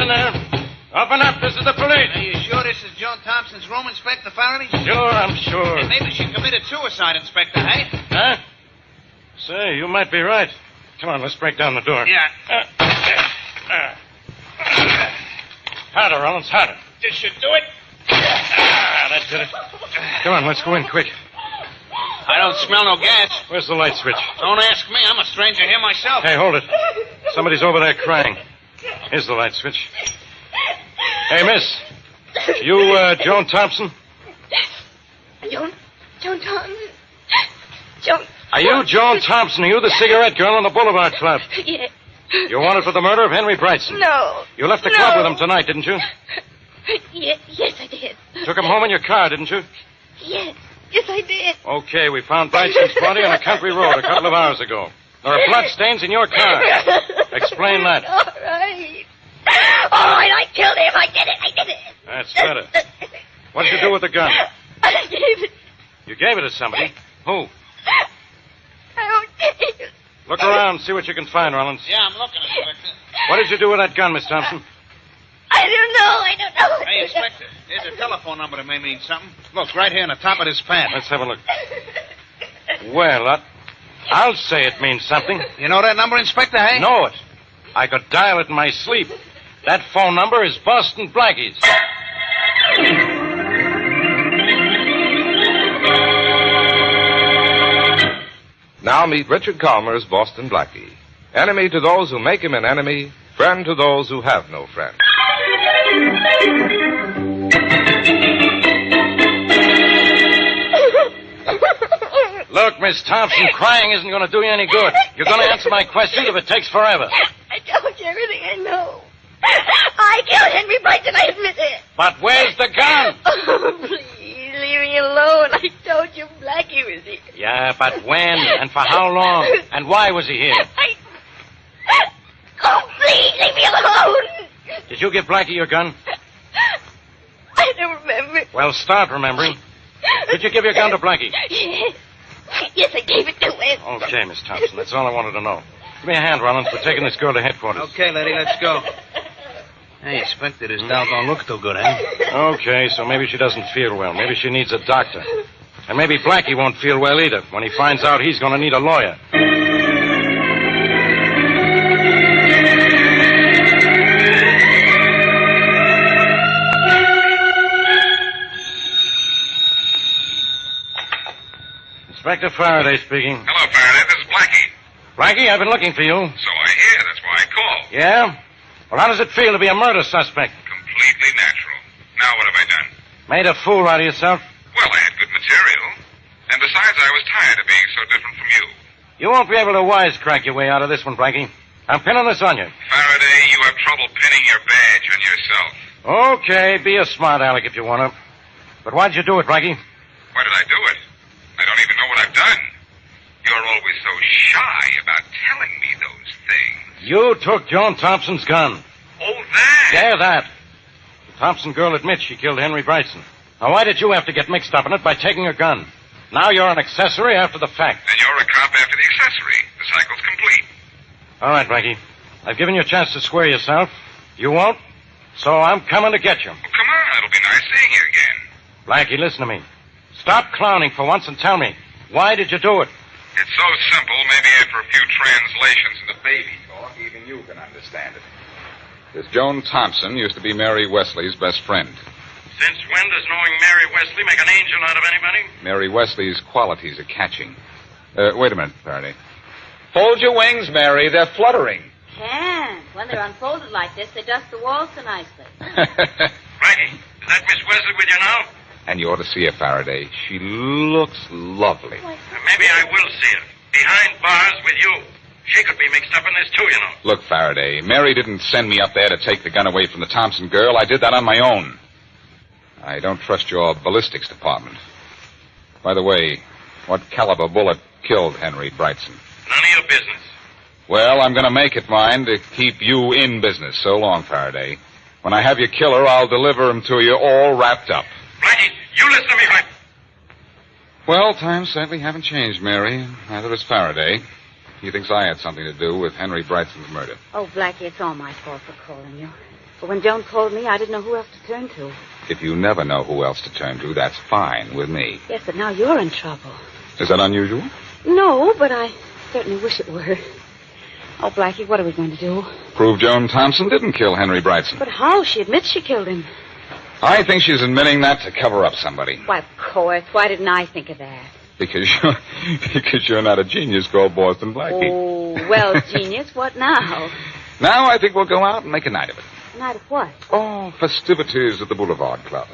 in there. Open up. This is the police. Are you sure this is Joan Thompson's room, Inspector Faraday? Sure, I'm sure. Hey, maybe she committed suicide, Inspector, hey? Huh? Say, you might be right. Come on, let's break down the door. Yeah. Harder, Rollins, harder. This should do it. That did it. Come on, let's go in quick. I don't smell no gas. Where's the light switch? Don't ask me. I'm a stranger here myself. Hey, hold it. Somebody's over there crying. Here's the light switch. Hey, miss. You, Joan Thompson? Joan Thompson. Joan. Are you Joan Thompson? Are you the cigarette girl in the Boulevard Club? Yes. You're wanted for the murder of Henry Brightson. No. You left the club with him tonight, didn't you? Yes, I did. Took him home in your car, didn't you? Yes, I did. Okay, we found Brightson's body on a country road a couple of hours ago. There are blood stains in your car. Explain that. All right, I killed him. I did it. That's better. What did you do with the gun? I gave it. You gave it to somebody? Who? I don't take it. Look around, see what you can find, Rollins. Yeah, I'm looking, Inspector. What did you do with that gun, Miss Thompson? I don't know. Hey, Inspector, here's a telephone number that may mean something. Look, right here on the top of this pad. Let's have a look. Well, I'll say it means something. You know that number, Inspector, hey? Know it. I could dial it in my sleep. That phone number is Boston Blackie's. Now meet Richard Calmer's Boston Blackie. Enemy to those who make him an enemy, friend to those who have no friend. Look, Miss Thompson, crying isn't going to do you any good. You're going to answer my questions if it takes forever. I told you everything I know. I killed Henry Brightson, I admit it. But where's the gun? Oh, please, leave me alone. I told you Blackie was here. Yeah, but when and for how long? And why was he here? Oh, please, leave me alone. Did you give Blackie your gun? I don't remember. Well, start remembering. Did you give your gun to Blackie? Yes, I gave it to him. Okay, Miss Thompson, that's all I wanted to know. Give me a hand, Rollins. We're taking this girl to headquarters. Okay, lady, let's go. Hey, Inspector, this doll don't look too good, eh? Okay, so maybe she doesn't feel well. Maybe she needs a doctor. And maybe Blackie won't feel well either when he finds out he's going to need a lawyer. Inspector Faraday speaking. Hello, Faraday. This is Blackie. Blackie, I've been looking for you. So I hear. That's why I called. Yeah? Well, how does it feel to be a murder suspect? Completely natural. Now what have I done? Made a fool out of yourself? Well, I had good material. And besides, I was tired of being so different from you. You won't be able to wisecrack your way out of this one, Blackie. I'm pinning this on you. Faraday, you have trouble pinning your badge on yourself. Okay, be a smart aleck if you want to. But why'd you do it, Blackie? Why did I do it? I don't even know what I've done. You're always so shy about telling me those things. You took Joan Thompson's gun. Oh, that? Yeah, that. The Thompson girl admits she killed Henry Brightson. Now, why did you have to get mixed up in it by taking her gun? Now you're an accessory after the fact. And you're a cop after the accessory. The cycle's complete. All right, Blackie. I've given you a chance to square yourself. You won't, so I'm coming to get you. Oh, come on. It'll be nice seeing you again. Blackie, listen to me. Stop clowning for once and tell me, why did you do it? It's so simple, maybe after a few translations into baby talk, even you can understand it. This Joan Thompson used to be Mary Wesley's best friend. Since when does knowing Mary Wesley make an angel out of anybody? Mary Wesley's qualities are catching. Wait a minute, Faraday. Fold your wings, Mary. They're fluttering. Can. When they're unfolded like this, they dust the walls so nicely. Blackie, is that Miss Wesley with you now? And you ought to see her, Faraday. She looks lovely. Maybe I will see her. Behind bars with you. She could be mixed up in this, too, you know. Look, Faraday, Mary didn't send me up there to take the gun away from the Thompson girl. I did that on my own. I don't trust your ballistics department. By the way, what caliber bullet killed Henry Brightson? None of your business. Well, I'm going to make it mine to keep you in business. So long, Faraday. When I have your killer, I'll deliver him to you all wrapped up. Blackie, you listen to me, Blackie. Well, times sadly haven't changed, Mary. Neither has Faraday. He thinks I had something to do with Henry Brightson's murder. Oh, Blackie, it's all my fault for calling you. But when Joan told me, I didn't know who else to turn to. If you never know who else to turn to, that's fine with me. Yes, but now you're in trouble. Is that unusual? No, but I certainly wish it were. Oh, Blackie, what are we going to do? Prove Joan Thompson didn't kill Henry Brightson. But how? She admits she killed him. I think she's admitting that to cover up somebody. Why, of course. Why didn't I think of that? Because you're not a genius called Boston Blackie. Oh, well, genius, what now? Now I think we'll go out and make a night of it. A night of what? Oh, festivities at the Boulevard Club,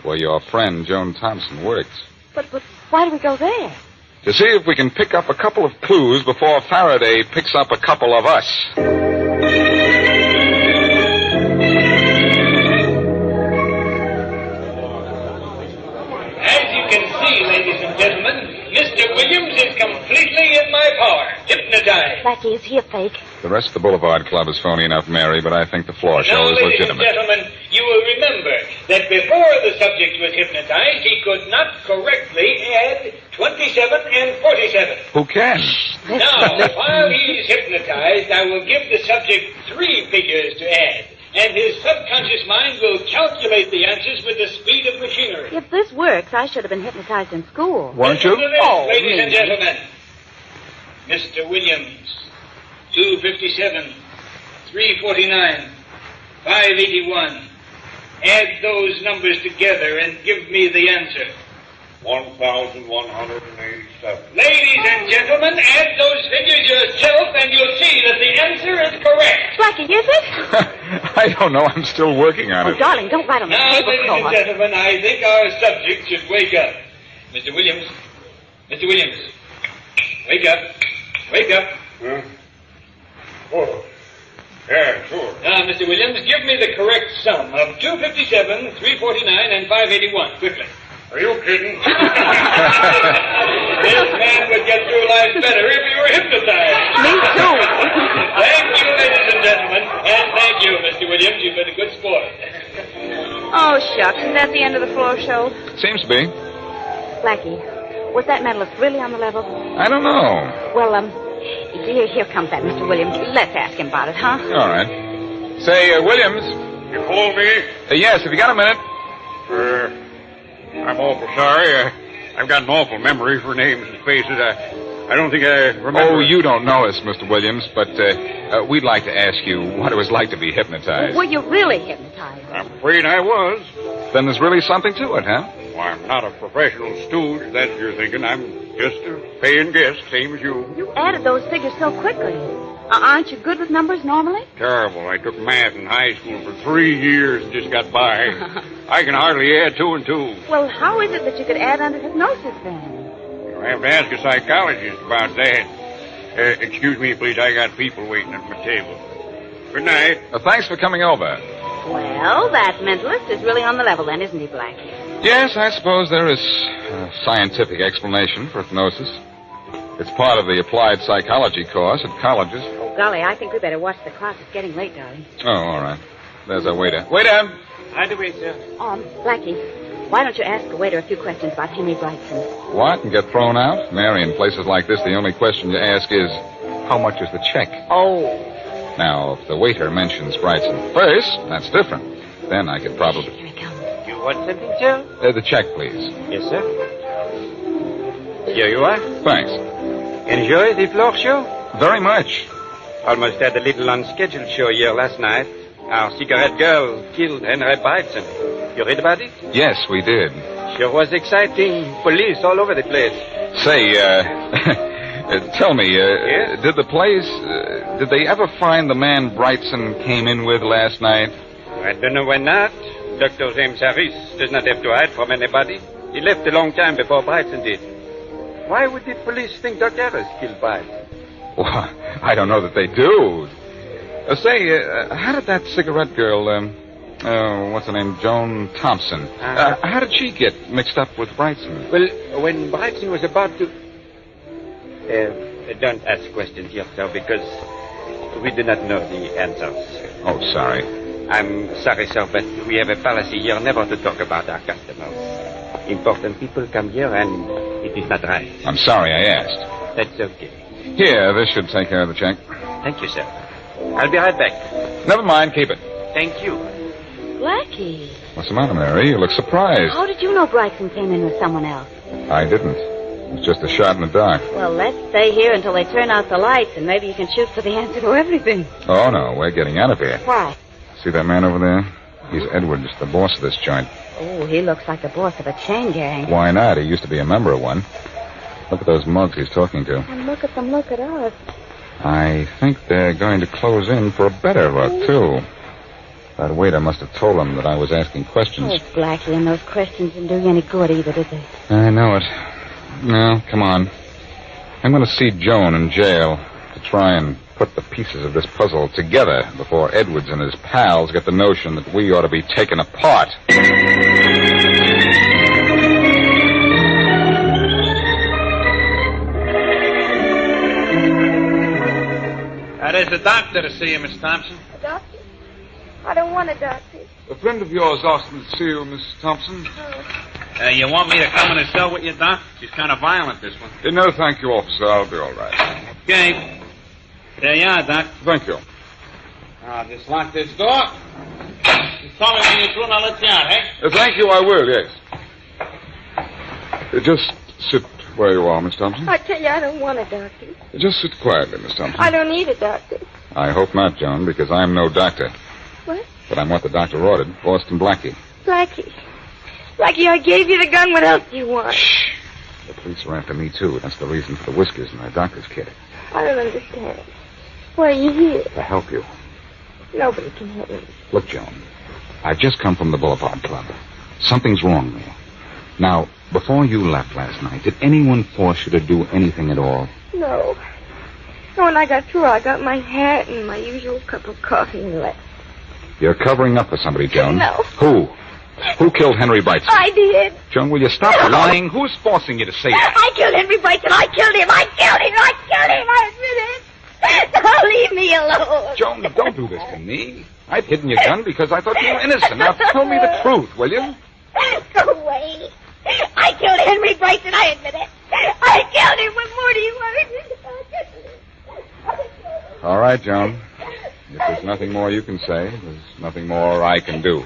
where your friend Joan Thompson works. But why do we go there? To see if we can pick up a couple of clues before Faraday picks up a couple of us. As you can see, ladies and gentlemen, Mr. Williams is completely in my power. Hypnotized. Blackie, is he a fake? The rest of the Boulevard Club is phony enough, Mary, but I think the floor show Now, is ladies legitimate. and gentlemen, you will remember that before the subject was hypnotized, he could not correctly add 27 and 47. Who can? Now, while he's hypnotized, I will give the subject 3 figures to add, and his subconscious mind will calculate the answers with the speed of machinery. If this works, I should have been hypnotized in school. Weren't you? Listen to this, Oh, ladies and really? gentlemen. Mr. Williams, 257, 349, 581. Add those numbers together and give me the answer. 1,187. Ladies and gentlemen, add those figures yourself and you'll see that the answer is correct. Blackie, is it? I don't know. I'm still working on Oh, it. darling, don't write on the Now, ladies and tablecloth. gentlemen, I think our subject should wake up. Mr. Williams, wake up. Wake up. Huh? Oh. Yeah, sure. Now, Mr. Williams, give me the correct sum of 257, 349, and 581. Quickly. Are you kidding? This man would get through life better if he were hypnotized. Me too. Thank you, ladies and gentlemen. And thank you, Mr. Williams. You've been a good sport. Oh, shucks. Is that the end of the floor show? Seems to be. Blackie, was that medalist really on the level? I don't know. Well, here comes that Mr. Williams. Let's ask him about it, huh? All right. Say, Williams. You called me? Yes, have you got a minute? I'm awful sorry. I've got an awful memory for names and faces. I don't think I remember. Oh, you don't know us, Mr. Williams, but we'd like to ask you what it was like to be hypnotized. Were you really hypnotized? I'm afraid I was. Then there's really something to it, huh? Well, I'm not a professional stooge, if that's what you're thinking. I'm just a paying guest, same as you. You added those figures so quickly. Aren't you good with numbers normally? Terrible. I took math in high school for 3 years and just got by. I can hardly add 2 and 2. Well, how is it that you could add under hypnosis then? You'll have to ask a psychologist about that. Excuse me, please. I got people waiting at my table. Good night. Thanks for coming over. Well, that mentalist is really on the level then, isn't he, Blackie? Yes, I suppose there is a scientific explanation for hypnosis. It's part of the applied psychology course at colleges. Oh, golly, I think we better watch the clock. It's getting late, darling. Oh, all right. There's our waiter. Waiter! By the way, sir. Blackie, why don't you ask the waiter a few questions about Henry Brightson? What? And get thrown out? Mary, in places like this, the only question you ask is, how much is the check? Oh. Now, if the waiter mentions Brightson first, that's different. Then I could probably... Here he comes. You want something, sir? the check, please. Yes, sir. Here you are. Thanks. Enjoy the floor show? Very much. Almost had a little unscheduled show here last night. Our cigarette girl killed Henry Brightson. You read about it? Yes, we did. Sure was exciting. Police all over the place. Say, tell me, Yes? did they ever find the man Brightson came in with last night? I don't know why not. Dr. James Harris does not have to hide from anybody. He left a long time before Brightson did. Why would the police think Dr. Harris killed Brightson? Well, I don't know that they do. Say, how did that cigarette girl, what's her name, Joan Thompson, how did she get mixed up with Brightson? Well, when Brightson was about to... don't ask questions here, sir, because we do not know the answers. Oh, sorry. I'm sorry, sir, but we have a policy here never to talk about our customers. Important people come here, and it is not right. I'm sorry I asked. That's okay. Here, this should take care of the check. Thank you, sir. I'll be right back. Never mind, keep it. Thank you. Blackie, What's the matter, Mary? You look surprised. how did you know Bryson came in with someone else? I didn't. It was just a shot in the dark. Well, let's stay here until they turn out the lights, and maybe you can shoot for the answer to everything. Oh, no, we're getting out of here. Why? See that man over there? He's Edwards, the boss of this joint. Oh, he looks like the boss of a chain gang. Why not? He used to be a member of one. Look at those mugs he's talking to. And look at them, look at us. I think they're going to close in for a better look, too. That waiter must have told them that I was asking questions. Oh, Blackie, and those questions didn't do you any good either, did they? I know it. No, come on. I'm going to see Joan in jail to try and put the pieces of this puzzle together before Edwards and his pals get the notion that we ought to be taken apart. There's a doctor to see you, Miss Thompson. A doctor? I don't want a doctor. A friend of yours asked me to see you, Miss Thompson. You want me to come in the cell with you, Doc? She's kind of violent, this one. No, thank you, officer. I'll be all right. Okay. There you are, Doc. Thank you. I'll just lock this door. Just tell me when you're through and I'll let you out, eh? Thank you, I will, yes. Just sit where you are, Miss Thompson. I tell you, I don't want a doctor. Just sit quietly, Miss Thompson. I don't need a doctor. I hope not, Joan, because I'm no doctor. What? But I'm what the doctor ordered, Boston Blackie. Blackie. Blackie, I gave you the gun. What else do you want? Shh. The police are after me, too. That's the reason for the whiskers in my doctor's kit. I don't understand. Why are you here? To help you. Nobody can help me. Look, Joan, I've just come from the Boulevard Club. Something's wrong there. Now, before you left last night, did anyone force you to do anything at all? No. When I got through, I got my hat and my usual cup of coffee and left. You're covering up for somebody, Joan. No. Who? Who killed Henry Brightson? I did. Joan, will you stop lying? Who's forcing you to say that? I killed Henry Brightson. I killed him. I killed him. I killed him. I admit it. Now leave me alone. Joan, don't do this to me. I've hidden your gun because I thought you were innocent. Now tell me the truth, will you? Go away. I killed Henry Brightson. I admit it. I killed him. What more do you want? All right, Joan. If there's nothing more you can say, there's nothing more I can do.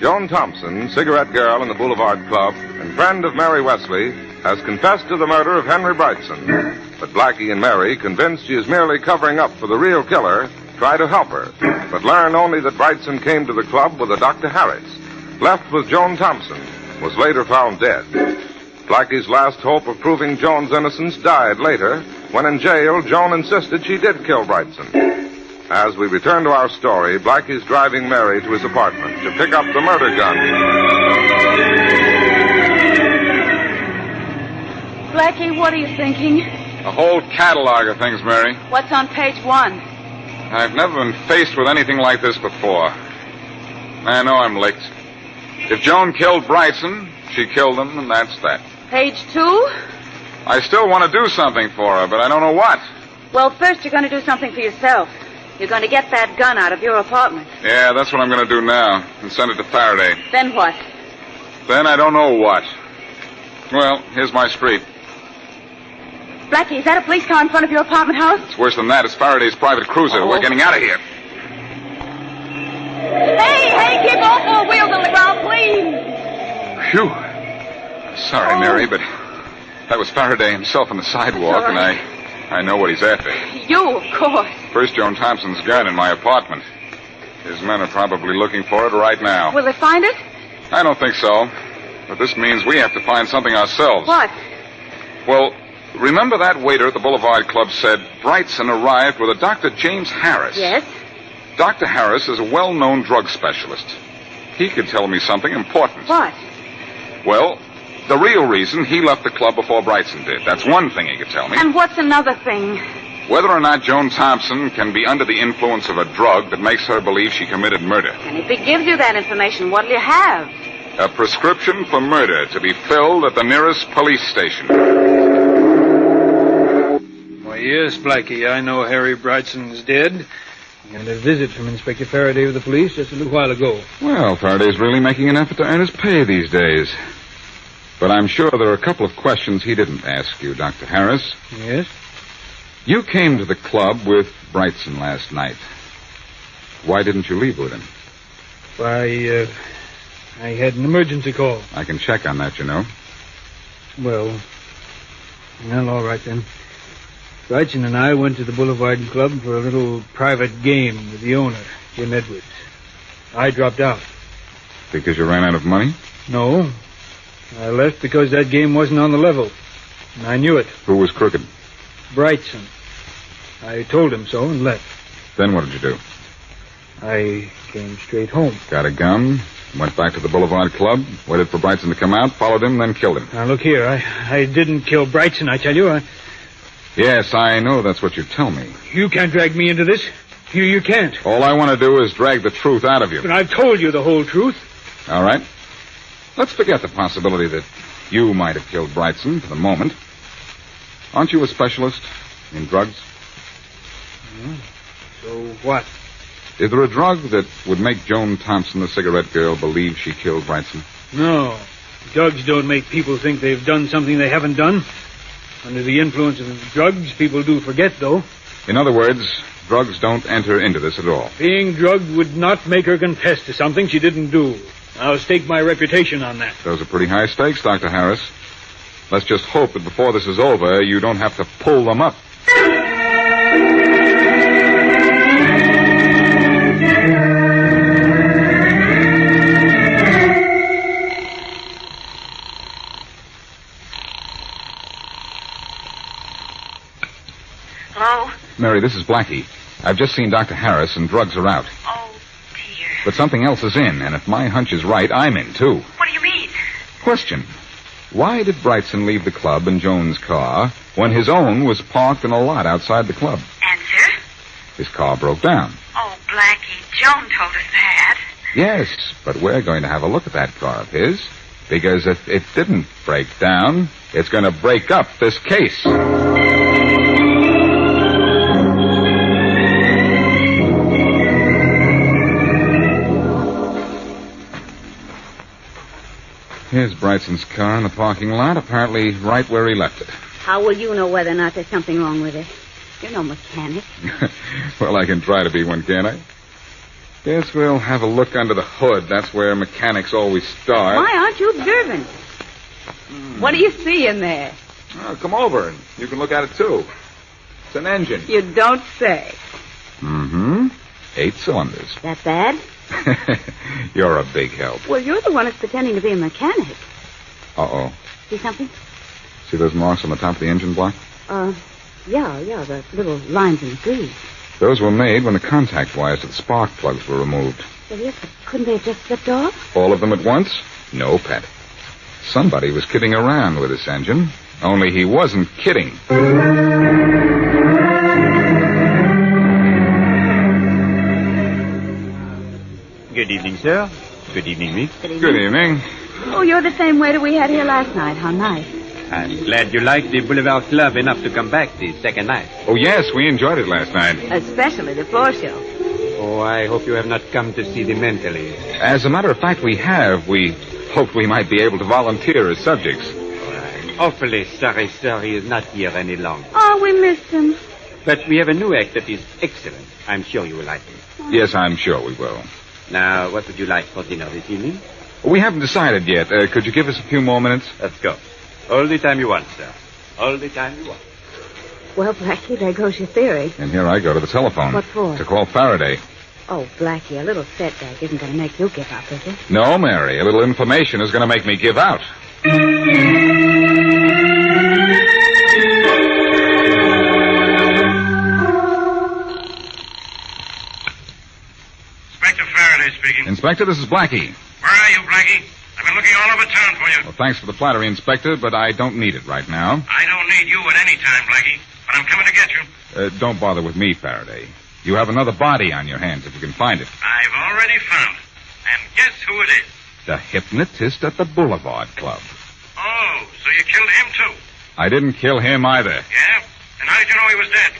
Joan Thompson, cigarette girl in the Boulevard Club and friend of Mary Wesley, has confessed to the murder of Henry Brightson. But Blackie and Mary, convinced she is merely covering up for the real killer, try to help her, but learn only that Brightson came to the club with a Dr. Harris. Left with Joan Thompson, was later found dead. Blackie's last hope of proving Joan's innocence died later, when in jail, Joan insisted she did kill Brightson. As we return to our story, Blackie's driving Mary to his apartment to pick up the murder gun. Blackie, what are you thinking? A whole catalog of things, Mary. What's on page 1? I've never been faced with anything like this before. I know I'm licked. If Joan killed Brightson, she killed him, and that's that. Page 2? I still want to do something for her, but I don't know what. Well, first you're going to do something for yourself. You're going to get that gun out of your apartment. Yeah, that's what I'm going to do now, and send it to Faraday. Then what? Then I don't know what. Well, here's my street. Blackie, is that a police car in front of your apartment house? It's worse than that. It's Faraday's private cruiser. Oh. We're getting out of here. Hey, keep all 4 wheels on the ground, please. Phew. Sorry, Mary, but that was Faraday himself on the sidewalk, All right. and I know what he's after. You, of course. First, Joan Thompson's gun in my apartment. His men are probably looking for it right now. Will they find it? I don't think so. But this means we have to find something ourselves. What? Well, remember that waiter at the Boulevard Club said Brightson arrived with a Dr. James Harris? Yes. Dr. Harris is a well-known drug specialist. He could tell me something important. What? Well, the real reason he left the club before Brightson did. That's one thing he could tell me. And what's another thing? Whether or not Joan Thompson can be under the influence of a drug that makes her believe she committed murder. And if he gives you that information, what'll you have? A prescription for murder to be filled at the nearest police station. Why, yes, Blackie, I know Harry Brightson's dead. And a visit from Inspector Faraday of the police just a little while ago. Well, Faraday's really making an effort to earn his pay these days. But I'm sure there are a couple of questions he didn't ask you, Dr. Harris. Yes? You came to the club with Brightson last night. Why didn't you leave with him? I had an emergency call. I can check on that, you know. Well, all right then. Brightson and I went to the Boulevard Club for a little private game with the owner, Jim Edwards. I dropped out. Because you ran out of money? No. I left because that game wasn't on the level. And I knew it. Who was crooked? Brightson. I told him so and left. Then what did you do? I came straight home. Got a gun, went back to the Boulevard Club, waited for Brightson to come out, followed him, then killed him. Now, look here. I didn't kill Brightson, I tell you. Yes, I know that's what you tell me. You can't drag me into this. You can't. All I want to do is drag the truth out of you. But I've told you the whole truth. All right. Let's forget the possibility that you might have killed Brightson for the moment. Aren't you a specialist in drugs? So what? Is there a drug that would make Joan Thompson, the cigarette girl, believe she killed Brightson? No. Drugs don't make people think they've done something they haven't done. Under the influence of drugs, people do forget, though. In other words, drugs don't enter into this at all. Being drugged would not make her confess to something she didn't do. I'll stake my reputation on that. Those are pretty high stakes, Dr. Harris. Let's just hope that before this is over, you don't have to pull them up. Hello? Mary, this is Blackie. I've just seen Dr. Harris, and drugs are out. Oh, dear. But something else is in, and if my hunch is right, I'm in, too. What do you mean? Question. Why did Brightson leave the club in Joan's car when his own was parked in a lot outside the club? Answer? His car broke down. Oh, Blackie, Joan told us that. Yes, but we're going to have a look at that car of his, because if it didn't break down, it's going to break up this case. Here's Brightson's car in the parking lot, apparently right where he left it. How will you know whether or not there's something wrong with it? You're no mechanic. Well, I can try to be one, can't I? Guess we'll have a look under the hood. That's where mechanics always start. Why aren't you observant? What do you see in there? Oh, come over and you can look at it, too. It's an engine. You don't say. Mm-hmm. 8 cylinders. That bad? You're a big help. Well, you're the one who's pretending to be a mechanic. Uh-oh. See something? See those marks on the top of the engine block? Yeah, the little lines in the grease. Those were made when the contact wires to the spark plugs were removed. Well, yes, but couldn't they have just slipped off? All of them at once? No, Pet. Somebody was kidding around with this engine. Only he wasn't kidding. Good evening, sir. Good evening, miss. Good evening. Oh, you're the same waiter we had here last night. How nice. I'm glad you liked the Boulevard Club enough to come back the second night. Oh, yes, we enjoyed it last night. Especially the floor show. Oh, I hope you have not come to see the mentally. As a matter of fact, we have. We hoped we might be able to volunteer as subjects. I'm awfully sorry, sir, he is not here any longer. Oh, we missed him. But we have a new act that is excellent. I'm sure you will like it. Yes, I'm sure we will. Now, what would you like for dinner this evening? We haven't decided yet. Could you give us a few more minutes? Let's go. All the time you want, sir. All the time you want. Well, Blackie, there goes your theory. And here I go to the telephone. What for? To call Faraday. Oh, Blackie, a little setback isn't going to make you give up, is it? No, Mary. A little information is going to make me give out. Inspector Faraday speaking. Inspector, this is Blackie. Where are you, Blackie? I've been looking all over town for you. Well, thanks for the flattery, Inspector, but I don't need it right now. I don't need you at any time, Blackie, but I'm coming to get you. Don't bother with me, Faraday. You have another body on your hands if you can find it. I've already found it. And guess who it is? The hypnotist at the Boulevard Club. Oh, so you killed him, too? I didn't kill him either. Yeah? And how did you know he was dead?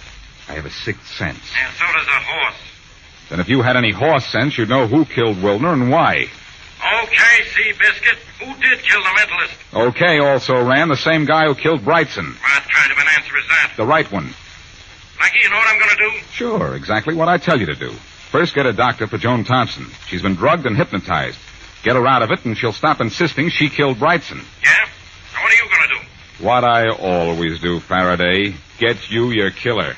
I have a sixth sense. And so does a horse. Then if you had any horse sense, you'd know who killed Wilner and why. Okay, Seabiscuit. Who did kill the mentalist? Okay, also ran the same guy who killed Brightson. What kind of an answer is that? The right one. Blackie, you know what I'm going to do? Sure, exactly what I tell you to do. First, get a doctor for Joan Thompson. She's been drugged and hypnotized. Get her out of it, and she'll stop insisting she killed Brightson. Yeah? Now, what are you going to do? What I always do, Faraday. Get you your killer.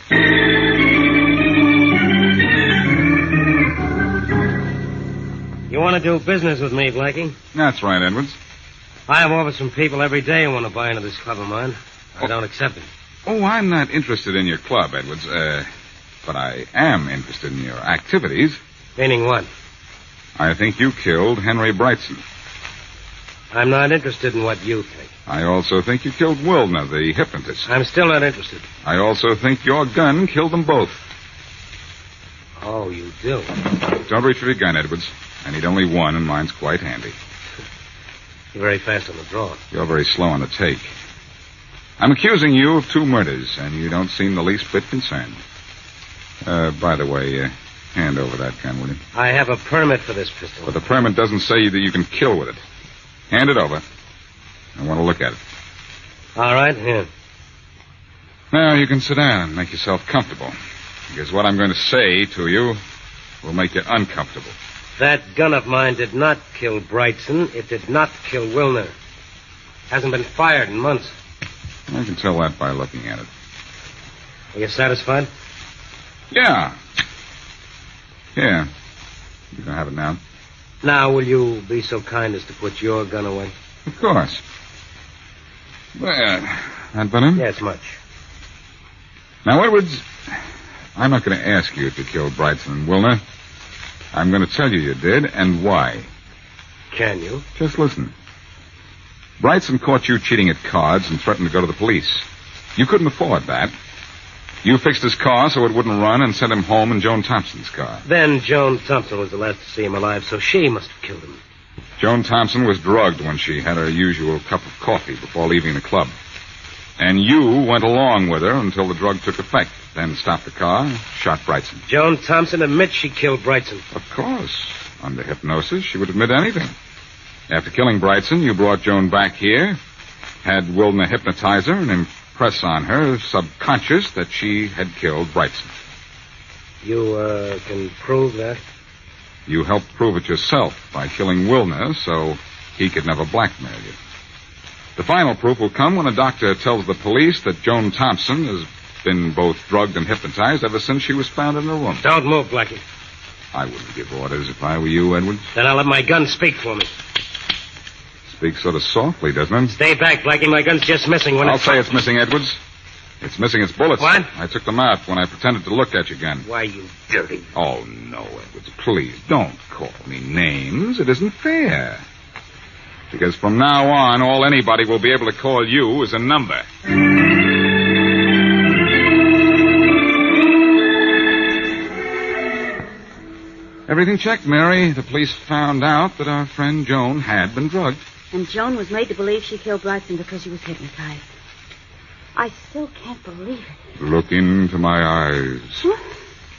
You want to do business with me, Blackie? That's right, Edwards. I have over some people every day who want to buy into this club of mine. I don't accept it. Oh, I'm not interested in your club, Edwards. But I am interested in your activities. Meaning what? I think you killed Henry Brightson. I'm not interested in what you think. I also think you killed Wilner, the hypnotist. I'm still not interested. I also think your gun killed them both. Oh, you do? Don't reach for your gun, Edwards. I need only one, and mine's quite handy. You're very fast on the draw. You're very slow on the take. I'm accusing you of 2 murders, and you don't seem the least bit concerned. By the way, hand over that gun, will you? I have a permit for this pistol. But the permit doesn't say that you can kill with it. Hand it over. I want to look at it. All right, here. Now, you can sit down and make yourself comfortable. Because what I'm going to say to you will make you uncomfortable. That gun of mine did not kill Brightson. It did not kill Wilner. Hasn't been fired in months. I can tell that by looking at it. Are you satisfied? Yeah. Yeah. You can have it now. Now, will you be so kind as to put your gun away? Of course. Well, that better? Yes, much. Now, Edwards, I'm not going to ask you if you killed Brightson and Wilner. I'm going to tell you did, and why. Can you? Just listen. Brightson caught you cheating at cards and threatened to go to the police. You couldn't afford that. You fixed his car so it wouldn't run and sent him home in Joan Thompson's car. Then Joan Thompson was the last to see him alive, so she must have killed him. Joan Thompson was drugged when she had her usual cup of coffee before leaving the club. And you went along with her until the drug took effect. Then stopped the car, shot Brightson. Joan Thompson admits she killed Brightson. Of course. Under hypnosis, she would admit anything. After killing Brightson, you brought Joan back here, had Wilner hypnotize her and impress on her subconscious that she had killed Brightson. You, can prove that? You helped prove it yourself by killing Wilner so he could never blackmail you. The final proof will come when a doctor tells the police that Joan Thompson has been both drugged and hypnotized ever since she was found in her room. Don't move, Blackie. I wouldn't give orders if I were you, Edwards. Then I'll let my gun speak for me. Speaks sort of softly, doesn't it? Stay back, Blackie. My gun's just missing when I'll say it's missing, Edwards. It's missing its bullets. What? I took them out when I pretended to look at your gun. Why, you dirty... Oh, no, Edwards. Please, don't call me names. It isn't fair. Because from now on, all anybody will be able to call you is a number. Everything checked, Mary. The police found out that our friend Joan had been drugged. And Joan was made to believe she killed Brightson because she was hypnotized. I still can't believe it. Look into my eyes. What?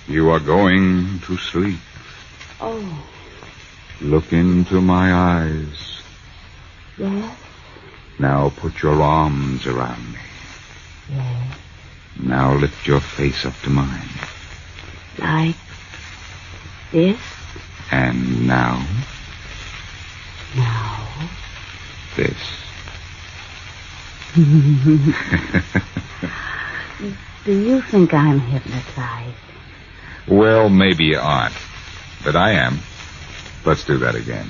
You are going to sleep. Oh. Look into my eyes. Yes? Now put your arms around me. Yes. Now lift your face up to mine. Like this? And now? Now? This. Do you think I'm hypnotized? Well, maybe you aren't. But I am. Let's do that again.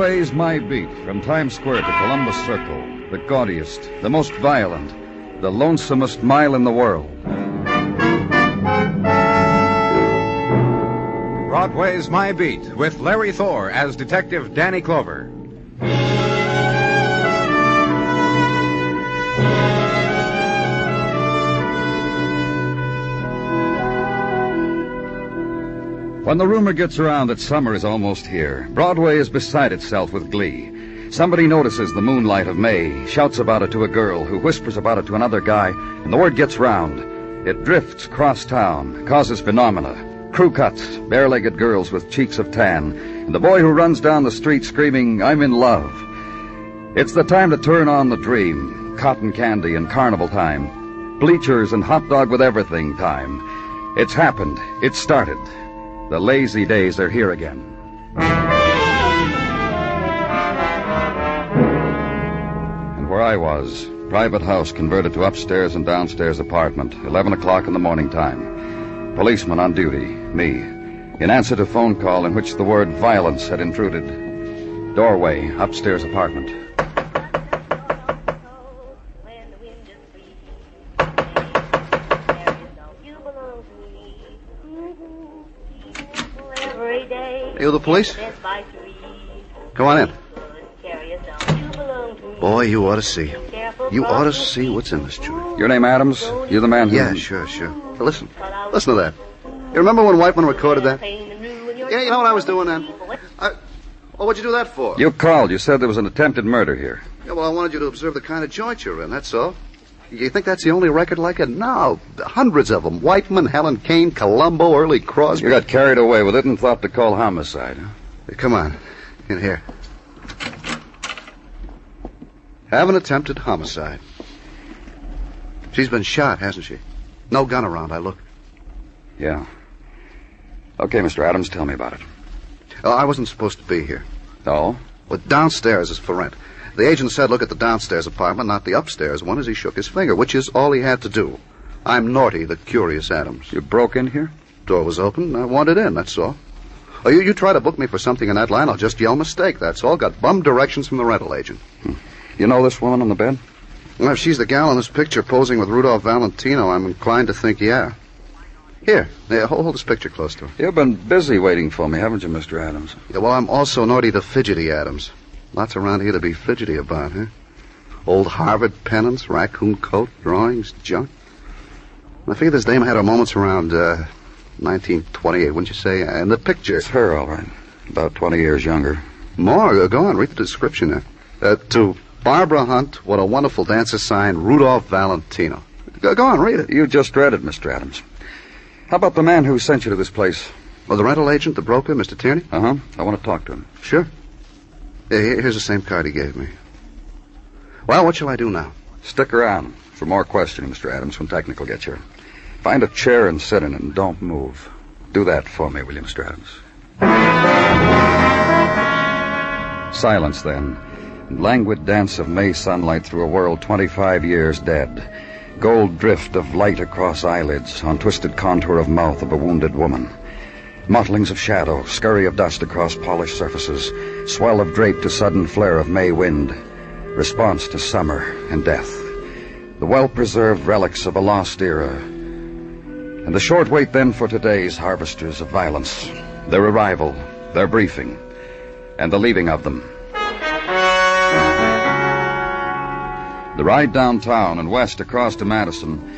Broadway's My Beat, from Times Square to Columbus Circle, the gaudiest, the most violent, the lonesomest mile in the world. Broadway's My Beat, with Larry Thor as Detective Danny Clover. When the rumor gets around that summer is almost here, Broadway is beside itself with glee. Somebody notices the moonlight of May, shouts about it to a girl, who whispers about it to another guy, and the word gets round. It drifts across town, causes phenomena. Crew cuts, bare-legged girls with cheeks of tan, and the boy who runs down the street screaming, "I'm in love." It's the time to turn on the dream, cotton candy and carnival time, bleachers and hot dog with everything time. It's happened. It's started. The lazy days are here again. And where I was, private house converted to upstairs and downstairs apartment, 11 o'clock in the morning time. Policeman on duty, me, in answer to phone call in which the word violence had intruded. Doorway, upstairs apartment. You the police? Come on in. Boy, you ought to see. You ought to see what's in this joint. Your name Adams? You're the man who... Yeah, sure. Now listen to that. You remember when Whiteman recorded that? Yeah, you know what I was doing then? Well, what'd you do that for? You called. You said there was an attempted murder here. Yeah, well, I wanted you to observe the kind of joint you're in, that's all. You think that's the only record like it? No, hundreds of them. Whiteman, Helen Kane, Columbo, Early Crosby. You got carried away with it and thought to call homicide, huh? Hey, come on. In here. Have an attempted homicide. She's been shot, hasn't she? No gun around, I look. Yeah. Okay, Mr. Adams, tell me about it. Oh, I wasn't supposed to be here. Oh? Well, downstairs is for rent. The agent said look at the downstairs apartment, not the upstairs one, as he shook his finger, which is all he had to do. I'm Naughty, the curious Adams. You broke in here? Door was open. I wanted in, that's all. Oh, you try to book me for something in that line, I'll just yell mistake, that's all. Got bum directions from the rental agent. You know this woman on the bed? Well, if she's the gal in this picture posing with Rudolph Valentino, I'm inclined to think yeah. Here, hold this picture close to her. You've been busy waiting for me, haven't you, Mr. Adams? Yeah, well, I'm also Naughty the Fidgety Adams. Lots around here to be fidgety about, huh? Old Harvard pennants, raccoon coat, drawings, junk. I figure this dame had her moments around 1928, wouldn't you say? And the picture... It's her, all right. About 20 years younger. More? Go on, read the description there. To Barbara Hunt, what a wonderful dancer signed, Rudolph Valentino. Go on, read it. You just read it, Mr. Adams. How about the man who sent you to this place? Oh, the rental agent, the broker, Mr. Tierney? Uh-huh. I want to talk to him. Sure. Here's the same card he gave me. Well, what shall I do now? Stick around for more questioning, Mr. Adams, when technical gets here. Find a chair and sit in it and don't move. Do that for me, will you, Mr. Adams? Silence, then. And languid dance of May sunlight through a world 25 years dead. Gold drift of light across eyelids on twisted contour of mouth of a wounded woman. Mottlings of shadow, scurry of dust across polished surfaces, swell of drape to sudden flare of May wind, response to summer and death, the well-preserved relics of a lost era, and the short wait then for today's harvesters of violence, their arrival, their briefing, and the leaving of them. The ride downtown and west across to Madison,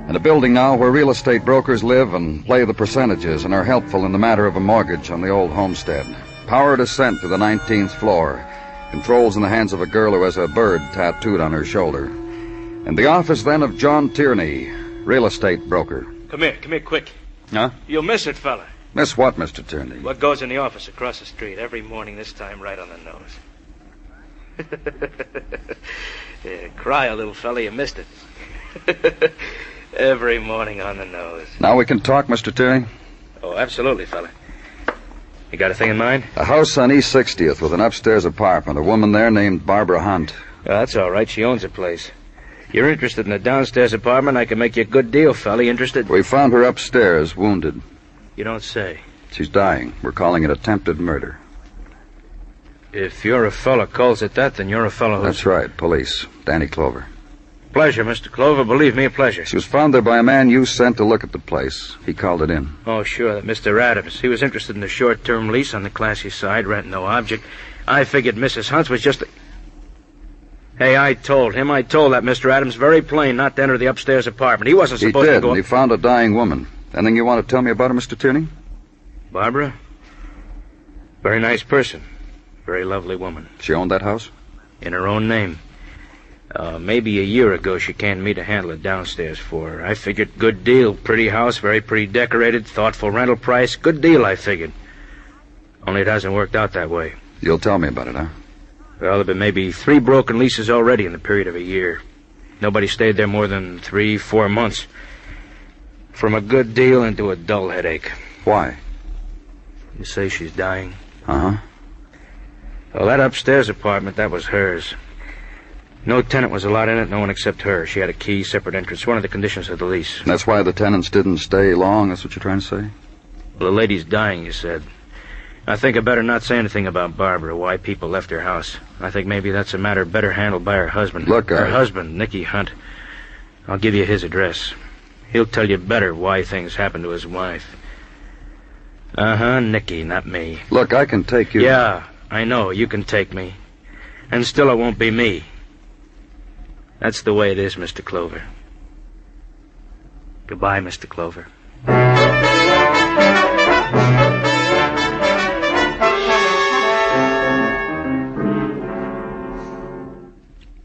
and a building now where real estate brokers live and play the percentages and are helpful in the matter of a mortgage on the old homestead. Powered ascent to the 19th floor. Controls in the hands of a girl who has a bird tattooed on her shoulder. And the office then of John Tierney, real estate broker. Come here, quick. Huh? You'll miss it, fella. Miss what, Mr. Tierney? What goes in the office across the street every morning, this time right on the nose. Yeah, cry a little fella, you missed it. Every morning on the nose. Now we can talk, Mr. Tierney? Oh, absolutely, fella. You got a thing in mind? A house on East 60th with an upstairs apartment. A woman there named Barbara Hunt. Oh, that's all right. She owns the place. You're interested in a downstairs apartment, I can make you a good deal, fella. Interested? We found her upstairs, wounded. You don't say. She's dying. We're calling it attempted murder. If you're a fella calls it that, then you're a fella who's... That's right, police. Danny Clover. Pleasure, Mr. Clover. Believe me, a pleasure. She was found there by a man you sent to look at the place. He called it in. Oh, sure, that Mr. Adams. He was interested in the short-term lease on the classy side, rent no object. I figured Mrs. Hunt's was just... Hey, I told that Mr. Adams very plain not to enter the upstairs apartment. He wasn't supposed to go... He did, and he found a dying woman. Anything you want to tell me about her, Mr. Tierney? Barbara? Very nice person. Very lovely woman. She owned that house? In her own name. Maybe a year ago she canned me to handle it downstairs for her. I figured good deal. Pretty house, very pretty decorated, thoughtful rental price. Good deal, I figured. Only it hasn't worked out that way. You'll tell me about it, huh? Well, there have been maybe 3 broken leases already in the period of a year. Nobody stayed there more than 3-4 months. From a good deal into a dull headache. Why? You say she's dying? Uh-huh. Well, that upstairs apartment, that was hers. No tenant was allowed in it, no one except her. She had a key, separate entrance, one of the conditions of the lease. That's why the tenants didn't stay long, that's what you're trying to say? Well, the lady's dying, you said. I think I better not say anything about Barbara, why people left her house. I think maybe that's a matter better handled by her husband. Look, her husband, Nicky Hunt. I'll give you his address. He'll tell you better why things happened to his wife. Uh-huh, Nicky, not me. Look, I can take you... Yeah, I know, you can take me. And still it won't be me. That's the way it is, Mr. Clover. Goodbye, Mr. Clover.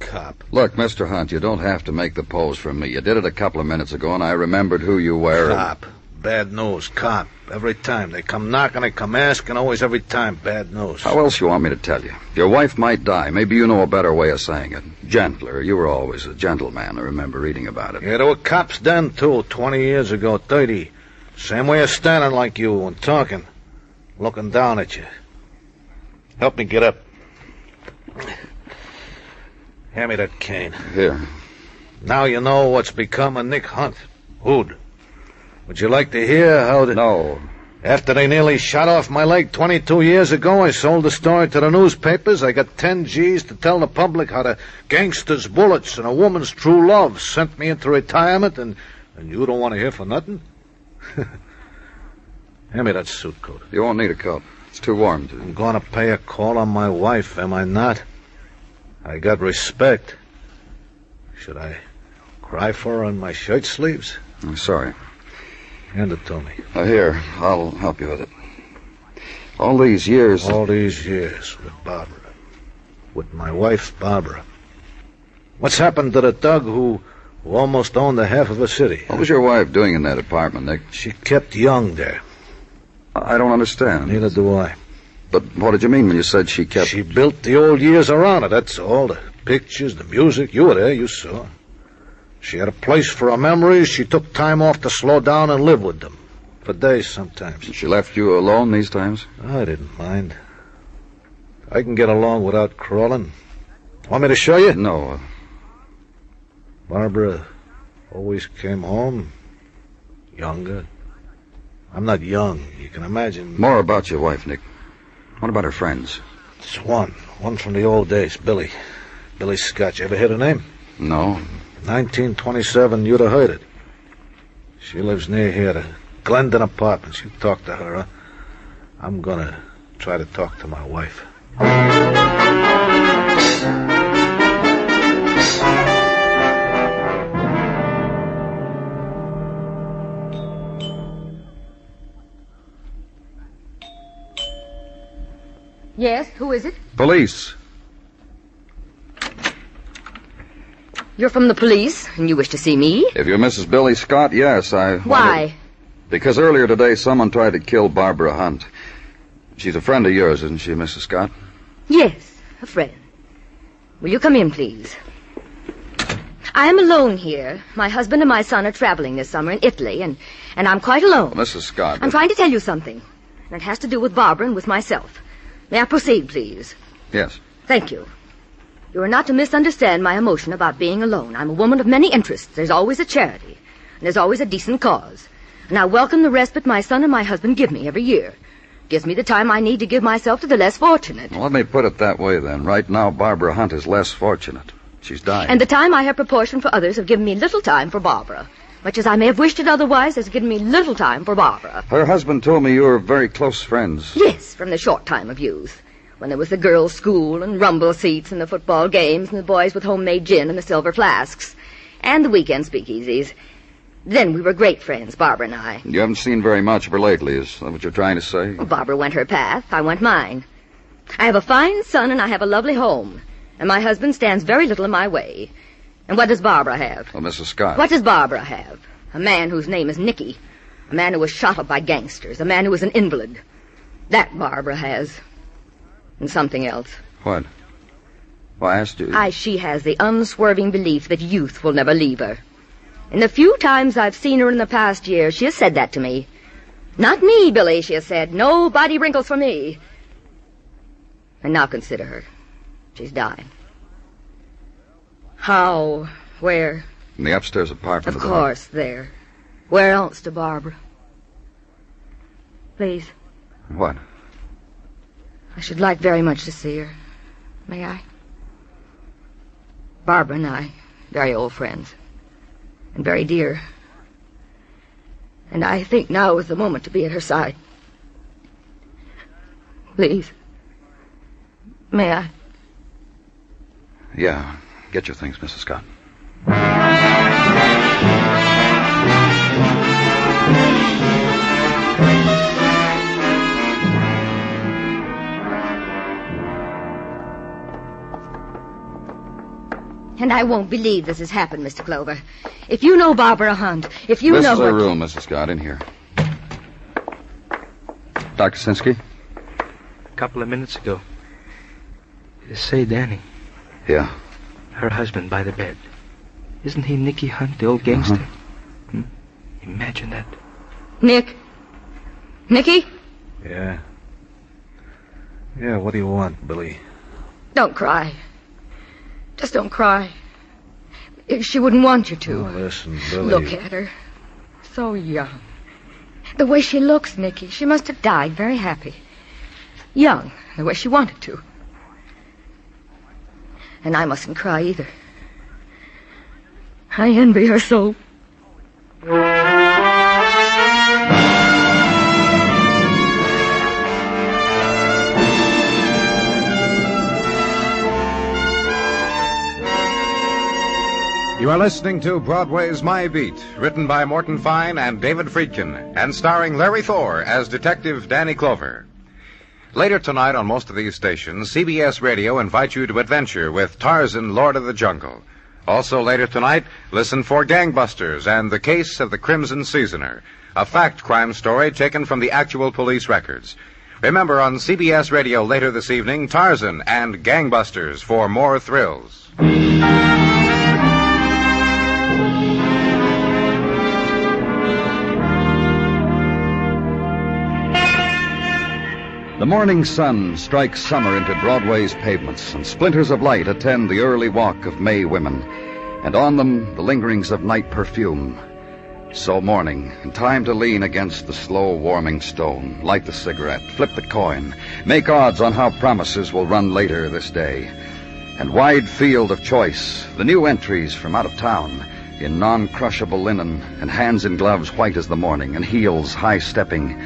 Cop. Look, Mr. Hunt, you don't have to make the pose for me. You did it a couple of minutes ago, and I remembered who you were. Cop. Bad news, cop. Every time. They come knocking, they come asking, always every time. Bad news. How else you want me to tell you? Your wife might die. Maybe you know a better way of saying it. Gentler. You were always a gentleman. I remember reading about it. Yeah, there were cops then, too, 20 years ago, 30. Same way of standing like you and talking. Looking down at you. Help me get up. Hand me that cane. Here. Now you know what's become of Nick Hunt. Who'd? Would you like to hear how the... No. After they nearly shot off my leg 22 years ago, I sold the story to the newspapers. I got 10 G's to tell the public how the gangster's bullets and a woman's true love sent me into retirement, and you don't want to hear for nothing? Hand me that suit coat. You won't need a coat. It's too warm. I'm going to pay a call on my wife, am I not? I got respect. Should I cry for her on my shirt sleeves? I'm sorry. Hand it to me. Here, I'll help you with it. All these years with Barbara. With my wife, Barbara. What's happened to the thug who almost owned the half of a city? What was your wife doing in that apartment, Nick? She kept Young there. I don't understand. Neither do I. But what did you mean when you said she kept... She built the old years around it, that's all. The pictures, the music. You were there, you saw. She had a place for her memories. She took time off to slow down and live with them. For days sometimes. She left you alone these times? I didn't mind. I can get along without crawling. Want me to show you? No. Barbara always came home younger. I'm not young, you can imagine. More about your wife, Nick. What about her friends? Just one. One from the old days, Billy. Billy Scott. You ever hear the name? No. 1927, you'd have heard it. She lives near here, the Glendon Apartments. You talk to her, huh? I'm gonna try to talk to my wife. Yes, who is it? Police. You're from the police, and you wish to see me? If you're Mrs. Billy Scott, yes, I... Why? Because earlier today someone tried to kill Barbara Hunt. She's a friend of yours, isn't she, Mrs. Scott? Yes, a friend. Will you come in, please? I am alone here. My husband and my son are traveling this summer in Italy, and I'm quite alone. Mrs. Scott... I'm trying to tell you something, and it has to do with Barbara and with myself. May I proceed, please? Yes. Thank you. You are not to misunderstand my emotion about being alone. I'm a woman of many interests. There's always a charity, and there's always a decent cause. And I welcome the respite my son and my husband give me every year. Gives me the time I need to give myself to the less fortunate. Well, let me put it that way, then. Right now, Barbara Hunt is less fortunate. She's dying. And the time I have proportioned for others have given me little time for Barbara. Much as I may have wished it otherwise, has given me little time for Barbara. Her husband told me you were very close friends. Yes, from the short time of youth. When there was the girls' school and rumble seats and the football games and the boys with homemade gin and the silver flasks. And the weekend speakeasies. Then we were great friends, Barbara and I. You haven't seen very much of her lately, is that what you're trying to say? Well, Barbara went her path. I went mine. I have a fine son and I have a lovely home. And my husband stands very little in my way. And what does Barbara have? Well, Mrs. Scott. What does Barbara have? A man whose name is Nicky. A man who was shot up by gangsters. A man who was an invalid. That Barbara has. And something else. What? Well, I asked you. She has the unswerving belief that youth will never leave her. In the few times I've seen her in the past year, she has said that to me. Not me, Billy, she has said. No body wrinkles for me. And now consider her. She's dying. How? Where? In the upstairs apartment. Of course, there. Where else to Barbara? Please. What? I should like very much to see her. May I? Barbara and I, very old friends. And very dear. And I think now is the moment to be at her side. Please. May I? Yeah. Get your things, Mrs. Scott. And I won't believe this has happened, Mr. Clover. If you know Barbara Hunt, if you know... This is her room, Mrs. Scott, in here. Dr. Sinsky? A couple of minutes ago. Say, Danny. Yeah? Her husband by the bed. Isn't he Nicky Hunt, the old gangster? Imagine that. Nick? Nicky? Yeah. Yeah, what do you want, Billy? Don't cry. Just don't cry. She wouldn't want you to. Oh, listen, Billy. Look at her. So young. The way she looks, Nicky, she must have died very happy. Young, the way she wanted to. And I mustn't cry either. I envy her so. You are listening to Broadway's My Beat, written by Morton Fine and David Friedkin, and starring Larry Thor as Detective Danny Clover. Later tonight on most of these stations, CBS Radio invites you to adventure with Tarzan, Lord of the Jungle. Also later tonight, listen for Gangbusters and The Case of the Crimson Seasoner, a fact crime story taken from the actual police records. Remember, on CBS Radio later this evening, Tarzan and Gangbusters for more thrills. The morning sun strikes summer into Broadway's pavements, and splinters of light attend the early walk of May women, and on them the lingerings of night perfume. So morning, and time to lean against the slow warming stone, light the cigarette, flip the coin, make odds on how promises will run later this day. And wide field of choice, the new entries from out of town, in non-crushable linen, and hands in gloves white as the morning, and heels high-stepping.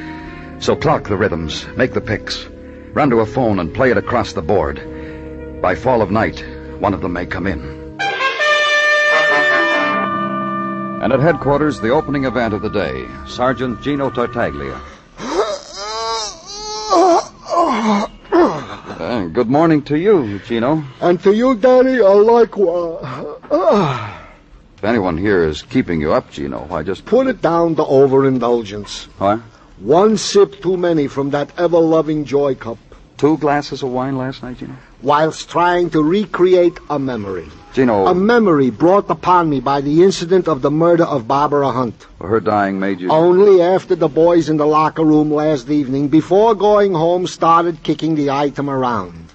So clock the rhythms, make the picks, run to a phone and play it across the board. By fall of night, one of them may come in. And at headquarters, the opening event of the day, Sergeant Gino Tartaglia. Good morning to you, Gino. And to you, Danny, likewise. If anyone here is keeping you up, Gino, why just... Put it down to overindulgence. What? One sip too many from that ever-loving joy cup. 2 glasses of wine last night, Gino? Whilst trying to recreate a memory. Gino... A memory brought upon me by the incident of the murder of Barbara Hunt. Her dying made you... Only after the boys in the locker room last evening, before going home, started kicking the item around.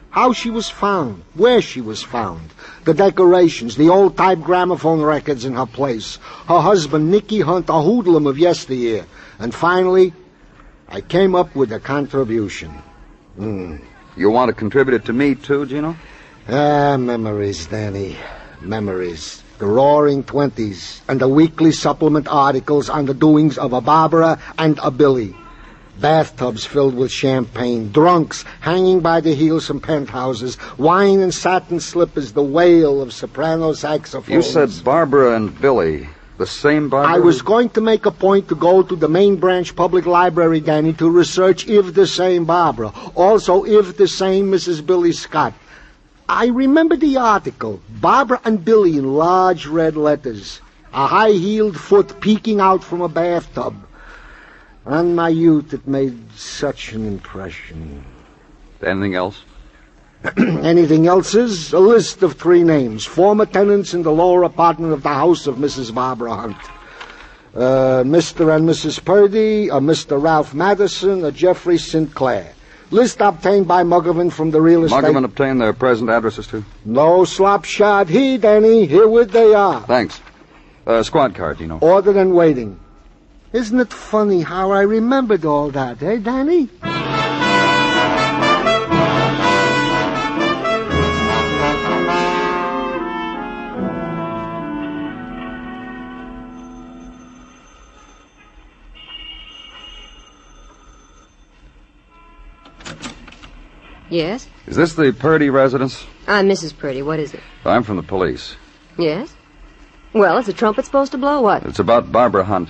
How she was found, where she was found, the decorations, the old-type gramophone records in her place, her husband, Nicky Hunt, a hoodlum of yesteryear, and finally, I came up with a contribution. You want to contribute it to me, too, Gino? Memories, Danny. Memories. The roaring 20s and the weekly supplement articles on the doings of a Barbara and a Billy. Bathtubs filled with champagne, drunks hanging by the heels from penthouses, wine and satin slippers, the wail of soprano saxophones. You said Barbara and Billy. The same Barbara? I was going to make a point to go to the main branch public library, Danny, to research if the same Barbara. Also, if the same Mrs. Billy Scott. I remember the article. Barbara and Billy in large red letters. A high-heeled foot peeking out from a bathtub. On my youth, it made such an impression. Anything else? Anything else is a list of 3 names. Former tenants in the lower apartment of the house of Mrs. Barbara Hunt. Mr. and Mrs. Purdy, a Mr. Ralph Madison, a Jeffrey Sinclair. List obtained by Muggavan from the real estate... Muggavan obtained their present addresses, too? No slop-shot he, Danny. Herewith they are. Thanks. Squad car, Gino. Ordered and waiting. Isn't it funny how I remembered all that, eh, Danny? Yes? Is this the Purdy residence? I'm Mrs. Purdy. What is it? I'm from the police. Yes? Well, is the trumpet supposed to blow? What? It's about Barbara Hunt.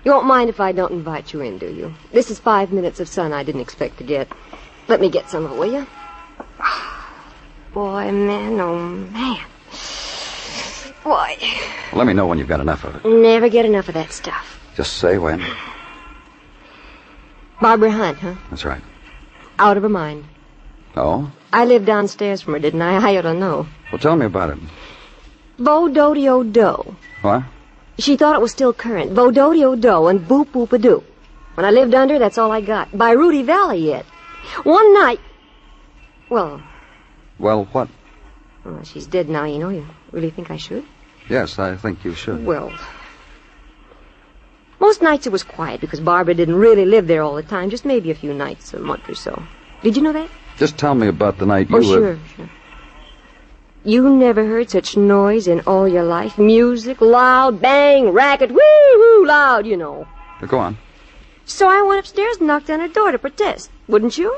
You won't mind if I don't invite you in, do you? This is 5 minutes of sun I didn't expect to get. Let me get some of it, will you? Boy, man, oh, man. Boy. Let me know when you've got enough of it. Never get enough of that stuff. Just say when. Barbara Hunt, huh? That's right. Out of her mind. Oh? I lived downstairs from her, didn't I? I ought to know. Well, tell me about it. Vo-do-de-o-do. What? She thought it was still current. Vo-do-de-o-do and boop-boop-a-doo. When I lived under, that's all I got. By Rudy Valley yet. One night... Well... Well, what? Well, she's dead now, you know. You really think I should? Yes, I think you should. Well... Most nights it was quiet because Barbara didn't really live there all the time. Just maybe a few nights, a month or so. Did you know that? Just tell me about the night you Oh, sure. You never heard such noise in all your life? Music, loud, bang, racket, woo-hoo, loud, you know. Go on. So I went upstairs and knocked on her door to protest. Wouldn't you?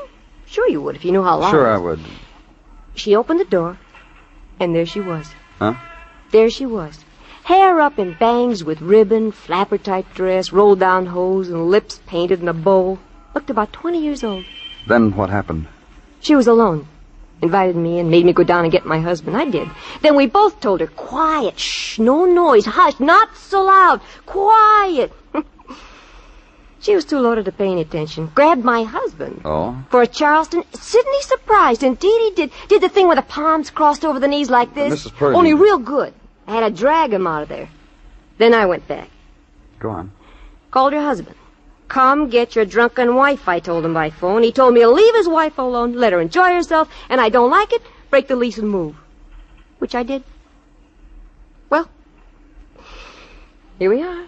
Sure you would if you knew how loud. Sure I would. She opened the door, and there she was. Huh? There she was. Hair up in bangs with ribbon, flapper-type dress, roll-down hose, and lips painted in a bowl. Looked about 20 years old. Then what happened? She was alone. Invited me and made me go down and get my husband. I did. Then we both told her, quiet, shh, no noise, hush, not so loud, quiet. She was too loaded to pay any attention. Grabbed my husband. Oh? For a Charleston. Sydney surprised. Indeed he did. Did the thing with the palms crossed over the knees like this. Mrs. Purdy. Only real good. I had to drag him out of there. Then I went back. Go on. Called her husband. Come get your drunken wife, I told him by phone. He told me to leave his wife alone, let her enjoy herself, and I don't like it, break the lease and move. Which I did. Well, here we are.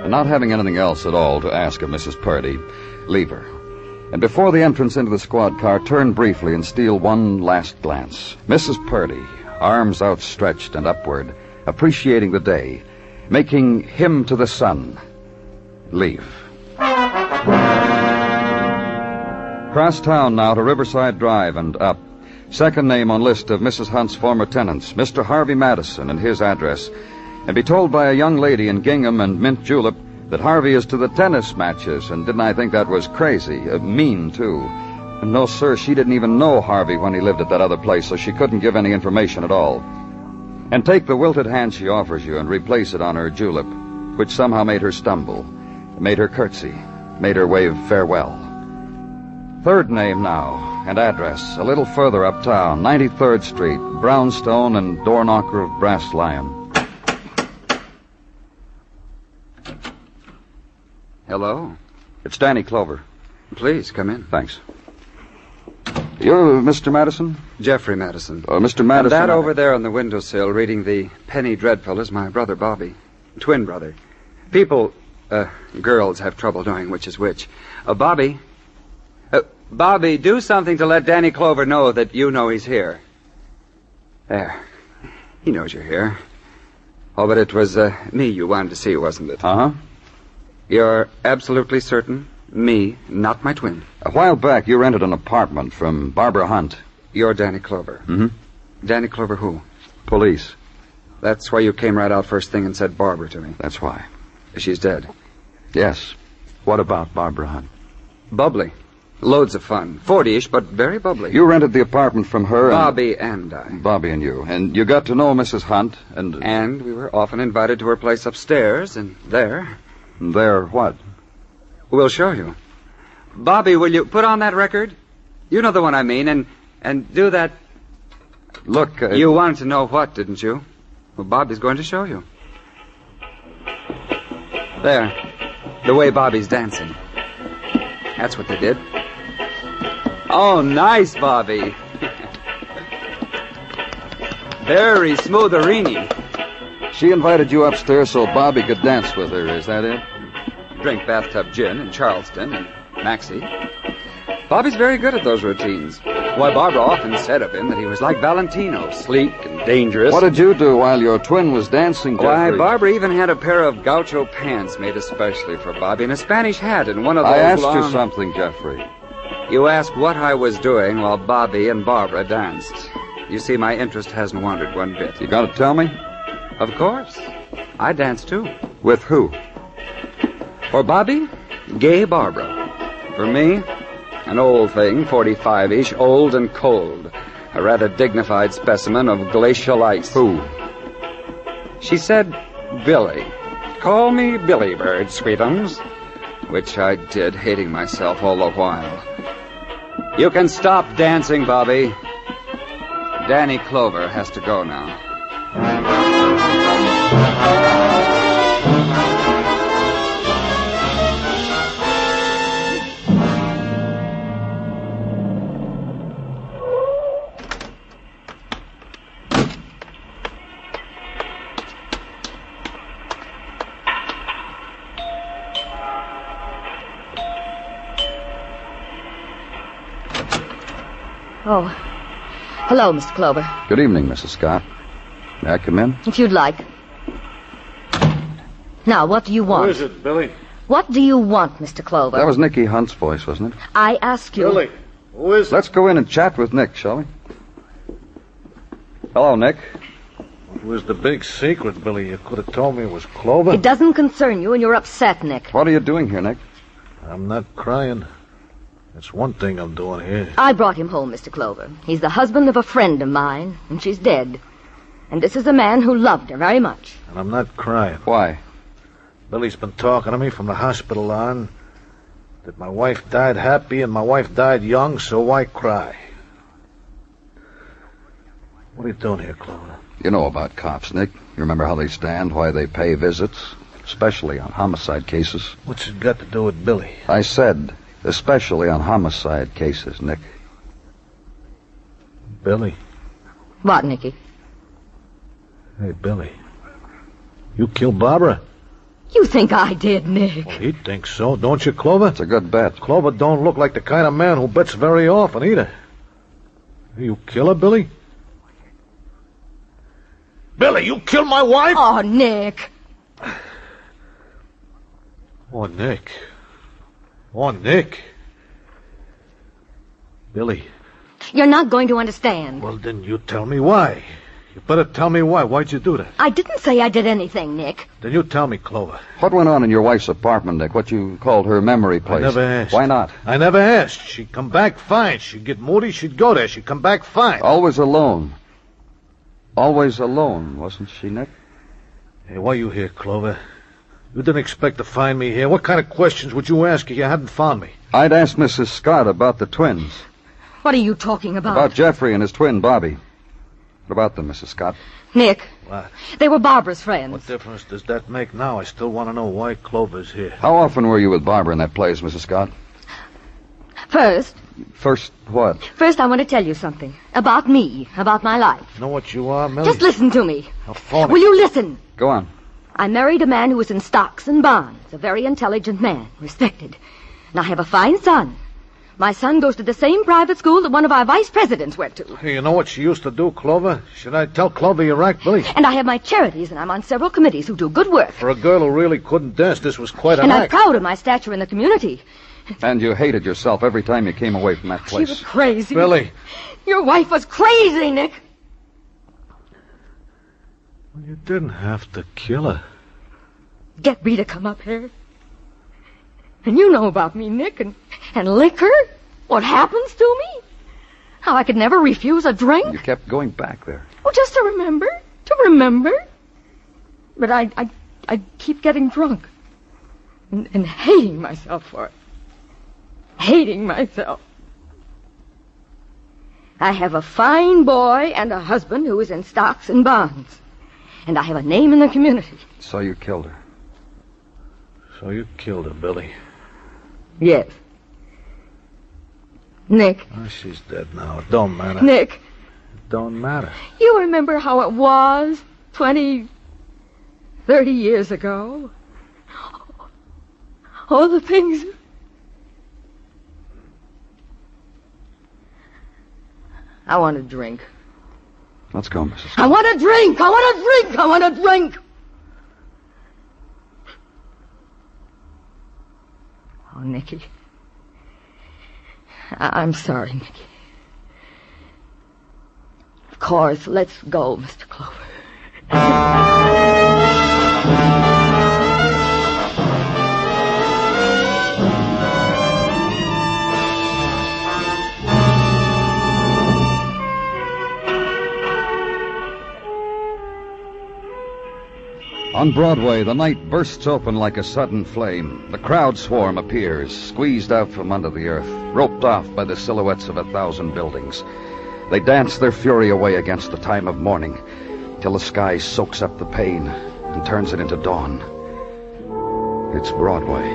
And not having anything else at all to ask of Mrs. Purdy, leave her. And before the entrance into the squad car, turn briefly and steal one last glance. Mrs. Purdy, arms outstretched and upward, appreciating the day, making hymn to the sun. Leave. Cross town now to Riverside Drive and up. Second name on list of Mrs. Hunt's former tenants, Mr. Harvey Madison and his address. And be told by a young lady in gingham and mint julep that Harvey is to the tennis matches, and didn't I think that was crazy? Mean, too. And no, sir, she didn't even know Harvey when he lived at that other place, so she couldn't give any information at all. And take the wilted hand she offers you and replace it on her julep, which somehow made her stumble, made her curtsy, made her wave farewell. Third name now, and address, a little further uptown, 93rd Street, brownstone and door knocker of brass lion. Hello. It's Danny Clover. Please, come in. Thanks. You're Mr. Madison? Jeffrey Madison. Mr. Madison... And that over there on the windowsill reading the Penny Dreadful is my brother, Bobby. Twin brother. People Girls have trouble knowing which is which. Bobby. Bobby, do something to let Danny Clover know that you know he's here. There. He knows you're here. Oh, but it was me you wanted to see, wasn't it? Uh-huh. You're absolutely certain? Me, not my twin. A while back, you rented an apartment from Barbara Hunt. You're Danny Clover. Mm-hmm. Danny Clover who? Police. That's why you came right out first thing and said Barbara to me. That's why. She's dead. Yes. What about Barbara Hunt? Bubbly. Loads of fun. 40-ish, but very bubbly. You rented the apartment from her Bobby and I. Bobby and you. And you got to know Mrs. Hunt and... And we were often invited to her place upstairs, and there... There what? We'll show you. Bobby, will you put on that record? You know the one I mean, and do that... Look, You wanted to know what, didn't you? Well, Bobby's going to show you. There. The way Bobby's dancing. That's what they did. Oh, nice, Bobby. Very smootherini. She invited you upstairs so Bobby could dance with her, is that it? Drink bathtub gin in Charleston and Maxie. Bobby's very good at those routines. Why, Barbara often said of him that he was like Valentino, sleek and dangerous. What did you do while your twin was dancing, Jeffrey? Why, Barbara even had a pair of gaucho pants made especially for Bobby and a Spanish hat and one of those I asked long... you something, Jeffrey. You asked what I was doing while Bobby and Barbara danced. You see, my interest hasn't wandered one bit. You gonna tell me? Of course. I danced, too. With who? For Bobby, gay Barbara. For me, an old thing, 45-ish, old and cold. A rather dignified specimen of glacial ice. Who? She said, Billy. Call me Billy Bird, sweetums. Which I did, hating myself all the while. You can stop dancing, Bobby. Danny Clover has to go now. Oh. Hello, Mr. Clover. Good evening, Mrs. Scott. May I come in? If you'd like. Now, what do you want? Who is it, Billy? What do you want, Mr. Clover? That was Nicky Hunt's voice, wasn't it? I ask you. Billy, who is it? Let's go in and chat with Nick, shall we? Hello, Nick. It was the big secret, Billy. You could have told me it was Clover. It doesn't concern you, and you're upset, Nick. What are you doing here, Nick? I'm not crying. That's one thing I'm doing here. I brought him home, Mr. Clover. He's the husband of a friend of mine, and she's dead. And this is a man who loved her very much. And I'm not crying. Why? Billy's been talking to me from the hospital on that my wife died happy and my wife died young, so why cry? What are you doing here, Clover? You know about cops, Nick. You remember how they stand, why they pay visits, especially on homicide cases. What's it got to do with Billy? I said, especially on homicide cases, Nick. Billy? What, Nicky? Hey, Billy. You killed Barbara? You think I did, Nick? Well, he thinks so, don't you, Clover? It's a good bet. Clover don't look like the kind of man who bets very often, either. You kill her, Billy? Billy, you killed my wife? Oh, Nick. Oh, Nick. Oh, Nick. Billy. You're not going to understand. Well, then you tell me why. You better tell me why. Why'd you do that? I didn't say I did anything, Nick. Then you tell me, Clover. What went on in your wife's apartment, Nick? What you called her memory place? I never asked. Why not? I never asked. She'd come back fine. She'd get moody, she'd go there. She'd come back fine. Always alone. Always alone, wasn't she, Nick? Hey, why you here, Clover? You didn't expect to find me here. What kind of questions would you ask if you hadn't found me? I'd asked Mrs. Scott about the twins. What are you talking about? About Jeffrey and his twin, Bobby. What about them, Mrs. Scott? Nick. What? They were Barbara's friends. What difference does that make now? I still want to know why Clover's here. How often were you with Barbara in that place, Mrs. Scott? First, what? First, I want to tell you something. About me. About my life. Know what you are, Millie? Just listen to me. I'll phone it. Will you listen? Go on. I married a man who was in stocks and bonds, a very intelligent man, respected. And I have a fine son. My son goes to the same private school that one of our vice presidents went to. Hey, you know what she used to do, Clover? Should I tell Clover you're right, Billy? And I have my charities, and I'm on several committees who do good work. For a girl who really couldn't dance, this was quite an And I'm act. proud of my stature in the community. And you hated yourself every time you came away from that place. She was crazy. Billy. Your wife was crazy, Nick. Well, you didn't have to kill her. Get me to come up here. And you know about me, Nick, and liquor. What happens to me? How I could never refuse a drink. You kept going back there. Oh, just to remember. But I keep getting drunk. And hating myself for it. Hating myself. I have a fine boy and a husband who is in stocks and bonds. And I have a name in the community. So you killed her. So you killed her, Billy. Yes. Nick. Oh, she's dead now. It don't matter. Nick. It don't matter. You remember how it was 20, 30 years ago? All the things... I want a drink. Let's go, Mrs. I want a drink! I want a drink! I want a drink! Oh, Nicky. I'm sorry, Nicky. Of course, let's go, Mr. Clover. On Broadway, the night bursts open like a sudden flame. The crowd swarm appears, squeezed out from under the earth, roped off by the silhouettes of 1,000 buildings. They dance their fury away against the time of morning, till the sky soaks up the pain and turns it into dawn. It's Broadway,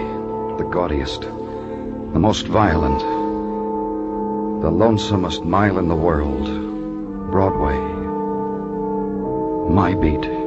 the gaudiest, the most violent, the lonesomest mile in the world. Broadway, my beat.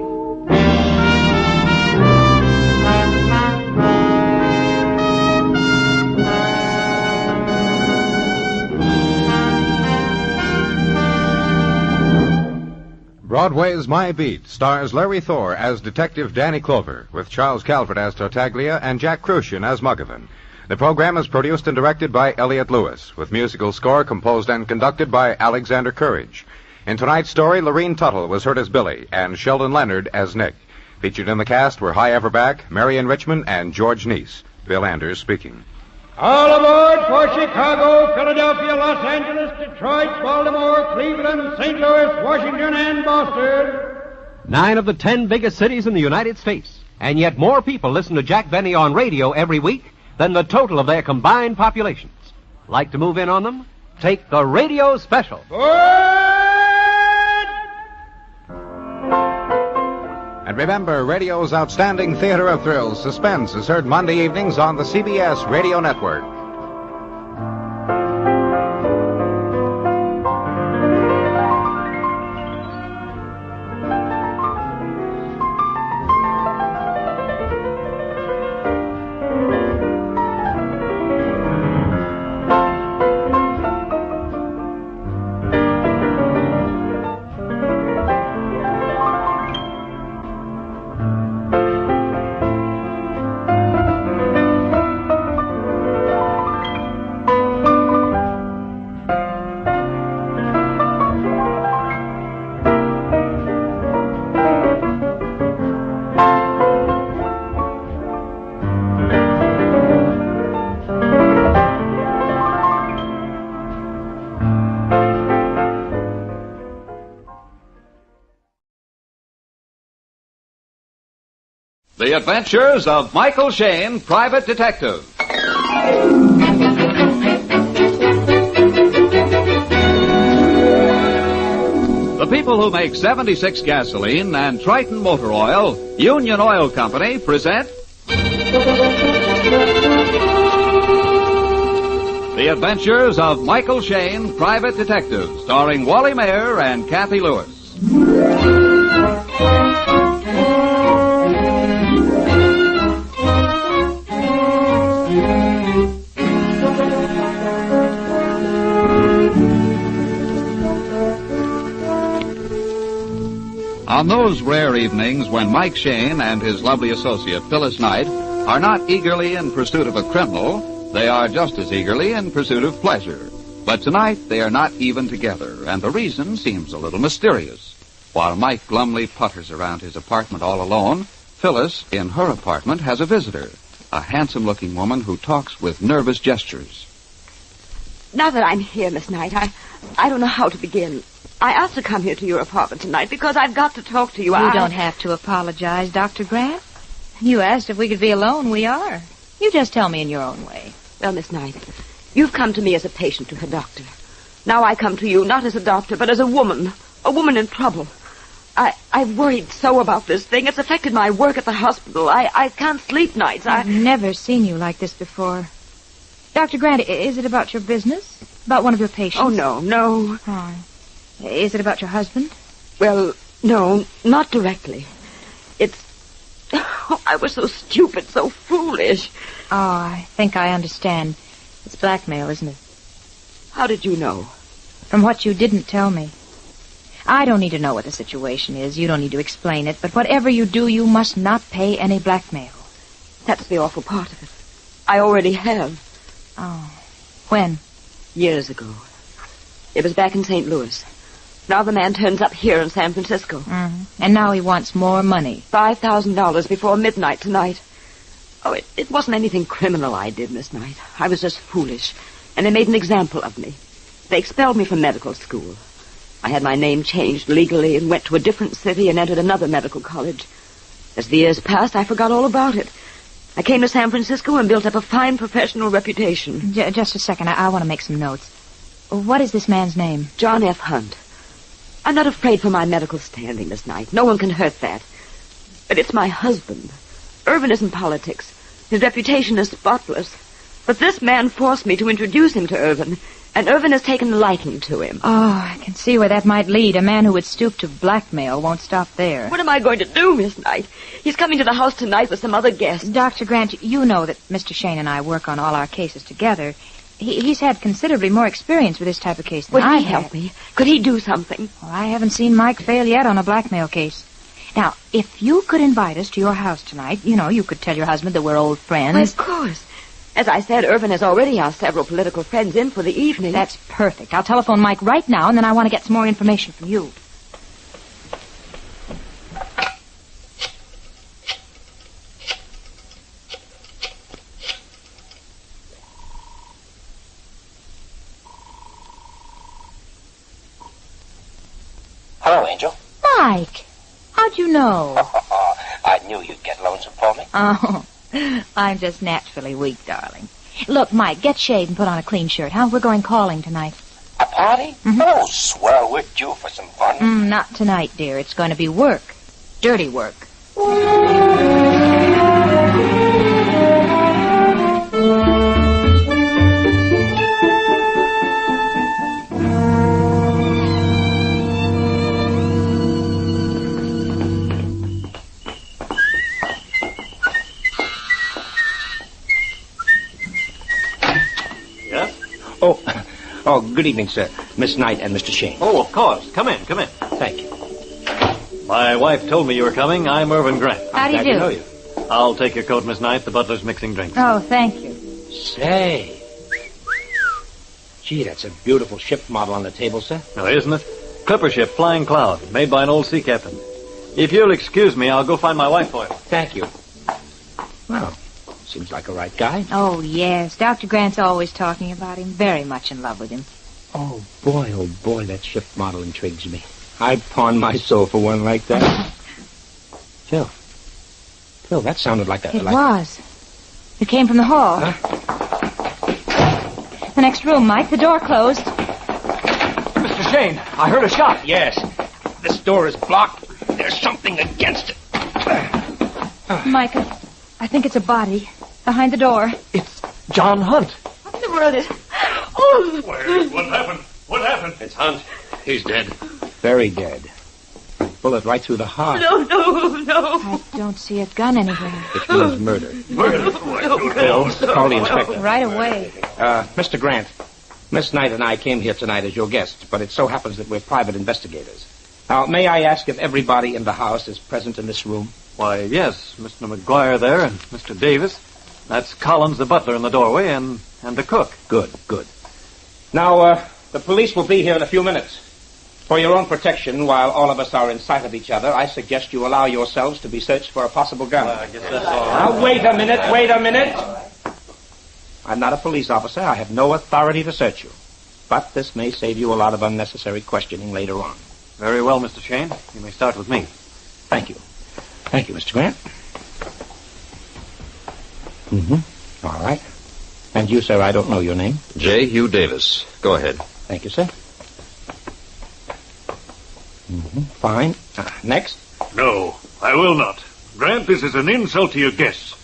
Broadway's My Beat stars Larry Thor as Detective Danny Clover, with Charles Calvert as Tartaglia and Jack Crucian as Muggavan. The program is produced and directed by Elliott Lewis, with musical score composed and conducted by Alexander Courage. In tonight's story, Lorene Tuttle was heard as Billy and Sheldon Leonard as Nick. Featured in the cast were Hy Everback, Marion Richmond, and George Neese. Bill Anders speaking. All aboard for Chicago, Philadelphia, Los Angeles, Detroit, Baltimore, Cleveland, St. Louis, Washington, and Boston. 9 of the 10 biggest cities in the United States. And yet more people listen to Jack Benny on radio every week than the total of their combined populations. Like to move in on them? Take the radio special. And remember, radio's outstanding theater of thrills, Suspense, is heard Monday evenings on the CBS Radio Network. The Adventures of Michael Shayne, Private Detective. The people who make 76 gasoline and Triton motor oil, Union Oil Company, present The Adventures of Michael Shayne, Private Detective, starring Wally Mayer and Kathy Lewis. On those rare evenings when Mike Shane and his lovely associate Phyllis Knight are not eagerly in pursuit of a criminal, they are just as eagerly in pursuit of pleasure. But tonight they are not even together, and the reason seems a little mysterious. While Mike glumly putters around his apartment all alone, Phyllis, in her apartment, has a visitor, a handsome-looking woman who talks with nervous gestures. Now that I'm here, Miss Knight, I don't know how to begin. I asked to come here to your apartment tonight because I've got to talk to you. You don't have to apologize, Dr. Grant. You asked if we could be alone. We are. You just tell me in your own way. Well, Miss Knight, you've come to me as a patient to a doctor. Now I come to you not as a doctor, but as a woman in trouble. I've worried so about this thing. It's affected my work at the hospital. I can't sleep nights. I've never seen you like this before. Dr. Grant, is it about your business? About one of your patients? Oh, no. Oh. Is it about your husband? Well, no, not directly. I was so stupid, so foolish. Oh, I think I understand. It's blackmail, isn't it? How did you know? From what you didn't tell me. I don't need to know what the situation is. You don't need to explain it. But whatever you do, you must not pay any blackmail. That's the awful part of it. I already have. Oh. When? Years ago. It was back in St. Louis. Now the man turns up here in San Francisco. Mm-hmm. And now he wants more money. $5,000 before midnight tonight. Oh, it wasn't anything criminal I did, Miss Knight. I was just foolish. And they made an example of me. They expelled me from medical school. I had my name changed legally and went to a different city and entered another medical college. As the years passed, I forgot all about it. I came to San Francisco and built up a fine professional reputation. Just a second. I want to make some notes. What is this man's name? John F. Hunt. I'm not afraid for my medical standing, Miss Knight. No one can hurt that. But it's my husband. Irvin isn't politics. His reputation is spotless. But this man forced me to introduce him to Irvin, and Irvin has taken a liking to him. Oh, I can see where that might lead. A man who would stoop to blackmail won't stop there. What am I going to do, Miss Knight? He's coming to the house tonight with some other guests. Dr. Grant, you know that Mr. Shane and I work on all our cases together. He's had considerably more experience with this type of case than I have. Would he help me? Could he do something? Well, I haven't seen Mike fail yet on a blackmail case. Now, if you could invite us to your house tonight, you could tell your husband that we're old friends. Well, of course. As I said, Irvin has already asked several political friends in for the evening. That's perfect. I'll telephone Mike right now, and then I want to get some more information from you. Hello, Angel. Mike, how'd you know? I knew you'd get lonesome for me. Oh, I'm just naturally weak, darling. Look, Mike, get shaved and put on a clean shirt, huh? We're going calling tonight. A party? Mm-hmm. Oh, swell. We're due for some fun. Not tonight, dear. It's going to be work. Dirty work. Oh, good evening, sir. Miss Knight and Mr. Shane. Oh, of course. Come in. Thank you. My wife told me you were coming. I'm Irvin Grant. How do you do? Glad to know you. I'll take your coat, Miss Knight. The butler's mixing drinks. Oh, thank you. Say. Gee, that's a beautiful ship model on the table, sir. No, isn't it? Clipper ship, Flying Cloud, made by an old sea captain. If you'll excuse me, I'll go find my wife for you. Thank you. Well, seems like a right guy. Oh, yes. Dr. Grant's always talking about him. Very much in love with him. Oh, boy, that ship model intrigues me. I'd pawn my soul for one like that. Phil, that sounded like a... It was. It came from the hall. Huh? The next room, Mike. The door closed. Mr. Shane, I heard a shot. Yes. This door is blocked. There's something against it. Mike, I think it's a body. Behind the door. It's John Hunt. What in the world is... Oh! What happened? What happened? It's Hunt. He's dead. Very dead. Bullet right through the heart. No. I don't see a gun anywhere. It means murder. Murder? Bill, call the inspector. Right away. Mr. Grant, Miss Knight and I came here tonight as your guests, but it so happens that we're private investigators. Now, may I ask if everybody in the house is present in this room? Why, yes, Mr. McGuire there and Mr. Davis. That's Collins, the butler, in the doorway, and the cook. Good. Now, the police will be here in a few minutes. For your own protection, while all of us are in sight of each other, I suggest you allow yourselves to be searched for a possible gun. I guess that's all right. Now, wait a minute. I'm not a police officer. I have no authority to search you. But this may save you a lot of unnecessary questioning later on. Very well, Mr. Shane. You may start with me. Thank you. Thank you, Mr. Grant. All right. And you, sir, I don't know your name. J. Hugh Davis. Go ahead. Thank you, sir. Fine. Next. No, I will not. Grant, this is an insult to your guests.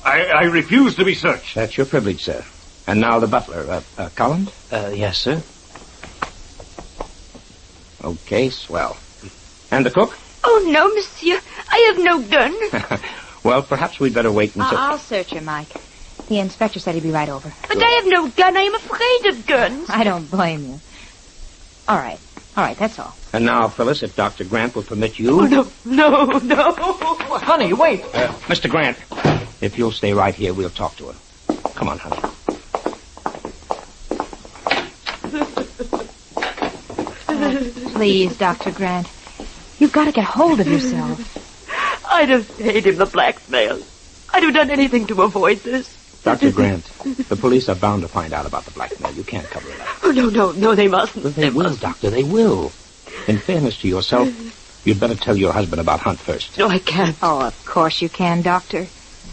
I refuse to be searched. That's your privilege, sir. And now the butler, Collins? Yes, sir. Okay, swell. And the cook? Oh, no, monsieur. I have no gun. Well, perhaps we'd better wait until... I'll search her, Mike. The inspector said he'd be right over. But I have no gun. I am afraid of guns. I don't blame you. All right, that's all. And now, Phyllis, if Dr. Grant will permit you... Oh, no. Honey, wait. Mr. Grant, if you'll stay right here, we'll talk to her. Come on, honey. Please, Dr. Grant. You've got to get hold of yourself. I'd have paid him the blackmail. I'd have done anything to avoid this. Dr. Grant, the police are bound to find out about the blackmail. You can't cover it up. Oh, no, they mustn't. They will, Doctor, they will. In fairness to yourself, you'd better tell your husband about Hunt first. No, I can't. Oh, of course you can, Doctor.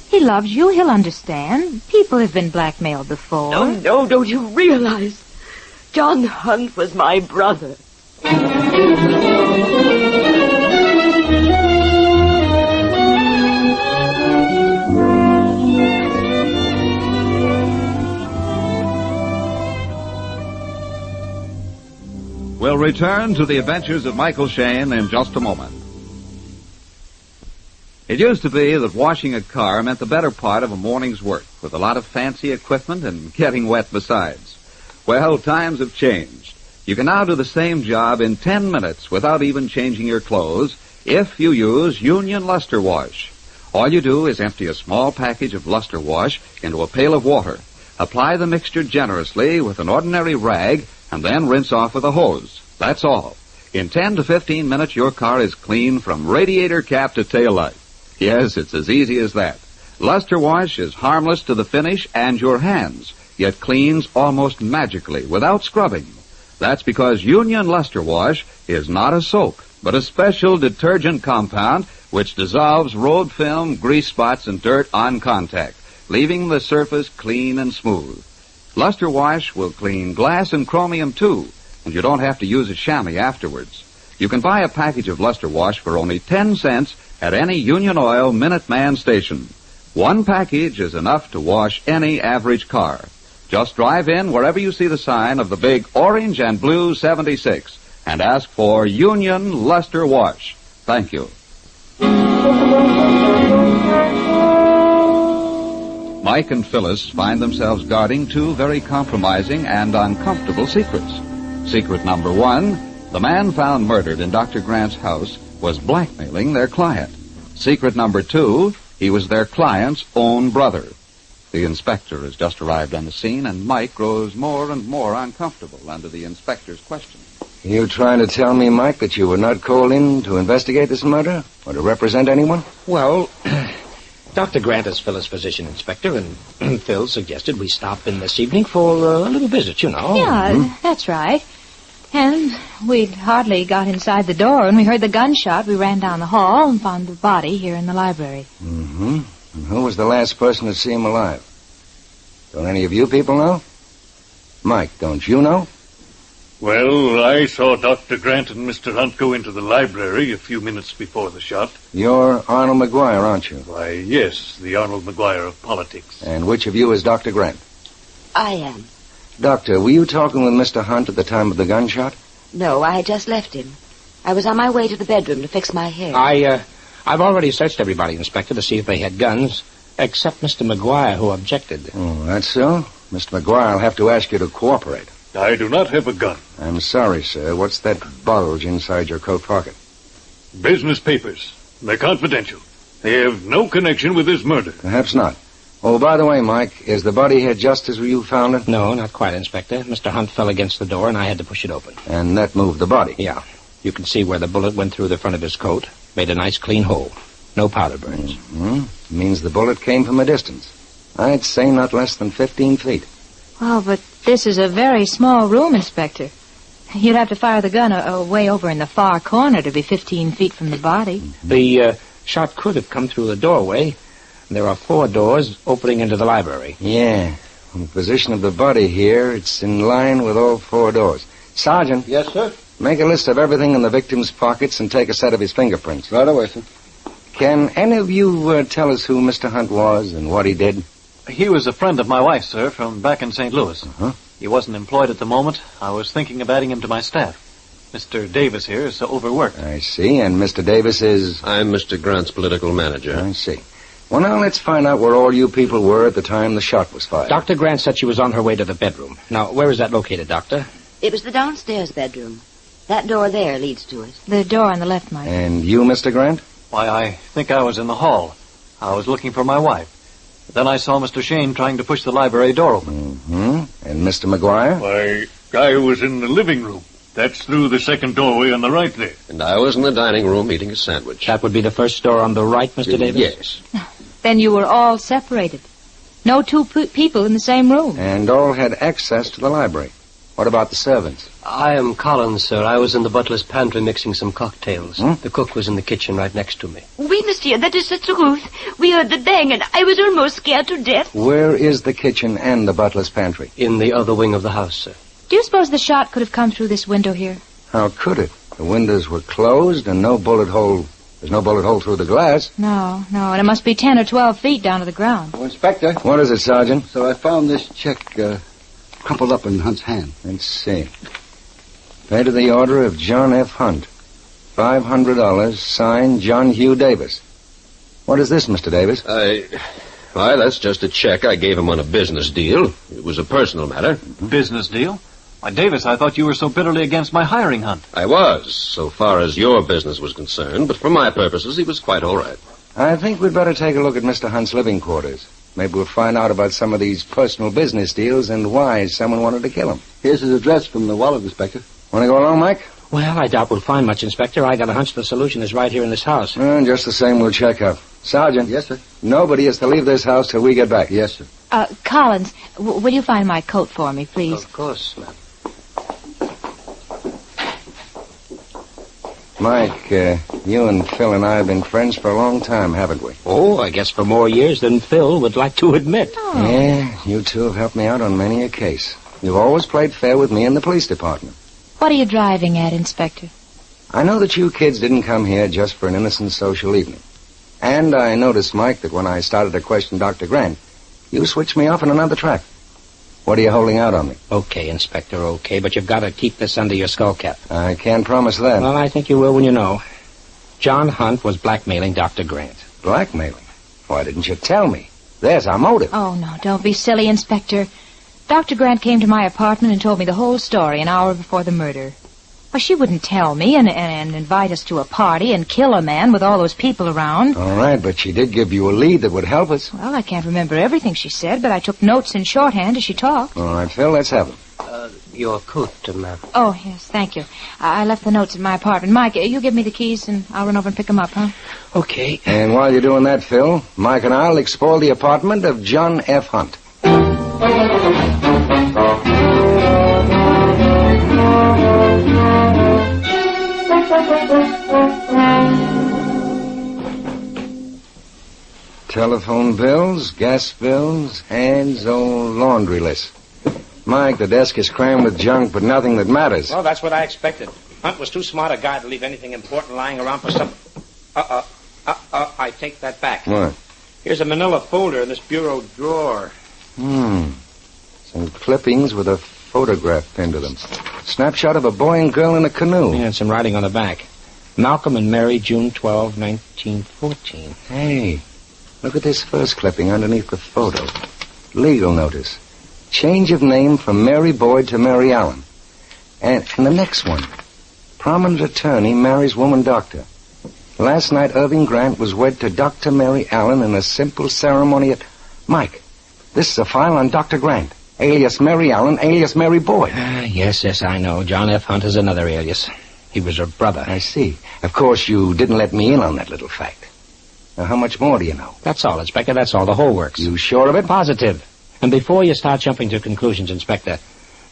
He loves you. He'll understand. People have been blackmailed before. No, don't you realize? John Hunt was my brother. We'll return to the adventures of Michael Shane in just a moment. It used to be that washing a car meant the better part of a morning's work, with a lot of fancy equipment and getting wet besides. Well, times have changed. You can now do the same job in 10 minutes without even changing your clothes if you use Union Luster Wash. All you do is empty a small package of Luster Wash into a pail of water. Apply the mixture generously with an ordinary rag and then rinse off with a hose. That's all. In 10 to 15 minutes, your car is clean from radiator cap to tail light. Yes, it's as easy as that. Luster Wash is harmless to the finish and your hands, yet cleans almost magically without scrubbing. That's because Union Luster Wash is not a soap, but a special detergent compound which dissolves road film, grease spots, and dirt on contact, leaving the surface clean and smooth. Luster Wash will clean glass and chromium, too, and you don't have to use a chamois afterwards. You can buy a package of Luster Wash for only 10 cents at any Union Oil Minuteman station. One package is enough to wash any average car. Just drive in wherever you see the sign of the big orange and blue 76 and ask for Union Luster Wash. Thank you. Mike and Phyllis find themselves guarding two very compromising and uncomfortable secrets. Secret number one, the man found murdered in Dr. Grant's house was blackmailing their client. Secret number two, he was their client's own brother. The inspector has just arrived on the scene, and Mike grows more and more uncomfortable under the inspector's question. You trying to tell me, Mike, that you were not called in to investigate this murder or to represent anyone? Well, Dr. Grant is Phyllis' physician inspector, and Phil suggested we stop in this evening for a little visit, you know. Yeah, that's right. And we'd hardly got inside the door when we heard the gunshot. We ran down the hall and found the body here in the library. Mm-hmm. And who was the last person to see him alive? Don't any of you people know? Mike, don't you know? Well, I saw Dr. Grant and Mr. Hunt go into the library a few minutes before the shot. You're Arnold McGuire, aren't you? Why, yes, the Arnold McGuire of politics. And which of you is Dr. Grant? I am. Doctor, were you talking with Mr. Hunt at the time of the gunshot? No, I had just left him. I was on my way to the bedroom to fix my hair. I've already searched everybody, Inspector, to see if they had guns, except Mr. McGuire, who objected. Oh, that's so? Mr. McGuire will have to ask you to cooperate. I do not have a gun. I'm sorry, sir. What's that bulge inside your coat pocket? Business papers. They're confidential. They have no connection with this murder. Perhaps not. Oh, by the way, Mike, is the body here just as you found it? No, not quite, Inspector. Mr. Hunt fell against the door, and I had to push it open. And that moved the body? Yeah. You can see where the bullet went through the front of his coat. Made a nice clean hole. No powder burns. Mm-hmm. Means the bullet came from a distance. I'd say not less than 15 feet. Well, but this is a very small room, Inspector. You'd have to fire the gun way over in the far corner to be 15 feet from the body. The shot could have come through the doorway. There are 4 doors opening into the library. Yeah. From the position of the body here, it's in line with all 4 doors. Sergeant. Yes, sir? Make a list of everything in the victim's pockets and take a set of his fingerprints. Right away, sir. Can any of you tell us who Mr. Hunt was and what he did? He was a friend of my wife, sir, from back in St. Louis. Uh-huh. He wasn't employed at the moment. I was thinking of adding him to my staff. Mr. Davis here is overworked. I see. And Mr. Davis is? I'm Mr. Grant's political manager. I see. Well, now let's find out where all you people were at the time the shot was fired. Dr. Grant said she was on her way to the bedroom. Now, where is that located, Doctor? It was the downstairs bedroom. That door there leads to it. The door on the left, Mike. And you, Mr. Grant? Why, I think I was in the hall. I was looking for my wife. Then I saw Mr. Shane trying to push the library door open. Mm-hmm. And Mr. McGuire? Why, I was in the living room. That's through the second doorway on the right there. And I was in the dining room eating a sandwich. That would be the first door on the right, Mr. Davis? Yes. Then you were all separated. No 2 people in the same room. And all had access to the library. What about the servants? I am Collins, sir. I was in the butler's pantry mixing some cocktails. Hmm? The cook was in the kitchen right next to me. Oui, monsieur, that is the truth. We heard the bang, and I was almost scared to death. Where is the kitchen and the butler's pantry? In the other wing of the house, sir. Do you suppose the shot could have come through this window here? How could it? The windows were closed and no bullet hole. There's no bullet hole through the glass. No, and it must be 10 or 12 feet down to the ground. Oh, Inspector. What is it, Sergeant? So I found this check crumpled up in Hunt's hand. Let's see. Paid to the order of John F. Hunt. $500, signed John Hugh Davis. What is this, Mr. Davis? Why, that's just a check I gave him on a business deal. It was a personal matter. Business deal? Why, Davis, I thought you were so bitterly against my hiring Hunt. I was, so far as your business was concerned, but for my purposes, he was quite all right. I think we'd better take a look at Mr. Hunt's living quarters. Maybe we'll find out about some of these personal business deals and why someone wanted to kill him. Here's his address from the wallet, Inspector. Want to go along, Mike? Well, I doubt we'll find much, Inspector. I got a hunch the solution is right here in this house. Just the same, we'll check up. Sergeant. Yes, sir. Nobody is to leave this house till we get back. Yes, sir. Collins, will you find my coat for me, please? Of course, ma'am. Mike, you and Phil and I have been friends for a long time, haven't we? Oh, I guess for more years than Phil would like to admit. Oh. Yeah, you two have helped me out on many a case. You've always played fair with me in the police department. What are you driving at, Inspector? I know that you kids didn't come here just for an innocent social evening. And I noticed, Mike, that when I started to question Dr. Grant, you switched me off on another track. What are you holding out on me? Okay, Inspector, okay, but you've got to keep this under your skull cap. I can't promise that. Well, I think you will when you know. John Hunt was blackmailing Dr. Grant. Blackmailing? Why didn't you tell me? There's our motive. Oh, no, don't be silly, Inspector. Dr. Grant came to my apartment and told me the whole story an hour before the murder. Well, she wouldn't tell me and invite us to a party and kill a man with all those people around. All right, but she did give you a lead that would help us. Well, I can't remember everything she said, but I took notes in shorthand as she talked. All right, Phil, let's have them. Your coat, ma'am. Oh, yes, thank you. I left the notes in my apartment. Mike, you give me the keys and I'll run over and pick them up, huh? Okay. And while you're doing that, Phil, Mike and I'll explore the apartment of John F. Hunt. Telephone bills, gas bills, and laundry list. Mike, the desk is crammed with junk, but nothing that matters. Well, that's what I expected. Hunt was too smart a guy to leave anything important lying around for some... I take that back. What? Here's a manila folder in this bureau drawer. Some clippings with a photograph pinned to them. Snapshot of a boy and girl in a canoe. Yeah, and some writing on the back. Malcolm and Mary, June 12, 1914. Hey, look at this first clipping underneath the photo. Legal notice. Change of name from Mary Boyd to Mary Allen. And the next one. Prominent attorney marries woman doctor. Last night, Irving Grant was wed to Dr. Mary Allen in a simple ceremony at... Mike, this is a file on Dr. Grant, alias Mary Allen, alias Mary Boyd. Yes, I know. John F. Hunt is another alias. He was her brother. I see. Of course, you didn't let me in on that little fact. Now, how much more do you know? That's all, Inspector. That's all. The whole works. You sure of it? Positive. And before you start jumping to conclusions, Inspector,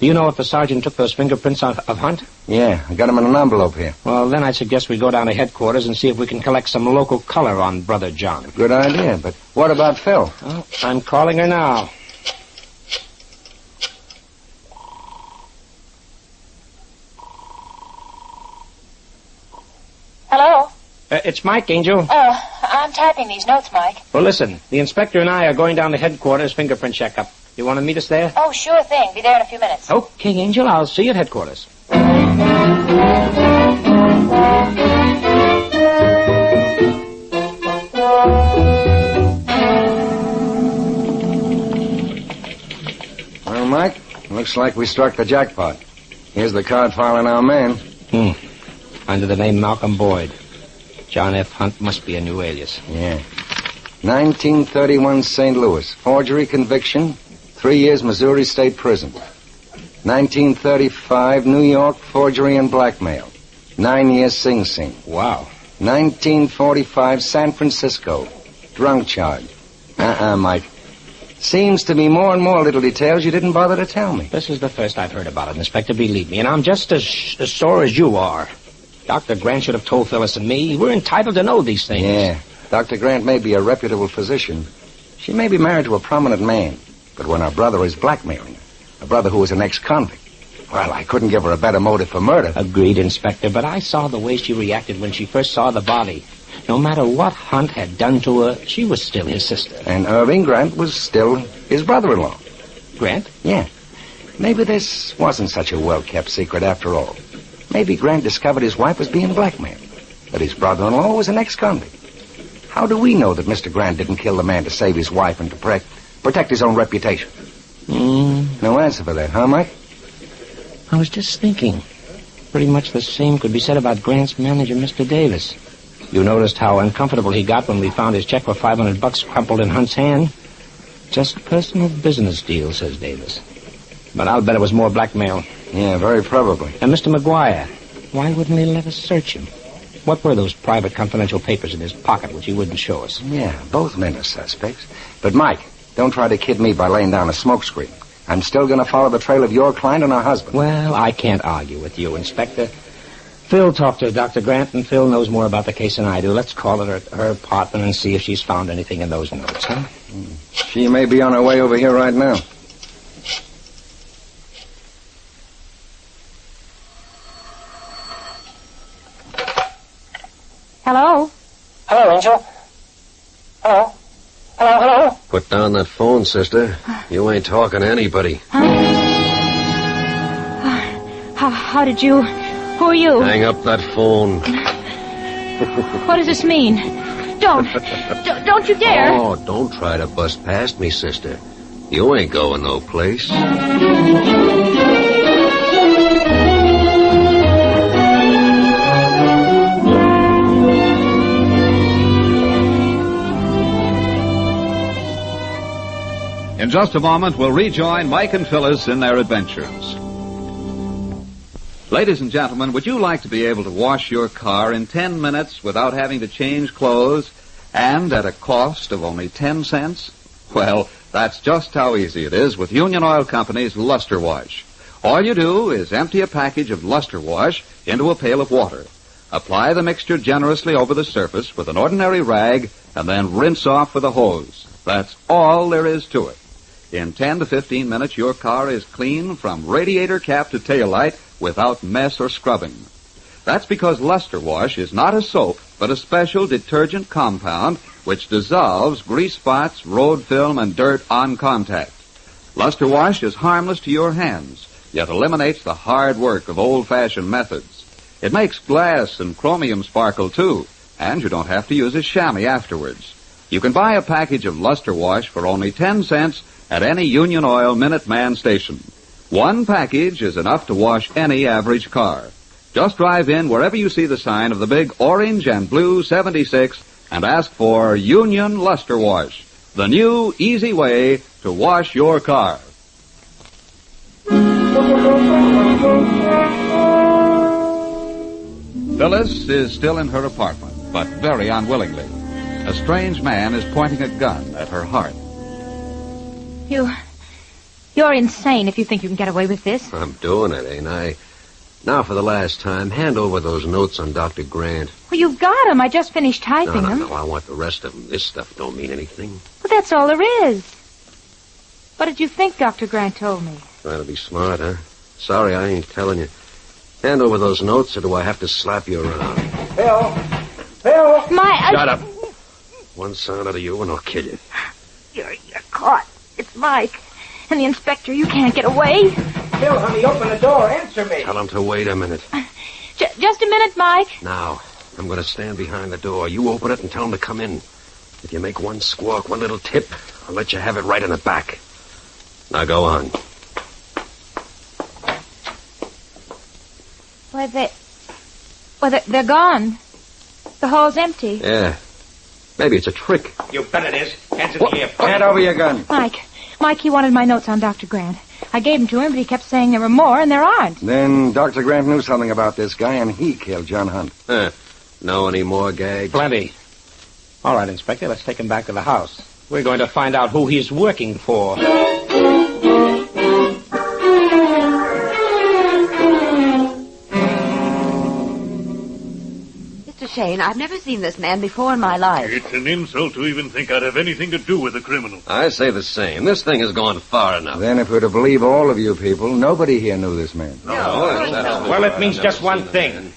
do you know if the sergeant took those fingerprints of Hunt? Yeah, I got them in an envelope here. Well, then I suggest we go down to headquarters and see if we can collect some local color on Brother John. Good idea, but what about Phil? Oh, I'm calling her now. Hello? It's Mike, Angel. Oh, I'm typing these notes, Mike. Well, listen, the inspector and I are going down to headquarters fingerprint checkup. You want to meet us there? Oh, sure thing. Be there in a few minutes. Okay, Angel, I'll see you at headquarters. Well, Mike, looks like we struck the jackpot. Here's the card file on our man. Under the name Malcolm Boyd. John F. Hunt must be a new alias. Yeah. 1931 St. Louis. Forgery conviction. 3 years Missouri State Prison. 1935 New York. Forgery and blackmail. 9 years Sing Sing. Wow. 1945 San Francisco. Drunk charge. Mike. Seems to be more and more little details you didn't bother to tell me. This is the first I've heard about it, Inspector, believe me. And I'm just as sore as you are. Dr. Grant should have told Phyllis and me. We're entitled to know these things. Yeah. Dr. Grant may be a reputable physician. She may be married to a prominent man. But when her brother is blackmailing her, a brother who is an ex-convict, well, I couldn't give her a better motive for murder. Agreed, Inspector, but I saw the way she reacted when she first saw the body. No matter what Hunt had done to her, she was still his sister. And Irving Grant was still his brother-in-law. Grant? Yeah. Maybe this wasn't such a well-kept secret after all. Maybe Grant discovered his wife was being blackmailed, that his brother-in-law was an ex-convict. How do we know that Mr. Grant didn't kill the man to save his wife and to protect his own reputation? No answer for that, huh, Mike? I was just thinking. Pretty much the same could be said about Grant's manager, Mr. Davis. You noticed how uncomfortable he got when we found his check for $500 crumpled in Hunt's hand? Just personal business deal, says Davis. But I'll bet it was more blackmail. Yeah, very probably. And Mr. McGuire, why wouldn't he let us search him? What were those private confidential papers in his pocket which he wouldn't show us? Yeah, both men are suspects. But, Mike, don't try to kid me by laying down a smokescreen. I'm still going to follow the trail of your client and her husband. Well, I can't argue with you, Inspector. Phil talked to Dr. Grant, and Phil knows more about the case than I do. Let's call her apartment and see if she's found anything in those notes, huh? She may be on her way over here right now. Hello? Hello, Angel. Hello? Hello? Put down that phone, sister. You ain't talking to anybody. How did you... Who are you? Hang up that phone. What does this mean? Don't you dare. Oh, don't try to bust past me, sister. You ain't going no place. In just a moment, we'll rejoin Mike and Phyllis in their adventures. Ladies and gentlemen, would you like to be able to wash your car in 10 minutes without having to change clothes and at a cost of only 10 cents? Well, that's just how easy it is with Union Oil Company's Luster Wash. All you do is empty a package of Luster Wash into a pail of water. Apply the mixture generously over the surface with an ordinary rag and then rinse off with a hose. That's all there is to it. In 10 to 15 minutes, your car is clean from radiator cap to tail light without mess or scrubbing. That's because Luster Wash is not a soap, but a special detergent compound which dissolves grease spots, road film, and dirt on contact. Luster Wash is harmless to your hands, yet eliminates the hard work of old-fashioned methods. It makes glass and chromium sparkle, too, and you don't have to use a chamois afterwards. You can buy a package of Luster Wash for only 10 cents at any Union Oil Minuteman station. One package is enough to wash any average car. Just drive in wherever you see the sign of the big orange and blue 76 and ask for Union Luster Wash, the new, easy way to wash your car. Phyllis is still in her apartment, but very unwillingly. A strange man is pointing a gun at her heart. You're insane if you think you can get away with this. I'm doing it, ain't I? Now, for the last time, hand over those notes on Dr. Grant. Well, you've got them. I just finished typing them. No, I want the rest of them. This stuff don't mean anything. Well, that's all there is. What did you think Dr. Grant told me? Trying to be smart, huh? Sorry, I ain't telling you. Hand over those notes, or do I have to slap you around? Phil! Shut up. One sound out of you, and I'll kill you. You're caught. It's Mike. And the inspector, you can't get away. Phil, honey, open the door. Answer me. Tell him to wait a minute. Just a minute, Mike. Now, I'm going to stand behind the door. You open it and tell him to come in. If you make one squawk, one little tip, I'll let you have it right in the back. Now go on. They're gone. The hall's empty. Yeah. Maybe it's a trick. You bet it is. Hands it to me. Hand over your gun. Mike, he wanted my notes on Dr. Grant. I gave them to him, but he kept saying there were more, and there aren't. Then Dr. Grant knew something about this guy, and he killed John Hunt. Know any more gags? Plenty. All right, Inspector, let's take him back to the house. We're going to find out who he's working for. Shane, I've never seen this man before in my life. It's an insult to even think I'd have anything to do with a criminal. I say the same. This thing has gone far enough. Then if we're to believe all of you people, nobody here knew this man. Well, it means just one thing.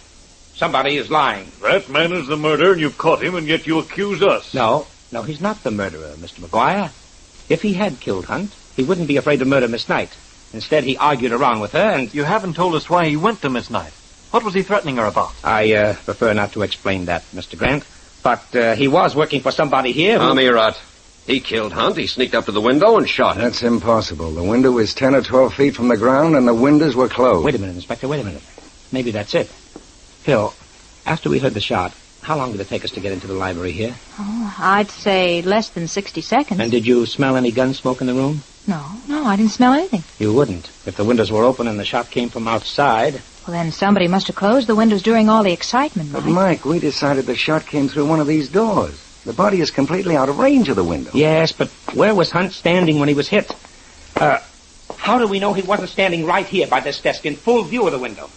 Somebody is lying. That man is the murderer, and you've caught him, and yet you accuse us. No, he's not the murderer, Mr. McGuire. If he had killed Hunt, he wouldn't be afraid to murder Miss Knight. Instead, he argued around with her, and... You haven't told us why he went to Miss Knight. What was he threatening her about? I prefer not to explain that, Mr. Grant. But he was working for somebody here who... Rot. He killed Hunt. He sneaked up to the window and shot him. That's impossible. The window is 10 or 12 feet from the ground, and the windows were closed. Wait a minute, Inspector. Wait a minute. Maybe that's it. Phil, after we heard the shot, how long did it take us to get into the library here? Oh, I'd say less than 60 seconds. And did you smell any gun smoke in the room? No, I didn't smell anything. You wouldn't. If the windows were open and the shot came from outside... Well, then somebody must have closed the windows during all the excitement, Mike. But, Mike, we decided the shot came through one of these doors. The body is completely out of range of the window. Yes, but where was Hunt standing when he was hit? How do we know he wasn't standing right here by this desk in full view of the window?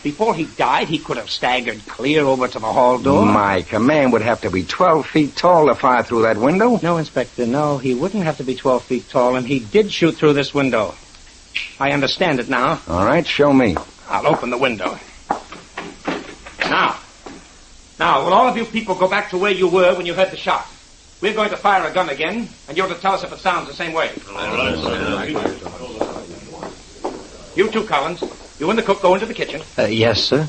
Before he died, he could have staggered clear over to the hall door. Mike, a man would have to be 12 feet tall to fire through that window. No, Inspector, no. He wouldn't have to be 12 feet tall, and he did shoot through this window. I understand it now. All right, show me. I'll open the window. Now, will all of you people go back to where you were when you heard the shot? We're going to fire a gun again, and you're to tell us if it sounds the same way. You too, Collins. You and the cook go into the kitchen. Yes, sir.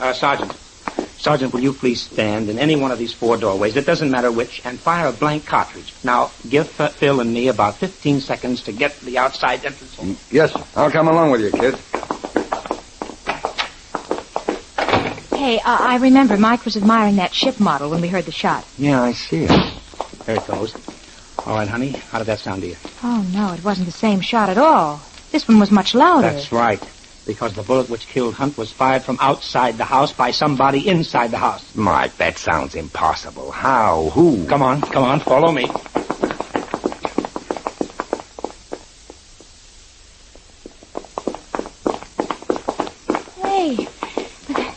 Sergeant, will you please stand in any one of these 4 doorways, it doesn't matter which, and fire a blank cartridge. Now, give Phil and me about 15 seconds to get the outside entrance. Yes, sir. I'll come along with you, kid. Hey, I remember Mike was admiring that ship model when we heard the shot. Yeah, I see it. There it goes. All right, honey, how did that sound to you? Oh, no, it wasn't the same shot at all. This one was much louder. That's right. Because the bullet which killed Hunt was fired from outside the house by somebody inside the house. Mike, that sounds impossible. How? Who? Come on, follow me. Hey,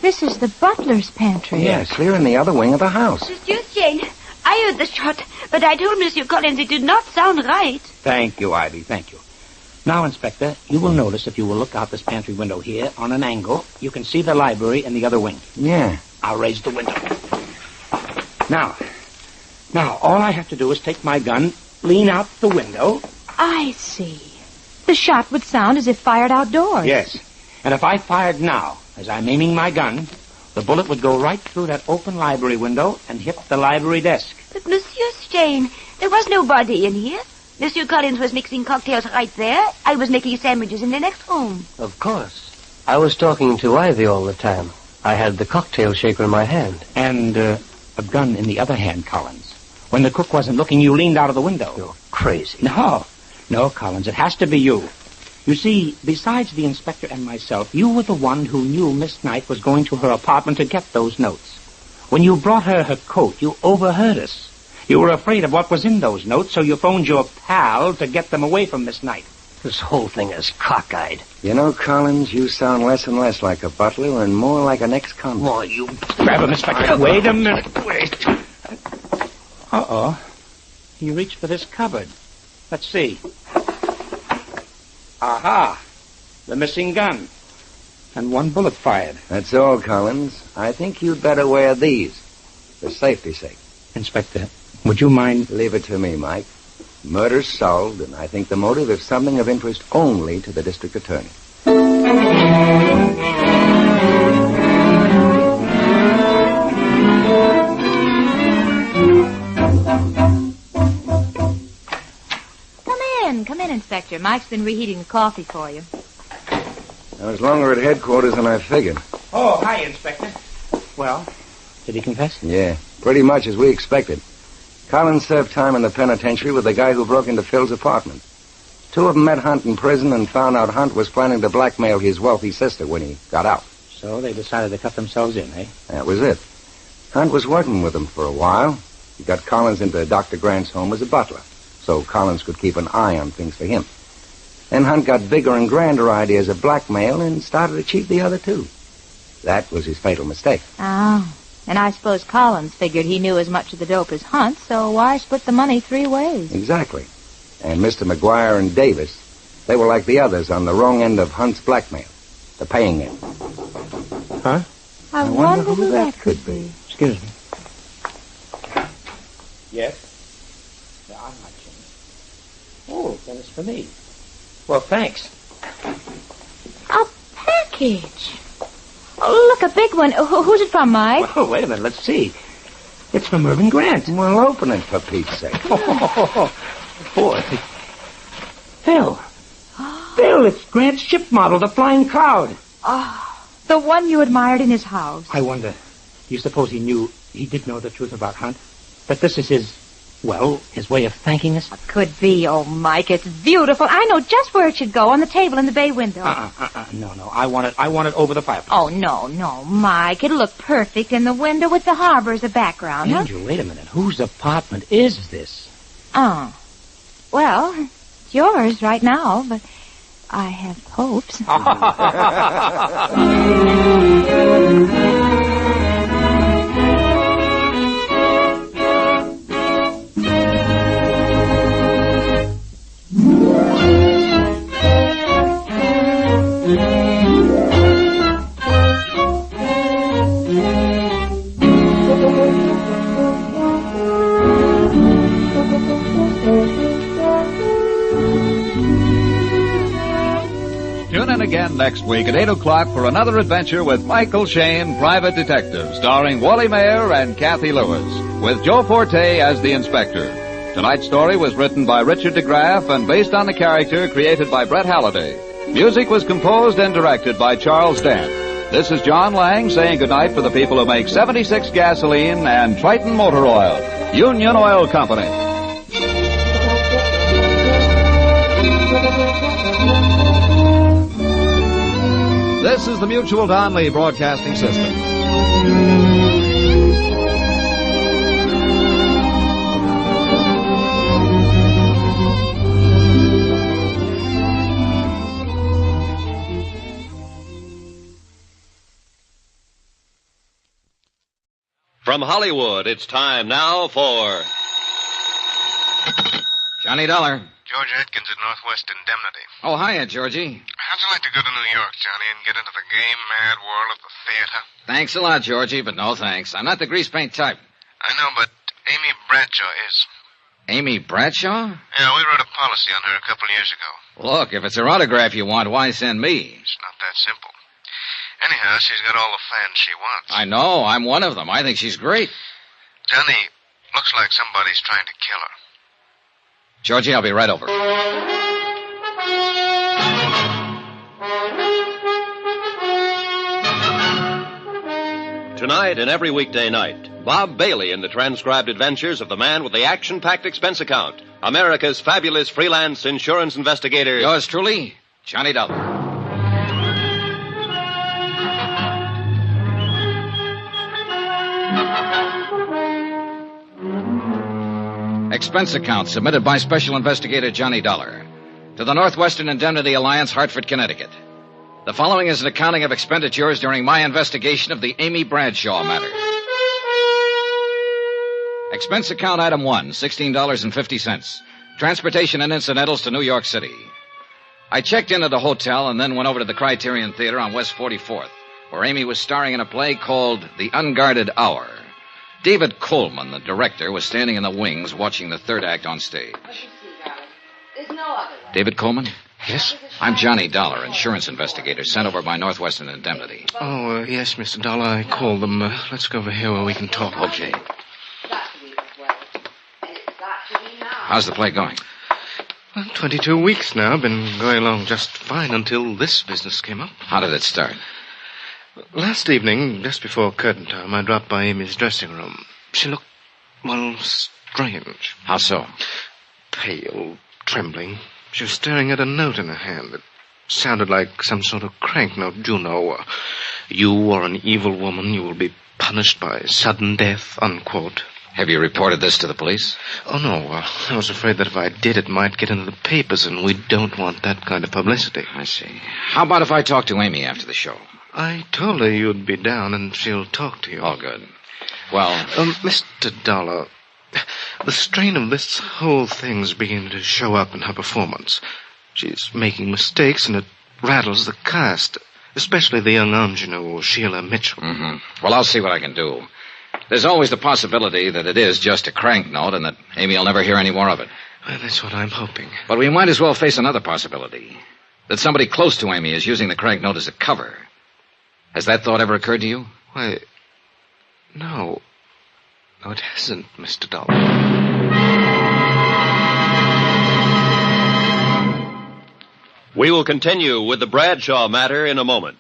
this is the butler's pantry. Yeah, clear in the other wing of the house. Monsieur Jane, I heard the shot, but I told Monsieur Collins it did not sound right. Thank you, Ivy, thank you. Now, Inspector, you will notice if you will look out this pantry window here on an angle, you can see the library in the other wing. Yeah. I'll raise the window. Now, all I have to do is take my gun, lean out the window. I see. The shot would sound as if fired outdoors. Yes. And if I fired now, as I'm aiming my gun, the bullet would go right through that open library window and hit the library desk. But Monsieur Jane, there was nobody in here. Monsieur Collins was mixing cocktails right there. I was making sandwiches in the next room. Of course. I was talking to Ivy all the time. I had the cocktail shaker in my hand. And a gun in the other hand, Collins. When the cook wasn't looking, you leaned out of the window. You're crazy. No, Collins, it has to be you. You see, besides the inspector and myself, you were the one who knew Miss Knight was going to her apartment to get those notes. When you brought her her coat, you overheard us. You were afraid of what was in those notes, so you phoned your pal to get them away from Miss Knight. This whole thing is cockeyed. You know, Collins, you sound less and less like a butler and more like an ex-convict. Why, you... Grab him, Inspector. Wait a minute. Wait. Uh-oh. He reached for this cupboard. Let's see. Aha. The missing gun. And one bullet fired. That's all, Collins. I think you'd better wear these, for safety's sake. Inspector, would you mind... Leave it to me, Mike. Murder's solved, and I think the motive is something of interest only to the district attorney. Come in, Inspector. Mike's been reheating the coffee for you. I was longer at headquarters than I figured. Oh, hi, Inspector. Well, did he confess? Yeah, pretty much as we expected. Collins served time in the penitentiary with the guy who broke into Phil's apartment. Two of them met Hunt in prison and found out Hunt was planning to blackmail his wealthy sister when he got out. So they decided to cut themselves in, eh? That was it. Hunt was working with them for a while. He got Collins into Dr. Grant's home as a butler, so Collins could keep an eye on things for him. Then Hunt got bigger and grander ideas of blackmail and started to cheat the other two. That was his fatal mistake. Oh. And I suppose Collins figured he knew as much of the dope as Hunt, so why split the money 3 ways? Exactly. And Mr. McGuire and Davis, they were like the others on the wrong end of Hunt's blackmail. The paying end. Huh? I wonder who that could be. Excuse me. Yes? No, I'm not sure. Oh, then it's for me. Well, thanks. A package. Oh, look, a big one. Who's it from, Mike? Oh, wait a minute. Let's see. It's from Irving Grant. Well, open it, for Pete's sake. Oh, boy. Phil. Phil, it's Grant's ship model, the Flying Cloud. Oh, the one you admired in his house. I wonder, you suppose he did know the truth about Hunt? That this is his way of thanking us? Could be. Oh, Mike, it's beautiful. I know just where it should go, on the table in the bay window. No. I want it over the fireplace. Oh, no, Mike. It'll look perfect in the window with the harbor as a background, Angel, wait a minute. Whose apartment is this? Oh. Well, it's yours right now, but I have hopes. Tune in again next week at 8 o'clock for another adventure with Michael Shane, Private Detective, starring Wally Mayer and Kathy Lewis, with Joe Forte as the inspector. Tonight's story was written by Richard DeGraff and based on the character created by Brett Halliday. Music was composed and directed by Charles Dent. This is John Lang saying goodnight for the people who make 76 gasoline and Triton Motor Oil, Union Oil Company. This is the Mutual Donley Broadcasting System. From Hollywood, it's time now for... Johnny Dollar. George Atkins at Northwest Indemnity. Oh, hiya, Georgie. How'd you like to go to New York, Johnny, and get into the game-mad world of the theater? Thanks a lot, Georgie, but no thanks. I'm not the grease paint type. I know, but Amy Bradshaw is. Amy Bradshaw? Yeah, we wrote a policy on her a couple of years ago. Look, if it's her autograph you want, why send me? It's not that simple. Anyhow, she's got all the fans she wants. I know. I'm one of them. I think she's great. Johnny, looks like somebody's trying to kill her. Georgie, I'll be right over. Tonight and every weekday night, Bob Bailey in the transcribed adventures of the man with the action-packed expense account, America's fabulous freelance insurance investigator. Yours truly, Johnny Dollar. Expense account submitted by Special Investigator Johnny Dollar to the Northwestern Indemnity Alliance, Hartford, Connecticut. The following is an accounting of expenditures during my investigation of the Amy Bradshaw matter. Expense account item 1, $16.50. Transportation and incidentals to New York City. I checked in at a hotel and then went over to the Criterion Theater on West 44th, where Amy was starring in a play called The Unguarded Hour. David Coleman, the director, was standing in the wings watching the third act on stage. David Coleman? Yes? I'm Johnny Dollar, insurance investigator, sent over by Northwestern Indemnity. Oh, yes, Mr. Dollar. I called them. Let's go over here where we can talk. Okay. How's the play going? Well, 22 weeks now. Been going along just fine until this business came up. How did it start? Last evening, just before curtain time, I dropped by Amy's dressing room. She looked, well, strange. How so? Pale, trembling. She was staring at a note in her hand. It sounded like some sort of crank note. You know, you are an evil woman. You will be punished by sudden death, unquote. Have you reported this to the police? Oh, no. I was afraid that if I did, it might get into the papers, and we don't want that kind of publicity. I see. How about if I talk to Amy after the show? I told her you'd be down, and she'll talk to you. Oh, good. Well... Mr. Dollar, the strain of this whole thing's beginning to show up in her performance. She's making mistakes, and it rattles the cast, especially the young ingenue, Sheila Mitchell. Mm-hmm. Well, I'll see what I can do. There's always the possibility that it is just a crank note and that Amy will never hear any more of it. Well, that's what I'm hoping. But we might as well face another possibility. That somebody close to Amy is using the crank note as a cover. Has that thought ever occurred to you? Why, no. No, it hasn't, Mr. Dollar. We will continue with the Bradshaw matter in a moment.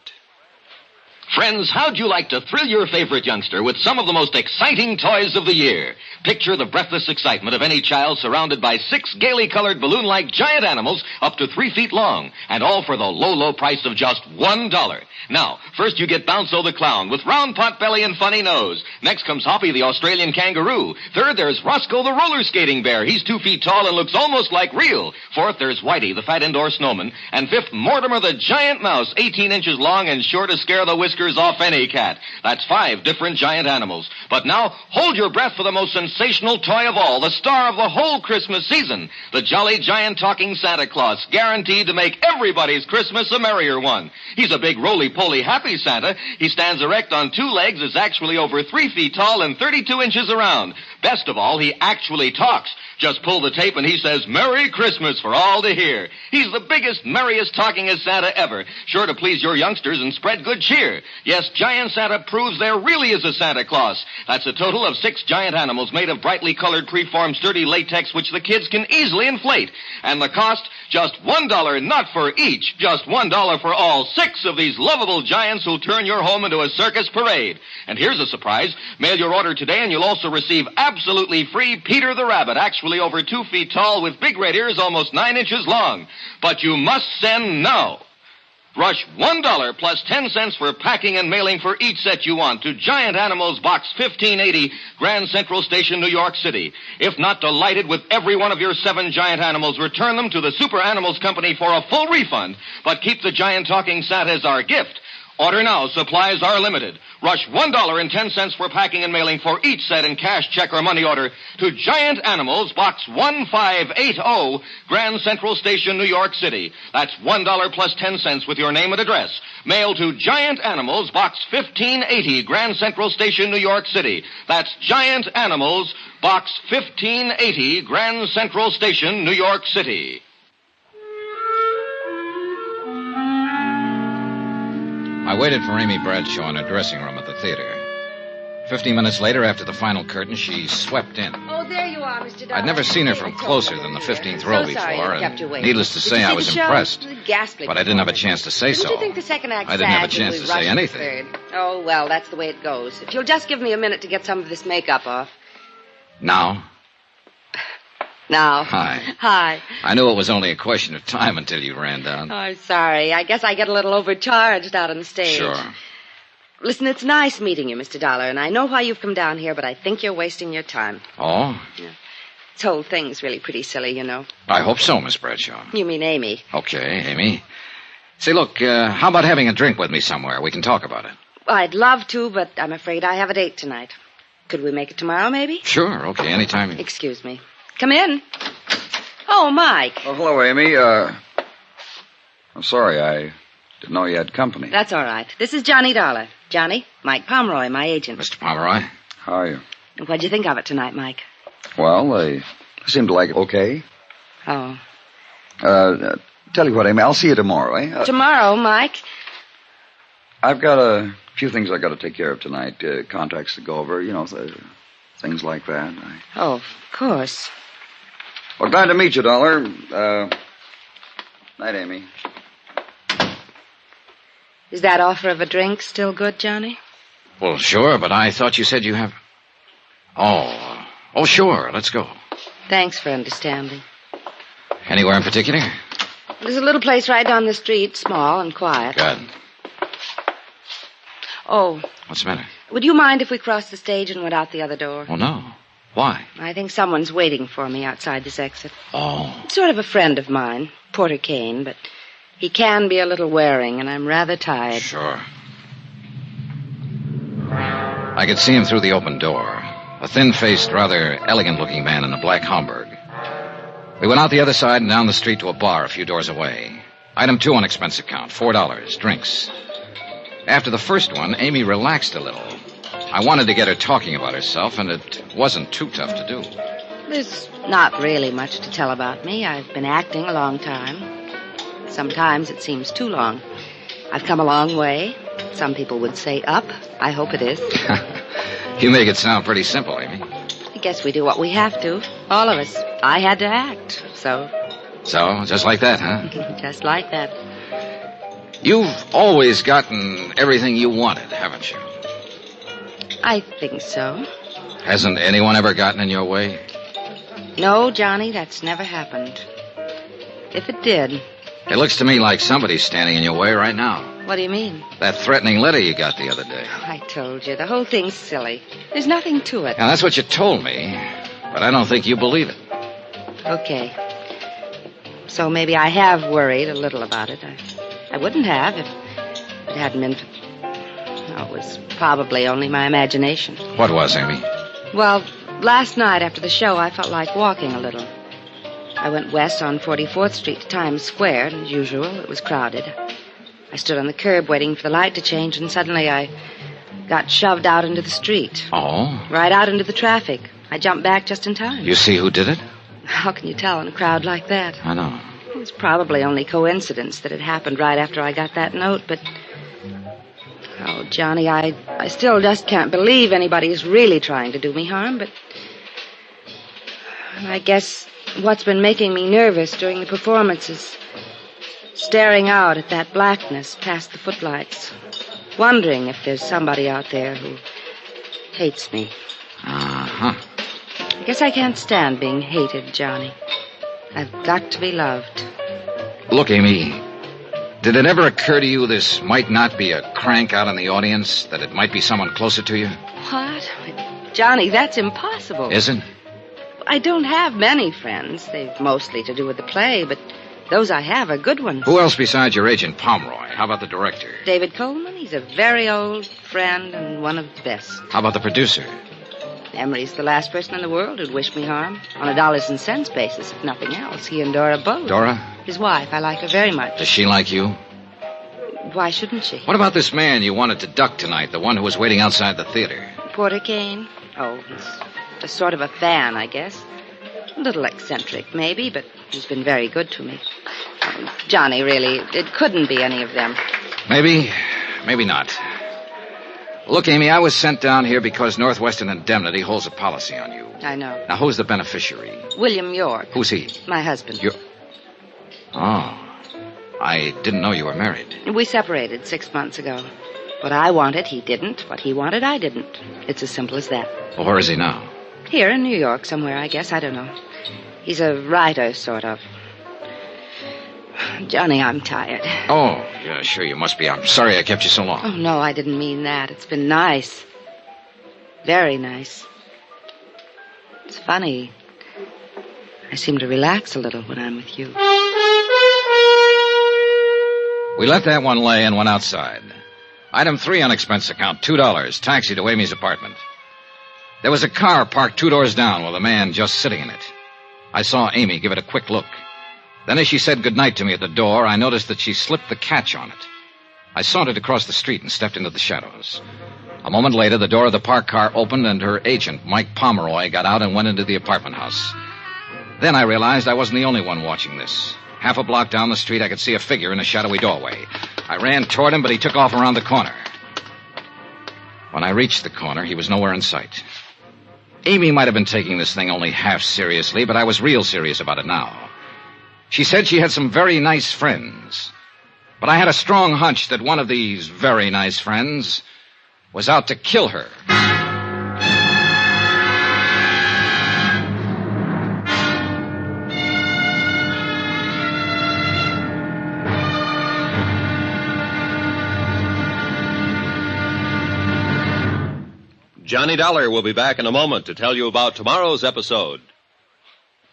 Friends, how'd you like to thrill your favorite youngster with some of the most exciting toys of the year? Picture the breathless excitement of any child surrounded by 6 gaily colored balloon-like giant animals up to 3 feet long, and all for the low, low price of just $1. Now, first you get Bounco the clown with round pot belly and funny nose. Next comes Hoppy the Australian kangaroo. Third, there's Roscoe the roller skating bear. He's 2 feet tall and looks almost like real. Fourth, there's Whitey the fat indoor snowman. And fifth, Mortimer the giant mouse, 18 inches long and sure to scare the whiskers off any cat. That's 5 different giant animals. But now, hold your breath for the most sensational toy of all, the star of the whole Christmas season, the jolly giant talking Santa Claus, guaranteed to make everybody's Christmas a merrier one. He's a big roly-poly happy Santa. He stands erect on 2 legs, is actually over 3 feet tall and 32 inches around. Best of all, he actually talks. Just pull the tape and he says, "Merry Christmas" for all to hear. He's the biggest, merriest, talkingest Santa ever, sure to please your youngsters and spread good cheer. Yes, Giant Santa proves there really is a Santa Claus. That's a total of 6 giant animals made of brightly colored, preformed, sturdy latex, which the kids can easily inflate. And the cost, just $1, not for each, just $1 for all 6 of these lovable giants who'll turn your home into a circus parade. And here's a surprise. Mail your order today and you'll also receive absolutely free Peter the Rabbit, actually over 2 feet tall with big red ears almost 9 inches long. But you must send now. Rush $1 plus 10 cents for packing and mailing for each set you want to Giant Animals Box 1580, Grand Central Station, New York City. If not delighted with every one of your 7 giant animals, return them to the Super Animals Company for a full refund, but keep the giant talking Santa as our gift. Order now. Supplies are limited. Rush $1.10 for packing and mailing for each set in cash, check, or money order to Giant Animals, Box 1580, Grand Central Station, New York City. That's $1 plus 10 cents with your name and address. Mail to Giant Animals, Box 1580, Grand Central Station, New York City. That's Giant Animals, Box 1580, Grand Central Station, New York City. I waited for Amy Bradshaw in her dressing room at the theater. 15 minutes later, after the final curtain, she swept in. Oh, there you are, Mr. Dollar. I'd never seen her from closer than the 15th row So sorry before, I kept you and waiting. needless to Did say, you I see was the show? impressed. Ghastly But I didn't have a chance to say Didn't so. you think the second act I didn't have a sagged chance and to we say rushed anything. the third? Oh, well, that's the way it goes. If you'll just give me a minute to get some of this makeup off. Now? Now. Hi. Hi. I knew it was only a question of time until you ran down. Oh, I'm sorry. I guess I get a little overcharged out on the stage. Sure. Listen, it's nice meeting you, Mr. Dollar, and I know why you've come down here, but I think you're wasting your time. Oh? Yeah. This whole thing's really pretty silly, you know. I hope so, Miss Bradshaw. You mean Amy. Okay, Amy. Say, look, how about having a drink with me somewhere? We can talk about it. I'd love to, but I'm afraid I have a date tonight. Could we make it tomorrow, maybe? Sure, okay, anytime. Excuse me. Come in. Oh, Mike. Oh, hello, Amy. I'm sorry, I didn't know you had company. That's all right. This is Johnny Dollar. Johnny, Mike Pomeroy, my agent. Mr. Pomeroy? How are you? What'd you think of it tonight, Mike? Well, they seem to like it okay. Oh. Tell you what, Amy, I'll see you tomorrow, eh? Tomorrow, Mike? I've got a few things I've got to take care of tonight. Contracts to go over, you know, things like that. Oh, of course. Well, glad to meet you, Dollar. Night, Amy. Is that offer of a drink still good, Johnny? Well, sure, but I thought you said you have... Oh, sure, let's go. Thanks for understanding. Anywhere in particular? There's a little place right down the street, small and quiet. Good. Oh. What's the matter? Would you mind if we crossed the stage and went out the other door? Well, no. Why? I think someone's waiting for me outside this exit. Oh. Sort of a friend of mine, Porter Kane, but he can be a little wearing, and I'm rather tired. Sure. I could see him through the open door. A thin-faced, rather elegant-looking man in a black Homburg. We went out the other side and down the street to a bar a few doors away. Item 2 on expense account, $4, drinks. After the first one, Amy relaxed a little. I wanted to get her talking about herself, and it wasn't too tough to do. There's not really much to tell about me. I've been acting a long time. Sometimes it seems too long. I've come a long way. Some people would say up. I hope it is. You make it sound pretty simple, Amy. I guess we do what we have to. All of us. I had to act, so... So, just like that, huh? Just like that. You've always gotten everything you wanted, haven't you? I think so. Hasn't anyone ever gotten in your way? No, Johnny, that's never happened. If it did... It looks to me like somebody's standing in your way right now. What do you mean? That threatening letter you got the other day. I told you, the whole thing's silly. There's nothing to it. Now, that's what you told me, but I don't think you believe it. Okay. So maybe I have worried a little about it. I wouldn't have if it hadn't been for... No, it was probably only my imagination. What was, Amy? Well, last night after the show, I felt like walking a little. I went west on 44th Street to Times Square, and as usual, it was crowded. I stood on the curb waiting for the light to change, and suddenly I got shoved out into the street. Oh? Right out into the traffic. I jumped back just in time. You see who did it? How can you tell in a crowd like that? I know. It was probably only coincidence that it happened right after I got that note, but... Oh, Johnny, I still just can't believe anybody's really trying to do me harm, but... I guess what's been making me nervous during the performance is staring out at that blackness past the footlights, wondering if there's somebody out there who hates me. Uh-huh. I guess I can't stand being hated, Johnny. I've got to be loved. Look, Amy, did it ever occur to you this might not be a crank out in the audience, that it might be someone closer to you? What? Johnny, that's impossible. Isn't? I don't have many friends. They've mostly to do with the play, but those I have are good ones. Who else besides your agent, Pomeroy? How about the director? David Coleman. He's a very old friend and one of the best. How about the producer? Emery's the last person in the world who'd wish me harm. On a dollars and cents basis, if nothing else. He and Dora both. Dora? His wife. I like her very much. Does she like you? Why shouldn't she? What about this man you wanted to duck tonight, the one who was waiting outside the theater? Porter Kane? Oh, he's a sort of a fan, I guess. A little eccentric, maybe, but he's been very good to me. Johnny, really, it couldn't be any of them. Maybe, maybe not. Look, Amy, I was sent down here because Northwestern Indemnity holds a policy on you. I know. Now, who's the beneficiary? William York. Who's he? My husband. Oh. I didn't know you were married. We separated 6 months ago. What I wanted, he didn't. What he wanted, I didn't. It's as simple as that. Well, where is he now? Here in New York somewhere, I guess. I don't know. He's a writer, sort of. Johnny, I'm tired. Oh, yeah, sure you must be. I'm sorry I kept you so long. Oh, no, I didn't mean that. It's been nice. Very nice. It's funny. I seem to relax a little when I'm with you. We let that one lay and went outside. Item 3 on expense account, $2, taxi to Amy's apartment. There was a car parked 2 doors down with a man just sitting in it. I saw Amy give it a quick look. Then as she said goodnight to me at the door, I noticed that she slipped the catch on it. I sauntered across the street and stepped into the shadows. A moment later, the door of the parked car opened and her agent, Mike Pomeroy, got out and went into the apartment house. Then I realized I wasn't the only one watching this. Half a block down the street, I could see a figure in a shadowy doorway. I ran toward him, but he took off around the corner. When I reached the corner, he was nowhere in sight. Amy might have been taking this thing only half seriously, but I was real serious about it now. She said she had some very nice friends. But I had a strong hunch that one of these very nice friends was out to kill her. Johnny Dollar will be back in a moment to tell you about tomorrow's episode.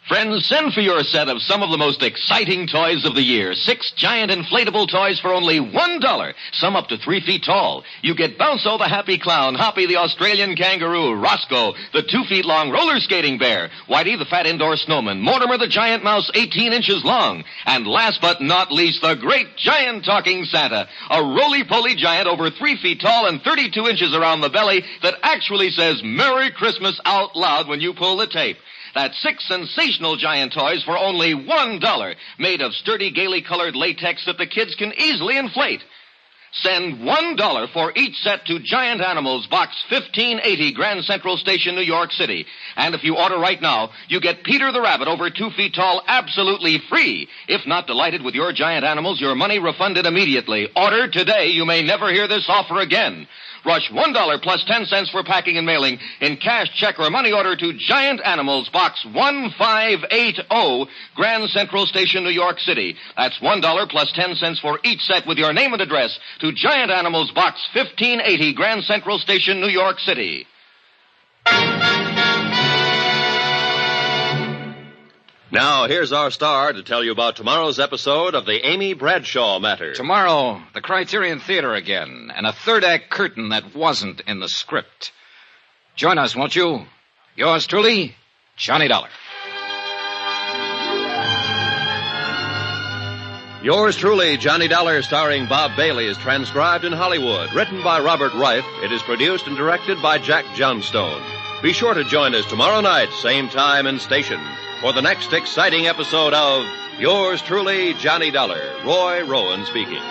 Friends, send for your set of some of the most exciting toys of the year. 6 giant inflatable toys for only $1. Some up to 3 feet tall. You get Bounso the Happy Clown, Hoppy the Australian Kangaroo, Roscoe the 2 feet long roller skating bear, Whitey the fat indoor snowman, Mortimer the giant mouse 18 inches long, and last but not least, the great giant talking Santa, a roly-poly giant over 3 feet tall and 32 inches around the belly that actually says Merry Christmas out loud when you pull the tape. That's 6 sensational giant toys for only $1, made of sturdy, gaily colored latex that the kids can easily inflate. Send $1 for each set to Giant Animals, Box 1580, Grand Central Station, New York City. And if you order right now, you get Peter the Rabbit over 2 feet tall absolutely free. If not delighted with your Giant Animals, your money refunded immediately. Order today. You may never hear this offer again. Rush $1 plus 10 cents for packing and mailing in cash, check, or money order to Giant Animals, Box 1580, Grand Central Station, New York City. That's $1 plus 10 cents for each set with your name and address to Giant Animals, Box 1580, Grand Central Station, New York City. Now, here's our star to tell you about tomorrow's episode of the Amy Bradshaw Matter. Tomorrow, the Criterion Theater again, and a third-act curtain that wasn't in the script. Join us, won't you? Yours truly, Johnny Dollar. Yours truly, Johnny Dollar, starring Bob Bailey, is transcribed in Hollywood. Written by Robert Reif, it is produced and directed by Jack Johnstone. Be sure to join us tomorrow night, same time and station, for the next exciting episode of Yours truly, Johnny Dollar. Roy Rowan speaking.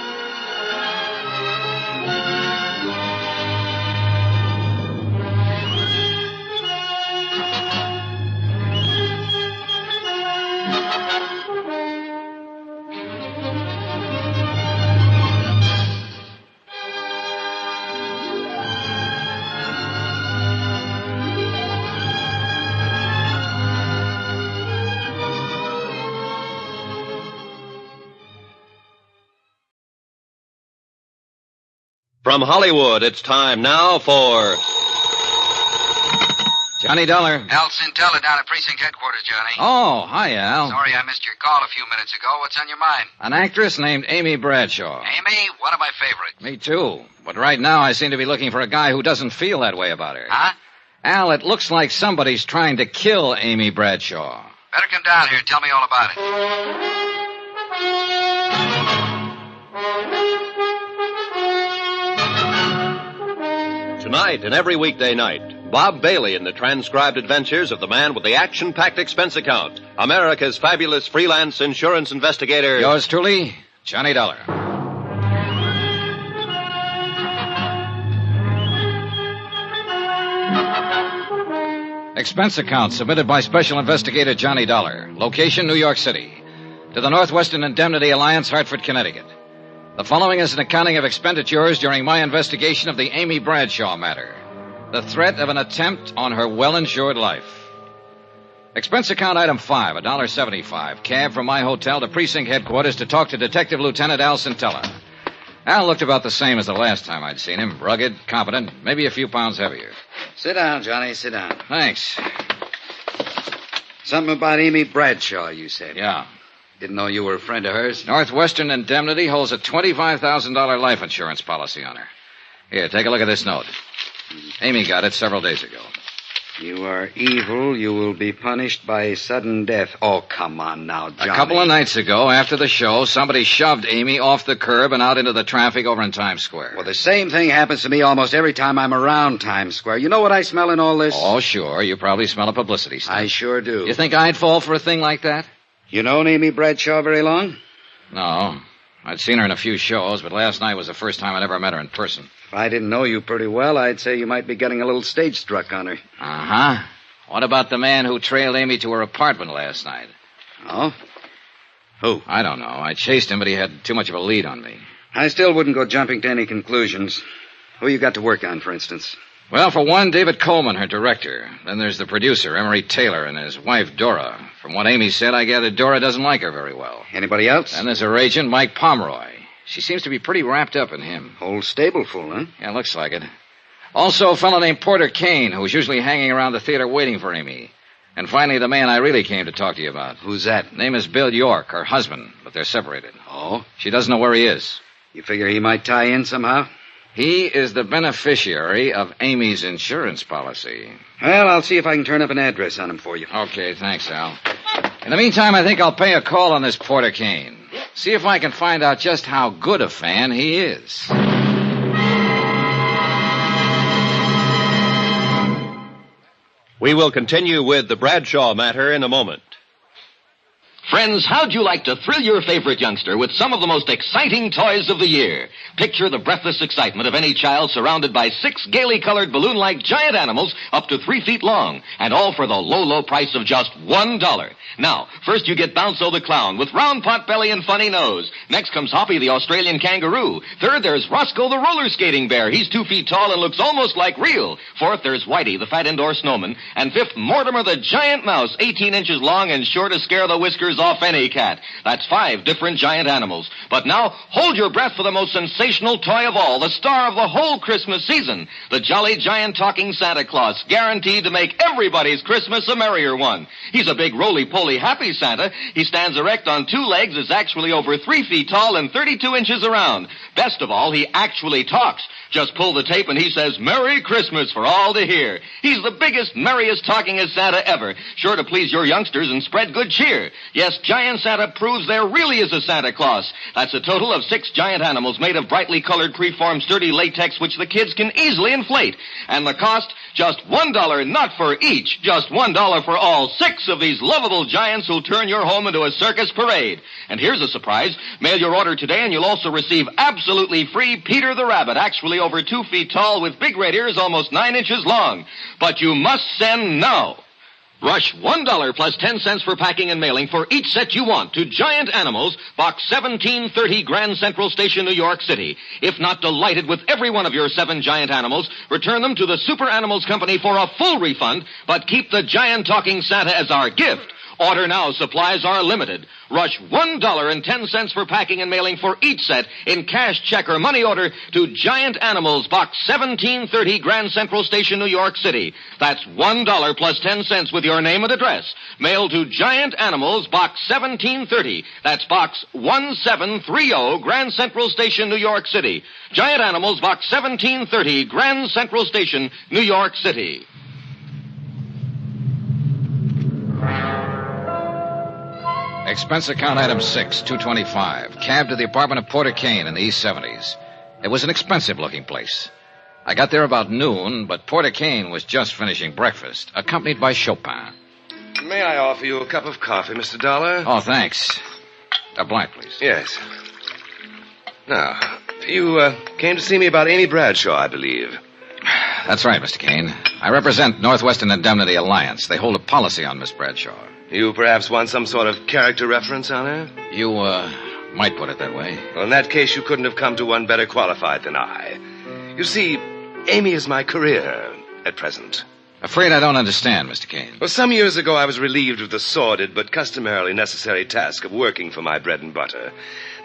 From Hollywood, it's time now for Johnny Dollar. Al Cintella down at precinct headquarters, Johnny. Oh, hi, Al. Sorry I missed your call a few minutes ago. What's on your mind? An actress named Amy Bradshaw. Amy, one of my favorites. Me too. But right now I seem to be looking for a guy who doesn't feel that way about her. Huh? Al, it looks like somebody's trying to kill Amy Bradshaw. Better come down here and tell me all about it. Tonight and every weekday night, Bob Bailey in the transcribed adventures of the man with the action-packed expense account, America's fabulous freelance insurance investigator. Yours truly, Johnny Dollar. Expense account submitted by Special Investigator Johnny Dollar. Location, New York City. To the Northwestern Indemnity Alliance, Hartford, Connecticut. The following is an accounting of expenditures during my investigation of the Amy Bradshaw matter. The threat of an attempt on her well-insured life. Expense account item 5, $1.75. Cab from my hotel to precinct headquarters to talk to Detective Lieutenant Al Centella. Al looked about the same as the last time I'd seen him. Rugged, competent, maybe a few pounds heavier. Sit down, Johnny. Sit down. Thanks. Something about Amy Bradshaw, you said. Yeah. Didn't know you were a friend of hers. Northwestern Indemnity holds a $25,000 life insurance policy on her. Here, take a look at this note. Amy got it several days ago. You are evil. You will be punished by sudden death. Oh, come on now, Johnny. A couple of nights ago, after the show, somebody shoved Amy off the curb and out into the traffic over in Times Square. Well, the same thing happens to me almost every time I'm around Times Square. You know what I smell in all this? Oh, sure. You probably smell a publicity stunt. I sure do. You think I'd fall for a thing like that? You known Amy Bradshaw very long? No. I'd seen her in a few shows, but last night was the first time I'd ever met her in person. If I didn't know you pretty well, I'd say you might be getting a little stage struck on her. Uh-huh. What about the man who trailed Amy to her apartment last night? Oh? Who? I don't know. I chased him, but he had too much of a lead on me. I still wouldn't go jumping to any conclusions. Who you got to work on, for instance? Well, for one, David Coleman, her director. Then there's the producer, Emery Taylor, and his wife, Dora. From what Amy said, I gather Dora doesn't like her very well. Anybody else? And there's her agent, Mike Pomeroy. She seems to be pretty wrapped up in him. Whole stable full, huh? Yeah, looks like it. Also, a fellow named Porter Kane, who's usually hanging around the theater waiting for Amy. And finally, the man I really came to talk to you about. Who's that? Name is Bill York, her husband, but they're separated. Oh? She doesn't know where he is. You figure he might tie in somehow? He is the beneficiary of Amy's insurance policy. Well, I'll see if I can turn up an address on him for you. Okay, thanks, Al. In the meantime, I think I'll pay a call on this Porter Kane. See if I can find out just how good a fan he is. We will continue with the Bradshaw matter in a moment. Friends, how'd you like to thrill your favorite youngster with some of the most exciting toys of the year? Picture the breathless excitement of any child surrounded by 6 gaily colored balloon-like giant animals up to 3 feet long, and all for the low, low price of just $1. Now, first you get Bounzo the clown with round pot belly and funny nose. Next comes Hoppy the Australian kangaroo. Third, there's Roscoe the roller skating bear. He's 2 feet tall and looks almost like real. Fourth, there's Whitey the fat indoor snowman. And fifth, Mortimer the giant mouse, 18 inches long and sure to scare the whiskers off any cat. That's 5 different giant animals. But now, hold your breath for the most sensational toy of all, the star of the whole Christmas season, the jolly giant talking Santa Claus, guaranteed to make everybody's Christmas a merrier one. He's a big roly-poly happy Santa. He stands erect on 2 legs, is actually over 3 feet tall and 32 inches around. Best of all, he actually talks. Just pull the tape and he says, Merry Christmas for all to hear. He's the biggest, merriest talkingest Santa ever, sure to please your youngsters and spread good cheer. Yes, Giant Santa proves there really is a Santa Claus. That's a total of 6 giant animals made of brightly colored preformed sturdy latex which the kids can easily inflate. And the cost, just $1, not for each, just $1 for all 6 of these lovable giants who'll turn your home into a circus parade. And here's a surprise. Mail your order today and you'll also receive absolutely free Peter the Rabbit, actually over 2 feet tall with big red ears almost 9 inches long. But you must send now. Rush $1 plus 10 cents for packing and mailing for each set you want to Giant Animals, Box 1730, Grand Central Station, New York City. If not delighted with every one of your 7 giant animals, return them to the Super Animals Company for a full refund, but keep the giant talking Santa as our gift. Order now. Supplies are limited. Rush $1.10 for packing and mailing for each set in cash, check, or money order to Giant Animals, Box 1730, Grand Central Station, New York City. That's $1 plus 10 cents with your name and address. Mail to Giant Animals, Box 1730. That's Box 1730, Grand Central Station, New York City. Giant Animals, Box 1730, Grand Central Station, New York City. Expense account item 6, $225. Cab to the apartment of Porter Kane in the East 70s. It was an expensive-looking place. I got there about noon, but Porter Kane was just finishing breakfast, accompanied by Chopin. May I offer you a cup of coffee, Mr. Dollar? Oh, thanks. A blind, please. Yes. Now, you came to see me about Amy Bradshaw, I believe. That's right, Mr. Kane. I represent Northwestern Indemnity Alliance. They hold a policy on Miss Bradshaw. You perhaps want some sort of character reference on her? You, might put it that way. Well, in that case, you couldn't have come to one better qualified than I. You see, Amy is my career at present. Afraid I don't understand, Mr. Kane. Well, some years ago, I was relieved of the sordid but customarily necessary task of working for my bread and butter.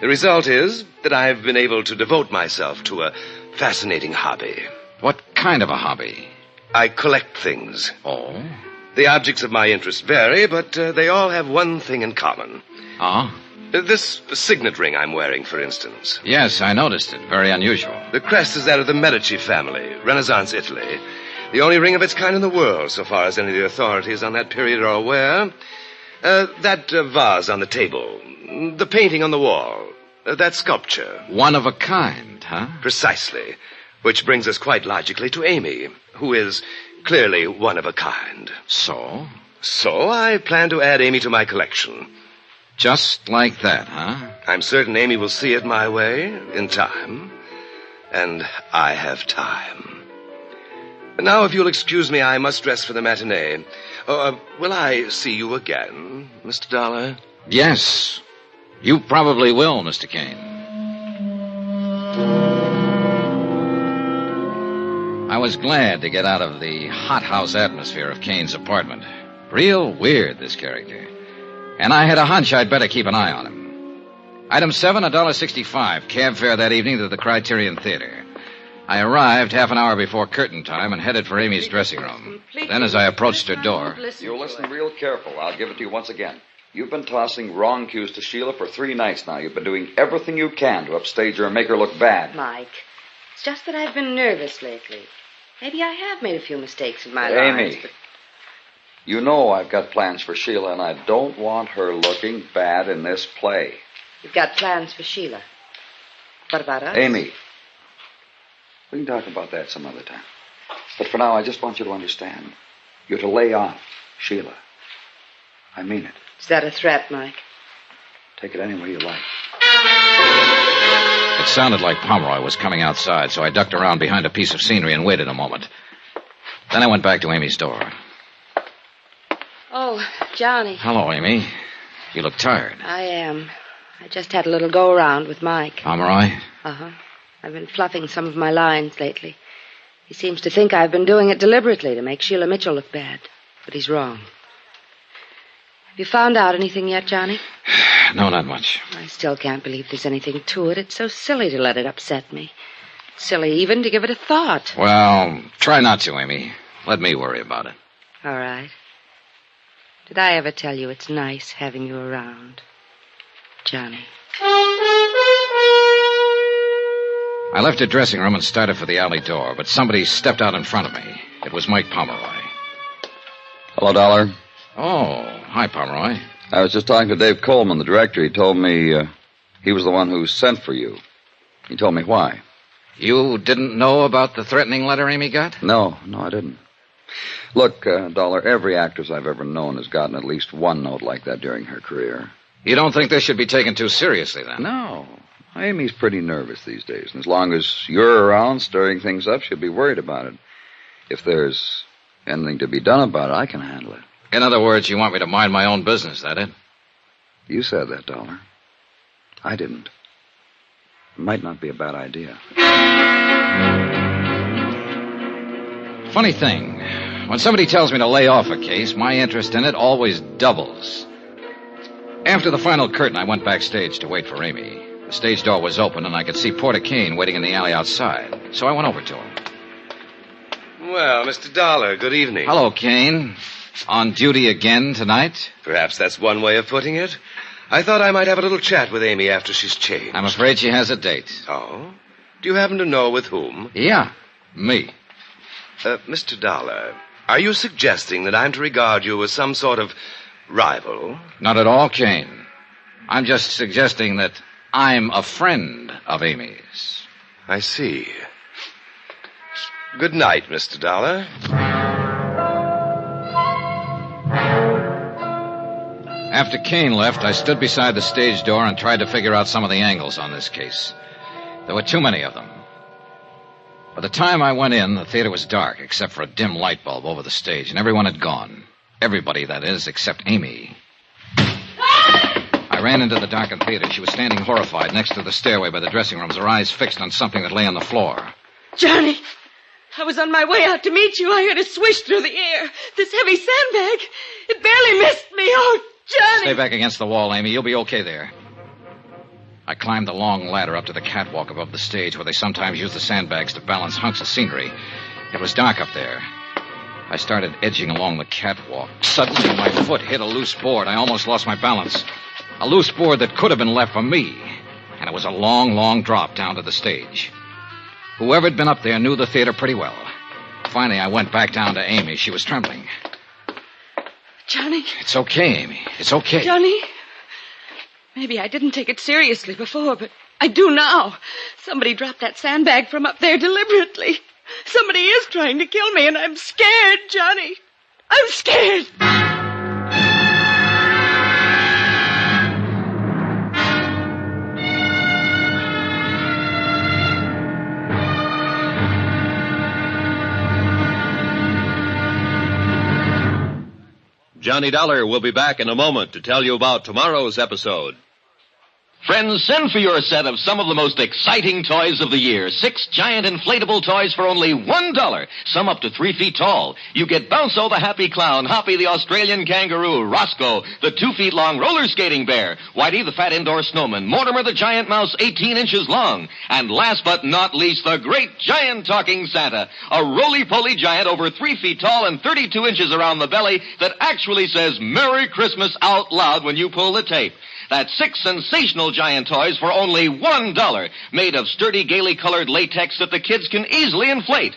The result is that I've been able to devote myself to a fascinating hobby. What kind of a hobby? I collect things. Oh? The objects of my interest vary, but they all have one thing in common. Oh? This signet ring I'm wearing, for instance. Yes, I noticed it. Very unusual. The crest is that of the Medici family, Renaissance Italy. The only ring of its kind in the world, so far as any of the authorities on that period are aware. That vase on the table, the painting on the wall, that sculpture. One of a kind, huh? Precisely. Which brings us quite logically to Amy, who is clearly one of a kind. So? So I plan to add Amy to my collection. Just like that, huh? I'm certain Amy will see it my way in time. And I have time. Now, if you'll excuse me, I must dress for the matinee. Will I see you again, Mr. Dollar? Yes. You probably will, Mr. Kane. I was glad to get out of the hothouse atmosphere of Kane's apartment. Real weird, this character. And I had a hunch I'd better keep an eye on him. Item 7, $1.65. Cab fare that evening to the Criterion Theater. I arrived half an hour before curtain time and headed for Amy's dressing room. Then, as I approached her door... You'll listen real careful. I'll give it to you once again. You've been tossing wrong cues to Sheila for 3 nights now. You've been doing everything you can to upstage her and make her look bad. Mike, it's just that I've been nervous lately. Maybe I have made a few mistakes in my life. Amy, but... you know I've got plans for Sheila, and I don't want her looking bad in this play. You've got plans for Sheila. What about us? Amy, we can talk about that some other time. But for now, I just want you to understand. You're to lay off Sheila. I mean it. Is that a threat, Mike? Take it any way you like. It sounded like Pomeroy was coming outside, so I ducked around behind a piece of scenery and waited a moment. Then I went back to Amy's door. Oh, Johnny. Hello, Amy. You look tired. I am. I just had a little go-around with Mike. Pomeroy? Uh-huh. I've been fluffing some of my lines lately. He seems to think I've been doing it deliberately to make Sheila Mitchell look bad. But he's wrong. Have you found out anything yet, Johnny? No, not much. I still can't believe there's anything to it. It's so silly to let it upset me. Silly even to give it a thought. Well, try not to, Amy. Let me worry about it. All right. Did I ever tell you it's nice having you around, Johnny? I left the dressing room and started for the alley door, but somebody stepped out in front of me. It was Mike Pomeroy. Hello, Dollar. Oh, hi, Pomeroy. I was just talking to Dave Coleman, the director. He told me he was the one who sent for you. He told me why. You didn't know about the threatening letter Amy got? No, I didn't. Look, Dollar, every actress I've ever known has gotten at least one note like that during her career. You don't think this should be taken too seriously, then? No. Amy's pretty nervous these days, and as long as you're around stirring things up, she'll be worried about it. If there's anything to be done about it, I can handle it. In other words, you want me to mind my own business, that it? You said that, Dollar. I didn't. It might not be a bad idea. Funny thing. When somebody tells me to lay off a case, my interest in it always doubles. After the final curtain, I went backstage to wait for Amy. The stage door was open, and I could see Porter Kane waiting in the alley outside. So I went over to him. Well, Mr. Dollar, good evening. Hello, Kane. On duty again tonight? Perhaps that's one way of putting it. I thought I might have a little chat with Amy after she's changed. I'm afraid she has a date. Oh? Do you happen to know with whom? Yeah, me. Mr. Dollar, are you suggesting that I'm to regard you as some sort of rival? Not at all, Kane. I'm just suggesting that I'm a friend of Amy's. I see. Good night, Mr. Dollar. After Kane left, I stood beside the stage door and tried to figure out some of the angles on this case. There were too many of them. By the time I went in, the theater was dark, except for a dim light bulb over the stage, and everyone had gone. Everybody, that is, except Amy. I ran into the darkened theater. She was standing horrified next to the stairway by the dressing rooms, her eyes fixed on something that lay on the floor. Johnny, I was on my way out to meet you. I heard a swish through the air. This heavy sandbag, it barely missed me. Oh, Johnny! Stay back against the wall, Amy. You'll be okay there. I climbed the long ladder up to the catwalk above the stage where they sometimes use the sandbags to balance hunks of scenery. It was dark up there. I started edging along the catwalk. Suddenly, my foot hit a loose board. I almost lost my balance. A loose board that could have been left for me. And it was a long, long drop down to the stage. Whoever had been up there knew the theater pretty well. Finally, I went back down to Amy. She was trembling. Johnny? It's okay, Amy. It's okay. Johnny? Maybe I didn't take it seriously before, but I do now. Somebody dropped that sandbag from up there deliberately. Somebody is trying to kill me, and I'm scared, Johnny. I'm scared. Johnny Dollar will be back in a moment to tell you about tomorrow's episode. Friends, send for your set of some of the most exciting toys of the year. 6 giant inflatable toys for only $1. Some up to 3 feet tall. You get Bounco the Happy Clown, Hoppy the Australian Kangaroo, Roscoe the 2 feet long roller skating bear, Whitey the fat indoor snowman, Mortimer the giant mouse 18 inches long, and last but not least, the great giant talking Santa, a roly-poly giant over 3 feet tall and 32 inches around the belly that actually says Merry Christmas out loud when you pull the tape. That's 6 sensational giant toys for only $1, made of sturdy, gaily colored latex that the kids can easily inflate.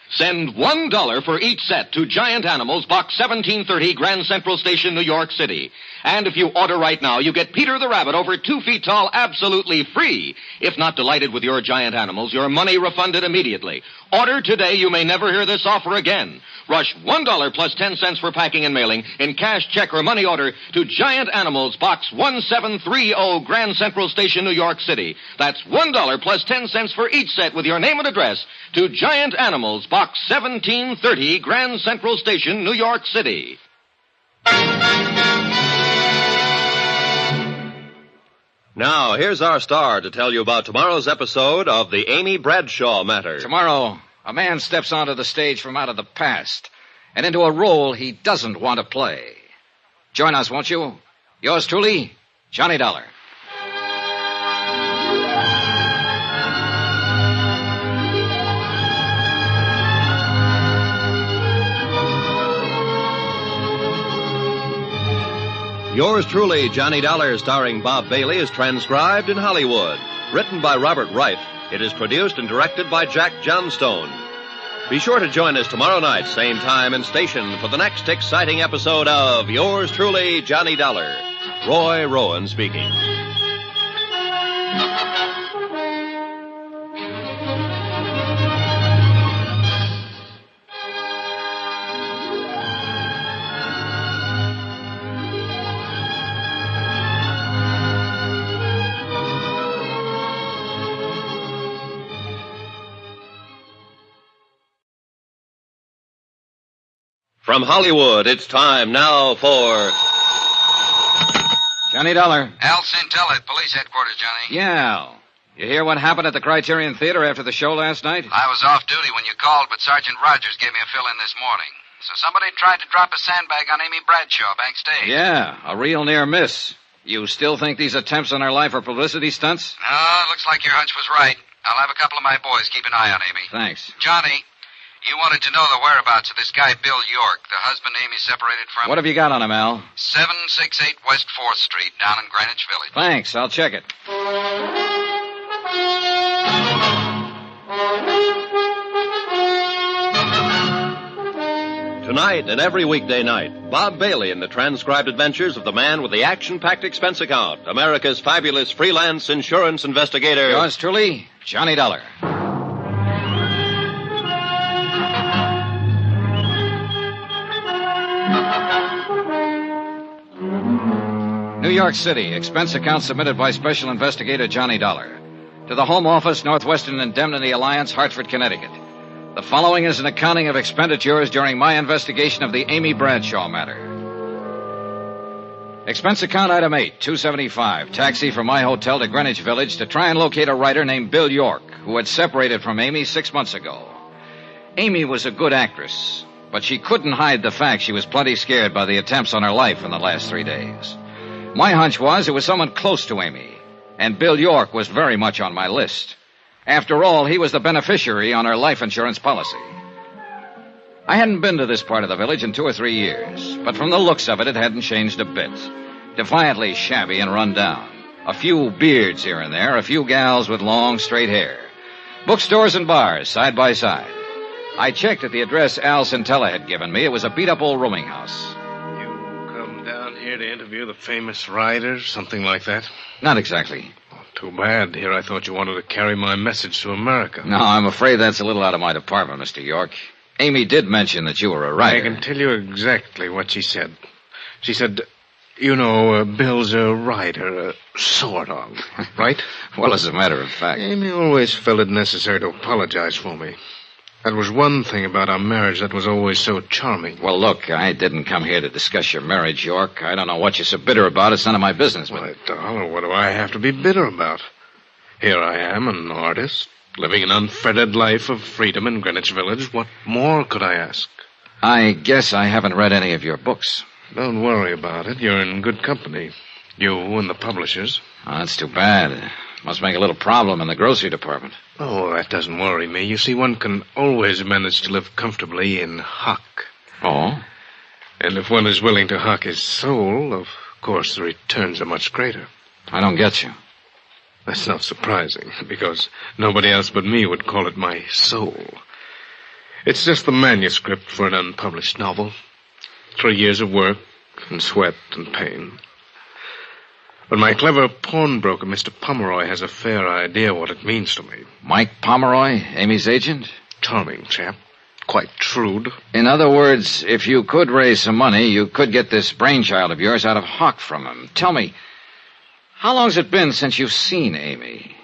Send $1 for each set to Giant Animals, Box 1730, Grand Central Station, New York City. And if you order right now, you get Peter the Rabbit over 2 feet tall absolutely free. If not delighted with your Giant Animals, your money refunded immediately. Order today. You may never hear this offer again. Rush $1 plus 10 cents for packing and mailing in cash, check, or money order to Giant Animals, Box 1730, Grand Central Station, New York City. That's $1 plus 10 cents for each set with your name and address to Giant Animals, Box 1730, Grand Central Station, New York City. Now, here's our star to tell you about tomorrow's episode of the Amy Bradshaw Matter. Tomorrow, a man steps onto the stage from out of the past and into a role he doesn't want to play. Join us, won't you? Yours truly, Johnny Dollar. Yours truly, Johnny Dollar, starring Bob Bailey, is transcribed in Hollywood. Written by Robert Reif, it is produced and directed by Jack Johnstone. Be sure to join us tomorrow night, same time and station, for the next exciting episode of Yours truly, Johnny Dollar. Roy Rowan speaking. From Hollywood, it's time now for... Johnny Dollar. Al Santella at police headquarters, Johnny. Yeah. You hear what happened at the Criterion Theater after the show last night? I was off duty when you called, but Sergeant Rogers gave me a fill-in this morning. So somebody tried to drop a sandbag on Amy Bradshaw backstage. Yeah, a real near miss. You still think these attempts on her life are publicity stunts? No, it looks like your hunch was right. I'll have a couple of my boys keep an eye on Amy. Thanks. Johnny, you wanted to know the whereabouts of this guy, Bill York, the husband Amy separated from. What have you got on him, Al? 768 West 4th Street, down in Greenwich Village. Thanks, I'll check it. Tonight and every weekday night, Bob Bailey in the transcribed adventures of the man with the action-packed expense account, America's fabulous freelance insurance investigator. Yours truly, Johnny Dollar. New York City, expense account submitted by Special Investigator Johnny Dollar. To the Home Office, Northwestern Indemnity Alliance, Hartford, Connecticut. The following is an accounting of expenditures during my investigation of the Amy Bradshaw matter. Expense account item 8, $275. Taxi from my hotel to Greenwich Village to try and locate a writer named Bill York, who had separated from Amy 6 months ago. Amy was a good actress, but she couldn't hide the fact she was plenty scared by the attempts on her life in the last 3 days. My hunch was it was someone close to Amy, and Bill York was very much on my list. After all, he was the beneficiary on her life insurance policy. I hadn't been to this part of the village in 2 or 3 years, but from the looks of it, it hadn't changed a bit. Defiantly shabby and run down. A few beards here and there, a few gals with long, straight hair. Bookstores and bars, side by side. I checked at the address Al Centella had given me. It was a beat-up old rooming house. You come down here to interview the famous writer, something like that? Not exactly. Too bad. Here I thought you wanted to carry my message to America. No, I'm afraid that's a little out of my department, Mr. York. Amy did mention that you were a writer. I can tell you exactly what she said. She said, you know, Bill's a writer, sort of, right? Well, as a matter of fact. Amy always felt it necessary to apologize for me. That was one thing about our marriage that was always so charming. Well, look, I didn't come here to discuss your marriage, York. I don't know what you're so bitter about. It's none of my business. But... Why, darling, what do I have to be bitter about? Here I am, an artist, living an unfettered life of freedom in Greenwich Village. What more could I ask? I guess I haven't read any of your books. Don't worry about it. You're in good company. You and the publishers. Oh, that's too bad. Must make a little problem in the grocery department. Oh, that doesn't worry me. You see, one can always manage to live comfortably in hock. Oh? And if one is willing to hock his soul, of course the returns are much greater. I don't get you. That's not surprising, because nobody else but me would call it my soul. It's just the manuscript for an unpublished novel. 3 years of work and sweat and pain. But my clever pawnbroker, Mr. Pomeroy, has a fair idea what it means to me. Mike Pomeroy, Amy's agent? Charming chap. Quite shrewd. In other words, if you could raise some money, you could get this brainchild of yours out of hock from him. Tell me, how long's it been since you've seen Amy?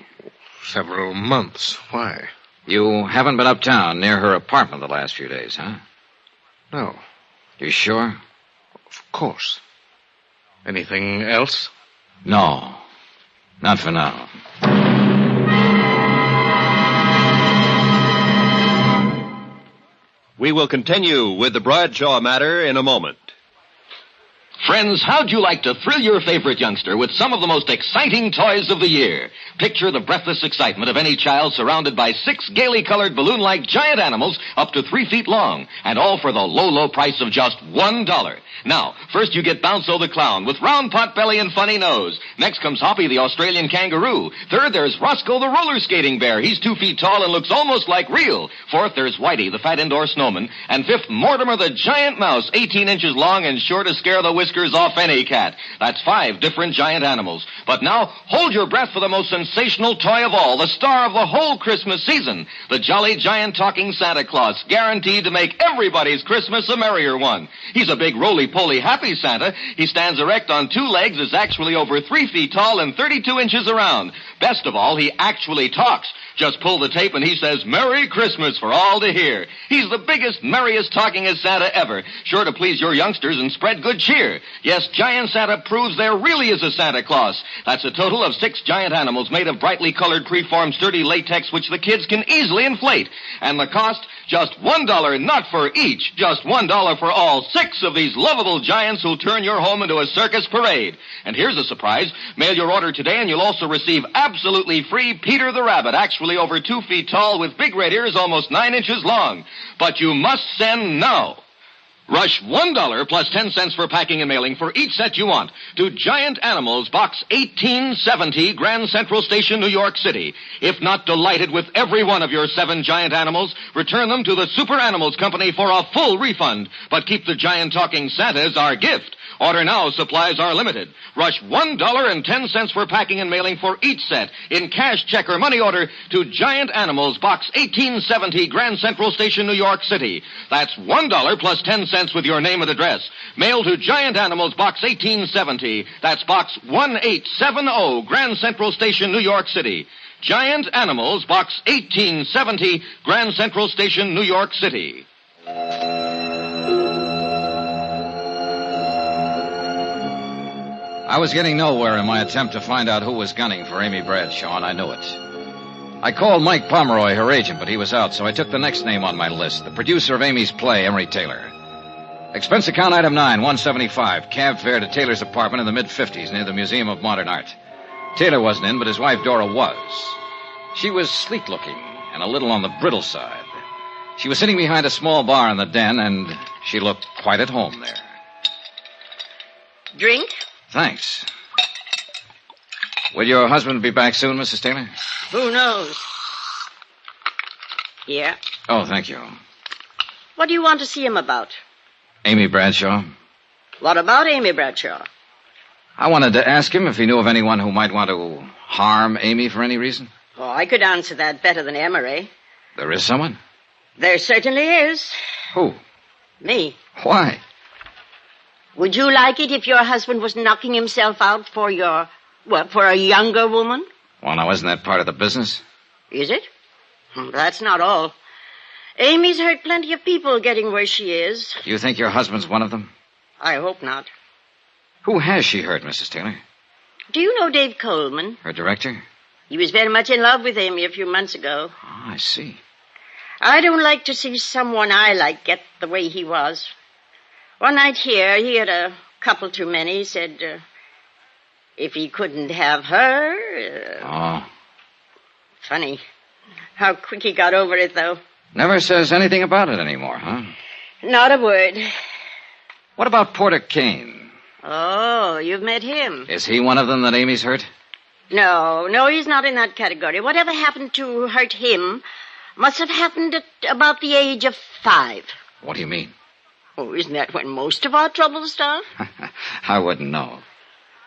Several months. Why? You haven't been uptown near her apartment the last few days, huh? No. You sure? Of course. Anything else? No. Not for now. We will continue with the Bradshaw matter in a moment. Friends, how'd you like to thrill your favorite youngster with some of the most exciting toys of the year? Picture the breathless excitement of any child surrounded by 6 gaily colored balloon-like giant animals up to 3 feet long, and all for the low, low price of just $1. Now, first you get Bounzo the Clown with round pot belly and funny nose. Next comes Hoppy the Australian Kangaroo. Third, there's Roscoe the Roller Skating Bear. He's 2 feet tall and looks almost like real. Fourth, there's Whitey the Fat Indoor Snowman. And fifth, Mortimer the Giant Mouse, 18 inches long and sure to scare the whiskers off any cat. That's 5 different giant animals. But now, hold your breath for the most sensational toy of all, the star of the whole Christmas season, the Jolly Giant Talking Santa Claus, guaranteed to make everybody's Christmas a merrier one. He's a big roly-poly happy Santa. He stands erect on 2 legs, is actually over 3 feet tall and 32 inches around. Best of all, he actually talks. Just pull the tape and he says, Merry Christmas for all to hear. He's the biggest, merriest, talkingest Santa ever. Sure to please your youngsters and spread good cheer. Yes, Giant Santa proves there really is a Santa Claus. That's a total of 6 giant animals made of brightly colored, preformed, sturdy latex which the kids can easily inflate. And the cost, just $1, not for each. Just $1 for all 6 of these lovable giants who'll turn your home into a circus parade. And here's a surprise. Mail your order today and you'll also receive absolutely free Peter the Rabbit, actually over 2 feet tall with big red ears almost 9 inches long. But you must send now. Rush $1 plus 10 cents for packing and mailing for each set you want to Giant Animals, Box 1870, Grand Central Station, New York City. If not delighted with every one of your 7 giant animals, return them to the Super Animals Company for a full refund. But keep the giant talking Santa as our gift. Order now, supplies are limited. Rush $1.10 for packing and mailing for each set in cash, check, or money order to Giant Animals, Box 1870, Grand Central Station, New York City. That's $1 plus 10 cents with your name and address. Mail to Giant Animals, Box 1870. That's Box 1870, Grand Central Station, New York City. Giant Animals, Box 1870, Grand Central Station, New York City. I was getting nowhere in my attempt to find out who was gunning for Amy Bradshaw, and I knew it. I called Mike Pomeroy, her agent, but he was out, so I took the next name on my list, the producer of Amy's play, Emery Taylor. Expense account item 9, $175, cab fare to Taylor's apartment in the mid-50s near the Museum of Modern Art. Taylor wasn't in, but his wife Dora was. She was sleek-looking and a little on the brittle side. She was sitting behind a small bar in the den, and she looked quite at home there. Drink? Thanks. Will your husband be back soon, Mrs. Taylor? Who knows? Here. Oh, thank you. What do you want to see him about? Amy Bradshaw. What about Amy Bradshaw? I wanted to ask him if he knew of anyone who might want to harm Amy for any reason. Oh, I could answer that better than Emery. There is someone? There certainly is. Who? Me. Why? Would you like it if your husband was knocking himself out for for a younger woman? Well, now, isn't that part of the business? Is it? That's not all. Amy's hurt plenty of people getting where she is. Do you think your husband's one of them? I hope not. Who has she hurt, Mrs. Taylor? Do you know Dave Coleman? Her director? He was very much in love with Amy a few months ago. Oh, I see. I don't like to see someone I like get the way he was. One night here, he had a couple too many. He said, if he couldn't have her... Oh. Funny. How quick he got over it, though. Never says anything about it anymore, huh? Not a word. What about Porter Kane? Oh, you've met him. Is he one of them that Amy's hurt? No, he's not in that category. Whatever happened to hurt him must have happened at about the age of 5. What do you mean? Oh, isn't that when most of our troubles start? I wouldn't know.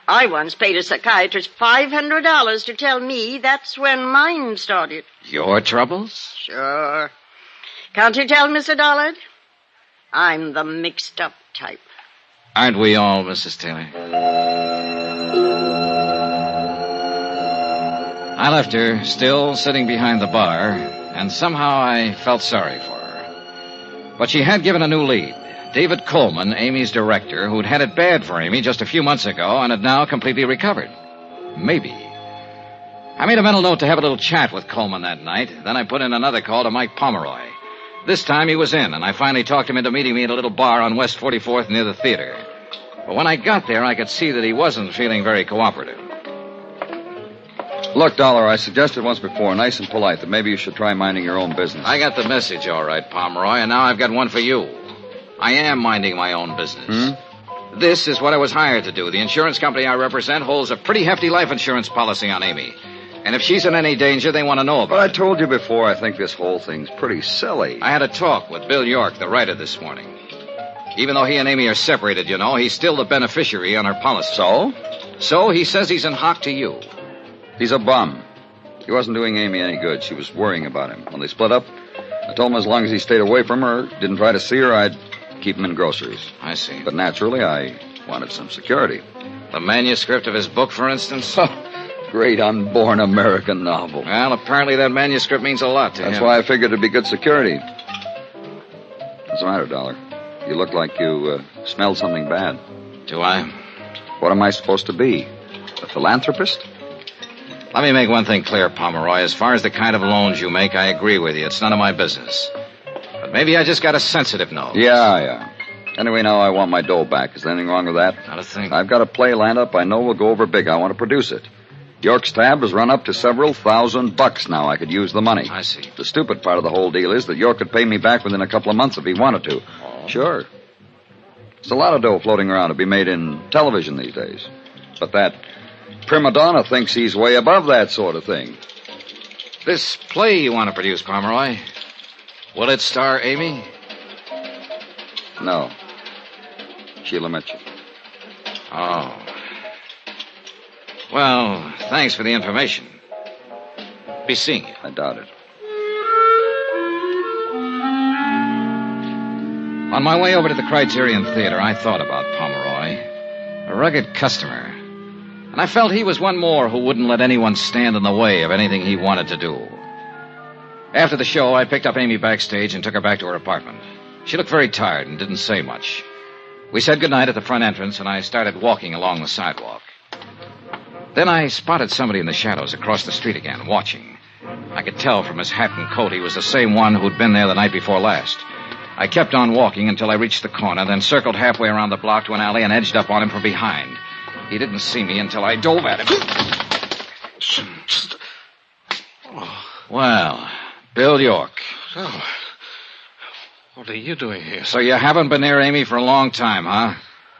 I once paid a psychiatrist $500 to tell me that's when mine started. Your troubles? Sure. Can't you tell, Mr. Dollard? I'm the mixed-up type. Aren't we all, Mrs. Taylor? I left her, still sitting behind the bar, and somehow I felt sorry for her. But she had given a new lead. David Coleman, Amy's director, who'd had it bad for Amy just a few months ago and had now completely recovered. Maybe. I made a mental note to have a little chat with Coleman that night. Then I put in another call to Mike Pomeroy. This time he was in, and I finally talked him into meeting me at a little bar on West 44th near the theater. But when I got there, I could see that he wasn't feeling very cooperative. Look, Dollar, I suggested once before, nice and polite, that maybe you should try minding your own business. I got the message, all right, Pomeroy, and now I've got one for you. I am minding my own business. This is what I was hired to do. The insurance company I represent holds a pretty hefty life insurance policy on Amy. And if she's in any danger, they want to know about it. But I told you before, I think this whole thing's pretty silly. I had a talk with Bill York, the writer, this morning. Even though he and Amy are separated, you know, he's still the beneficiary on her policy. So? So he says he's in hock to you. He's a bum. He wasn't doing Amy any good. She was worrying about him. When they split up, I told him as long as he stayed away from her, didn't try to see her, I'd keep him in groceries. I see. But naturally, I wanted some security. The manuscript of his book, for instance? Great unborn American novel. Well, apparently that manuscript means a lot to him. That's why I figured it'd be good security. What's the matter, Dollar? You look like you smelled something bad. Do I? What am I supposed to be? A philanthropist? Let me make one thing clear, Pomeroy. As far as the kind of loans you make, I agree with you. It's none of my business. But maybe I just got a sensitive nose. Yeah. Anyway, now I want my dough back. Is there anything wrong with that? Not a thing. I've got a play lined up I know will go over big. I want to produce it. York's tab has run up to several $1,000 now. I could use the money. I see. The stupid part of the whole deal is that York could pay me back within a couple of months if he wanted to. Oh. Sure. There's a lot of dough floating around to be made in television these days. But that prima donna thinks he's way above that sort of thing. This play you want to produce, Pomeroy, will it star Amy? No. Sheila Mitchell. Oh. Well, thanks for the information. Be seeing you. I doubt it. On my way over to the Criterion Theater, I thought about Pomeroy. A rugged customer. And I felt he was one more who wouldn't let anyone stand in the way of anything he wanted to do. After the show, I picked up Amy backstage and took her back to her apartment. She looked very tired and didn't say much. We said goodnight at the front entrance, and I started walking along the sidewalk. Then I spotted somebody in the shadows across the street again, watching. I could tell from his hat and coat he was the same one who'd been there the night before last. I kept on walking until I reached the corner, then circled halfway around the block to an alley and edged up on him from behind. He didn't see me until I dove at him. Well, Bill York. So, what are you doing here? So you haven't been near Amy for a long time, huh?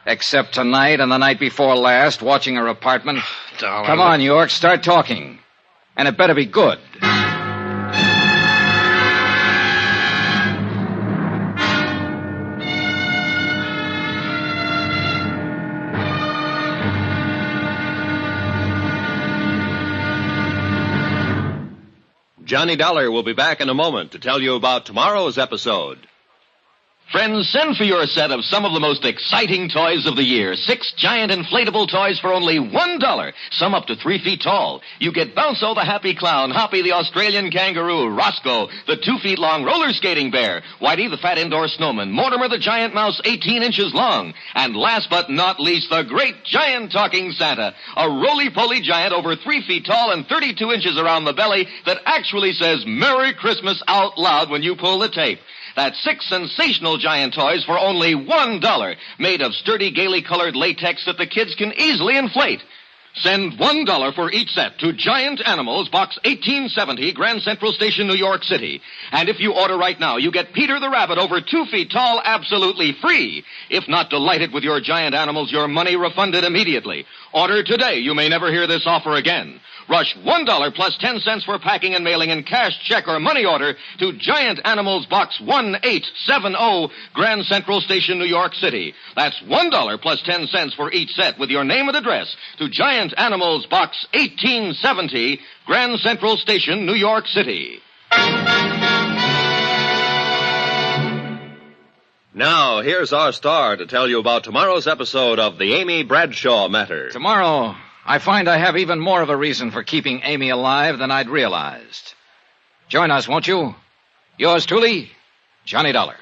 Except tonight and the night before last, watching her apartment? Darling. Come on, York, start talking. And it better be good. Johnny Dollar will be back in a moment to tell you about tomorrow's episode. Friends, send for your set of some of the most exciting toys of the year. 6 giant inflatable toys for only $1, some up to 3 feet tall. You get Bounso the Happy Clown, Hoppy the Australian Kangaroo, Roscoe the 2 feet long roller skating bear, Whitey the fat indoor snowman, Mortimer the giant mouse 18 inches long, and last but not least, the great giant talking Santa, a roly-poly giant over 3 feet tall and 32 inches around the belly that actually says Merry Christmas out loud when you pull the tape. That's 6 sensational giant toys for only $1, made of sturdy, gaily colored latex that the kids can easily inflate. Send $1 for each set to Giant Animals, Box 1870, Grand Central Station, New York City. And if you order right now, you get Peter the Rabbit over 2 feet tall absolutely free. If not delighted with your giant animals, your money refunded immediately. Order today. You may never hear this offer again. Rush $1 plus 10 cents for packing and mailing in cash, check, or money order to Giant Animals, Box 1870, Grand Central Station, New York City. That's $1 plus 10 cents for each set with your name and address to Giant Animals, Box 1870, Grand Central Station, New York City. Now, here's our star to tell you about tomorrow's episode of the Amy Bradshaw Matter. Tomorrow, I find I have even more of a reason for keeping Amy alive than I'd realized. Join us, won't you? Yours truly, Johnny Dollar.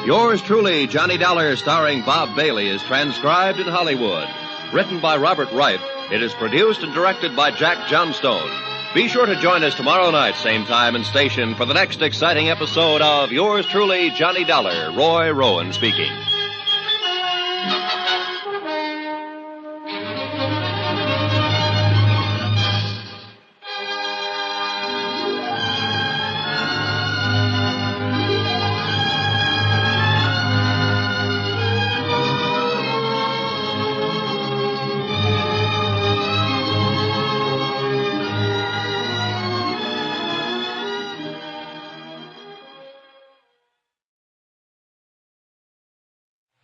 Yours truly, Johnny Dollar, starring Bob Bailey, is transcribed in Hollywood. Written by Robert Reif, it is produced and directed by Jack Johnstone. Be sure to join us tomorrow night, same time and station, for the next exciting episode of Yours truly, Johnny Dollar. Roy Rowan speaking.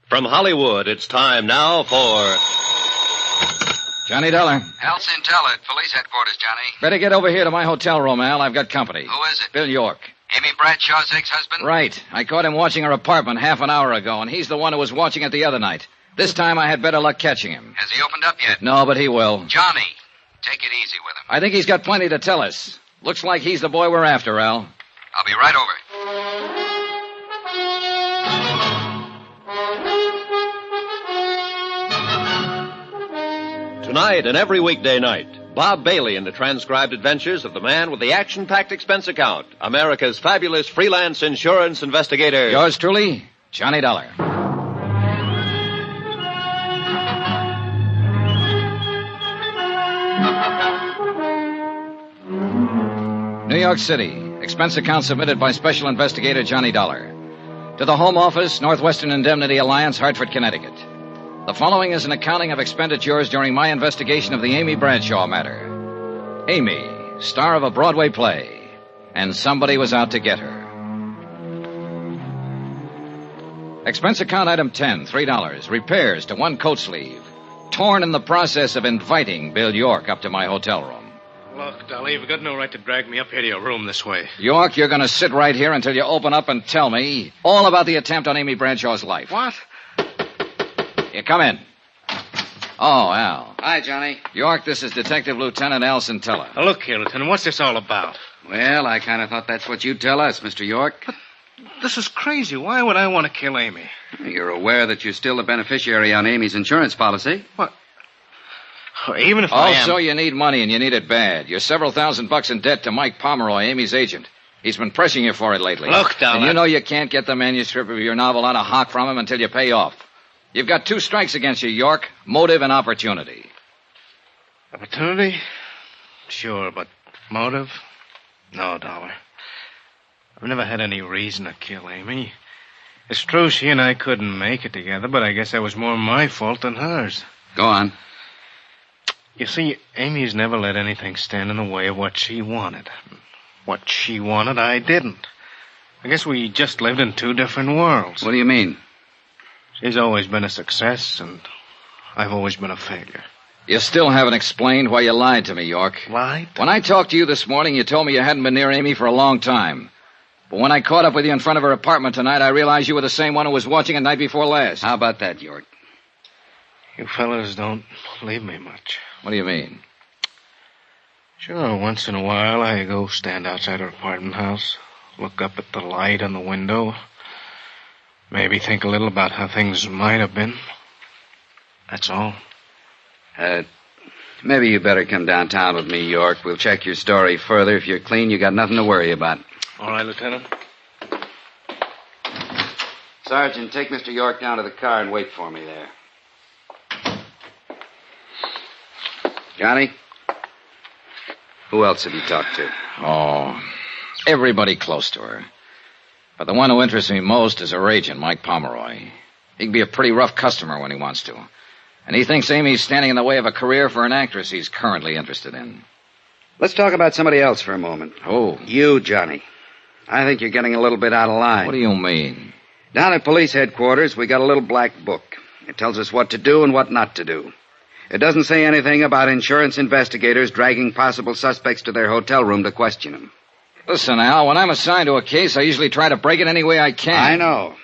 From Hollywood, it's time now for Johnny Dollar. Health Intel at police headquarters, Johnny. Better get over here to my hotel room, Al. I've got company. Who is it? Bill York. Amy Bradshaw's ex-husband? Right. I caught him watching her apartment half an hour ago, and he's the one who was watching it the other night. This time I had better luck catching him. Has he opened up yet? No, but he will. Johnny, take it easy with him. I think he's got plenty to tell us. Looks like he's the boy we're after, Al. I'll be right over. Tonight and every weekday night, Bob Bailey in the transcribed adventures of the man with the action-packed expense account, America's fabulous freelance insurance investigator. Yours truly, Johnny Dollar. New York City. Expense account submitted by Special Investigator Johnny Dollar. To the Home Office, Northwestern Indemnity Alliance, Hartford, Connecticut. The following is an accounting of expenditures during my investigation of the Amy Bradshaw matter. Amy, star of a Broadway play, and somebody was out to get her. Expense account item 10, $3. Repairs to one coat sleeve. Torn in the process of inviting Bill York up to my hotel room. Look, Dolly, you've got no right to drag me up here to your room this way. York, you're going to sit right here until you open up and tell me all about the attempt on Amy Bradshaw's life. What? You come in. Oh, Al. Hi, Johnny. York, this is Detective Lieutenant Al Centella. Now, look here, Lieutenant. What's this all about? Well, I kind of thought that's what you'd tell us, Mr. York. But this is crazy. Why would I want to kill Amy? You're aware that you're still the beneficiary on Amy's insurance policy. What? Even if I am... Also, you need money, and you need it bad. You're several $1,000s in debt to Mike Pomeroy, Amy's agent. He's been pressing you for it lately. Look, Dollar. And you know you can't get the manuscript of your novel out of hock from him until you pay off. You've got 2 strikes against you, York. Motive and opportunity. Opportunity? Sure, but motive? No, Dollar. I've never had any reason to kill Amy. It's true she and I couldn't make it together, but I guess that was more my fault than hers. Go on. You see, Amy's never let anything stand in the way of what she wanted. What she wanted, I didn't. I guess we just lived in 2 different worlds. What do you mean? She's always been a success, and I've always been a failure. You still haven't explained why you lied to me, York. Lied? When I talked to you this morning, you told me you hadn't been near Amy for a long time. But when I caught up with you in front of her apartment tonight, I realized you were the same one who was watching it night before last. How about that, York? You fellas don't believe me much. What do you mean? Sure, once in a while I go stand outside her apartment house, look up at the light on the window, maybe think a little about how things might have been. That's all. Maybe you better come downtown with me, York. We'll check your story further. If you're clean, you got nothing to worry about. All right, Lieutenant. Sergeant, take Mr. York down to the car and wait for me there. Johnny? Who else have you talked to? Oh, everybody close to her. But the one who interests me most is her agent, Mike Pomeroy. He can be a pretty rough customer when he wants to. And he thinks Amy's standing in the way of a career for an actress he's currently interested in. Let's talk about somebody else for a moment. Who? You, Johnny. I think you're getting a little bit out of line. What do you mean? Down at police headquarters, we got a little black book. It tells us what to do and what not to do. It doesn't say anything about insurance investigators dragging possible suspects to their hotel room to question them. Listen, Al, when I'm assigned to a case, I usually try to break it any way I can. I know.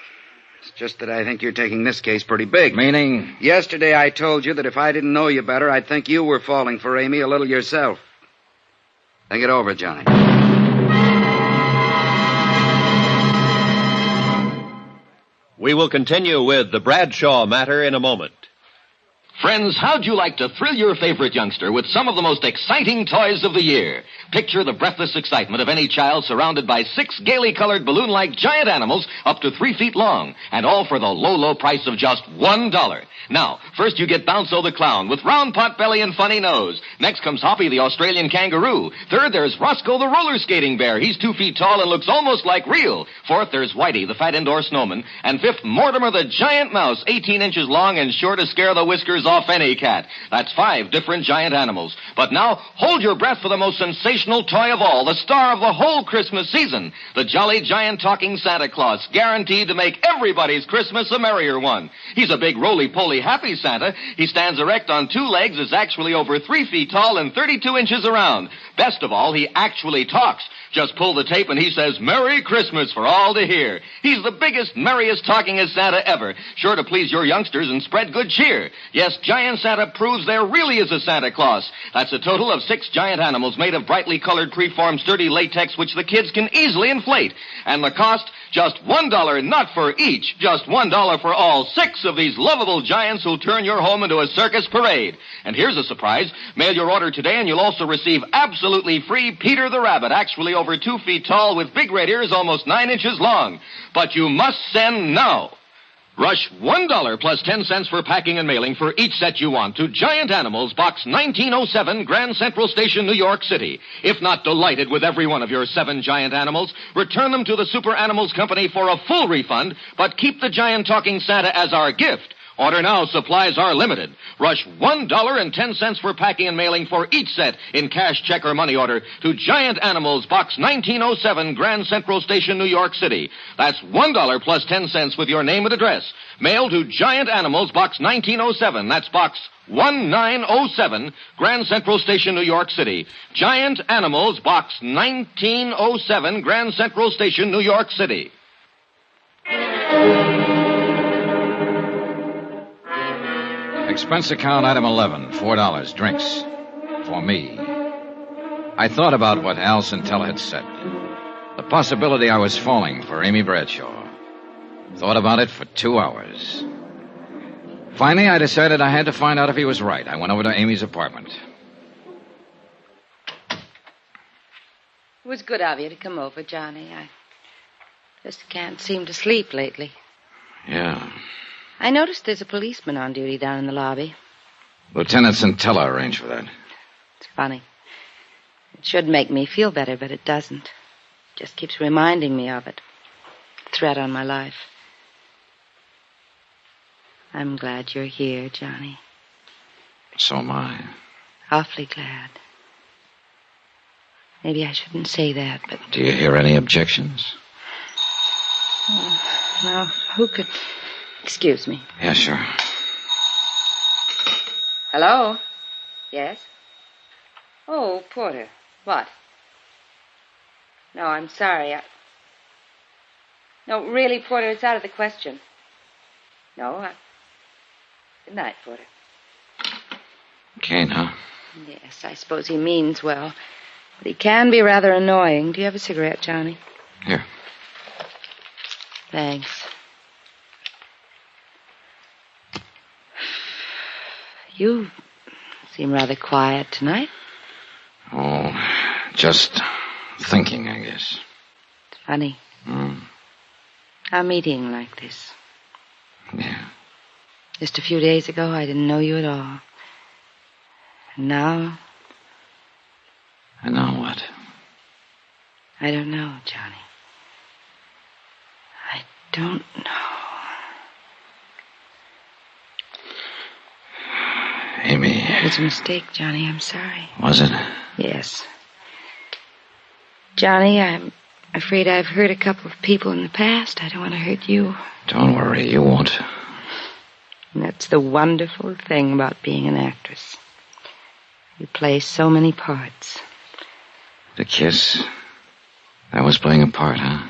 It's just that I think you're taking this case pretty big. Meaning? Yesterday I told you that if I didn't know you better, I'd think you were falling for Amy a little yourself. Think it over, Johnny. We will continue with the Bradshaw matter in a moment. Friends, how'd you like to thrill your favorite youngster with some of the most exciting toys of the year? Picture the breathless excitement of any child surrounded by 6 gaily colored balloon-like giant animals up to 3 feet long, and all for the low, low price of just $1. Now, first you get Bounco the Clown with round pot belly and funny nose. Next comes Hoppy the Australian Kangaroo. Third, there's Roscoe the Roller Skating Bear. He's 2 feet tall and looks almost like real. Fourth, there's Whitey the Fat Indoor Snowman. And fifth, Mortimer the Giant Mouse, 18 inches long and sure to scare the whiskers off any cat. That's 5 different giant animals. But now, hold your breath for the most sensational toy of all, the star of the whole Christmas season, the jolly giant talking Santa Claus, guaranteed to make everybody's Christmas a merrier one. He's a big roly-poly happy Santa. He stands erect on 2 legs, is actually over 3 feet tall and 32 inches around. Best of all, he actually talks. Just pull the tape and he says, "Merry Christmas" for all to hear. He's the biggest, merriest, talkingest Santa ever, sure to please your youngsters and spread good cheer. Yes, Giant Santa proves there really is a Santa Claus. That's a total of 6 giant animals made of brightly colored preformed sturdy latex which the kids can easily inflate. And the cost, just $1, not for each, just $1 for all 6 of these lovable giants who'll turn your home into a circus parade. And here's a surprise. Mail your order today and you'll also receive absolutely free Peter the Rabbit, actually over 2 feet tall with big red ears almost 9 inches long. But you must send now. Rush $1 plus 10 cents for packing and mailing for each set you want to Giant Animals, Box 1907, Grand Central Station, New York City. If not delighted with every one of your 7 giant animals, return them to the Super Animals Company for a full refund, but keep the giant talking Santa as our gift. Order now. Supplies are limited. Rush $1.10 for packing and mailing for each set in cash, check, or money order to Giant Animals, Box 1907, Grand Central Station, New York City. That's $1 plus 10 cents with your name and address. Mail to Giant Animals, Box 1907. That's Box 1907, Grand Central Station, New York City. Giant Animals, Box 1907, Grand Central Station, New York City. Expense account item 11, $4, drinks. For me. I thought about what Al Centella had said. The possibility I was falling for Amy Bradshaw. Thought about it for 2 hours. Finally, I decided I had to find out if he was right. I went over to Amy's apartment. It was good of you to come over, Johnny. I just can't seem to sleep lately. Yeah. I noticed there's a policeman on duty down in the lobby. Lieutenant Centella arranged for that. It's funny. It should make me feel better, but it doesn't. It just keeps reminding me of it. The threat on my life. I'm glad you're here, Johnny. So am I. Awfully glad. Maybe I shouldn't say that, but... Do you hear any objections? Oh, well, who could... Excuse me. Yeah, sure. Hello? Yes? Oh, Porter. What? No, I'm sorry. No, really, Porter, it's out of the question. No, Good night, Porter. Kane, huh? Yes, I suppose he means well. But he can be rather annoying. Do you have a cigarette, Johnny? Here. Thanks. You seem rather quiet tonight. Oh, just thinking, I guess. It's funny. A meeting like this. Yeah. Just a few days ago, I didn't know you at all. And now... And now what? I don't know, Johnny. I don't know. Amy. It was a mistake, Johnny. I'm sorry. Was it? Yes. Johnny, I'm afraid I've hurt a couple of people in the past. I don't want to hurt you. Don't worry, you won't. And that's the wonderful thing about being an actress. You play so many parts. The kiss. That was playing a part, huh?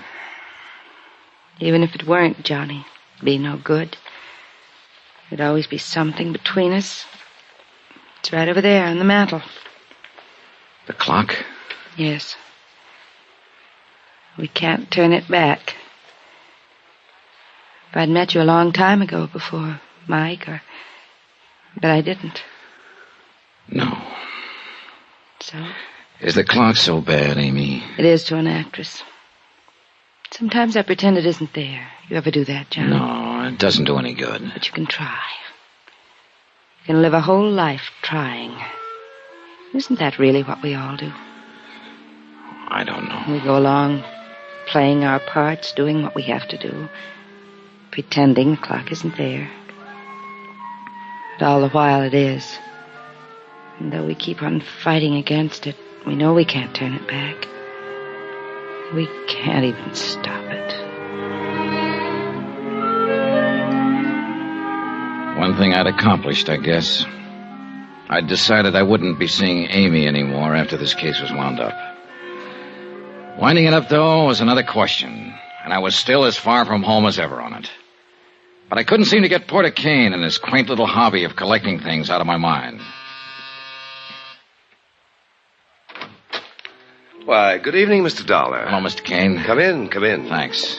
Even if it weren't, Johnny, it'd be no good. There'd always be something between us. It's right over there on the mantel. The clock? Yes. We can't turn it back. If I'd met you a long time ago before Mike, but I didn't. No. So? Is the clock so bad, Amy? It is to an actress. Sometimes I pretend it isn't there. You ever do that, John? No, it doesn't do any good. But you can try. You can live a whole life trying. Isn't that really what we all do? I don't know. We go along playing our parts, doing what we have to do, pretending the clock isn't there. But all the while it is. And though we keep on fighting against it, we know we can't turn it back. We can't even stop it. One thing I'd accomplished, I guess. I'd decided I wouldn't be seeing Amy anymore after this case was wound up. Winding it up, though, was another question, and I was still as far from home as ever on it. But I couldn't seem to get Porter Kane and his quaint little hobby of collecting things out of my mind. Why, good evening, Mr. Dollar. Hello, Mr. Kane. Come in, come in. Thanks.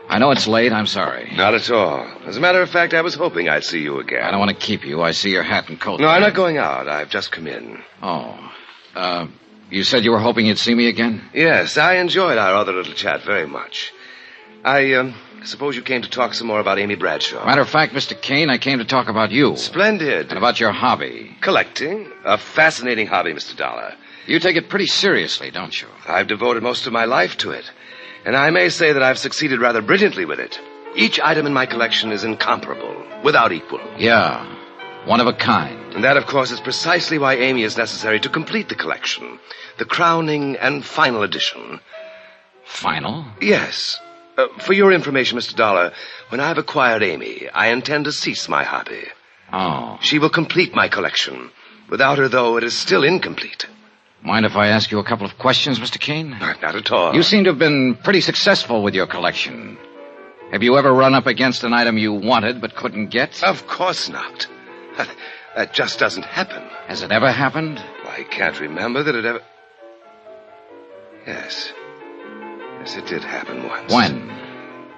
I know it's late. I'm sorry. Not at all. As a matter of fact, I was hoping I'd see you again. I don't want to keep you. I see your hat and coat. No, I'm not going out. I've just come in. Oh. You said you were hoping you'd see me again? Yes, I enjoyed our other little chat very much. I suppose you came to talk some more about Amy Bradshaw. Matter of fact, Mr. Kane, I came to talk about you. Splendid. And about your hobby. Collecting. A fascinating hobby, Mr. Dollar. You take it pretty seriously, don't you? I've devoted most of my life to it. And I may say that I've succeeded rather brilliantly with it. Each item in my collection is incomparable, without equal. Yeah, one of a kind. And that, of course, is precisely why Amy is necessary to complete the collection. The crowning and final edition. Final? Yes. For your information, Mr. Dollar, when I've acquired Amy, I intend to cease my hobby. Oh. She will complete my collection. Without her, though, it is still incomplete. Mind if I ask you a couple of questions, Mr. Kane? Not at all. You seem to have been pretty successful with your collection. Have you ever run up against an item you wanted but couldn't get? Of course not. That just doesn't happen. Has it ever happened? I can't remember that it ever... Yes. Yes, it did happen once. When?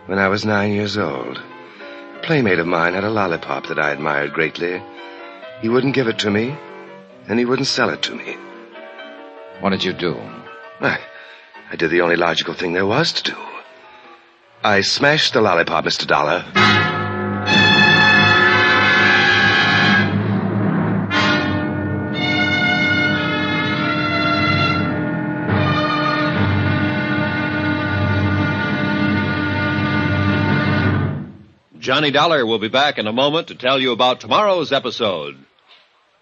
When I was 9 years old. A playmate of mine had a lollipop that I admired greatly. He wouldn't give it to me, and he wouldn't sell it to me. What did you do? I did the only logical thing there was to do. I smashed the lollipop, Mr. Dollar. Johnny Dollar will be back in a moment to tell you about tomorrow's episode.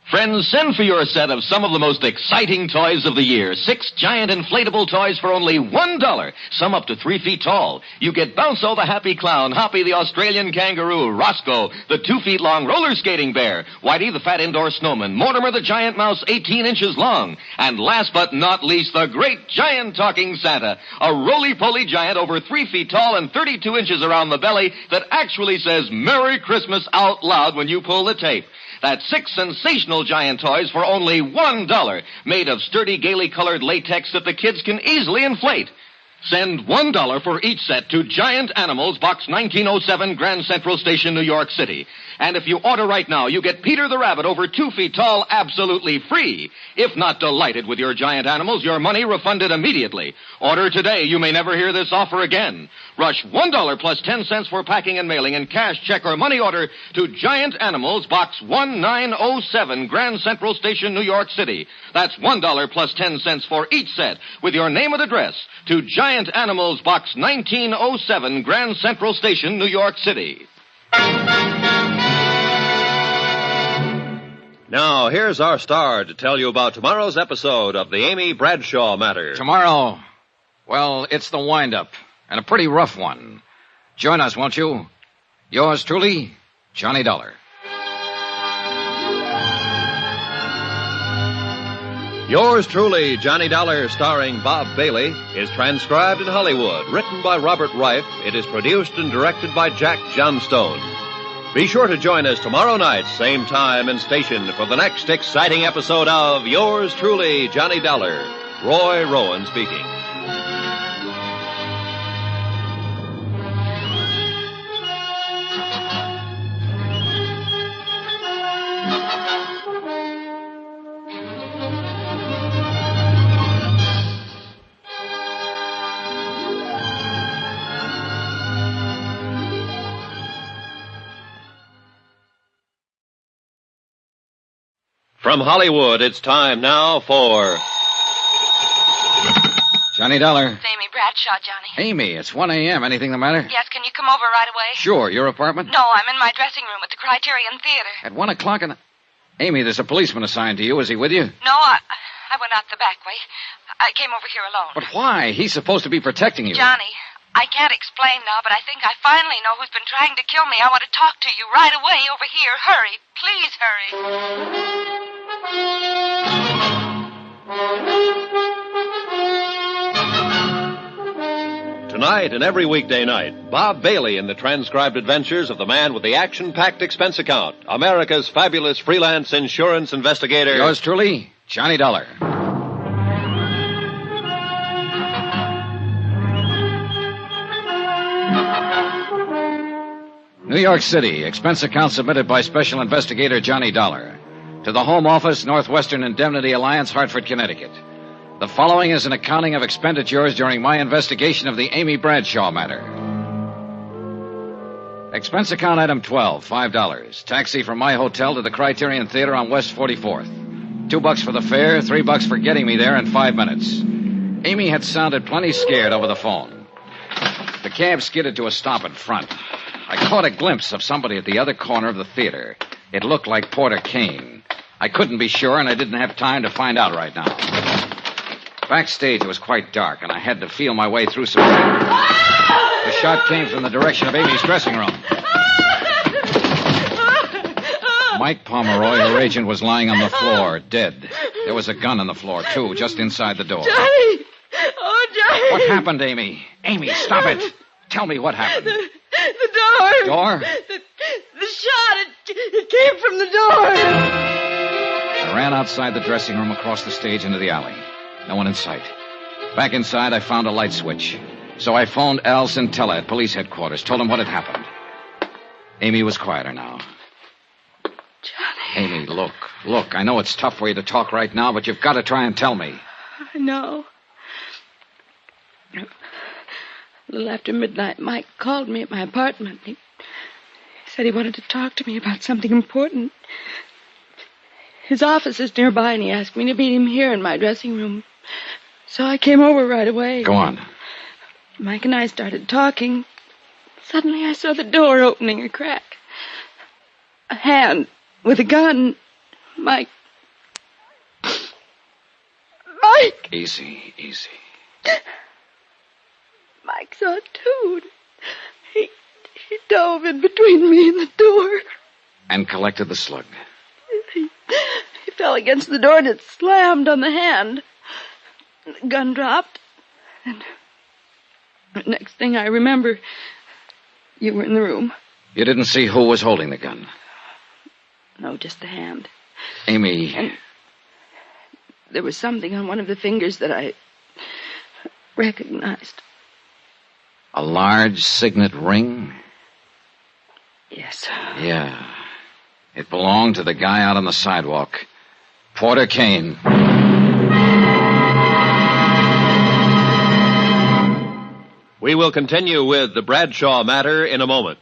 Friends, send for your set of some of the most exciting toys of the year. 6 giant inflatable toys for only $1. Some up to 3 feet tall. You get Bounco the Happy Clown, Hoppy the Australian Kangaroo, Roscoe the 2 feet long roller skating bear, Whitey the fat indoor snowman, Mortimer the giant mouse 18 inches long, and last but not least, the great giant talking Santa, a roly-poly giant over 3 feet tall and 32 inches around the belly that actually says Merry Christmas out loud when you pull the tape. That's 6 sensational giant toys for only $1, made of sturdy, gaily colored latex that the kids can easily inflate. Send $1 for each set to Giant Animals, Box 1907, Grand Central Station, New York City. And if you order right now, you get Peter the Rabbit over 2 feet tall absolutely free. If not delighted with your giant animals, your money refunded immediately. Order today. You may never hear this offer again. Rush $1 plus 10 cents for packing and mailing and cash, check, or money order to Giant Animals, Box 1907, Grand Central Station, New York City. That's $1 plus 10 cents for each set with your name and address to Giant Animals, Box 1907, Grand Central Station, New York City. Now, here's our star to tell you about tomorrow's episode of the Amy Bradshaw matter. Tomorrow, well, it's the wind-up, and a pretty rough one. Join us, won't you? Yours truly, Johnny Dollar. Yours truly, Johnny Dollar, starring Bob Bailey, is transcribed in Hollywood. Written by Robert Reif, it is produced and directed by Jack Johnstone. Be sure to join us tomorrow night, same time and station, for the next exciting episode of Yours truly, Johnny Dollar. Roy Rowan speaking. From Hollywood, it's time now for... Johnny Dollar. It's Amy Bradshaw, Johnny. Amy, it's 1 a.m. Anything the matter? Yes, can you come over right away? Sure. Your apartment? No, I'm in my dressing room at the Criterion Theater. At 1 o'clock in the... Amy, there's a policeman assigned to you. Is he with you? No, I went out the back way. I came over here alone. But why? He's supposed to be protecting you. Johnny, I can't explain now, but I think I finally know who's been trying to kill me. I want to talk to you right away over here. Hurry. Please hurry. Tonight and every weekday night, Bob Bailey in the transcribed adventures of the man with the action-packed expense account, America's fabulous freelance insurance investigator. Yours truly, Johnny Dollar. New York City, expense account submitted by Special Investigator Johnny Dollar. To the Home Office, Northwestern Indemnity Alliance, Hartford, Connecticut. The following is an accounting of expenditures during my investigation of the Amy Bradshaw matter. Expense account item 12, $5. Taxi from my hotel to the Criterion Theater on West 44th. $2 for the fare, $3 for getting me there in 5 minutes. Amy had sounded plenty scared over the phone. The cab skidded to a stop in front. I caught a glimpse of somebody at the other corner of the theater. It looked like Porter Kane. I couldn't be sure, and I didn't have time to find out right now. Backstage, it was quite dark, and I had to feel my way through some... The shot came from the direction of Amy's dressing room. Mike Pomeroy, her agent, was lying on the floor, dead. There was a gun on the floor, too, just inside the door. Johnny! Oh, Johnny! What happened, Amy? Amy, stop it! Tell me what happened. The door. Door? The shot, it came from the door. I ran outside the dressing room, across the stage, into the alley. No one in sight. Back inside, I found a light switch. So I phoned Al Centella at police headquarters, told him what had happened. Amy was quieter now. Johnny. Amy, look. I know it's tough for you to talk right now, but you've got to try and tell me. I know. A little after midnight, Mike called me at my apartment. He said he wanted to talk to me about something important. His office is nearby, and he asked me to meet him here in my dressing room. So I came over right away. Go on. Mike and I started talking. Suddenly I saw the door opening a crack. A hand with a gun. Mike. Easy. Mike saw it too. He dove in between me and the door. And collected the slug. He fell against the door and it slammed on the hand. The gun dropped. And the next thing I remember, you were in the room. You didn't see who was holding the gun? No, just the hand. Amy. And there was something on one of the fingers that I recognized. A large signet ring? Yes. Yeah. It belonged to the guy out on the sidewalk. Porter Kane. We will continue with the Bradshaw matter in a moment.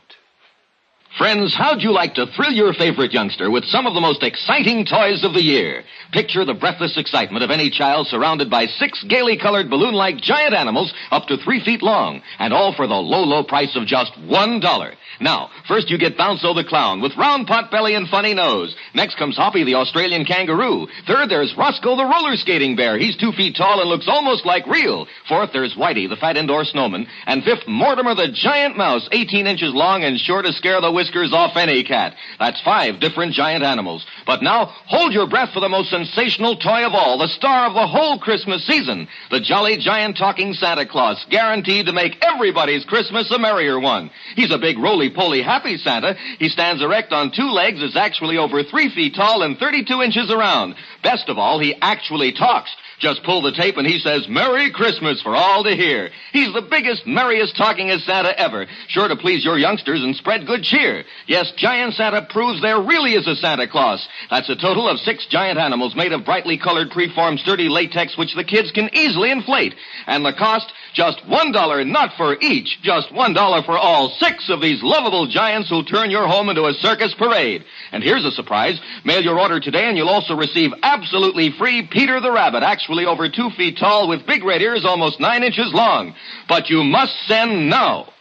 Friends, how'd you like to thrill your favorite youngster with some of the most exciting toys of the year? Picture the breathless excitement of any child surrounded by 6 gaily colored balloon-like giant animals up to 3 feet long, and all for the low price of just $1. Now, first you get Bounzo the Clown with round pot belly and funny nose. Next comes Hoppy the Australian Kangaroo. Third, there's Roscoe the Roller Skating Bear. He's 2 feet tall and looks almost like real. Fourth, there's Whitey the Fat Indoor Snowman. And fifth, Mortimer the Giant Mouse, 18 inches long and sure to scare the whiskers off any cat. That's 5 different giant animals. But now, hold your breath for the most sensational toy of all, the star of the whole Christmas season, the jolly giant talking Santa Claus, guaranteed to make everybody's Christmas a merrier one. He's a big roly-poly happy Santa. He stands erect on 2 legs, is actually over 3 feet tall and 32 inches around. Best of all, he actually talks. Just pull the tape and he says, Merry Christmas for all to hear. He's the biggest, merriest, talkingest Santa ever. Sure to please your youngsters and spread good cheer. Yes, Giant Santa proves there really is a Santa Claus. That's a total of 6 giant animals made of brightly colored preformed sturdy latex which the kids can easily inflate. And the cost, just $1, not for each. Just $1 for all 6 of these lovable giants who'll turn your home into a circus parade. And here's a surprise. Mail your order today and you'll also receive absolutely free Peter the Rabbit, actually over 2 feet tall with big red ears almost 9 inches long. But you must send now.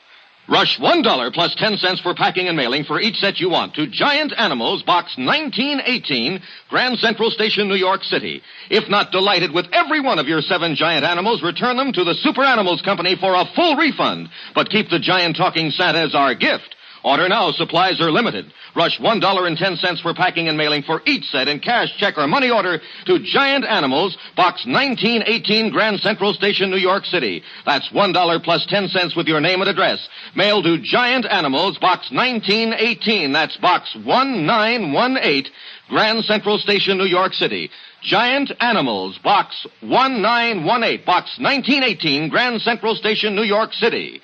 Rush $1 plus 10 cents for packing and mailing for each set you want to Giant Animals, Box 1918, Grand Central Station, New York City. If not delighted with every one of your 7 giant animals, return them to the Super Animals Company for a full refund. But keep the giant talking Santa as our gift. Order now. Supplies are limited. Rush $1.10 for packing and mailing for each set in cash, check, or money order to Giant Animals, Box 1918, Grand Central Station, New York City. That's $1 plus 10 cents with your name and address. Mail to Giant Animals, Box 1918. That's Box 1918, Grand Central Station, New York City. Giant Animals, Box 1918, Box 1918, Grand Central Station, New York City.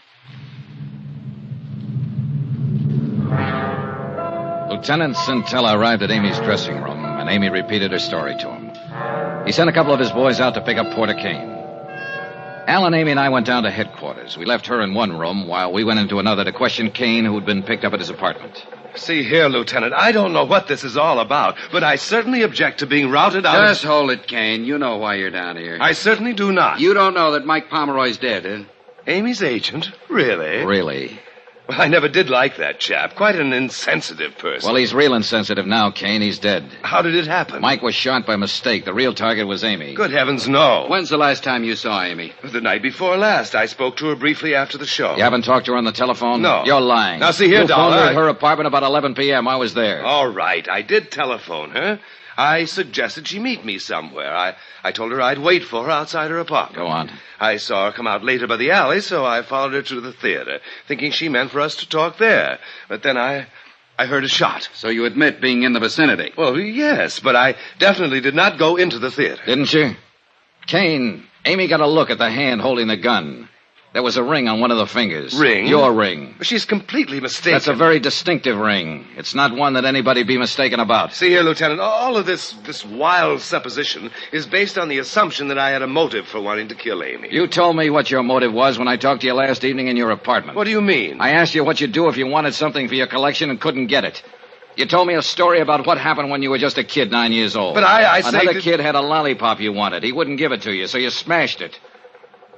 Lieutenant Centella arrived at Amy's dressing room, and Amy repeated her story to him. He sent a couple of his boys out to pick up Porter Kane. Alan, Amy, and I went down to headquarters. We left her in one room while we went into another to question Kane, who'd been picked up at his apartment. See here, Lieutenant, I don't know what this is all about, but I certainly object to being routed out. Just hold it, Kane. You know why you're down here. I certainly do not. You don't know that Mike Pomeroy's dead, eh? Amy's agent? Really? Really. Well, I never did like that chap. Quite an insensitive person. Well, he's real insensitive now, Kane. He's dead. How did it happen? Mike was shot by mistake. The real target was Amy. Good heavens, no. When's the last time you saw Amy? The night before last. I spoke to her briefly after the show. You haven't talked to her on the telephone? No. You're lying. Now, see here, you phoned her Dollar. at her apartment about 11 p.m. I was there. All right. I did telephone her. I suggested she meet me somewhere. I told her I'd wait for her outside her apartment. Go on. I saw her come out later by the alley, so I followed her to the theater, thinking she meant for us to talk there. But then I heard a shot. So you admit being in the vicinity? Well, yes, but I definitely did not go into the theater. Didn't you? Kane, Amy got a look at the hand holding the gun. There was a ring on one of the fingers. Ring? Your ring. She's completely mistaken. That's a very distinctive ring. It's not one that anybody be mistaken about. See here, Lieutenant, all of this wild supposition is based on the assumption that I had a motive for wanting to kill Amy. You told me what your motive was when I talked to you last evening in your apartment. What do you mean? I asked you what you'd do if you wanted something for your collection and couldn't get it. You told me a story about what happened when you were just a kid 9 years old. But I say Another that... kid had a lollipop you wanted. He wouldn't give it to you, so you smashed it.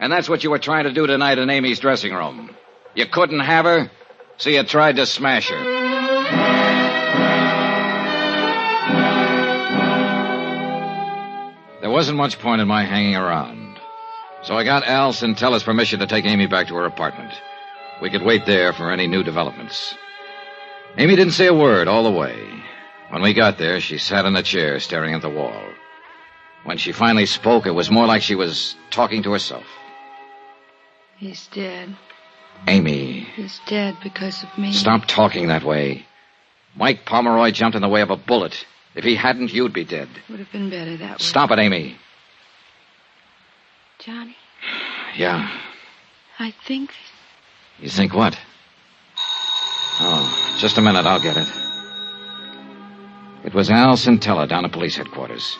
And that's what you were trying to do tonight in Amy's dressing room. You couldn't have her, so you tried to smash her. There wasn't much point in my hanging around. So I got Al Centella's permission to take Amy back to her apartment. We could wait there for any new developments. Amy didn't say a word all the way. When we got there, she sat in a chair staring at the wall. When she finally spoke, it was more like she was talking to herself. He's dead. Amy, He's dead because of me. stop talking that way. Mike Pomeroy jumped in the way of a bullet. If he hadn't, you'd be dead. Would have been better that way. Stop it, Amy. Johnny, Yeah. I think... You think what? Oh, just a minute. I'll get it. It was Al Centella down at police headquarters.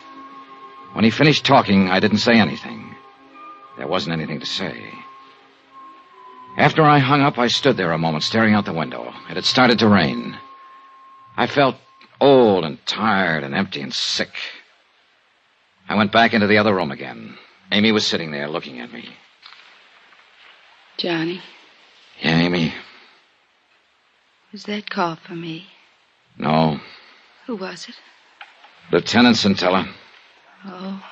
When he finished talking, I didn't say anything. There wasn't anything to say. After I hung up, I stood there a moment, staring out the window. It had started to rain. I felt old and tired and empty and sick. I went back into the other room again. Amy was sitting there looking at me. Johnny, Yeah, Amy? was that call for me? No. Who was it? Lieutenant Centella. Oh,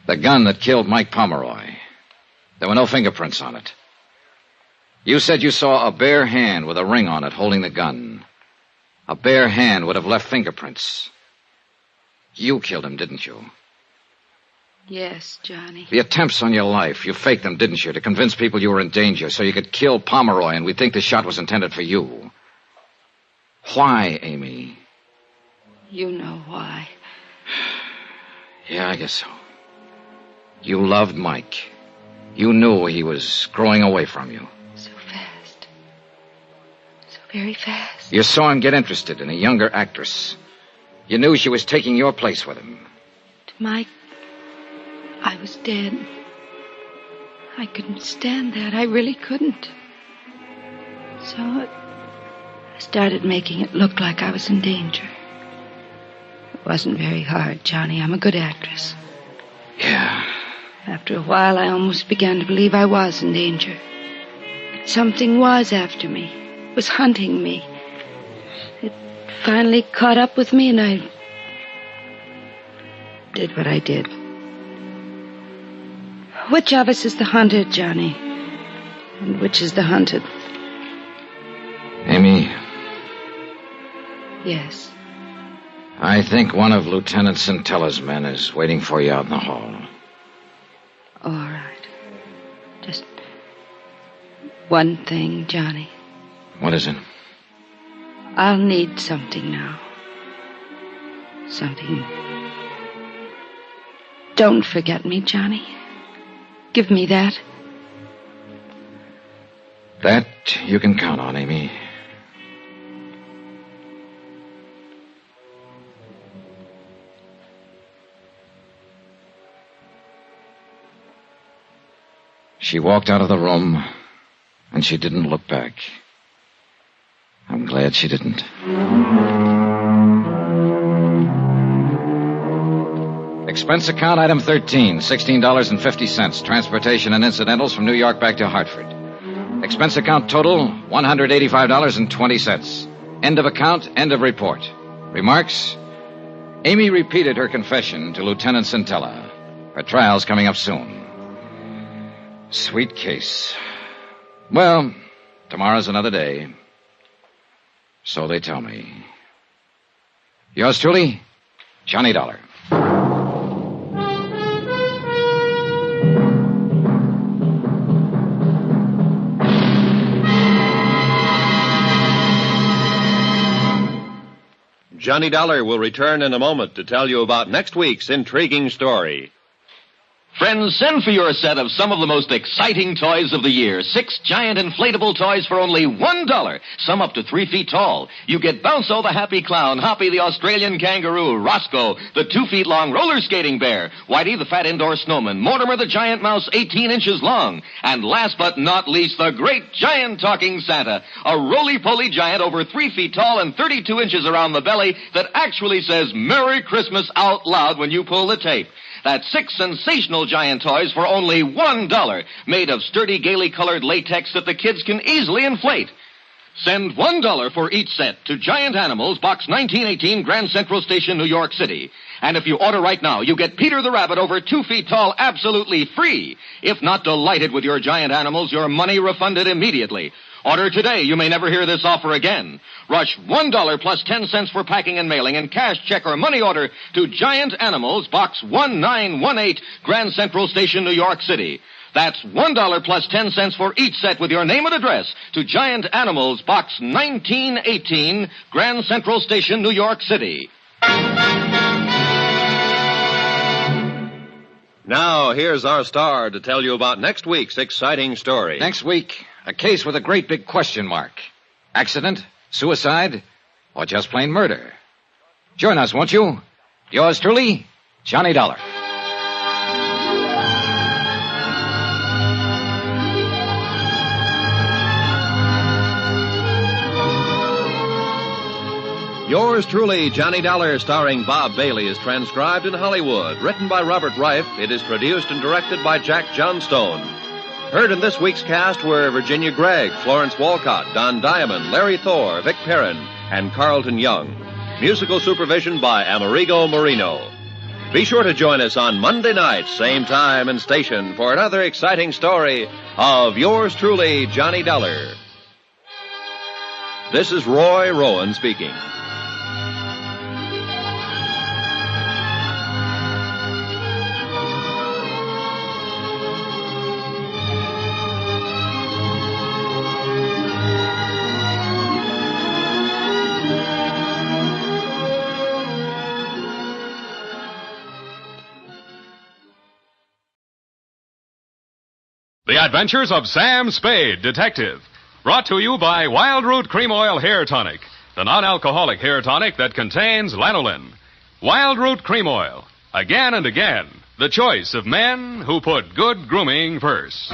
The gun that killed Mike Pomeroy. There were no fingerprints on it. You said you saw a bare hand with a ring on it holding the gun. A bare hand would have left fingerprints. You killed him, didn't you? yes, Johnny. The attempts on your life, you faked them, didn't you, to convince people you were in danger so you could kill Pomeroy and we'd think the shot was intended for you. Why, Amy? You know why. Yeah, I guess so. You loved Mike. You knew he was growing away from you. So fast. So very fast. You saw him get interested in a younger actress. You knew she was taking your place with him. To Mike, I was dead. I couldn't stand that. I really couldn't. So I started making it look like I was in danger. It wasn't very hard, Johnny. I'm a good actress. Yeah. After a while, I almost began to believe I was in danger. That something was after me, was hunting me. It finally caught up with me, and I did what I did. Which of us is the hunter, Johnny? And which is the hunted? Amy, Yes. I think one of Lieutenant Centella's men is waiting for you out in the hall. All right. Just one thing, Johnny. What is it? I'll need something now. Something. Don't forget me, Johnny. Give me that. That you can count on, Amy. She walked out of the room, and she didn't look back. I'm glad she didn't. Expense account item 13, $16.50. Transportation and incidentals from New York back to Hartford. Expense account total, $185.20. End of account, end of report. Remarks? Amy repeated her confession to Lieutenant Centella. Her trial's coming up soon. Sweet case. Well, tomorrow's another day. So they tell me. Yours truly, Johnny Dollar. Johnny Dollar will return in a moment to tell you about next week's intriguing story. Friends, send for your set of some of the most exciting toys of the year. 6 giant inflatable toys for only $1. Some up to 3 feet tall. You get Bounco the Happy Clown, Hoppy the Australian Kangaroo, Roscoe the 2 feet long roller skating bear, Whitey the fat indoor snowman, Mortimer the giant mouse 18 inches long, and last but not least, the great giant talking Santa, a roly-poly giant over 3 feet tall and 32 inches around the belly that actually says Merry Christmas out loud when you pull the tape. That's 6 sensational giant toys for only $1, made of sturdy, gaily colored latex that the kids can easily inflate. Send $1 for each set to Giant Animals, Box 1918, Grand Central Station, New York City. And if you order right now, you get Peter the Rabbit over 2 feet tall absolutely free. If not delighted with your giant animals, your money refunded immediately. Order today. You may never hear this offer again. Rush $1 plus 10 cents for packing and mailing and cash, check, or money order to Giant Animals, Box 1918, Grand Central Station, New York City. That's $1 plus 10 cents for each set with your name and address to Giant Animals, Box 1918, Grand Central Station, New York City. Now, here's our star to tell you about next week's exciting story. Next week, a case with a great big question mark. Accident, suicide, or just plain murder? Join us, won't you? Yours truly, Johnny Dollar. Yours truly, Johnny Dollar, starring Bob Bailey, is transcribed in Hollywood. Written by Robert Reif, it is produced and directed by Jack Johnstone. Heard in this week's cast were Virginia Gregg, Florence Walcott, Don Diamond, Larry Thor, Vic Perrin, and Carlton Young. Musical supervision by Amerigo Marino. Be sure to join us on Monday night, same time and station, for another exciting story of Yours truly, Johnny Dollar. This is Roy Rowan speaking. The Adventures of Sam Spade, Detective. Brought to you by Wild Root Cream Oil Hair Tonic, the non-alcoholic hair tonic that contains lanolin. Wild Root Cream Oil. Again and again, the choice of men who put good grooming first.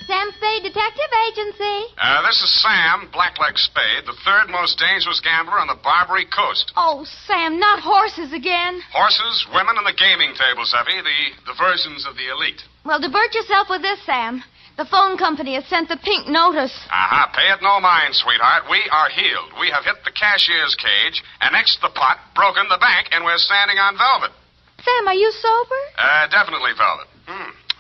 Sam Spade Detective Agency. This is Sam, Blackleg Spade, the third most dangerous gambler on the Barbary Coast. Oh, Sam, not horses again. Horses, women, and the gaming tables, Effie, the versions of the elite. Well, divert yourself with this, Sam. The phone company has sent the pink notice. Aha, pay it no mind, sweetheart. We are healed. We have hit the cashier's cage, annexed the pot, broken the bank, and we're standing on velvet. Sam, are you sober? Definitely velvet.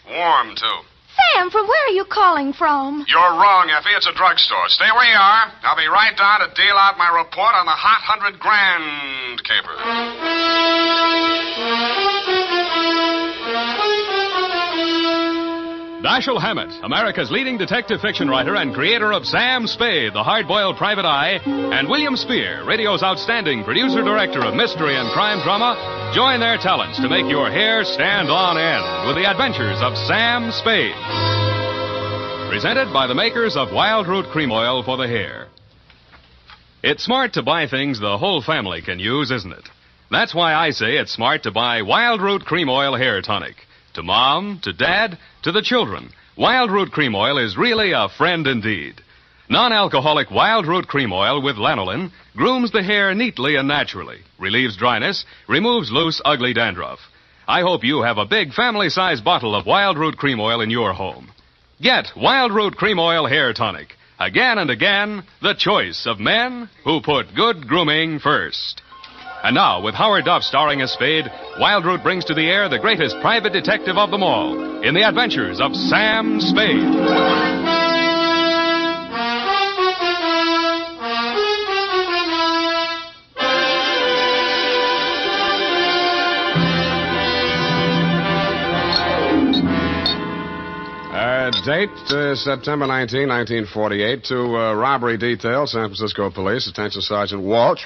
Warm, too. Sam, from where are you calling from? You're wrong, Effie. It's a drugstore. Stay where you are. I'll be right down to deal out my report on the hot 100 grand caper. Dashiell Hammett, America's leading detective fiction writer and creator of Sam Spade, the hard-boiled private eye, and William Spear, radio's outstanding producer-director of mystery and crime drama, join their talents to make your hair stand on end with the adventures of Sam Spade. Presented by the makers of Wild Root Cream Oil for the hair. It's smart to buy things the whole family can use, isn't it? That's why I say it's smart to buy Wild Root Cream Oil Hair Tonic. To Mom, to Dad, to the children, Wild Root Cream Oil is really a friend indeed. Non-alcoholic wild root cream oil with lanolin grooms the hair neatly and naturally, relieves dryness, removes loose, ugly dandruff. I hope you have a big family-sized bottle of wild root cream oil in your home. Get Wild Root Cream Oil Hair Tonic. Again and again, the choice of men who put good grooming first. And now, with Howard Duff starring as Spade, Wild Root brings to the air the greatest private detective of them all in the adventures of Sam Spade. Date, September 19, 1948, to robbery detail, San Francisco Police. Attention Sergeant Walsh.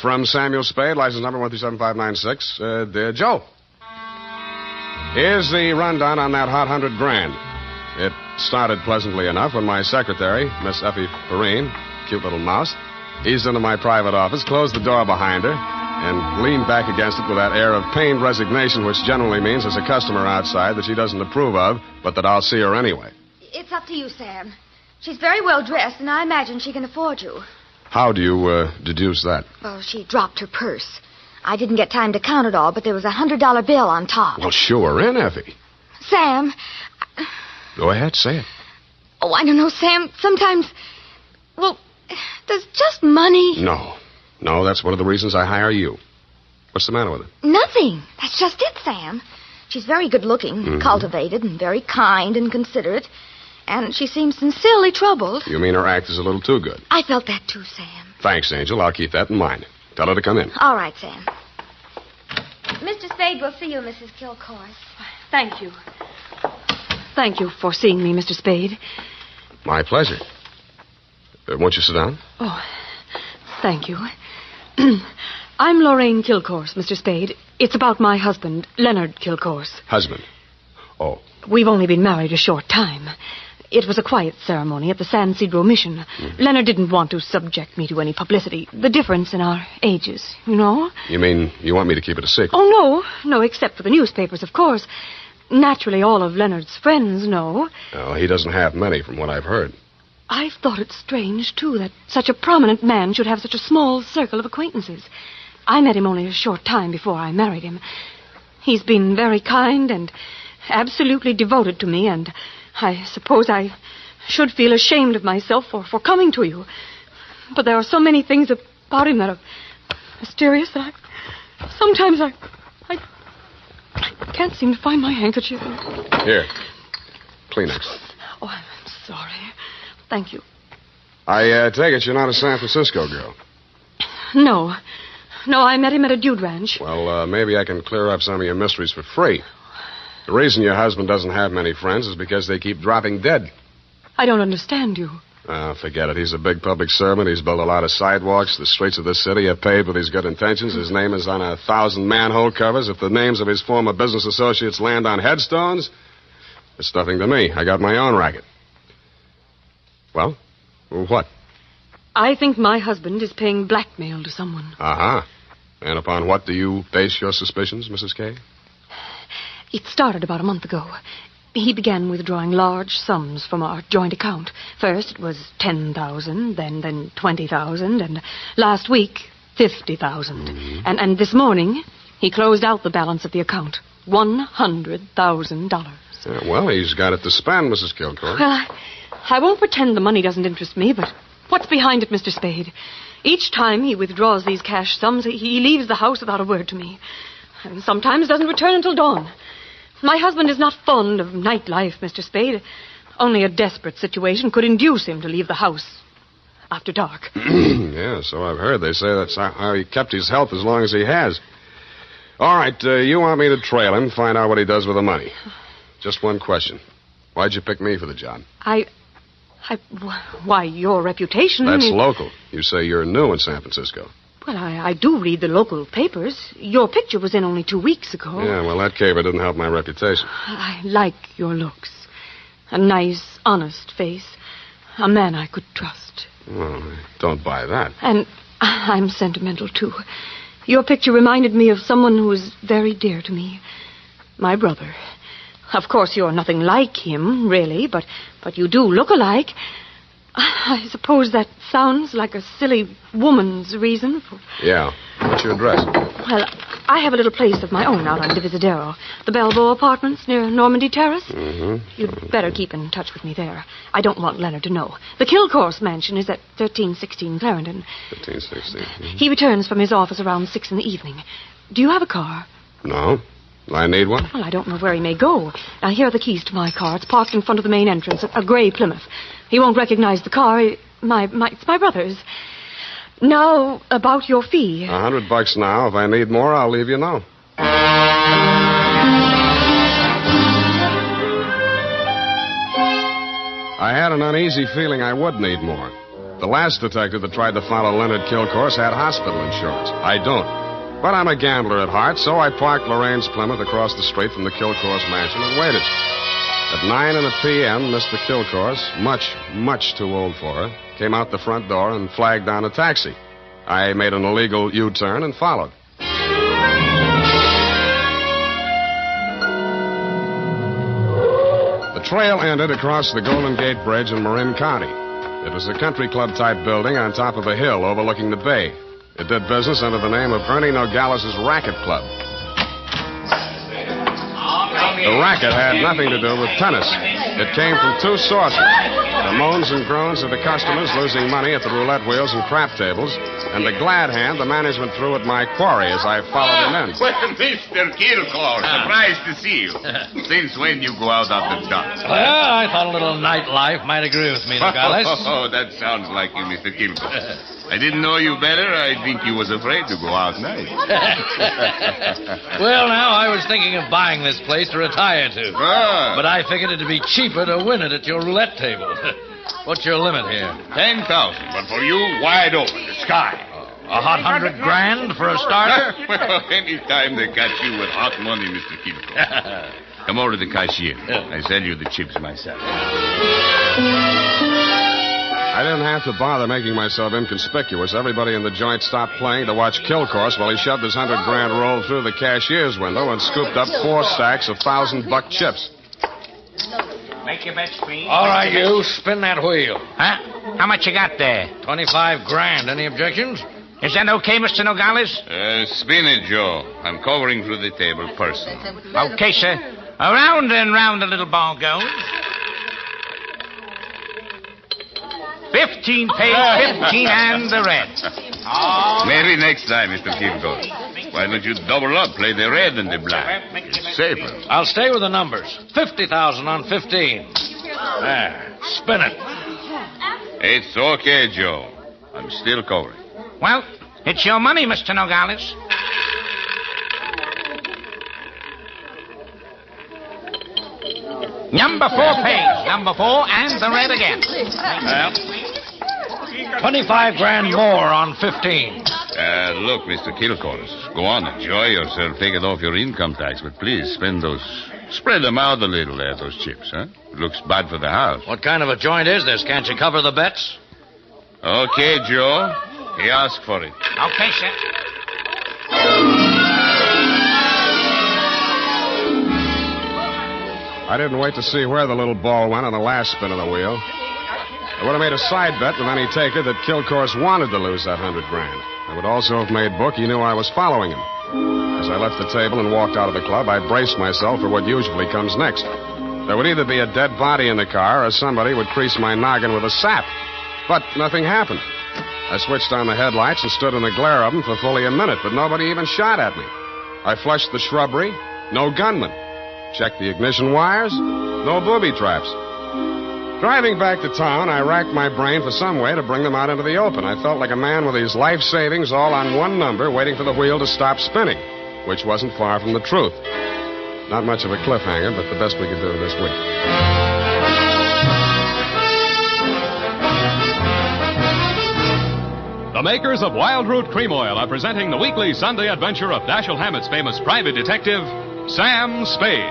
From Samuel Spade, license number 137596. Dear Joe, here's the rundown on that hot $100,000. It started pleasantly enough when my secretary, Miss Effie Perrine, cute little mouse, eased into my private office, closed the door behind her, and leaned back against it with that air of pained resignation which generally means there's a customer outside that she doesn't approve of, but that I'll see her anyway. It's up to you, Sam. She's very well dressed, and I imagine she can afford you. How do you deduce that? Well, she dropped her purse. I didn't get time to count it all, but there was a $100 bill on top. Well, sure in, Effie. Sam. Go ahead, say it. Oh, I don't know, Sam. Sometimes, well, does just money... No, that's one of the reasons I hire you. What's the matter with it? Nothing. That's just it, Sam. She's very good-looking, cultivated, and very kind and considerate. And she seems sincerely troubled. You mean her act is a little too good? I felt that too, Sam. Thanks, Angel. I'll keep that in mind. Tell her to come in. All right, Sam. Mr. Spade will see you, Mrs. Kilcourse. Thank you. Thank you for seeing me, Mr. Spade. My pleasure. Won't you sit down? Oh, thank you. I'm Lorraine Kilcourse, Mr. Spade. It's about my husband, Leonard Kilcourse. Husband? Oh. We've only been married a short time. It was a quiet ceremony at the San Isidro Mission. Leonard didn't want to subject me to any publicity. The difference in our ages, you know? You mean you want me to keep it a secret? Oh, no, except for the newspapers, of course. Naturally, all of Leonard's friends know. Well, he doesn't have many, from what I've heard. I've thought it strange, too, that such a prominent man should have such a small circle of acquaintances. I met him only a short time before I married him. He's been very kind and absolutely devoted to me, and I suppose I should feel ashamed of myself for coming to you. But there are so many things about him that are mysterious that sometimes I can't seem to find my handkerchief. Here. Kleenex. Oh, I'm sorry. Thank you. I take it you're not a San Francisco girl. No, I met him at a dude ranch. Well, maybe I can clear up some of your mysteries for free. The reason your husband doesn't have many friends is because they keep dropping dead. I don't understand you. Forget it. He's a big public servant. He's built a lot of sidewalks. The streets of this city are paved with his good intentions. His name is on 1,000 manhole covers. If the names of his former business associates land on headstones, it's nothing to me. I got my own racket. Well, what? I think my husband is paying blackmail to someone. Uh-huh. And upon what do you base your suspicions, Mrs. Kay? It started about a month ago. He began withdrawing large sums from our joint account. First it was $10,000, then $20,000, and last week, $50,000. And this morning, he closed out the balance of the account. $100,000. Yeah, well, he's got it to spend, Mrs. Kilcourse. Well, I won't pretend the money doesn't interest me, but what's behind it, Mr. Spade? Each time he withdraws these cash sums, he leaves the house without a word to me. And sometimes doesn't return until dawn. My husband is not fond of nightlife, Mr. Spade. Only a desperate situation could induce him to leave the house after dark. Yeah, so I've heard. They say that's how he kept his health as long as he has. All right, you want me to trail him, find out what he does with the money. Just one question. Why'd you pick me for the job? Why, your reputation... That's local. You say you're new in San Francisco. Well, I do read the local papers. Your picture was in only 2 weeks ago. Yeah, well, that caper didn't help my reputation. I like your looks. A nice, honest face. A man I could trust. Well, I don't buy that. And I'm sentimental, too. Your picture reminded me of someone who was very dear to me. My brother. Of course, you're nothing like him, really, but you do look alike. I suppose that sounds like a silly woman's reason for... Yeah. What's your address? Well, I have a little place of my own out on Divisadero. The Belvo Apartments near Normandy Terrace. Mm-hmm. You'd better keep in touch with me there. I don't want Leonard to know. The Kilcourse mansion is at 1316 Clarendon. 1316. Mm-hmm. He returns from his office around 6 in the evening. Do you have a car? No. I need one? Well, I don't know where he may go. Now, here are the keys to my car. It's parked in front of the main entrance, a gray Plymouth. He won't recognize the car. It's my brother's. Now, about your fee. $100 now. If I need more, I'll leave you know. I had an uneasy feeling I would need more. The last detective that tried to follow Leonard Kilcourse had hospital insurance. I don't. But I'm a gambler at heart, so I parked Lorraine's Plymouth across the street from the Kilcourse mansion and waited. At 9 p.m., Mr. Kilcourse, much too old for her, came out the front door and flagged down a taxi. I made an illegal U-turn and followed. The trail ended across the Golden Gate Bridge in Marin County. It was a country club-type building on top of a hill overlooking the bay. It did business under the name of Ernie Nogales' Racket Club. The racket had nothing to do with tennis. It came from two sources. The moans and groans of the customers losing money at the roulette wheels and crap tables, and the glad hand the management threw at my quarry as I followed him in. Well, Mr. Kilcourse, surprised to see you. Since when you go out after dark? Well, I thought a little nightlife might agree with me, Nogales. Oh, that sounds like you, Mr. Kilcourse. I didn't know you better. I think you was afraid to go out night. Well, now, I was thinking of buying this place to retire to. But I figured it'd be cheaper to win it at your roulette table. What's your limit here? 10,000, but for you, wide open, the sky. A hot $100,000 for a starter? Well, any time they catch you with hot money, Mr. Kilcourse. Come over to the cashier. I sell you the chips myself. I didn't have to bother making myself inconspicuous. Everybody in the joint stopped playing to watch Kilcourse while he shoved his $100,000 roll through the cashier's window and scooped up 4 stacks of $1,000 chips. Make your bets, please. All right, you. Spin that wheel. Huh? How much you got there? $25,000. Any objections? Is that okay, Mr. Nogales? Spin it, Joe. I'm covering through the table personally. Okay, sir. Around and round the little ball goes. 15 pays 15 and the red. Maybe next time, Mr. Kilcourse. Why don't you double up, play the red and the black? It's safer. I'll stay with the numbers. 50,000 on 15. There. Spin it. It's okay, Joe. I'm still covering. Well, it's your money, Mr. Nogales. Number 4 pays. Number 4 and the red again. Well, $25,000 more on 15. Look, Mr. Kilcourse, go on, enjoy yourself. Take it off your income tax, but please spread them out a little there, those chips, huh? It looks bad for the house. What kind of a joint is this? Can't you cover the bets? Okay, Joe. He asked for it. Okay, sir. I didn't wait to see where the little ball went on the last spin of the wheel. I would have made a side bet with any taker that Kilcourse wanted to lose that $100,000. I would also have made book he knew I was following him. As I left the table and walked out of the club, I braced myself for what usually comes next. There would either be a dead body in the car or somebody would crease my noggin with a sap. But nothing happened. I switched on the headlights and stood in the glare of them for fully a minute, but nobody even shot at me. I flushed the shrubbery. No gunman. Checked the ignition wires. No booby traps. Driving back to town, I racked my brain for some way to bring them out into the open. I felt like a man with his life savings all on one number, waiting for the wheel to stop spinning, which wasn't far from the truth. Not much of a cliffhanger, but the best we could do this week. The makers of Wild Root Cream Oil are presenting the weekly Sunday adventure of Dashiell Hammett's famous private detective, Sam Spade.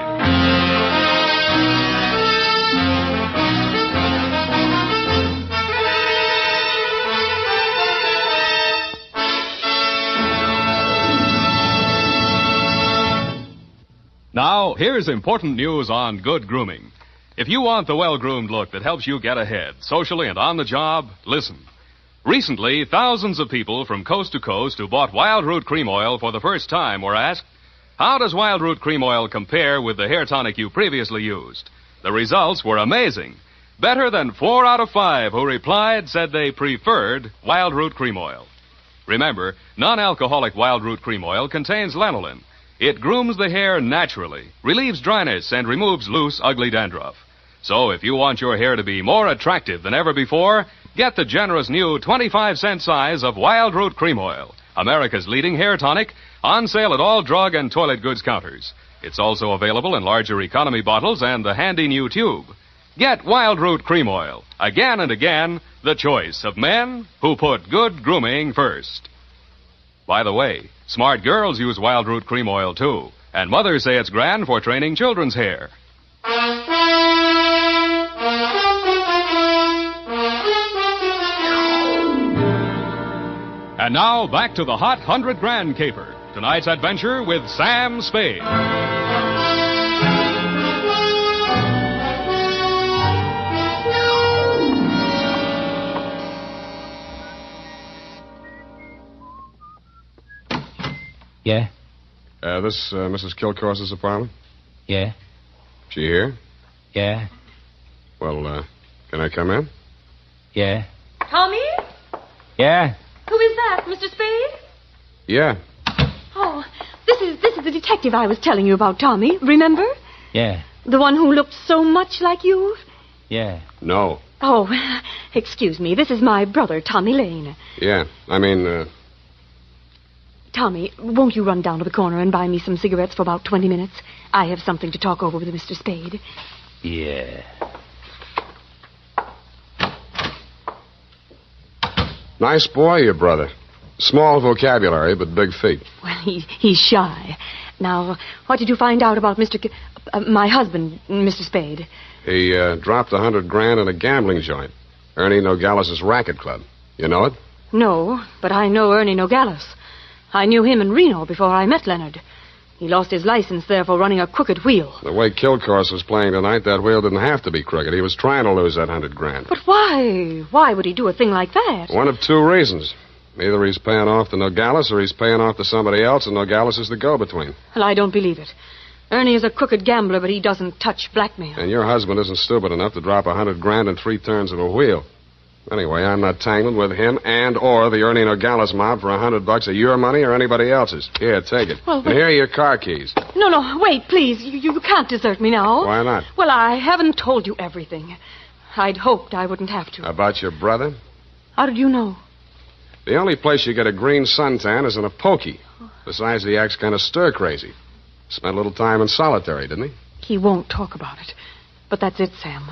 Now, here's important news on good grooming. If you want the well-groomed look that helps you get ahead, socially and on the job, listen. Recently, thousands of people from coast to coast who bought Wild Root Cream Oil for the first time were asked, how does Wild Root Cream Oil compare with the hair tonic you previously used? The results were amazing. Better than 4 out of 5 who replied said they preferred Wild Root Cream Oil. Remember, non-alcoholic Wild Root Cream Oil contains lanolin. It grooms the hair naturally, relieves dryness, and removes loose, ugly dandruff. So if you want your hair to be more attractive than ever before, get the generous new 25-cent size of Wild Root Cream Oil, America's leading hair tonic, on sale at all drug and toilet goods counters. It's also available in larger economy bottles and the handy new tube. Get Wild Root Cream Oil, again and again, the choice of men who put good grooming first. By the way, smart girls use Wild Root Cream Oil, too, and mothers say it's grand for training children's hair. And now, back to the Hot 100 Grand Caper. Tonight's adventure with Sam Spade. Yeah? This Mrs. Kilcourse's apartment? Yeah? She here? Yeah? Well, can I come in? Yeah? Tommy? Yeah? Who is that, Mr. Spade? Yeah. Oh, this is the detective I was telling you about, Tommy. Remember? Yeah. The one who looked so much like you? Yeah. No. Oh, excuse me. This is my brother, Tommy Lane. Yeah. I mean, Tommy, won't you run down to the corner and buy me some cigarettes for about 20 minutes? I have something to talk over with Mr. Spade. Yeah. Nice boy, your brother. Small vocabulary, but big feet. Well, he's shy. Now, what did you find out about my husband, Mr. Spade? He dropped $100,000 in a gambling joint. Ernie Nogales' racket club. You know it? No, but I know Ernie Nogales. I knew him in Reno before I met Leonard. He lost his license there for running a crooked wheel. The way Kilcourse was playing tonight, that wheel didn't have to be crooked. He was trying to lose that $100,000. But why? Why would he do a thing like that? One of two reasons. Either he's paying off to Nogales or he's paying off to somebody else, and Nogales is the go-between. Well, I don't believe it. Ernie is a crooked gambler, but he doesn't touch blackmail. And your husband isn't stupid enough to drop $100,000 in 3 turns of a wheel. Anyway, I'm not tangled with him and or the Ernie Nogales mob for $100 of your money or anybody else's. Here, take it. Well, and here are your car keys. No, wait, please. You can't desert me now. Why not? Well, I haven't told you everything. I'd hoped I wouldn't have to. About your brother? How did you know? The only place you get a green suntan is in a pokey. Besides, he acts kind of stir-crazy. Spent a little time in solitary, didn't he? He won't talk about it. But that's it, Sam.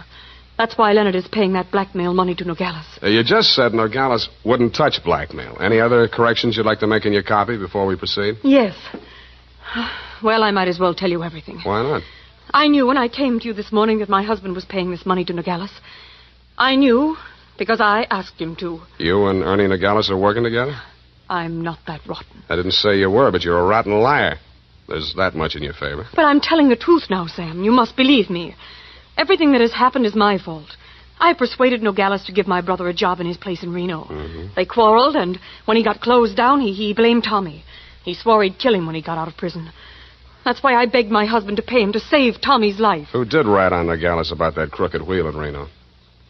That's why Leonard is paying that blackmail money to Nogales. You just said Nogales wouldn't touch blackmail. Any other corrections you'd like to make in your copy before we proceed? Yes. Well, I might as well tell you everything. Why not? I knew when I came to you this morning that my husband was paying this money to Nogales. I knew because I asked him to. You and Ernie Nogales are working together? I'm not that rotten. I didn't say you were, but you're a rotten liar. There's that much in your favor. But I'm telling the truth now, Sam. You must believe me. Everything that has happened is my fault. I persuaded Nogales to give my brother a job in his place in Reno. Mm-hmm. They quarreled, and when he got closed down, he blamed Tommy. He swore he'd kill him when he got out of prison. That's why I begged my husband to pay him to save Tommy's life. Who did rat on Nogales about that crooked wheel in Reno?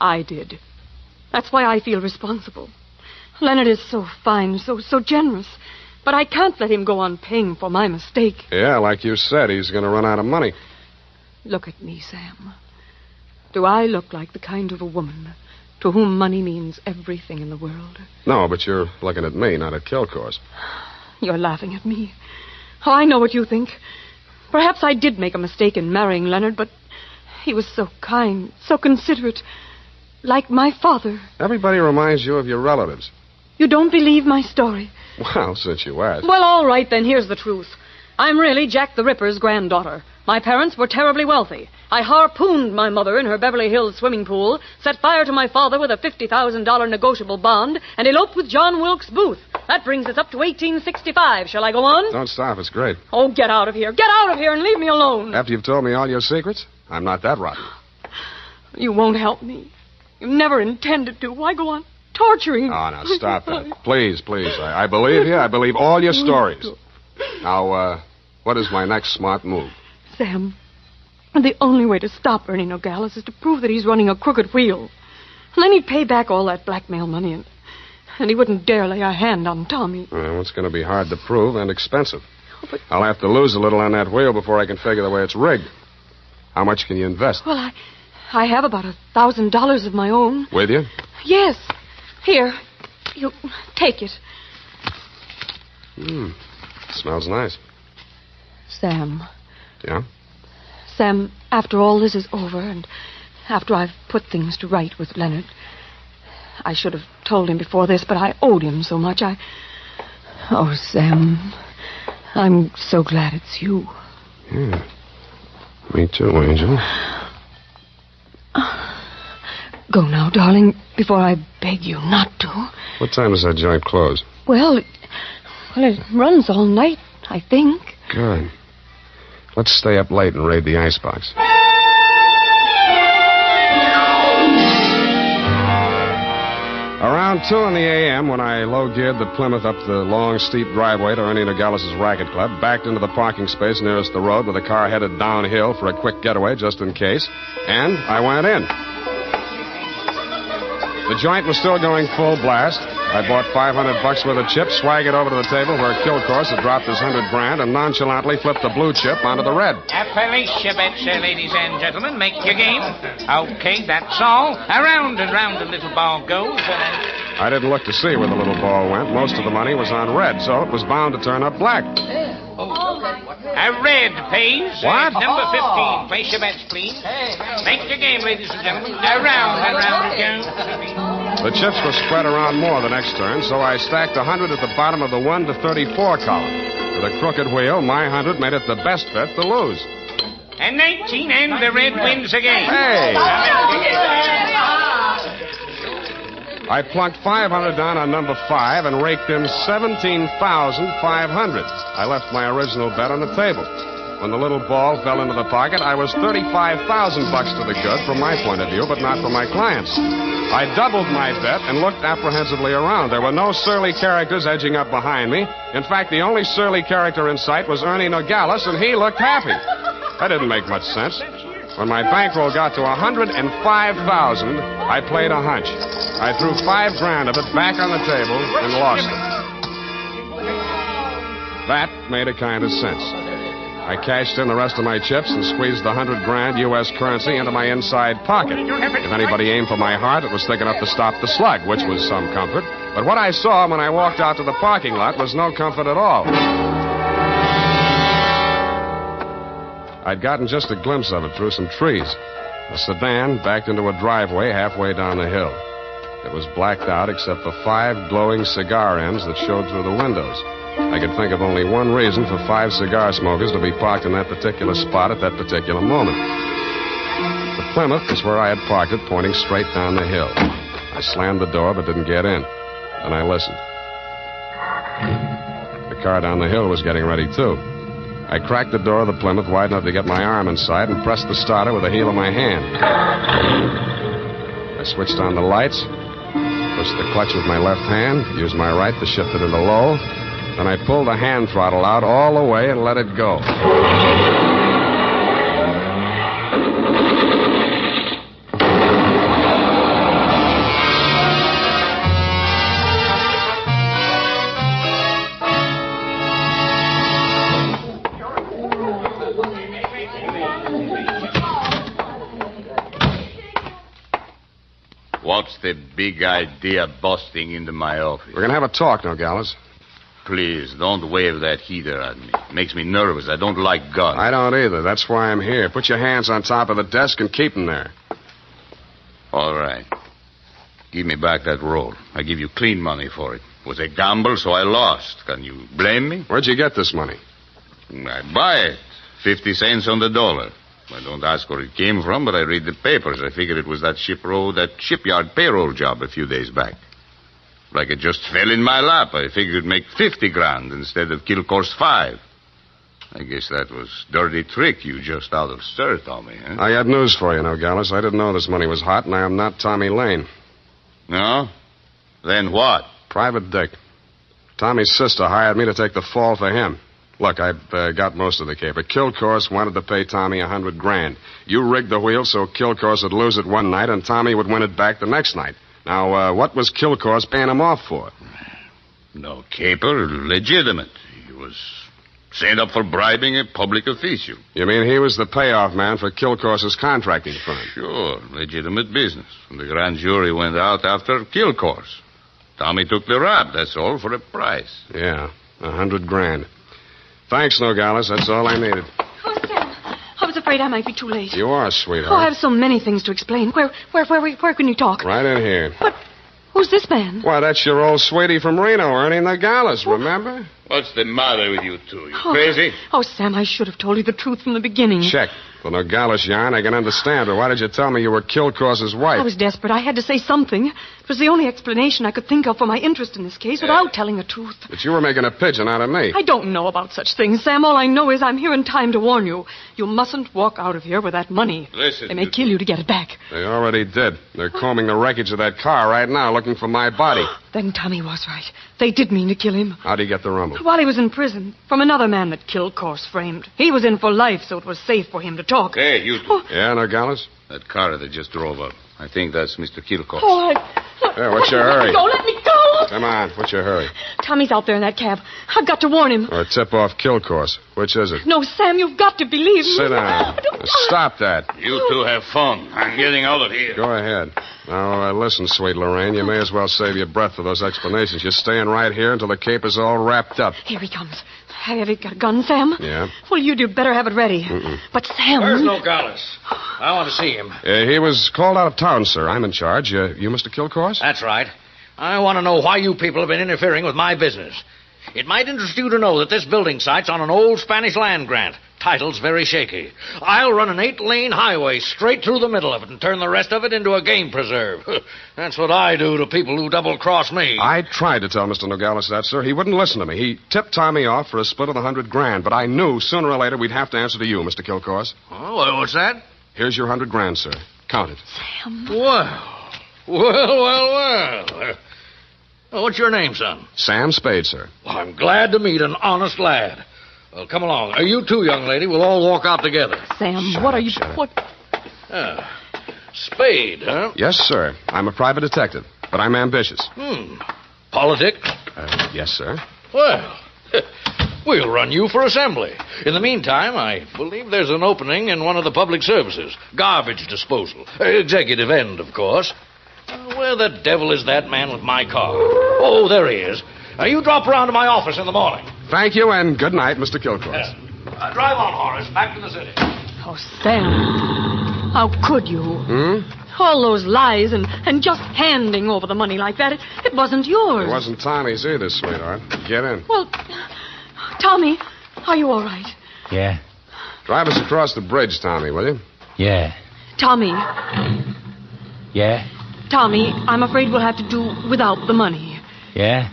I did. That's why I feel responsible. Leonard is so fine, so generous. But I can't let him go on paying for my mistake. Yeah, like you said, he's going to run out of money. Look at me, Sam. Do I look like the kind of a woman to whom money means everything in the world? No, but you're looking at me, not at Kilcourse. You're laughing at me. Oh, I know what you think. Perhaps I did make a mistake in marrying Leonard, but he was so kind, so considerate, like my father. Everybody reminds you of your relatives. You don't believe my story? Well, since you asked. Well, all right, then here's the truth. I'm really Jack the Ripper's granddaughter. My parents were terribly wealthy. I harpooned my mother in her Beverly Hills swimming pool, set fire to my father with a $50,000 negotiable bond, and eloped with John Wilkes Booth. That brings us up to 1865. Shall I go on? Don't stop. It's great. Oh, get out of here. Get out of here and leave me alone. After you've told me all your secrets, I'm not that rotten. You won't help me. You never intended to. Why go on torturing me? Oh, now, stop that. Please. I believe you. I believe all your stories. Now, what is my next smart move? Sam, the only way to stop Ernie Nogales is to prove that he's running a crooked wheel. And then he'd pay back all that blackmail money, and he wouldn't dare lay a hand on Tommy. Well, it's going to be hard to prove and expensive. I'll have to lose a little on that wheel before I can figure the way it's rigged. How much can you invest? Well, I have about $1,000 of my own. With you? Yes. Here. You take it. Smells nice. Sam. Yeah? Sam, after all this is over, and after I've put things to right with Leonard, I should have told him before this, but I owed him so much. Oh, Sam, I'm so glad it's you. Yeah. Me too, Angel. Go now, darling, before I beg you not to. What time does that joint close? Well, it runs all night, I think. Good. Let's stay up late and raid the icebox. Around 2 a.m., when I low-geared the Plymouth up the long, steep driveway to Ernie Nogales' racket club, backed into the parking space nearest the road with the car headed downhill for a quick getaway just in case, and I went in. The joint was still going full blast. I bought $500 worth of chips, swaggered over to the table where Kilcourse had dropped his $100 and nonchalantly flipped the blue chip onto the red. Appalachia bets, ladies and gentlemen. Make your game. Okay, that's all. Around and round the little ball goes. I didn't look to see where the little ball went. Most of the money was on red, so it was bound to turn up black. A red pays. What? Number 15. Place your bets, please. Make your game, ladies and gentlemen. Around and round it goes. The chips were spread around more the next turn, so I stacked 100 at the bottom of the 1 to 34 column. With a crooked wheel, my 100 made it the best bet to lose. And 19, and the red wins again. Hey! I plunked 500 down on number 5 and raked in 17,500. I left my original bet on the table. When the little ball fell into the pocket, I was $35,000 to the good from my point of view, but not from my clients. I doubled my bet and looked apprehensively around. There were no surly characters edging up behind me. In fact, the only surly character in sight was Ernie Nogales, and he looked happy. That didn't make much sense. When my bankroll got to $105,000, I played a hunch. I threw $5,000 of it back on the table and lost it. That made a kind of sense. I cashed in the rest of my chips and squeezed the $100,000 U.S. currency into my inside pocket. If anybody aimed for my heart, it was thick enough to stop the slug, which was some comfort. But what I saw when I walked out to the parking lot was no comfort at all. I'd gotten just a glimpse of it through some trees. A sedan backed into a driveway halfway down the hill. It was blacked out except for 5 glowing cigar ends that showed through the windows. I could think of only one reason for 5 cigar smokers to be parked in that particular spot at that particular moment. The Plymouth was where I had parked it, pointing straight down the hill. I slammed the door but didn't get in. Then I listened. The car down the hill was getting ready, too. I cracked the door of the Plymouth wide enough to get my arm inside and pressed the starter with the heel of my hand. I switched on the lights, pushed the clutch with my left hand, used my right to shift it into low. Then I pulled the hand throttle out all the way and let it go. What's the big idea busting into my office? We're going to have a talk, Nogales. Please, don't wave that heater at me. It makes me nervous. I don't like guns. I don't either. That's why I'm here. Put your hands on top of the desk and keep them there. All right. Give me back that roll. I give you clean money for it. It was a gamble, so I lost. Can you blame me? Where'd you get this money? I buy it. 50 cents on the dollar. I don't ask where it came from, but I read the papers. I figured it was that shipyard payroll job a few days back. Like it just fell in my lap. I figured it'd make $50,000 instead of Kilcourse $5. I guess that was dirty trick you just out of stir, Tommy, huh? I got news for you, Nogales. I didn't know this money was hot, and I am not Tommy Lane. No? Then what? Private Dick. Tommy's sister hired me to take the fall for him. Look, I've got most of the caper. Kilcourse wanted to pay Tommy $100,000. You rigged the wheel so Kilcourse would lose it one night and Tommy would win it back the next night. Now, what was Kilcourse paying him off for? No caper, legitimate. He was sent up for bribing a public official. You mean he was the payoff man for Kilcourse's contracting firm? Sure, legitimate business. And the grand jury went out after Kilcourse. Tommy took the rap, that's all, for a price. Yeah, $100,000. Thanks, Nogales. That's all I needed. Oh, Sam, I was afraid I might be too late. You are, Oh, I sweetheart. have so many things to explain. Where can you talk? Right in here. But who's this man? Why, that's your old sweetie from Reno, Ernie Nogales, remember? What's the matter with you two? You Oh. crazy? Oh, Sam, I should have told you the truth from the beginning. Check. The Nogales yarn, I can understand, but why did you tell me you were Kilcourse's wife? I was desperate. I had to say something. It was the only explanation I could think of for my interest in this case without telling the truth. But you were making a pigeon out of me. I don't know about such things, Sam. All I know is I'm here in time to warn you. You mustn't walk out of here with that money. Listen. They may kill you to get it back. They already did. They're combing the wreckage of that car right now, looking for my body. Then Tommy was right. They did mean to kill him. How'd he get the rumble? While he was in prison, from another man that Kilcourse framed. He was in for life, so it was safe for him to talk. Hey, you two. Yeah, Nogales? That car that just drove up. I think that's Mr. Kilcourse. Oh, Yeah, what's your hurry? Let me go! Come on, what's your hurry? Tommy's out there in that cab. I've got to warn him. Or tip off Kilcourse. Which is it? No, Sam, you've got to believe me. Sit down. Stop that. You two have fun. I'm getting out of here. Go ahead. Now, listen, sweet Lorraine, you may as well save your breath for those explanations. You're staying right here until the caper's all wrapped up. Here he comes. Have you got a gun, Sam? Yeah. Well, you'd better have it ready. Mm-mm. But Sam... Where's Nogales? I want to see him. He was called out of town, sir. I'm in charge. You Mr. Kilcourse? That's right. I want to know why you people have been interfering with my business. It might interest you to know that this building site's on an old Spanish land grant. Title's very shaky. I'll run an 8-lane highway straight through the middle of it and turn the rest of it into a game preserve. That's what I do to people who double-cross me. I tried to tell Mr. Nogales that, sir. He wouldn't listen to me. He tipped Tommy off for a split of the $100,000, but I knew sooner or later we'd have to answer to you, Mr. Kilcourse. Oh, what's that? Here's your $100,000, sir. Count it. Sam. Well. What's your name, son? Sam Spade, sir. Well, I'm glad to meet an honest lad. Well, come along. You too, young lady. We'll all walk out together. Sam, what are you... What? Spade, huh? Yes, sir. I'm a private detective, but I'm ambitious. Politics? Yes, sir. Well, we'll run you for assembly. In the meantime, I believe there's an opening in one of the public services. Garbage disposal. Executive end, of course. Where the devil is that man with my car? Oh, there he is. You drop around to my office in the morning. Thank you, and good night, Mr. Kilcourse. Drive on, Horace. Back to the city. Oh, Sam. How could you? All those lies and just handing over the money like that. It wasn't yours. It wasn't Tommy's either, sweetheart. Get in. Well, Tommy, are you all right? Yeah. Drive us across the bridge, Tommy, will you? Yeah. Tommy, Yeah? Tommy, I'm afraid we'll have to do without the money. Yeah?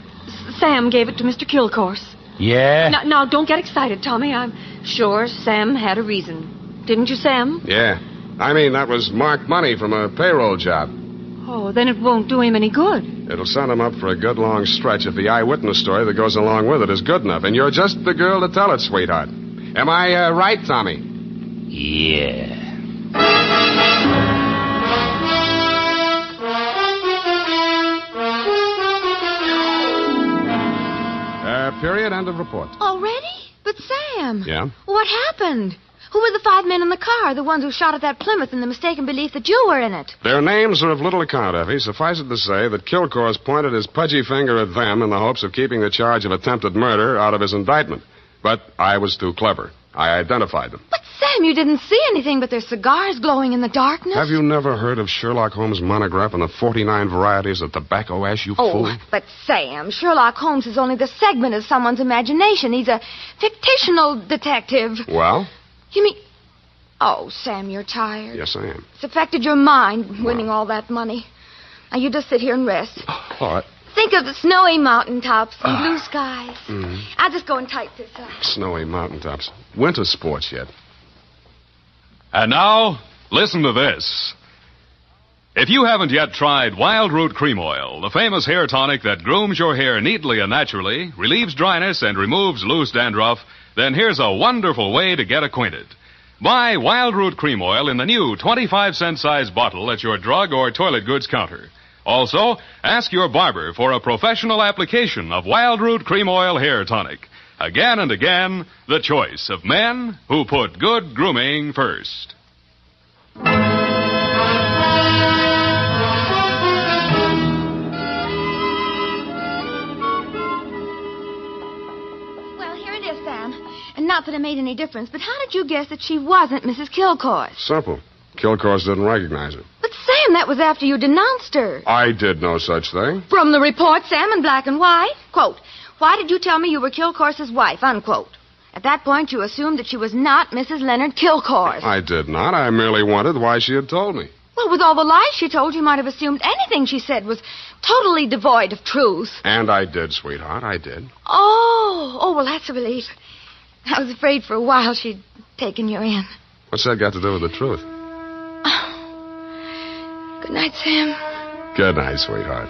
Sam gave it to Mr. Kilcourse. Yeah? Now, don't get excited, Tommy. I'm sure Sam had a reason. Didn't you, Sam? Yeah. I mean, that was marked money from a payroll job. Oh, then it won't do him any good. It'll send him up for a good long stretch if the eyewitness story that goes along with it is good enough. And you're just the girl to tell it, sweetheart. Am I right, Tommy? Yeah. Period. End of report. Already? But Sam. Yeah? What happened? Who were the 5 men in the car, the ones who shot at that Plymouth in the mistaken belief that you were in it? Their names are of little account, Effie. Suffice it to say that Kilcourse pointed his pudgy finger at them in the hopes of keeping the charge of attempted murder out of his indictment. But I was too clever. I identified them. But, Sam, you didn't see anything but their cigars glowing in the darkness. Have you never heard of Sherlock Holmes' monograph on the 49 varieties of tobacco ash, you fool? But, Sam, Sherlock Holmes is only the segment of someone's imagination. He's a fictional detective. Well? You mean... Oh, Sam, you're tired. Yes, I am. It's affected your mind, winning all that money. Now, you just sit here and rest. All right. Think think of the snowy mountaintops and blue skies. I'll just go and type this up. Snowy mountaintops. Winter sports yet. And now, listen to this. If you haven't yet tried Wild Root Cream Oil, the famous hair tonic that grooms your hair neatly and naturally, relieves dryness, and removes loose dandruff, then here's a wonderful way to get acquainted. Buy Wild Root Cream Oil in the new 25-cent size bottle at your drug or toilet goods counter. Also, ask your barber for a professional application of Wild Root Cream Oil hair tonic. Again and again, the choice of men who put good grooming first. And not that it made any difference, but how did you guess that she wasn't Mrs. Kilcourse? Simple. Kilcourse didn't recognize her. But, Sam, that was after you denounced her. I did no such thing. From the report, Sam, in black and white. Quote, why did you tell me you were Kilcourse's wife? Unquote. At that point, you assumed that she was not Mrs. Leonard Kilcourse. I did not. I merely wondered why she had told me. Well, with all the lies she told, you might have assumed anything she said was totally devoid of truth. And I did, sweetheart. I did. Oh, well, that's a relief. I was afraid for a while she'd taken you in. What's that got to do with the truth? Good night, Sam. Good night, sweetheart.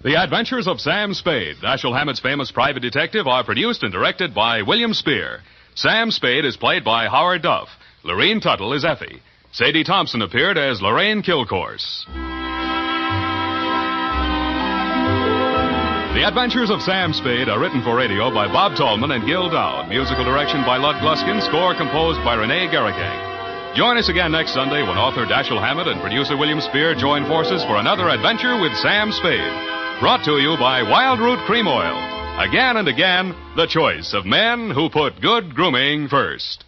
The Adventures of Sam Spade, Dashiell Hammett's famous private detective, are produced and directed by William Spear. Sam Spade is played by Howard Duff. Lorene Tuttle is Effie. Sadie Thompson appeared as Lorraine Kilcourse. The Adventures of Sam Spade are written for radio by Bob Tallman and Gil Dowd. Musical direction by Lud Gluskin. Score composed by Renee Garrigang. Join us again next Sunday when author Dashiell Hammett and producer William Spear join forces for another adventure with Sam Spade. Brought to you by Wild Root Cream Oil. Again and again, the choice of men who put good grooming first.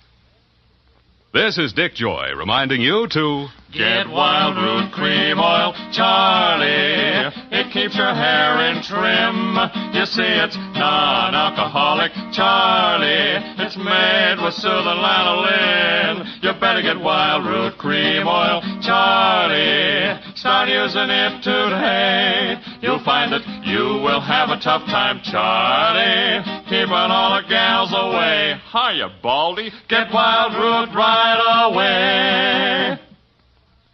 This is Dick Joy reminding you to get Wild Root Cream Oil, Charlie. It keeps your hair in trim. You see, it's non-alcoholic, Charlie. It's made with soothing lanolin. You better get Wild Root Cream Oil, Charlie. Start using it today. You'll find that you will have a tough time, Charlie. Keeping all the gals away. Hiya, Baldy. Get Wild Root right away.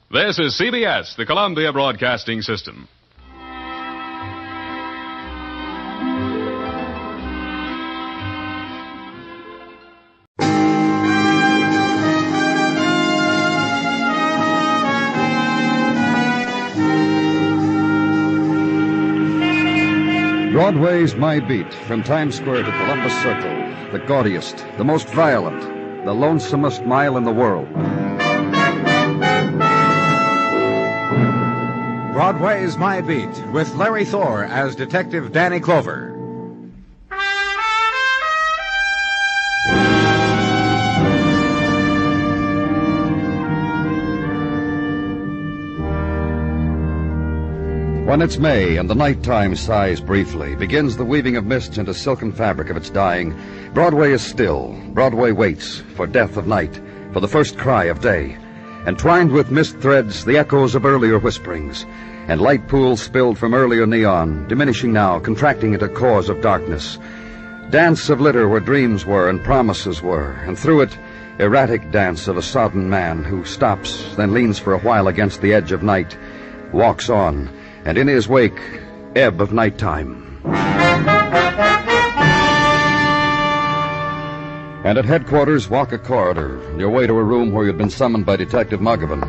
This is CBS, the Columbia Broadcasting System. Broadway's My Beat, from Times Square to Columbus Circle, the gaudiest, the most violent, the lonesomest mile in the world. Broadway's My Beat, with Larry Thor as Detective Danny Clover. When it's May and the nighttime sighs briefly, begins the weaving of mists into silken fabric of its dying, Broadway is still. Broadway waits for death of night, for the first cry of day. Entwined with mist threads, the echoes of earlier whisperings, and light pools spilled from earlier neon, diminishing now, contracting into cores of darkness. Dance of litter where dreams were and promises were, and through it, erratic dance of a sodden man who stops, then leans for a while against the edge of night, walks on, and in his wake, ebb of nighttime. And at headquarters, walk a corridor, your way to a room where you'd been summoned by Detective Muggavan.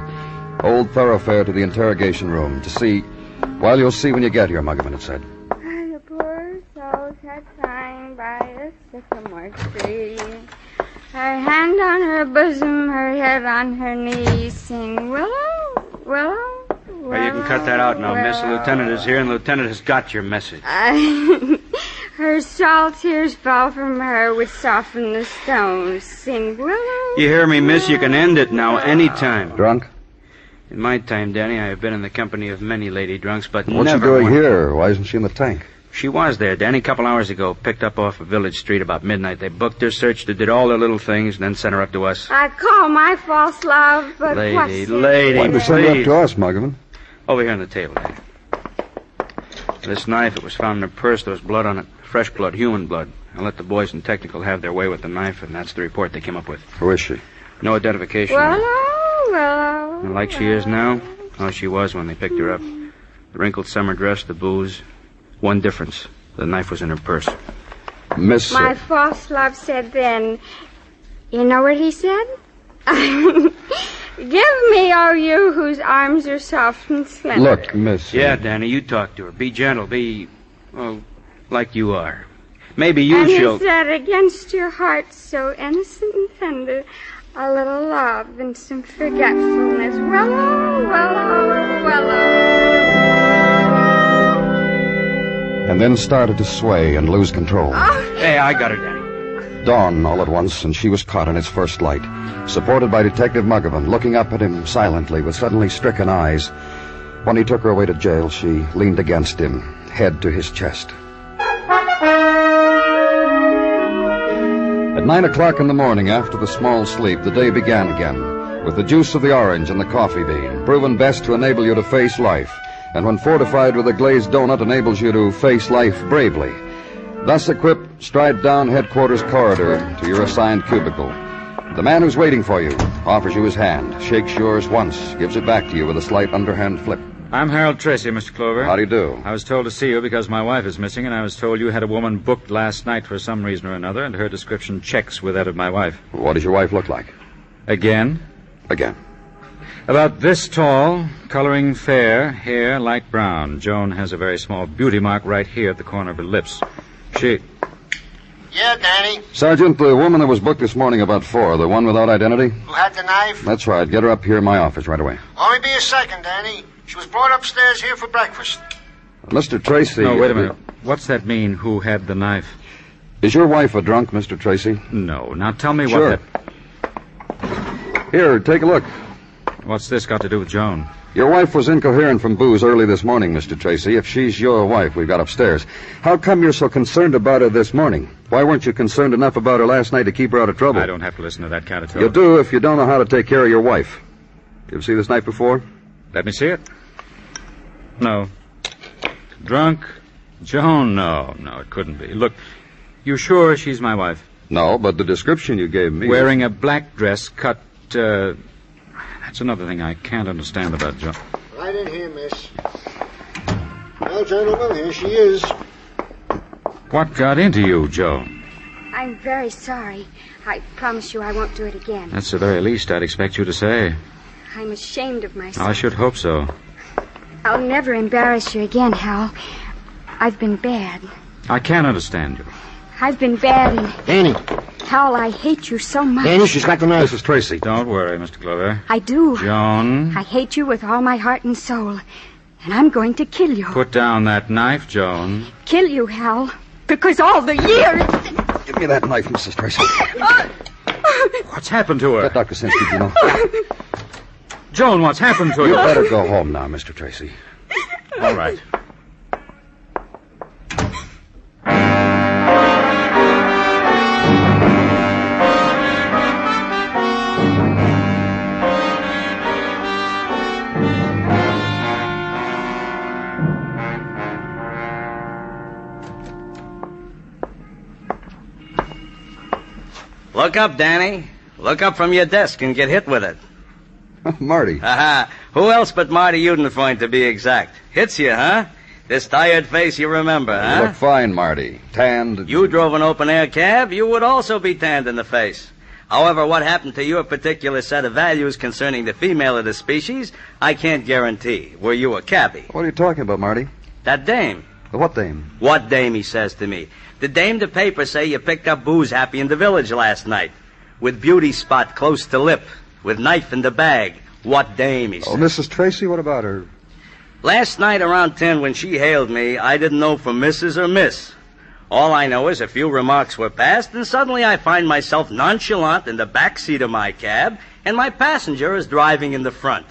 Old thoroughfare to the interrogation room to see... Well, you'll see when you get here, Muggavan, it said. The poor soul sat sighing by a sycamore tree. Her hand on her bosom, her head on her knee, sing willow, willow. Well, you can cut that out now, Miss. The lieutenant is here, and the lieutenant has got your message. Her salt tears fall from her, which soften the stones. Sing willow. You hear me, Miss? You can end it now, any time. Drunk? In my time, Danny, I have been in the company of many lady drunks, but What's never she doing one... here? Why isn't she in the tank? She was there, Danny, a couple hours ago. Picked up off of Village Street about midnight. They booked her, searched her, did all their little things, and then sent her up to us. I call my false love, but Lady, what's it? Why did they send you up to us, Muggavan? Over here on the table, Danny. This knife, it was found in her purse. There was blood on it. Fresh blood, human blood. I let the boys in technical have their way with the knife, and that's the report they came up with. Who is she? No identification. Well, Like she is now, how she was when they picked her up. The wrinkled summer dress, the booze. One difference. The knife was in her purse. Miss... my false love said then, you know what he said? Give me, oh you whose arms are soft and slender. Look, Miss... Yeah, Danny, you talk to her. Be gentle. Be, well, like you are. Maybe you and shall... he said, against your heart so innocent and tender, a little love and some forgetfulness. And then started to sway and lose control. Hey, I got her, Danny. Dawn all at once, and she was caught in its first light, supported by Detective Muggavan, looking up at him silently with suddenly stricken eyes. When he took her away to jail, she leaned against him, head to his chest. At 9 o'clock in the morning, after the small sleep, the day began again, with the juice of the orange and the coffee bean, proven best to enable you to face life, and when fortified with a glazed donut, enables you to face life bravely. Thus equipped, stride down headquarters corridor to your assigned cubicle. The man who's waiting for you offers you his hand, shakes yours once, gives it back to you with a slight underhand flip. I'm Harold Tracy, Mr. Clover. How do you do? I was told to see you because my wife is missing, and I was told you had a woman booked last night for some reason or another, and her description checks with that of my wife. What does your wife look like? Again? Again. About this tall, coloring fair, hair light brown. Joan has a very small beauty mark right here at the corner of her lips. She... Yeah, Danny. Sergeant, the woman that was booked this morning about 4, the one without identity? Who had the knife? That's right. Get her up here in my office right away. Only be a second, Danny. She was brought upstairs here for breakfast. Mr. Tracy... No, wait a minute. What's that mean, who had the knife? Is your wife a drunk, Mr. Tracy? No. Now tell me Sure. what that... Here, take a look. What's this got to do with Joan? Your wife was incoherent from booze early this morning, Mr. Tracy. If she's your wife, we've got upstairs. How come you're so concerned about her this morning? Why weren't you concerned enough about her last night to keep her out of trouble? I don't have to listen to that kind of talk. You do if you don't know how to take care of your wife. You ever see this knife before? Let me see it. No. Drunk? Joan? No, it couldn't be. Look, you sure she's my wife? No, but the description you gave me... Wearing a black dress cut, That's another thing I can't understand about Joan. Right in here, miss. Well, gentlemen, here she is. What got into you, Joan? I'm very sorry. I promise you I won't do it again. That's the very least I'd expect you to say. I'm ashamed of myself. I should hope so. I'll never embarrass you again, Hal. I've been bad. I can't understand you. I've been bad and... Danny. Hal, I hate you so much. Danny, she's got the knife. Mrs. Tracy. Don't worry, Mr. Clover. I do. Joan. I hate you with all my heart and soul. And I'm going to kill you. Put down that knife, Joan. Kill you, Hal. Because all the years... Give me that knife, Mrs. Tracy. What's happened to her? Get Dr. Sinsky, you know. Joan, what's happened to her? You better go home now, Mr. Tracy. All right. Look up, Danny. Look up from your desk and get hit with it. Marty. Aha. Who else but Marty Udenfreund, to be exact? Hits you, huh? This tired face you remember, huh? You look fine, Marty. Tanned. You drove an open-air cab, you would also be tanned in the face. However, what happened to your particular set of values concerning the female of the species, I can't guarantee. Were you a cabbie? What are you talking about, Marty? That dame. What dame? What dame, he says to me. The dame the papers say you picked up booze happy in the village last night. With beauty spot close to lip. With knife in the bag. What dame, he says. Oh, Mrs. Tracy, what about her? Last night around 10 when she hailed me, I didn't know for Mrs. or Miss. All I know is a few remarks were passed, and suddenly I find myself nonchalant in the back seat of my cab, and my passenger is driving in the front.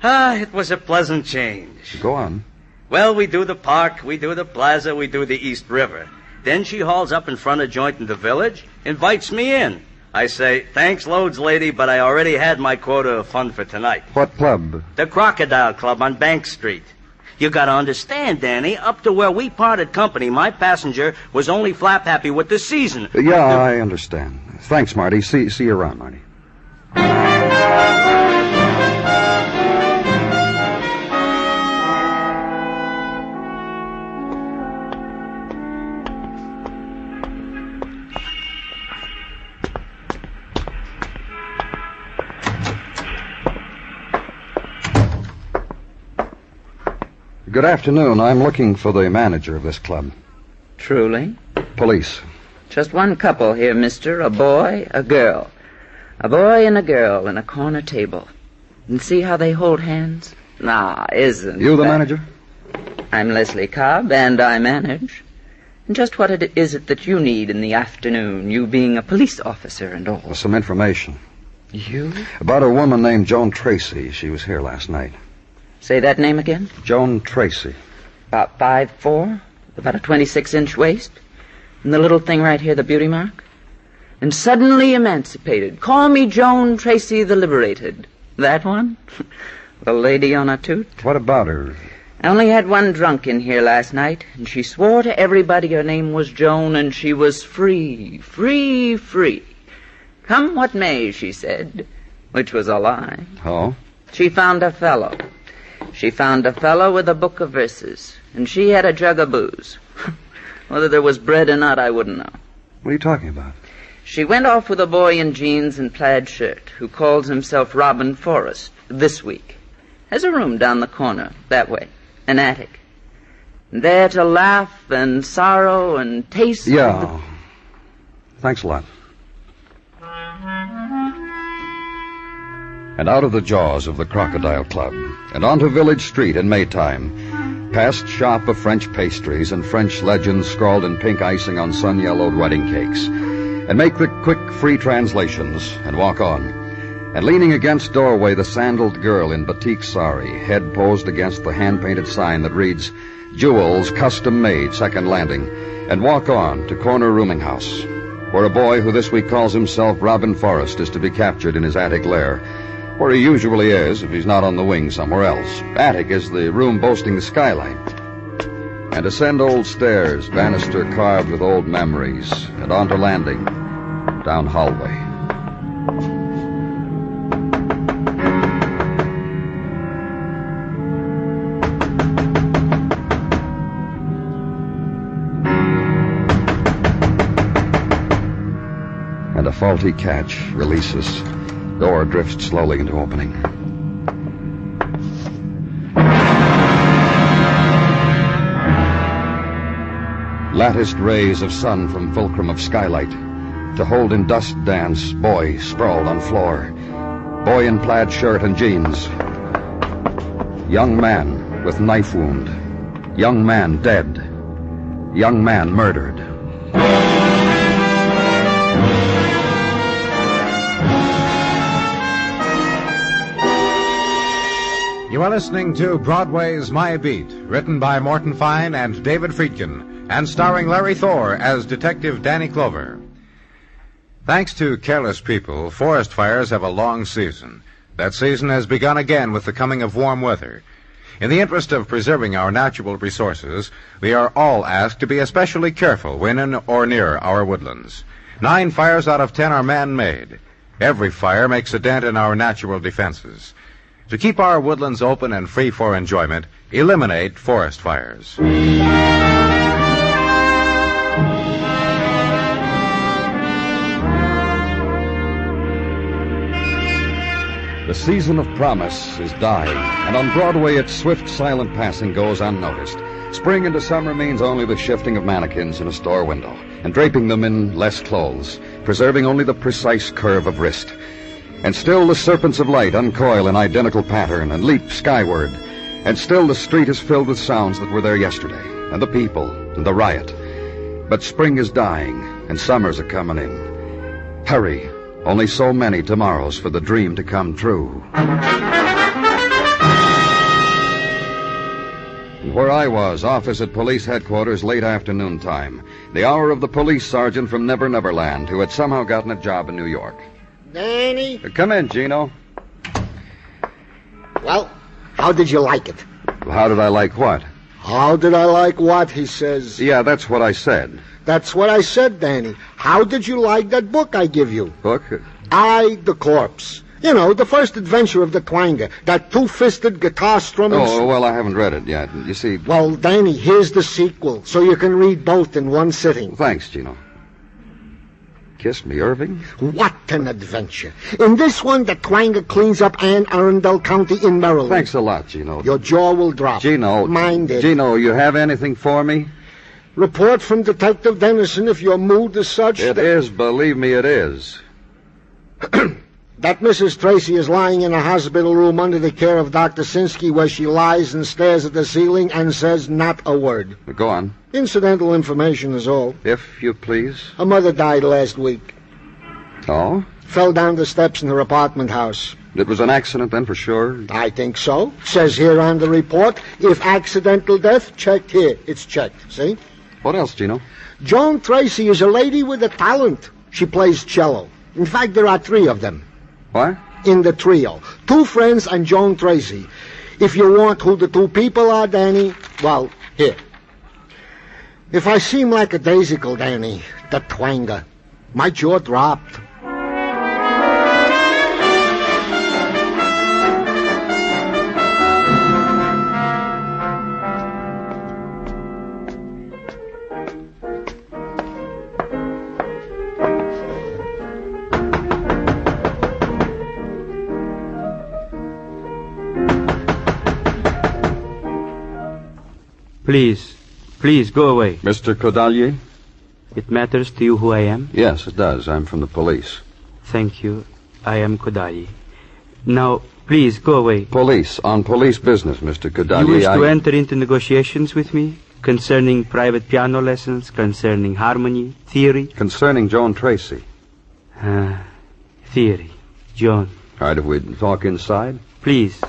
It was a pleasant change. Go on. Well, we do the park, we do the plaza, we do the East River. Then she hauls up in front of a joint in the village, invites me in. I say, thanks loads, lady, but I already had my quota of fun for tonight. What club? The Crocodile Club on Bank Street. You gotta understand, Danny, up to where we parted company, my passenger was only flap happy with the season. Yeah, I understand. Thanks, Marty. See you around, Marty. Good afternoon. I'm looking for the manager of this club. Truly? Police. Just one couple here, mister. A boy, a girl. A boy and a girl in a corner table. And see how they hold hands? Ah, isn't You the that... manager? I'm Leslie Cobb, and I manage. And just what is it that you need in the afternoon, you being a police officer and all? Some information. You? About a woman named Joan Tracy. She was here last night. Say that name again? Joan Tracy. About 5'4", about a 26-inch waist. And the little thing right here, the beauty mark. And suddenly emancipated. Call me Joan Tracy the Liberated. That one? The lady on a toot? What about her? I only had one drunk in here last night, and she swore to everybody her name was Joan, and she was free, free, free. Come what may, she said, which was a lie. Oh? She found a fellow. She found a fellow with a book of verses, and she had a jug of booze. Whether there was bread or not, I wouldn't know. What are you talking about? She went off with a boy in jeans and plaid shirt who calls himself Robin Forrest this week. Has a room down the corner, that way, an attic. And there to laugh and sorrow and taste... Yeah. Thanks a lot. And out of the jaws of the Crocodile Club, and onto Village Street in Maytime, past shop of French pastries and French legends scrawled in pink icing on sun-yellowed wedding cakes, and make the quick, free translations, and walk on. And leaning against doorway, the sandaled girl in batik sari, head posed against the hand-painted sign that reads, Jewels, Custom Made, Second Landing, and walk on to Corner Rooming House, where a boy who this week calls himself Robin Forrest is to be captured in his attic lair, where he usually is if he's not on the wing somewhere else. Attic is the room boasting the skylight. And ascend old stairs, banister carved with old memories, and onto landing, down hallway. And a faulty catch releases. Door drifts slowly into opening. Latticed rays of sun from fulcrum of skylight. To hold in dust dance, boy sprawled on floor. Boy in plaid shirt and jeans. Young man with knife wound. Young man dead. Young man murdered. You are listening to Broadway's My Beat, written by Morton Fine and David Friedkin, and starring Larry Thor as Detective Danny Clover. Thanks to careless people, forest fires have a long season. That season has begun again with the coming of warm weather. In the interest of preserving our natural resources, we are all asked to be especially careful when in or near our woodlands. 9 fires out of 10 are man-made. Every fire makes a dent in our natural defenses. To keep our woodlands open and free for enjoyment, eliminate forest fires. The season of promise is dying, and on Broadway its swift, silent passing goes unnoticed. Spring into summer means only the shifting of mannequins in a store window, and draping them in less clothes, preserving only the precise curve of wrist. And still the serpents of light uncoil in identical pattern and leap skyward. And still the street is filled with sounds that were there yesterday, and the people, and the riot. But spring is dying, and summers are coming in. Hurry, only so many tomorrows for the dream to come true. Where I was, office at police headquarters late afternoon time. The hour of the police sergeant from Never Never Land who had somehow gotten a job in New York. Danny? Come in, Gino. Well, how did you like it? How did I like what? How did I like what, he says. Yeah, that's what I said. That's what I said, Danny. How did you like that book I give you? Book? I, the Corpse. You know, the first adventure of the Twanger. That two-fisted guitar strumming... Oh, well, I haven't read it yet. You see... Well, Danny, here's the sequel, so you can read both in one sitting. Thanks, Gino. Kiss me, Irving? What an adventure. In this one, the Twanger cleans up Anne Arundel County in Maryland. Thanks a lot, Gino. Your jaw will drop. Gino. Mind it. Gino, you have anything for me? Report from Detective Dennison if your mood is such... It is, believe me, it is. That Mrs. Tracy is lying in a hospital room under the care of Dr. Sinsky, where she lies and stares at the ceiling and says not a word. Go on. Incidental information is all. If you please. Her mother died last week. Oh? Fell down the steps in her apartment house. It was an accident then, for sure? I think so. Says here on the report, if accidental death, checked here. It's checked, see? What else, Gino? Joan Tracy is a lady with a talent. She plays cello. In fact, there are 3 of them. What? In the trio. 2 friends and Joan Tracy. If you want who the 2 people are, Danny, well, here. If I seem like a daisical, Danny, the Twanger, my jaw dropped. Please, go away. Mr. Kodalier? It matters to you who I am? Yes, it does. I'm from the police. Thank you. I am Kodalier. Now, please, go away. Police. On police business, Mr. Kodalier. You wish to enter into negotiations with me? Concerning private piano lessons, concerning harmony, theory? Concerning Joan Tracy. Theory. Joan. All right, if we talk inside? Please.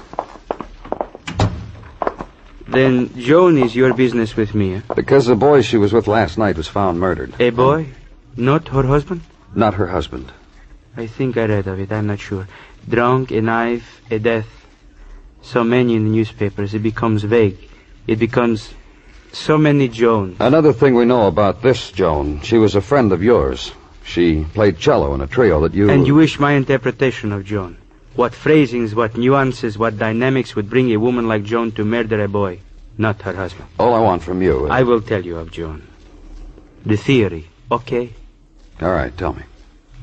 Then Joan is your business with me, eh? Because the boy she was with last night was found murdered. A boy? Not her husband? Not her husband. I think I read of it. I'm not sure. Drunk, a knife, a death. So many in the newspapers. It becomes vague. It becomes so many Joans. Another thing we know about this Joan, she was a friend of yours. She played cello in a trio that you... And you wish my interpretation of Joan. What phrasings, what nuances, what dynamics would bring a woman like Joan to murder a boy, not her husband. All I want from you... I will tell you of Joan. The theory, okay? All right, tell me.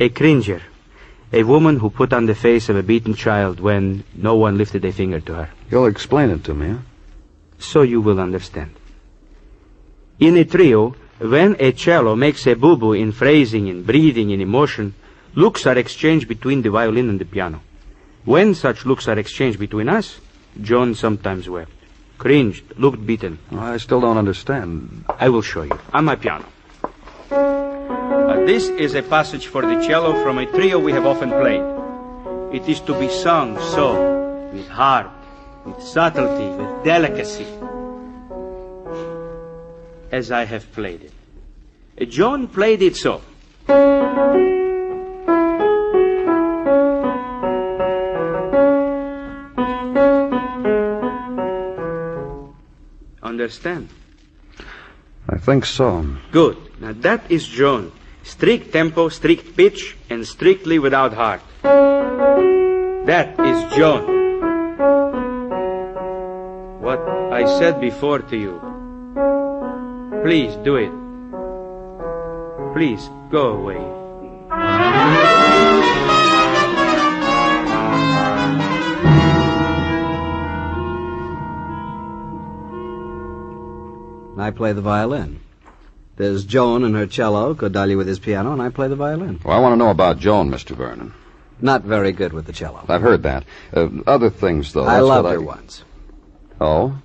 A cringer. A woman who put on the face of a beaten child when no one lifted a finger to her. You'll explain it to me, huh? So you will understand. In a trio, when a cello makes a boo-boo in phrasing, in breathing, in emotion, looks are exchanged between the violin and the piano. When such looks are exchanged between us, Joan sometimes wept, cringed, looked beaten. I still don't understand. I will show you. On my piano. This is a passage for the cello from a trio we have often played. It is to be sung so, with heart, with subtlety, with delicacy, as I have played it. Joan played it so. Understand? I think so. Good. Now that is Joan. Strict tempo, strict pitch, and strictly without heart. That is Joan. What I said before to you. Please do it. Please go away. I play the violin. There's Joan and her cello, Kodalier with his piano, and I play the violin. Well, I want to know about Joan, Mr. Vernon. Not very good with the cello. I've heard that. Other things, though. I loved her once. Oh?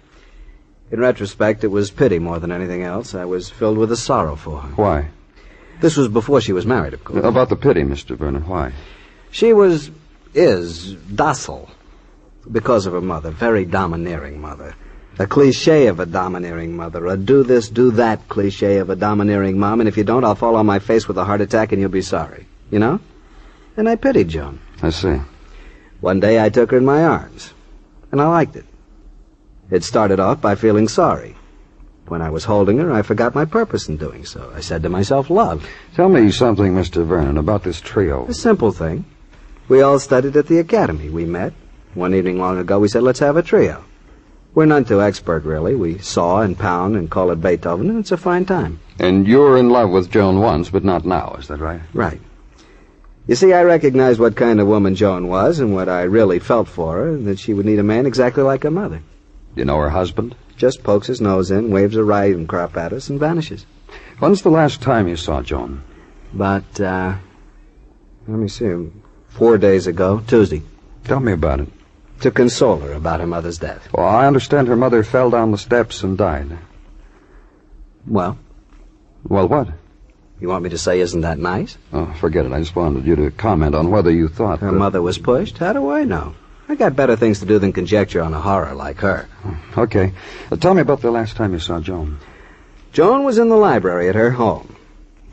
In retrospect, it was pity more than anything else. I was filled with a sorrow for her. Why? This was before she was married, of course. About the pity, Mr. Vernon, why? She is docile because of her mother, very domineering mother. A cliche of a domineering mother. A do this, do that cliche of a domineering mom. And if you don't, I'll fall on my face with a heart attack and you'll be sorry. You know? And I pitied Joan. I see. One day I took her in my arms. And I liked it. It started off by feeling sorry. When I was holding her, I forgot my purpose in doing so. I said to myself, love. Tell me something, Mr. Vernon, about this trio. A simple thing. We all studied at the academy. We met. One evening long ago, we said, let's have a trio. We're none too expert, really. We saw and pound and call it Beethoven, and it's a fine time. And you were in love with Joan once, but not now, is that right? Right. You see, I recognized what kind of woman Joan was and what I really felt for her, and that she would need a man exactly like her mother. You know her husband? Just pokes his nose in, waves a riding crop at us, and vanishes. When's the last time you saw Joan? About, let me see, 4 days ago, Tuesday. Tell me about it. To console her about her mother's death. Well, I understand her mother fell down the steps and died. Well? Well, what? You want me to say, isn't that nice? Oh, forget it. I just wanted you to comment on whether you thought her mother was pushed? How do I know? I got better things to do than conjecture on a horror like her. Okay. Tell me about the last time you saw Joan. Joan was in the library at her home.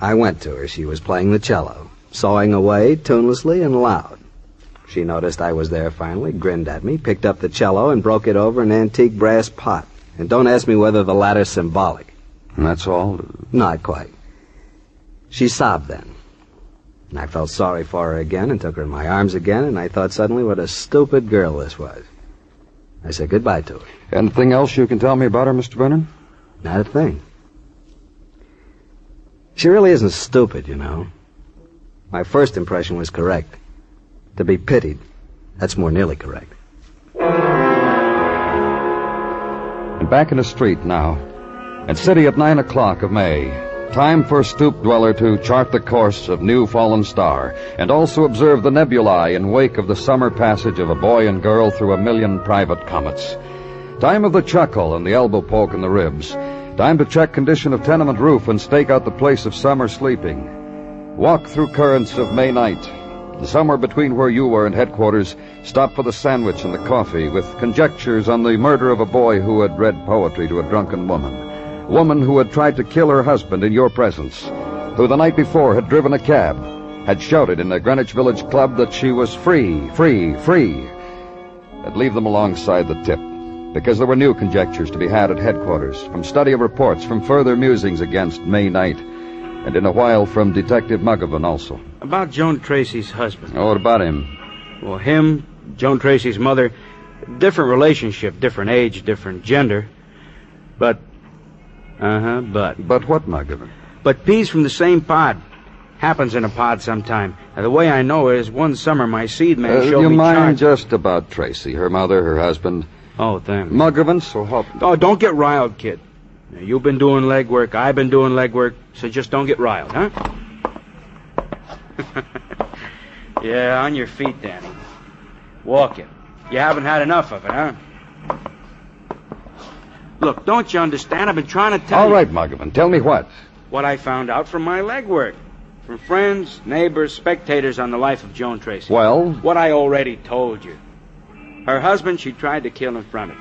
I went to her. She was playing the cello, sawing away tunelessly and loud. She noticed I was there finally, grinned at me, picked up the cello, and broke it over an antique brass pot. And don't ask me whether the latter's symbolic. And that's all? Not quite. She sobbed then. And I felt sorry for her again and took her in my arms again, and I thought suddenly what a stupid girl this was. I said goodbye to her. Anything else you can tell me about her, Mr. Vernon? Not a thing. She really isn't stupid, you know. My first impression was correct. To be pitied, that's more nearly correct. And back in the street now, and city at 9 o'clock of May. Time for a stoop dweller to chart the course of new fallen star, and also observe the nebulae in wake of the summer passage of a boy and girl through 1,000,000 private comets. Time of the chuckle and the elbow poke in the ribs. Time to check condition of tenement roof and stake out the place of summer sleeping. Walk through currents of May night. Somewhere between where you were and headquarters, stop for the sandwich and the coffee, with conjectures on the murder of a boy who had read poetry to a drunken woman who had tried to kill her husband in your presence, who the night before had driven a cab, had shouted in the Greenwich Village Club that she was free, free, free. I'd leave them alongside the tip, because there were new conjectures to be had at headquarters, from study of reports, from further musings against May night, and in a while from Detective Muggavan also. About Joan Tracy's husband. Oh, what about him? Well, him, Joan Tracy's mother, different relationship, different age, different gender. But... But what, Muggavan? But peas from the same pod. Happens in a pod sometime. Now, the way I know it is one summer my seed man showed you me mind charts. just about Tracy, her mother, her husband? Oh, thanks. Muggavan, so help... Oh, don't get riled, kid. Now, you've been doing legwork, I've been doing legwork, so just don't get riled, huh? Yeah, on your feet, Danny. Walk it. You haven't had enough of it, huh? Look, don't you understand? I've been trying to tell you... All right, Muggavan, tell me what? What I found out from my legwork. From friends, neighbors, spectators on the life of Joan Tracy. Well? What I already told you. Her husband she tried to kill in front of.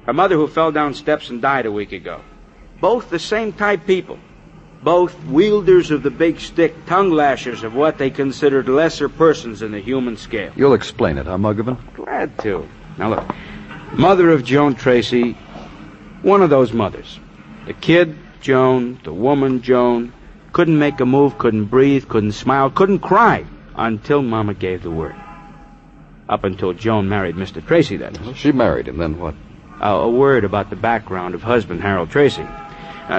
Her mother who fell down steps and died a week ago. Both the same type people. Both wielders of the big stick, tongue lashers of what they considered lesser persons in the human scale. You'll explain it, huh, Muggavan? Glad to. Now look, mother of Joan Tracy, one of those mothers. The kid, Joan, the woman, Joan, couldn't make a move, couldn't breathe, couldn't smile, couldn't cry until Mama gave the word. Up until Joan married Mr. Tracy, that is. Well, she married him, then what? A word about the background of husband Harold Tracy.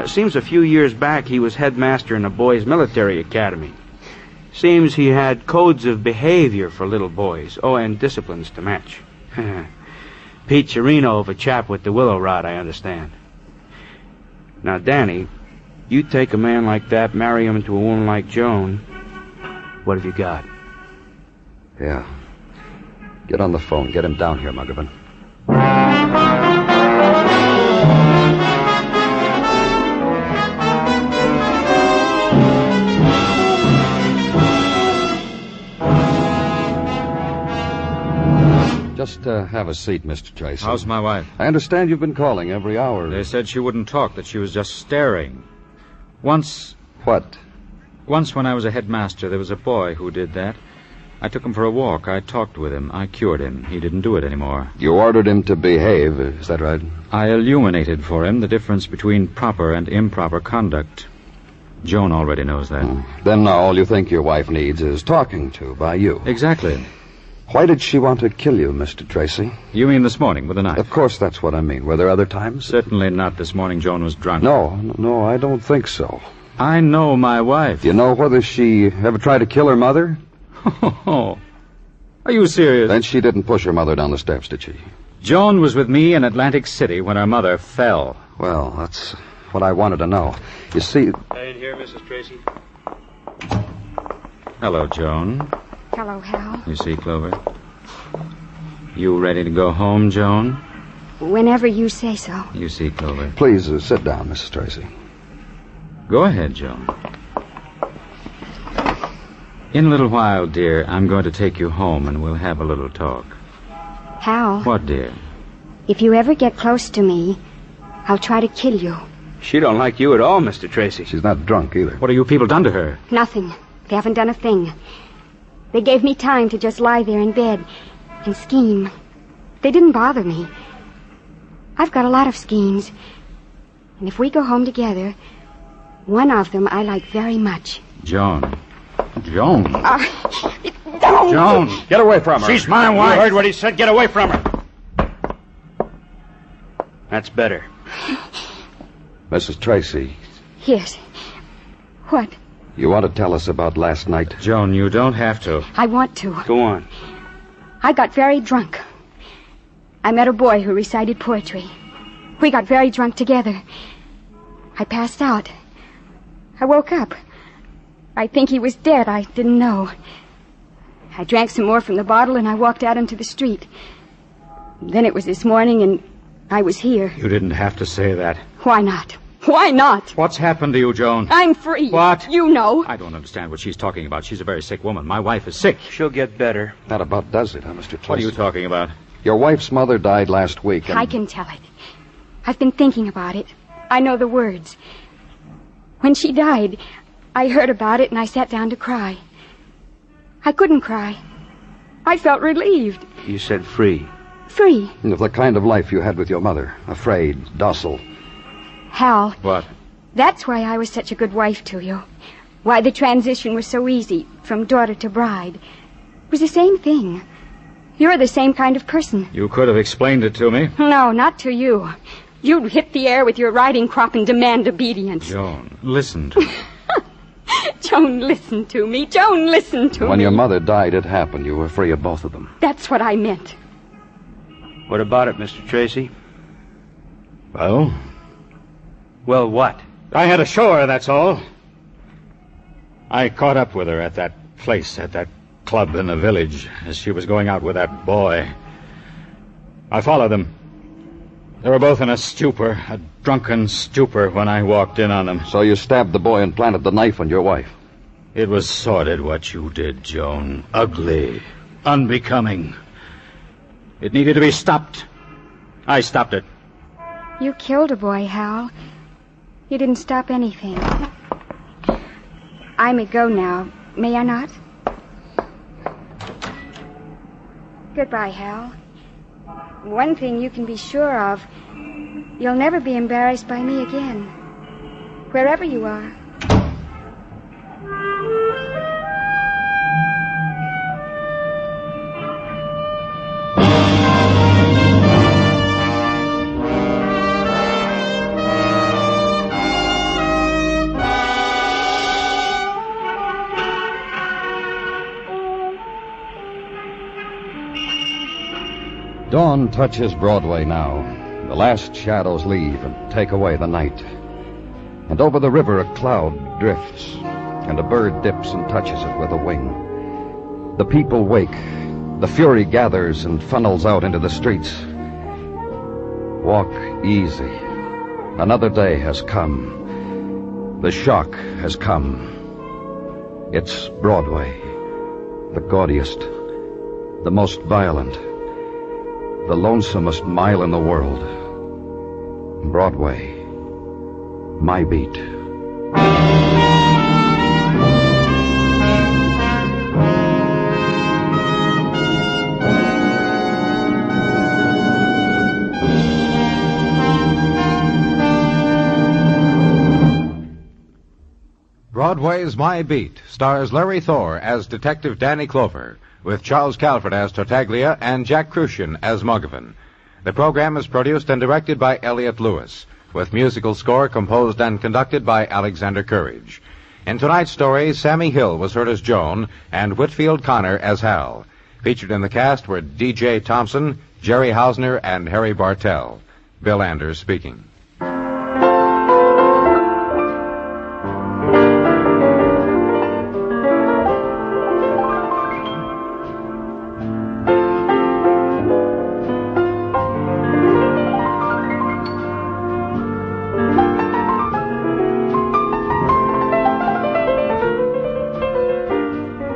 Seems a few years back he was headmaster in a boys' military academy. Seems he had codes of behavior for little boys. Oh, and disciplines to match. Pete Chirino of a chap with the willow rod, I understand. Now, Danny, you take a man like that, marry him to a woman like Joan, what have you got? Yeah. Get on the phone. Get him down here, Muggavan. Just have a seat, Mr. Tracy. How's my wife? I understand you've been calling every hour. They said she wouldn't talk, that she was just staring. Once... What? Once when I was a headmaster, there was a boy who did that. I took him for a walk. I talked with him. I cured him. He didn't do it anymore. You ordered him to behave, is that right? I illuminated for him the difference between proper and improper conduct. Joan already knows that. Then all you think your wife needs is talking to by you. Exactly. Why did she want to kill you, Mr. Tracy? You mean this morning with a knife? Of course that's what I mean. Were there other times? Certainly not. This morning Joan was drunk. No, I don't think so. I know my wife. Do you know whether she ever tried to kill her mother? Oh, are you serious? Then she didn't push her mother down the steps, did she? Joan was with me in Atlantic City when her mother fell. Well, that's what I wanted to know. You see... In here, Mrs. Tracy. Hello, Joan. Hello, Hal. You see, Clover? You ready to go home, Joan? Whenever you say so. You see, Clover. Please sit down, Mrs. Tracy. Go ahead, Joan. In a little while, dear, I'm going to take you home and we'll have a little talk. Hal. What, dear? If you ever get close to me, I'll try to kill you. She don't like you at all, Mr. Tracy. She's not drunk either. What have you people done to her? Nothing. They haven't done a thing. They gave me time to just lie there in bed and scheme. They didn't bother me. I've got a lot of schemes. And if we go home together, one of them I like very much. Joan. Joan. Don't. Joan. Get away from her. She's my wife. You heard what he said. Get away from her. That's better. Mrs. Tracy. Yes. What? You want to tell us about last night? Joan, you don't have to. I want to. Go on. I got very drunk. I met a boy who recited poetry. We got very drunk together. I passed out. I woke up. I think he was dead. I didn't know. I drank some more from the bottle and I walked out into the street. Then it was this morning and I was here. You didn't have to say that. Why not? Why not? What's happened to you, Joan? I'm free. What? You know. I don't understand what she's talking about. She's a very sick woman. My wife is sick. She'll get better. That about does it, huh, Mr. Tracy? What are you talking about? Your wife's mother died last week. I can tell it. I've been thinking about it. I know the words. When she died, I heard about it and I sat down to cry. I couldn't cry. I felt relieved. You said free. Free. Of the kind of life you had with your mother. Afraid, docile. Hal. What? That's why I was such a good wife to you. Why the transition was so easy, from daughter to bride. It was the same thing. You're the same kind of person. You could have explained it to me. No, not to you. You'd hit the air with your riding crop and demand obedience. Joan, listen to me. Joan, listen to me. Joan, listen to me. When your mother died, it happened. You were free of both of them. That's what I meant. What about it, Mr. Tracy? Well? Well, what? I had to show her, that's all. I caught up with her at that place, at that club in the village, as she was going out with that boy. I followed them. They were both in a stupor, a drunken stupor, when I walked in on them. So you stabbed the boy and planted the knife on your wife? It was sordid what you did, Joan. Ugly. Unbecoming. It needed to be stopped. I stopped it. You killed a boy, Hal. You didn't stop anything. I may go now, may I not? Goodbye, Hal. One thing you can be sure of, you'll never be embarrassed by me again, wherever you are. Dawn touches Broadway now. The last shadows leave and take away the night. And over the river a cloud drifts, and a bird dips and touches it with a wing. The people wake. The fury gathers and funnels out into the streets. Walk easy. Another day has come. The shock has come. It's Broadway, the gaudiest, the most violent. the lonesomest mile in the world. Broadway, my beat. Broadway's My Beat stars Larry Thor as Detective Danny Clover, with Charles Calvert as Tartaglia and Jack Crucian as Muggavan. The program is produced and directed by Elliott Lewis, with musical score composed and conducted by Alexander Courage. In tonight's story, Sammy Hill was heard as Joan and Whitfield Connor as Hal. Featured in the cast were D.J. Thompson, Jerry Hausner, and Harry Bartell. Bill Anders speaking.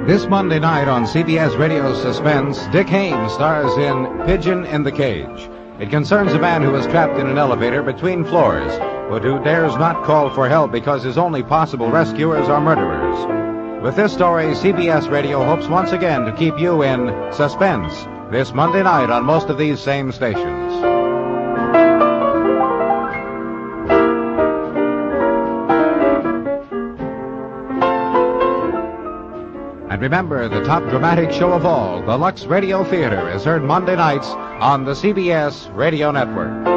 This Monday night on CBS Radio Suspense, Dick Haymes stars in Pigeon in the Cage. It concerns a man who is trapped in an elevator between floors, but who dares not call for help because his only possible rescuers are murderers. With this story, CBS Radio hopes once again to keep you in suspense this Monday night on most of these same stations. Remember, the top dramatic show of all, the Lux Radio Theater, is heard Monday nights on the CBS Radio Network.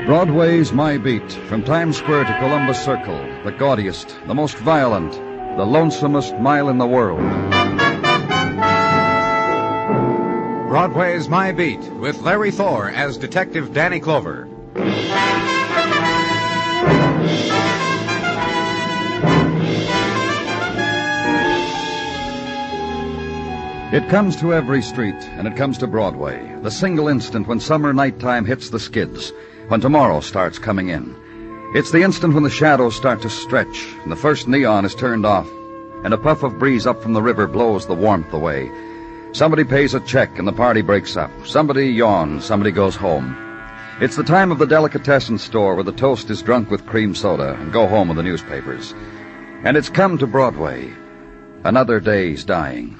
Broadway's My Beat, from Times Square to Columbus Circle, the gaudiest, the most violent, the lonesomest mile in the world. Broadway's My Beat, with Larry Thor as Detective Danny Clover. It comes to every street, and it comes to Broadway, the single instant when summer nighttime hits the skids, when tomorrow starts coming in. It's the instant when the shadows start to stretch, and the first neon is turned off, and a puff of breeze up from the river blows the warmth away. Somebody pays a check, and the party breaks up. Somebody yawns, somebody goes home. It's the time of the delicatessen store where the toast is drunk with cream soda and go home with the newspapers. And it's come to Broadway. Another day's dying.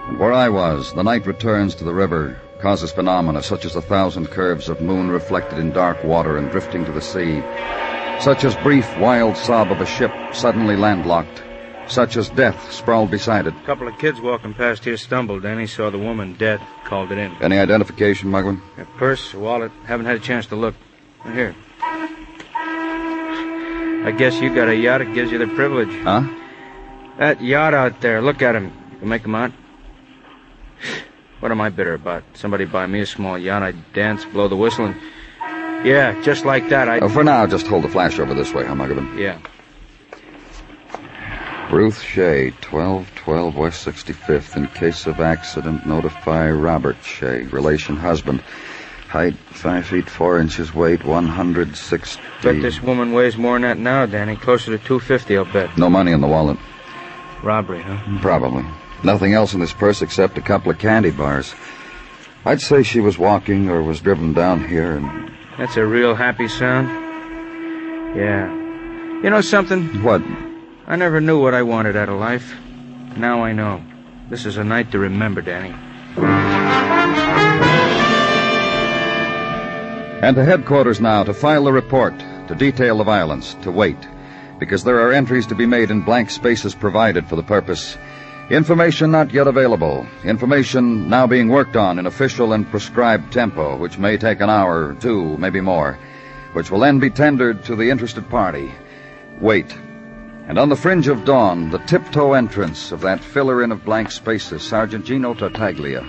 And where I was, the night returns to the river, causes phenomena such as 1,000 curves of moon reflected in dark water and drifting to the sea, such as brief, wild sob of a ship suddenly landlocked, such as death sprawled beside it. A couple of kids walking past here stumbled. Danny saw the woman dead, called it in. Any identification, Mugwin? A purse, a wallet. Haven't had a chance to look. Here. I guess you got a yacht. It gives you the privilege. Huh? That yacht out there. Look at him. You can make him out. What am I bitter about? Somebody buy me a small yacht, I'd dance, blow the whistle, and... Yeah, just like that, For now, just hold the flash over this way, huh, Muggavan? Yeah. Ruth Shea, 1212 West 65th. In case of accident, notify Robert Shea, relation husband. Height, 5 feet 4 inches, weight, 160... Bet this woman weighs more than that now, Danny. Closer to 250, I'll bet. No money in the wallet. Robbery, huh? Probably. Nothing else in this purse except a couple of candy bars. I'd say she was walking or was driven down here and... That's a real happy sound. Yeah. You know something? What? I never knew what I wanted out of life. Now I know. This is a night to remember, Danny. And to headquarters now to file the report, to detail the violence, to wait, because there are entries to be made in blank spaces provided for the purpose. Information not yet available. Information now being worked on in official and prescribed tempo, which may take an hour or two, maybe more, which will then be tendered to the interested party. Wait. And on the fringe of dawn, the tiptoe entrance of that filler-in of blank spaces, Sergeant Gino Tartaglia.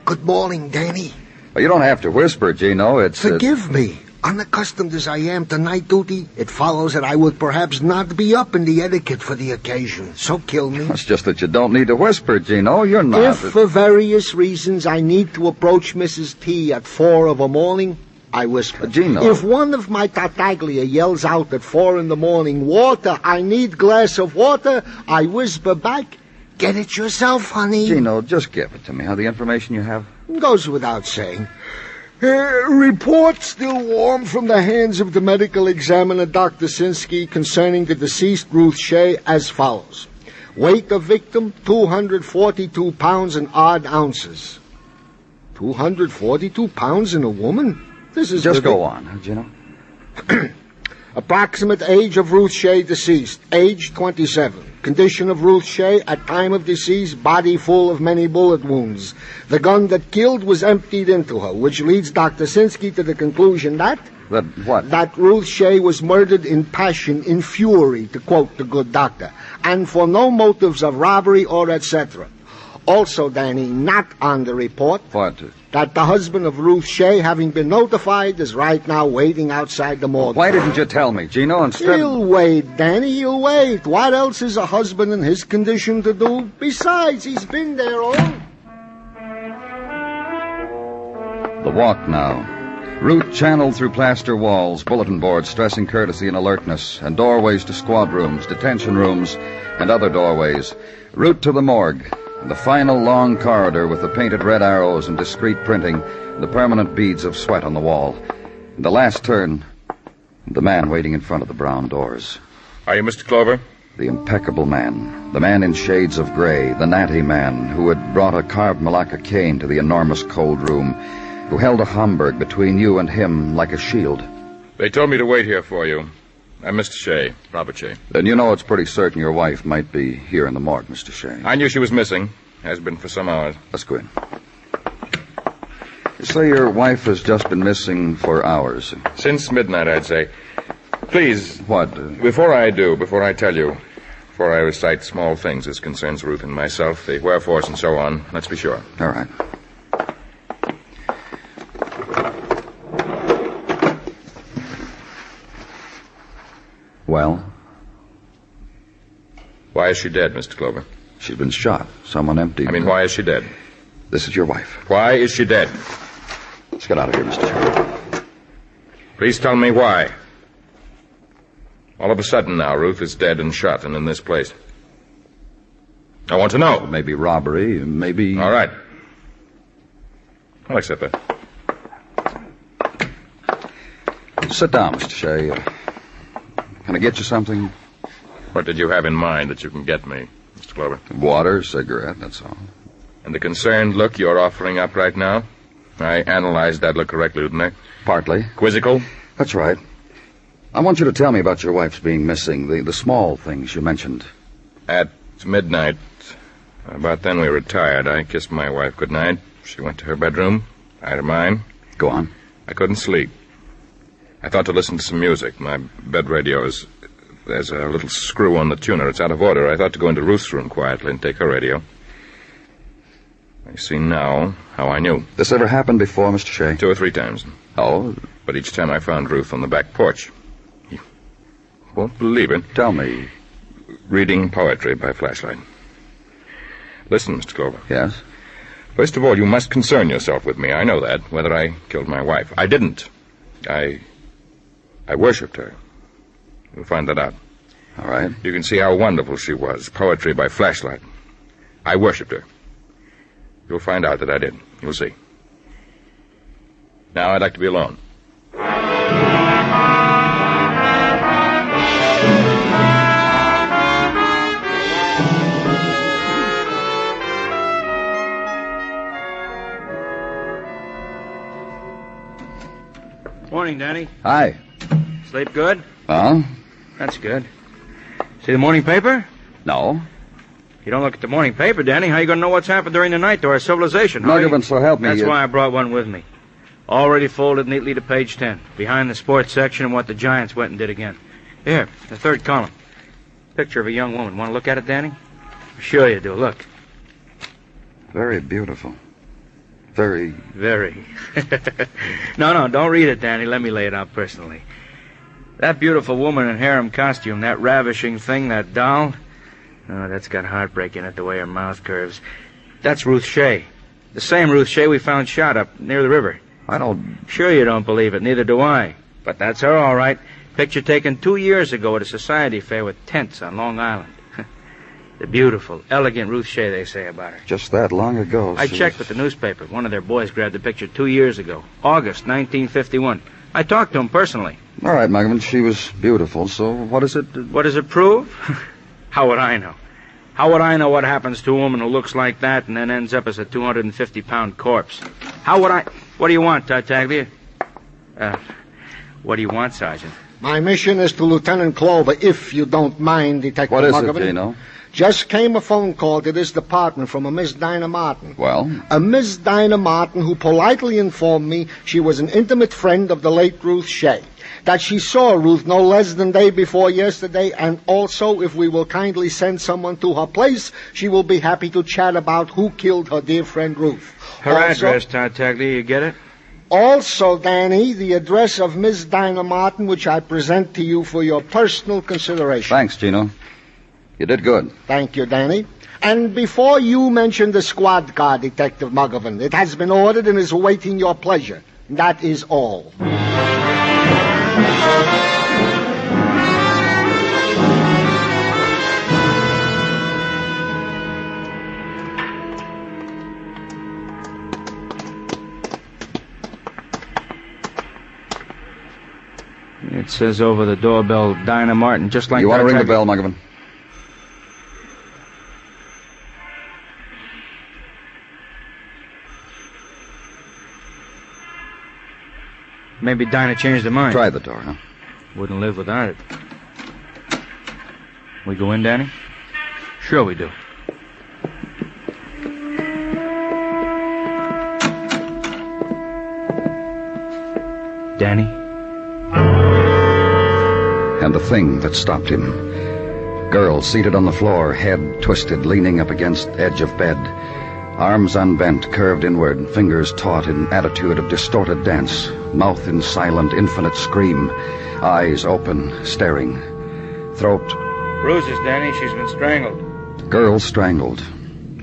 Good morning, Danny. Well, you don't have to whisper, Gino. It's... Forgive me. Unaccustomed as I am to night duty, it follows that I would perhaps not be up in the etiquette for the occasion. So kill me. It's just that you don't need to whisper, Gino. You're not... If for various reasons I need to approach Mrs. T at 4 of a morning, I whisper. Gino. If one of my Tartaglia yells out at 4 in the morning, water, I need glass of water, I whisper back, get it yourself, honey. Gino, just give it to me, the information you have. Goes without saying. Report still warm from the hands of the medical examiner, Dr. Sinsky, concerning the deceased Ruth Shea as follows. Weight of victim, 242 pounds and odd ounces. 242 pounds in a woman? This is just go on, Gino. Approximate age of Ruth Shea, deceased. Age 27. Condition of Ruth Shea at time of decease, body full of many bullet wounds. The gun that killed was emptied into her, which leads Dr. Sinsky to the conclusion that... That what? That Ruth Shea was murdered in passion, in fury, to quote the good doctor, and for no motives of robbery or etc. Also, Danny, not on the report... What? That the husband of Ruth Shea, having been notified, is right now waiting outside the morgue. Why didn't you tell me, Gino, instead... He'll wait, Danny, he'll wait. What else is a husband in his condition to do? Besides, he's been there all... The walk now. Route channeled through plaster walls, bulletin boards stressing courtesy and alertness, and doorways to squad rooms, detention rooms, and other doorways. Route to the morgue. The final long corridor with the painted red arrows and discreet printing, the permanent beads of sweat on the wall. And the last turn, the man waiting in front of the brown doors. Are you Mr. Clover? The impeccable man. The man in shades of gray, the natty man who had brought a carved Malacca cane to the enormous cold room, who held a Homburg between you and him like a shield. They told me to wait here for you. I'm Mr. Shea, Robert Shea. Then you know it's pretty certain your wife might be here in the morgue, Mr. Shea. I knew she was missing. Has been for some hours. Let's go in. You say your wife has just been missing for hours. Since midnight, I'd say. Please. What? Before I tell you, before I recite small things as concerns Ruth and myself, the wherefores and so on, let's be sure. All right. Well? Why is she dead, Mr. Clover? She's been shot. Someone emptied... why is she dead? This is your wife. Why is she dead? Let's get out of here, Mr. Shea. Please tell me why. All of a sudden now, Ruth is dead and shot and in this place. I want to know. Maybe robbery, maybe... All right. I'll accept that. Sit down, Mr. Shea. Can I get you something? What did you have in mind that you can get me, Mr. Clover? Water, cigarette, that's all. And the concerned look you're offering up right now? I analyzed that look correctly, didn't I? Partly. Quizzical? That's right. I want you to tell me about your wife's being missing, the small things you mentioned. At midnight, about then we retired. I kissed my wife goodnight. She went to her bedroom. I to mine. Go on. I couldn't sleep. I thought to listen to some music. My bed radio is... There's a little screw on the tuner. It's out of order. I thought to go into Ruth's room quietly and take her radio. I see now how I knew. This ever happened before, Mr. Shea? 2 or 3 times. Oh? But each time I found Ruth on the back porch. You won't believe it. Tell me. Reading poetry by flashlight. Listen, Mr. Clover. Yes? First of all, you must concern yourself with me. I know that, whether I killed my wife. I didn't. I worshipped her. You'll find that out. All right. You can see how wonderful she was. Poetry by flashlight. I worshipped her. You'll find out that I did. You'll see. Now I'd like to be alone. Morning, Danny. Hi. Sleep good? Oh? That's good. See the morning paper? No. You don't look at the morning paper, Danny. How you going to know what's happened during the night to our civilization? Muggavan, so help me. That's why I brought one with me. Already folded neatly to page 10. Behind the sports section and what the Giants went and did again. Here, the third column. Picture of a young woman. Want to look at it, Danny? Sure you do. Look. Very beautiful. Very. No, don't read it, Danny. Let me lay it out personally. That beautiful woman in harem costume, that ravishing thing, that doll. Oh, that's got heartbreak in it, the way her mouth curves. That's Ruth Shea. The same Ruth Shea we found shot up near the river. I don't... Sure you don't believe it. Neither do I. But that's her, all right. Picture taken 2 years ago at a society fair with tents on Long Island. The beautiful, elegant Ruth Shea, they say about her. Just that long ago. I checked with the newspaper. One of their boys grabbed the picture 2 years ago. August 1951. I talked to him personally. All right, Muggavan, she was beautiful, so what is it? What does it prove? How would I know? How would I know what happens to a woman who looks like that and then ends up as a 250-pound corpse? How would I... What do you want, Tartaglia? What do you want, Sergeant? My mission is to Lieutenant Clover, if you don't mind, Detective What is Muggavan. it, Gino? Just came a phone call to this department from a Miss Dinah Martin. Well? A Miss Dinah Martin who politely informed me she was an intimate friend of the late Ruth Shea. That she saw Ruth no less than day before yesterday, and also, if we will kindly send someone to her place, she will be happy to chat about who killed her dear friend Ruth. Her address, Tartaglia, you get it? Also, Danny, the address of Miss Dinah Martin, which I present to you for your personal consideration. Thanks, Gino. You did good. Thank you, Danny. And before you mention the squad car, Detective Muggavan, it has been ordered and is awaiting your pleasure. That is all. It says over the doorbell, Dinah Martin, just like... You want to ring the bell, Muggavan? Maybe Dinah changed her mind. Try the door, huh? Wouldn't live without it. We go in, Danny? Sure we do. Danny? And the thing that stopped him. Girl seated on the floor, head twisted, leaning up against edge of bed. Arms unbent, curved inward, fingers taut in attitude of distorted dance. Mouth in silent, infinite scream. Eyes open, staring. Throat... Bruises, Danny. She's been strangled. Girl strangled.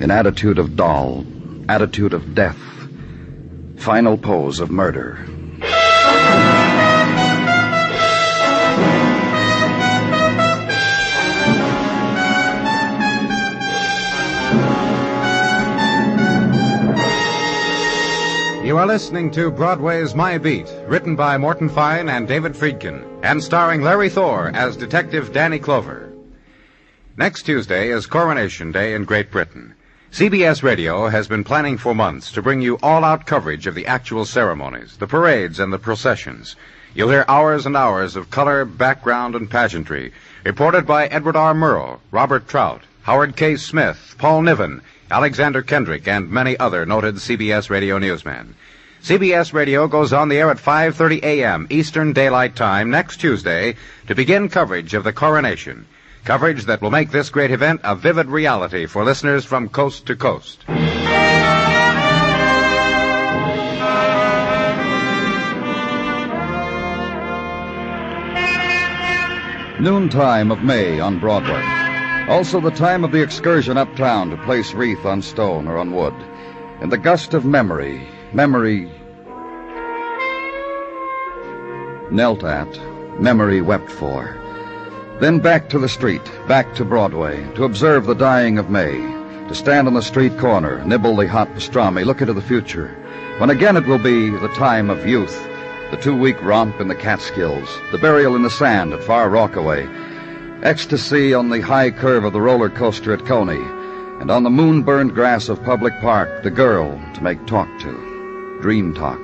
In attitude of doll. Attitude of death. Final pose of murder. You are listening to Broadway's My Beat, written by Morton Fine and David Friedkin, and starring Larry Thor as Detective Danny Clover. Next Tuesday is Coronation Day in Great Britain. CBS Radio has been planning for months to bring you all-out coverage of the actual ceremonies, the parades, and the processions. You'll hear hours and hours of color, background, and pageantry, reported by Edward R. Murrow, Robert Trout, Howard K. Smith, Paul Niven, Alexander Kendrick, and many other noted CBS Radio newsmen. CBS Radio goes on the air at 5:30 a.m. Eastern Daylight Time next Tuesday to begin coverage of the coronation. Coverage that will make this great event a vivid reality for listeners from coast to coast. Noontime of May on Broadway. Also the time of the excursion uptown to place wreath on stone or on wood. In the gust of memory, knelt at, memory wept for. Then back to the street, back to Broadway, to observe the dying of May, to stand on the street corner, nibble the hot pastrami, look into the future, when again it will be the time of youth, the 2-week romp in the Catskills, the burial in the sand at Far Rockaway, ecstasy on the high curve of the roller coaster at Coney, and on the moon-burned grass of Public Park, the girl to make talk to, dream talk,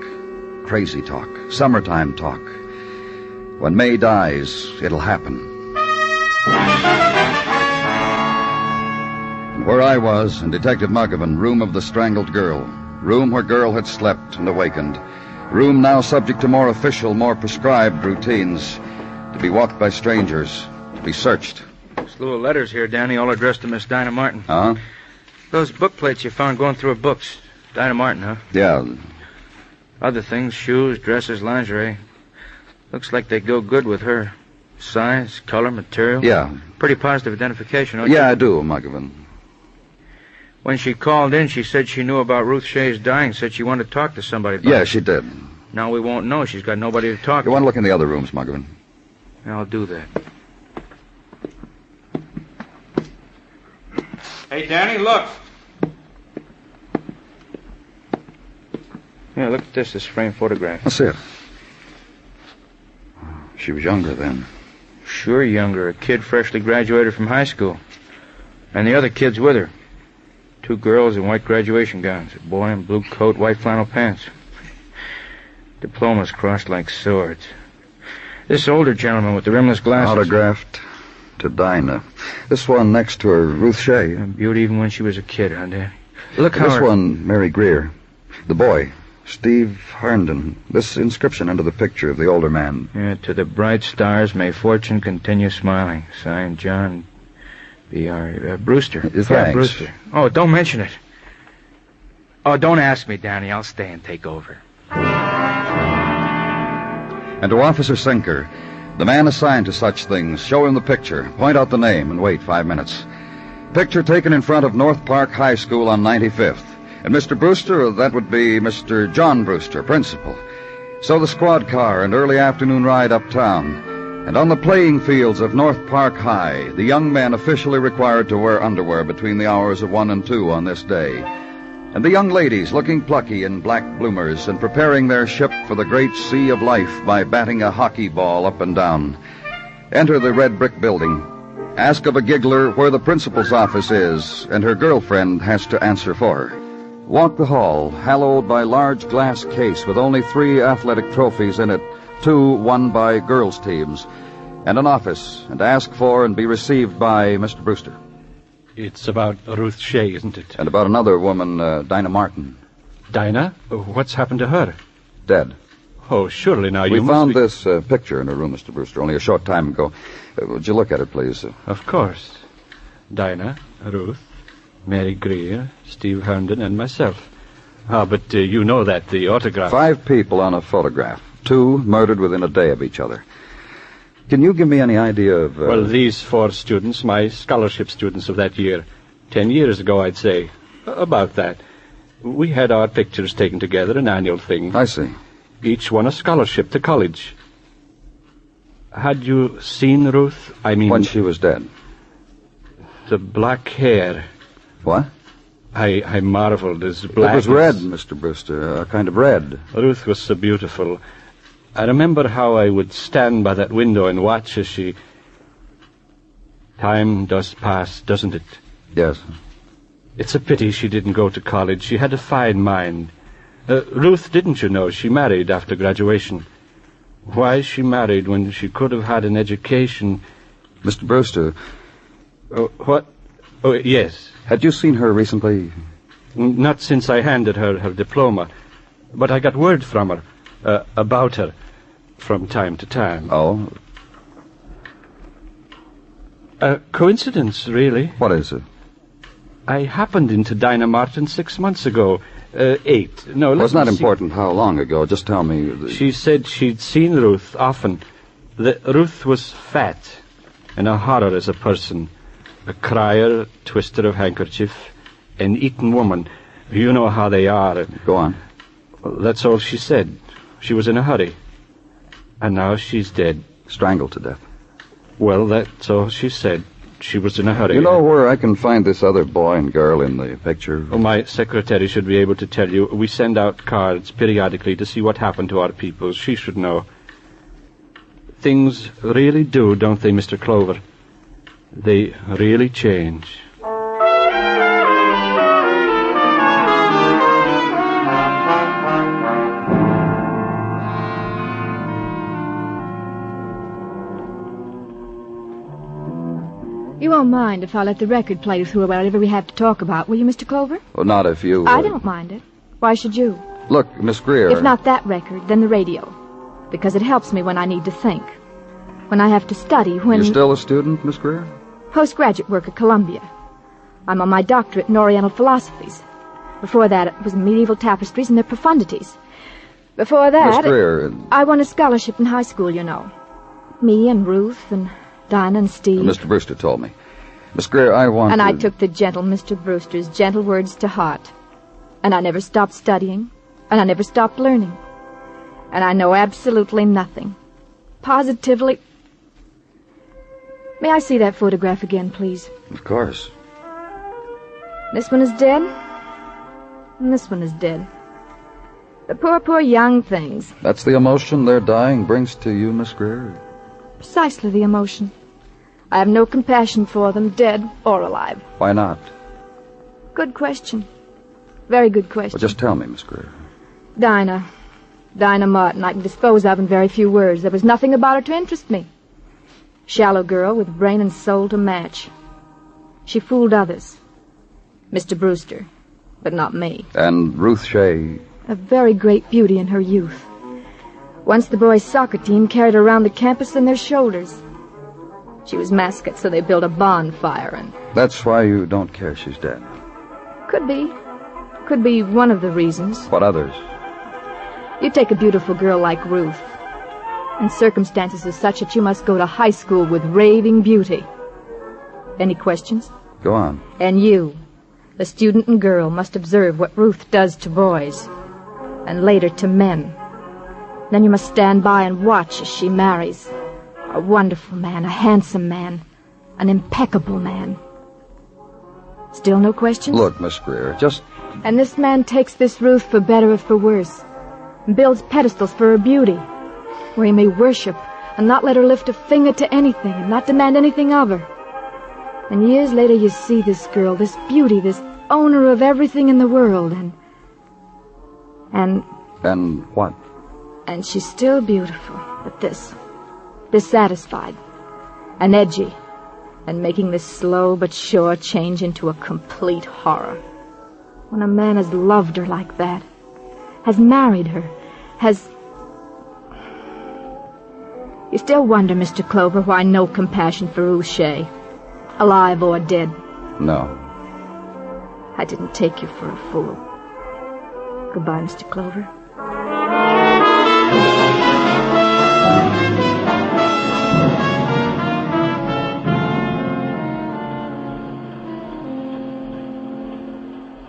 crazy talk, summertime talk. When May dies, it'll happen. And where I was, in Detective Muggavan, room of the strangled girl. Room where girl had slept and awakened. Room now subject to more official, more prescribed routines. To be walked by strangers. To be searched. Slew of letters here, Danny, all addressed to Miss Dinah Martin. Huh? Those book plates you found going through her books. Dinah Martin, huh? Yeah. Other things, shoes, dresses, lingerie. Looks like they go good with her. Size, color, material. Yeah. Pretty positive identification, don't you? Yeah, I do, Muggavan. When she called in, she said she knew about Ruth Shea's dying, said she wanted to talk to somebody about it. Yeah, she did. Now we won't know. She's got nobody to talk to. You want to look in the other rooms, Muggavan? I'll do that. Hey, Danny, look. Yeah, look at this framed photograph. That's it. She was younger then. Sure younger. A kid freshly graduated from high school. And the other kid's with her. 2 girls in white graduation gowns. A boy in blue coat, white flannel pants. Diplomas crossed like swords. This older gentleman with the rimless glasses. Autographed to Dinah. This one next to her, Ruth Shea. A beauty even when she was a kid, huh, Danny? Look how This one, Mary Greer. The boy, Steve Herndon. This inscription under the picture of the older man. Yeah, to the bright stars may fortune continue smiling. Signed, John B.R. Brewster. Thanks. Yeah, Brewster. Oh, don't mention it. Oh, don't ask me, Danny. I'll stay and take over. And to Officer Sinker, the man assigned to such things, show him the picture, point out the name, and wait 5 minutes. Picture taken in front of North Park High School on 95th. And Mr. Brewster, that would be Mr. John Brewster, principal. So the squad car and early afternoon ride uptown. And on the playing fields of North Park High, the young men officially required to wear underwear between the hours of 1 and 2 on this day. And the young ladies looking plucky in black bloomers and preparing their ship for the great sea of life by batting a hockey ball up and down. Enter the red brick building. Ask of a giggler where the principal's office is, and her girlfriend has to answer for her. Walk the hall, hallowed by large glass case with only 3 athletic trophies in it, 2 won by girls' teams, and an office, and ask for and be received by Mr. Brewster. It's about Ruth Shea, isn't it? And about another woman, Dinah Martin. Dinah? What's happened to her? Dead. Oh, surely now you We found this picture in her room, Mr. Brewster, only a short time ago. Would you look at it, please? Of course. Dinah, Ruth, Mary Greer, Steve Herndon, and myself. But you know that, the autograph... 5 people on a photograph. 2 murdered within a day of each other. Can you give me any idea of... Well, these 4 students, my scholarship students of that year. 10 years ago, I'd say. About that. We had our pictures taken together, an annual thing. I see. Each won a scholarship to college. Had you seen Ruth? I mean... When she was dead. The black hair. What? I marveled as black. It was red, Mr. Brewster, a kind of red. Ruth was so beautiful. I remember how I would stand by that window and watch as she... Time does pass, doesn't it? Yes. It's a pity she didn't go to college. She had a fine mind. Ruth, didn't you know, she married after graduation. Why she married when she could have had an education... Mr. Brewster... What? Oh, yes. Had you seen her recently? Not since I handed her her diploma. But I got word from her, about her, from time to time. Oh? Coincidence, really. What is it? I happened into Dinah Martin 6 months ago. 8. No, Well, it's not important how long ago. Just tell me... She said she'd seen Ruth often. Ruth was fat and a horror as a person. A crier, twister of handkerchief, an eaten woman. You know how they are. Go on. Well, that's all she said. She was in a hurry. And now she's dead. Strangled to death. Well, that's all she said. She was in a hurry. You know where I can find this other boy and girl in the picture? Oh, my secretary should be able to tell you. We send out cards periodically to see what happened to our people. She should know. Things really do, don't they, Mr. Clover? They really change. You won't mind if I let the record play through whatever we have to talk about, will you, Mr. Clover? Well, not if you... I don't mind it. Why should you? Look, Miss Greer... If not that record, then the radio. Because it helps me when I need to think. When I have to study, when... You're still a student, Miss Greer? Postgraduate work at Columbia. I'm on my doctorate in Oriental philosophies. Before that, it was medieval tapestries and their profundities. Before that... Miss Greer... I won a scholarship in high school, you know. Me and Ruth and Dinah and Steve. Mr. Brewster told me. Miss Greer, I want And to... I took the gentle Mr. Brewster's gentle words to heart. And I never stopped studying. And I never stopped learning. And I know absolutely nothing. Positively... May I see that photograph again, please? Of course. This one is dead. And this one is dead. The poor, poor young things. That's the emotion their dying brings to you, Miss Greer? Precisely the emotion. I have no compassion for them, dead or alive. Why not? Good question. Very good question. Well, just tell me, Miss Greer. Dinah Martin, I can dispose of in very few words. There was nothing about her to interest me. Shallow girl with brain and soul to match. She fooled others. Mr. Brewster, but not me. And Ruth Shea... A very great beauty in her youth. Once the boys' soccer team carried her around the campus on their shoulders. She was mascot, so they built a bonfire and... That's why you don't care she's dead. Could be. Could be one of the reasons. What others? You take a beautiful girl like Ruth, and circumstances are such that you must go to high school with raving beauty. Any questions? Go on. And you, the student and girl, must observe what Ruth does to boys, and later to men. Then you must stand by and watch as she marries. A wonderful man, a handsome man, an impeccable man. Still no questions? Look, Miss Greer, just... And this man takes this Ruth for better or for worse, and builds pedestals for her beauty, where he may worship and not let her lift a finger to anything and not demand anything of her. And years later you see this girl, this beauty, this owner of everything in the world, and what? And she's still beautiful, but dissatisfied, and edgy, and making this slow but sure change into a complete horror. When a man has loved her like that, has married her, has... You still wonder, Mr. Clover, why no compassion for Ruth Shea, alive or dead? No. I didn't take you for a fool. Goodbye, Mr. Clover.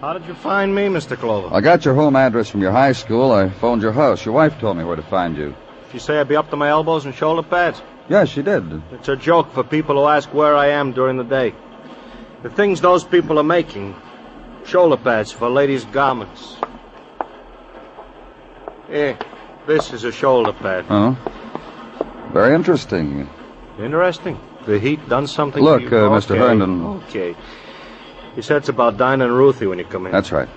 How did you find me, Mr. Clover? I got your home address from your high school. I phoned your house. Your wife told me where to find you. Did she say I'd be up to my elbows in shoulder pads? Yes, she did. It's a joke for people who ask where I am during the day. The things those people are making, shoulder pads for ladies' garments. Here, this is a shoulder pad. Oh? Very interesting. Interesting. The heat done something Look, to you? Mr. Herndon. Okay. You said it's about Dinah and Ruthie when you come in. That's right.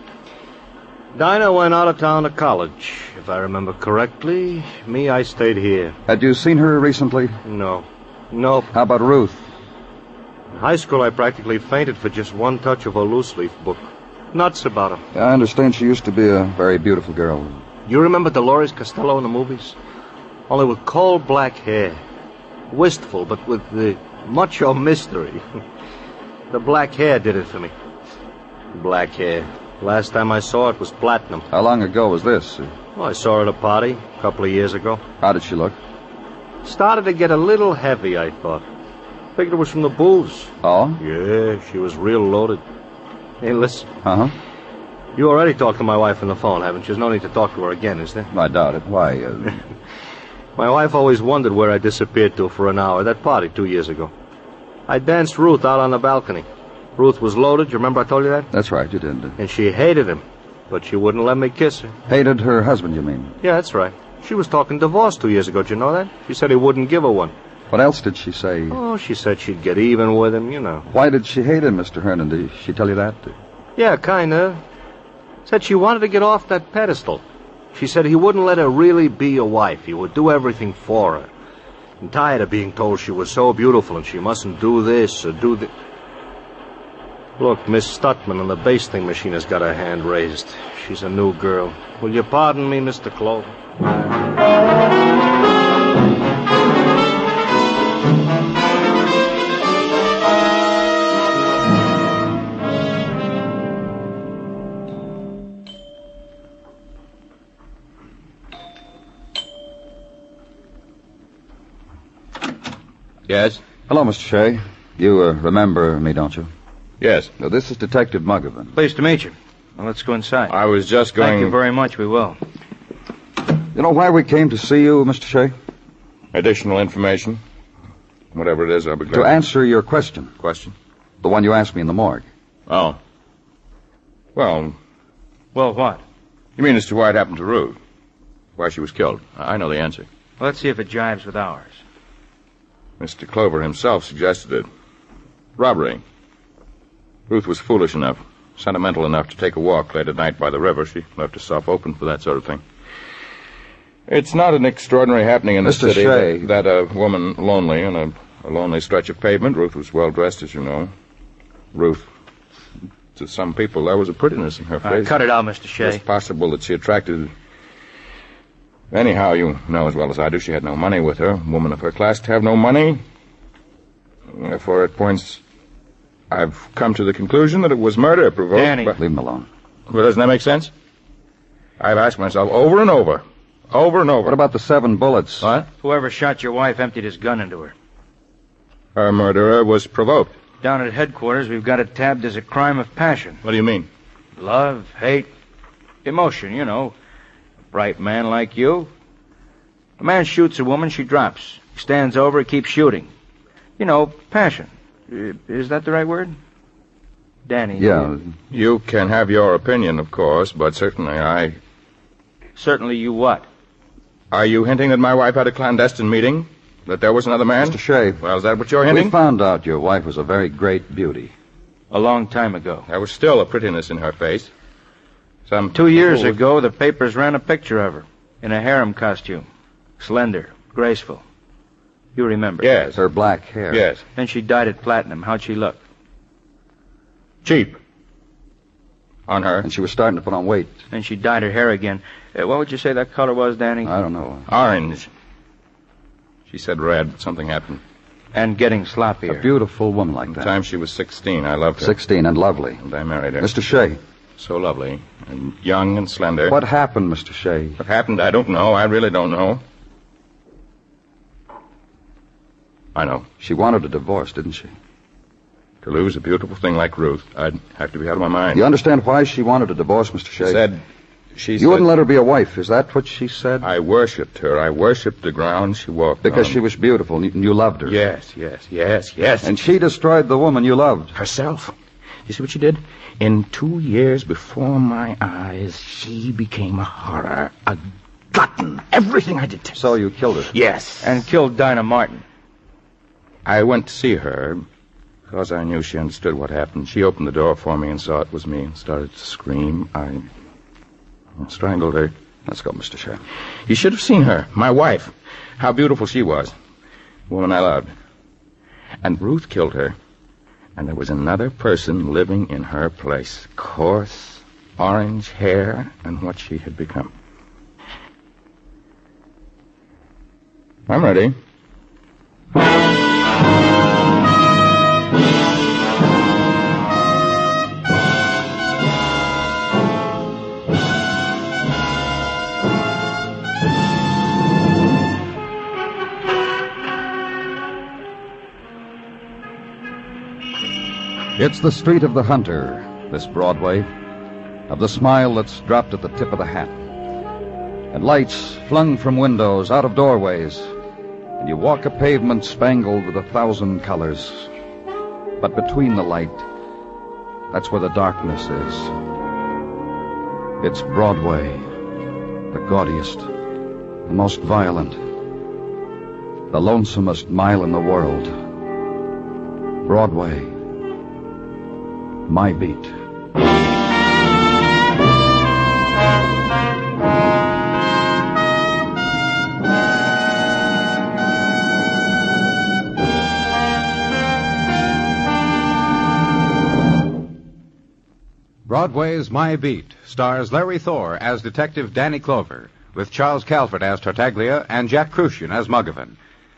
Dinah went out of town to college, if I remember correctly. Me, I stayed here. Had you seen her recently? No. Nope. How about Ruth? In high school, I practically fainted for just one touch of a loose-leaf book. Nuts about her. I understand she used to be a very beautiful girl. You remember Dolores Costello in the movies? Only with coal black hair. Wistful, but with the macho mystery. The black hair did it for me. Black hair. Last time I saw it was platinum. How long ago was this? Oh, I saw her at a party a couple of years ago. How did she look? Started to get a little heavy, I thought. Figured it was from the booze. Oh? Yeah, she was real loaded. Hey, listen. Uh-huh. You already talked to my wife on the phone, haven't you? There's no need to talk to her again, is there? I doubt it. Why? My wife always wondered where I disappeared to for an hour. That party 2 years ago. I danced Ruth out on the balcony. Ruth was loaded. You remember I told you that? That's right, you did. And she hated him, but she wouldn't let me kiss her. Hated her husband, you mean? Yeah, that's right. She was talking divorce 2 years ago. Did you know that? She said he wouldn't give her one. What else did she say? Oh, she said she'd get even with him, you know. Why did she hate him, Mr. Herndon? Did she tell you that? Yeah, kind of. Said she wanted to get off that pedestal. She said he wouldn't let her really be a wife. He would do everything for her. I'm tired of being told she was so beautiful and she mustn't do this or do that. Look, Miss Stutman on the basting machine has got her hand raised. She's a new girl. Will you pardon me, Mr. Clover? Yes? Hello, Mr. Shea. You remember me, don't you? Yes. Now, this is Detective Muggavan. Pleased to meet you. Well, let's go inside. I was just going... Thank you very much. We will. You know why we came to see you, Mr. Shea? Additional information. Whatever it is, I'll be glad. To answer your question. Question? The one you asked me in the morgue. Oh. Well... Well, what? You mean as to why it happened to Ruth? Why she was killed? I know the answer. Well, let's see if it jives with ours. Mr. Clover himself suggested it. Robbery. Ruth was foolish enough, sentimental enough to take a walk late at night by the river. She left herself open for that sort of thing. It's not an extraordinary happening in the Mr. city Shea. that a woman lonely on a lonely stretch of pavement. Ruth was well dressed, as you know. Ruth, to some people, there was a prettiness in her face. Cut it out, Mr. Shea. It's possible that she attracted... Anyhow, you know as well as I do, she had no money with her. A woman of her class to have no money. Therefore, at points, I've come to the conclusion that it was murder provoked. Danny. But, leave him alone. Well, doesn't that make sense? I've asked myself over and over. Over and over. What about the 7 bullets? What? Whoever shot your wife emptied his gun into her. Her murderer was provoked. Down at headquarters, we've got it tabbed as a crime of passion. What do you mean? Love, hate, emotion, you know. A bright man like you. A man shoots a woman, she drops. He stands over, he keeps shooting. You know, passion. Is that the right word? Danny. Yeah. You can have your opinion, of course, but certainly Certainly you what? Are you hinting that my wife had a clandestine meeting? That there was another man? Mr. Shea. Well, is that what you're hinting? We found out your wife was a very great beauty. A long time ago. There was still a prettiness in her face. 2 years ago, the papers ran a picture of her in a harem costume. Slender, graceful. You remember? Yes. Her black hair. Yes. Then she dyed it platinum. How'd she look? Cheap. On her. And she was starting to put on weight. And she dyed her hair again. What would you say that color was, Danny? I don't know. Orange. She said red, but something happened. And getting sloppier. A beautiful woman like that. The time she was 16, I loved her. 16 and lovely. And I married her. Mr. Shea. So lovely. And young and slender. What happened, Mr. Shea? What happened, I don't know. I really don't know. I know. She wanted a divorce, didn't she? To lose a beautiful thing like Ruth, I'd have to be out of my mind. You understand why she wanted a divorce, Mr. Shea? She You wouldn't let her be a wife. Is that what she said? I worshipped her. I worshipped the ground she walked Because on. she was beautiful and you loved her. Yes. And she destroyed the woman you loved. Herself. You see what she did? In 2 years before my eyes, she became a horror, a glutton. Everything I did. So you killed her? Yes. And killed Dinah Martin. I went to see her because I knew she understood what happened. She opened the door for me and saw it was me and started to scream. I strangled her. Let's go, Mr. Shea. You should have seen her, my wife. How beautiful she was. The woman I loved. And Ruth killed her. And there was another person living in her place. Coarse, orange hair, and what she had become. I'm ready. It's the street of the hunter, this Broadway, of the smile that's dropped at the tip of the hat. And lights flung from windows, out of doorways, and you walk a pavement spangled with 1,000 colors. But between the light, that's where the darkness is. It's Broadway, the gaudiest, the most violent, the lonesomest mile in the world. Broadway. My beat. Broadway's My Beat stars Larry Thor as Detective Danny Clover, with Charles Calvert as Tartaglia and Jack Crucian as Muggavan.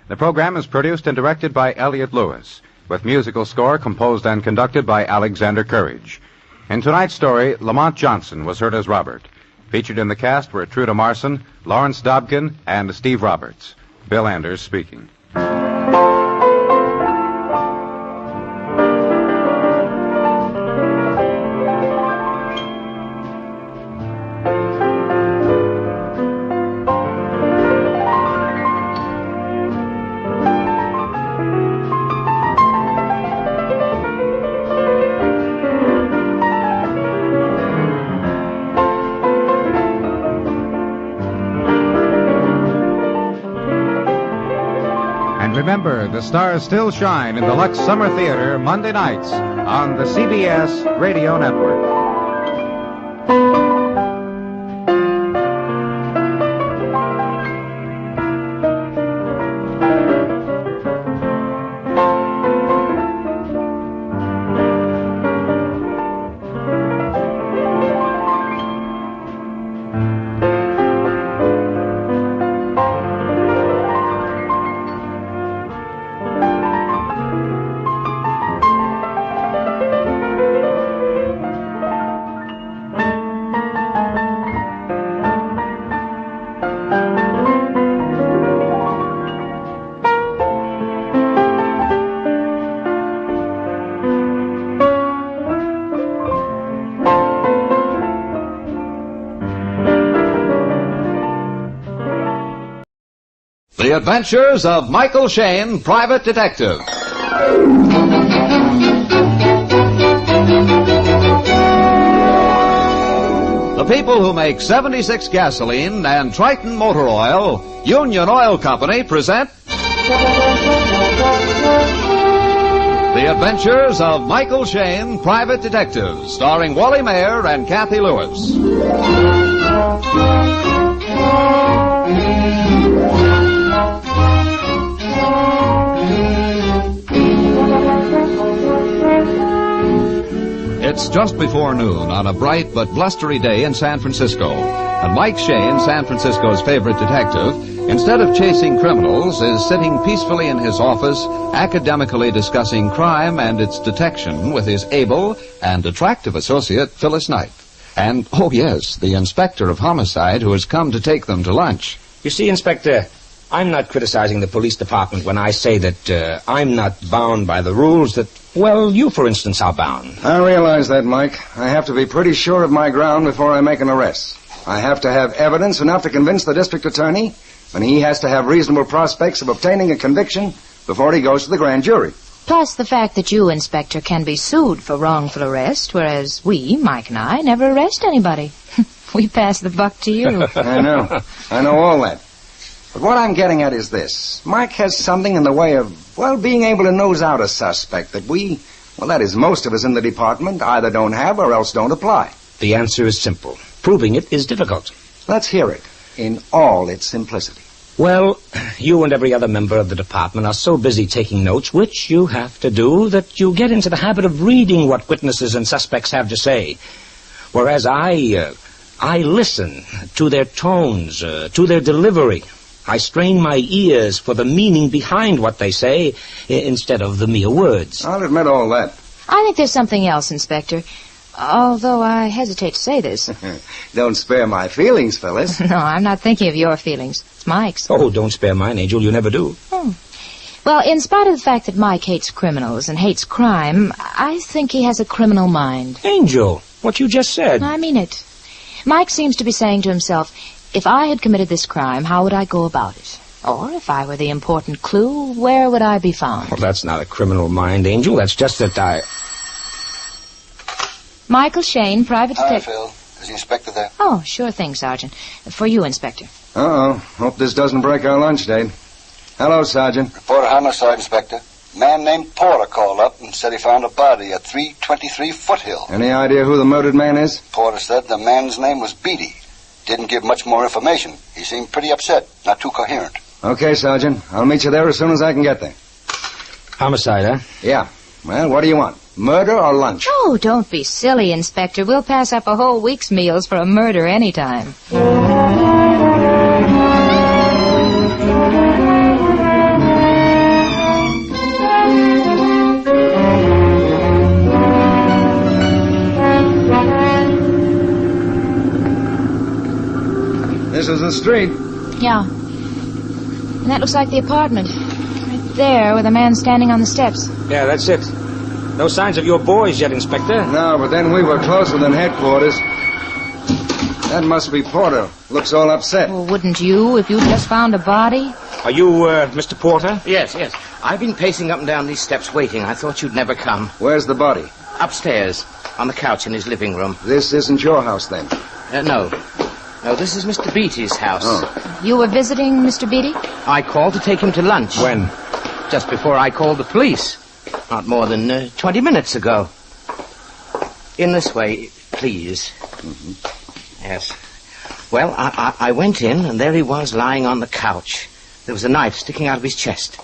The program is produced and directed by Elliott Lewis, with musical score composed and conducted by Alexander Courage. In tonight's story, Lamont Johnson was heard as Robert. Featured in the cast were Truda Marson, Lawrence Dobkin, and Steve Roberts. Bill Anders speaking. Remember, the stars still shine in the Lux Summer Theater Monday nights on the CBS Radio Network. The Adventures of Michael Shayne, Private Detective. The people who make 76 gasoline and Triton motor oil, Union Oil Company, present The Adventures of Michael Shayne, Private Detective, starring Wally Mayer and Kathy Lewis. It's just before noon on a bright but blustery day in San Francisco. And Mike Shayne, San Francisco's favorite detective, instead of chasing criminals, is sitting peacefully in his office, academically discussing crime and its detection with his able and attractive associate, Phyllis Knight. And, oh yes, the inspector of homicide who has come to take them to lunch. You see, Inspector, I'm not criticizing the police department when I say that I'm not bound by the rules that, well, you, for instance, are bound. I realize that, Mike. I have to be pretty sure of my ground before I make an arrest. I have to have evidence enough to convince the district attorney, and he has to have reasonable prospects of obtaining a conviction before he goes to the grand jury. Plus the fact that you, Inspector, can be sued for wrongful arrest, whereas we, Mike and I, never arrest anybody. We pass the buck to you. I know all that. But what I'm getting at is this. Mike has something in the way of, well, being able to nose out a suspect that that is most of us in the department, either don't have or else don't apply. The answer is simple. Proving it is difficult. Let's hear it in all its simplicity. Well, you and every other member of the department are so busy taking notes, which you have to do, that you get into the habit of reading what witnesses and suspects have to say. Whereas I listen to their tones, to their delivery. I strain my ears for the meaning behind what they say instead of the mere words. I'll admit all that. I think there's something else, Inspector. Although I hesitate to say this. Don't spare my feelings, Phyllis. No, I'm not thinking of your feelings. It's Mike's. Oh, don't spare mine, Angel. You never do. Well, in spite of the fact that Mike hates criminals and hates crime, I think he has a criminal mind. Angel, what you just said. I mean it. Mike seems to be saying to himself, if I had committed this crime, how would I go about it? Or if I were the important clue, where would I be found? Well, that's not a criminal mind, Angel. That's just that Michael Shayne, Private Detective. Hi, Phil. Is the inspector there? Oh, sure thing, Sergeant. For you, Inspector. Uh-oh. Hope this doesn't break our lunch date. Hello, Sergeant. Report a homicide, Inspector. A man named Porter called up and said he found a body at 323 Foothill. Any idea who the murdered man is? Porter said the man's name was Beatty. Didn't give much more information. He seemed pretty upset, not too coherent. Okay, Sergeant. I'll meet you there as soon as I can get there. Homicide, huh? Yeah. Well, what do you want? Murder or lunch? Oh, don't be silly, Inspector. We'll pass up a whole week's meals for a murder anytime. This is the street. Yeah. And that looks like the apartment. Right there, with a man standing on the steps. Yeah, that's it. No signs of your boys yet, Inspector. No, but then we were closer than headquarters. That must be Porter. Looks all upset. Well, wouldn't you if you just found a body? Are you, Mr. Porter? Yes. I've been pacing up and down these steps waiting. I thought you'd never come. Where's the body? Upstairs, on the couch in his living room. This isn't your house, then? No. No, this is Mr. Beatty's house. Oh. You were visiting Mr. Beatty? I called to take him to lunch. When? Just before I called the police. Not more than 20 minutes ago. In this way, please. Mm-hmm. Yes. Well, I went in, and there he was lying on the couch. There was a knife sticking out of his chest.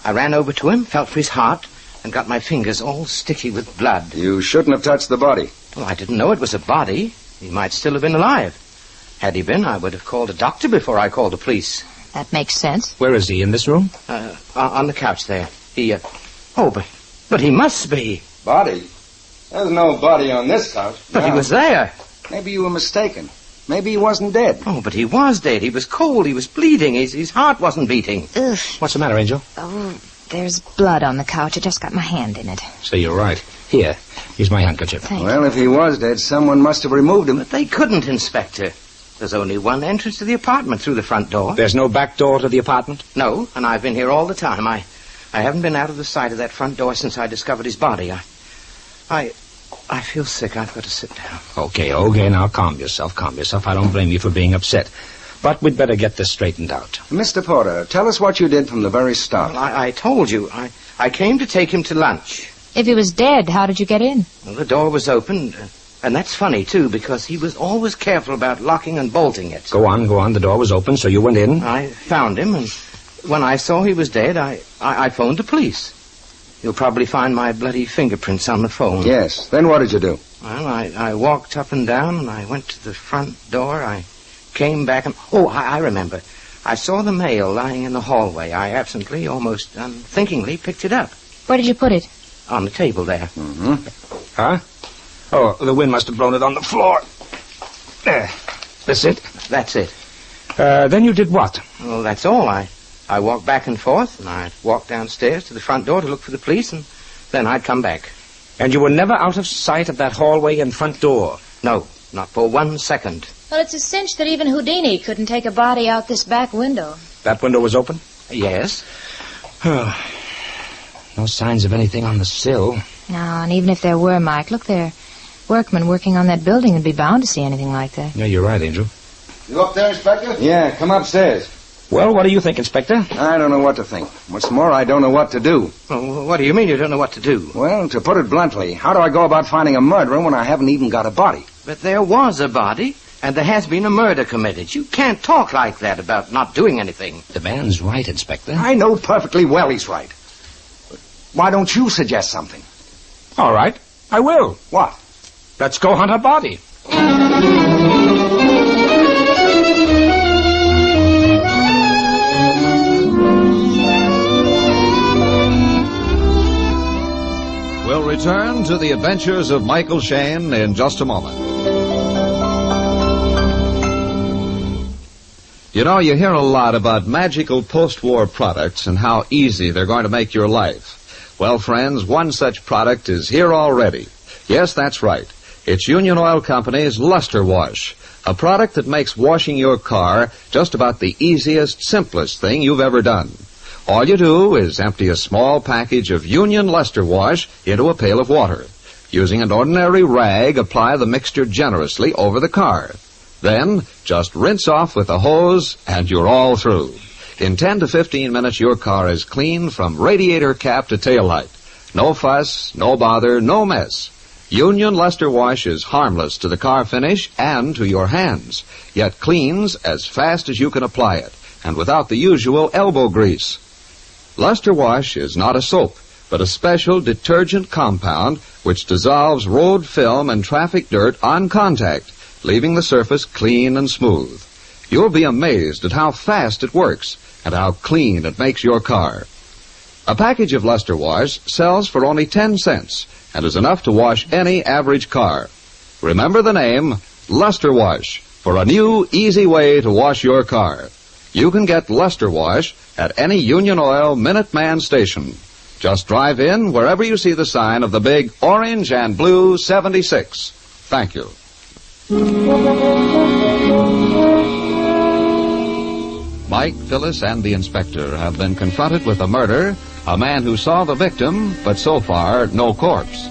I ran over to him, felt for his heart, and got my fingers all sticky with blood. You shouldn't have touched the body. Well, I didn't know it was a body. He might still have been alive. Had he been, I would have called a doctor before I called the police. That makes sense. Where is he, in this room? On the couch there. He, but he must be. Body? There's no body on this couch. But he was there. Maybe you were mistaken. Maybe he wasn't dead. Oh, but he was dead. He was cold. He was bleeding. His heart wasn't beating. Ugh. What's the matter, Angel? Oh, there's blood on the couch. I just got my hand in it. So you're right. Here, here's my handkerchief. Well, if he was dead, someone must have removed him. But they couldn't, Inspector. There's only one entrance to the apartment through the front door. There's no back door to the apartment? No, and I've been here all the time. I haven't been out of the sight of that front door since I discovered his body. I feel sick. I've got to sit down. Okay, now calm yourself. I don't blame you for being upset. But we'd better get this straightened out. Mr. Porter, tell us what you did from the very start. Well, I told you. I came to take him to lunch. If he was dead, how did you get in? Well, the door was open. And that's funny, too, because he was always careful about locking and bolting it. Go on. The door was open, so you went in? I found him, and when I saw he was dead, I phoned the police. You'll probably find my bloody fingerprints on the phone. Yes. Then what did you do? Well, I walked up and down, and I went to the front door. I came back, and... Oh, I remember. I saw the mail lying in the hallway. I absently, almost unthinkingly, picked it up. Where did you put it? On the table there. Mm-hmm. Huh? Oh, the wind must have blown it on the floor. There. That's it? That's it. Then you did what? Well, that's all. I walked back and forth, and I'd walk downstairs to the front door to look for the police, and then I'd come back. And you were never out of sight of that hallway and front door? No, not for 1 second. Well, it's a cinch that even Houdini couldn't take a body out this back window. That window was open? Yes. No signs of anything on the sill. No, and even if there were, Mike, look there. Workmen working on that building would be bound to see anything like that. Yeah, you're right, Angel. You up there, Inspector? Yeah, come upstairs. Well, what do you think, Inspector? I don't know what to think. What's more, I don't know what to do. Oh, what do you mean you don't know what to do? Well, to put it bluntly, how do I go about finding a murderer when I haven't even got a body? But there was a body, and there has been a murder committed. You can't talk like that about not doing anything. The man's right, Inspector. I know perfectly well he's right. But why don't you suggest something? All right, I will. What? Let's go hunt a body. We'll return to the adventures of Michael Shayne in just a moment. You know, you hear a lot about magical post-war products and how easy they're going to make your life. Well, friends, one such product is here already. Yes, that's right. It's Union Oil Company's Luster Wash, a product that makes washing your car just about the easiest, simplest thing you've ever done. All you do is empty a small package of Union Luster Wash into a pail of water. Using an ordinary rag, apply the mixture generously over the car. Then, just rinse off with a hose, and you're all through. In 10 to 15 minutes, your car is clean from radiator cap to tail light. No fuss, no bother, no mess. Union Luster Wash is harmless to the car finish and to your hands, yet cleans as fast as you can apply it, and without the usual elbow grease. Luster Wash is not a soap. but a special detergent compound which dissolves road film and traffic dirt on contact, leaving the surface clean and smooth. You'll be amazed at how fast it works and how clean it makes your car. A package of Luster Wash sells for only 10 cents and is enough to wash any average car. Remember the name, Luster Wash, for a new, easy way to wash your car. You can get Luster Wash at any Union Oil Minuteman station. Just drive in wherever you see the sign of the big orange and blue 76. Thank you. Mike, Phyllis, and the inspector have been confronted with a murder, a man who saw the victim, but so far, no corpse.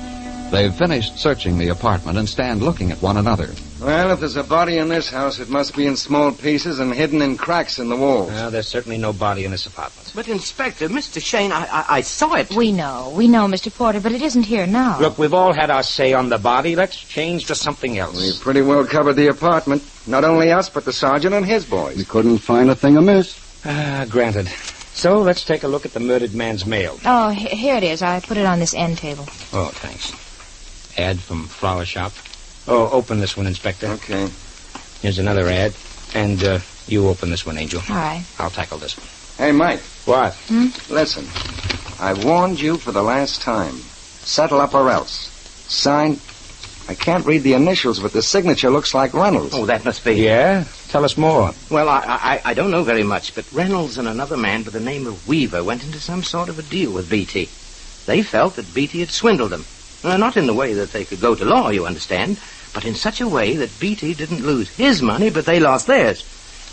They've finished searching the apartment and stand looking at one another. Well, if there's a body in this house, it must be in small pieces and hidden in cracks in the walls. Well, there's certainly no body in this apartment. But, Inspector, Mr. Shane, I saw it. We know, Mr. Porter, but it isn't here now. Look, we've all had our say on the body. Let's change to something else. We pretty well covered the apartment. Not only us, but the sergeant and his boys. We couldn't find a thing amiss. Granted. So, let's take a look at the murdered man's mail. Oh, here it is. I put it on this end table. Oh, thanks. Ad from flower shop. Oh, open this one, Inspector. Okay. Here's another ad. And you open this one, Angel. All right. I'll tackle this one. Hey, Mike. What? Listen. I warned you for the last time. Settle up or else. Signed. I can't read the initials, but the signature looks like Reynolds. Oh, that must be... Yeah? Tell us more. Well, I don't know very much, but Reynolds and another man by the name of Weaver went into some sort of a deal with Beatty. They felt that Beatty had swindled them. Not in the way that they could go to law, you understand, but in such a way that Beatty didn't lose his money, but they lost theirs.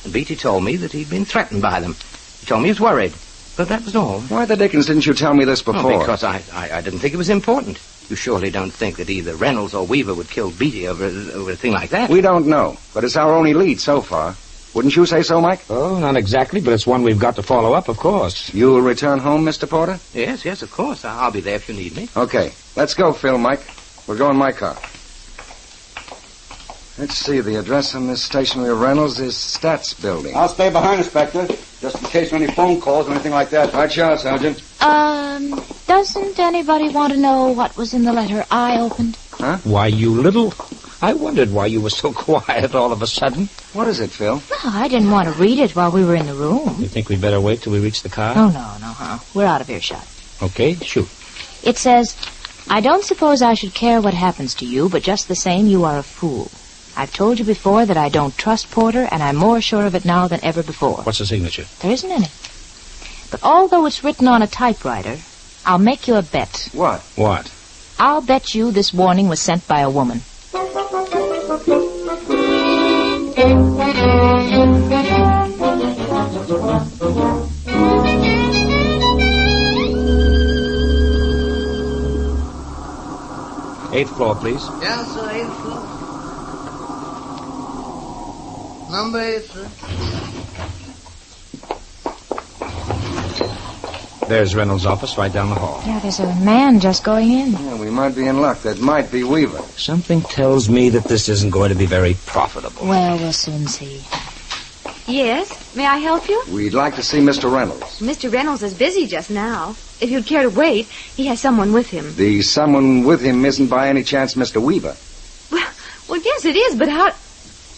And Beatty told me that he'd been threatened by them. He told me he was worried, but that was all. Why the dickens didn't you tell me this before? Oh, because I didn't think it was important. You surely don't think that either Reynolds or Weaver would kill Beatty over a thing like that? We don't know, but it's our only lead so far. Wouldn't you say so, Mike? Oh, not exactly, but it's one we've got to follow up, of course. You'll return home, Mr. Porter? Yes, of course. I'll be there if you need me. Okay. Let's go, Phil, Mike. We'll go in my car. Let's see. The address on this stationery of Reynolds is Stats Building. I'll stay behind, Inspector, just in case of any phone calls or anything like that. Right, out, Sergeant. Doesn't anybody want to know what was in the letter I opened? Huh? Why, you little... I wondered why you were so quiet all of a sudden. What is it, Phil? No, I didn't want to read it while we were in the room. You think we'd better wait till we reach the car? Oh, no. We're out of earshot. Okay, shoot. It says, I don't suppose I should care what happens to you, but just the same, you are a fool. I've told you before that I don't trust Porter, and I'm more sure of it now than ever before. What's the signature? There isn't any. But although it's written on a typewriter, I'll make you a bet. What? What? I'll bet you this warning was sent by a woman. Eighth floor, please. Yes, sir, 8th floor. Number 8, sir. There's Reynolds' office right down the hall. Yeah, there's a man just going in. Yeah, we might be in luck. That might be Weaver. Something tells me that this isn't going to be very profitable. Well, we'll soon see. Yes? May I help you? We'd like to see Mr. Reynolds. Mr. Reynolds is busy just now. If you'd care to wait, he has someone with him. The someone with him isn't by any chance Mr. Weaver. Well, yes, it is, but how...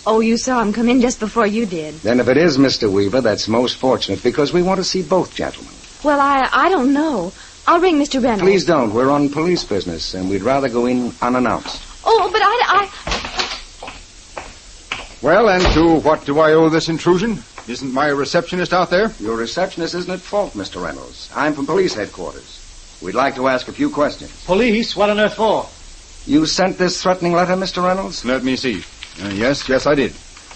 Oh, you saw him come in just before you did. Then if it is Mr. Weaver, that's most fortunate, because we want to see both gentlemen. Well, I don't know. I'll ring Mr. Reynolds. Please don't. We're on police business, and we'd rather go in unannounced. Oh, but I... Well, and to what do I owe this intrusion? Isn't my receptionist out there? Your receptionist isn't at fault, Mr. Reynolds. I'm from police headquarters. We'd like to ask a few questions. Police? What on earth for? You sent this threatening letter, Mr. Reynolds? Let me see. Yes, I did.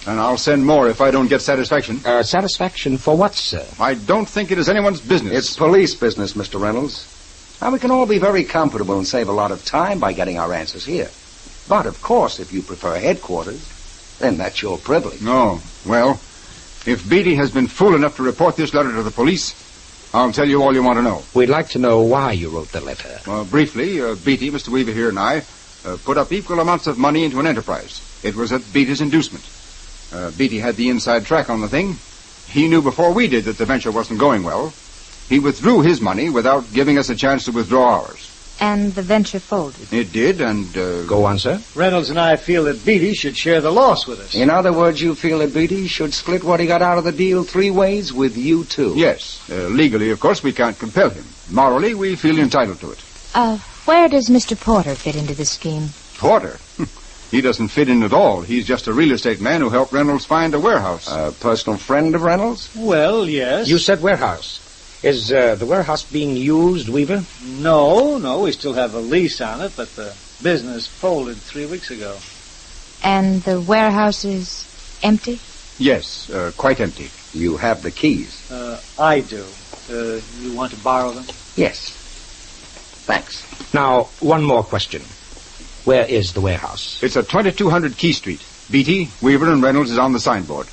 And I'll send more if I don't get satisfaction. Satisfaction for what, sir? I don't think it is anyone's business. It's police business, Mr. Reynolds. Now, we can all be very comfortable and save a lot of time by getting our answers here. But, of course, if you prefer headquarters, then that's your privilege. No. Well, if Beatty has been fool enough to report this letter to the police, I'll tell you all you want to know. We'd like to know why you wrote the letter. Briefly, Beatty, Mr. Weaver here, and I put up equal amounts of money into an enterprise. It was at Beatty's inducement. Beatty had the inside track on the thing. He knew before we did that the venture wasn't going well. He withdrew his money without giving us a chance to withdraw ours. And the venture folded. It did, and... Go on, sir. Reynolds and I feel that Beatty should share the loss with us. In other words, you feel that Beatty should split what he got out of the deal 3 ways with you, too? Yes. Legally, of course, we can't compel him. Morally, we feel entitled to it. Where does Mr. Porter fit into the scheme? Porter? He doesn't fit in at all. He's just a real estate man who helped Reynolds find a warehouse. A personal friend of Reynolds? Well, yes. You said warehouse. Is the warehouse being used, Weaver? No, we still have a lease on it, but the business folded 3 weeks ago. And the warehouse is empty? Yes, quite empty. You have the keys. I do. You want to borrow them? Yes. Thanks. Now, one more question. Where is the warehouse? It's at 2200 Key Street. Beatty, Weaver, and Reynolds is on the signboard.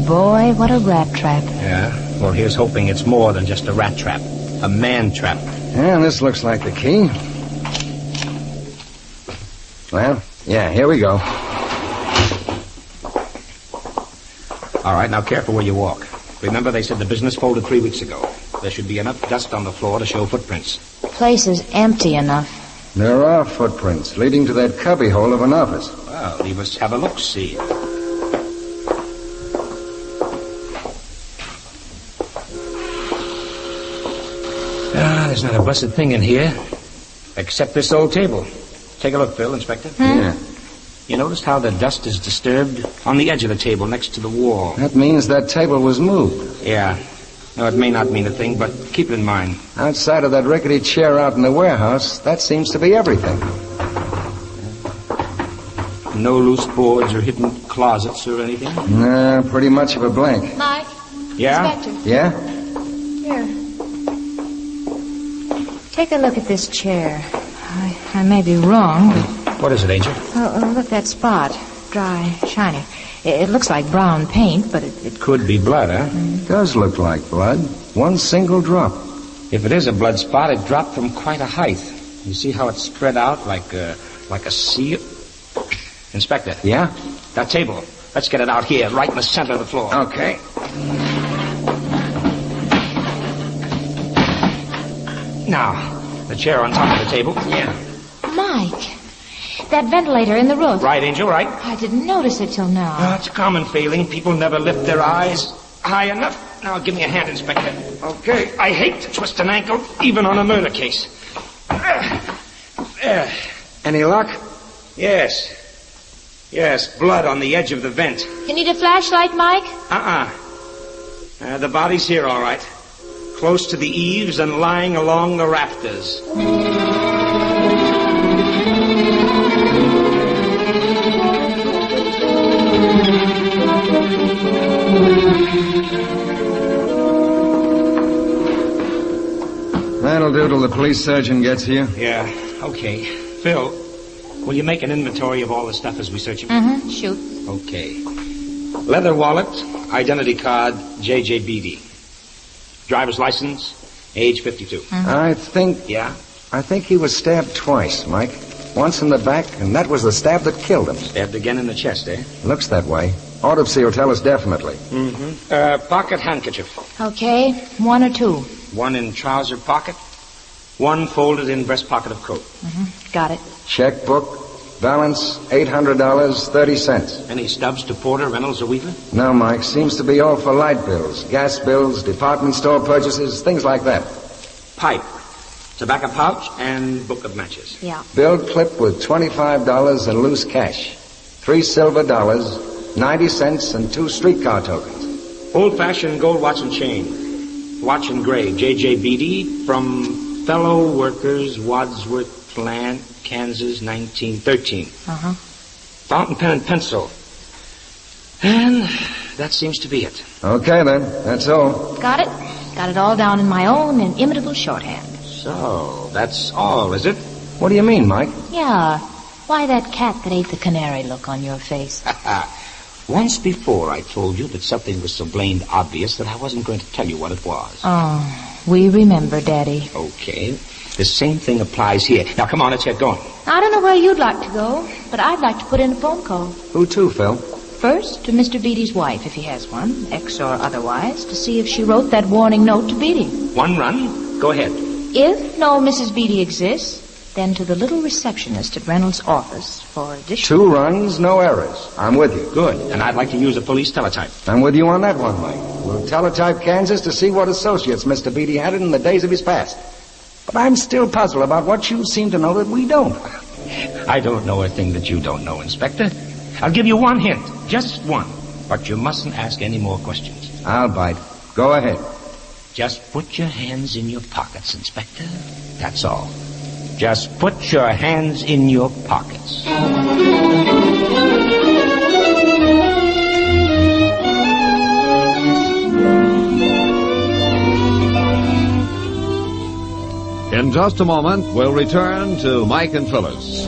Boy, what a rat trap. Yeah? Well, here's hoping it's more than just a rat trap. A man trap. Yeah, this looks like the key. Well, yeah, here we go. All right, now careful where you walk. Remember, they said the business folded 3 weeks ago. There should be enough dust on the floor to show footprints. The place is empty enough. There are footprints leading to that cubbyhole of an office. Well, leave us have a look-see. There's not a blessed thing in here, except this old table. Take a look, Phil, Inspector. Yeah. You noticed how the dust is disturbed? On the edge of the table, next to the wall. That means that table was moved. Yeah. No, it may not mean a thing, but keep it in mind. Outside of that rickety chair out in the warehouse, that seems to be everything. No loose boards or hidden closets or anything? Nah, pretty much of a blank. Mike? Yeah? Inspector? Yeah? Here. Take a look at this chair. I may be wrong, but... What is it, Angel? Oh, look, that spot. Dry, shiny. It looks like brown paint, but it... Could be blood, huh? It does look like blood. One single drop. If it is a blood spot, it dropped from quite a height. You see how it's spread out like a seal? Inspector. Yeah? That table. Let's get it out here, right in the center of the floor. Okay. Now, the chair on top of the table. Yeah. Mike, that ventilator in the roof. Right, Angel, right? I didn't notice it till now. Oh, it's a common failing. People never lift their eyes high enough. Now, give me a hand, Inspector. Okay. I hate to twist an ankle, even on a murder case. There. Any luck? Yes. Yes, blood on the edge of the vent. You need a flashlight, Mike? The body's here, all right. Close to the eaves and lying along the rafters. That'll do till the police surgeon gets here. Yeah, okay. Phil, will you make an inventory of all the stuff as we search it? Mm-hmm. Shoot. Okay. Leather wallet, identity card, J.J. Beatty. Driver's license, age 52. Mm-hmm. I think he was stabbed twice, Mike. Once in the back, and that was the stab that killed him. Stabbed again in the chest, eh? Looks that way. Autopsy will tell us definitely. Mm-hmm. Pocket handkerchief. Okay, 1 or 2. One in trouser pocket, one folded in breast pocket of coat. Mm-hmm. Got it. Checkbook, balance, $800.30. Any stubs to Porter, Reynolds, or Weaver? No, Mike. Seems to be all for light bills, gas bills, department store purchases, things like that. Pipe, tobacco pouch, and book of matches. Yeah. Bill clip with $25 in loose cash. 3 silver dollars, 90 cents, and 2 streetcar tokens. Old-fashioned gold watch and chain. Watch engraved, J.J. Beatty, from Fellow Workers, Wadsworth Plant, Kansas, 1913. Uh-huh. Fountain pen and pencil. And that seems to be it. Okay, then. That's all. Got it. Got it all down in my own inimitable shorthand. So, that's all, is it? What do you mean, Mike? Yeah. Why that cat that ate the canary look on your face? Once before I told you that something was so blamed obvious that I wasn't going to tell you what it was. Oh, we remember, Daddy. Okay. The same thing applies here. Now, come on, let's get going. I don't know where you'd like to go, but I'd like to put in a phone call. Who to, Phil? First, to Mr. Beatty's wife, if he has one, ex or otherwise, to see if she wrote that warning note to Beatty. One run. Go ahead. If no Mrs. Beatty exists, then to the little receptionist at Reynolds' office for additional... 2 runs, no errors. I'm with you. Good. And I'd like to use a police teletype. I'm with you on that one, Mike. We'll teletype Kansas to see what associates Mr. Beatty had in the days of his past. But I'm still puzzled about what you seem to know that we don't. I don't know a thing that you don't know, Inspector. I'll give you one hint. Just one. But you mustn't ask any more questions. I'll bite. Go ahead. Just put your hands in your pockets, Inspector. That's all. Just put your hands in your pockets. In just a moment, we'll return to Mike and Phyllis.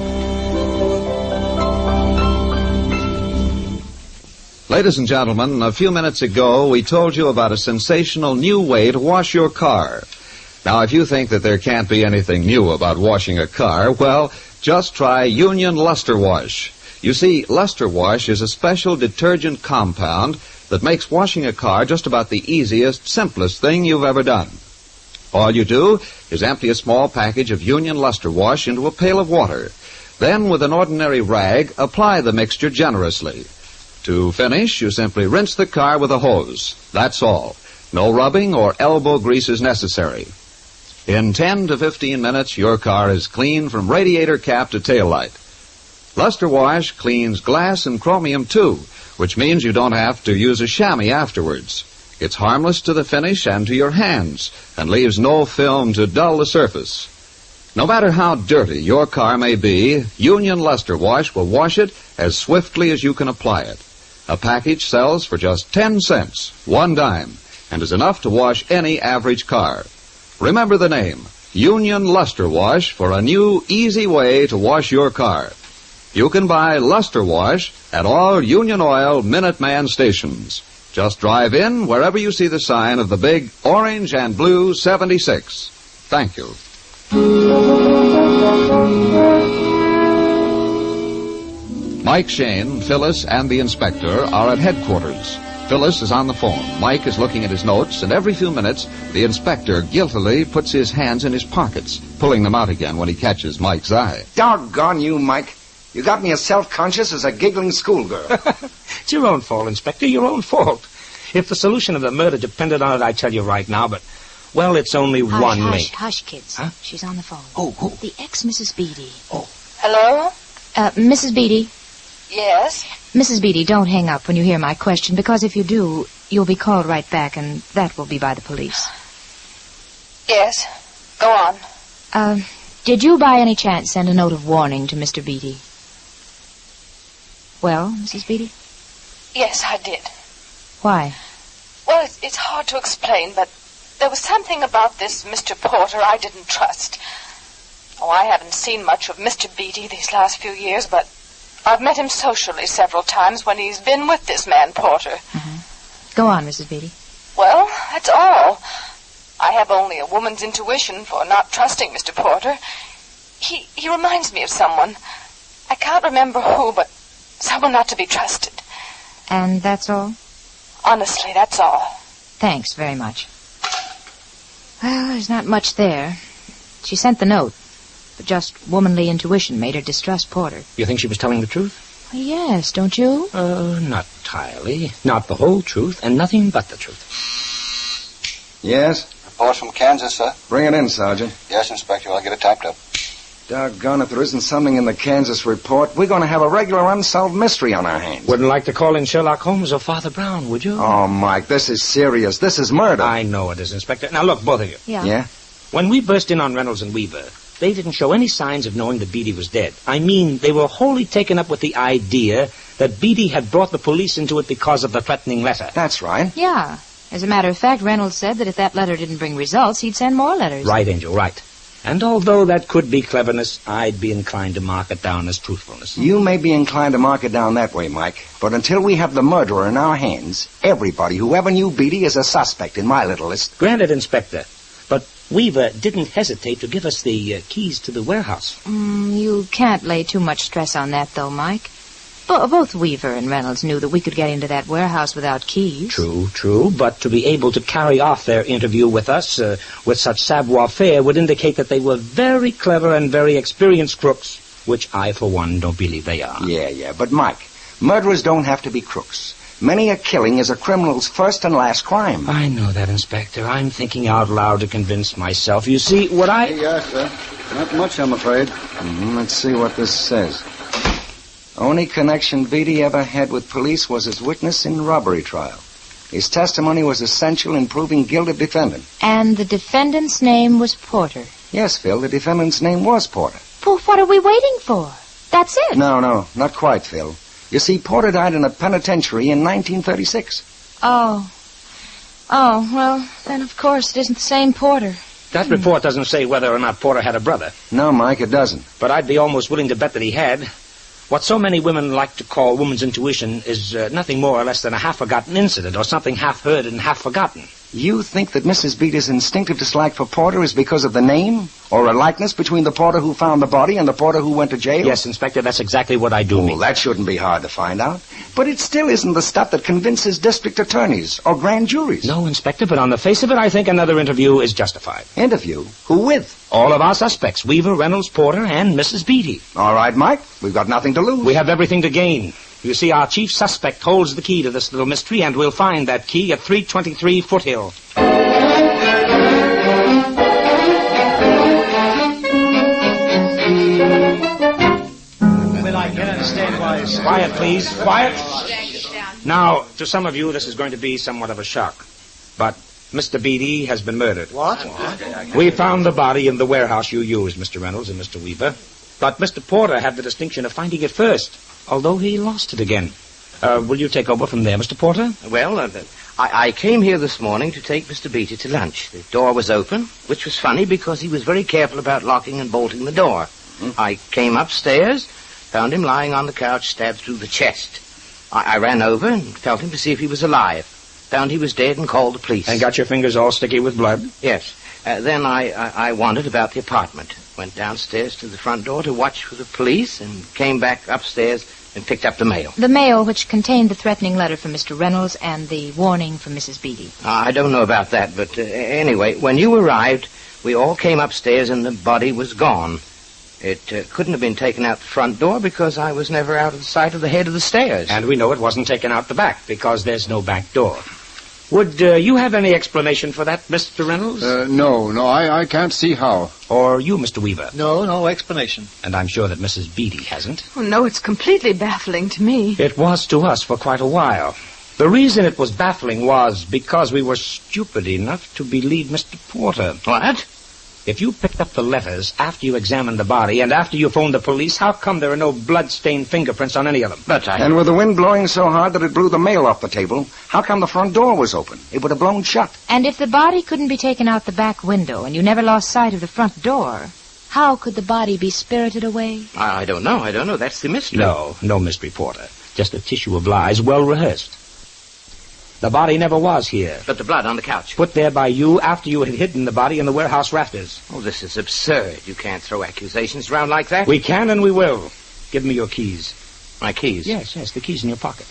Ladies and gentlemen, a few minutes ago, we told you about a sensational new way to wash your car. Now, if you think that there can't be anything new about washing a car, well, just try Union Luster Wash. You see, Luster Wash is a special detergent compound that makes washing a car just about the easiest, simplest thing you've ever done. All you do is empty a small package of Union Luster Wash into a pail of water. Then, with an ordinary rag, apply the mixture generously. To finish, you simply rinse the car with a hose. That's all. No rubbing or elbow grease is necessary. In 10 to 15 minutes, your car is clean from radiator cap to tail light. Luster Wash cleans glass and chromium, too, which means you don't have to use a chamois afterwards. It's harmless to the finish and to your hands, and leaves no film to dull the surface. No matter how dirty your car may be, Union Luster Wash will wash it as swiftly as you can apply it. A package sells for just 10 cents, 1 dime, and is enough to wash any average car. Remember the name, Union Luster Wash, for a new, easy way to wash your car. You can buy Luster Wash at all Union Oil Minuteman stations. Just drive in wherever you see the sign of the big orange and blue 76. Thank you. Mike Shane, Phyllis, and the inspector are at headquarters. Phyllis is on the phone. Mike is looking at his notes, and every few minutes, the inspector guiltily puts his hands in his pockets, pulling them out again when he catches Mike's eye. Doggone you, Mike. You got me as self-conscious as a giggling schoolgirl. It's your own fault, Inspector, your own fault. If the solution of the murder depended on it, I'd tell you right now, but, well, it's only one mate. Hush, kids. Huh? She's on the phone. Oh, who? The ex-Mrs. Beatty. Oh. Hello? Mrs. Beatty. Yes? Mrs. Beatty, don't hang up when you hear my question, because if you do, you'll be called right back, and that will be by the police. Yes. Go on. Did you by any chance send a note of warning to Mr. Beatty? Well, Mrs. Beatty? Yes, I did. Why? Well, it's hard to explain, but there was something about this Mr. Porter I didn't trust. Oh, I haven't seen much of Mr. Beatty these last few years, but I've met him socially several times when he's been with this man Porter. Mm-hmm. Go on, Mrs. Beatty. Well, that's all. I have only a woman's intuition for not trusting Mr. Porter. He reminds me of someone. I can't remember who, but someone not to be trusted. And that's all? Honestly, that's all. Thanks very much. Well, there's not much there. She sent the note, but just womanly intuition made her distrust Porter. You think she was telling the truth? Well, yes, don't you? Not entirely. Not the whole truth, and nothing but the truth. Yes? Report from Kansas, sir. Bring it in, Sergeant. Yes, Inspector. I'll get it typed up. Doggone, if there isn't something in the Kansas report, we're going to have a regular unsolved mystery on our hands. Wouldn't like to call in Sherlock Holmes or Father Brown, would you? Oh, Mike, this is serious. This is murder. I know it is, Inspector. Now, look, both of you. Yeah? When we burst in on Reynolds and Weaver, they didn't show any signs of knowing that Beatty was dead. I mean, they were wholly taken up with the idea that Beatty had brought the police into it because of the threatening letter. That's right. Yeah. As a matter of fact, Reynolds said that if that letter didn't bring results, he'd send more letters. Right, Angel, right. And although that could be cleverness, I'd be inclined to mark it down as truthfulness. You may be inclined to mark it down that way, Mike, but until we have the murderer in our hands, everybody who ever knew Beatty is a suspect in my little list. Granted, Inspector, but Weaver didn't hesitate to give us the keys to the warehouse. You can't lay too much stress on that, though, Mike. Both Weaver and Reynolds knew that we could get into that warehouse without keys. True, but to be able to carry off their interview with us with such savoir-faire would indicate that they were very clever and very experienced crooks, which I, for one, don't believe they are. Yeah, but Mike, murderers don't have to be crooks. Many a killing is a criminal's first and last crime. I know that, Inspector. I'm thinking out loud to convince myself. You see, what I... Yes, sir. Not much, I'm afraid. Let's see what this says. Only connection Beatty ever had with police was as witness in robbery trial. His testimony was essential in proving guilt of defendant. And the defendant's name was Porter. Yes, Phil, the defendant's name was Porter. Well, what are we waiting for? That's it. No, not quite, Phil. You see, Porter died in a penitentiary in 1936. Oh, well, then of course it isn't the same Porter. That report doesn't say whether or not Porter had a brother. No, Mike, it doesn't. But I'd be almost willing to bet that he had. What so many women like to call woman's intuition is nothing more or less than a half-forgotten incident or something half-heard and half-forgotten. You think that Mrs. Beatty's instinctive dislike for Porter is because of the name? Or a likeness between the Porter who found the body and the Porter who went to jail? Yes, Inspector, that's exactly what I do mean. Well, that shouldn't be hard to find out. But it still isn't the stuff that convinces district attorneys or grand juries. No, Inspector, but on the face of it, I think another interview is justified. Interview? Who with? All of our suspects, Weaver, Reynolds, Porter, and Mrs. Beatty. All right, Mike. We've got nothing to lose. We have everything to gain. You see, our chief suspect holds the key to this little mystery, and we'll find that key at 323 Foothill. Well, I can understand why... Quiet, please. Quiet. Now, to some of you, this is going to be somewhat of a shock. But Mr. Beatty has been murdered. What? We found the body in the warehouse you used, Mr. Reynolds and Mr. Weaver. But Mr. Porter had the distinction of finding it first, although he lost it again. Will you take over from there, Mr. Porter? Well, I came here this morning to take Mr. Beatty to lunch. The door was open, which was funny because he was very careful about locking and bolting the door. I came upstairs, found him lying on the couch, stabbed through the chest. I ran over and felt him to see if he was alive. Found he was dead and called the police. And got your fingers all sticky with blood? Yes. Then I wandered about the apartment. Went downstairs to the front door to watch for the police and came back upstairs and picked up the mail. The mail which contained the threatening letter from Mr. Reynolds and the warning from Mrs. Beatty. I don't know about that, but anyway, when you arrived, we all came upstairs and the body was gone. It couldn't have been taken out the front door because I was never out of the sight of the head of the stairs. And we know it wasn't taken out the back because there's no back door. Would you have any explanation for that, Mr. Reynolds? No, I can't see how. Or you, Mr. Weaver? No explanation. And I'm sure that Mrs. Beatty hasn't. Oh, no, it's completely baffling to me. It was to us for quite a while. The reason it was baffling was because we were stupid enough to believe Mr. Porter. What? If you picked up the letters after you examined the body and after you phoned the police, how come there are no blood-stained fingerprints on any of them? And with the wind blowing so hard that it blew the mail off the table, how come the front door was open? It would have blown shut. And if the body couldn't be taken out the back window and you never lost sight of the front door, how could the body be spirited away? I don't know. That's the mystery. No mystery, Porter. Just a tissue of lies, well rehearsed. The body never was here. But the blood on the couch. Put there by you after you had hidden the body in the warehouse rafters. Oh, this is absurd. You can't throw accusations around like that. We can and we will. Give me your keys. My keys? Yes, the keys in your pocket.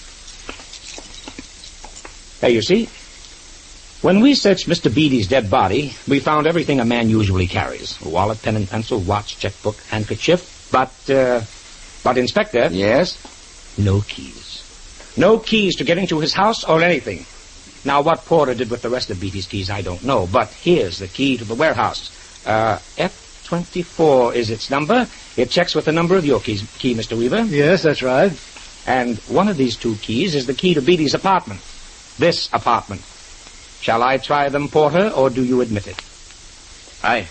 There, you see? When we searched Mr. Beatty's dead body, we found everything a man usually carries. A wallet, pen and pencil, watch, checkbook, handkerchief. But, Inspector... Yes? No keys. No keys to getting to his house or anything. Now, what Porter did with the rest of Beatty's keys, I don't know. But here's the key to the warehouse. F24 is its number. It checks with the number of your key, Mr. Weaver. Yes, that's right. And one of these two keys is the key to Beatty's apartment. This apartment. Shall I try them, Porter, or do you admit it? I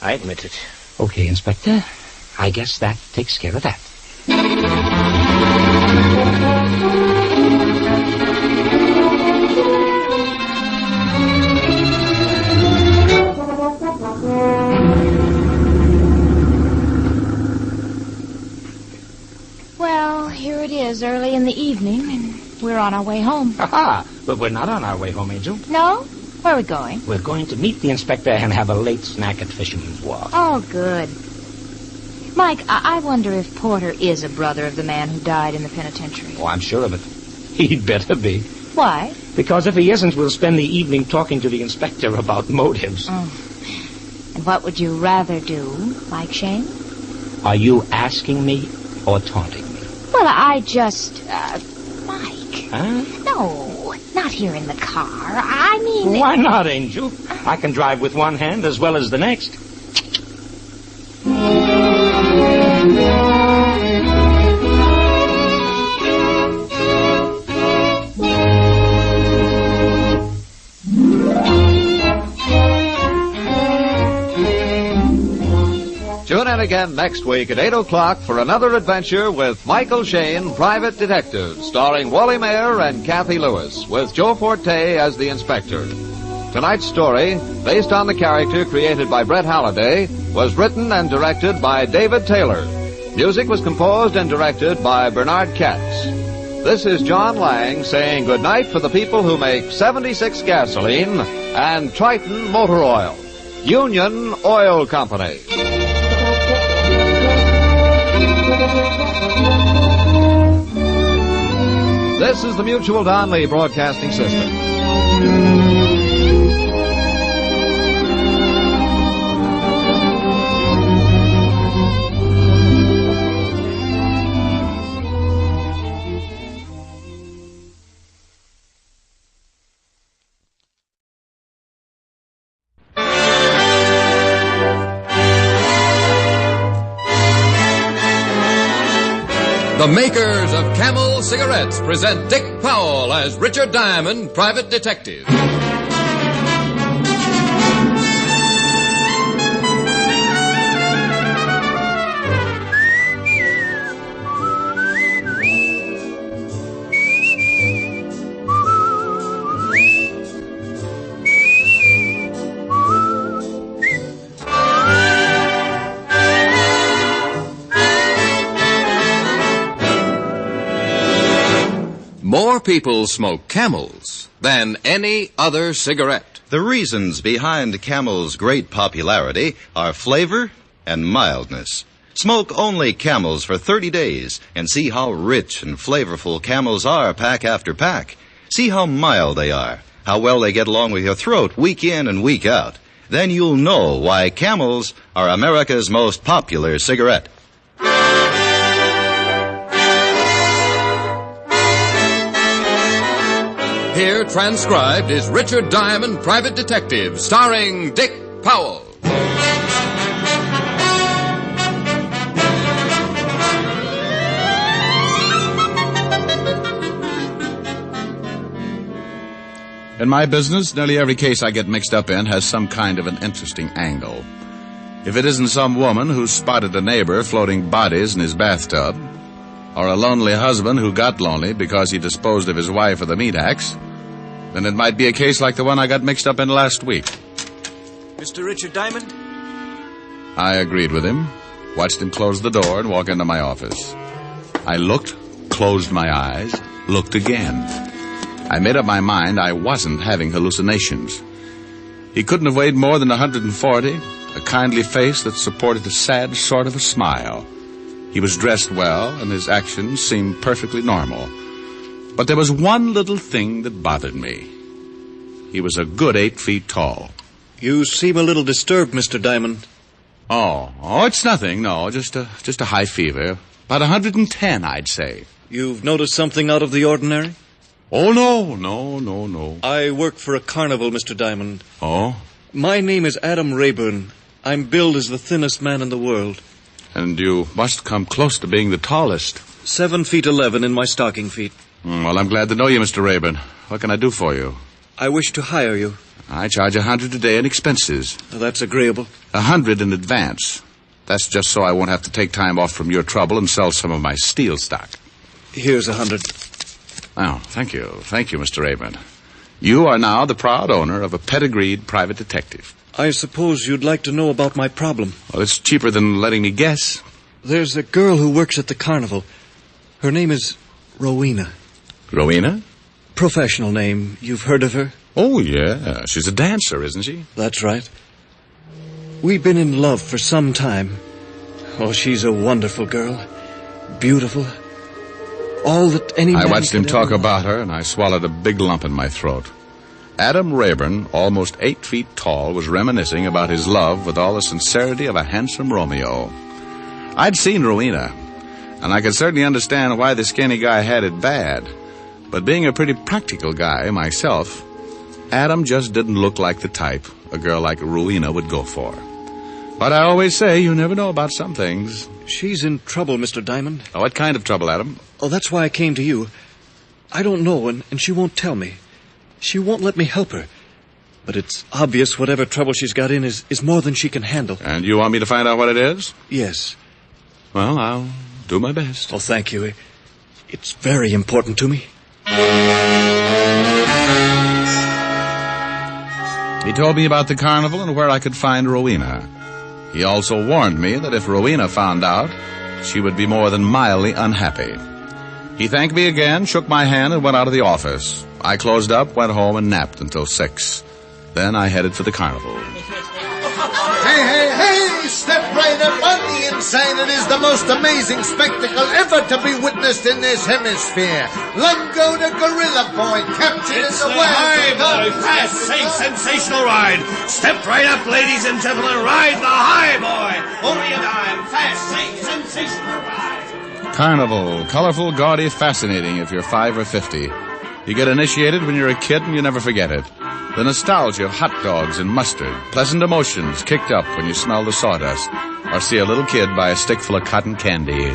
admit it. Okay, Inspector. I guess that takes care of that. on our way home. Ha-ha! But we're not on our way home, Angel. No? Where are we going? We're going to meet the inspector and have a late snack at Fisherman's Wharf. Oh, good. Mike, I wonder if Porter is a brother of the man who died in the penitentiary. Oh, I'm sure of it. He'd better be. Why? Because if he isn't, we'll spend the evening talking to the inspector about motives. Oh. And what would you rather do, Mike Shane? Are you asking me or taunting me? Well, I just... Mike. Huh? No, not here in the car. I mean... Why not, Angel? I can drive with one hand as well as the next. Tune in again next week at 8 o'clock for another adventure with Michael Shane, Private Detective, starring Wally Mayer and Kathy Lewis, with Joe Forte as the inspector. Tonight's story, based on the character created by Brett Halliday, was written and directed by David Taylor. Music was composed and directed by Bernard Katz. This is John Lang saying goodnight for the people who make 76 gasoline and Triton Motor Oil. Union Oil Company. This is the Mutual Don Lee Broadcasting System. The makers of Camel cigarettes present Dick Powell as Richard Diamond, Private Detective. More people smoke Camels than any other cigarette. The reasons behind Camel's great popularity are flavor and mildness. Smoke only Camels for 30 days and see how rich and flavorful Camels are pack after pack. See how mild they are, how well they get along with your throat week in and week out. Then you'll know why Camels are America's most popular cigarette. Here, transcribed, is Richard Diamond, Private Detective, starring Dick Powell. In my business, nearly every case I get mixed up in has some kind of an interesting angle. If it isn't some woman who spotted a neighbor floating bodies in his bathtub, or a lonely husband who got lonely because he disposed of his wife with a meat axe, then it might be a case like the one I got mixed up in last week. Mr. Richard Diamond? I agreed with him, watched him close the door and walk into my office. I looked, closed my eyes, looked again. I made up my mind I wasn't having hallucinations. He couldn't have weighed more than 140, a kindly face that supported a sad sort of a smile. He was dressed well, and his actions seemed perfectly normal. But there was one little thing that bothered me. He was a good 8 feet tall. You seem a little disturbed, Mr. Diamond. Oh, it's nothing, no, just a high fever. About 110, I'd say. You've noticed something out of the ordinary? Oh, no. I work for a carnival, Mr. Diamond. Oh? My name is Adam Rayburn. I'm billed as the thinnest man in the world. And you must come close to being the tallest. 7 feet 11 in my stocking feet. Well, I'm glad to know you, Mr. Rayburn. What can I do for you? I wish to hire you. I charge $100 a day in expenses. That's agreeable. $100 in advance. That's just so I won't have to take time off from your trouble and sell some of my steel stock. Here's $100. Oh, thank you. Thank you, Mr. Rayburn. You are now the proud owner of a pedigreed private detective. I suppose you'd like to know about my problem. Well, it's cheaper than letting me guess. There's a girl who works at the carnival. Her name is Rowena. Rowena? professional name. You've heard of her? Oh, yeah. She's a dancer, isn't she? That's right. We've been in love for some time. Oh, she's a wonderful girl. Beautiful. All that any man I watched him could talk ever about her, and I swallowed a big lump in my throat. Adam Rayburn, almost 8 feet tall, was reminiscing about his love with all the sincerity of a handsome Romeo. I'd seen Rowena, and I could certainly understand why the skinny guy had it bad. But being a pretty practical guy myself, Adam just didn't look like the type a girl like Rowena would go for. But I always say you never know about some things. She's in trouble, Mr. Diamond. Oh, what kind of trouble, Adam? Oh, that's why I came to you. I don't know, and she won't tell me. She won't let me help her. But it's obvious whatever trouble she's got in is more than she can handle. And you want me to find out what it is? Yes. Well, I'll do my best. Oh, thank you. It's very important to me. He told me about the carnival and where I could find Rowena. He also warned me that if Rowena found out, she would be more than mildly unhappy. He thanked me again, shook my hand, and went out of the office. I closed up, went home, and napped until 6. Then I headed for the carnival. Hey, hey, hey! Step right up on the inside. It is the most amazing spectacle ever to be witnessed in this hemisphere. Lungo the Gorilla Boy, captured in the High Boy, fast, safe, sensational ride. Step right up, ladies and gentlemen. Ride the High Boy. Only a dime. Fast, safe, sensational ride. Carnival, colorful, gaudy, fascinating if you're 5 or 50. You get initiated when you're a kid and you never forget it. The nostalgia of hot dogs and mustard, pleasant emotions kicked up when you smell the sawdust or see a little kid buy a stick full of cotton candy.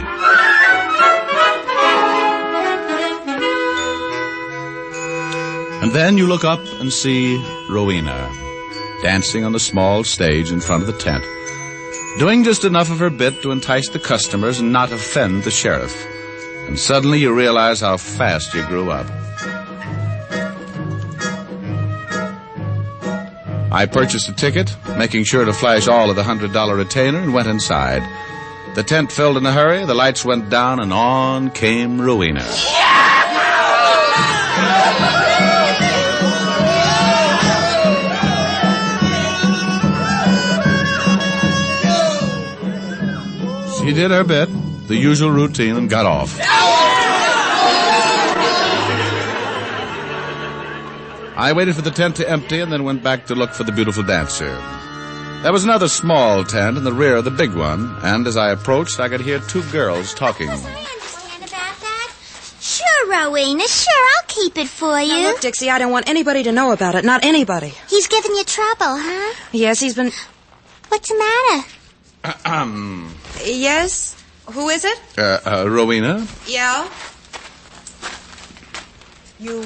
And then you look up and see Rowena dancing on the small stage in front of the tent, doing just enough of her bit to entice the customers and not offend the sheriff. And suddenly you realize how fast you grew up. I purchased a ticket, making sure to flash all of the $100 retainer, and went inside. The tent filled in a hurry, the lights went down, and on came Rowena. She did her bit, the usual routine, and got off. I waited for the tent to empty and then went back to look for the beautiful dancer. There was another small tent in the rear of the big one, and as I approached, I could hear 2 girls talking. Sure, Rowena, sure, I'll keep it for you. Now, look, Dixie, I don't want anybody to know about it, not anybody. He's giving you trouble, huh? Yes, he's been... What's the matter? Yes? Who is it? Rowena? Yeah? You,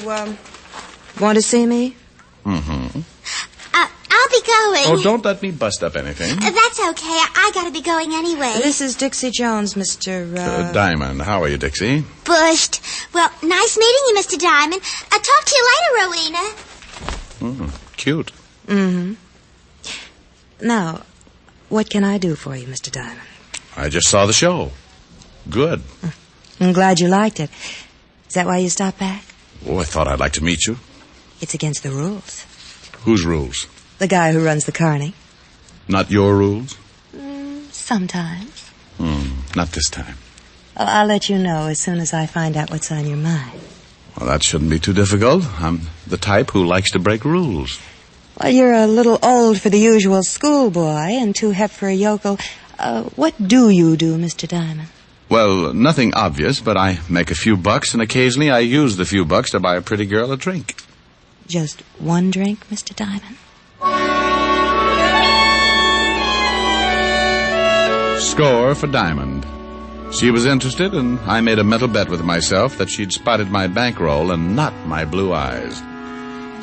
want to see me? Mm-hmm. I'll be going. Oh, don't let me bust up anything. That's okay. I gotta be going anyway. This is Dixie Jones, Mr. Diamond. How are you, Dixie? Bushed. Well, nice meeting you, Mr. Diamond. I'll talk to you later, Rowena. Cute. Mm-hmm. Now, what can I do for you, Mr. Diamond? I just saw the show. Good. I'm glad you liked it. Is that why you stopped back? Oh, I thought I'd like to meet you. It's against the rules. Whose rules? The guy who runs the carny. Not your rules? Sometimes. Not this time. Oh, I'll let you know as soon as I find out what's on your mind. Well, that shouldn't be too difficult. I'm the type who likes to break rules. Well, you're a little old for the usual schoolboy and too hep for a yokel. What do you do, Mr. Diamond? Well, nothing obvious, but I make a few bucks, and occasionally I use the few bucks to buy a pretty girl a drink. Just one drink, Mr. Diamond? Score for Diamond. She was interested, and I made a mental bet with myself that she'd spotted my bankroll and not my blue eyes.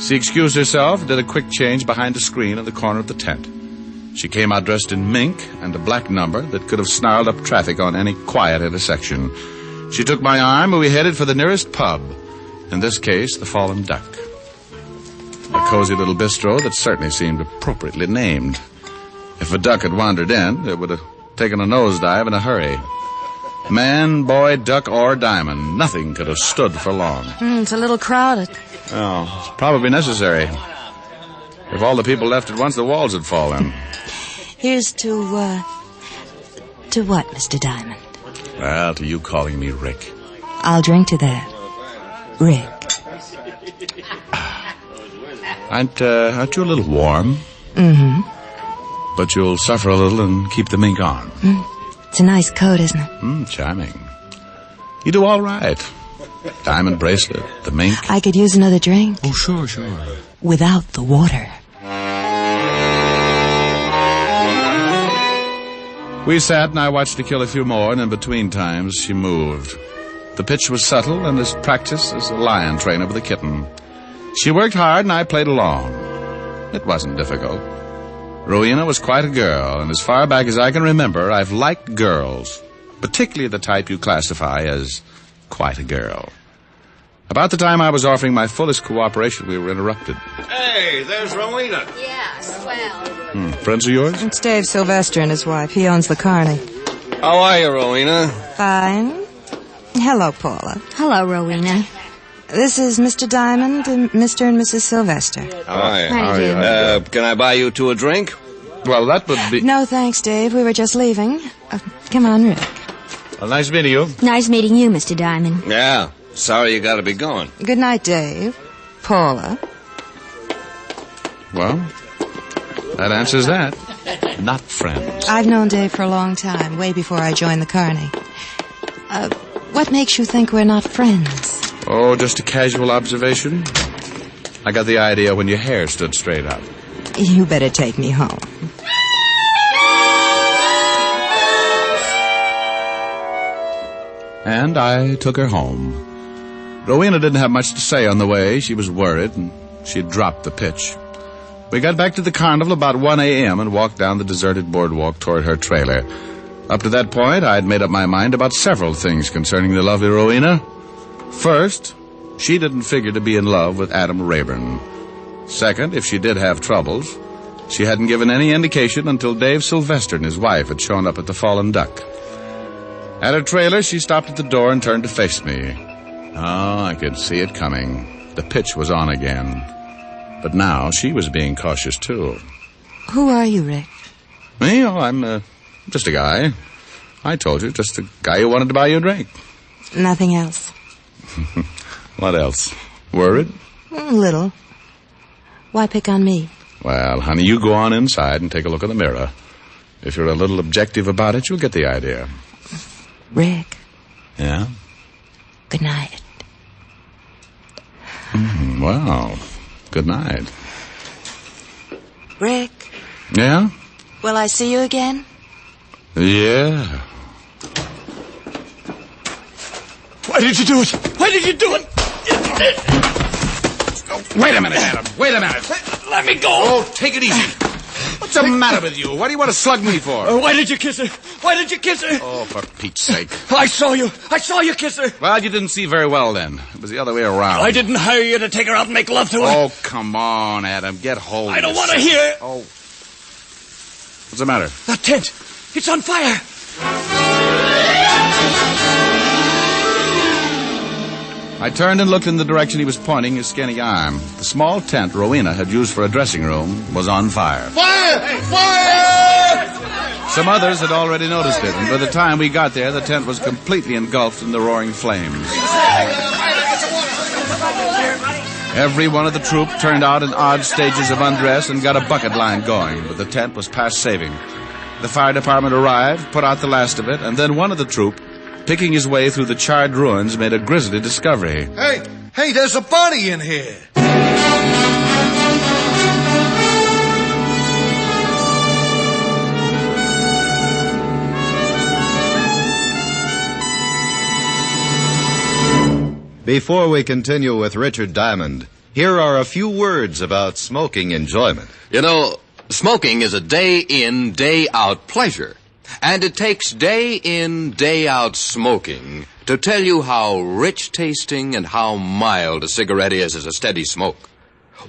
She excused herself, did a quick change behind a screen in the corner of the tent. She came out dressed in mink and a black number that could have snarled up traffic on any quiet intersection. She took my arm, and we headed for the nearest pub, in this case, the Fallen Duck. A cozy little bistro that certainly seemed appropriately named. If a duck had wandered in, it would have taken a nosedive in a hurry. Man, boy, duck, or diamond, nothing could have stood for long. It's a little crowded. Oh, it's probably necessary. If all the people left at once, the walls would fall in. Here's to what, Mr. Diamond? Well, to you calling me Rick. I'll drink to that. Rick. Aren't you a little warm? Mm-hmm. But you'll suffer a little and keep the mink on. It's a nice coat, isn't it? Charming. You do all right. Diamond bracelet, the mink. I could use another drink. Oh, sure. Without the water. We sat and I watched her kill a few more, and in between times she moved. The pitch was subtle and as practice as a lion trainer with a kitten. She worked hard and I played along. It wasn't difficult. Rowena was quite a girl, and as far back as I can remember, I've liked girls, particularly the type you classify as quite a girl. About the time I was offering my fullest cooperation, we were interrupted. Hey, there's Rowena. Yeah, swell. Friends of yours? It's Dave Sylvester and his wife. He owns the Carney. How are you, Rowena? Fine. Hello, Paula. Hello, Rowena. This is Mr. Diamond and Mr. and Mrs. Sylvester. How are you? How do you do? Can I buy you two a drink? Well, that would be... No, thanks, Dave. We were just leaving. Come on, Rick. Well, nice meeting you. Nice meeting you, Mr. Diamond. Yeah. Sorry you gotta be going. Good night, Dave. Paula. Well, that answers that. Not friends. I've known Dave for a long time, way before I joined the Carney. What makes you think we're not friends? Oh, just a casual observation. I got the idea when your hair stood straight up. You better take me home. And I took her home. Rowena didn't have much to say on the way. She was worried, and she had dropped the pitch. We got back to the carnival about 1 a.m. and walked down the deserted boardwalk toward her trailer. Up to that point, I had made up my mind about several things concerning the lovely Rowena. First, she didn't figure to be in love with Adam Rayburn. Second, if she did have troubles, she hadn't given any indication until Dave Sylvester and his wife had shown up at the Fallen Duck. At her trailer, she stopped at the door and turned to face me. Oh, I could see it coming. The pitch was on again. But now she was being cautious, too. Who are you, Rick? Me? Oh, I'm just a guy. I told you, just a guy who wanted to buy you a drink. Nothing else. What else? Worried? A little. Why pick on me? Well, honey, you go on inside and take a look in the mirror. If you're a little objective about it, you'll get the idea. Rick. Yeah? Good night. Well, good night. Rick, Yeah? will I see you again? Yeah. Why did you do it? Why did you do it? Wait a minute, Adam. Wait a minute. Let me go. Oh, take it easy. What's the matter with you? What do you want to slug me for? Why did you kiss her? Why did you kiss her? Oh, for Pete's sake. I saw you. I saw you kiss her. Well, you didn't see very well then. It was the other way around. I didn't hire you to take her out and make love to her. Oh, come on, Adam. Get hold of I don't yourself. want to hear. Oh. What's the matter? That tent. It's on fire. I turned and looked in the direction he was pointing his skinny arm. The small tent Rowena had used for a dressing room was on fire. Fire! Fire! Some others had already noticed it, and by the time we got there, the tent was completely engulfed in the roaring flames. Every one of the troop turned out in odd stages of undress and got a bucket line going, but the tent was past saving. The fire department arrived, put out the last of it, and then one of the troop, picking his way through the charred ruins, made a grisly discovery. Hey, there's a body in here. Before we continue with Richard Diamond, here are a few words about smoking enjoyment. You know, smoking is a day-in, day-out pleasure. And it takes day-in, day-out smoking to tell you how rich-tasting and how mild a cigarette is as a steady smoke.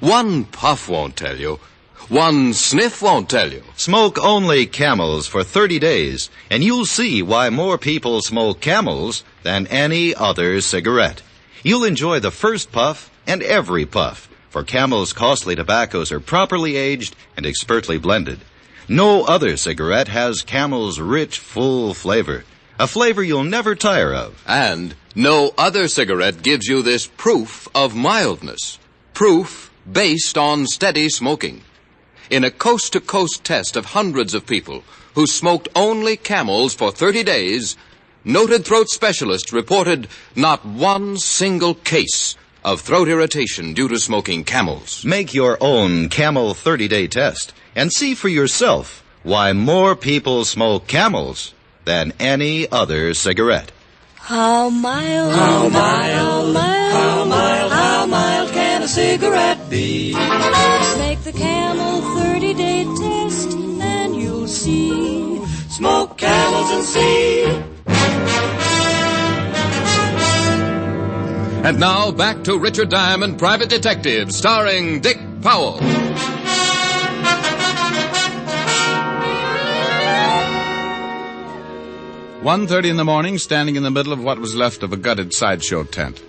One puff won't tell you One sniff won't tell you. Smoke only Camels for 30 days, and you'll see why more people smoke Camels than any other cigarette. You'll enjoy the first puff and every puff, for Camel's costly tobaccos are properly aged and expertly blended. No other cigarette has Camel's rich, full flavor, a flavor you'll never tire of. And no other cigarette gives you this proof of mildness. Proof based on steady smoking. In a coast-to-coast test of hundreds of people who smoked only Camels for 30 days, noted throat specialists reported not one single case of throat irritation due to smoking Camels. Make your own Camel 30-day test and see for yourself why more people smoke Camels than any other cigarette. How mild, how mild, how mild, how mild can a cigarette be? Make the Camel 30-day test and you'll see. Smoke Camels and see. And now back to Richard Diamond, Private Detective, starring Dick Powell. 1:30 in the morning, standing in the middle of what was left of a gutted sideshow tent.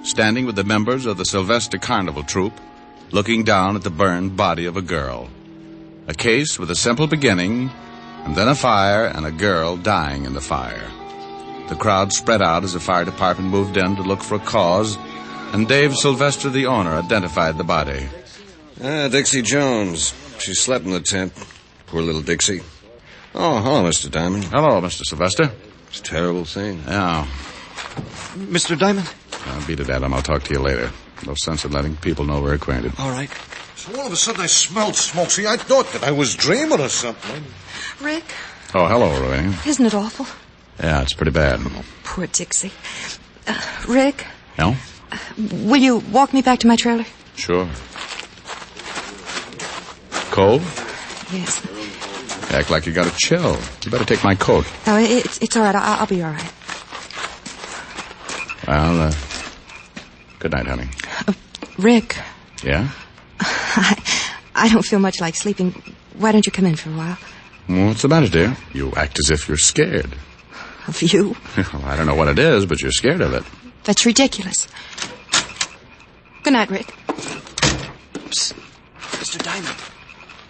Standing with the members of the Sylvester Carnival troupe, looking down at the burned body of a girl. A case with a simple beginning, and then a fire and a girl dying in the fire. The crowd spread out as the fire department moved in to look for a cause, and Dave Sylvester, the owner, identified the body. Dixie Jones. She slept in the tent. Poor little Dixie. Oh, hello, Mr. Diamond. Hello, Mr. Sylvester. It's a terrible thing. Yeah. Mr. Diamond? Beat it, Adam. I'll talk to you later. No sense in letting people know we're acquainted. All right. So all of a sudden I smelled smoke. See, I thought that I was dreaming or something. Rick, Oh, hello, Lorraine. isn't it awful? Yeah, it's pretty bad. Poor Dixie. Rick, No? will you walk me back to my trailer? Sure. Cold? Yes. Act like you got a chill. You better take my coat. No, it's all right. I'll be all right. Well, good night, honey. Rick, Yeah? I don't feel much like sleeping. Why don't you come in for a while? What's the matter, dear? You act as if you're scared. Of you? Well, I don't know what it is, but you're scared of it. That's ridiculous. Good night, Rick. Mr. Diamond.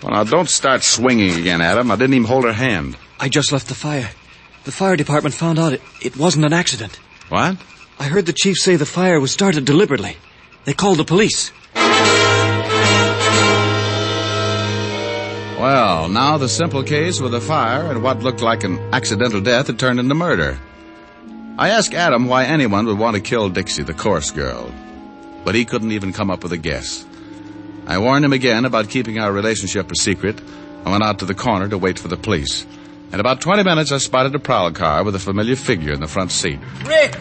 Well, now, don't start swinging again, Adam. I didn't even hold her hand. I just left the fire. The fire department found out it wasn't an accident. What? I heard the chief say the fire was started deliberately. They called the police. Well, now the simple case with a fire and what looked like an accidental death had turned into murder. I asked Adam why anyone would want to kill Dixie, the chorus girl, but he couldn't even come up with a guess. I warned him again about keeping our relationship a secret and went out to the corner to wait for the police. In about 20 minutes, I spotted a prowl car with a familiar figure in the front seat. Rick,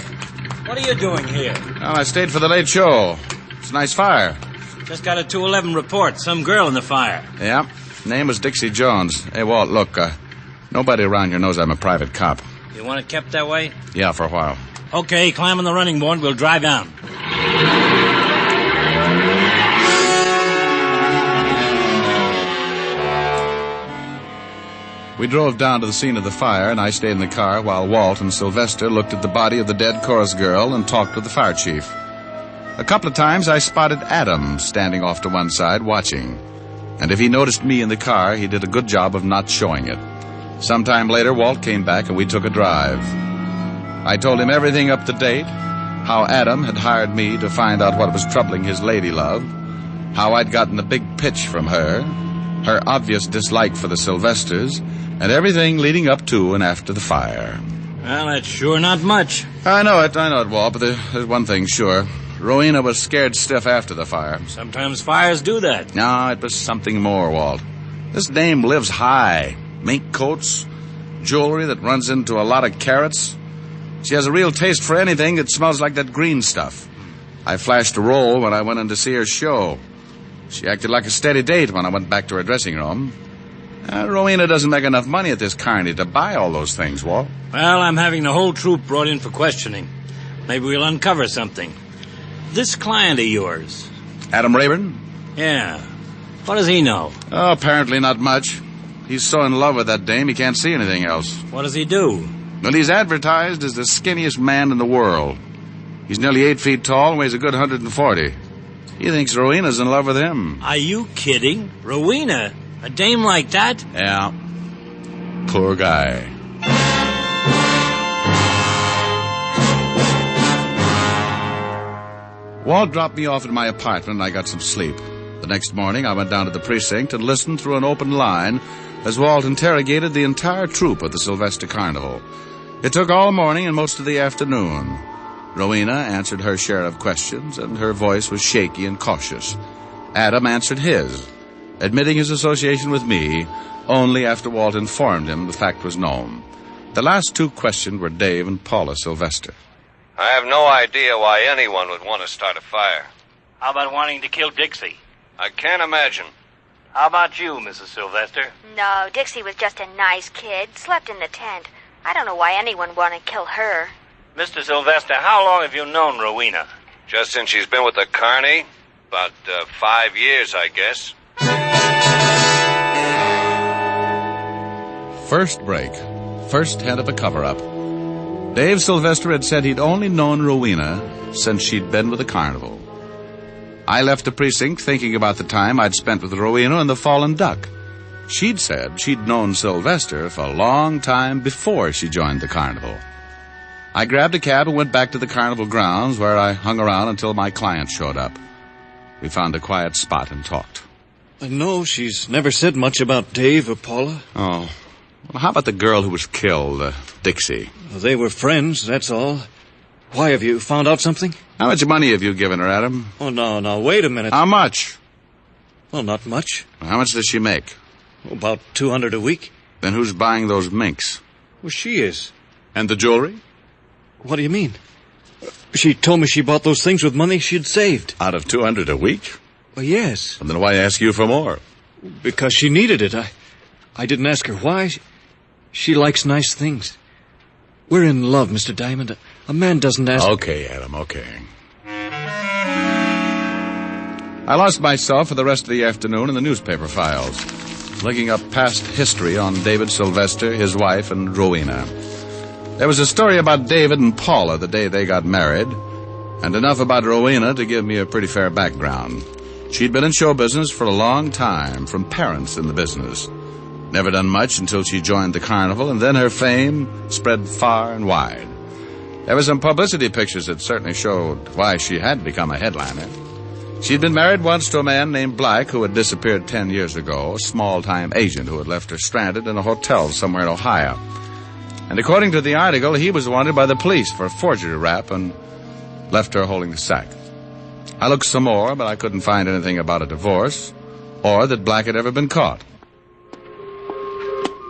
what are you doing here? Well, I stayed for the late show. It's a nice fire. Just got a 211 report. Some girl in the fire. Yeah. Name was Dixie Jones. Hey, Walt, look, nobody around here knows I'm a private cop. You want it kept that way? Yeah, for a while. Okay, climb on the running board. We'll drive down. We drove down to the scene of the fire, and I stayed in the car while Walt and Sylvester looked at the body of the dead chorus girl and talked with the fire chief. A couple of times I spotted Adam standing off to one side watching. And if he noticed me in the car, he did a good job of not showing it. Sometime later, Walt came back and we took a drive. I told him everything up to date, how Adam had hired me to find out what was troubling his lady love, how I'd gotten a big pitch from her obvious dislike for the Sylvesters, and everything leading up to and after the fire. Well, that's sure not much. I know it, Walt, but there's one thing sure. Rowena was scared stiff after the fire. Sometimes fires do that. No, it was something more, Walt. This dame lives high. Mink coats, jewelry that runs into a lot of carats. She has a real taste for anything that smells like that green stuff. I flashed a roll when I went in to see her show. She acted like a steady date when I went back to her dressing room. Rowena doesn't make enough money at this carny to buy all those things, Walt. Well, I'm having the whole troop brought in for questioning. Maybe we'll uncover something. This client of yours. Adam Rayburn? Yeah. What does he know? Oh, apparently not much. He's so in love with that dame he can't see anything else. What does he do? Well, he's advertised as the skinniest man in the world. He's nearly 8 feet tall and weighs a good 140. He thinks Rowena's in love with him. Are you kidding? Rowena? A dame like that? Yeah. Poor guy. Walt dropped me off at my apartment and I got some sleep. The next morning, I went down to the precinct and listened through an open line as Walt interrogated the entire troupe of the Sylvester Carnival. It took all morning and most of the afternoon. Rowena answered her share of questions, and her voice was shaky and cautious. Adam answered his, admitting his association with me only after Walt informed him the fact was known. The last two questioned were Dave and Paula Sylvester. I have no idea why anyone would want to start a fire. How about wanting to kill Dixie? I can't imagine. How about you, Mrs. Sylvester? No, Dixie was just a nice kid. Slept in the tent. I don't know why anyone would want to kill her. Mr. Sylvester, how long have you known Rowena? Just since she's been with the Carney. About 5 years, I guess. First break. First hint of a cover-up. Dave Sylvester had said he'd only known Rowena since she'd been with the Carnival. I left the precinct thinking about the time I'd spent with Rowena and the Fallen Duck. She'd said she'd known Sylvester for a long time before she joined the Carnival. I grabbed a cab and went back to the Carnival grounds, where I hung around until my client showed up. We found a quiet spot and talked. No, she's never said much about Dave or Paula. Oh. Well, how about the girl who was killed, Dixie? They were friends, that's all. Why, have you found out something? How much money have you given her, Adam? Oh, no, wait a minute. How much? Well, not much. How much does she make? About $200 a week. Then who's buying those minks? Well, she is. And the jewelry? What do you mean? She told me she bought those things with money she'd saved. Out of $200 a week? Well, yes. And then why ask you for more? Because she needed it. I didn't ask her why. She likes nice things. We're in love, Mr. Diamond. A man doesn't ask... Okay, Adam, okay. I lost myself for the rest of the afternoon in the newspaper files, looking up past history on David Sylvester, his wife, and Rowena. There was a story about David and Paula the day they got married, and enough about Rowena to give me a pretty fair background. She'd been in show business for a long time, from parents in the business. Never done much until she joined the Carnival, and then her fame spread far and wide. There were some publicity pictures that certainly showed why she had become a headliner. She'd been married once to a man named Black, who had disappeared 10 years ago, a small-time agent who had left her stranded in a hotel somewhere in Ohio. And according to the article, he was wanted by the police for a forgery rap and left her holding the sack. I looked some more, but I couldn't find anything about a divorce or that Black had ever been caught.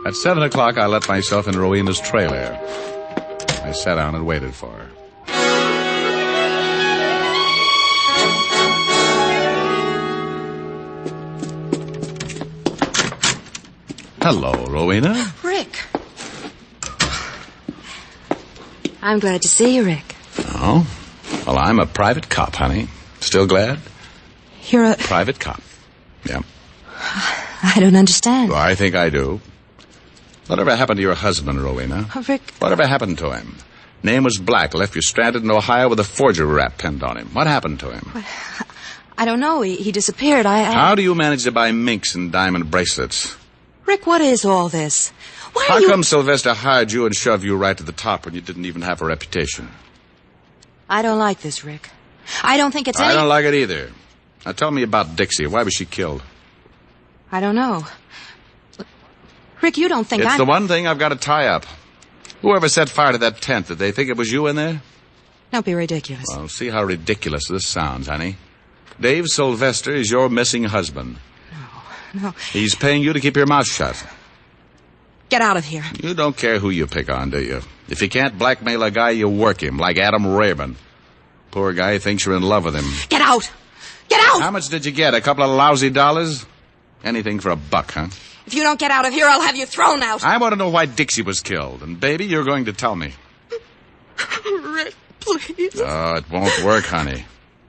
At 7 o'clock, I let myself in Rowena's trailer. I sat down and waited for her. Hello, Rowena. Rick. I'm glad to see you, Rick. Oh? Well, I'm a private cop, honey. Still glad? You're a... Private cop. Yeah. I don't understand. Well, I think I do. Whatever happened to your husband, Rowena? Rick... Whatever happened to him? Name was Black, left you stranded in Ohio with a forgery rap pinned on him. What happened to him? I don't know. He disappeared. How do you manage to buy minks and diamond bracelets? Rick, what is all this? How come Sylvester hired you and shoved you right to the top when you didn't even have a reputation? I don't like this, Rick. I don't think it's I don't like it either. Now tell me about Dixie. Why was she killed? I don't know. Rick, you don't think It's the one thing I've got to tie up. Whoever set fire to that tent, did they think it was you in there? Don't be ridiculous. Well, see how ridiculous this sounds, honey. Dave Sylvester is your missing husband. No. He's paying you to keep your mouth shut. Get out of here. You don't care who you pick on, do you? If you can't blackmail a guy, you work him, like Adam Rayburn. Poor guy thinks you're in love with him. Get out! Get out! How much did you get? A couple of lousy dollars? Anything for a buck, huh? If you don't get out of here, I'll have you thrown out. I want to know why Dixie was killed. And, baby, you're going to tell me. Rick, please. Oh, it won't work, honey.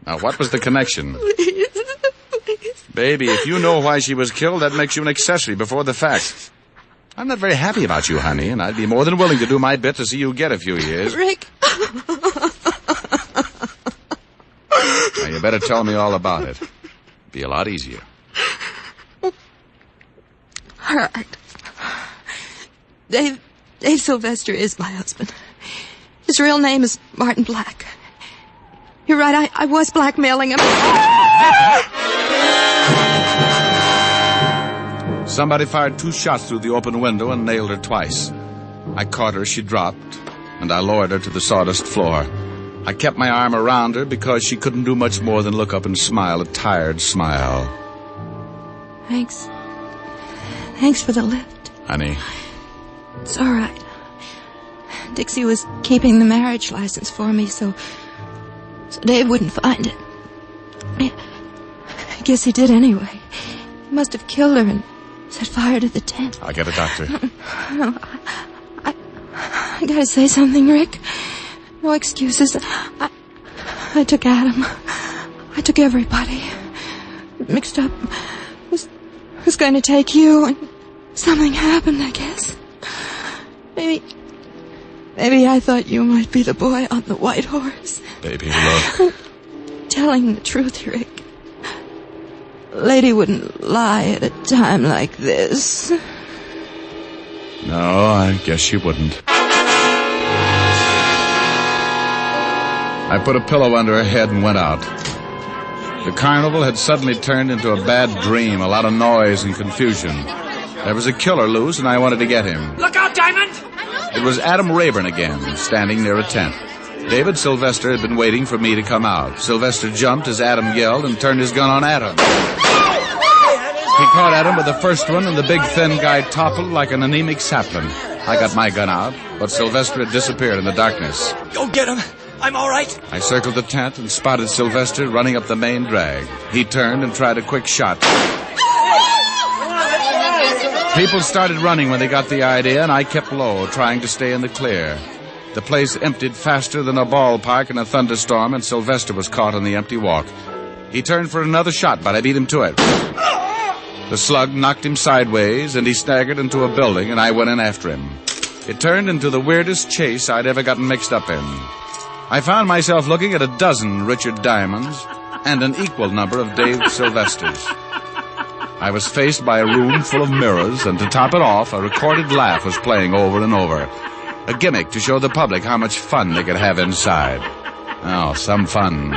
Now, what was the connection? Please. Baby, if you know why she was killed, that makes you an accessory before the fact. I'm not very happy about you, honey, and I'd be more than willing to do my bit to see you get a few years. Rick. Now, you better tell me all about it. Be a lot easier. All right. Dave Sylvester is my husband. His real name is Martin Black. You're right, I was blackmailing him. Somebody fired 2 shots through the open window and nailed her twice. I caught her as she dropped, and I lowered her to the sawdust floor. I kept my arm around her because she couldn't do much more than look up and smile a tired smile. Thanks. Thanks for the lift. Honey. It's all right. Dixie was keeping the marriage license for me, so Dave wouldn't find it. I guess he did anyway. He must have killed her and set fire to the tent. I'll get a doctor. No, I gotta say something, Rick. No excuses. I took Adam. I took everybody. Mixed up. Was going to take you, and something happened, I guess. Maybe I thought you might be the boy on the white horse. Baby, look. Telling the truth, Rick. A lady wouldn't lie at a time like this. No, I guess she wouldn't. I put a pillow under her head and went out. The carnival had suddenly turned into a bad dream, a lot of noise and confusion. There was a killer loose, and I wanted to get him. Look out, Diamond! It was Adam Rayburn again, standing near a tent. David Sylvester had been waiting for me to come out. Sylvester jumped as Adam yelled and turned his gun on Adam. He caught Adam with the first one, and the big, thin guy toppled like an anemic sapling. I got my gun out, but Sylvester had disappeared in the darkness. Go get him. I'm all right. I circled the tent and spotted Sylvester running up the main drag. He turned and tried a quick shot. People started running when they got the idea, and I kept low, trying to stay in the clear. The place emptied faster than a ballpark in a thunderstorm, and Sylvester was caught on the empty walk. He turned for another shot, but I beat him to it. The slug knocked him sideways, and he staggered into a building, and I went in after him. It turned into the weirdest chase I'd ever gotten mixed up in. I found myself looking at a dozen Richard Diamonds and an equal number of Dave Sylvesters. I was faced by a room full of mirrors, and to top it off, a recorded laugh was playing over and over. A gimmick to show the public how much fun they could have inside. Oh, some fun.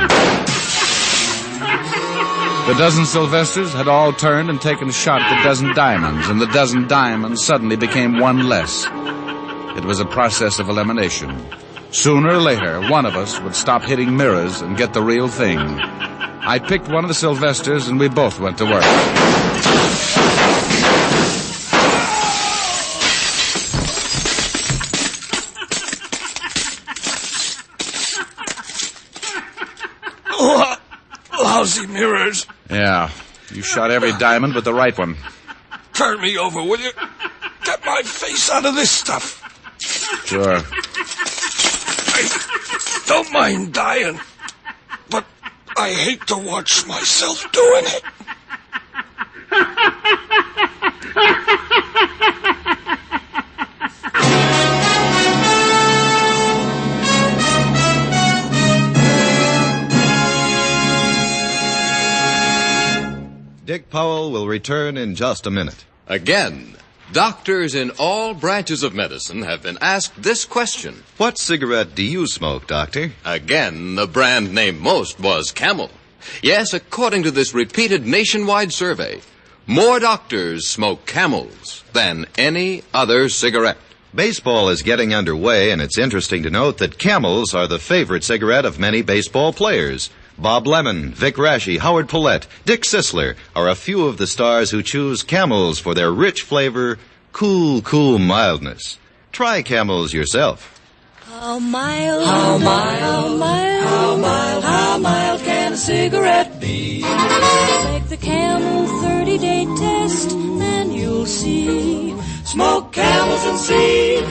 The dozen Sylvesters had all turned and taken a shot at the dozen Diamonds, and the dozen Diamonds suddenly became one less. It was a process of elimination. Sooner or later, one of us would stop hitting mirrors and get the real thing. I picked one of the Sylvesters, and we both went to work. Lousy mirrors. Yeah, you shot every diamond but the right one. Turn me over, will you? Get my face out of this stuff. Sure. I don't mind dying, but I hate to watch myself doing it. Dick Powell will return in just a minute. Again, doctors in all branches of medicine have been asked this question. What cigarette do you smoke, Doctor? Again, the brand named most was Camel. Yes, according to this repeated nationwide survey, more doctors smoke Camels than any other cigarette. Baseball is getting underway, and it's interesting to note that Camels are the favorite cigarette of many baseball players. Bob Lemon, Vic Raschi, Howard Paulette, Dick Sisler are a few of the stars who choose Camels for their rich flavor, cool mildness. Try Camels yourself. How mild, how mild, how mild, how mild, how mild can a cigarette be? Take the Camel 30-day test and you'll see. Smoke Camels and see.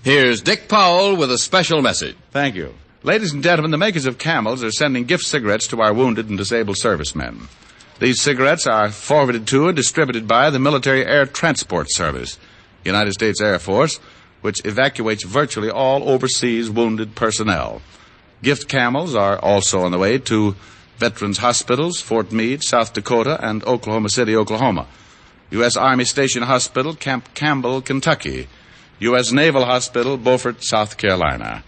Here's Dick Powell with a special message. Thank you. Ladies and gentlemen, the makers of Camels are sending gift cigarettes to our wounded and disabled servicemen. These cigarettes are forwarded to and distributed by the Military Air Transport Service, United States Air Force, which evacuates virtually all overseas wounded personnel. Gift camels are also on the way to Veterans Hospitals, Fort Meade, South Dakota, and Oklahoma City, Oklahoma. U.S. Army Station Hospital, Camp Campbell, Kentucky. U.S. Naval Hospital, Beaufort, South Carolina.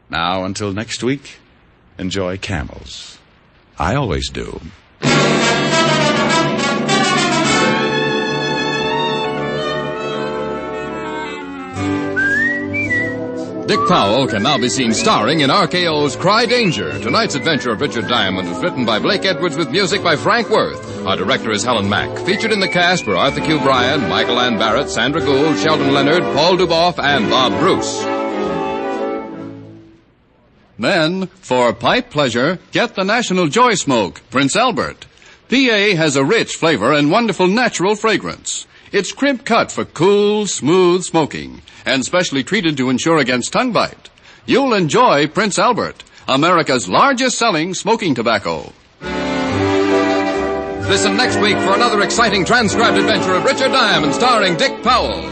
Now, until next week, enjoy camels. I always do. Dick Powell can now be seen starring in RKO's Cry Danger. Tonight's adventure of Richard Diamond was written by Blake Edwards with music by Frank Worth. Our director is Helen Mack. Featured in the cast were Arthur Q. Bryan, Michael Ann Barrett, Sandra Gould, Sheldon Leonard, Paul Duboff, and Bob Bruce. Then, for pipe pleasure, get the National Joy Smoke, Prince Albert. PA has a rich flavor and wonderful natural fragrance. It's crimp cut for cool, smooth smoking, and specially treated to ensure against tongue bite. You'll enjoy Prince Albert, America's largest selling smoking tobacco. Listen next week for another exciting transcribed adventure of Richard Diamond starring Dick Powell.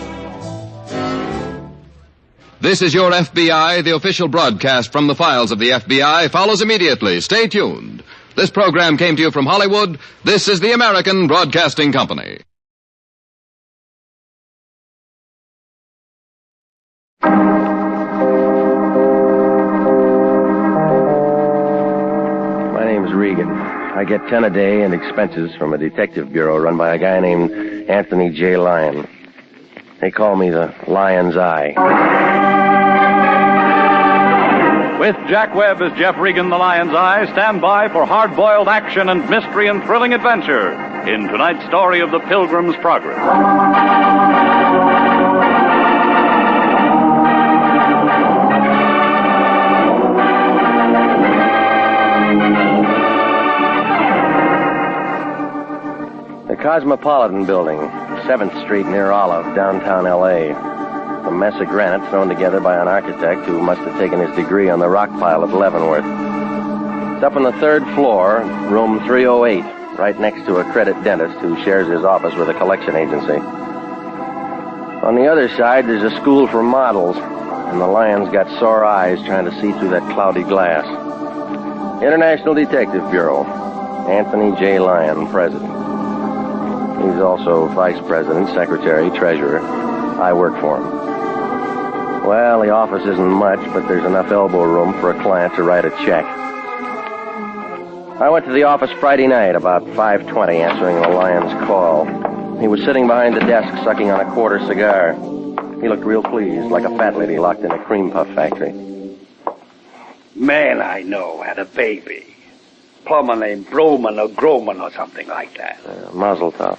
This is Your FBI. The official broadcast from the files of the FBI follows immediately. Stay tuned. This program came to you from Hollywood. This is the American Broadcasting Company. My name's Regan. I get 10 a day and expenses from a detective bureau run by a guy named Anthony J. Lyon. They call me the Lion's Eye. With Jack Webb as Jeff Regan, the Lion's Eye, stand by for hard-boiled action and mystery and thrilling adventure in tonight's story of the Pilgrim's Progress. The Cosmopolitan Building, 7th Street near Olive, downtown L.A. A mess of granite thrown together by an architect who must have taken his degree on the rock pile at Leavenworth. It's up on the 3rd floor, room 308, right next to a credit dentist who shares his office with a collection agency. On the other side, there's a school for models, and the Lion's got sore eyes trying to see through that cloudy glass. International Detective Bureau, Anthony J. Lyon, president. He's also vice president, secretary, treasurer. I work for him. Well, the office isn't much, but there's enough elbow room for a client to write a check. I went to the office Friday night about 5:20, answering the Lion's call. He was sitting behind the desk, sucking on a quarter cigar. He looked real pleased, like a fat lady locked in a cream puff factory. Man I know had a baby. Plumber named Broman or Groman or something like that. Mazel tov.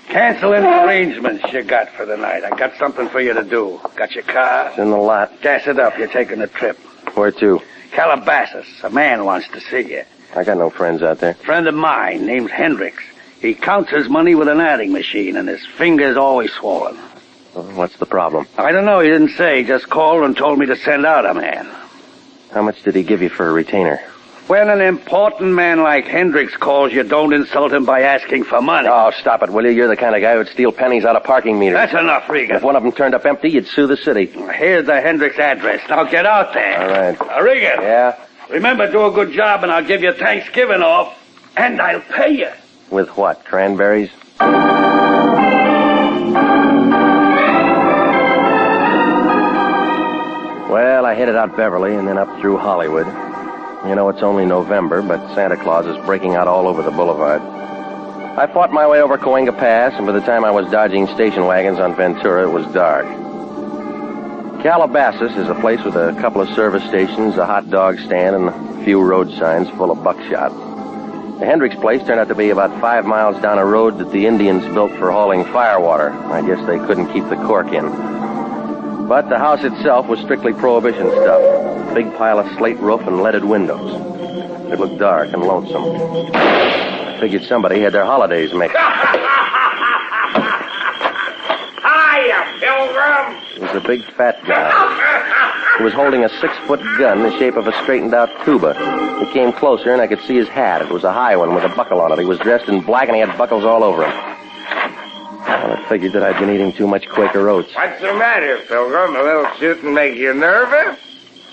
Cancel any arrangements you got for the night. I got something for you to do. Got your car? It's in the lot. Gas it up. You're taking a trip. Where to? Calabasas. A man wants to see you. I got no friends out there. Friend of mine, name's Hendricks. He counts his money with an adding machine, and his finger's always swollen. What's the problem? I don't know. He didn't say. He just called and told me to send out a man. How much did he give you for a retainer? When an important man like Hendricks calls you, don't insult him by asking for money. Oh, stop it, will you? You're the kind of guy who'd steal pennies out of parking meters. That's enough, Regan. If one of them turned up empty, you'd sue the city. Here's the Hendricks address. Now get out there. All right. Regan. Yeah? Remember, do a good job, and I'll give you Thanksgiving off, and I'll pay you. With what, cranberries? Well, I headed out Beverly and then up through Hollywood. You know, it's only November, but Santa Claus is breaking out all over the boulevard. I fought my way over Cahuenga Pass, and by the time I was dodging station wagons on Ventura, it was dark. Calabasas is a place with a couple of service stations, a hot dog stand, and a few road signs full of buckshot. The Hendricks place turned out to be about 5 miles down a road that the Indians built for hauling firewater. I guess they couldn't keep the cork in. But the house itself was strictly Prohibition stuff. Big pile of slate roof and leaded windows. It looked dark and lonesome. I figured somebody had their holidays mixed. Hiya, Pilgrim! He was a big fat guy. He was holding a 6-foot gun in the shape of a straightened-out tuba. He came closer, and I could see his hat. It was a high one with a buckle on it. He was dressed in black, and he had buckles all over him. Well, I figured that I'd been eating too much Quaker Oats. What's the matter, Pilgrim? A little shooting make you nervous?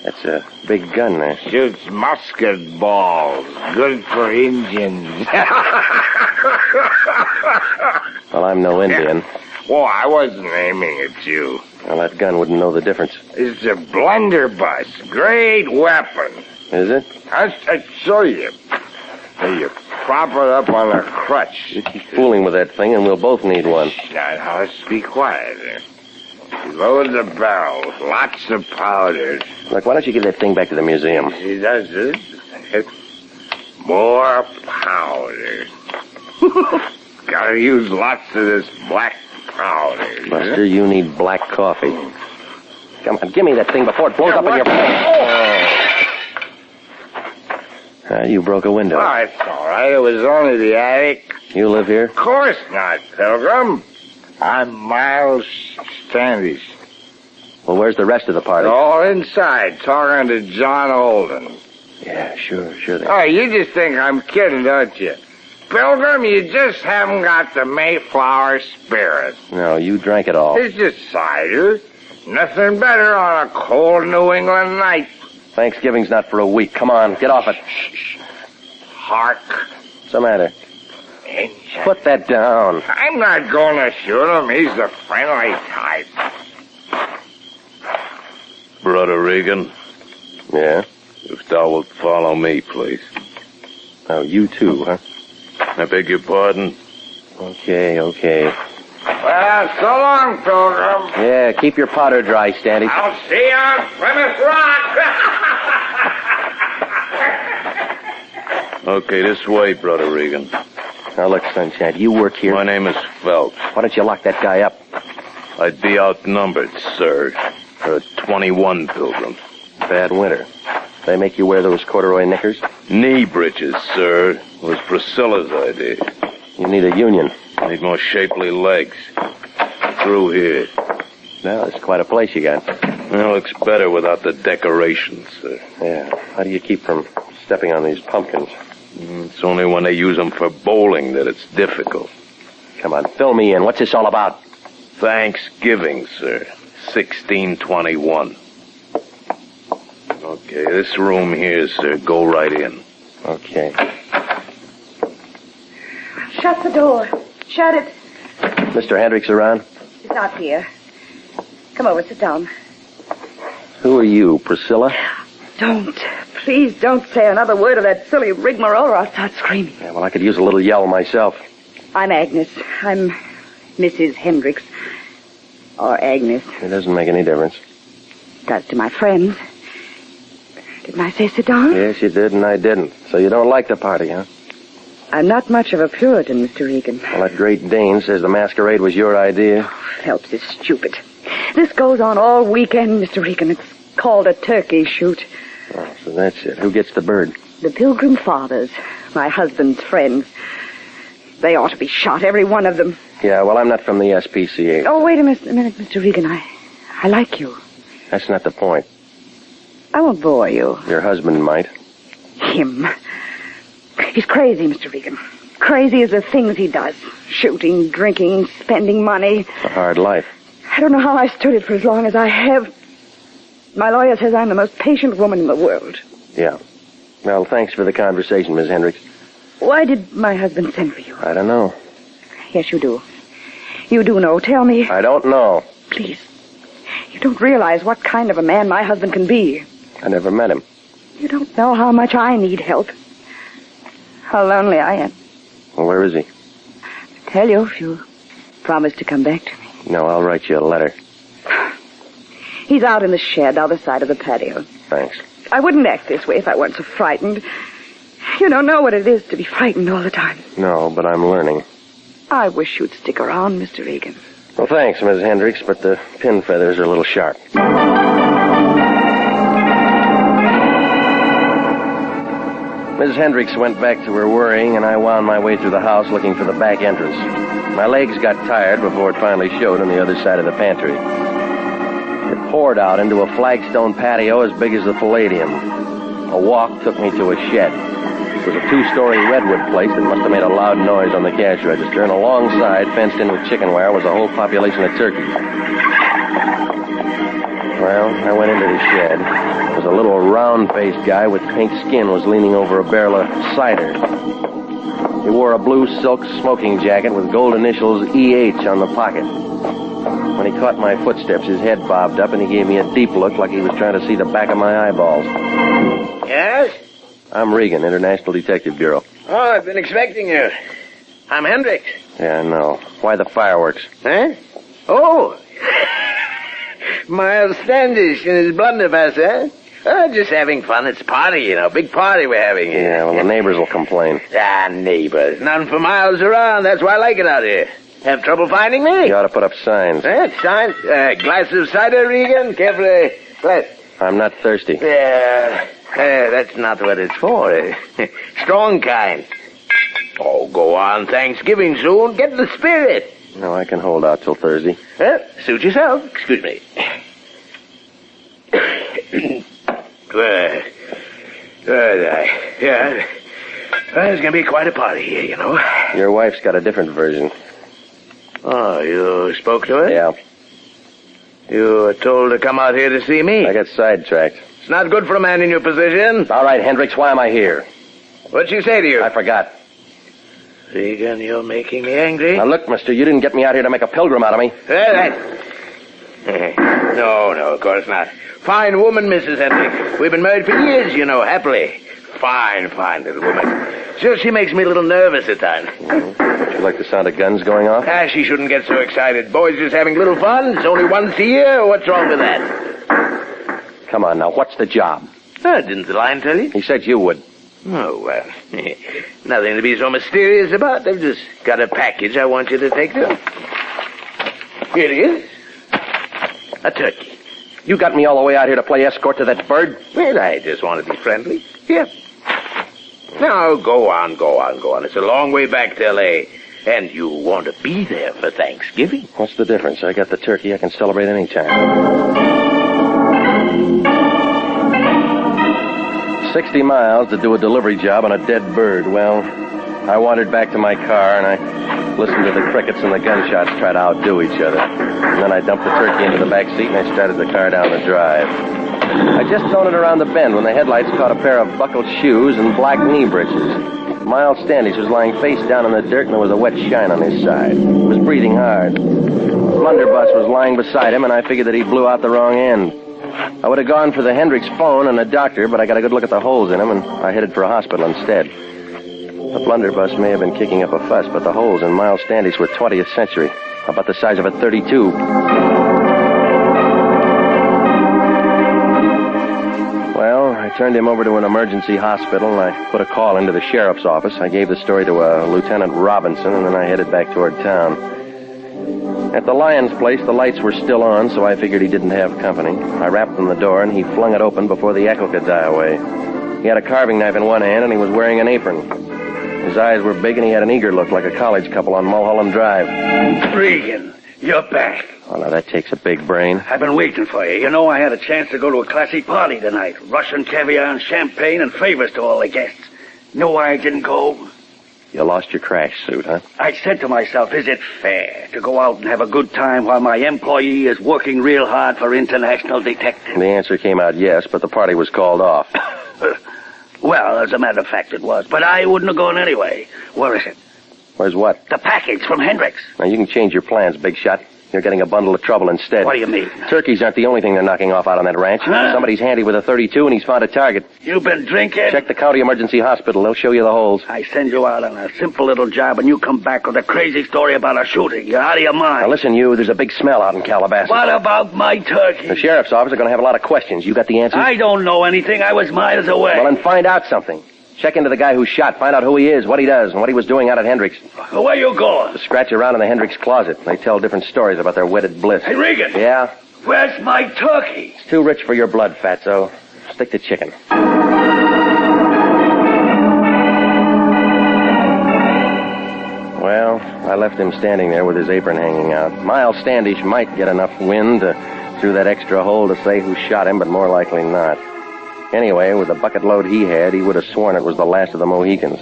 That's a big gun there. Shoots musket balls. Good for Indians. Well, I'm no Indian. Well, I wasn't aiming at you. Well, that gun wouldn't know the difference. It's a blunderbuss. Great weapon. Is it? I'll show you. You prop it up on a crutch. You keep fooling with that thing, and we'll both need one. Now, let's be quiet. You load the barrel with lots of powders. Look, why don't you give that thing back to the museum? He does it. More powder. Gotta use lots of this black powder. Buster, you need black coffee. Come on, give me that thing before it blows up in your face. You broke a window. Oh, it's all right. It was only the attic. You live here? Of course not, Pilgrim. I'm Miles Standish. Well, where's the rest of the party? All inside, talking to John Holden. Yeah, sure. Oh, you just think I'm kidding, don't you? Pilgrim, you just haven't got the Mayflower spirit. No, you drank it all. It's just cider. Nothing better on a cold New England night. Thanksgiving's not for a week. Come on, get off it. Shh. Hark. What's the matter? Injun. Put that down. I'm not going to shoot him. He's a friendly type. Brother Regan? Yeah? If thou wilt follow me, please. Oh, you too, huh? I beg your pardon? Okay. Well, so long, Pilgrim. Yeah, keep your powder dry, Standish. I'll see you on Plymouth Rock. Okay, this way, Brother Regan. Now, look, Sunshine, you work here. My name is Phelps. Why don't you lock that guy up? I'd be outnumbered, sir. There are 21 pilgrims. Bad winter. They make you wear those corduroy knickers? Knee breeches, sir. It was Priscilla's idea. You need a union. I need more shapely legs. Through here. Well, it's quite a place you got. It looks better without the decorations, sir. Yeah. How do you keep from stepping on these pumpkins? It's only when they use them for bowling that it's difficult. Come on, fill me in. What's this all about? Thanksgiving, sir. 1621. Okay, this room here, sir. Go right in. Okay. Shut the door. Shut it. Mr. Hendricks around? He's not here. Come over, sit down. Who are you, Priscilla? Please don't say another word of that silly rigmarole or I'll start screaming. Yeah, well, I could use a little yell myself. I'm Agnes. I'm Mrs. Hendricks. Or Agnes. It doesn't make any difference. Does to my friends. Didn't I say sit down? Yes, you did, and I didn't. So you don't like the party, huh? I'm not much of a Puritan, Mr. Regan. Well, that Great Dane says the masquerade was your idea. Phelps is stupid. This goes on all weekend, Mr. Regan. It's called a turkey shoot. Oh, so that's it. Who gets the bird? The Pilgrim Fathers, my husband's friends. They ought to be shot, every one of them. Yeah, well, I'm not from the SPCA. Oh, wait a minute, Mr. Regan. I like you. That's not the point. I won't bore you. Your husband might. Him. He's crazy, Mr. Regan. Crazy as the things he does. Shooting, drinking, spending money. It's a hard life. I don't know how I stood it for as long as I have. My lawyer says I'm the most patient woman in the world. Yeah. Well, thanks for the conversation, Miss Hendricks. Why did my husband send for you? I don't know. Yes, you do. You do know. Tell me. I don't know. Please. You don't realize what kind of a man my husband can be. I never met him. You don't know how much I need help. How lonely I am. Well, where is he? I'll tell you if you promise to come back to me. No, I'll write you a letter. He's out in the shed, the other side of the patio. Thanks. I wouldn't act this way if I weren't so frightened. You don't know what it is to be frightened all the time. No, but I'm learning. I wish you'd stick around, Mr. Regan. Well, thanks, Miss Hendricks, but the pin feathers are a little sharp. Mrs. Hendricks went back to her worrying, and I wound my way through the house looking for the back entrance. My legs got tired before it finally showed on the other side of the pantry. It poured out into a flagstone patio as big as the Palladium. A walk took me to a shed. It was a two-story redwood place that must have made a loud noise on the cash register, and alongside, fenced in with chicken wire, was a whole population of turkeys. Well, I went into the shed. There was a little round-faced guy with pink skin was leaning over a barrel of cider. He wore a blue silk smoking jacket with gold initials EH on the pocket. When he caught my footsteps, his head bobbed up, and he gave me a deep look like he was trying to see the back of my eyeballs. Yes? I'm Regan, International Detective Bureau. Oh, I've been expecting you. I'm Hendricks. Yeah, I know. Why the fireworks? Huh? Oh! Miles Standish and his blunderbuss, huh? Oh, just having fun. It's a party, you know. Big party we're having here. Yeah, well, the neighbors will complain. Ah, neighbors. None for miles around. That's why I like it out here. Have trouble finding me? You ought to put up signs. Signs? Glass of cider, Regan? Carefully. Glass. I'm not thirsty. That's not what it's for. Strong kind. Oh, go on. Thanksgiving soon. Get the spirit. No, I can hold out till Thursday. Suit yourself. Excuse me. Yeah. There's going to be quite a party here, you know. Your wife's got a different version. Oh, you spoke to her? Yeah. You were told to come out here to see me. I got sidetracked. It's not good for a man in your position. All right, Hendricks, why am I here? What'd she say to you? I forgot. Regan, you're making me angry. Now, look, mister, you didn't get me out here to make a pilgrim out of me. No, of course not. Fine woman, Mrs. Hendricks. We've been married for years, you know, happily. Fine little woman. Just she makes me a little nervous at times. Would you like the sound of guns going off? She shouldn't get so excited. Boys just having little fun. It's only once a year. What's wrong with that? Come on, now, what's the job? Didn't the line tell you? He said you would. Oh, well, nothing to be so mysterious about. I've just got a package I want you to take to. Here it is. A turkey. You got me all the way out here to play escort to that bird? Well, I just want to be friendly. Here. Now, go on. It's a long way back to L.A., and you want to be there for Thanksgiving. What's the difference? I got the turkey. I can celebrate any time. 60 miles to do a delivery job on a dead bird. Well, I wandered back to my car, and I listened to the crickets and the gunshots try to outdo each other. And then I dumped the turkey into the back seat, and I started the car down the drive. I just thrown it around the bend when the headlights caught a pair of buckled shoes and black knee breeches. Miles Standish was lying face down in the dirt, and there was a wet shine on his side. He was breathing hard. Blunderbuss was lying beside him, and I figured that he blew out the wrong end. I would have gone for the Hendricks phone and a doctor, but I got a good look at the holes in him, and I headed for a hospital instead. The blunderbuss may have been kicking up a fuss, but the holes in Miles Standish were 20th century, about the size of a .32. Well, I turned him over to an emergency hospital, and I put a call into the sheriff's office. I gave the story to Lieutenant Robinson, and then I headed back toward town. At the Lyons place, the lights were still on, so I figured he didn't have company. I rapped on the door, and he flung it open before the echo could die away. He had a carving knife in one hand, and he was wearing an apron. His eyes were big, and he had an eager look like a college couple on Mulholland Drive. Regan, you're back. Oh, now that takes a big brain. I've been waiting for you. You know I had a chance to go to a classy party tonight. Russian caviar and champagne and favors to all the guests. Know why I didn't go? You lost your crash suit, huh? I said to myself, is it fair to go out and have a good time while my employee is working real hard for International Detective? The answer came out yes, but the party was called off. Well, as a matter of fact, it was. But I wouldn't have gone anyway. Where is it? Where's what? The package from Hendricks. Now, you can change your plans, big shot. You're getting a bundle of trouble instead. What do you mean? Turkeys aren't the only thing they're knocking off out on that ranch. Huh? Somebody's handy with a .32, and he's found a target. You've been drinking? Check the county emergency hospital. They'll show you the holes. I send you out on a simple little job, and you come back with a crazy story about a shooting. You're out of your mind. Now, listen, you. There's a big smell out in Calabasas. What about my turkey? The sheriff's office are going to have a lot of questions. You got the answers? I don't know anything. I was miles away. Well, then find out something. Check into the guy who shot. Find out who he is, what he does, and what he was doing out at Hendricks. Where you going? To scratch around in the Hendricks closet. They tell different stories about their wedded bliss. Hey, Regan. Yeah? Where's my turkey? It's too rich for your blood, Fatso. Stick to chicken. Well, I left him standing there with his apron hanging out. Miles Standish might get enough wind to through that extra hole to say who shot him, but more likely not. Anyway, with the bucket load he had, he would have sworn it was the last of the Mohicans.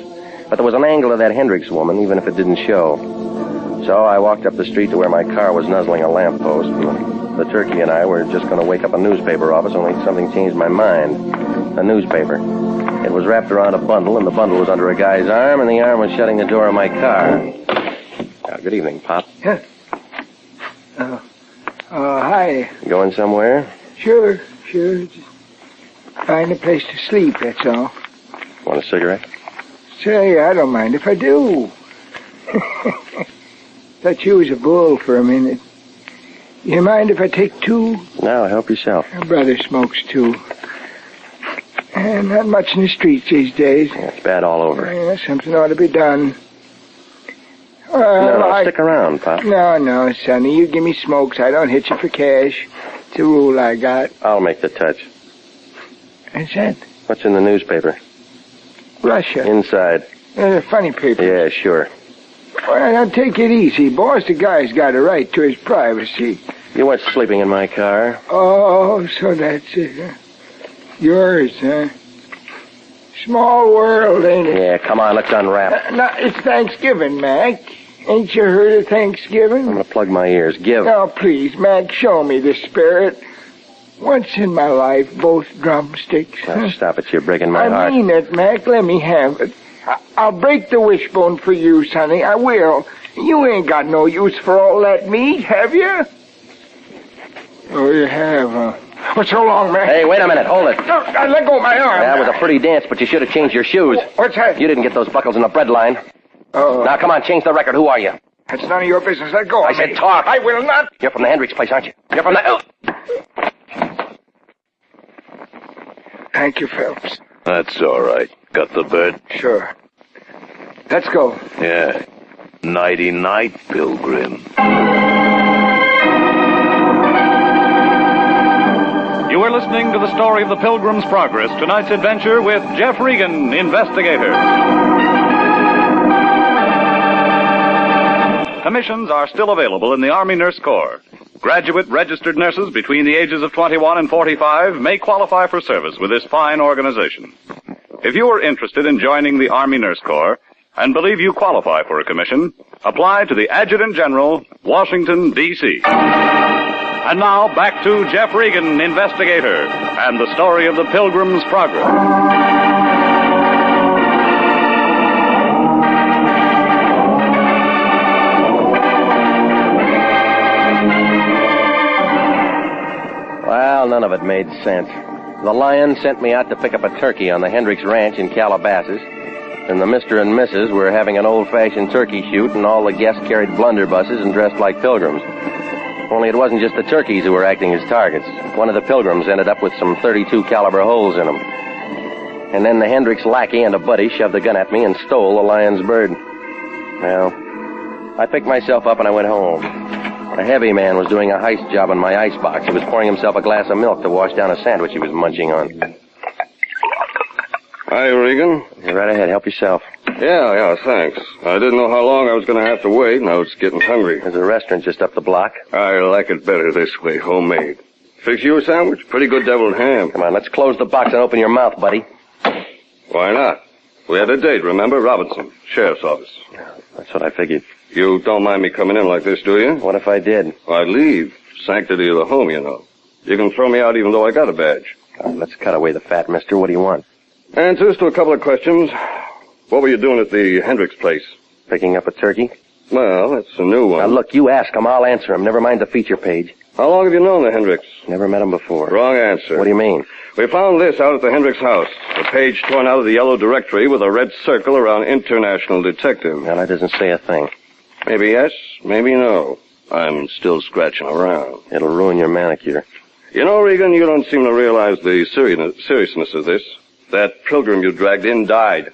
But there was an angle of that Hendricks woman, even if it didn't show. So I walked up the street to where my car was nuzzling a lamppost, and the turkey and I were just going to wake up a newspaper office, only something changed my mind. A newspaper. It was wrapped around a bundle, and the bundle was under a guy's arm, and the arm was shutting the door of my car. Good evening, Pop. Yeah. Hi. Going somewhere? Sure. Just find a place to sleep, that's all. Want a cigarette? Say, I don't mind if I do. Thought you was a bull for a minute. You mind if I take two? No, help yourself. My brother smokes too. And not much in the streets these days. Yeah, it's bad all over. Yeah, something ought to be done. No, stick around, Pop. No, Sonny. You give me smokes. I don't hit you for cash. It's a rule I got. I'll make the touch. What's that? What's in the newspaper? Russia. Inside. Funny paper. Yeah, sure. Well, now take it easy, boss. The guy's got a right to his privacy. You weren't sleeping in my car. Oh, so that's it, huh? Yours, huh? Small world, ain't it? Yeah, come on, let's unwrap. Now, it's Thanksgiving, Mac. Ain't you heard of Thanksgiving? I'm gonna plug my ears. Give. Now, please, Mac, show me the spirit. Once in my life, both drumsticks. Now, stop it, you're breaking my heart. I mean it, Mac. Let me have it. I'll break the wishbone for you, Sonny. I will. You ain't got no use for all that meat, have you? Oh, you have, huh? What's so long, man? Hey, wait a minute. Hold it. No, let go of my arm. That was a pretty dance, but you should have changed your shoes. What's that? You didn't get those buckles in the bread line. Oh. Now, come on, change the record. Who are you? That's none of your business. Let go of me. I said talk. I will not. You're from the Hendricks place, aren't you? You're from the... Oh. Thank you, Phelps. That's all right. Got the bird? Sure. Let's go. Yeah. Nighty-night, Pilgrim. You are listening to the story of the Pilgrim's Progress, tonight's adventure with Jeff Regan, investigator. Commissions are still available in the Army Nurse Corps. Graduate registered nurses between the ages of 21 and 45 may qualify for service with this fine organization. If you are interested in joining the Army Nurse Corps and believe you qualify for a commission, apply to the Adjutant General, Washington, D.C. And now, back to Jeff Regan, investigator, and the story of the Pilgrim's Progress. Well, none of it made sense. The Lion sent me out to pick up a turkey on the Hendricks Ranch in Calabasas, and the Mr. and Mrs. were having an old-fashioned turkey shoot, and all the guests carried blunderbusses and dressed like pilgrims. Only it wasn't just the turkeys who were acting as targets. One of the pilgrims ended up with some .32 caliber holes in him. And then the Hendricks lackey and a buddy shoved a gun at me and stole the Lion's bird. Well, I picked myself up and I went home. A heavy man was doing a heist job on my icebox. He was pouring himself a glass of milk to wash down a sandwich he was munching on. Hi, Regan. Right ahead. Help yourself. Yeah, thanks. I didn't know how long I was going to have to wait, and I was getting hungry. There's a restaurant just up the block. I like it better this way, homemade. Fix you a sandwich? Pretty good deviled ham. Come on, let's close the box and open your mouth, buddy. Why not? We had a date, remember? Robinson, Sheriff's Office. That's what I figured. You don't mind me coming in like this, do you? What if I did? I'd leave. Sanctity of the home, you know. You can throw me out even though I got a badge. Let's cut away the fat, mister. What do you want? Answers to a couple of questions. What were you doing at the Hendricks place? Picking up a turkey? Well, that's a new one. Now, look, you ask him. I'll answer him. Never mind the feature page. How long have you known the Hendricks? Never met him before. Wrong answer. What do you mean? We found this out at the Hendricks house. A page torn out of the yellow directory with a red circle around International Detective. Now, that doesn't say a thing. Maybe yes, maybe no. I'm still scratching around. It'll ruin your manicure. You know, Regan, you don't seem to realize the seriousness of this. That pilgrim you dragged in died.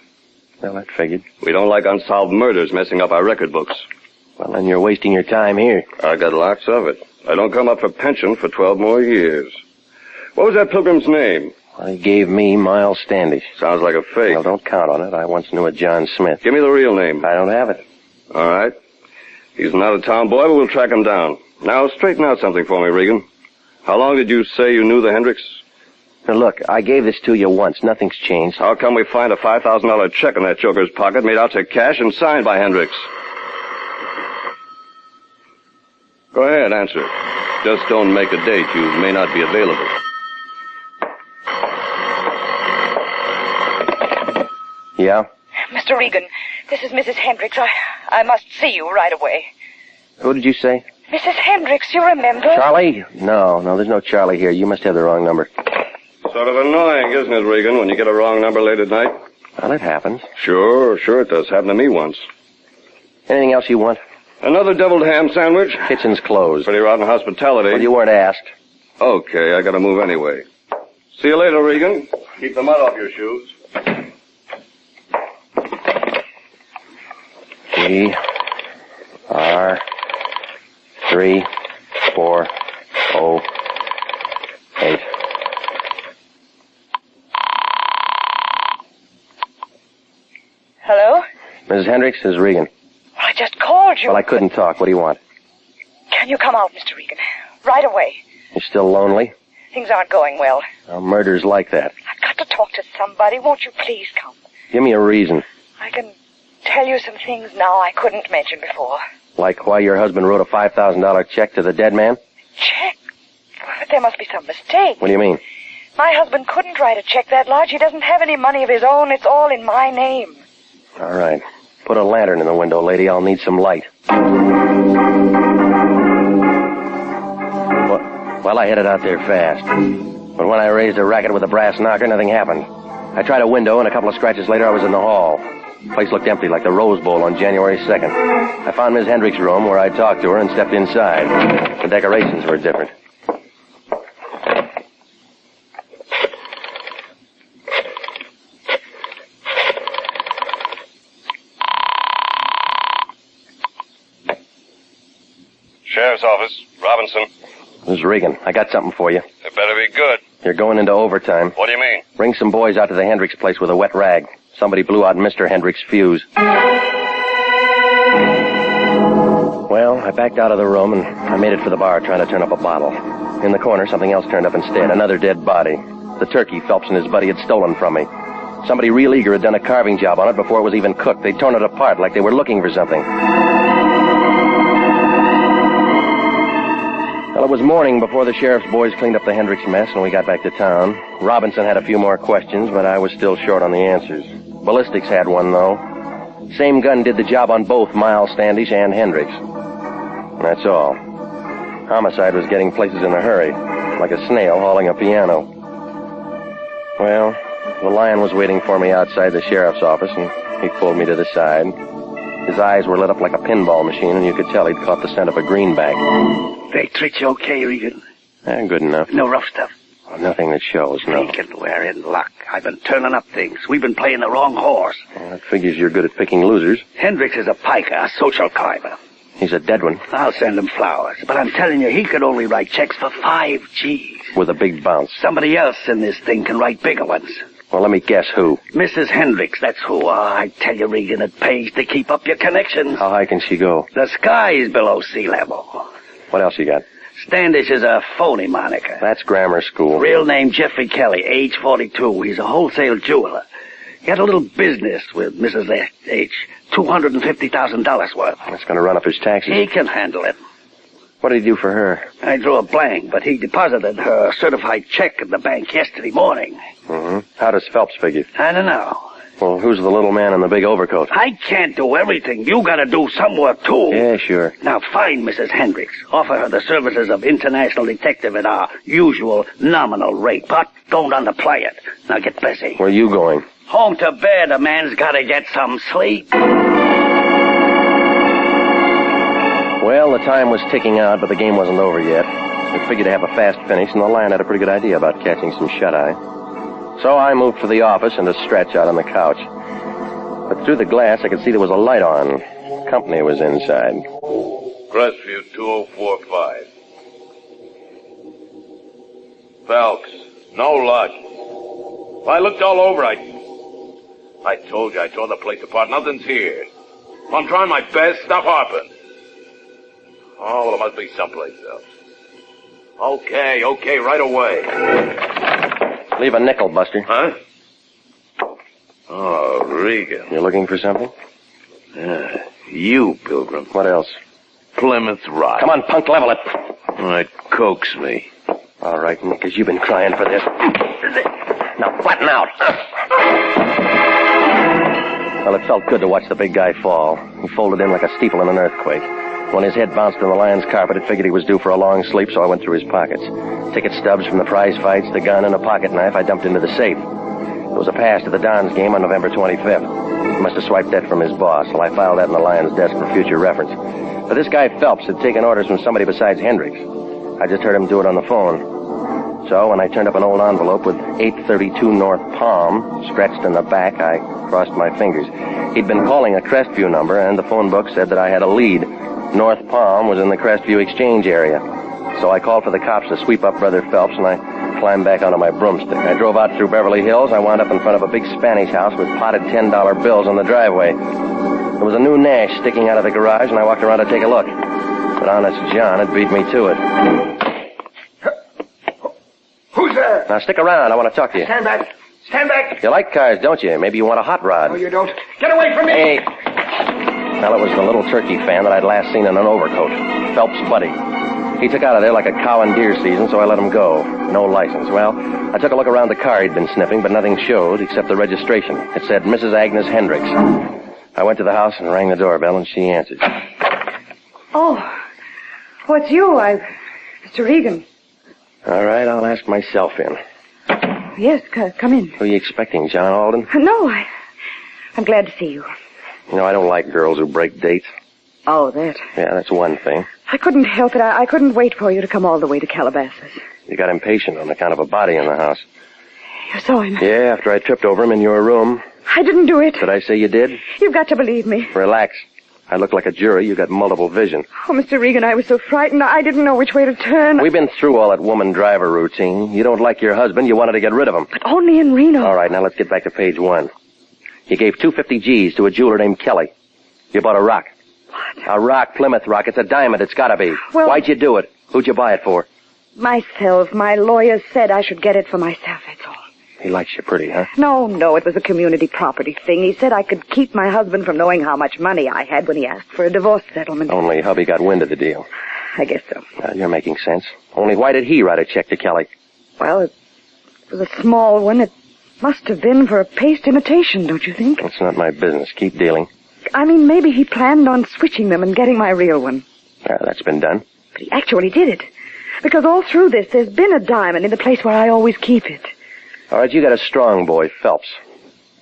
Well, that figured. We don't like unsolved murders messing up our record books. Well, then you're wasting your time here. I got lots of it. I don't come up for pension for 12 more years. What was that pilgrim's name? Well, he gave me Miles Standish. Sounds like a fake. Well, don't count on it. I once knew a John Smith. Give me the real name. I don't have it. All right. He's an out-of-town boy, but we'll track him down. Now, straighten out something for me, Regan. How long did you say you knew the Hendricks? Now, look, I gave this to you once. Nothing's changed. How come we find a $5,000 check in that joker's pocket made out to cash and signed by Hendricks? Go ahead, answer. Just don't make a date. You may not be available. Yeah? Mr. Regan, this is Mrs. Hendricks. I must see you right away. Who did you say? Mrs. Hendricks, you remember? Charlie? No, there's no Charlie here. You must have the wrong number. Sort of annoying, isn't it, Regan, when you get a wrong number late at night? Well, it happens. Sure it does. Happened to me once. Anything else you want? Another deviled ham sandwich? Kitchen's closed. Pretty rotten hospitality. Well, you weren't asked. Okay, I gotta move anyway. See you later, Regan. Keep the mud off your shoes. GR3408. Hello? Mrs. Hendricks, this is Regan. I just called you. Well, I couldn't talk. What do you want? Can you come out, Mr. Regan? Right away. You're still lonely? Things aren't going well. Murder's like that. I've got to talk to somebody. Won't you please come? Give me a reason. I can tell you some things now I couldn't mention before. Like why your husband wrote a $5,000 check to the dead man? Check? But there must be some mistake. What do you mean? My husband couldn't write a check that large. He doesn't have any money of his own. It's all in my name. All right. Put a lantern in the window, lady. I'll need some light. Well, I headed out there fast. But when I raised a racket with a brass knocker, nothing happened. I tried a window, and a couple of scratches later, I was in the hall. The place looked empty, like the Rose Bowl on January 2nd. I found Miss Hendricks' room, where I talked to her, and stepped inside. The decorations were different. Sheriff's office. Robinson. This is Regan. I got something for you. It better be good. You're going into overtime. What do you mean? Bring some boys out to the Hendricks place with a wet rag. Somebody blew out Mr. Hendricks' fuse. Well, I backed out of the room and I made it for the bar trying to turn up a bottle. In the corner, something else turned up instead. Another dead body. The turkey Phelps and his buddy had stolen from me. Somebody real eager had done a carving job on it before it was even cooked. They'd torn it apart like they were looking for something. Well, it was morning before the sheriff's boys cleaned up the Hendricks mess and we got back to town. Robinson had a few more questions, but I was still short on the answers. Ballistics had one, though. Same gun did the job on both Miles Standish and Hendricks. That's all. Homicide was getting places in a hurry, like a snail hauling a piano. Well, the lion was waiting for me outside the sheriff's office, and he pulled me to the side. His eyes were lit up like a pinball machine, and you could tell he'd caught the scent of a greenback. They treat you okay, Regan? Good enough. No rough stuff? Well, nothing that shows, no. Regan, we're in luck. I've been turning up things. We've been playing the wrong horse. Well, that figures you're good at picking losers. Hendricks is a piker, a social climber. He's a dead one. I'll send him flowers. But I'm telling you, he could only write checks for 5 G's. With a big bounce. Somebody else in this thing can write bigger ones. Well, let me guess who. Mrs. Hendricks, that's who. I tell you, Regan, it pays to keep up your connections. How high can she go? The sky's below sea level. What else you got? Standish is a phony moniker. That's grammar school. Real name Jeffrey Kelly, age 42. He's a wholesale jeweler. He had a little business with Mrs. H. $250,000 worth. That's going to run up his taxes. He can handle it. What did he do for her? I drew a blank, but he deposited her certified check at the bank yesterday morning. Mm-hmm. How does Phelps figure? I don't know. Well, who's the little man in the big overcoat? I can't do everything. You gotta do some work, too. Yeah, sure. Now, find Mrs. Hendricks. Offer her the services of international detective at our usual nominal rate, but don't underplay it. Now get busy. Where are you going? Home to bed. A man's gotta get some sleep. Well, the time was ticking out, but the game wasn't over yet. We figured to have a fast finish, and the Lion had a pretty good idea about catching some shut-eye. So I moved for the office and to stretch out on the couch. But through the glass, I could see there was a light on. Company was inside. Crestview 2045. Phelps, no luck. I looked all over. I told you, I tore the place apart. Nothing's here. I'm trying my best. Stop harping. Oh, well, it must be someplace else. Okay, right away. Leave a nickel, Buster. Huh? Oh, Regan. You looking for something? You, Pilgrim. What else? Plymouth Rock. Come on, punk, level it. All right, coax me. All right, because you've been crying for this. Now, flatten out. Well, it felt good to watch the big guy fall. He folded in like a steeple in an earthquake. When his head bounced on the lion's carpet, it figured he was due for a long sleep, so I went through his pockets. Ticket stubs from the prize fights, the gun, and a pocket knife I dumped into the safe. It was a pass to the Dons game on November 25th. He must have swiped that from his boss, so I filed that in the Lion's desk for future reference. But this guy Phelps had taken orders from somebody besides Hendricks. I just heard him do it on the phone. So when I turned up an old envelope with 832 North Palm scratched in the back, I crossed my fingers. He'd been calling a Crestview number, and the phone book said that I had a lead. North Palm was in the Crestview exchange area. So I called for the cops to sweep up Brother Phelps, and I climbed back onto my broomstick. I drove out through Beverly Hills. I wound up in front of a big Spanish house with potted $10 bills on the driveway. There was a new Nash sticking out of the garage, and I walked around to take a look. But Honest John had beat me to it. Who's there? Now stick around. I want to talk to you. Stand back. Stand back. You like cars, don't you? Maybe you want a hot rod. No, you don't. Get away from me. Hey. Well, it was the little turkey fan that I'd last seen in an overcoat. Phelps' buddy. He took out of there like a cow in deer season, so I let him go. No license. Well, I took a look around the car he'd been sniffing, but nothing showed except the registration. It said Mrs. Agnes Hendricks. I went to the house and rang the doorbell, and she answered. Oh, it's you. Mr. Regan. All right, I'll ask myself in. Yes, come in. Who are you expecting, John Alden? No, I'm glad to see you. You know, I don't like girls who break dates. Oh, that. Yeah, that's one thing. I couldn't help it. I couldn't wait for you to come all the way to Calabasas. You got impatient on account of a body in the house. You saw him? Yeah, after I tripped over him in your room. I didn't do it. Did I say you did? You've got to believe me. Relax. I look like a jury. You got multiple vision. Oh, Mr. Regan, I was so frightened. I didn't know which way to turn. We've been through all that woman driver routine. You don't like your husband. You wanted to get rid of him. But only in Reno. All right, now let's get back to page 1. You gave 250 G's to a jeweler named Kelly. You bought a rock. What? A rock, Plymouth Rock. It's a diamond. It's gotta be. Well, why'd you do it? Who'd you buy it for? Myself. My lawyer said I should get it for myself, that's all. He likes you pretty, huh? No, it was a community property thing. He said I could keep my husband from knowing how much money I had when he asked for a divorce settlement. Only hubby got wind of the deal. I guess so. You're making sense. Only why did he write a check to Kelly? Well, it was a small one. It must have been for a paste imitation, don't you think? It's not my business. Keep dealing. I mean, maybe he planned on switching them and getting my real one. That's been done. But he actually did it. Because all through this, there's been a diamond in the place where I always keep it. All right, you got a strong boy, Phelps.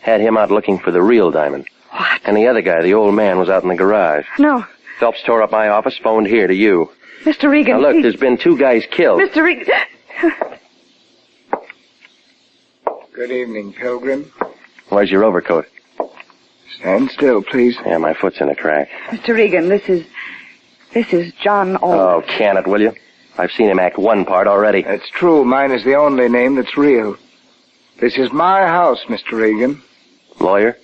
Had him out looking for the real diamond. What? And the other guy, the old man, was out in the garage. No. Phelps tore up my office, phoned here to you. Mr. Regan, now, look, there's been 2 guys killed. Mr. Regan... Good evening, Pilgrim. Where's your overcoat? Stand still, please. Yeah, my foot's in a crack. Mr. Regan, this is John Alden. Oh, can it, will you? I've seen him act one part already. That's true. Mine is the only name that's real. This is my house, Mr. Regan. Lawyer?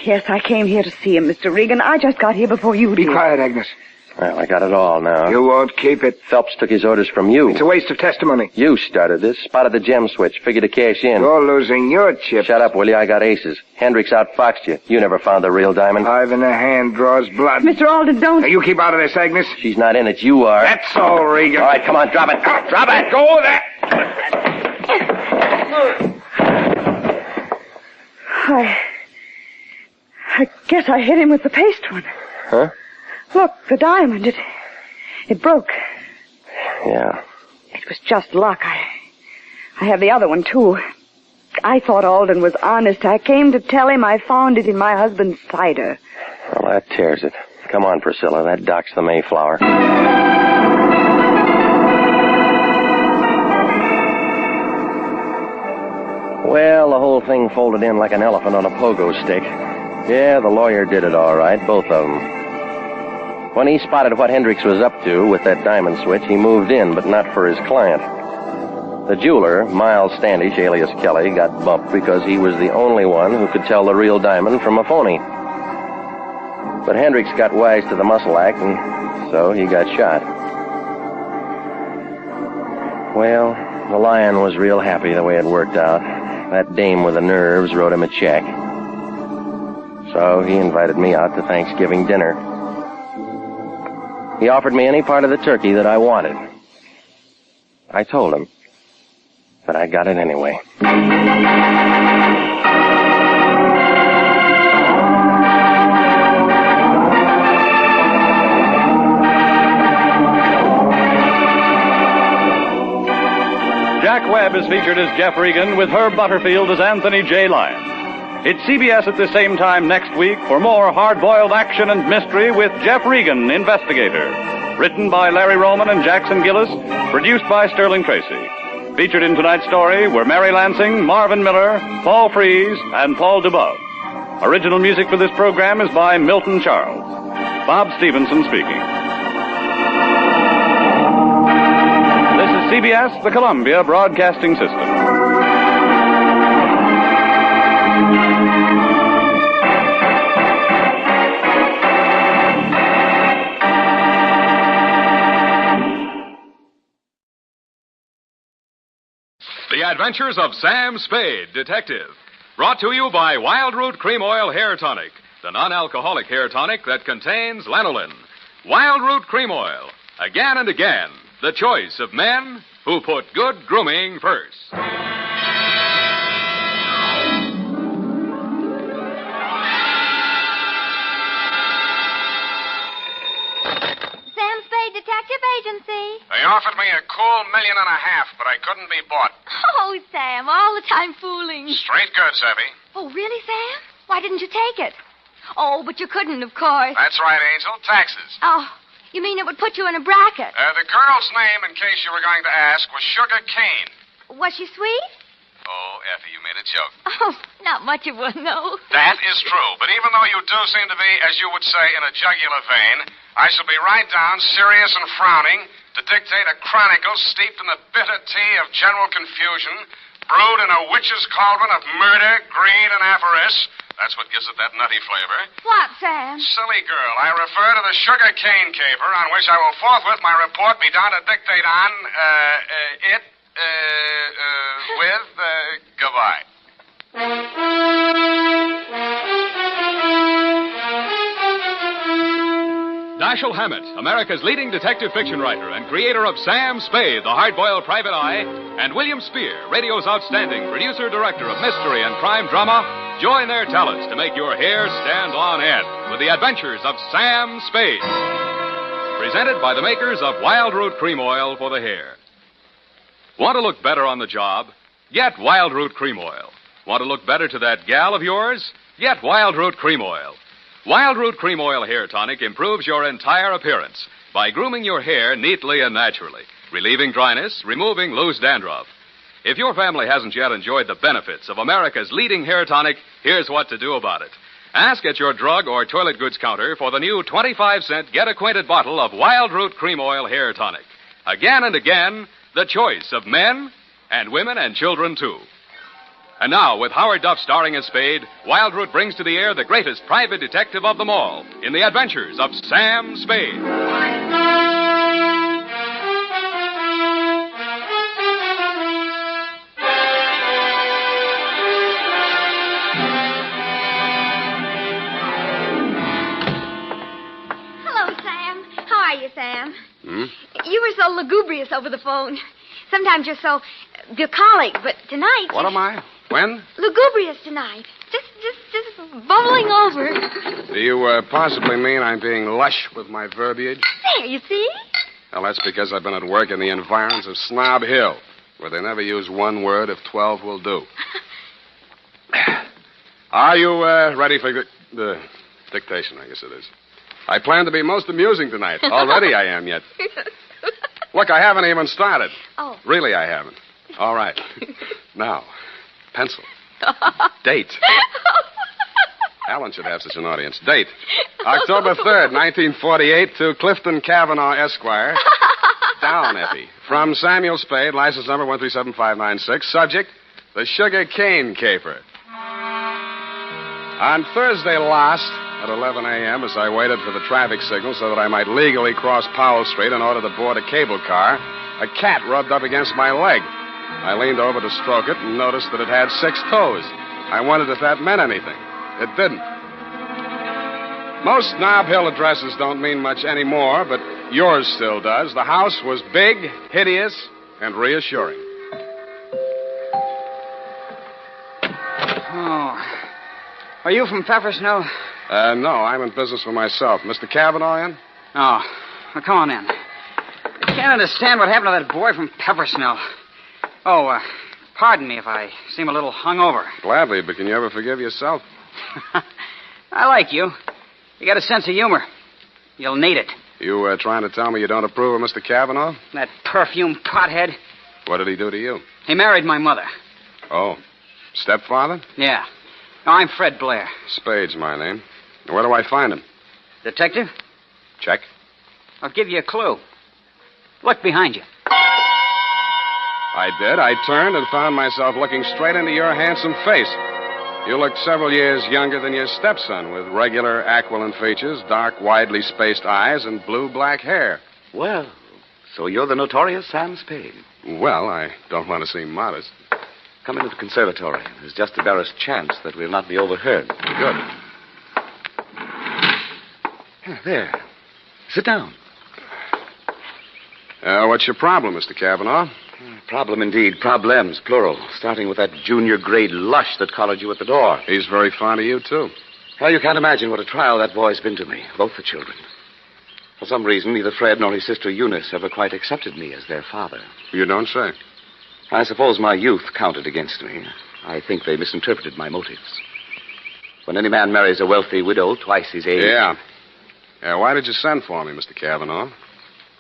Yes, I came here to see him, Mr. Regan. I just got here before you did. Be quiet, Agnes. Well, I got it all now. You won't keep it. Phelps took his orders from you. It's a waste of testimony. You started this. Spotted the gem switch. Figured to cash in. You're losing your chips. Shut up, will you? I got aces. Hendricks outfoxed you. You never found the real diamond. 5 in the hand draws blood. Mr. Alden, don't... Now, you keep out of this, Agnes. She's not in it. You are. That's all, Regan. All right, come on. Drop it. Drop it. Go there. I guess I hit him with the paste one. Huh? Look, the diamond, it broke. Yeah. It was just luck. I have the other one, too. I thought Alden was honest. I came to tell him I found it in my husband's cider. Well, that tears it. Come on, Priscilla. That docks the Mayflower. Well, the whole thing folded in like an elephant on a pogo stick. Yeah, the lawyer did it all right, both of them. When he spotted what Hendricks was up to with that diamond switch, he moved in, but not for his client. The jeweler, Miles Standish, alias Kelly, got bumped because he was the only one who could tell the real diamond from a phony. But Hendricks got wise to the muscle act, and so he got shot. Well, the lion was real happy the way it worked out. That dame with the nerves wrote him a check. So he invited me out to Thanksgiving dinner. He offered me any part of the turkey that I wanted. I told him, but I got it anyway. Jack Webb is featured as Jeff Regan with Herb Butterfield as Anthony J. Lyon. It's CBS at the same time next week for more hard-boiled action and mystery with Jeff Regan, investigator. Written by Larry Roman and Jackson Gillis, produced by Sterling Tracy. Featured in tonight's story were Mary Lansing, Marvin Miller, Paul Frees, and Paul DeBove. Original music for this program is by Milton Charles. Bob Stevenson speaking. This is CBS, the Columbia Broadcasting System. The Adventures of Sam Spade, Detective. Brought to you by Wild Root Cream Oil Hair Tonic, the non-alcoholic hair tonic that contains lanolin. Wild Root Cream Oil. Again and again, the choice of men who put good grooming first. Sam Spade Detective Agency. They offered me a cool $1.5 million, but I couldn't be bought. Oh, Sam, all the time fooling. Straight goods, Effie. Oh, really, Sam? Why didn't you take it? Oh, but you couldn't, of course. That's right, Angel. Taxes. Oh, you mean it would put you in a bracket? The girl's name, in case you were going to ask, was Sugar Cane. Was she sweet? Oh, Effie, you made a joke. Oh, not much of one, no. That is true, but even though you do seem to be, as you would say, in a jugular vein, I shall be right down, serious and frowning, to dictate a chronicle steeped in the bitter tea of general confusion, brewed in a witch's cauldron of murder, greed, and avarice. That's what gives it that nutty flavor. What, Sam? Silly girl, I refer to the sugar cane caper, on which I will forthwith my report be down to dictate on, goodbye. Dashiell Hammett, America's leading detective fiction writer and creator of Sam Spade, the hard-boiled private eye, and William Spear, radio's outstanding producer-director of mystery and crime drama, join their talents to make your hair stand on end with the adventures of Sam Spade. Presented by the makers of Wild Root Cream Oil for the hair. Want to look better on the job? Get Wild Root Cream Oil. Want to look better to that gal of yours? Get Wild Root Cream Oil. Wild Root Cream Oil Hair Tonic improves your entire appearance by grooming your hair neatly and naturally, relieving dryness, removing loose dandruff. If your family hasn't yet enjoyed the benefits of America's leading hair tonic, here's what to do about it. Ask at your drug or toilet goods counter for the new 25-cent get-acquainted bottle of Wild Root Cream Oil Hair Tonic. Again and again, the choice of men and women and children, too. And now, with Howard Duff starring as Spade, Wild Root brings to the air the greatest private detective of them all in the adventures of Sam Spade. Hello, Sam. How are you, Sam? Hmm? You were so lugubrious over the phone. Sometimes you're so bucolic, but tonight... What am I? When? Lugubrious tonight. Just bubbling over. Do you possibly mean I'm being lush with my verbiage? There, you see? Well, that's because I've been at work in the environs of Snob Hill, where they never use one word if 12 will do. Are you ready for the dictation, I guess it is? I plan to be most amusing tonight. Already I am yet. Look, I haven't even started. Oh. Really, I haven't. All right. Now, pencil. Date. Alan should have such an audience. Date. October 3rd, 1948, to Clifton Cavanaugh, Esquire. Down, Effie. From Samuel Spade, license number 137596. Subject, the sugar cane caper. On Thursday last, At 11 a.m., as I waited for the traffic signal so that I might legally cross Powell Street in order to board a cable car, a cat rubbed up against my leg. I leaned over to stroke it and noticed that it had 6 toes. I wondered if that meant anything. It didn't. Most Nob Hill addresses don't mean much anymore, but yours still does. The house was big, hideous, and reassuring. Oh. Are you from Peppersnell? No, I'm in business for myself. Mr. Cavanaugh in? Oh. Well, come on in. I can't understand what happened to that boy from Peppersnell. Oh, pardon me if I seem a little hungover. Gladly, but can you ever forgive yourself? I like you. You got a sense of humor. You'll need it. You trying to tell me you don't approve of Mr. Cavanaugh? That perfume pothead. What did he do to you? He married my mother. Oh. Stepfather? Yeah. No, I'm Fred Blair. Spade's my name. Where do I find him? Detective? Check. I'll give you a clue. Look behind you. I did. I turned and found myself looking straight into your handsome face. You looked several years younger than your stepson, with regular aquiline features, dark, widely spaced eyes, and blue-black hair. Well, so you're the notorious Sam Spade. Well, I don't want to seem modest. Come into the conservatory. There's just the barest chance that we'll not be overheard. Good. There. Sit down. What's your problem, Mr. Cavanaugh? Problem indeed. Problems, plural. Starting with that junior grade lush that collared you at the door. He's very fond of you, too. Well, you can't imagine what a trial that boy's been to me. Both the children. For some reason, neither Fred nor his sister Eunice ever quite accepted me as their father. You don't say. I suppose my youth counted against me. I think they misinterpreted my motives. When any man marries a wealthy widow twice his age... Yeah. Why did you send for me, Mr. Cavanaugh?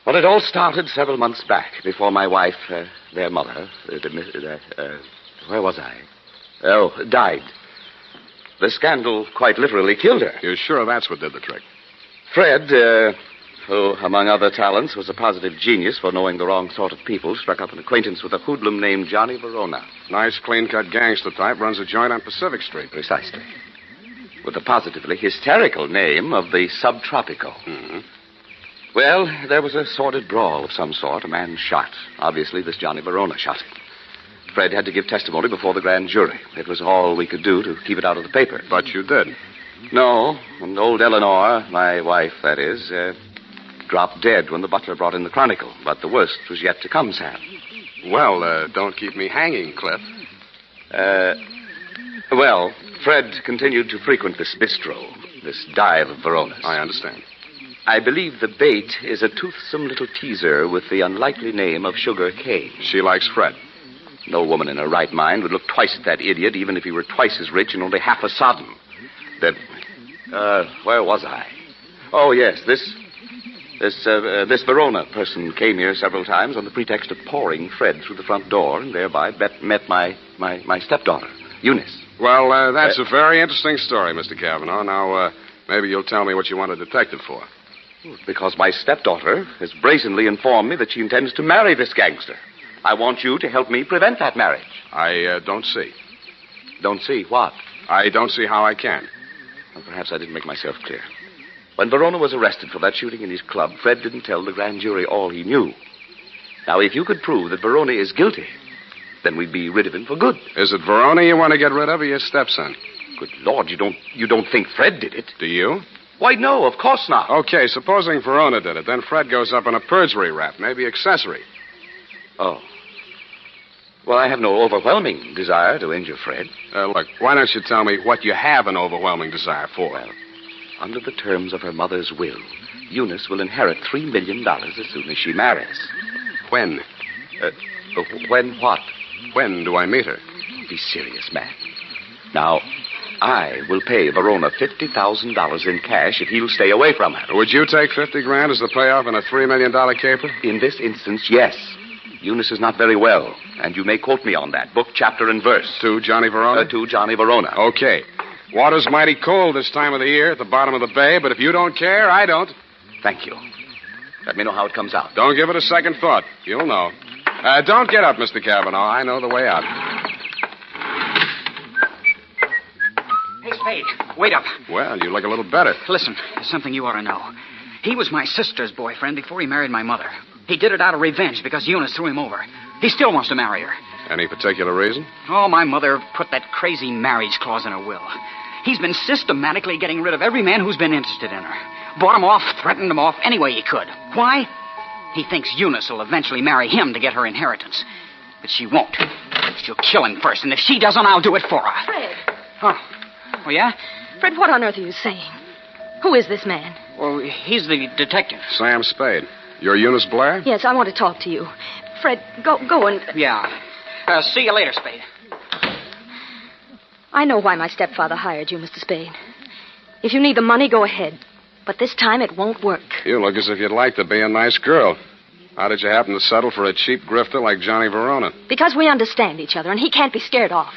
Well, it all started several months back, before my wife, their mother, where was I? Oh, died. The scandal quite literally killed her. You're sure that's what did the trick? Fred, who, among other talents, was a positive genius for knowing the wrong sort of people, struck up an acquaintance with a hoodlum named Johnny Verona. Nice, clean-cut gangster type, runs a joint on Pacific Street. Precisely. With the positively hysterical name of the Subtropico. Mm-hmm. Well, there was a sordid brawl of some sort. A man shot. Obviously, this Johnny Verona shot him. Fred had to give testimony before the grand jury. It was all we could do to keep it out of the paper. But you did. No, and old Eleanor, my wife, that is, dropped dead when the butler brought in the Chronicle. But the worst was yet to come, Sam. Well, don't keep me hanging, Cliff. Well, Fred continued to frequent this bistro, this dive of Verona's. I understand. I believe the bait is a toothsome little teaser with the unlikely name of Sugar Cane. She likes Fred. No woman in her right mind would look twice at that idiot, even if he were twice as rich and only half as sodden. Then, where was I? Oh, yes, this Verona person came here several times on the pretext of pouring Fred through the front door and thereby met my stepdaughter, Eunice. Well, that's a very interesting story, Mr. Cavanaugh. Now, maybe you'll tell me what you want a detective for. Because my stepdaughter has brazenly informed me that she intends to marry this gangster. I want you to help me prevent that marriage. I don't see. Don't see what? I don't see how I can. Well, perhaps I didn't make myself clear. When Verona was arrested for that shooting in his club, Fred didn't tell the grand jury all he knew. Now, if you could prove that Verona is guilty, then we'd be rid of him for good. Is it Verona you want to get rid of or your stepson? Good Lord, you don't think Fred did it? Do you? Why, no, of course not. Okay, supposing Verona did it, then Fred goes up on a perjury rap, maybe accessory. Oh. Well, I have no overwhelming desire to injure Fred. Look, why don't you tell me what you have an overwhelming desire for? Well, under the terms of her mother's will, Eunice will inherit $3 million as soon as she marries. When? When what? When do I meet her? Be serious, man. Now, I will pay Verona $50,000 in cash if he'll stay away from her. Would you take $50,000 as the payoff in a $3 million caper? In this instance, yes. Eunice is not very well, and you may quote me on that. Book, chapter, and verse. To Johnny Verona? To Johnny Verona. Okay. Water's mighty cold this time of the year at the bottom of the bay, but if you don't care, I don't. Thank you. Let me know how it comes out. Don't give it a second thought. You'll know. Don't get up, Mr. Cavanaugh. I know the way out. Hey, Spade, wait up. Well, you look a little better. Listen, there's something you ought to know. He was my sister's boyfriend before he married my mother. He did it out of revenge because Eunice threw him over. He still wants to marry her. Any particular reason? Oh, my mother put that crazy marriage clause in her will. He's been systematically getting rid of every man who's been interested in her. Bought him off, threatened him off any way he could. Why? He thinks Eunice will eventually marry him to get her inheritance. But she won't. She'll kill him first, and if she doesn't, I'll do it for her. Fred. Oh, yeah? Fred, what on earth are you saying? Who is this man? Well, he's the detective. Sam Spade. You're Eunice Blair? Yes, I want to talk to you. Fred, go and... Yeah. See you later, Spade. I know why my stepfather hired you, Mr. Spade. If you need the money, go ahead. But this time it won't work. You look as if you'd like to be a nice girl. How did you happen to settle for a cheap grifter like Johnny Verona? Because we understand each other, and he can't be scared off.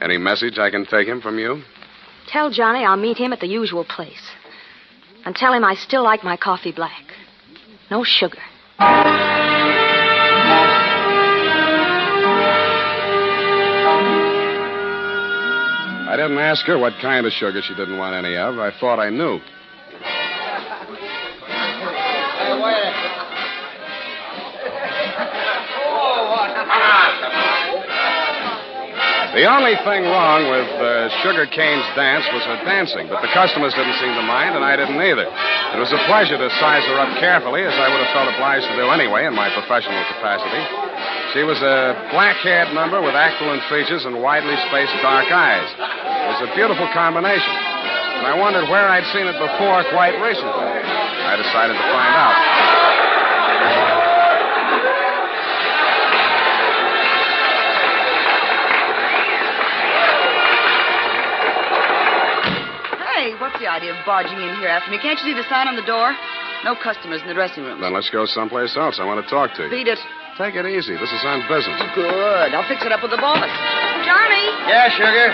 Any message I can take him from you? Tell Johnny I'll meet him at the usual place. And tell him I still like my coffee black. No sugar. I didn't ask her what kind of sugar she didn't want any of. I thought I knew. The only thing wrong with Sugar Cane's dance was her dancing, but the customers didn't seem to mind, and I didn't either. It was a pleasure to size her up carefully, as I would have felt obliged to do anyway in my professional capacity. She was a black-haired number with aquiline features and widely spaced dark eyes. It was a beautiful combination, and I wondered where I'd seen it before quite recently. I decided to find out. Hey, what's the idea of barging in here after me? Can't you see the sign on the door? No customers in the dressing room. Then let's go someplace else. I want to talk to you. Beat it. Take it easy. This is on business. Good. I'll fix it up with the boss. Johnny! Yeah, Sugar?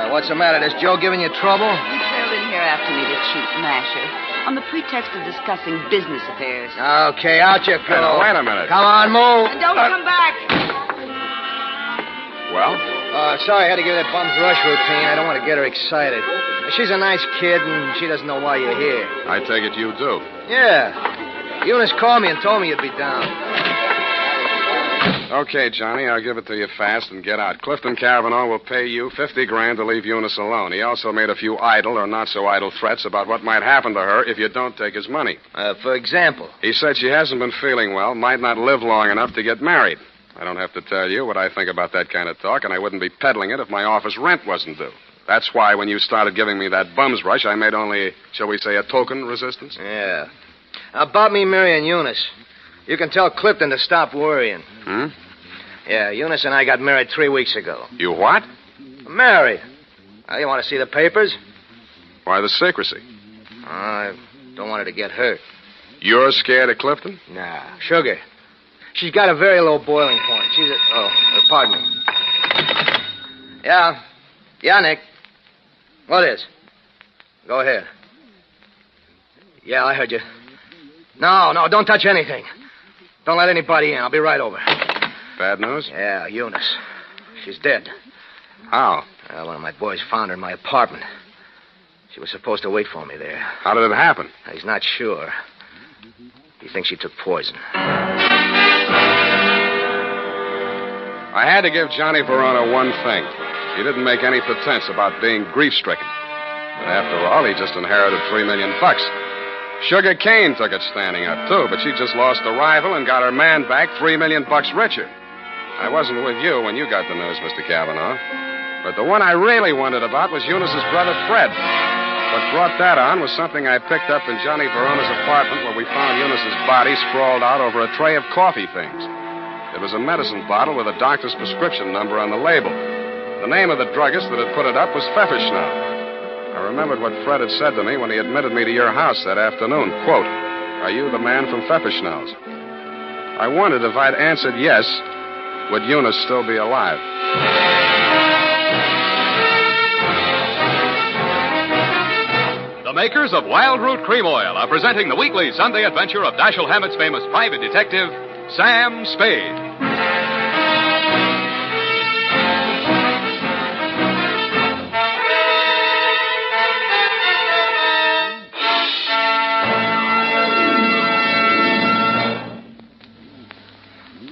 What's the matter? Is Joe giving you trouble? You trailed in here after me, the cheap masher, on the pretext of discussing business affairs. Okay, out you go. Now, wait a minute. Come on, move. And don't come back. Well? Sorry, I had to give that bum's rush routine. I don't want to get her excited. She's a nice kid, and she doesn't know why you're here. I take it you do. Yeah. Eunice called me and told me you'd be down. Okay, Johnny, I'll give it to you fast and get out. Clifton Cavanaugh will pay you $50,000 to leave Eunice alone. He also made a few idle or not-so-idle threats about what might happen to her if you don't take his money. For example? He said she hasn't been feeling well, might not live long enough to get married. I don't have to tell you what I think about that kind of talk, and I wouldn't be peddling it if my office rent wasn't due. That's why when you started giving me that bum's rush, I made only, shall we say, a token resistance. Yeah. About me marrying Eunice, you can tell Clifton to stop worrying. Hmm? Yeah, Eunice and I got married 3 weeks ago. You what? Married. You want to see the papers? Why the secrecy? I don't want her to get hurt. You're scared of Clifton? Nah, Sugar. She's got a very low boiling point. Pardon me. Yeah. Yeah, Nick. What is? Go ahead. Yeah, I heard you. No, don't touch anything. Don't let anybody in. I'll be right over. Bad news? Yeah, Eunice. She's dead. How? One of my boys found her in my apartment. She was supposed to wait for me there. How did it happen? He's not sure. He thinks she took poison. I had to give Johnny Verona one thing. He didn't make any pretense about being grief-stricken. But after all, he just inherited $3 million. Sugar Cane took it standing up, too, but she just lost a rival and got her man back $3 million richer. I wasn't with you when you got the news, Mr. Cavanaugh. But the one I really wondered about was Eunice's brother, Fred. What brought that on was something I picked up in Johnny Verona's apartment where we found Eunice's body sprawled out over a tray of coffee things. It was a medicine bottle with a doctor's prescription number on the label. The name of the druggist that had put it up was Pfefferschnau. I remembered what Fred had said to me when he admitted me to your house that afternoon. Quote, "Are you the man from Pfefferschnau's?" I wondered if I'd answered yes, would Eunice still be alive? The makers of Wild Root Cream Oil are presenting the weekly Sunday adventure of Dashiell Hammett's famous private detective, Sam Spade.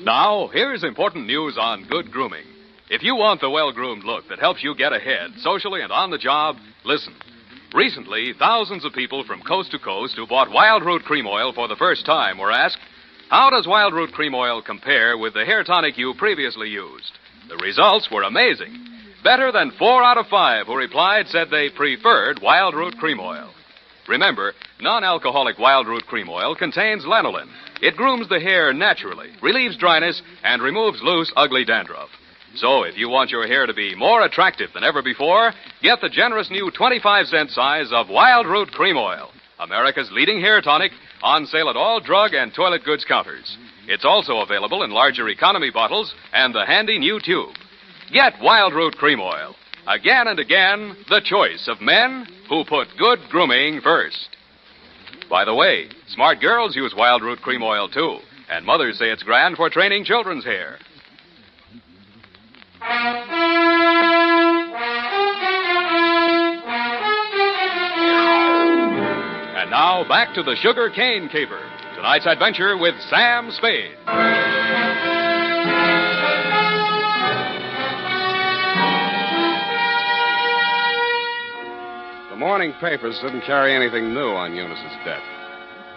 Now, here's important news on good grooming. If you want the well-groomed look that helps you get ahead, socially and on the job, listen. Recently, thousands of people from coast to coast who bought Wild Root Cream Oil for the first time were asked, how does Wild Root Cream Oil compare with the hair tonic you previously used? The results were amazing. Better than 4 out of 5 who replied said they preferred Wild Root Cream Oil. Remember, non-alcoholic Wild Root Cream Oil contains lanolin. It grooms the hair naturally, relieves dryness, and removes loose, ugly dandruff. So if you want your hair to be more attractive than ever before, get the generous new 25-cent size of Wild Root Cream Oil, America's leading hair tonic, on sale at all drug and toilet goods counters. It's also available in larger economy bottles and the handy new tube. Get Wild Root Cream Oil. Again and again, the choice of men who put good grooming first. By the way, smart girls use Wild Root Cream Oil, too, and mothers say it's grand for training children's hair. And now, back to the Sugar Cane Caper. Tonight's adventure with Sam Spade. The morning papers didn't carry anything new on Eunice's death.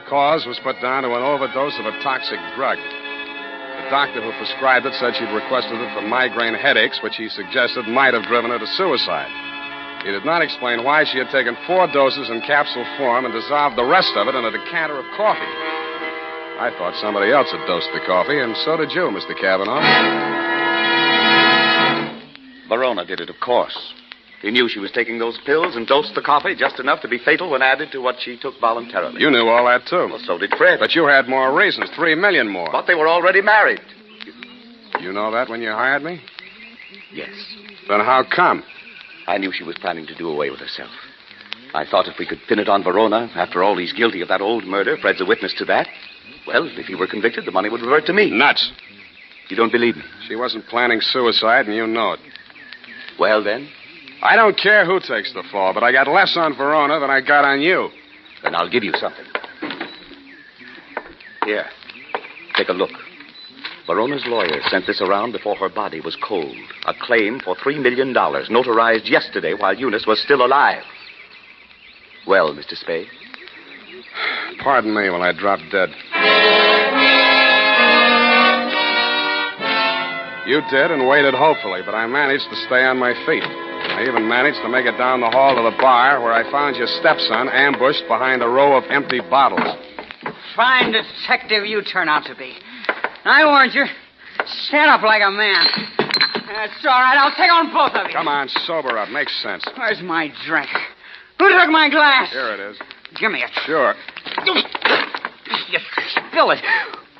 Cause was put down to an overdose of a toxic drug. The doctor who prescribed it said she'd requested it for migraine headaches, which he suggested might have driven her to suicide. He did not explain why she had taken 4 doses in capsule form and dissolved the rest of it in a decanter of coffee. I thought somebody else had dosed the coffee, and so did you, Mr. Cavanaugh. Verona did it, of course. He knew she was taking those pills and dosed the coffee just enough to be fatal when added to what she took voluntarily. You knew all that, too. Well, so did Fred. But you had more reasons, 3 million more. But they were already married. You know that when you hired me? Yes. Then how come? I knew she was planning to do away with herself. I thought if we could pin it on Verona, after all, he's guilty of that old murder. Fred's a witness to that. Well, if he were convicted, the money would revert to me. Nuts. You don't believe me? She wasn't planning suicide, and you know it. Well, then? I don't care who takes the fall, but I got less on Verona than I got on you. Then I'll give you something. Here. Take a look. Verona's lawyer sent this around before her body was cold. A claim for $3 million, notarized yesterday while Eunice was still alive. Well, Mr. Spade? Pardon me while I drop dead. You did and waited hopefully, but I managed to stay on my feet. I even managed to make it down the hall to the bar where I found your stepson ambushed behind a row of empty bottles. Fine detective you turn out to be. I warned you. Stand up like a man. That's all right. I'll take on both of you. Come on, sober up. Makes sense. Where's my drink? Who took my glass? Here it is. Give me it. Sure. You spill it.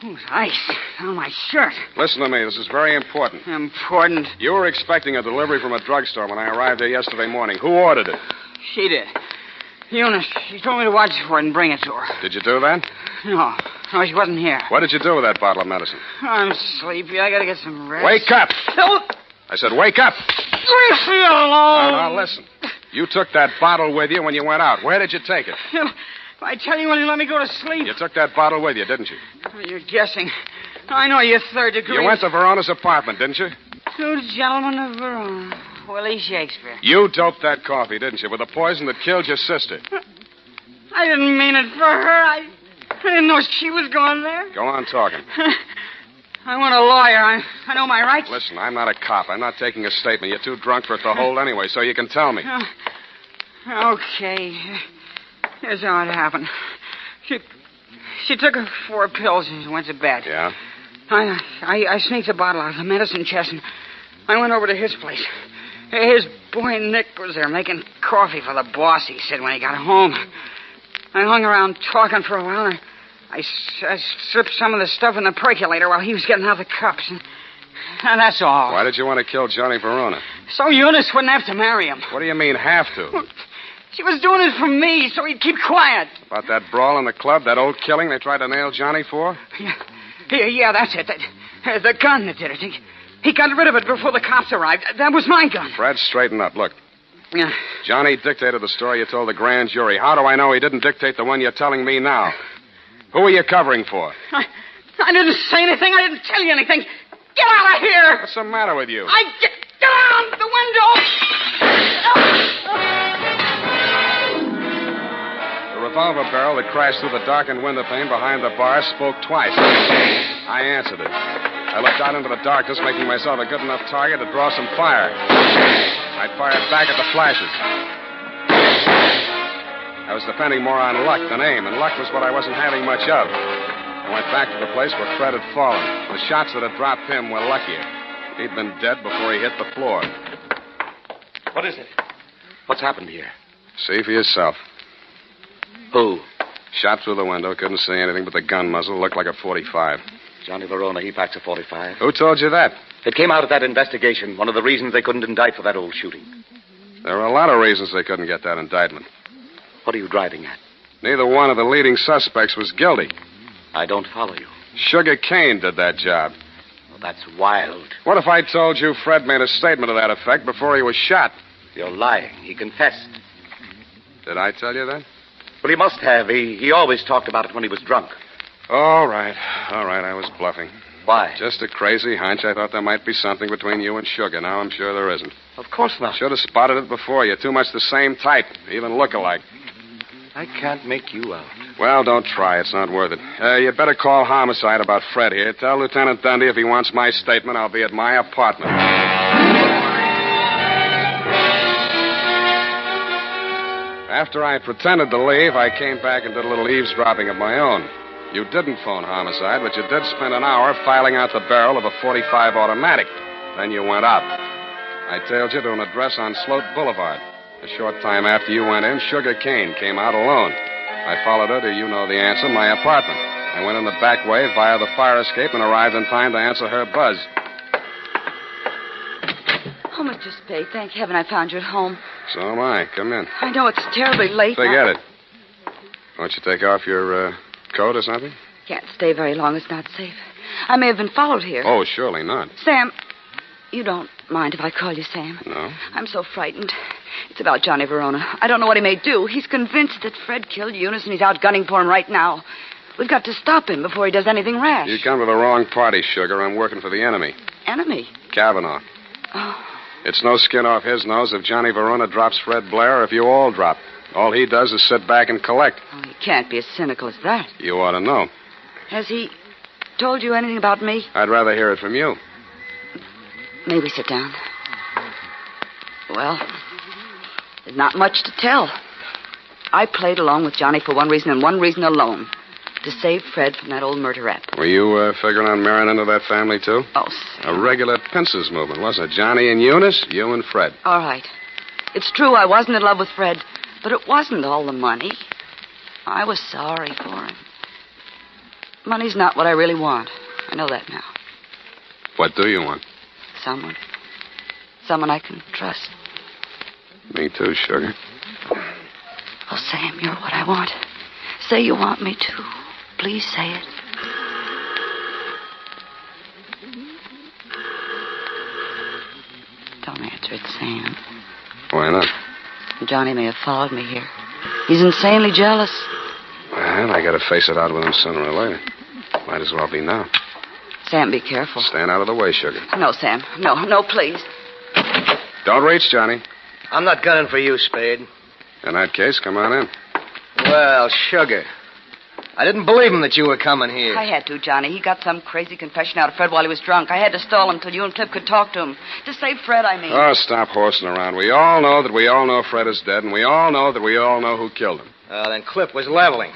Who's ice on my shirt? Listen to me. This is very important. Important? You were expecting a delivery from a drugstore when I arrived there yesterday morning. Who ordered it? She did. Eunice. She told me to watch for it and bring it to her. Did you do that? No, she wasn't here. What did you do with that bottle of medicine? I'm sleepy. I gotta get some rest. Wake up! Don't. I said wake up! Leave me alone. Now, listen. You took that bottle with you when you went out. Where did you take it? If I tell you, will you let me go to sleep? You took that bottle with you, didn't you? You're guessing. I know you're third degree. You went to Verona's apartment, didn't you? 2 gentlemen of Verona. Willie Shakespeare. You doped that coffee, didn't you, with the poison that killed your sister? I didn't mean it for her. I didn't know she was going there. Go on talking. I want a lawyer. I know my rights. Listen, I'm not a cop. I'm not taking a statement. You're too drunk for it to hold anyway, so you can tell me. Okay. Here's how it happened. She took her 4 pills and went to bed. Yeah? I sneaked a bottle out of the medicine chest, and I went over to his place. His boy Nick was there making coffee for the boss, he said, when he got home. I hung around talking for a while, and I stripped some of the stuff in the percolator while he was getting out the cups. And that's all. Why did you want to kill Johnny Verona? So Eunice wouldn't have to marry him. What do you mean, have to? She was doing it for me, so he'd keep quiet. About that brawl in the club, that old killing they tried to nail Johnny for? Yeah, that's it. The gun that did it. He got rid of it before the cops arrived. That was my gun. Fred, straighten up. Look. Yeah. Johnny dictated the story you told the grand jury. How do I know he didn't dictate the one you're telling me now? Who are you covering for? I didn't say anything. I didn't tell you anything. Get out of here! What's the matter with you? Get out the window! The revolver barrel that crashed through the darkened window pane behind the bar spoke twice. I answered it. I looked out into the darkness, making myself a good enough target to draw some fire. I fired back at the flashes. I was depending more on luck than aim, and luck was what I wasn't having much of. I went back to the place where Fred had fallen. The shots that had dropped him were luckier. He'd been dead before he hit the floor. What is it? What's happened here? See for yourself. Who? Shot through the window. Couldn't see anything but the gun muzzle. Looked like a .45. Johnny Verona, he packs a .45. Who told you that? It came out at that investigation. One of the reasons they couldn't indict for that old shooting. There were a lot of reasons they couldn't get that indictment. What are you driving at? Neither one of the leading suspects was guilty. I don't follow you. Sugar Cane did that job. Well, that's wild. What if I told you Fred made a statement to that effect before he was shot? You're lying. He confessed. Did I tell you that? Well, he must have. He always talked about it when he was drunk. All right. I was bluffing. Why? Just a crazy hunch. I thought there might be something between you and Sugar. Now I'm sure there isn't. Of course not. Should have spotted it before. You're too much the same type. Even look alike. I can't make you out. Well, don't try. It's not worth it. You better call homicide about Fred here. Tell Lieutenant Dundee if he wants my statement, I'll be at my apartment. After I pretended to leave, I came back and did a little eavesdropping of my own. You didn't phone homicide, but you did spend an hour filing out the barrel of a .45 automatic. Then you went out. I tailed you to an address on Sloat Boulevard. A short time after you went in, Sugar Cane came out alone. I followed her to, you know the answer, my apartment. I went in the back way via the fire escape and arrived in time to answer her buzz. Oh, Mr. Spade, thank heaven I found you at home. So am I. Come in. I know it's terribly late. Forget it. Won't you take off your coat or something? Can't stay very long. It's not safe. I may have been followed here. Oh, surely not. Sam, you don't mind if I call you Sam? No. I'm so frightened. It's about Johnny Verona. I don't know what he may do. He's convinced that Fred killed Eunice, and he's out gunning for him right now. We've got to stop him before he does anything rash. You come to the wrong party, Sugar. I'm working for the enemy. Enemy? Kavanaugh. Oh. It's no skin off his nose if Johnny Verona drops Fred Blair or if you all drop. All he does is sit back and collect. Oh, he can't be as cynical as that. You ought to know. Has he told you anything about me? I'd rather hear it from you. May we sit down? Well, there's not much to tell. I played along with Johnny for one reason and one reason alone. To save Fred from that old murder rap. Were you figuring on marrying into that family, too? Oh, Sam. A regular pincers movement, wasn't it? Johnny and Eunice, you and Fred. All right. It's true I wasn't in love with Fred, but it wasn't all the money. I was sorry for him. Money's not what I really want. I know that now. What do you want? Someone. Someone I can trust. Me too, Sugar. Oh, Sam, you're what I want. Say you want me to. Please say it. Don't answer it, Sam. Why not? Johnny may have followed me here. He's insanely jealous. Well, I gotta face it out with him sooner or later. Might as well be now. Sam, be careful. Stand out of the way, Sugar. No, Sam. No, please. Don't reach, Johnny. I'm not gunning for you, Spade. In that case, come on in. Well, Sugar. I didn't believe him that you were coming here. I had to, Johnny. He got some crazy confession out of Fred while he was drunk. I had to stall him till you and Cliff could talk to him. To save Fred, I mean. Oh, stop horsing around. We all know that we all know Fred is dead, and we all know that we all know who killed him. Then Cliff was leveling.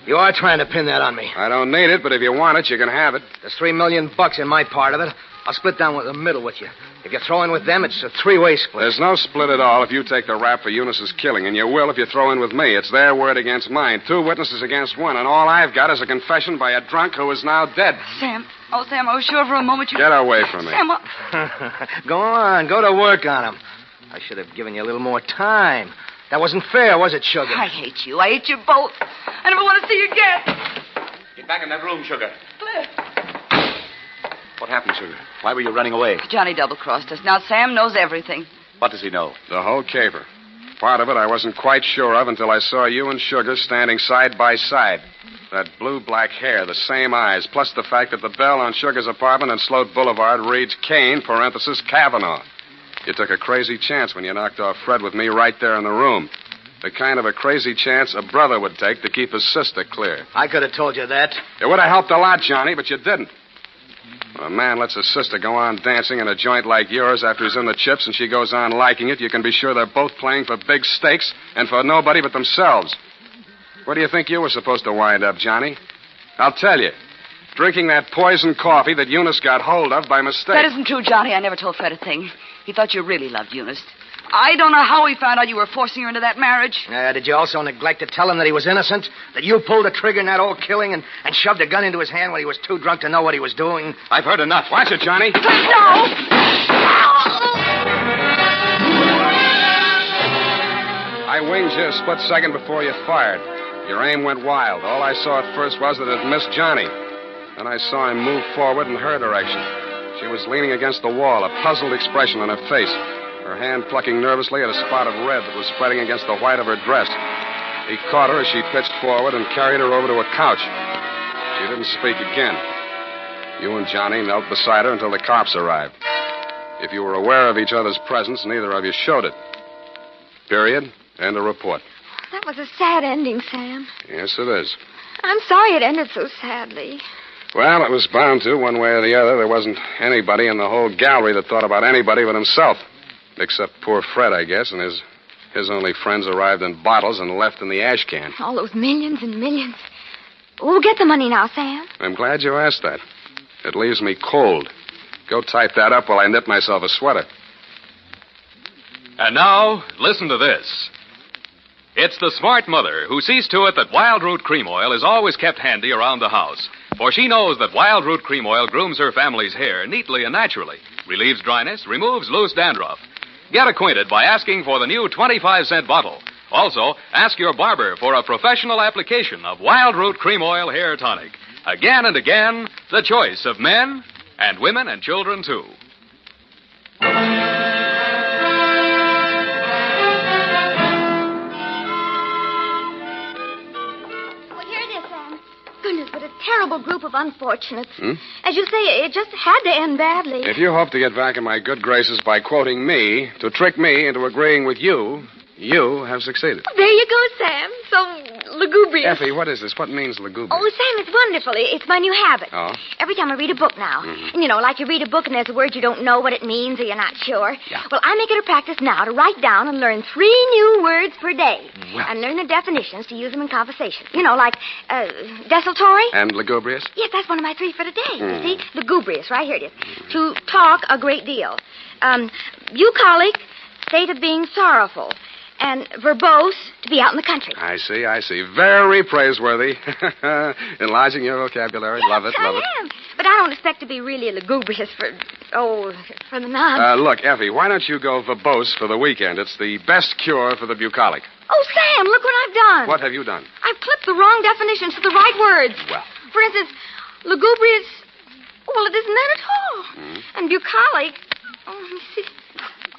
You are trying to pin that on me. I don't need it, but if you want it, you can have it. There's $3 million in my part of it. I'll split down the middle with you. If you throw in with them, it's a three-way split. There's no split at all if you take the rap for Eunice's killing, and you will if you throw in with me. It's their word against mine. 2 witnesses against 1, and all I've got is a confession by a drunk who is now dead. Sam. Oh, Sam, I was sure for a moment you... Get away from me. Sam, what... Go on. Go to work on him. I should have given you a little more time. That wasn't fair, was it, Sugar? I hate you. I hate you both. I never want to see you again. Get back in that room, Sugar. Cliff. What happened, Sugar? Why were you running away? Johnny double-crossed us. Now Sam knows everything. What does he know? The whole caper. Part of it I wasn't quite sure of until I saw you and Sugar standing side by side. That blue-black hair, the same eyes, plus the fact that the bell on Sugar's apartment on Sloat Boulevard reads Kane, parenthesis, Kavanaugh. You took a crazy chance when you knocked off Fred with me right there in the room. The kind of a crazy chance a brother would take to keep his sister clear. I could have told you that. It would have helped a lot, Johnny, but you didn't. When a man lets his sister go on dancing in a joint like yours after he's in the chips and she goes on liking it, you can be sure they're both playing for big stakes and for nobody but themselves. Where do you think you were supposed to wind up, Johnny? I'll tell you. Drinking that poison coffee that Eunice got hold of by mistake. That isn't true, Johnny. I never told Fred a thing. He thought you really loved Eunice. I don't know how he found out you were forcing her into that marriage. Did you also neglect to tell him that he was innocent? That you pulled the trigger in that old killing and shoved a gun into his hand when he was too drunk to know what he was doing? I've heard enough. Watch it, Johnny. No! I winged you a split second before you fired. Your aim went wild. All I saw at first was that it missed Johnny. Then I saw him move forward in her direction. She was leaning against the wall, a puzzled expression on her face, her hand plucking nervously at a spot of red that was spreading against the white of her dress. He caught her as she pitched forward and carried her over to a couch. She didn't speak again. You and Johnny knelt beside her until the cops arrived. If you were aware of each other's presence, neither of you showed it. Period. End of report. That was a sad ending, Sam. Yes, it is. I'm sorry it ended so sadly. Well, it was bound to, one way or the other. There wasn't anybody in the whole gallery that thought about anybody but himself. Except poor Fred, I guess, and his only friends arrived in bottles and left in the ash can. All those millions and millions. We'll get the money now, Sam. I'm glad you asked that. It leaves me cold. Go type that up while I knit myself a sweater. And now, listen to this. It's the smart mother who sees to it that Wild Root Cream Oil is always kept handy around the house. For she knows that Wild Root Cream Oil grooms her family's hair neatly and naturally, relieves dryness, removes loose dandruff. Get acquainted by asking for the new 25-cent bottle. Also, ask your barber for a professional application of Wild Root Cream Oil Hair Tonic. Again and again, the choice of men and women and children, too. Goodness, what a terrible group of unfortunates. Hmm? As you say, it just had to end badly. If you hope to get back in my good graces by quoting me, to trick me into agreeing with you, you have succeeded. There you go, Sam. So lugubrious. Effie, what is this? What means lugubrious? Oh, Sam, it's wonderful. It's my new habit. Oh? Every time I read a book now, and you know, like you read a book and there's a word you don't know what it means or you're not sure. Yeah. Well, I make it a practice now to write down and learn 3 new words per day. Well. And learn the definitions to use them in conversation. You know, like desultory. And lugubrious? Yes, that's one of my 3 for today. You see? Lugubrious, right here it is. To talk a great deal. Bucolic, state of being sorrowful. And verbose, to be out in the country. I see. Very praiseworthy. Enlarging your vocabulary. Yes, Love it. I am. But I don't expect to be really lugubrious for the nonce. Look, Effie, why don't you go verbose for the weekend? It's the best cure for the bucolic. Oh, Sam, look what I've done. What have you done? I've clipped the wrong definitions to the right words. Well. For instance, lugubrious, well, it isn't that at all. And bucolic, let me see.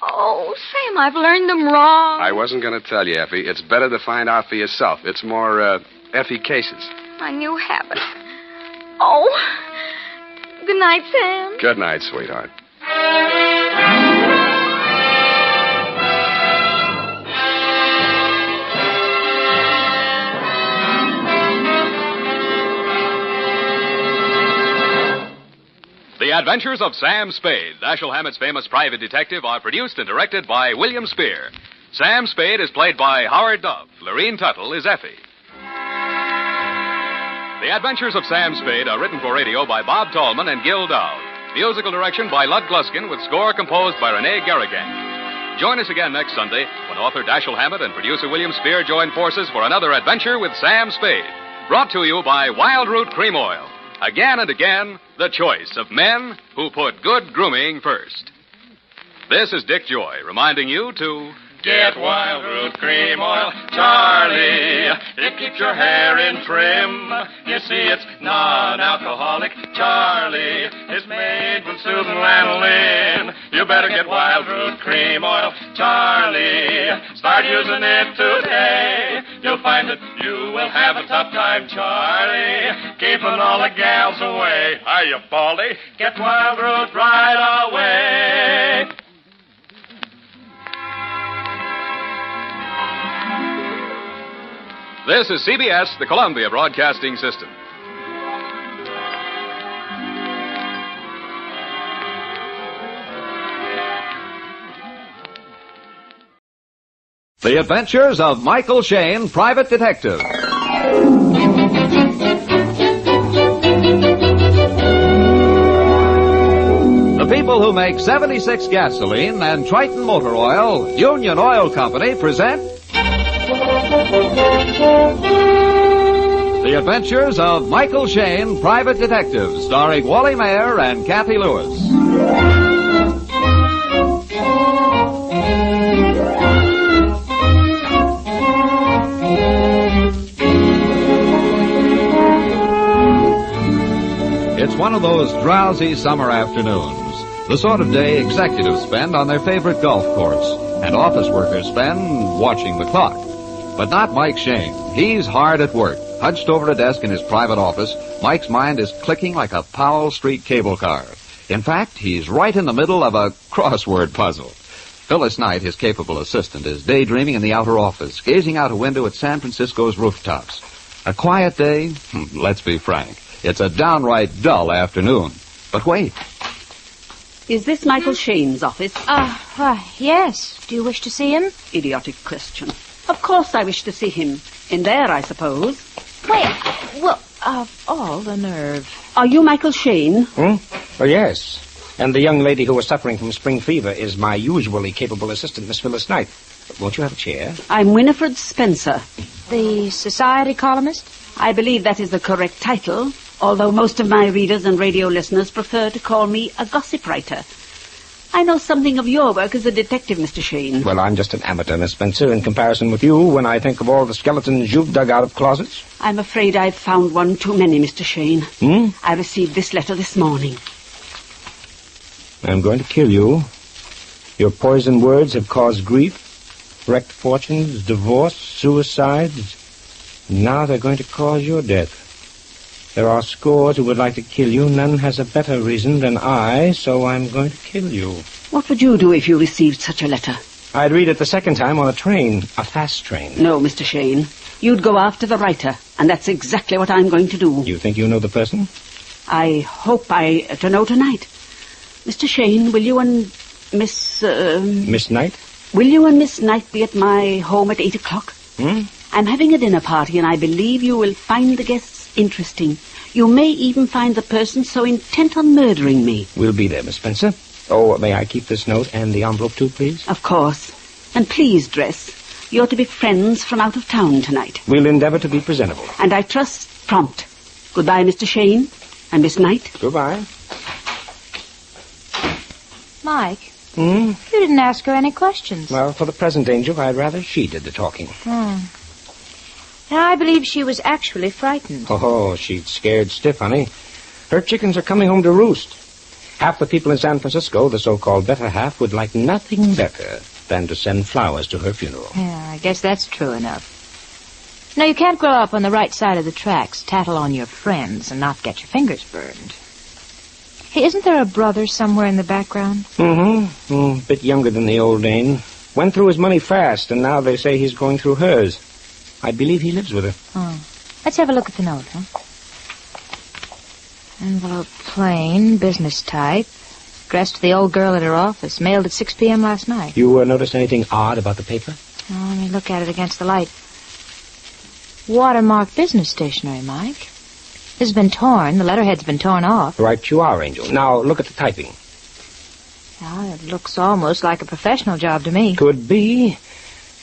Oh, Sam, I've learned them wrong. I wasn't going to tell you, Effie. It's better to find out for yourself. It's more, efficacious. My new habit. Oh. Good night, Sam. Good night, sweetheart. The Adventures of Sam Spade, Dashiell Hammett's famous private detective, are produced and directed by William Spear. Sam Spade is played by Howard Duff. Lorene Tuttle is Effie. The Adventures of Sam Spade are written for radio by Bob Tallman and Gil Dowd. Musical direction by Lud Gluskin with score composed by Renee Garrigang. Join us again next Sunday when author Dashiell Hammett and producer William Spear join forces for another adventure with Sam Spade. Brought to you by Wild Root Cream Oil. Again and again, the choice of men who put good grooming first. This is Dick Joy reminding you to get Wild Root Cream Oil, Charlie. It keeps your hair in trim. You see, it's non-alcoholic, Charlie. It's made with soothing lanolin. You better get Wild Root Cream Oil, Charlie. Start using it today. You'll find that you will have a tough time, Charlie, keeping all the gals away. Hiya, Baldy. Get Wild Root right away. This is CBS, the Columbia Broadcasting System. The Adventures of Michael Shayne, Private Detective. The people who make 76 gasoline and Triton Motor Oil, Union Oil Company, present The Adventures of Michael Shayne, Private Detective, starring Wally Mayer and Kathy Lewis. It's one of those drowsy summer afternoons, the sort of day executives spend on their favorite golf course, and office workers spend watching the clock. But not Mike Shayne. He's hard at work. Hunched over a desk in his private office, Mike's mind is clicking like a Powell Street cable car. In fact, he's right in the middle of a crossword puzzle. Phyllis Knight, his capable assistant, is daydreaming in the outer office, gazing out a window at San Francisco's rooftops. A quiet day? Let's be frank. It's a downright dull afternoon. But wait. Is this Michael Shayne's office? Yes. Do you wish to see him? Idiotic question. Of course I wish to see him. In there, I suppose. Wait. Well, all the nerve. Are you Michael Shayne? Oh, yes. And the young lady who was suffering from spring fever is my usually capable assistant, Miss Phyllis Knight. Won't you have a chair? I'm Winifred Spencer. The society columnist? I believe that is the correct title, although most of my readers and radio listeners prefer to call me a gossip writer. I know something of your work as a detective, Mr. Shayne. Well, I'm just an amateur, Miss Spencer, in comparison with you when I think of all the skeletons you've dug out of closets. I'm afraid I've found one too many, Mr. Shayne. I received this letter this morning. I'm going to kill you. Your poisoned words have caused grief, wrecked fortunes, divorce, suicides. Now they're going to cause your death. There are scores who would like to kill you. None has a better reason than I, so I'm going to kill you. What would you do if you received such a letter? I'd read it the second time on a train, a fast train. No, Mr. Shayne. You'd go after the writer, and that's exactly what I'm going to do. You think you know the person? I hope to know tonight. Mr. Shayne, will you and Miss... Miss Knight? Will you and Miss Knight be at my home at 8 o'clock? I'm having a dinner party, and I believe you will find the guests interesting. You may even find the person so intent on murdering me. We'll be there, Miss Spencer. Oh, may I keep this note and the envelope too, please? Of course. And please dress. You're to be friends from out of town tonight. We'll endeavor to be presentable. And I trust prompt. Goodbye, Mr. Shayne and Miss Knight. Goodbye. Mike, you didn't ask her any questions. Well, for the present, Angel, I'd rather she did the talking. And I believe she was actually frightened. Oh, she's scared stiff, honey. Her chickens are coming home to roost. Half the people in San Francisco, the so-called better half, would like nothing better than to send flowers to her funeral. Yeah, I guess that's true enough. No, you can't grow up on the right side of the tracks, tattle on your friends, and not get your fingers burned. Hey, isn't there a brother somewhere in the background? A bit younger than the old dame. Went through his money fast, and now they say he's going through hers. I believe he lives with her. Let's have a look at the note, Envelope plain, business type. Addressed to the old girl at her office. Mailed at 6 p.m. last night. You noticed anything odd about the paper? Oh, let me look at it against the light. Watermark business stationery, Mike. This has been torn. The letterhead's been torn off. Right you are, Angel. Now, look at the typing. Yeah, it looks almost like a professional job to me. Could be.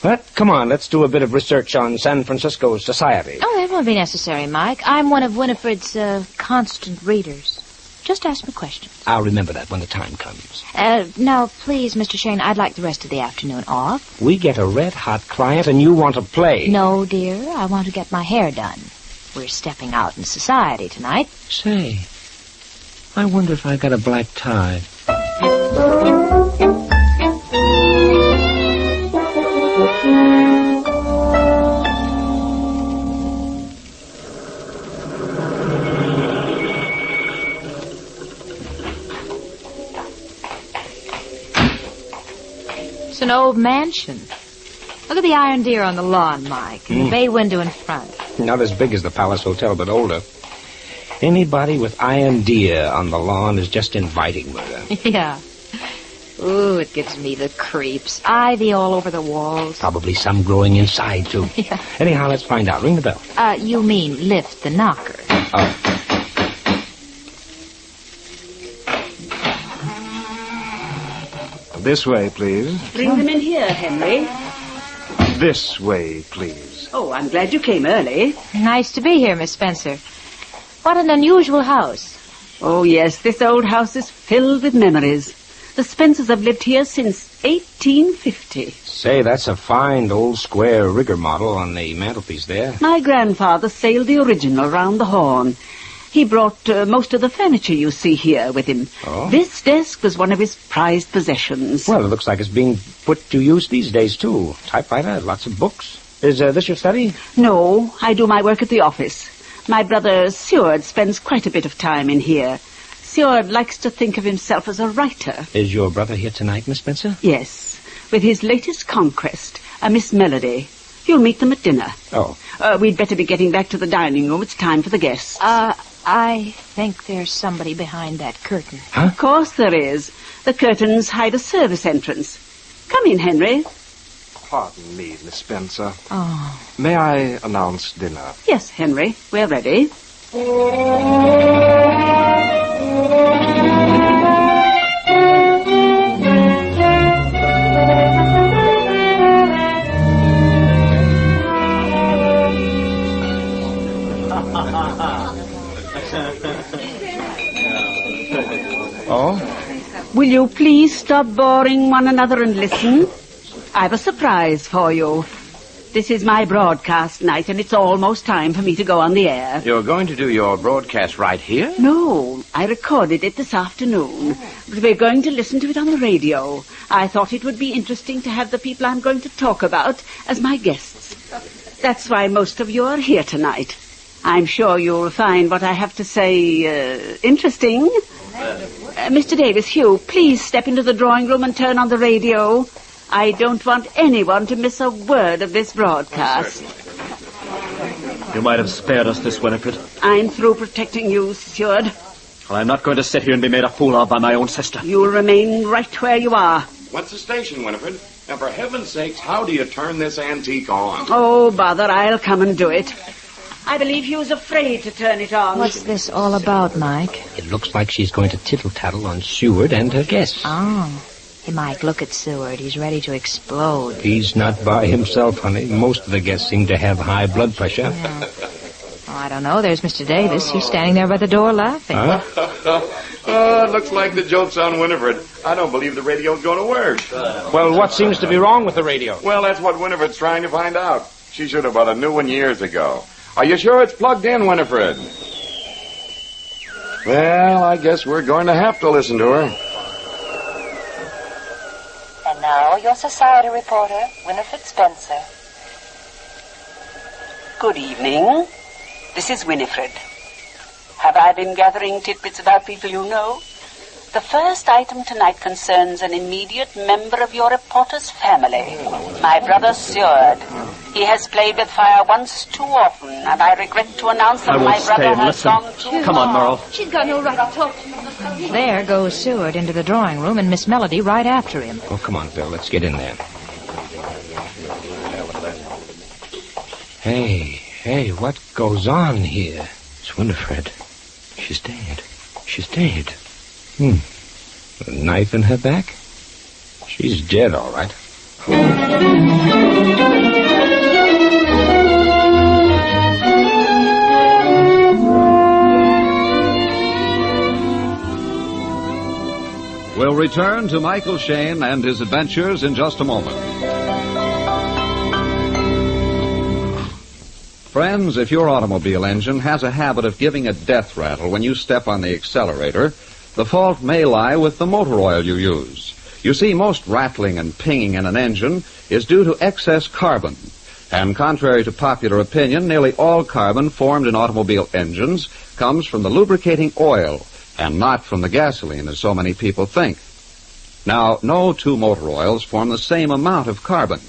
But, come on, let's do a bit of research on San Francisco's society. Oh, that won't be necessary, Mike. I'm one of Winifred's constant readers. Just ask me questions. I'll remember that when the time comes. Now, please, Mr. Shayne, I'd like the rest of the afternoon off. We get a red-hot client and you want to play. No, dear, I want to get my hair done. We're stepping out in society tonight. Say, I wonder if I got a black tie. It's an old mansion. Look at the iron deer on the lawn, Mike, and the bay window in front. Not as big as the Palace Hotel, but older. Anybody with iron deer on the lawn is just inviting murder. Yeah. Ooh, it gives me the creeps. Ivy all over the walls. Probably some growing inside, too. Yeah. Anyhow, let's find out. Ring the bell. You mean lift the knocker. Oh. This way, please. Bring them in here, Henry. This way, please. Oh, I'm glad you came early. Nice to be here, Miss Spencer. What an unusual house. Oh, yes, this old house is filled with memories. The Spencers have lived here since 1850. Say, that's a fine old square rigger model on the mantelpiece there. My grandfather sailed the original round the Horn. He brought most of the furniture you see here with him. Oh? This desk was one of his prized possessions. Well, it looks like it's being put to use these days, too. Typewriter, lots of books. Is this your study? No, I do my work at the office. My brother Seward spends quite a bit of time in here. Seward likes to think of himself as a writer. Is your brother here tonight, Miss Spencer? Yes, with his latest conquest, a Miss Melody. You'll meet them at dinner. Oh. We'd better be getting back to the dining room. It's time for the guests. I think there's somebody behind that curtain. Huh? Of course there is. The curtains hide a service entrance. Come in, Henry. Pardon me, Miss Spencer. Oh. May I announce dinner? Yes, Henry. We're ready. Oh? Will you please stop boring one another and listen? I've a surprise for you. This is my broadcast night, and it's almost time for me to go on the air. You're going to do your broadcast right here? No, I recorded it this afternoon, but we're going to listen to it on the radio. I thought it would be interesting to have the people I'm going to talk about as my guests. That's why most of you are here tonight. I'm sure you'll find what I have to say interesting. Mr. Davis, Hugh, please step into the drawing room and turn on the radio. I don't want anyone to miss a word of this broadcast. You might have spared us this, Winifred. I'm through protecting you, Steward. Well, I'm not going to sit here and be made a fool of by my own sister. You'll remain right where you are. What's the station, Winifred? And for heaven's sakes, how do you turn this antique on? Oh, bother, I'll come and do it. I believe he was afraid to turn it on. What's this all about, Mike? It looks like she's going to tittle-tattle on Seward and her guests. Oh. Hey, Mike, look at Seward. He's ready to explode. He's not by himself, honey. Most of the guests seem to have high blood pressure. Yeah. Oh, I don't know. There's Mr. Davis. He's standing there by the door laughing. Huh? Oh, it looks like the joke's on Winifred. I don't believe the radio's going to work. Well, what seems to be wrong with the radio? Well, that's what Winifred's trying to find out. She should have bought a new one years ago. Are you sure it's plugged in, Winifred? Well, I guess we're going to have to listen to her. And now, your society reporter, Winifred Spencer. Good evening. This is Winifred. Have I been gathering tidbits about people you know? The first item tonight concerns an immediate member of your reporter's family, my brother Seward. He has played with fire once too often, and I regret to announce that my brother has gone too Come on, Merle. She's got no right to talk to me. There goes Seward into the drawing room, and Miss Melody right after him. Oh, come on, Bill. Let's get in there. Hey, what goes on here? It's Winifred. She's dead. She's dead. A knife in her back? She's dead, all right. We'll return to Michael Shayne and his adventures in just a moment. Friends, if your automobile engine has a habit of giving a death rattle when you step on the accelerator, the fault may lie with the motor oil you use. You see, most rattling and pinging in an engine is due to excess carbon. And contrary to popular opinion, nearly all carbon formed in automobile engines comes from the lubricating oil and not from the gasoline, as so many people think. Now, no two motor oils form the same amount of carbon.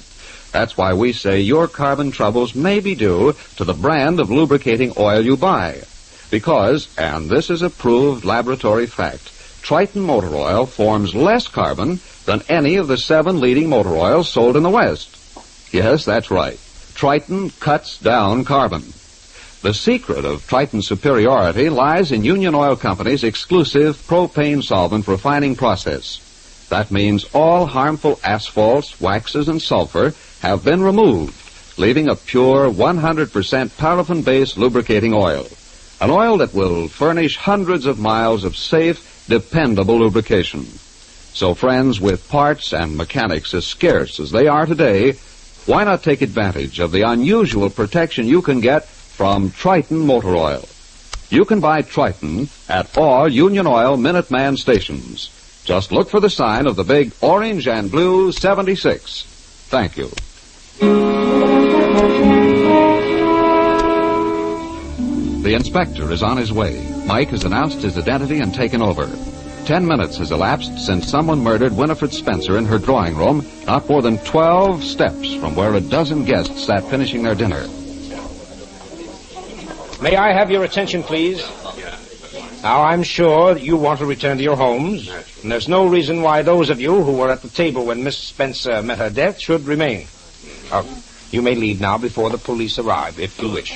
That's why we say your carbon troubles may be due to the brand of lubricating oil you buy. Because, and this is a proved laboratory fact, Triton motor oil forms less carbon than any of the 7 leading motor oils sold in the West. Yes, that's right. Triton cuts down carbon. The secret of Triton's superiority lies in Union Oil Company's exclusive propane solvent refining process. That means all harmful asphalts, waxes, and sulfur have been removed, leaving a pure 100% paraffin-based lubricating oil. An oil that will furnish hundreds of miles of safe, dependable lubrication. So, friends, with parts and mechanics as scarce as they are today, why not take advantage of the unusual protection you can get from Triton motor oil? You can buy Triton at all Union Oil Minuteman stations. Just look for the sign of the big orange and blue 76. Thank you. The inspector is on his way. Mike has announced his identity and taken over. 10 minutes has elapsed since someone murdered Winifred Spencer in her drawing room, not more than 12 steps from where a dozen guests sat finishing their dinner. May I have your attention, please? Now, I'm sure that you want to return to your homes, and there's no reason why those of you who were at the table when Miss Spencer met her death should remain. You may leave now before the police arrive, if you wish.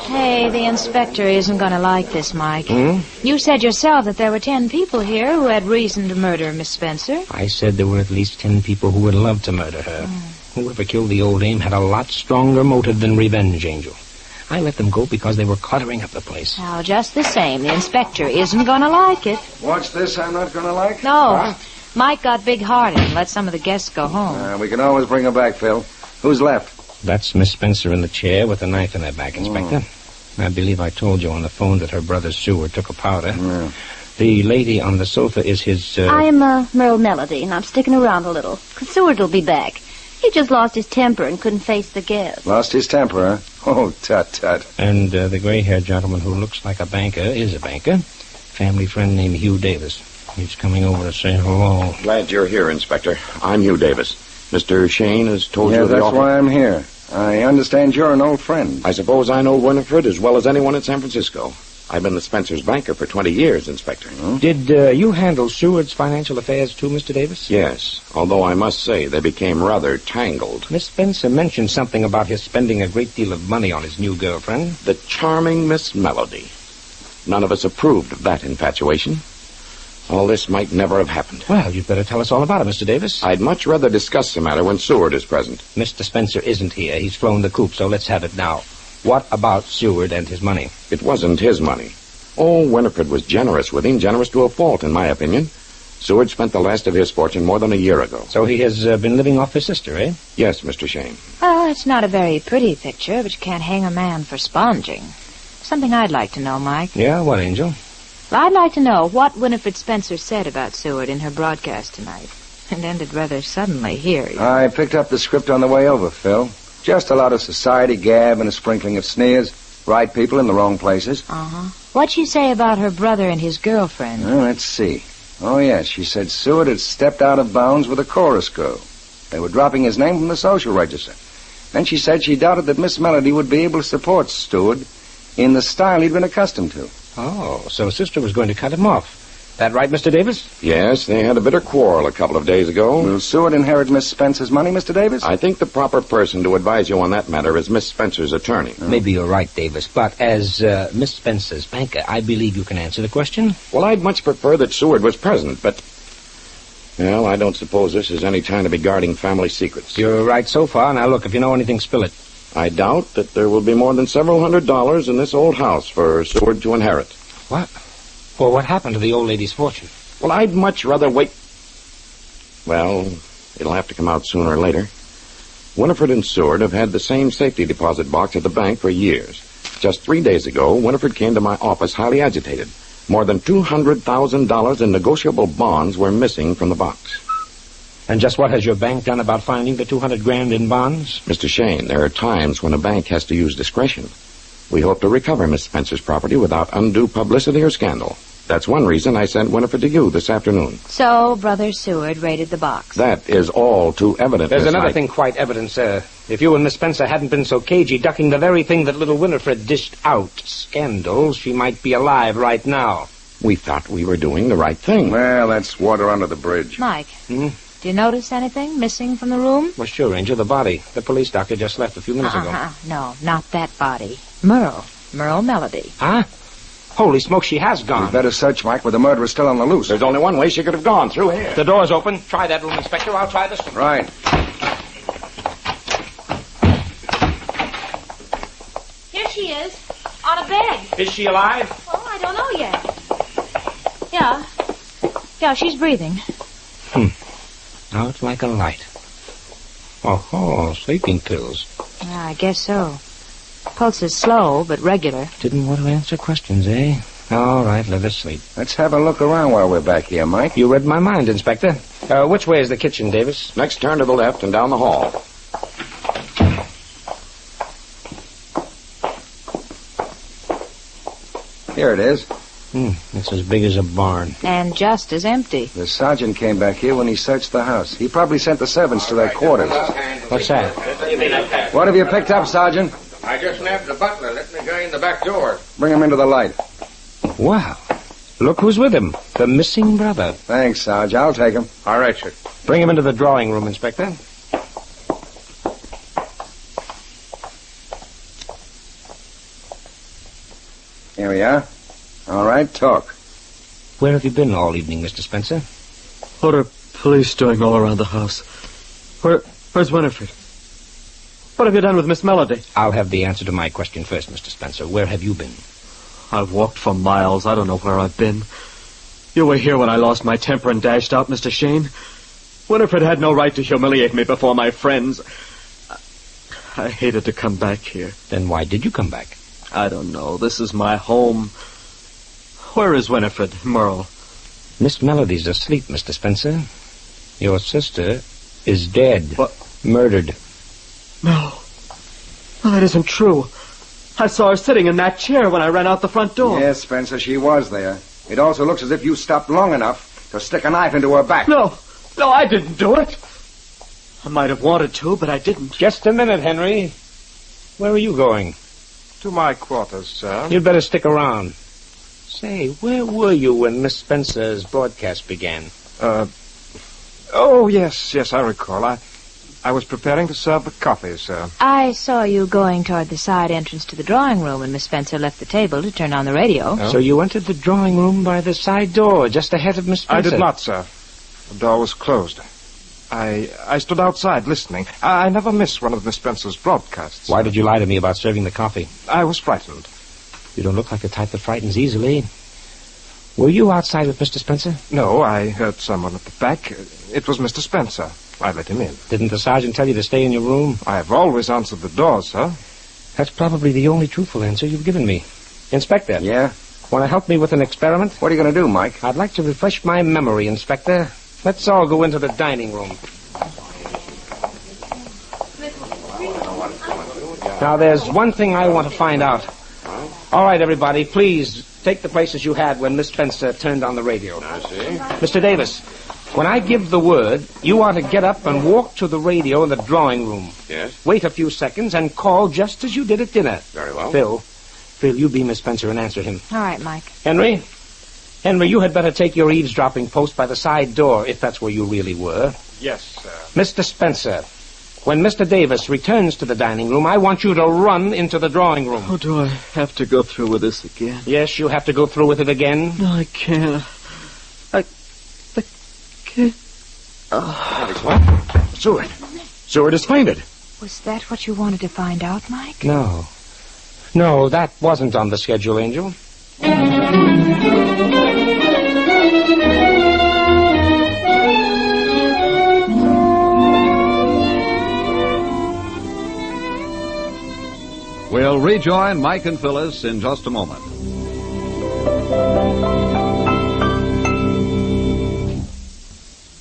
Hey, the inspector isn't going to like this, Mike. You said yourself that there were 10 people here who had reason to murder Miss Spencer. I said there were at least 10 people who would love to murder her. Whoever killed the old dame had a lot stronger motive than revenge, Angel. I let them go because they were cluttering up the place. Now, just the same, the inspector isn't going to like it. What's this I'm not going to like? No. Huh? Mike got big-hearted and let some of the guests go home. We can always bring her back, Phil. Who's left? That's Miss Spencer in the chair with a knife in her back, Inspector. I believe I told you on the phone that her brother Seward took a powder. The lady on the sofa is his, I'm, Merle Melody, and I'm sticking around a little. 'Cause Seward will be back. He just lost his temper and couldn't face the guests. Lost his temper, huh? Oh, tut-tut. And the gray-haired gentleman who looks like a banker is a banker. Family friend named Hugh Davis. He's coming over to say hello. Glad you're here, Inspector. I'm Hugh Davis. Mr. Shane has told you Yeah, of the that's offer. why I'm here. I understand you're an old friend. I suppose I know Winifred as well as anyone in San Francisco. I've been the Spencer's banker for 20 years, Inspector. Did you handle Seward's financial affairs too, Mr. Davis? Yes, although I must say they became rather tangled. Miss Spencer mentioned something about his spending a great deal of money on his new girlfriend. The charming Miss Melody. None of us approved of that infatuation. All this might never have happened. Well, you'd better tell us all about it, Mr. Davis. I'd much rather discuss the matter when Seward is present. Mr. Spencer isn't here. He's flown the coop, so let's have it now. What about Seward and his money? It wasn't his money. Oh, Winifred was generous with him, generous to a fault, in my opinion. Seward spent the last of his fortune more than a year ago. So he has been living off his sister, eh? Yes, Mr. Shane. Well, it's not a very pretty picture, but you can't hang a man for sponging. Something I'd like to know, Mike. Yeah, what, Angel? Well, I'd like to know what Winifred Spencer said about Seward in her broadcast tonight. It ended rather suddenly here. I picked up the script on the way over, Phil. Just a lot of society gab and a sprinkling of sneers. Right people in the wrong places. What'd she say about her brother and his girlfriend? Well, let's see. Oh, yes, she said Seward had stepped out of bounds with a chorus girl. They were dropping his name from the social register. Then she said she doubted that Miss Melody would be able to support Seward in the style he'd been accustomed to. Oh, so Sister was going to cut him off. That right, Mr. Davis? Yes, they had a bitter quarrel a couple of days ago. Will Seward inherit Miss Spencer's money, Mr. Davis? I think the proper person to advise you on that matter is Miss Spencer's attorney. Maybe you're right, Davis, but as Miss Spencer's banker, I believe you can answer the question. Well, I'd much prefer that Seward was present, but... Well, I don't suppose this is any time to be guarding family secrets. You're right so far. Now, look, if you know anything, spill it. I doubt that there will be more than several $100s in this old house for Seward to inherit. What? Well, what happened to the old lady's fortune? Well, I'd much rather wait... Well, it'll have to come out sooner or later. Winifred and Seward have had the same safety deposit box at the bank for years. Just 3 days ago, Winifred came to my office highly agitated. More than $200,000 in negotiable bonds were missing from the box. And just what has your bank done about finding the $200,000 in bonds? Mr. Shane, there are times when a bank has to use discretion. We hope to recover Miss Spencer's property without undue publicity or scandal. That's one reason I sent Winifred to you this afternoon. So, Brother Seward raided the box. That is all too evident, There's Miss another Knight. thing quite evident, sir. If you and Miss Spencer hadn't been so cagey ducking the very thing that little Winifred dished out, scandal, she might be alive right now. We thought we were doing the right thing. Well, that's water under the bridge. Mike, do you notice anything missing from the room? Well, sure, Angel, the body. The police doctor just left a few minutes ago. No, not that body. Merle Melody. Huh? Holy smoke, she has gone. We'd better search, Mike, with the murderer still on the loose. There's only one way she could have gone, through here. The door's open. Try that room, Inspector. I'll try this one. Right. Here she is, on a bed. Is she alive? Oh, I don't know yet. Yeah, she's breathing. Out like a light. Oh, sleeping pills. Yeah, I guess so. Pulse is slow, but regular. Didn't want to answer questions, eh? All right, let her sleep. Let's have a look around while we're back here, Mike. You read my mind, Inspector. Which way is the kitchen, Davis? Next turn to the left and down the hall. Here it is. It's as big as a barn. And just as empty. The sergeant came back here when he searched the house. He probably sent the servants to their quarters. What's that? What have you picked up, Sergeant? I just nabbed the butler, letting the guy in the back door. Bring him into the light. Wow. Look who's with him. The missing brother. Thanks, Sarge. I'll take him. All right, sir. Bring him into the drawing room, Inspector. Here we are. All right, talk. Where have you been all evening, Mr. Spencer? What are police doing all around the house? Where's Winifred? What have you done with Miss Melody? I'll have the answer to my question first, Mr. Spencer. Where have you been? I've walked for miles. I don't know where I've been. You were here when I lost my temper and dashed out, Mr. Shane. Winifred had no right to humiliate me before my friends. I hated to come back here. Then why did you come back? I don't know. This is my home. Where is Winifred, Merle? Miss Melody's asleep, Mr. Spencer. Your sister is dead. What? Murdered. No. No, that isn't true. I saw her sitting in that chair when I ran out the front door. Yes, Spencer, she was there. It also looks as if you stopped long enough to stick a knife into her back. No, I didn't do it. I might have wanted to, but I didn't. Just a minute, Henry. Where are you going? To my quarters, sir. You'd better stick around. Say, where were you when Miss Spencer's broadcast began? Oh, yes, I recall. I was preparing to serve the coffee, sir. I saw you going toward the side entrance to the drawing room when Miss Spencer left the table to turn on the radio. Oh. So you entered the drawing room by the side door, just ahead of Miss Spencer? I did not, sir. The door was closed. I stood outside listening. I never miss one of Miss Spencer's broadcasts. Why did you lie to me about serving the coffee? I was frightened. You don't look like the type that frightens easily. Were you outside with Mr. Spencer? No, I heard someone at the back. It was Mr. Spencer. I let him in. Didn't the sergeant tell you to stay in your room? I have always answered the door, sir. That's probably the only truthful answer you've given me. Inspector. Yeah? Want to help me with an experiment? What are you going to do, Mike? I'd like to refresh my memory, Inspector. Let's all go into the dining room. Now, there's one thing I want to find out. All right, everybody, please take the places you had when Miss Spencer turned on the radio. I see. Mr. Davis, when I give the word, you ought to get up and walk to the radio in the drawing room. Yes? Wait a few seconds and call just as you did at dinner. Very well. Phil, you be Miss Spencer and answer him. All right, Mike. Henry, you had better take your eavesdropping post by the side door, if that's where you really were. Yes, sir. Mr. Spencer, when Mr. Davis returns to the dining room, I want you to run into the drawing room. Oh, do I have to go through with this again? Yes, you have to go through with it again. No, I can't. I can't. What? Seward has fainted. Was that what you wanted to find out, Mike? No, that wasn't on the schedule, Angel. We'll rejoin Mike and Phyllis in just a moment.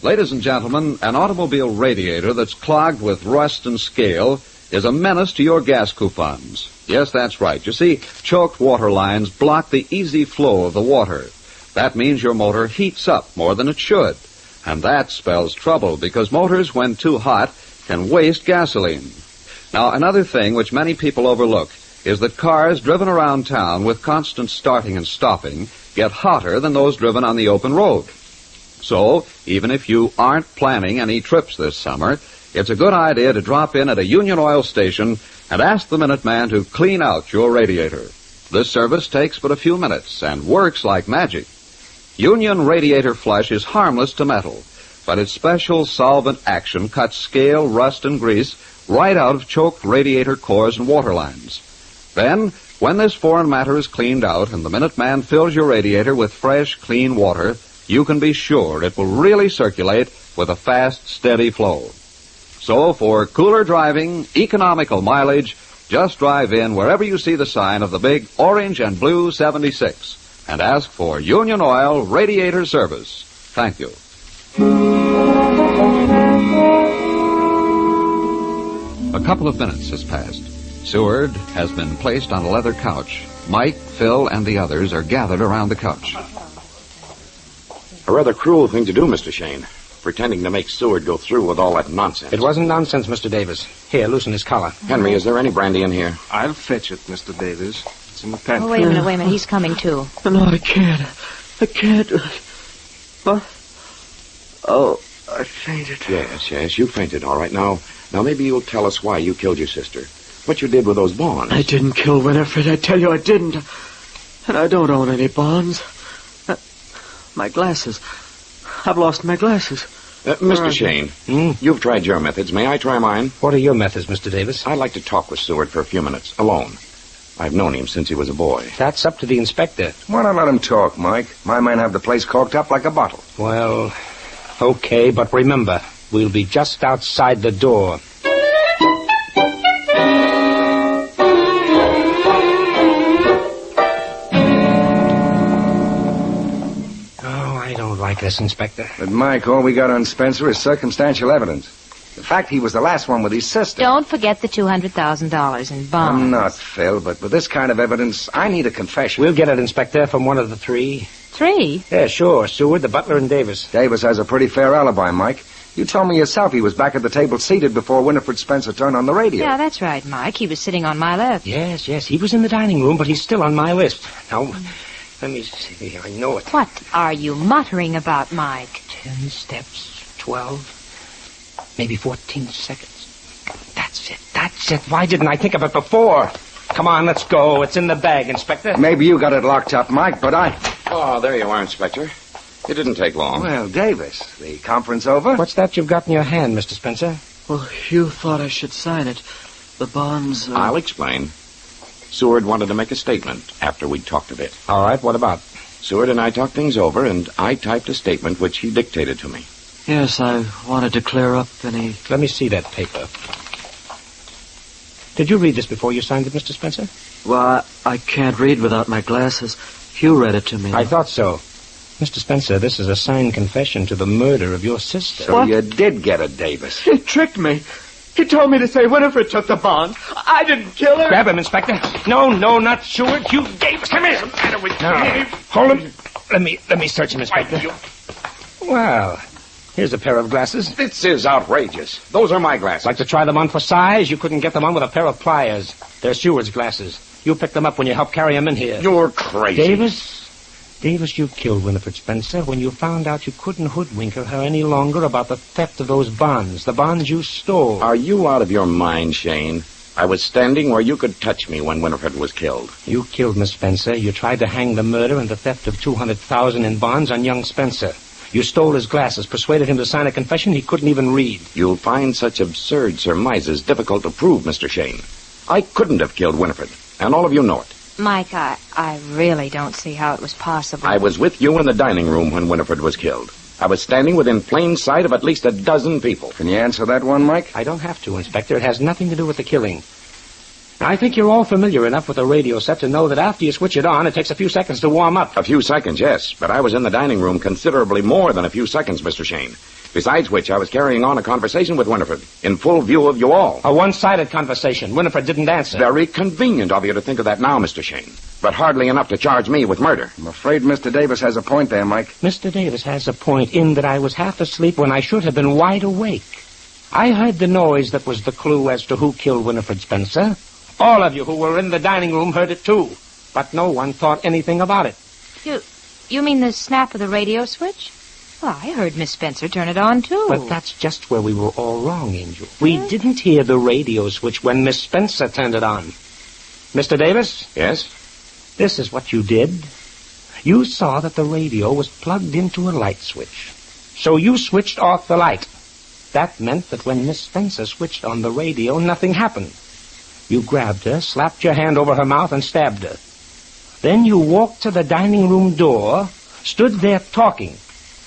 Ladies and gentlemen, an automobile radiator that's clogged with rust and scale is a menace to your gas coupons. Yes, that's right. You see, choked water lines block the easy flow of the water. That means your motor heats up more than it should. And that spells trouble because motors, when too hot, can waste gasoline. Now, another thing which many people overlook is that cars driven around town with constant starting and stopping get hotter than those driven on the open road. So, even if you aren't planning any trips this summer, it's a good idea to drop in at a Union Oil station and ask the Minuteman to clean out your radiator. This service takes but a few minutes and works like magic. Union Radiator Flush is harmless to metal, but its special solvent action cuts scale, rust, and grease right out of choked radiator cores and water lines. Then, when this foreign matter is cleaned out and the Minuteman fills your radiator with fresh, clean water, you can be sure it will really circulate with a fast, steady flow. So, for cooler driving, economical mileage, just drive in wherever you see the sign of the big orange and blue 76 and ask for Union Oil Radiator Service. Thank you. A couple of minutes has passed. Seward has been placed on a leather couch. Mike, Phil, and the others are gathered around the couch. A rather cruel thing to do, Mr. Shane. Pretending to make Seward go through with all that nonsense. It wasn't nonsense, Mr. Davis. Here, loosen his collar. Henry, is there any brandy in here? I'll fetch it, Mr. Davis. It's in the pantry. Oh, wait a minute. He's coming, too. No, I can't. What? Oh, I fainted. Yes, you fainted, all right. Now, maybe you'll tell us why you killed your sister. What you did with those bonds. I didn't kill Winifred. I tell you I didn't. And I don't own any bonds. My glasses. I've lost my glasses. Mr. Shane, you've tried your methods. May I try mine? What are your methods, Mr. Davis? I'd like to talk with Seward for a few minutes, alone. I've known him since he was a boy. That's up to the inspector. Why not let him talk, Mike? My men have the place corked up like a bottle. Well, okay, but remember, we'll be just outside the door. Like this, Inspector. But, Mike, all we got on Spencer is circumstantial evidence. The fact he was the last one with his sister. Don't forget the $200,000 in bonds. I'm not, Phil, but with this kind of evidence, I need a confession. We'll get it, Inspector, from one of the three. Three? Yeah, sure. Seward, the butler, and Davis. Davis has a pretty fair alibi, Mike. You told me yourself he was back at the table seated before Winifred Spencer turned on the radio. Yeah, that's right, Mike. He was sitting on my left. Yes. He was in the dining room, but he's still on my list. Now, let me see. I know it. What are you muttering about, Mike? 10 steps, 12, maybe 14 seconds. That's it. Why didn't I think of it before? Come on, let's go. It's in the bag, Inspector. Maybe you got it locked up, Mike, but I... Oh, there you are, Inspector. It didn't take long. Well, Davis, the conference over? What's that you've got in your hand, Mr. Spencer? Well, you thought I should sign it. The bonds... I'll explain. Seward wanted to make a statement after we'd talked a bit. All right, what about? Seward and I talked things over, and I typed a statement which he dictated to me. Yes, I wanted to clear up any... Let me see that paper. Did you read this before you signed it, Mr. Spencer? Well, I can't read without my glasses. Hugh read it to me. I thought so. Mr. Spencer, this is a signed confession to the murder of your sister. So you did get it, Davis. He tricked me. He told me to say Winifred took the bond. I didn't kill her. Grab him, Inspector. No, not Seward. You Davis. Come here. What's the matter with you? Hold him. Let me search him, Inspector. Well, here's a pair of glasses. This is outrageous. Those are my glasses. Like to try them on for size? You couldn't get them on with a pair of pliers. They're Seward's glasses. You picked them up when you helped carry them in here. You're crazy. Davis, you killed Winifred Spencer when you found out you couldn't hoodwink her any longer about the theft of those bonds, the bonds you stole. Are you out of your mind, Shane? I was standing where you could touch me when Winifred was killed. You killed Miss Spencer. You tried to hang the murder and the theft of $200,000 in bonds on young Spencer. You stole his glasses, persuaded him to sign a confession he couldn't even read. You'll find such absurd surmises difficult to prove, Mr. Shane. I couldn't have killed Winifred, and all of you know it. Mike, I really don't see how it was possible. I was with you in the dining room when Winifred was killed. I was standing within plain sight of at least a dozen people. Can you answer that one, Mike? I don't have to, Inspector. It has nothing to do with the killing. I think you're all familiar enough with a radio set to know that after you switch it on, it takes a few seconds to warm up. A few seconds, yes. But I was in the dining room considerably more than a few seconds, Mr. Shane. Besides which, I was carrying on a conversation with Winifred, in full view of you all. A one-sided conversation. Winifred didn't answer. Very convenient of you to think of that now, Mr. Shane. But hardly enough to charge me with murder. I'm afraid Mr. Davis has a point there, Mike. Mr. Davis has a point in that I was half asleep when I should have been wide awake. I heard the noise that was the clue as to who killed Winifred Spencer. All of you who were in the dining room heard it, too. But no one thought anything about it. You mean the snap of the radio switch? Well, I heard Miss Spencer turn it on, too. But that's just where we were all wrong, Angel. We didn't hear the radio switch when Miss Spencer turned it on. Mr. Davis? Yes? This is what you did. You saw that the radio was plugged into a light switch. So you switched off the light. That meant that when Miss Spencer switched on the radio, nothing happened. You grabbed her, slapped your hand over her mouth, and stabbed her. Then you walked to the dining room door, stood there talking,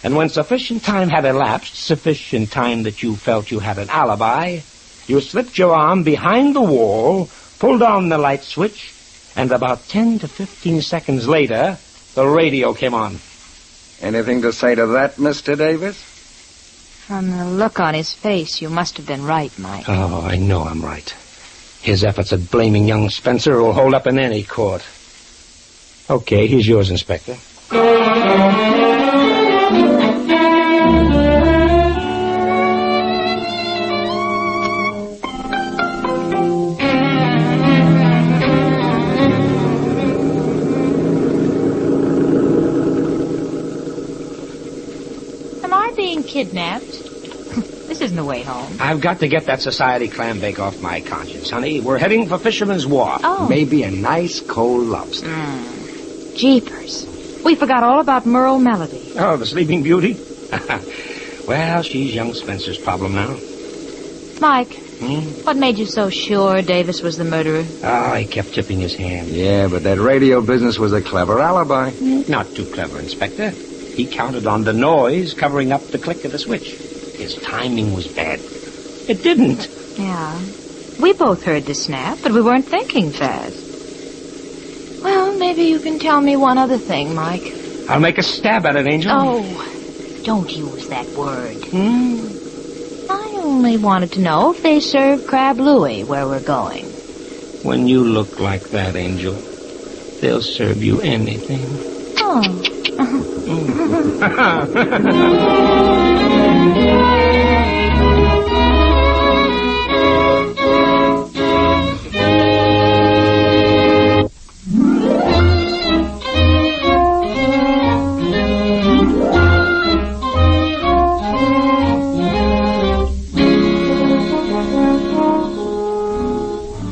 and when sufficient time had elapsed, sufficient time that you felt you had an alibi, you slipped your arm behind the wall, pulled on the light switch, and about 10 to 15 seconds later, the radio came on. Anything to say to that, Mr. Davis? From the look on his face, you must have been right, Mike. Oh, I know I'm right. His efforts at blaming young Spencer will hold up in any court. Okay, here's yours, Inspector. Am I being kidnapped? This isn't the way home. I've got to get that society clam bake off my conscience, honey. We're heading for Fisherman's Wharf. Oh. Maybe a nice cold lobster. Jeepers. We forgot all about Merle Melody. Oh, the Sleeping Beauty? Well, she's young Spencer's problem now. Mike, what made you so sure Davis was the murderer? Oh, he kept tipping his hand. Yeah, but that radio business was a clever alibi. Not too clever, Inspector. He counted on the noise covering up the click of the switch. His timing was bad. It didn't. Yeah. We both heard the snap, but we weren't thinking fast. Well, maybe you can tell me one other thing, Mike. I'll make a stab at it, Angel. Oh, don't use that word. I only wanted to know if they serve crab louie where we're going. When you look like that, Angel, they'll serve you anything. Oh.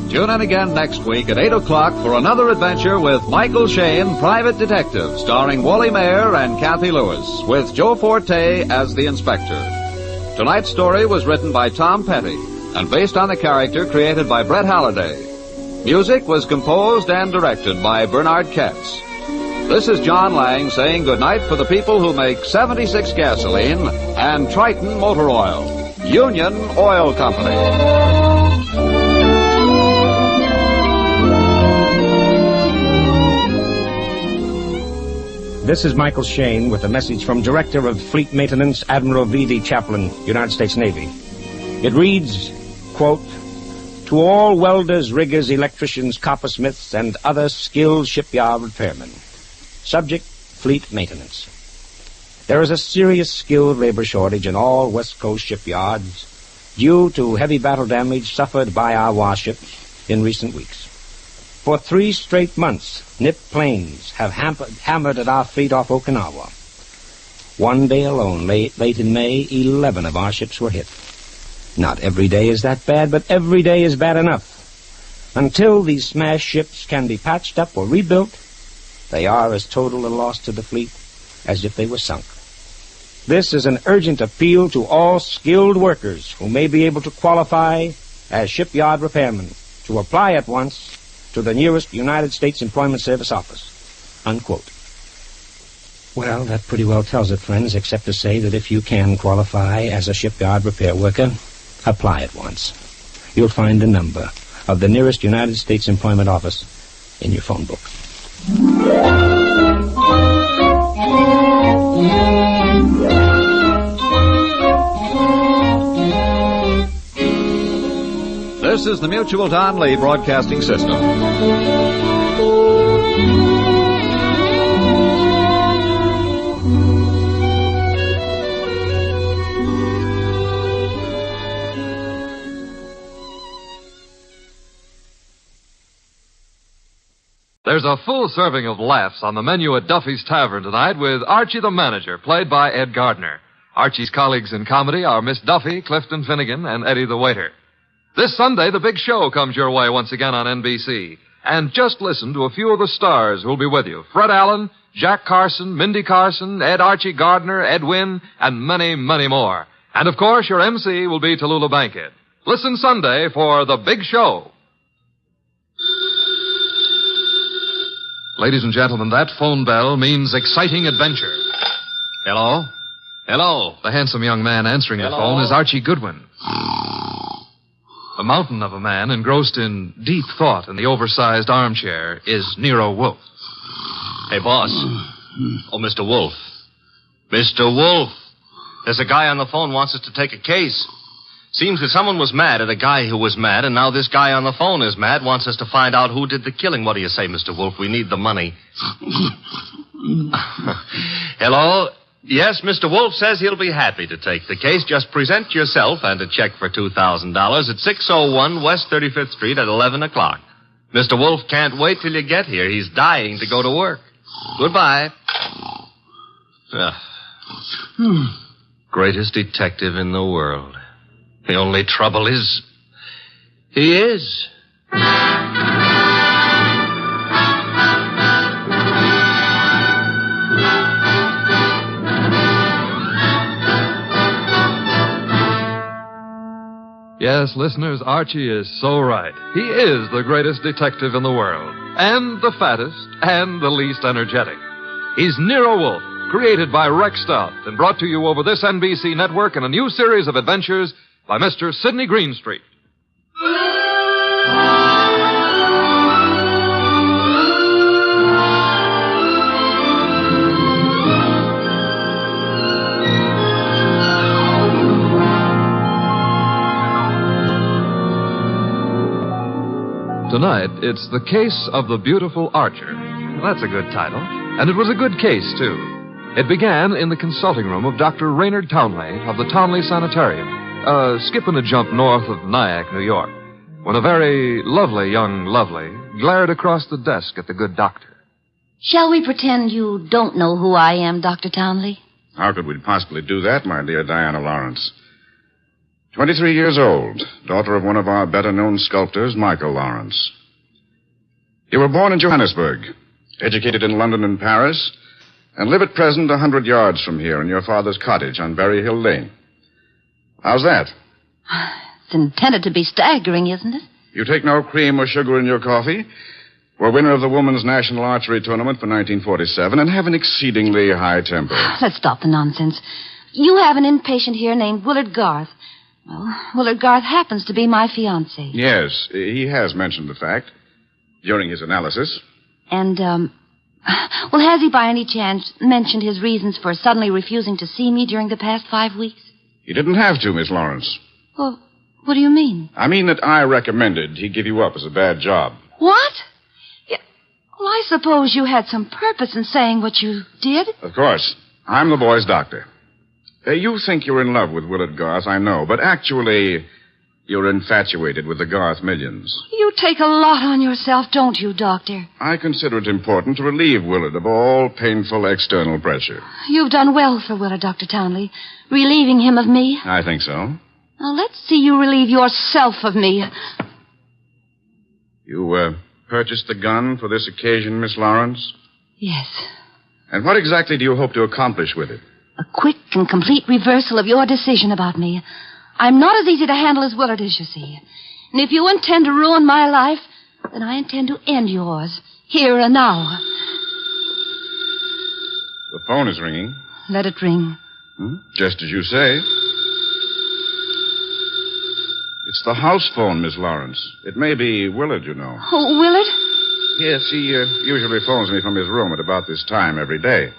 Tune in again next week at 8 o'clock for another adventure with Michael Shane, Private Detective, starring Wally Mayer and Kathy Lewis, with Joe Forte as the inspector. Tonight's story was written by Tom Petty and based on the character created by Brett Halliday. Music was composed and directed by Bernard Katz. This is John Lang saying goodnight for the people who make 76 gasoline and Triton Motor Oil. Union Oil Company. This is Michael Shane with a message from Director of Fleet Maintenance, Admiral V.D. Chaplin, United States Navy. It reads, quote, "To all welders, riggers, electricians, coppersmiths, and other skilled shipyard repairmen. Subject, fleet maintenance. There is a serious skilled labor shortage in all West Coast shipyards due to heavy battle damage suffered by our warships in recent weeks. For 3 straight months, Nip planes have hammered at our fleet off Okinawa. One day alone, late in May, 11 of our ships were hit. Not every day is that bad, but every day is bad enough. Until these smashed ships can be patched up or rebuilt, they are as total a loss to the fleet as if they were sunk. This is an urgent appeal to all skilled workers who may be able to qualify as shipyard repairmen to apply at once to the nearest United States Employment Service office." Unquote. Well, that pretty well tells it, friends, except to say that if you can qualify as a shipyard repair worker, apply at once. You'll find the number, of the nearest United States Employment Office in your phone book. This is the Mutual Don Lee Broadcasting System. There's a full serving of laughs on the menu at Duffy's Tavern tonight with Archie the Manager, played by Ed Gardner. Archie's colleagues in comedy are Miss Duffy, Clifton Finnegan, and Eddie the Waiter. This Sunday, the big show comes your way once again on NBC. And just listen to a few of the stars who'll be with you. Fred Allen, Jack Carson, Mindy Carson, Ed Archie Gardner, Ed Wynn, and many, many more. And, of course, your MC will be Tallulah Bankhead. Listen Sunday for the big show. Ladies and gentlemen, that phone bell means exciting adventure. Hello? Hello. The handsome young man answering the phone is Archie Goodwin. A mountain of a man engrossed in deep thought in the oversized armchair is Nero Wolfe. Hey, boss. Oh, Mr. Wolfe. Mr. Wolfe. There's a guy on the phone wants us to take a case. Seems that someone was mad at a guy who was mad, and now this guy on the phone is mad, wants us to find out who did the killing. What do you say, Mr. Wolfe? We need the money. Hello? Yes, Mr. Wolfe says he'll be happy to take the case. Just present yourself and a check for $2,000 at 601 West 35th Street at 11 o'clock. Mr. Wolfe can't wait till you get here. He's dying to go to work. Goodbye. Greatest detective in the world. The only trouble is, he is. Yes, listeners, Archie is so right. He is the greatest detective in the world. And the fattest, and the least energetic. He's Nero Wolfe, created by Rex Stout, and brought to you over this NBC network in a new series of adventures by Mr. Sidney Greenstreet. Tonight, it's The Case of the Beautiful Archer. That's a good title. And it was a good case, too. It began in the consulting room of Dr. Raynard Townley of the Townley Sanitarium, skipping a jump north of Nyack, New York, when a very lovely young lovely glared across the desk at the good doctor. Shall we pretend you don't know who I am, Dr. Townley? How could we possibly do that, my dear Diana Lawrence? 23 years old, daughter of one of our better-known sculptors, Michael Lawrence. You were born in Johannesburg, educated in London and Paris, and live at present 100 yards from here in your father's cottage on Berry Hill Lane. How's that? It's intended to be staggering, isn't it? You take no cream or sugar in your coffee, were winner of the Women's National Archery Tournament for 1947, and have an exceedingly high temper. Let's stop the nonsense. You have an inpatient here named Willard Garth. Well, Willard Garth happens to be my fiancé. Yes, he has mentioned the fact during his analysis. And, well, has he by any chance mentioned his reasons for suddenly refusing to see me during the past 5 weeks? He didn't have to, Miss Lawrence. Well, what do you mean? I mean that I recommended he give you up as a bad job. What? Yeah, well, I suppose you had some purpose in saying what you did. Of course. I'm the boy's doctor. You think you're in love with Willard Garth, I know, but actually, you're infatuated with the Garth millions. You take a lot on yourself, don't you, Doctor? I consider it important to relieve Willard of all painful external pressure. You've done well for Willard, Dr. Townley, relieving him of me. I think so. Now, let's see you relieve yourself of me. You, purchased the gun for this occasion, Miss Lawrence? Yes. And what exactly do you hope to accomplish with it? A quick and complete reversal of your decision about me. I'm not as easy to handle as Willard is, you see. And if you intend to ruin my life, then I intend to end yours, here and now. The phone is ringing. Let it ring. Just as you say. It's the house phone, Miss Lawrence. It may be Willard, you know. Oh, Willard? Yes, he usually phones me from his room at about this time every day.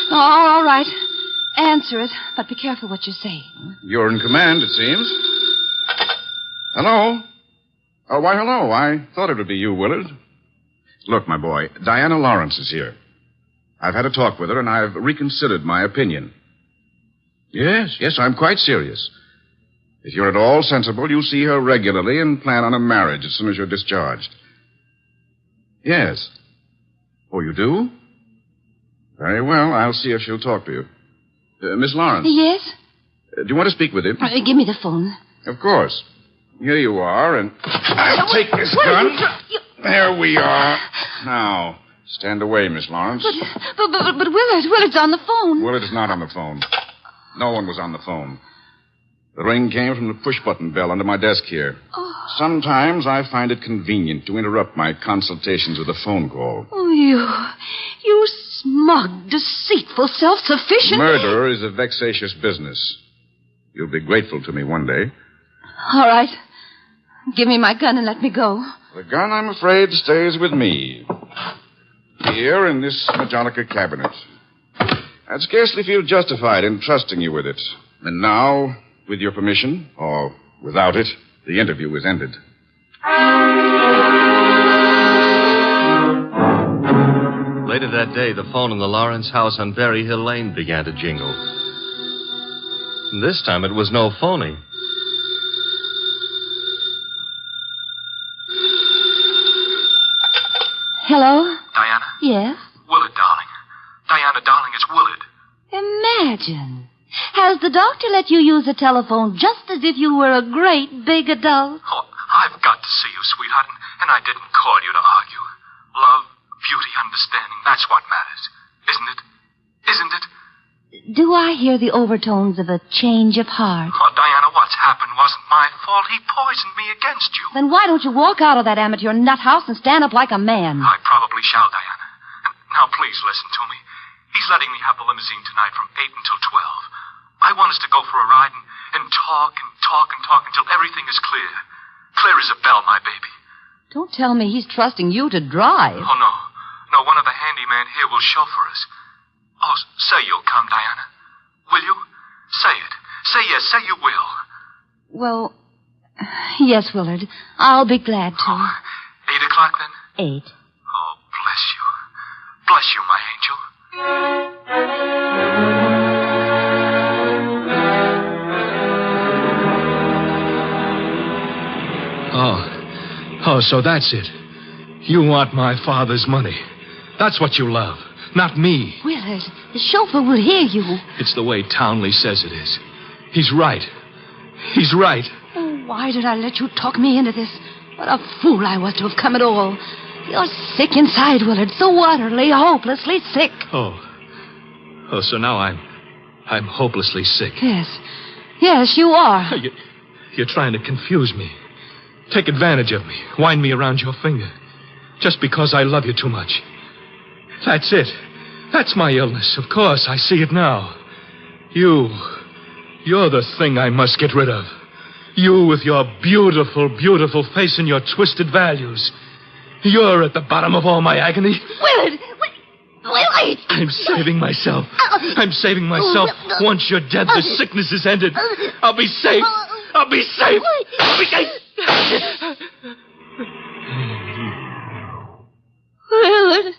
Well, all right. Answer it, but be careful what you say. You're in command, it seems. Hello? Oh, why, hello. I thought it would be you, Willard. Look, my boy, Diana Lawrence is here. I've had a talk with her, and I've reconsidered my opinion. Yes, I'm quite serious. If you're at all sensible, you'll see her regularly and plan on a marriage as soon as you're discharged. Yes. Oh, you do? Very well. I'll see if she'll talk to you. Miss Lawrence. Yes? Do you want to speak with him? Give me the phone. Of course. Here you are, and I'll take this gun. There we are. Now, stand away, Miss Lawrence. But Willard's on the phone. Willard is not on the phone. No one was on the phone. The ring came from the push-button bell under my desk here. Oh. Sometimes I find it convenient to interrupt my consultations with a phone call. Oh, you smug, deceitful, self-sufficient... Murder is a vexatious business. You'll be grateful to me one day. All right. Give me my gun and let me go. The gun, I'm afraid, stays with me. Here in this Majolica cabinet. I'd scarcely feel justified in trusting you with it. And now, with your permission, or without it, the interview is ended. Later that day, the phone in the Lawrence house on Berry Hill Lane began to jingle. And this time it was no phony. Hello? Diana? Yes? Willard, darling. Diana, darling, it's Willard. Imagine. Has the doctor let you use the telephone just as if you were a great big adult? Oh, I've got to see you, sweetheart, and I didn't call you to argue. Love, beauty, understanding, that's what matters. Isn't it? Isn't it? Do I hear the overtones of a change of heart? Oh, Diana, what's happened wasn't my fault. He poisoned me against you. Then why don't you walk out of that amateur nut house and stand up like a man? I probably shall, Diana. Now, please listen to me. He's letting me have the limousine tonight from 8 until 12. I want us to go for a ride and talk until everything is clear. Clear as a bell, my baby. Don't tell me he's trusting you to drive. Oh, no. No, one of the handyman here will chauffeur us. Oh, say you'll come, Diana. Will you? Say it. Say yes. Say you will. Well, yes, Willard. I'll be glad to. Oh, 8 o'clock, then? 8. Oh, bless you. Bless you, my angel. Oh, so that's it. You want my father's money. That's what you love, not me. Willard, the chauffeur will hear you. It's the way Townley says it is. He's right. He's right. Oh, why did I let you talk me into this? What a fool I was to have come at all. You're sick inside, Willard, so utterly, hopelessly sick. Oh, so now I'm hopelessly sick. Yes, you are. You're trying to confuse me. Take advantage of me. Wind me around your finger. Just because I love you too much. That's it. That's my illness. Of course, I see it now. You're the thing I must get rid of. You with your beautiful, beautiful face and your twisted values. You're at the bottom of all my agony. Willard! Willard! I'm saving myself. I'm saving myself. Once you're dead, the sickness is ended. I'll be safe. I'll be safe. I'll be safe. Willard.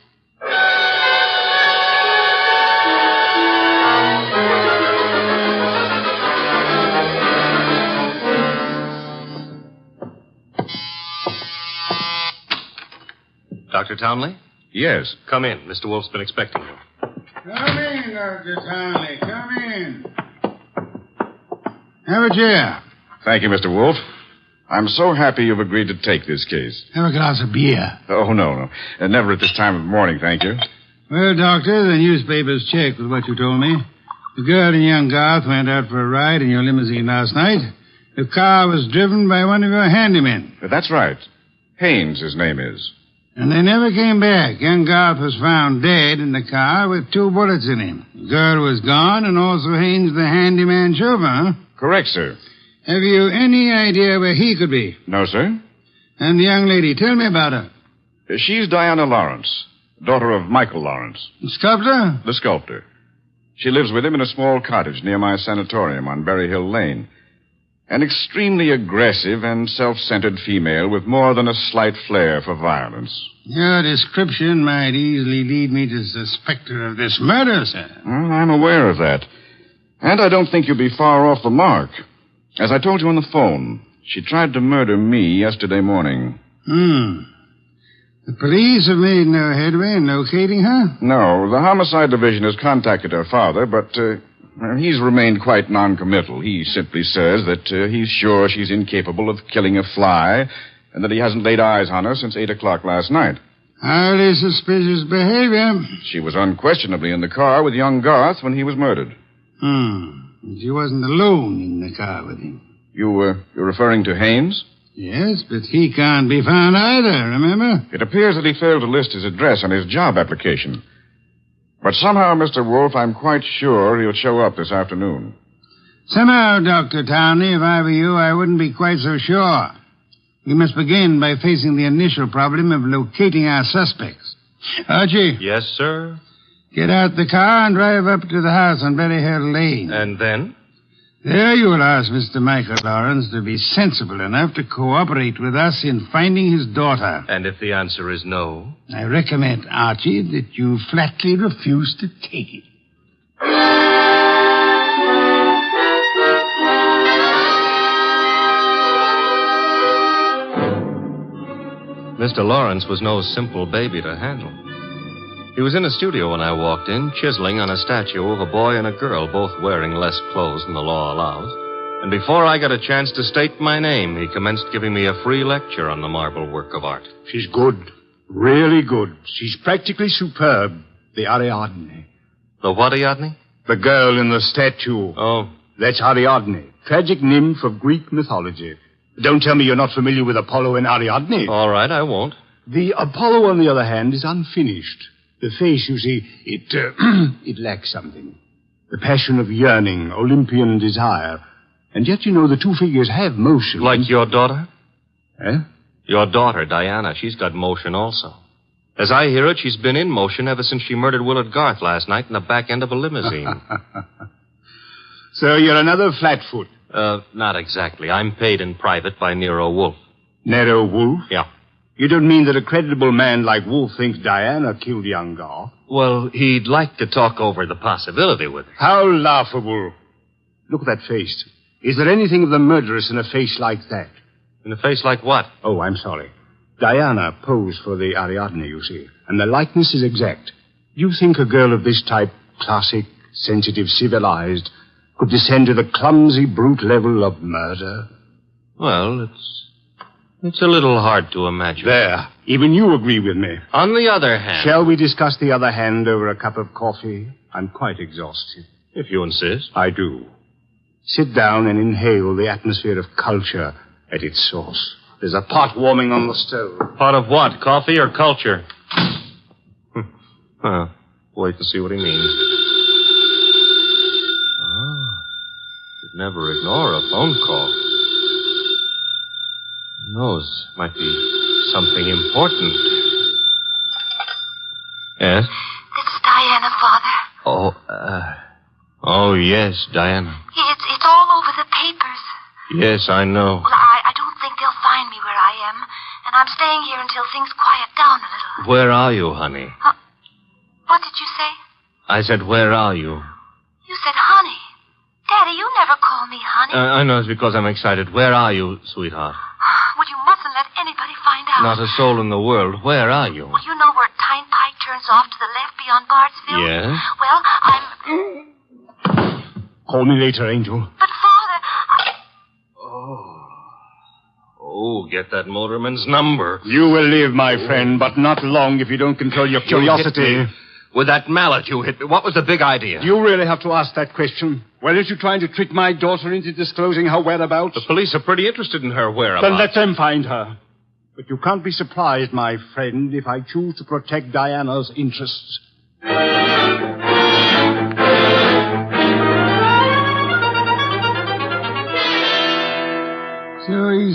Dr. Townley? Yes. Come in. Mr. Wolf's been expecting you. Come in, Dr. Townley. Come in. Have a chair. Thank you, Mr. Wolf. I'm so happy you've agreed to take this case. Have a glass of beer. Oh, no. Never at this time of the morning, thank you. Well, Doctor, the newspapers checked with what you told me. The girl and young Garth went out for a ride in your limousine last night. The car was driven by one of your handymen. That's right. Haynes, his name is. And they never came back. Young Garth was found dead in the car with 2 bullets in him. The girl was gone, and also Haynes, the handyman chauffeur, huh? Correct, sir. Have you any idea where he could be? No, sir. And the young lady, tell me about her. She's Diana Lawrence, daughter of Michael Lawrence. The sculptor? The sculptor. She lives with him in a small cottage near my sanatorium on Berry Hill Lane. An extremely aggressive and self-centered female with more than a slight flair for violence. Your description might easily lead me to suspect her of this murder, sir. Well, I'm aware of that. And I don't think you'll be far off the mark. As I told you on the phone, she tried to murder me yesterday morning. The police have made no headway in locating her? No, the homicide division has contacted her father, but he's remained quite noncommittal. He simply says that he's sure she's incapable of killing a fly and that he hasn't laid eyes on her since 8 o'clock last night. Highly suspicious behavior. She was unquestionably in the car with young Garth when he was murdered. She wasn't alone in the car with him. You're referring to Haynes? Yes, but he can't be found either, remember? It appears that he failed to list his address on his job application. But somehow, Mr. Wolf, I'm quite sure he'll show up this afternoon. Somehow, Dr. Townley, if I were you, I wouldn't be quite so sure. We must begin by facing the initial problem of locating our suspects. Archie? Yes, sir? Get out the car and drive up to the house on Berry Hill Lane. And then? There you will ask Mr. Michael Lawrence to be sensible enough to cooperate with us in finding his daughter. And if the answer is no? I recommend, Archie, that you flatly refuse to take it. Mr. Lawrence was no simple baby to handle. He was in a studio when I walked in, chiseling on a statue of a boy and a girl, both wearing less clothes than the law allows. And before I got a chance to state my name, he commenced giving me a free lecture on the marble work of art. She's good. Really good. She's practically superb. The Ariadne. The what Ariadne? The girl in the statue. Oh. That's Ariadne, tragic nymph of Greek mythology. Don't tell me you're not familiar with Apollo and Ariadne. All right, I won't. The Apollo, on the other hand, is unfinished. The face, you see, it lacks something. The passion of yearning, Olympian desire. And yet, you know, the two figures have motion. Like your daughter? Eh? Your daughter, Diana, she's got motion also. As I hear it, she's been in motion ever since she murdered Willard Garth last night in the back end of a limousine. So you're another flatfoot? Not exactly. I'm paid in private by Nero Wolfe. Nero Wolfe? Yeah. You don't mean that a creditable man like Wolfe thinks Diana killed young Garth? Well, he'd like to talk over the possibility with her. How laughable. Look at that face. Is there anything of the murderous in a face like that? In a face like what? Oh, I'm sorry. Diana posed for the Ariadne, you see, and the likeness is exact. Do you think a girl of this type, classic, sensitive, civilized, could descend to the clumsy, brute level of murder? Well, it's a little hard to imagine. There. Even you agree with me. On the other hand... Shall we discuss the other hand over a cup of coffee? I'm quite exhausted. If you insist. I do. Sit down and inhale the atmosphere of culture at its source. There's a pot warming on the stove. Pot of what? Coffee or culture? Wait to see what he means. Should never ignore a phone call. Who knows? Might be something important. Yes? This is Diana, Father. Oh, yes, Diana. It's all over the papers. Yes, I know. Well, I don't think they'll find me where I am, and I'm staying here until things quiet down a little. Where are you, honey? What did you say? I said, where are you? You said honey. Daddy, you never call me honey. I know it's because I'm excited. Where are you, sweetheart? Well, you mustn't let anybody find out. Not a soul in the world. Where are you? Well, you know where Tyne Pike turns off to the left beyond Bartsville? Yes? Well, I'm... Call me later, Angel. But, Father, Oh, get that motorman's number. You will live, my friend, but not long if you don't control your curiosity. You hit me. With that mallet you hit me. What was the big idea? Do you really have to ask that question? Weren't you trying to trick my daughter into disclosing her whereabouts? The police are pretty interested in her whereabouts. Then let them find her. But you can't be surprised, my friend, if I choose to protect Diana's interests.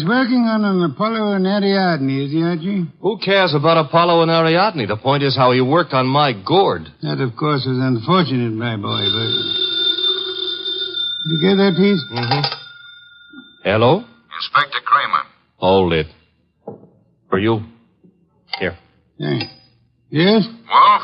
working on an Apollo and Ariadne, is he, Archie? Who cares about Apollo and Ariadne? The point is how he worked on my gourd. That, of course, was unfortunate, my boy, but... Did you get that piece? Mm-hmm. Hello? Inspector Kramer. Hold it. For you. Here. Thanks. Yes? Wolf,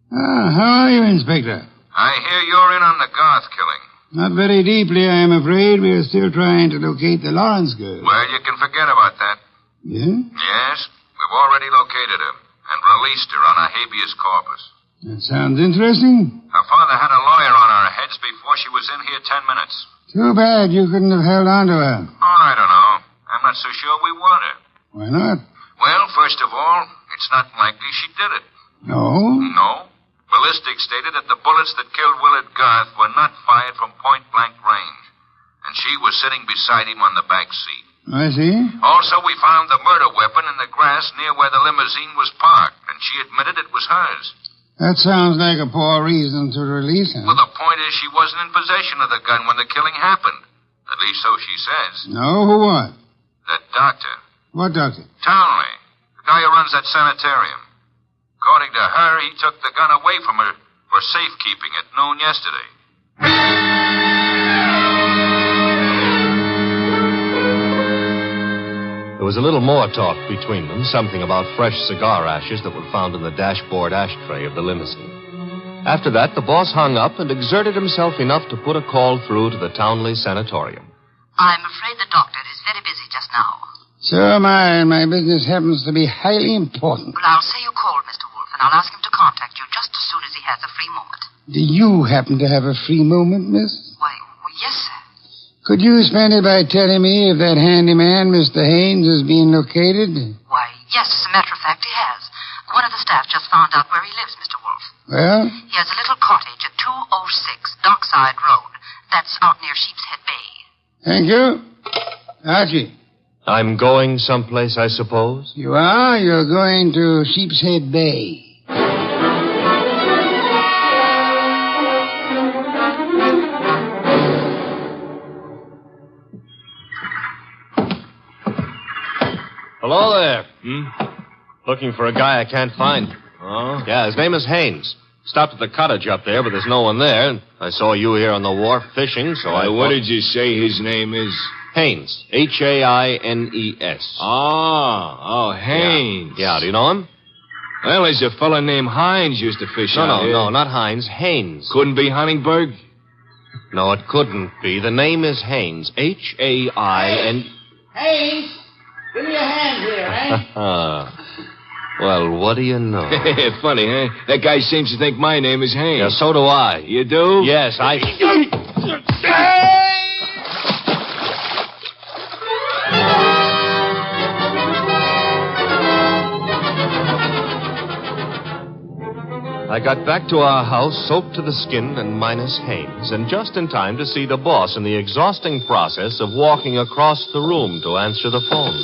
How are you, Inspector? I hear you're in on the Garth killing. Not very deeply, I am afraid. We are still trying to locate the Lawrence girl. Well, you can forget about that. Yeah? Yes, we've already located her and released her on a habeas corpus. That sounds interesting. Her father had a lawyer on our heads before she was in here 10 minutes. Too bad you couldn't have held on to her. Oh, I don't know. I'm not so sure we want her. Why not? Well, first of all, it's not likely she did it. No? No. Ballistics stated that the bullets that killed Willard Garth were not fired from point-blank range. And she was sitting beside him on the back seat. I see. Also, we found the murder weapon in the grass near where the limousine was parked, and she admitted it was hers. That sounds like a poor reason to release her. Well, the point is she wasn't in possession of the gun when the killing happened. At least so she says. No, who what? The doctor. What doctor? Townley. The guy who runs that sanitarium. According to her, he took the gun away from her for safekeeping at noon yesterday. There was a little more talk between them, something about fresh cigar ashes that were found in the dashboard ashtray of the limousine. After that, the boss hung up and exerted himself enough to put a call through to the Townley Sanatorium. I'm afraid the doctor is very busy just now. So am I, and my business happens to be highly important. Well, I'll say you called, Mr. Wolf, and I'll ask him to contact you just as soon as he has a free moment. Do you happen to have a free moment, miss? Why, yes, sir. Could you spend it by telling me if that handyman, Mr. Haynes, is being located? Why, yes, as a matter of fact, he has. One of the staff just found out where he lives, Mr. Wolf. Well? He has a little cottage at 206 Dockside Road. That's out near Sheepshead Bay. Thank you. Archie. I'm going someplace, I suppose? You are? You're going to Sheepshead Bay. Hello there. Looking for a guy I can't find. Oh? Yeah, his name is Haynes. Stopped at the cottage up there, but there's no one there. I saw you here on the wharf fishing, so I... What did you say his name is? Haynes. Haines. Oh, Haynes. Yeah, do you know him? Well, there's a fella named Hines used to fish out here. No, not Hines. Haynes. Couldn't be Huntingburg? No, it couldn't be. The name is Haynes. Hain... Haynes, give me a hand here, eh? Well, what do you know? Funny, huh? That guy seems to think my name is Haynes. Yeah, so do I. You do? Yes, I... I got back to our house soaked to the skin and minus Haynes, and just in time to see the boss in the exhausting process of walking across the room to answer the phone.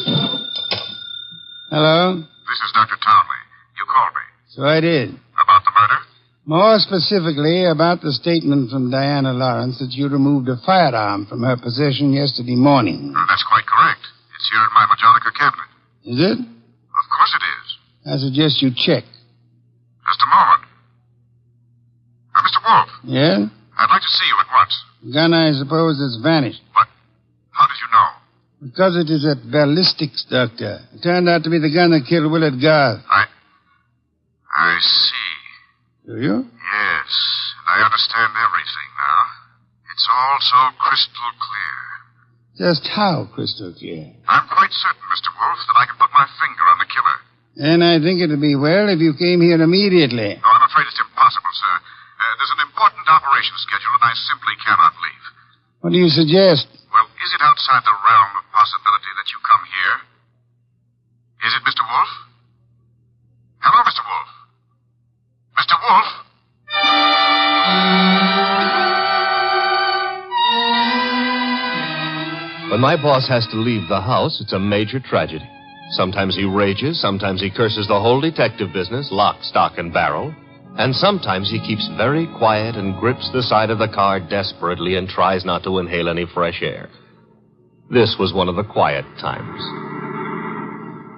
Hello? This is Dr. Townley. You called me. So I did. About the murder? More specifically, about the statement from Diana Lawrence that you removed a firearm from her possession yesterday morning. That's quite correct. It's here in my Majonica cabinet. Is it? Of course it is. I suggest you check. Just a moment. Mr. Wolf. Yeah? I'd like to see you at once. The gun, I suppose, has vanished. What? How did you know? Because it is at ballistics, Doctor. It turned out to be the gun that killed Willard Garth. I see. Do you? Yes. I understand everything now. It's all so crystal clear. Just how crystal clear? I'm quite certain, Mr. Wolf, that I can put my finger on the killer. And I think it would be well if you came here immediately. No, I'm afraid it's impossible, sir. There's an important operation scheduled, and I simply cannot leave. What do you suggest? Well, is it outside the realm of possibility that you come here? Is it, Mr. Wolf? Hello, Mr. Wolf? Mr. Wolf? When my boss has to leave the house, it's a major tragedy. Sometimes he rages, sometimes he curses the whole detective business, lock, stock, and barrel. And sometimes he keeps very quiet and grips the side of the car desperately and tries not to inhale any fresh air. This was one of the quiet times.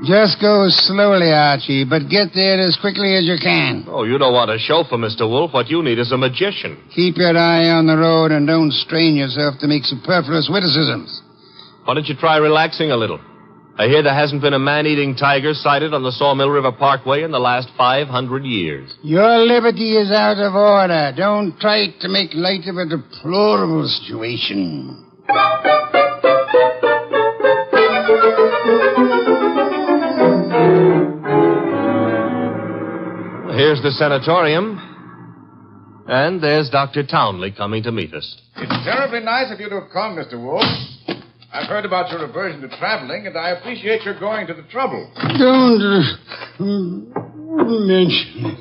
Just go slowly, Archie, but get there as quickly as you can. Oh, you don't want a chauffeur, Mr. Wolf. What you need is a magician. Keep your eye on the road and don't strain yourself to make superfluous witticisms. Why don't you try relaxing a little? I hear there hasn't been a man-eating tiger sighted on the Sawmill River Parkway in the last 500 years. Your liberty is out of order. Don't try to make light of a deplorable situation. Here's the sanatorium. And there's Dr. Townley coming to meet us. It's terribly nice of you to have come, Mr. Wolf. I've heard about your aversion to traveling, and I appreciate your going to the trouble. Don't mention it.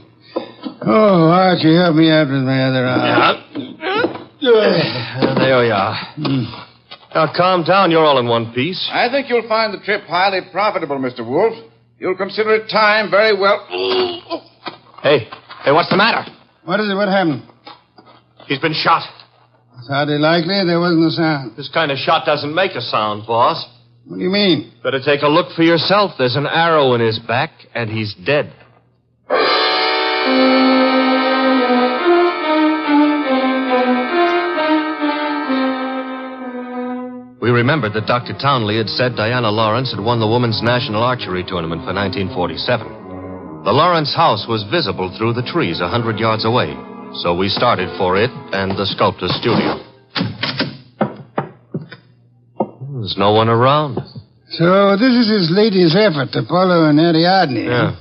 Oh, Archie, help me out with my other arm. There we are. Now, calm down. You're all in one piece. I think you'll find the trip highly profitable, Mr. Wolf. You'll consider it time very well. Hey, what's the matter? What is it? What happened? He's been shot. It's hardly likely. There wasn't a sound. This kind of shot doesn't make a sound, boss. What do you mean? Better take a look for yourself. There's an arrow in his back, and he's dead. We remembered that Dr. Townley had said Diana Lawrence had won the Women's National Archery Tournament for 1947. The Lawrence house was visible through the trees 100 yards away, so we started for it and the sculptor's studio. There's no one around. So this is his latest effort, Apollo and Ariadne. Yeah.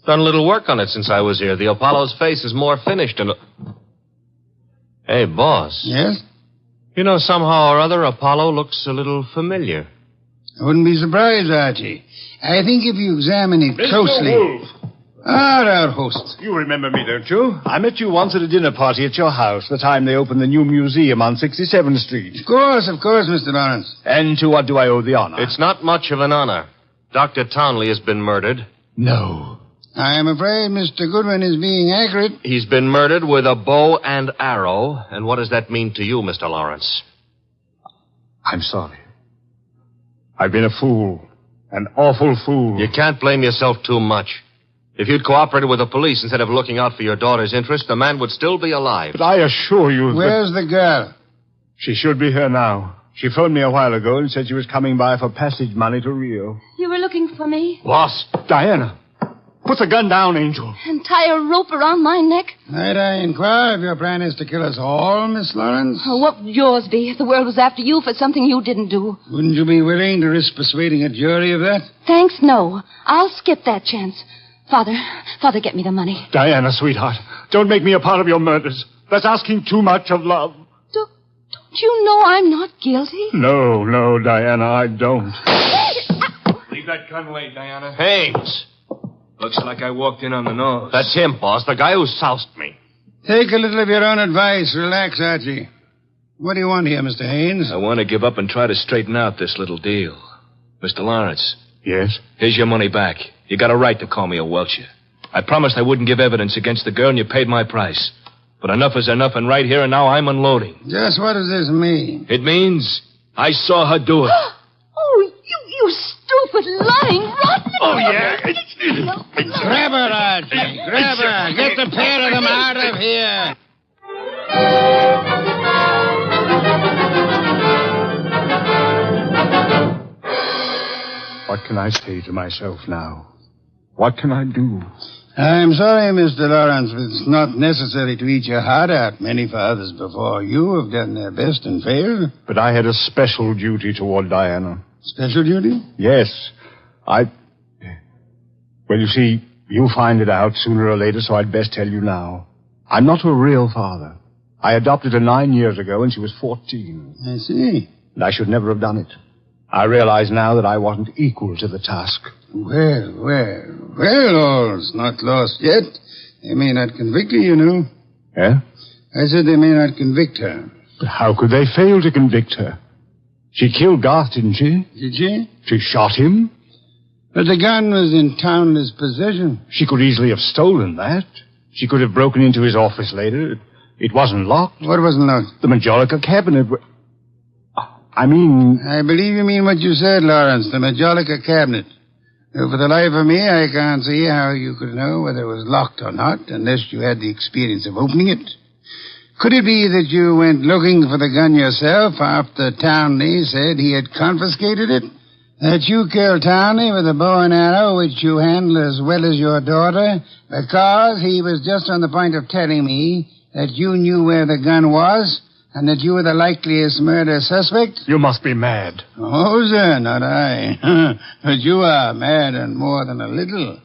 Done a little work on it since I was here. The Apollo's face is more finished and... Hey, boss. Yes? You know, somehow or other, Apollo looks a little familiar. I wouldn't be surprised, Archie. I think if you examine it closely... Mr. Wolf. Our host. You remember me, don't you? I met you once at a dinner party at your house, the time they opened the new museum on 67th Street. Of course, Mr. Lawrence. And to what do I owe the honor? It's not much of an honor. Dr. Townley has been murdered. No. I'm afraid Mr. Goodwin is being accurate. He's been murdered with a bow and arrow. And what does that mean to you, Mr. Lawrence? I'm sorry. I've been a fool. An awful fool. You can't blame yourself too much. If you'd cooperated with the police instead of looking out for your daughter's interest, the man would still be alive. But I assure you Where's the girl? She should be here now. She phoned me a while ago and said she was coming by for passage money to Rio. You were looking for me? Boss, Diana. Put the gun down, Angel. And tie a rope around my neck? Might I inquire if your plan is to kill us all, Miss Lawrence? Oh, what would yours be if the world was after you for something you didn't do? Wouldn't you be willing to risk persuading a jury of that? Thanks, no. I'll skip that chance. Father, get me the money. Diana, sweetheart, don't make me a part of your murders. That's asking too much of love. Don't you know I'm not guilty? No, Diana, I don't. Leave that gun lay, Diana. Haines. Looks like I walked in on the nose. That's him, boss, the guy who soused me. Take a little of your own advice. Relax, Archie. What do you want here, Mr. Haynes? I want to give up and try to straighten out this little deal. Mr. Lawrence. Yes? Here's your money back. You got a right to call me a welcher. I promised I wouldn't give evidence against the girl, and you paid my price. But enough is enough, and right here and now I'm unloading. Just what does this mean? It means I saw her do it. Oh, you stupid, lying, rotten... Oh, yeah. Grab her, Archie. Grab her. Get the pair of them out of here. What can I say to myself now? What can I do? I'm sorry, Mr. Lawrence, but it's not necessary to eat your heart out. Many fathers before you have done their best and failed. But I had a special duty toward Diana. Special duty? Yes. Well, you see, you'll find it out sooner or later, so I'd best tell you now. I'm not her real father. I adopted her 9 years ago when she was 14. I see. And I should never have done it. I realize now that I wasn't equal to the task. Well, all's not lost yet. They may not convict her, you know. Eh? I said they may not convict her. But how could they fail to convict her? She killed Garth, didn't she? Did she? She shot him. But the gun was in Townley's possession. She could easily have stolen that. She could have broken into his office later. It wasn't locked. What wasn't locked? The Majolica cabinet. I mean... I believe you mean what you said, Lawrence, the Majolica cabinet. Though for the life of me, I can't see how you could know whether it was locked or not, unless you had the experience of opening it. Could it be that you went looking for the gun yourself after Townley said he had confiscated it? That you killed Townley with a bow and arrow, which you handle as well as your daughter, because he was just on the point of telling me that you knew where the gun was, and that you were the likeliest murder suspect? You must be mad. Oh, sir, not I. But you are mad and more than a little.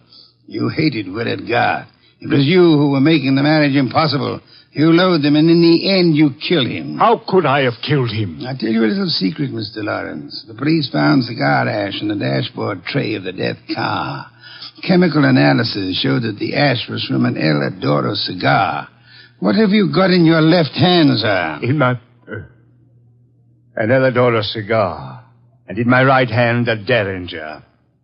You hated Willard Garth. It was you who were making the marriage impossible. You loathed him, and in the end, you killed him. How could I have killed him? I'll tell you a little secret, Mr. Lawrence. The police found cigar ash in the dashboard tray of the death car. Chemical analysis showed that the ash was from an El Adoro cigar. What have you got in your left hand, sir? In my... an El Adoro cigar. And in my right hand, a Derringer.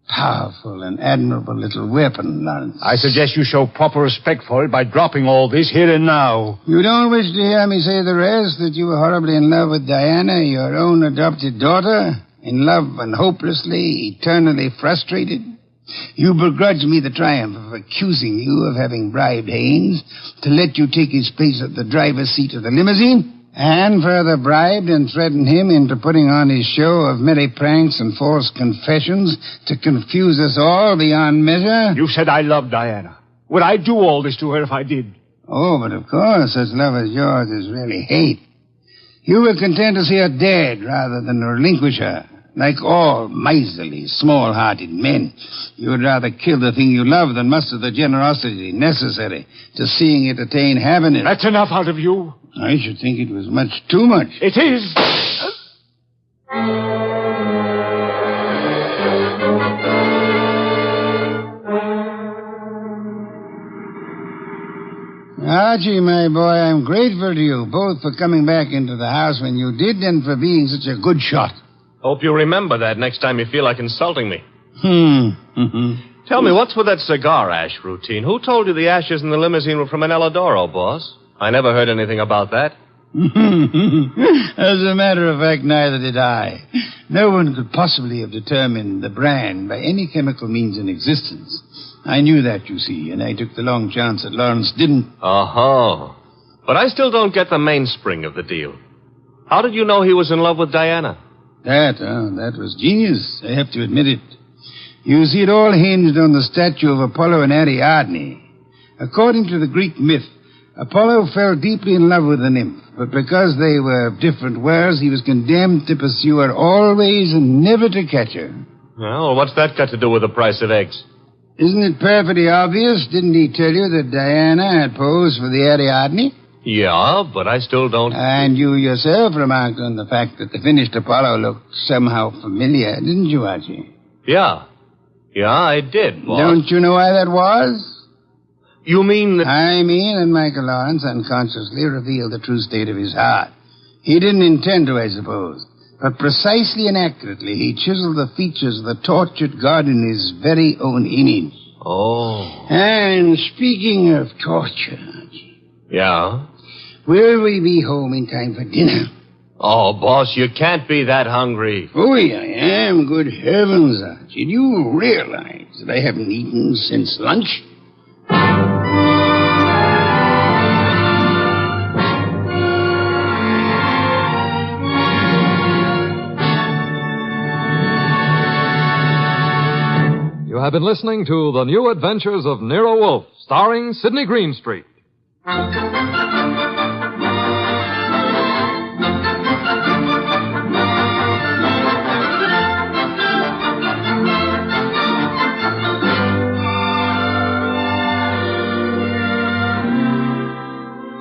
Powerful and admirable little weapon, Lawrence. I suggest you show proper respect for it by dropping all this here and now. You don't wish to hear me say the rest, that you were horribly in love with Diana, your own adopted daughter? In love and hopelessly, eternally frustrated? You begrudge me the triumph of accusing you of having bribed Haynes to let you take his place at the driver's seat of the limousine? And further bribed and threatened him into putting on his show of merry pranks and false confessions to confuse us all beyond measure? You said I loved Diana. Would I do all this to her if I did? Oh, but of course, such love as yours is really hate. You were content to see her dead rather than relinquish her. Like all miserly, small-hearted men, you would rather kill the thing you love than muster the generosity necessary to seeing it attain happiness. That's enough out of you. I should think it was much too much. It is. Archie, my boy, I'm grateful to you, both for coming back into the house when you did and for being such a good shot. Hope you remember that next time you feel like insulting me. Tell me, what's with that cigar ash routine? Who told you the ashes in the limousine were from an El Adoro, boss? I never heard anything about that. As a matter of fact, neither did I. No one could possibly have determined the brand by any chemical means in existence. I knew that, you see, and I took the long chance that Lawrence didn't. Uh-huh. But I still don't get the mainspring of the deal. How did you know he was in love with Diana? That was genius. I have to admit it. You see, it all hinged on the statue of Apollo and Ariadne. According to the Greek myth, Apollo fell deeply in love with the nymph, but because they were of different worlds, he was condemned to pursue her always and never to catch her. Well, what's that got to do with the price of eggs? Isn't it perfectly obvious? Didn't he tell you that Diana had posed for the Ariadne? Yeah, but I still don't... And you yourself remarked on the fact that the finished Apollo looked somehow familiar, didn't you, Archie? Yeah, I did, boss. Don't you know why that was? You mean that... I mean that Michael Lawrence unconsciously revealed the true state of his heart. He didn't intend to, I suppose. But precisely and accurately, he chiseled the features of the tortured God in his very own image. Oh. And speaking of torture... Yeah? Will we be home in time for dinner? Oh, boss, you can't be that hungry. Oh, I am. Good heavens, Archie. Do you realize that I haven't eaten since lunch? You have been listening to The New Adventures of Nero Wolfe, starring Sidney Greenstreet.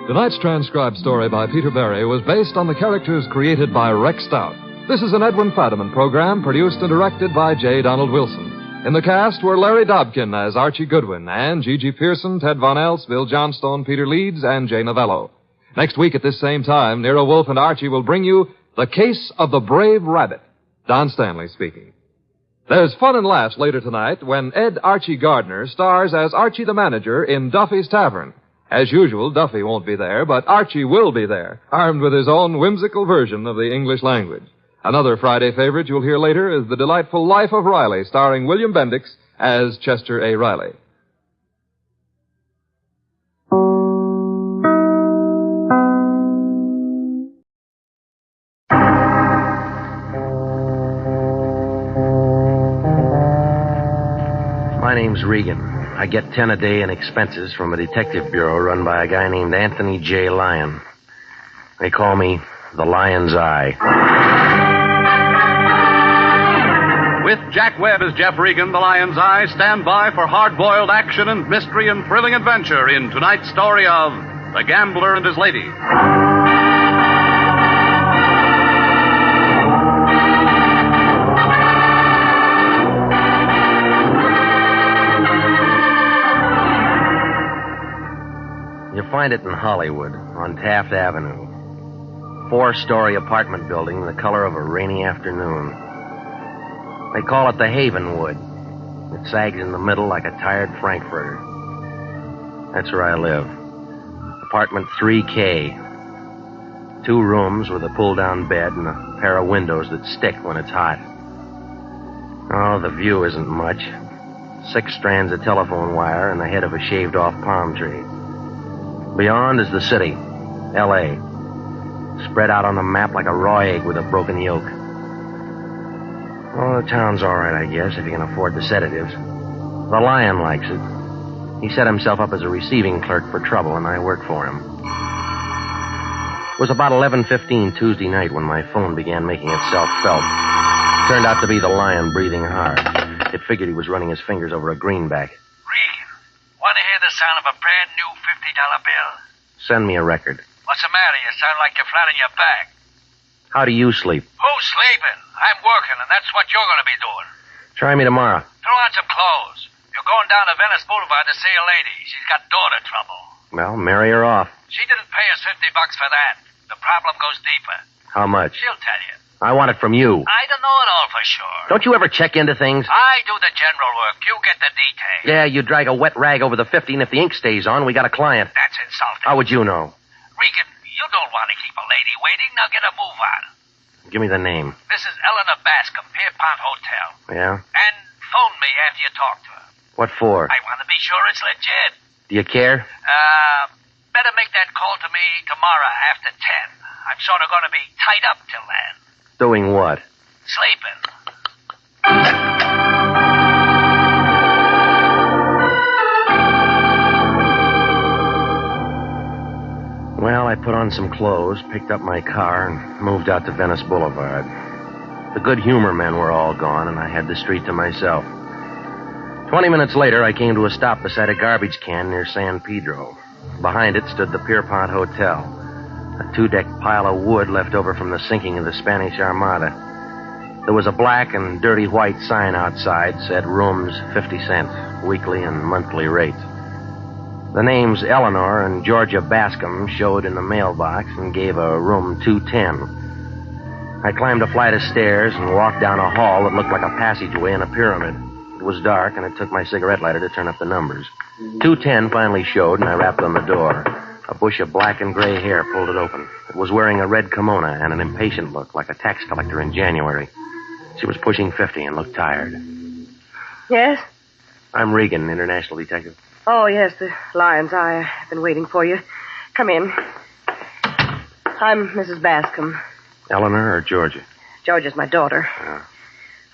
Tonight's transcribed story by Peter Berry was based on the characters created by Rex Stout. This is an Edwin Fadiman program produced and directed by J. Donald Wilson. In the cast were Larry Dobkin as Archie Goodwin and Gigi Pearson, Ted Von Elst, Bill Johnstone, Peter Leeds, and Jay Novello. Next week at this same time, Nero Wolfe and Archie will bring you The Case of the Brave Rabbit. Don Stanley speaking. There's fun and laughs later tonight when Ed Archie Gardner stars as Archie the manager in Duffy's Tavern. As usual, Duffy won't be there, but Archie will be there, armed with his own whimsical version of the English language. Another Friday favorite you'll hear later is The Delightful Life of Riley, starring William Bendix as Chester A. Riley. My name's Regan. I get 10 a day in expenses from a detective bureau run by a guy named Anthony J. Lyon. They call me the Lion's Eye. With Jack Webb as Jeff Regan, the Lion's Eye, stand by for hard-boiled action and mystery and thrilling adventure in tonight's story of The Gambler and His Lady. You find it in Hollywood, on Taft Avenue. 4-story apartment building, the color of a rainy afternoon. They call it the Havenwood. It sags in the middle like a tired Frankfurter. That's where I live. Apartment 3K. 2 rooms with a pull-down bed and a pair of windows that stick when it's hot. Oh, the view isn't much. 6 strands of telephone wire and the head of a shaved-off palm tree. Beyond is the city, L.A., spread out on the map like a raw egg with a broken yolk. Oh, the town's all right, I guess, if you can afford the sedatives. The Lion likes it. He set himself up as a receiving clerk for trouble, and I work for him. It was about 11:15 Tuesday night when my phone began making itself felt. Turned out to be the Lion breathing hard. It figured he was running his fingers over a greenback. Want to hear the sound of a brand new $50 bill? Send me a record. What's the matter? You sound like you're flat on your back. How do you sleep? Who's sleeping? I'm working, and that's what you're going to be doing. Try me tomorrow. Throw on some clothes. You're going down to Venice Boulevard to see a lady. She's got daughter trouble. Well, marry her off. She didn't pay us $50 for that. The problem goes deeper. How much? She'll tell you. I want it from you. I don't know it all for sure. Don't you ever check into things? I do the general work. You get the details. Yeah, you drag a wet rag over the 50, and if the ink stays on, we got a client. That's insulting. How would you know? Regan, you don't want to keep a lady waiting. Now get a move on. Give me the name. This is Eleanor Bascom, Pierpont Hotel. Yeah? And phone me after you talk to her. What for? I want to be sure it's legit. Do you care? Better make that call to me tomorrow after 10. I'm sort of going to be tied up till then. Doing what? Sleeping. Well, I put on some clothes, picked up my car, and moved out to Venice Boulevard. The good humor men were all gone, and I had the street to myself. 20 minutes later, I came to a stop beside a garbage can near San Pedro. Behind it stood the Pierpont Hotel, a 2-deck pile of wood left over from the sinking of the Spanish Armada. There was a black and dirty white sign outside, said rooms 50 cents, weekly and monthly rates. The names Eleanor and Georgia Bascom showed in the mailbox and gave a room 210. I climbed a flight of stairs and walked down a hall that looked like a passageway in a pyramid. It was dark, and it took my cigarette lighter to turn up the numbers. 210 finally showed, and I rapped on the door. A bush of black and gray hair pulled it open. It was wearing a red kimono and an impatient look, like a tax collector in January. She was pushing 50 and looked tired. Yes? I'm Regan, international detective. Oh, yes, the Lion's Eye. I've been waiting for you. Come in. I'm Mrs. Bascom. Eleanor or Georgia? Georgia's my daughter.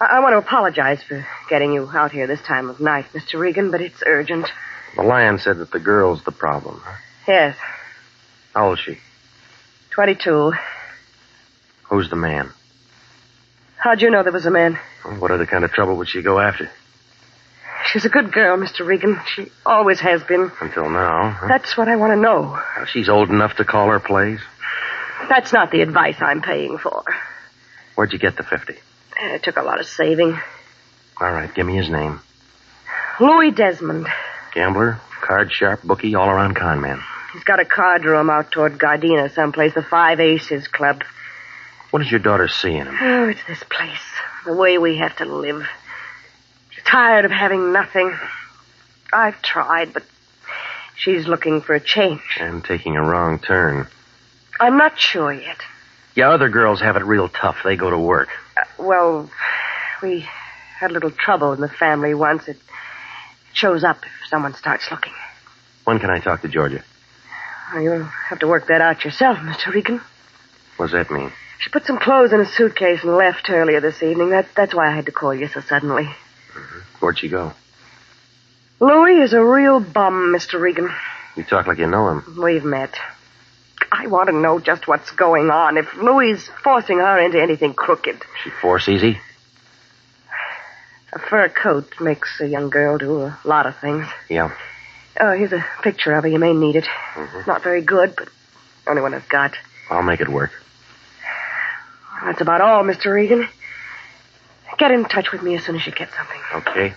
I want to apologize for getting you out here this time of night, Mr. Regan, but it's urgent. The Lion said that the girl's the problem. Yes. How old is she? 22. Who's the man? How'd you know there was a man? What other kind of trouble would she go after? She's a good girl, Mr. Regan. She always has been. Until now. Huh? That's what I want to know. Well, she's old enough to call her plays. That's not the advice I'm paying for. Where'd you get the 50? It took a lot of saving. All right, give me his name. Louis Desmond. Gambler, card sharp, bookie, all-around con man. He's got a card room out toward Gardena someplace, the 5 Aces Club. What does your daughter see in him? Oh, it's this place. The way we have to live. She's tired of having nothing. I've tried, but she's looking for a change. And taking a wrong turn. I'm not sure yet. Yeah, other girls have it real tough. They go to work. Well, we had a little trouble in the family once. It shows up if someone starts looking. When can I talk to Georgia? Well, you'll have to work that out yourself, Mr. Regan. What does that mean? She put some clothes in a suitcase and left earlier this evening. That's why I had to call you so suddenly. Where'd she go? Louis is a real bum, Mr. Regan. You talk like you know him. We've met. I want to know just what's going on. If Louis is forcing her into anything crooked. She force easy? A fur coat makes a young girl do a lot of things. Yeah. Oh, here's a picture of her. You may need it. Not very good, but only one I've got. I'll make it work. That's about all, Mr. Regan. Get in touch with me as soon as you get something. Okay.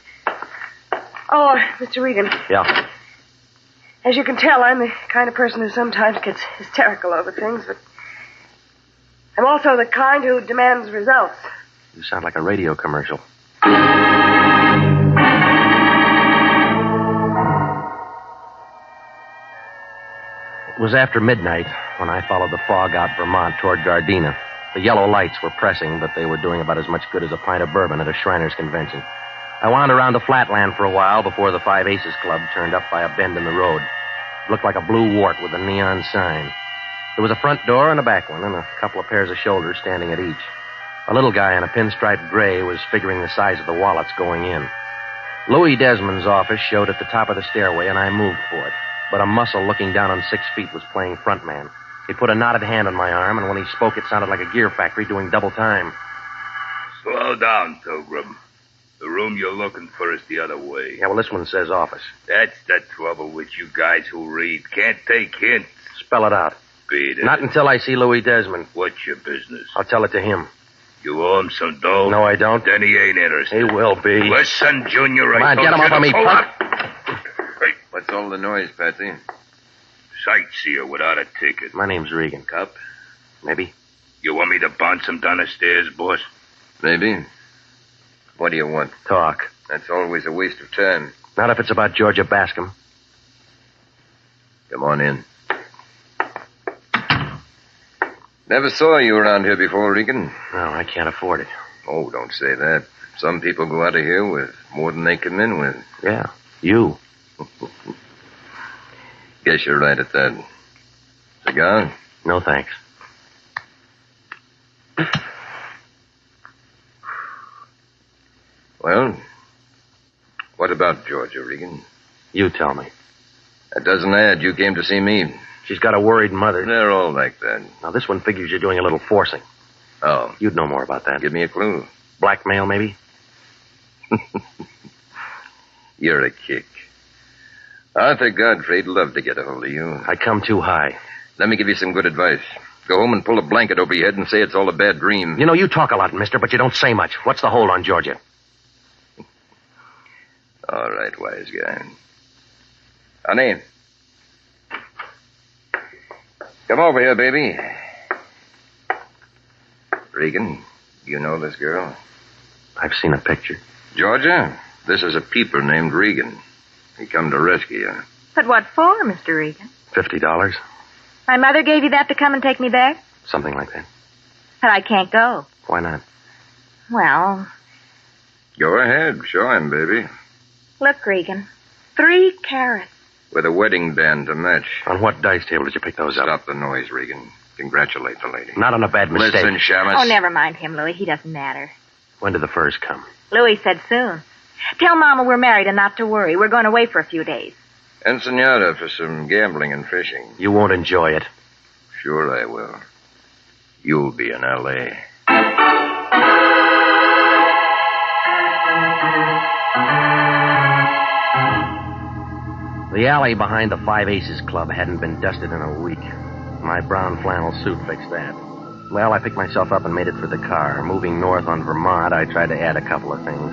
Oh, Mr. Regan. Yeah. As you can tell, I'm the kind of person who sometimes gets hysterical over things, but I'm also the kind who demands results. You sound like a radio commercial. It was after midnight when I followed the fog out Vermont toward Gardena. The yellow lights were pressing, but they were doing about as much good as a pint of bourbon at a Shriners convention. I wound around the flatland for a while before the Five Aces Club turned up by a bend in the road. It looked like a blue wart with a neon sign. There was a front door and a back one, and a couple of pairs of shoulders standing at each. A little guy in a pinstriped gray was figuring the size of the wallets going in. Louis Desmond's office showed at the top of the stairway, and I moved for it. But a muscle looking down on 6 feet was playing frontman. He put a knotted hand on my arm, and when he spoke, it sounded like a gear factory doing double time. Slow down, Pilgrim. The room you're looking for is the other way. Yeah, well, this one says office. That's the trouble with you guys who read. Can't take hints. Spell it out. Beat it. Not until I see Louis Desmond. What's your business? I'll tell it to him. You owe him some dough? No, I don't. Then he ain't interested. He will be. Listen, Junior, Come on, get him off of me, punk. Hey. What's all the noise, Patsy? Sightseer without a ticket. My name's Regan. Cup? Maybe. You want me to bounce him down the stairs, boss? Maybe. What do you want? Talk. That's always a waste of time. Not if it's about Georgia Bascom. Come on in. Never saw you around here before, Regan. No, I can't afford it. Oh, don't say that. Some people go out of here with more than they come in with. Yeah, you. Guess you're right at that. Cigar? No, thanks. Well, what about Georgia, Regan? You tell me. That doesn't add. You came to see me. She's got a worried mother. They're all like that. Now, this one figures you're doing a little forcing. Oh. You'd know more about that. Give me a clue. Blackmail, maybe? You're a kick. Arthur Godfrey'd love to get a hold of you. I come too high. Let me give you some good advice. Go home and pull a blanket over your head and say it's all a bad dream. You know, you talk a lot, mister, but you don't say much. What's the hold on Georgia? All right, wise guy. Honey. Come over here, baby. Regan, you know this girl? I've seen a picture. Georgia, this is a peeper named Regan. He come to rescue you. But what for, Mr. Regan? $50. My mother gave you that to come and take me back? Something like that. But I can't go. Why not? Well, Go ahead. Show him, baby. look, Regan. 3 carats. With a wedding band to match. On what dice table did you pick those up? Stop the noise, Regan. Congratulate the lady. Not on a bad mistake. Listen, Shamus. Oh, never mind him, Louis. He doesn't matter. When did the furs come? Louis said soon. Tell Mama we're married and not to worry. We're going away for a few days. Ensenada for some gambling and fishing. You won't enjoy it. Sure I will. You'll be in L.A. The alley behind the Five Aces Club hadn't been dusted in a week. My brown flannel suit fixed that. Well, I picked myself up and made it for the car. Moving north on Vermont, I tried to add a couple of things.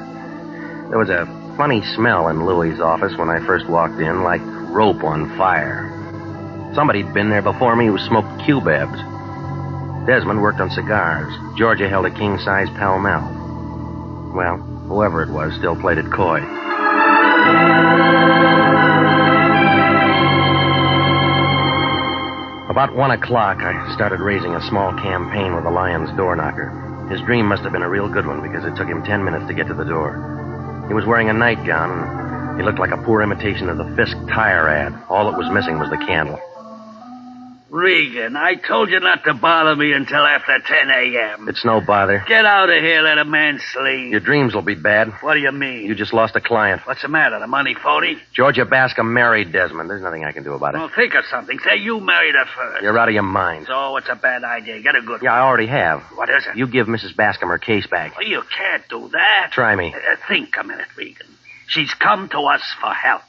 There was a funny smell in Louis's office when I first walked in, like rope on fire. Somebody'd been there before me who smoked cubebs. Desmond worked on cigars. Georgia held a king-size Pall Mall. Well, whoever it was still played it coy. About 1 o'clock, I started raising a small campaign with the Lion's door knocker. His dream must have been a real good one because it took him 10 minutes to get to the door. He was wearing a nightgown, and he looked like a poor imitation of the Fisk tire ad. All that was missing was the candle. Regan, I told you not to bother me until after 10 a.m. It's no bother. Get out of here, let a man sleep. Your dreams will be bad. What do you mean? You just lost a client. What's the matter, the money phony? Georgia Bascom married Desmond. There's nothing I can do about it. Well, think of something. Say you married her first. You're out of your mind. So it's a bad idea. Get a good Yeah, I already have. What is it? You give Mrs. Bascom her case back. Well, you can't do that. Try me. Think a minute, Regan. She's come to us for help.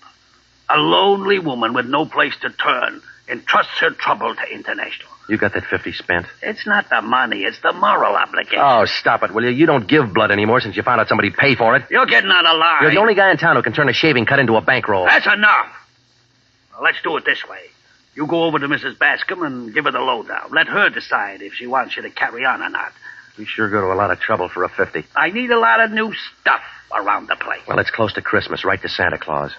A lonely woman with no place to turn entrusts her trouble to International. You got that 50 spent? It's not the money, it's the moral obligation. Oh, stop it, will you? You don't give blood anymore since you found out somebody pay for it. You're getting out of line. You're the only guy in town who can turn a shaving cut into a bankroll. That's enough. Well, let's do it this way. You go over to Mrs. Bascom and give her the lowdown. Let her decide if she wants you to carry on or not. You sure go to a lot of trouble for a 50. I need a lot of new stuff around the place. Well, it's close to Christmas, right to Santa Claus.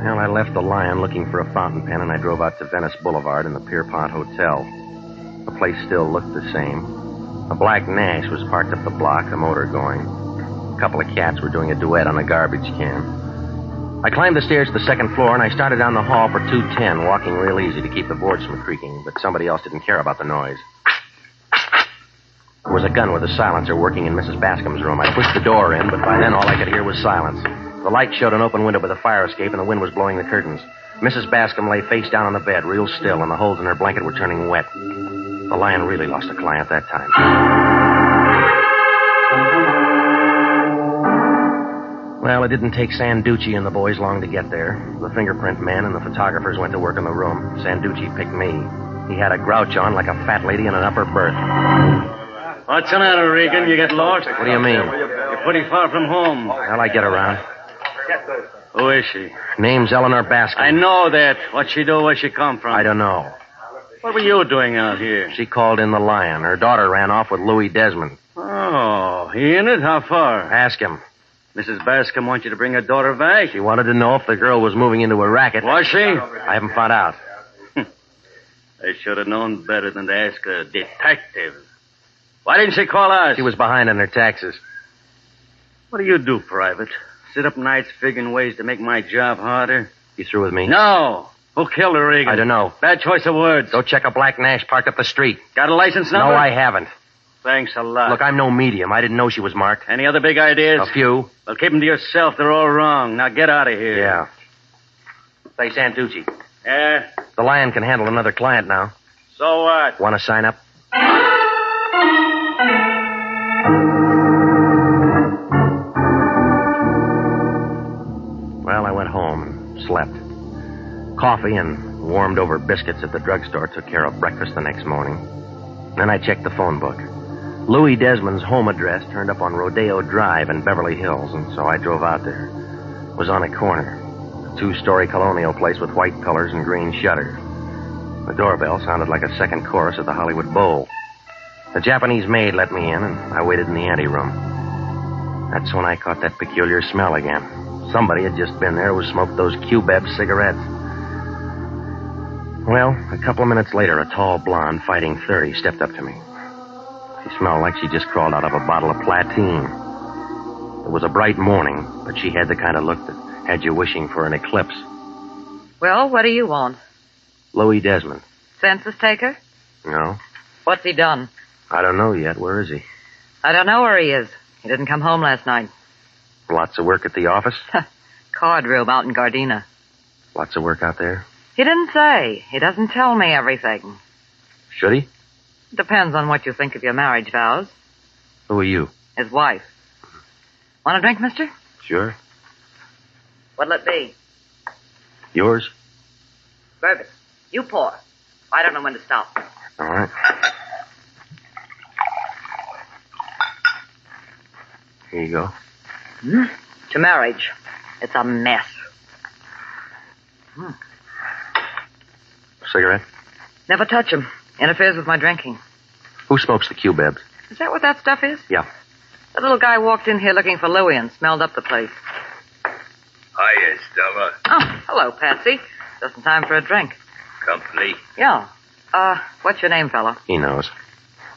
Well, I left the Lion looking for a fountain pen, and I drove out to Venice Boulevard in the Pierpont Hotel. The place still looked the same. A black Nash was parked up the block, a motor going. A couple of cats were doing a duet on a garbage can. I climbed the stairs to the second floor, and I started down the hall for 210, walking real easy to keep the boards from creaking, but somebody else didn't care about the noise. There was a gun with a silencer working in Mrs. Bascom's room. I pushed the door in, but by then all I could hear was silence. The light showed an open window with a fire escape, and the wind was blowing the curtains. Mrs. Bascom lay face down on the bed, real still, and the holes in her blanket were turning wet. The Lion really lost a client that time. Well, it didn't take Sanducci and the boys long to get there. The fingerprint man and the photographers went to work in the room. Sanducci picked me. He had a grouch on like a fat lady in an upper berth. What's the matter, Regan? You get lost? What do you mean? You're pretty far from home. Well, I get around. Who is she? Name's Eleanor Bascom. I know that. What'd she do? Where'd she come from? I don't know. What were you doing out here? She called in the Lion. Her daughter ran off with Louis Desmond. Oh, he in it? How far? Ask him. Mrs. Bascom wants you to bring her daughter back? She wanted to know if the girl was moving into a racket. Was she? I haven't found out. I should have known better than to ask a detective. Why didn't she call us? She was behind on her taxes. What do you do, Private? Sit up nights figuring ways to make my job harder? You through with me? No. Who killed her, Regan? I don't know. Bad choice of words. Go check a black Nash parked up the street. Got a license number? No, I haven't. Thanks a lot. Look, I'm no medium. I didn't know she was marked. Any other big ideas? A few. Well, keep them to yourself. They're all wrong. Now get out of here. Yeah. Say, Santucci. Yeah? The Lion can handle another client now. So what? Want to sign up? Well, I went home and slept. Coffee and warmed-over biscuits at the drugstore took care of breakfast the next morning. Then I checked the phone book. Louis Desmond's home address turned up on Rodeo Drive in Beverly Hills, and so I drove out there. It was on a corner. A 2-story colonial place with white pillars and green shutters. The doorbell sounded like a second chorus of the Hollywood Bowl. The Japanese maid let me in, and I waited in the anteroom. That's when I caught that peculiar smell again. Somebody had just been there who smoked those Cubeb cigarettes. Well, a couple of minutes later, a tall blonde fighting 30 stepped up to me. She smelled like she just crawled out of a bottle of Platine. It was a bright morning, but she had the kind of look that had you wishing for an eclipse. Well, what do you want? Louis Desmond. Census taker? No. What's he done? I don't know yet. Where is he? I don't know where he is. He didn't come home last night. Lots of work at the office? Card room out in Gardena. Lots of work out there? He didn't say. He doesn't tell me everything. Should he? Depends on what you think of your marriage vows. Who are you? His wife. Want a drink, mister? Sure. What'll it be? Yours? Bourbon. You pour. I don't know when to stop. All right. Here you go. To marriage. It's a mess. Cigarette? Never touch 'em. Interferes with my drinking. Who smokes the Cubebs? Is that what that stuff is? Yeah. The little guy walked in here looking for Louie and smelled up the place. Hiya, Stella. Oh, hello, Patsy. Just in time for a drink. Company? Yeah. What's your name, fella? He knows.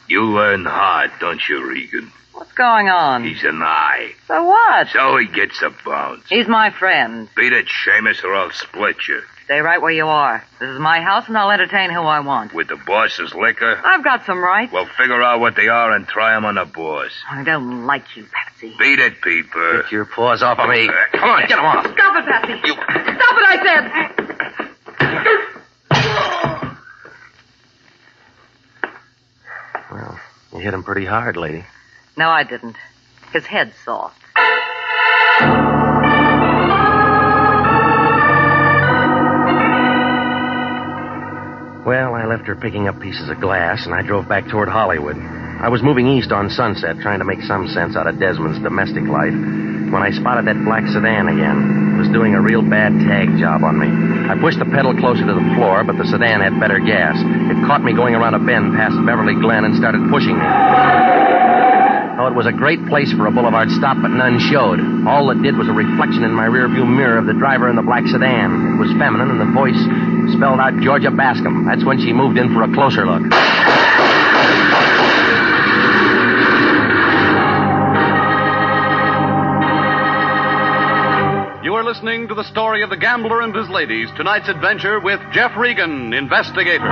You learn hard, don't you, Regan? What's going on? He's an eye. So what? So he gets a bounce. He's my friend. Beat it, Seamus, or I'll split you. Stay right where you are. This is my house, and I'll entertain who I want. With the boss's liquor? I've got some rights. Well, figure out what they are and try 'em on the boss. I don't like you, Patsy. Beat it, Peeper. Get your paws off of me. Come on, get him off. Stop it, Patsy. Stop it, I said. Well, you hit him pretty hard, lady. No, I didn't. His head's soft. Well, I left her picking up pieces of glass, and I drove back toward Hollywood. I was moving east on Sunset, trying to make some sense out of Desmond's domestic life, when I spotted that black sedan again. It was doing a real bad tag job on me. I pushed the pedal closer to the floor, but the sedan had better gas. It caught me going around a bend past Beverly Glen and started pushing me. Oh, it was a great place for a boulevard stop, but none showed. All it did was a reflection in my rearview mirror of the driver in the black sedan. It was feminine, and the voice spelled out Georgia Bascom. That's when she moved in for a closer look. You are listening to the story of the gambler and his ladies. Tonight's adventure with Jeff Regan, investigator.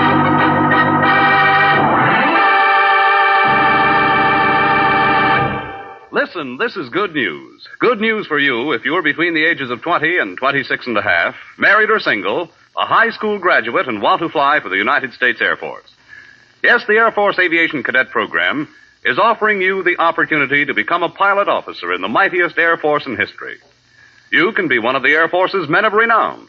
Listen, this is good news. Good news for you if you're between the ages of 20 and 26 and a half, married or single, a high school graduate, and want to fly for the United States Air Force. Yes, the Air Force Aviation Cadet Program is offering you the opportunity to become a pilot officer in the mightiest Air Force in history. You can be one of the Air Force's men of renown.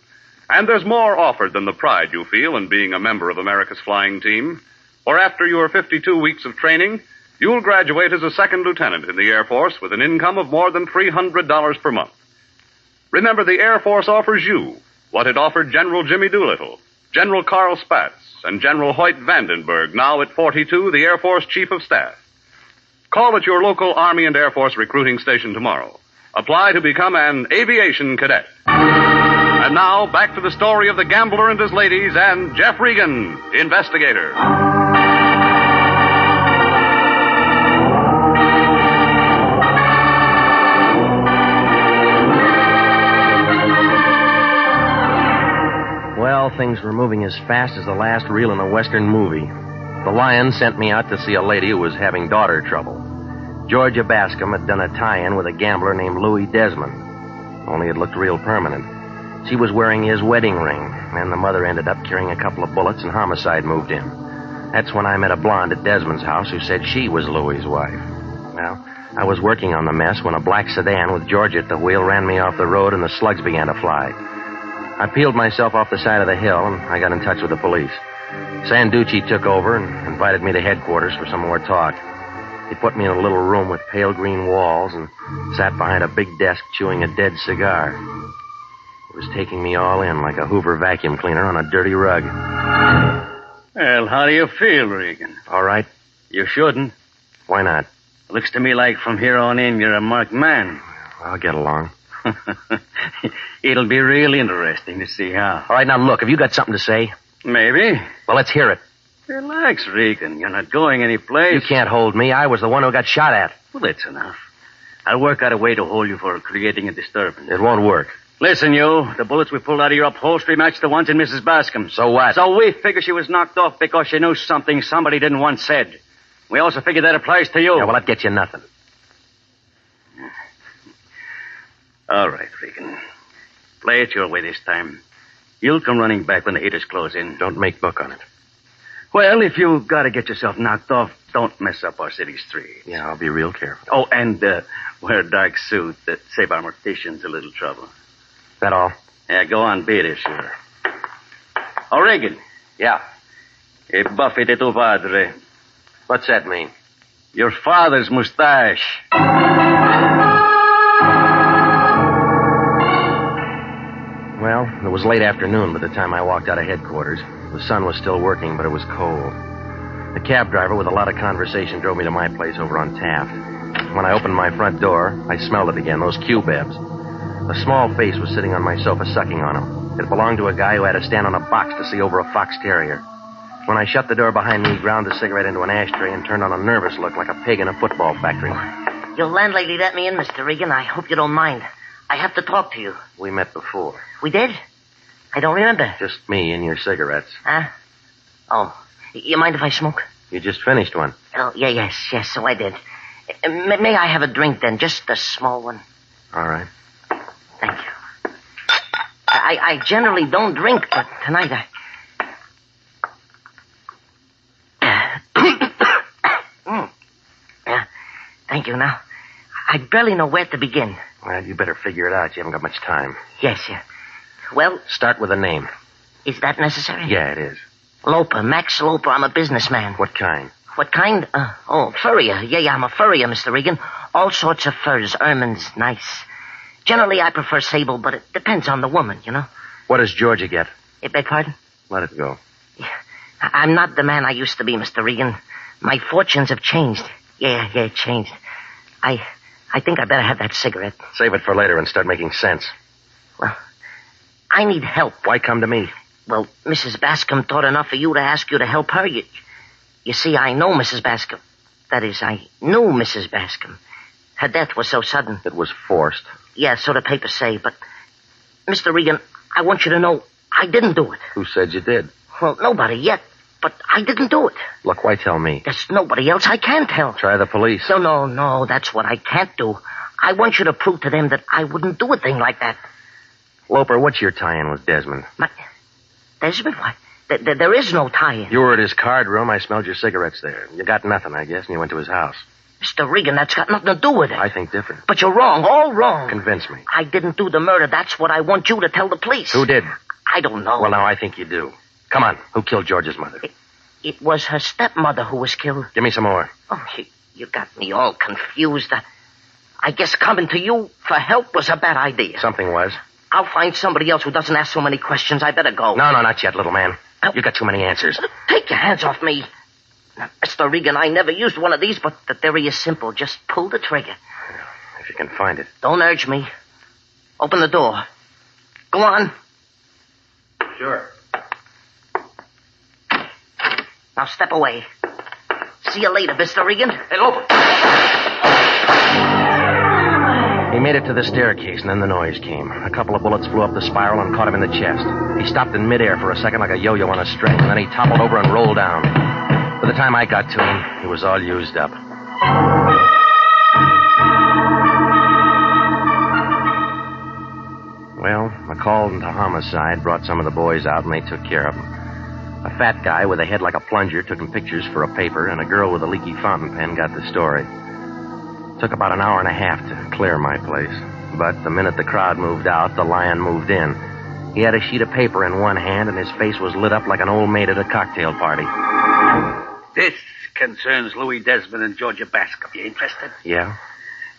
And there's more offered than the pride you feel in being a member of America's flying team. For after your 52 weeks of training, you'll graduate as a second lieutenant in the Air Force with an income of more than $300 per month. Remember, the Air Force offers you what it offered General Jimmy Doolittle, General Carl Spaatz, and General Hoyt Vandenberg, now at 42, the Air Force Chief of Staff. Call at your local Army and Air Force recruiting station tomorrow. Apply to become an aviation cadet. And now, back to the story of the gambler and his ladies and Jeff Regan, investigator. Well, things were moving as fast as the last reel in a Western movie. The Lion sent me out to see a lady who was having daughter trouble. Georgia Bascom had done a tie-in with a gambler named Louis Desmond, only it looked real permanent. She was wearing his wedding ring, and the mother ended up carrying a couple of bullets, and homicide moved in. That's when I met a blonde at Desmond's house who said she was Louis's wife. Well, I was working on the mess when a black sedan with Georgia at the wheel ran me off the road, and the slugs began to fly. I peeled myself off the side of the hill, and I got in touch with the police. Sanducci took over and invited me to headquarters for some more talk. He put me in a little room with pale green walls and sat behind a big desk chewing a dead cigar. He was taking me all in like a Hoover vacuum cleaner on a dirty rug. Well, how do you feel, Regan? All right. You shouldn't. Why not? Looks to me like from here on in you're a marked man. I'll get along. It'll be real interesting to see how. All right, now look, have you got something to say? Maybe. Well, let's hear it. Relax, Regan. You're not going anyplace. You can't hold me. I was the one who got shot at. Well, that's enough. I'll work out a way to hold you for creating a disturbance. It won't work. Listen, you. The bullets we pulled out of your upholstery matched the ones in Mrs. Bascom's. So what? So we figure she was knocked off because she knew something somebody didn't want said. We also figure that applies to you. Yeah, well, that gets you nothing. All right, Regan. Play it your way this time. You'll come running back when the haters close in. Don't make book on it. Well, if you gotta get yourself knocked off, don't mess up our city streets. Yeah, I'll be real careful. Oh, and wear a dark suit that save our morticians a little trouble. That all? Yeah, go on, beat it, sure. Oh, Regan. Yeah. E buffi de tuo padre. What's that mean? Your father's mustache. Well, it was late afternoon by the time I walked out of headquarters. The sun was still working, but it was cold. The cab driver, with a lot of conversation, drove me to my place over on Taft. When I opened my front door, I smelled it again, those cubebs. A small face was sitting on my sofa sucking on them. It belonged to a guy who had to stand on a box to see over a fox terrier. When I shut the door behind me, he ground a cigarette into an ashtray and turned on a nervous look like a pig in a football factory. Your landlady let me in, Mr. Regan. I hope you don't mind. I have to talk to you. We met before. We did? I don't remember. Just me and your cigarettes. Huh? Oh. You mind if I smoke? You just finished one. Oh, yes, so I did. May I have a drink, then? Just a small one. All right. Thank you. I generally don't drink, but tonight Yeah, thank you. Now, I barely know where to begin. Well, you better figure it out. You haven't got much time. Yes. Well... Start with a name. Is that necessary? Yeah, it is. Loper, Max Loper. I'm a businessman. What kind? What kind? Furrier. Yeah, I'm a furrier, Mr. Regan. All sorts of furs, ermines, nice. Generally, I prefer sable, but it depends on the woman, you know. What does Georgia get? Beg pardon? Let it go. Yeah. I'm not the man I used to be, Mr. Regan. My fortunes have changed. Yeah, changed. I think I better have that cigarette. Save it for later and start making sense. Well, I need help. Why come to me? Well, Mrs. Bascom thought enough of you to ask you to help her. You see, I know Mrs. Bascom. That is, I knew Mrs. Bascom. Her death was so sudden. It was forced. Yeah, so the papers say, but... Mr. Regan, I want you to know I didn't do it. Who said you did? Well, nobody yet, but I didn't do it. Look, why tell me? There's nobody else I can tell. Try the police. No, that's what I can't do. I want you to prove to them that I wouldn't do a thing like that. Loper, what's your tie-in with Desmond? Desmond? Why? There is no tie-in. You were at his card room. I smelled your cigarettes there. You got nothing, I guess, and you went to his house. Mr. Regan, that's got nothing to do with it. I think different. But you're wrong, all wrong. Convince me. I didn't do the murder. That's what I want you to tell the police. Who did? I don't know. Well, now I think you do. Come on. Who killed George's mother? It was her stepmother who was killed. Give me some more. Oh, you got me all confused. I guess coming to you for help was a bad idea. Something was. I'll find somebody else who doesn't ask so many questions. I better go. No, not yet, little man. You got too many answers. Take your hands off me. Now, Mr. Regan, I never used one of these, but the theory is simple. Just pull the trigger. If you can find it. Don't urge me. Open the door. Go on. Sure. Now step away. See you later, Mr. Regan. Hey, Loper. He made it to the staircase, and then the noise came. A couple of bullets flew up the spiral and caught him in the chest. He stopped in midair for a second like a yo-yo on a string, and then he toppled over and rolled down. By the time I got to him, he was all used up. Well, a call into homicide brought some of the boys out, and they took care of him. A fat guy with a head like a plunger took him pictures for a paper, and a girl with a leaky fountain pen got the story. It took about an hour and a half to clear my place. But the minute the crowd moved out, the lion moved in. He had a sheet of paper in one hand, and his face was lit up like an old maid at a cocktail party. This concerns Louis Desmond and Georgia Bascom. You interested? Yeah?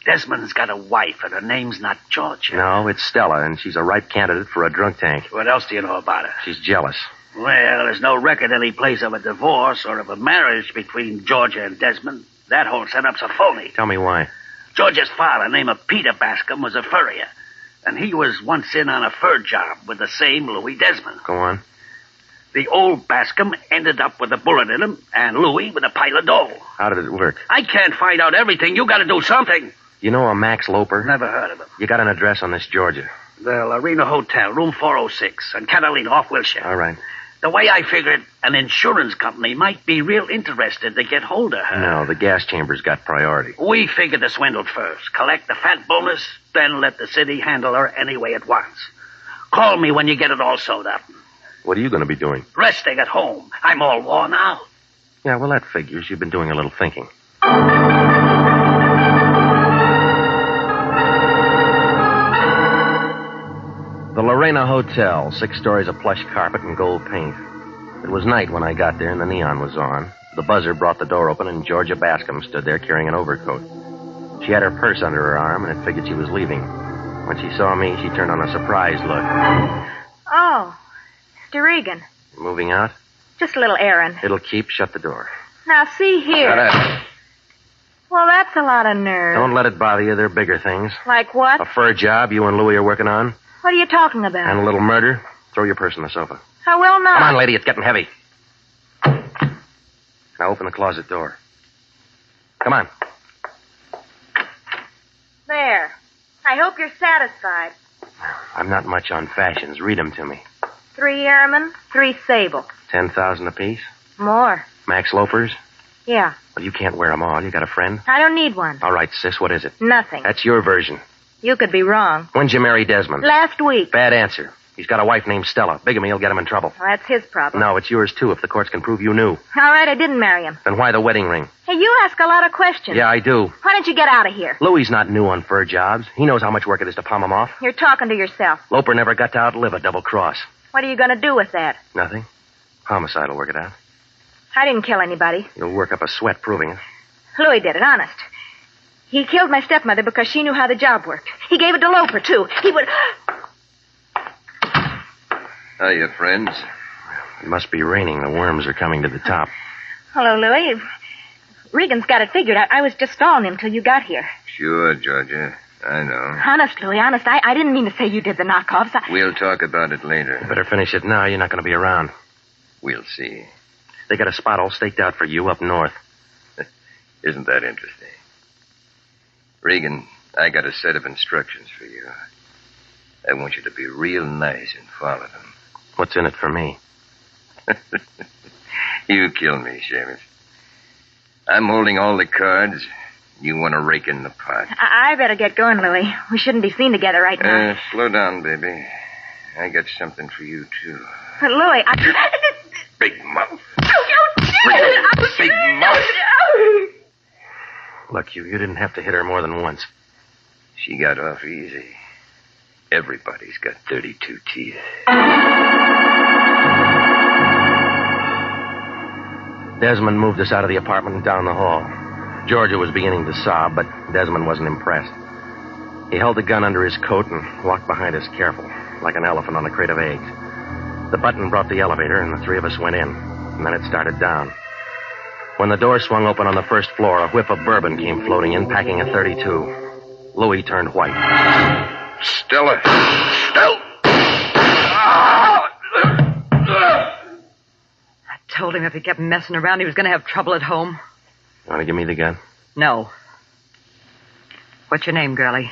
Desmond's got a wife, and her name's not Georgia. No, it's Stella, and she's a ripe candidate for a drunk tank. What else do you know about her? She's jealous. Well, there's no record any place of a divorce or of a marriage between Georgia and Desmond. That whole setup's a phony. Tell me why. Georgia's father, named Peter Bascom, was a furrier. And he was once in on a fur job with the same Louis Desmond. Go on. The old Bascom ended up with a bullet in him, and Louis with a pile of dough. How did it work? I can't find out everything. You gotta do something. You know a Max Loper? Never heard of him. You got an address on this Georgia? The Lorena Hotel, room 406, on Catalina, off Wilshire. All right. The way I figured, an insurance company might be real interested to get hold of her. No, the gas chamber's got priority. We figured the swindle first. Collect the fat bonus, then let the city handle her any way it wants. Call me when you get it all sewed up. What are you going to be doing? Resting at home. I'm all worn out. Yeah, well, that figures. You've been doing a little thinking. The Lorena Hotel, 6 stories of plush carpet and gold paint. It was night when I got there and the neon was on. The buzzer brought the door open and Georgia Bascom stood there carrying an overcoat. She had her purse under her arm and it figured she was leaving. When she saw me, she turned on a surprised look. Oh, Mr. Regan. Moving out? Just a little errand. It'll keep. Shut the door. Now, see here. Shut up. Well, that's a lot of nerve. Don't let it bother you. There are bigger things. Like what? A fur job you and Louie are working on. What are you talking about? And a little murder. Throw your purse on the sofa. I will not. Come on, lady. It's getting heavy. Now open the closet door. Come on. There. I hope you're satisfied. I'm not much on fashions. Read them to me. 3 ermine, 3 sable. 10,000 apiece. More. Max loafers. Yeah. Well, you can't wear them all. You got a friend? I don't need one. All right, sis. What is it? Nothing. That's your version. You could be wrong. When'd you marry Desmond? Last week. Bad answer. He's got a wife named Stella. Bigamy will get him in trouble. Well, that's his problem. No, it's yours, too, if the courts can prove you knew. All right, I didn't marry him. Then why the wedding ring? Hey, you ask a lot of questions. Yeah, I do. Why don't you get out of here? Louie's not new on fur jobs. He knows how much work it is to palm him off. You're talking to yourself. Loper never got to outlive a double cross. What are you going to do with that? Nothing. Homicide will work it out. I didn't kill anybody. You'll work up a sweat proving it. Louis did it, honest. He killed my stepmother because she knew how the job worked. He gave it to Loper, too. He would... Hiya, friends. It must be raining. The worms are coming to the top. Hello, Louis. Regan's got it figured. I was just stalling him till you got here. Sure, Georgia. I know. Honest, Louis, honest. I didn't mean to say you did the knockoffs. We'll talk about it later. You better finish it now. You're not going to be around. We'll see. They got a spot all staked out for you up north. Isn't that interesting? Regan, I got a set of instructions for you. I want you to be real nice and follow them. What's in it for me? You kill me, Seamus. I'm holding all the cards. You want to rake in the pot. I better get going, Louis. We shouldn't be seen together right now. Slow down, baby. I got something for you, too. But, Louis, Big mouth. Big mouth. Look, you didn't have to hit her more than once. She got off easy. Everybody's got 32 teeth. Desmond moved us out of the apartment and down the hall. Georgia was beginning to sob, but Desmond wasn't impressed. He held the gun under his coat and walked behind us careful, like an elephant on a crate of eggs. The button brought the elevator, and the 3 of us went in. And then it started down. When the door swung open on the first floor, a whiff of bourbon came floating in, packing a .32. Louis turned white. Stella! Stella! I told him if he kept messing around, he was going to have trouble at home. You want to give me the gun? No. What's your name, girlie?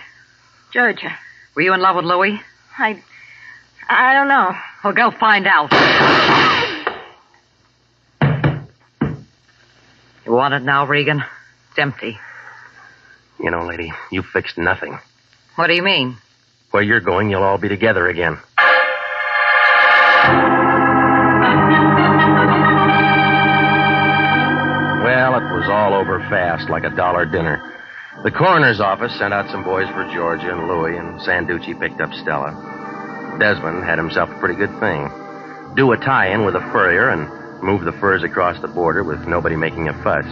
Georgia. Were you in love with Louis? I don't know. Well, go find out. You want it now, Regan? It's empty. You know, lady, you fixed nothing. What do you mean? Where you're going, you'll all be together again. Well, it was all over fast, like a $1 dinner. The coroner's office sent out some boys for Georgia and Louis, and Sanducci picked up Stella. Desmond had himself a pretty good thing. Do a tie-in with a furrier and move the furs across the border with nobody making a fuss.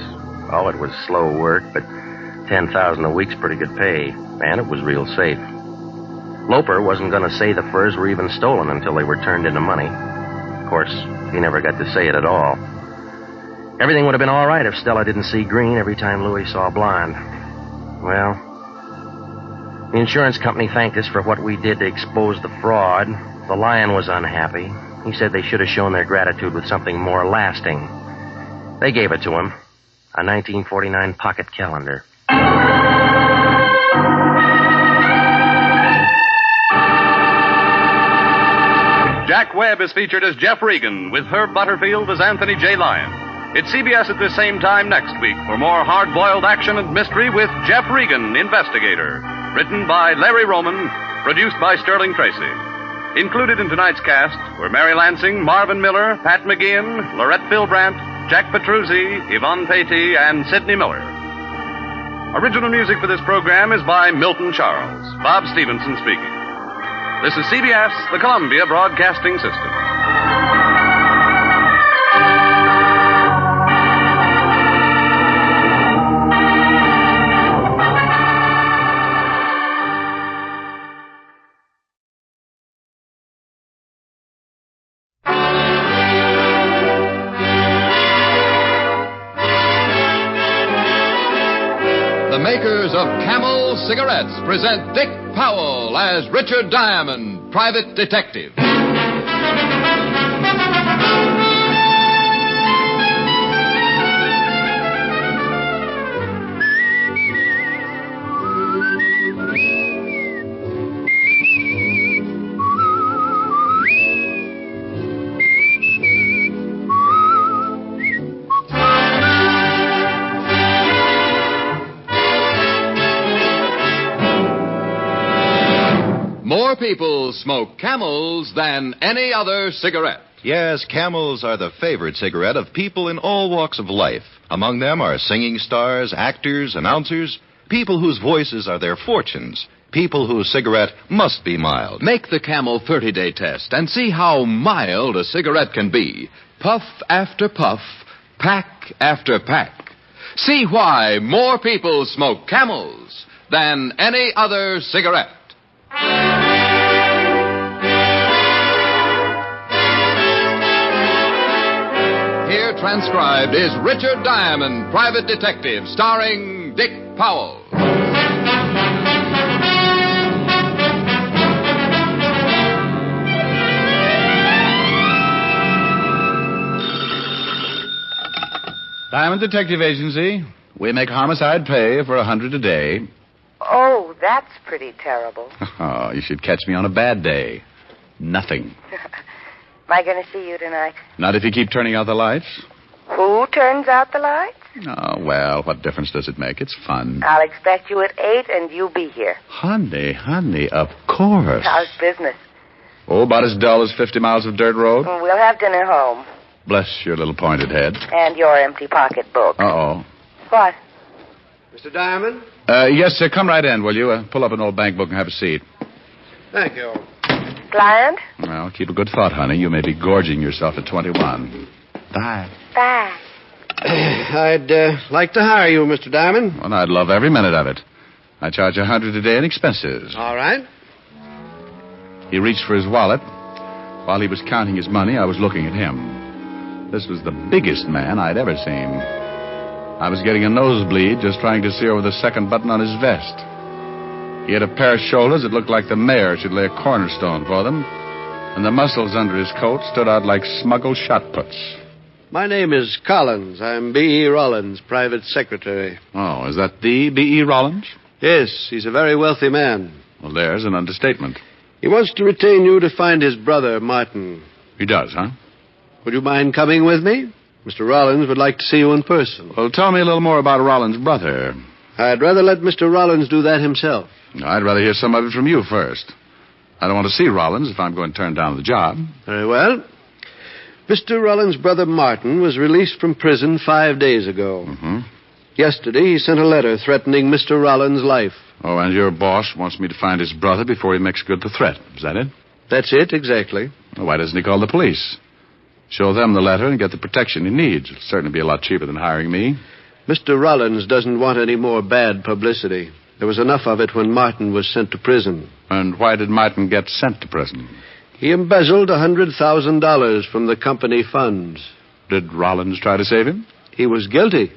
Oh, it was slow work, but $10,000 a week's pretty good pay, and it was real safe. Loper wasn't going to say the furs were even stolen until they were turned into money. Of course, he never got to say it at all. Everything would have been all right if Stella didn't see green every time Louis saw blonde. Well, the insurance company thanked us for what we did to expose the fraud. The Lion was unhappy. He said they should have shown their gratitude with something more lasting. They gave it to him, a 1949 pocket calendar. Jack Webb is featured as Jeff Regan, with Herb Butterfield as Anthony J. Lyon. It's CBS at the same time next week for more hard-boiled action and mystery with Jeff Regan, Investigator. Written by Larry Roman, produced by Sterling Tracy. Included in tonight's cast were Mary Lansing, Marvin Miller, Pat McGeehan, Lorette Philbrandt, Jack Petruzzi, Yvonne Patey, and Sidney Miller. Original music for this program is by Milton Charles. Bob Stevenson speaking. This is CBS, the Columbia Broadcasting System. makers of Camel cigarettes present Dick Powell as Richard Diamond, private detective. More people smoke Camels than any other cigarette. Yes, Camels are the favorite cigarette of people in all walks of life. Among them are singing stars, actors, announcers, people whose voices are their fortunes, people whose cigarette must be mild. Make the Camel 30-day test and see how mild a cigarette can be. Puff after puff, pack after pack. See why more people smoke Camels than any other cigarette. Here transcribed is Richard Diamond, private detective, starring Dick Powell. Diamond Detective Agency. We make homicide pay for $100 a day. Oh, that's pretty terrible. Oh, you should catch me on a bad day. Nothing. Am I going to see you tonight? Not if you keep turning out the lights. Who turns out the lights? Oh, well, what difference does it make? It's fun. I'll expect you at 8 and you be here. Honey, of course. How's business? Oh, about as dull as 50 miles of dirt road. We'll have dinner home. Bless your little pointed head. And your empty pocketbook. Uh-oh. What? Mr. Diamond? Yes, sir. Come right in, will you? Pull up an old bank book and have a seat. Thank you. Client? Well, keep a good thought, honey. You may be gorging yourself at 21. Bye. Bye. I'd like to hire you, Mr. Diamond. Well, I'd love every minute of it. I charge $100 a day in expenses. All right. He reached for his wallet. While he was counting his money, I was looking at him. This was the biggest man I'd ever seen. I was getting a nosebleed just trying to see over the second button on his vest. He had a pair of shoulders that looked like the mayor should lay a cornerstone for them, and the muscles under his coat stood out like smuggled shot puts. My name is Collins. I'm B.E. Rollins, private secretary. Oh, is that the B.E. Rollins? Yes, he's a very wealthy man. Well, there's an understatement. He wants to retain you to find his brother, Martin. He does, huh? Would you mind coming with me? Mr. Rollins would like to see you in person. Well, tell me a little more about Rollins' brother. I'd rather let Mr. Rollins do that himself. I'd rather hear some of it from you first. I don't want to see Rollins if I'm going to turn down the job. Very well. Mr. Rollins' brother Martin was released from prison 5 days ago. Mm-hmm. Yesterday, he sent a letter threatening Mr. Rollins' life. Oh, and your boss wants me to find his brother before he makes good the threat. Is that it? That's it, exactly. Well, why doesn't he call the police? Show them the letter and get the protection he needs. It'll certainly be a lot cheaper than hiring me. Mr. Rollins doesn't want any more bad publicity. There was enough of it when Martin was sent to prison. And why did Martin get sent to prison? He embezzled $100,000 from the company funds. Did Rollins try to save him? He was guilty.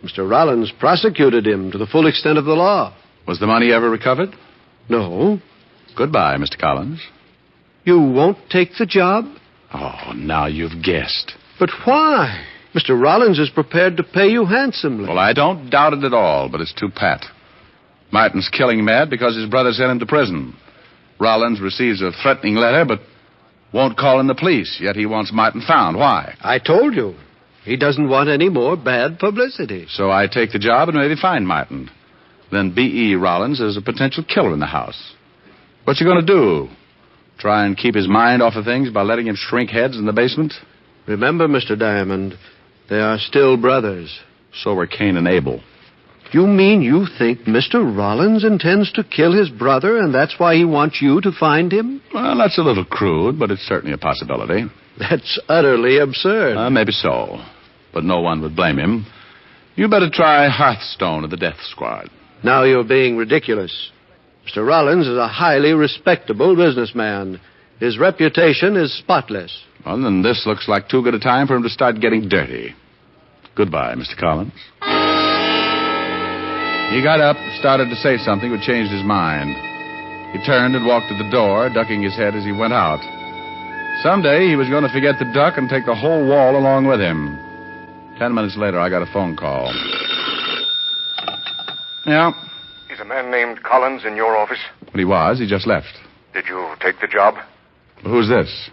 Mr. Rollins prosecuted him to the full extent of the law. Was the money ever recovered? No. Goodbye, Mr. Collins. You won't take the job? Oh, now you've guessed. But why? Mr. Rollins is prepared to pay you handsomely. Well, I don't doubt it at all, but it's too pat. Martin's killing mad because his brother sent him to prison. Rollins receives a threatening letter, but won't call in the police, yet he wants Martin found. Why? I told you. He doesn't want any more bad publicity. So I take the job and maybe find Martin. Then B.E. Rollins is a potential killer in the house. What you going to do? Try and keep his mind off of things by letting him shrink heads in the basement? Remember, Mr. Diamond, they are still brothers. So were Cain and Abel. You mean you think Mr. Rollins intends to kill his brother, and that's why he wants you to find him? Well, that's a little crude, but it's certainly a possibility. That's utterly absurd. Maybe so, but no one would blame him. You better try Hearthstone of the Death Squad. Now you're being ridiculous. Mr. Rollins is a highly respectable businessman. His reputation is spotless. Well, then this looks like too good a time for him to start getting dirty. Goodbye, Mr. Collins. He got up, started to say something, but changed his mind. He turned and walked to the door, ducking his head as he went out. Someday he was going to forget the duck and take the whole wall along with him. 10 minutes later, I got a phone call. Yeah. Is a man named Collins in your office? But he was. He just left. Did you take the job? Who's this?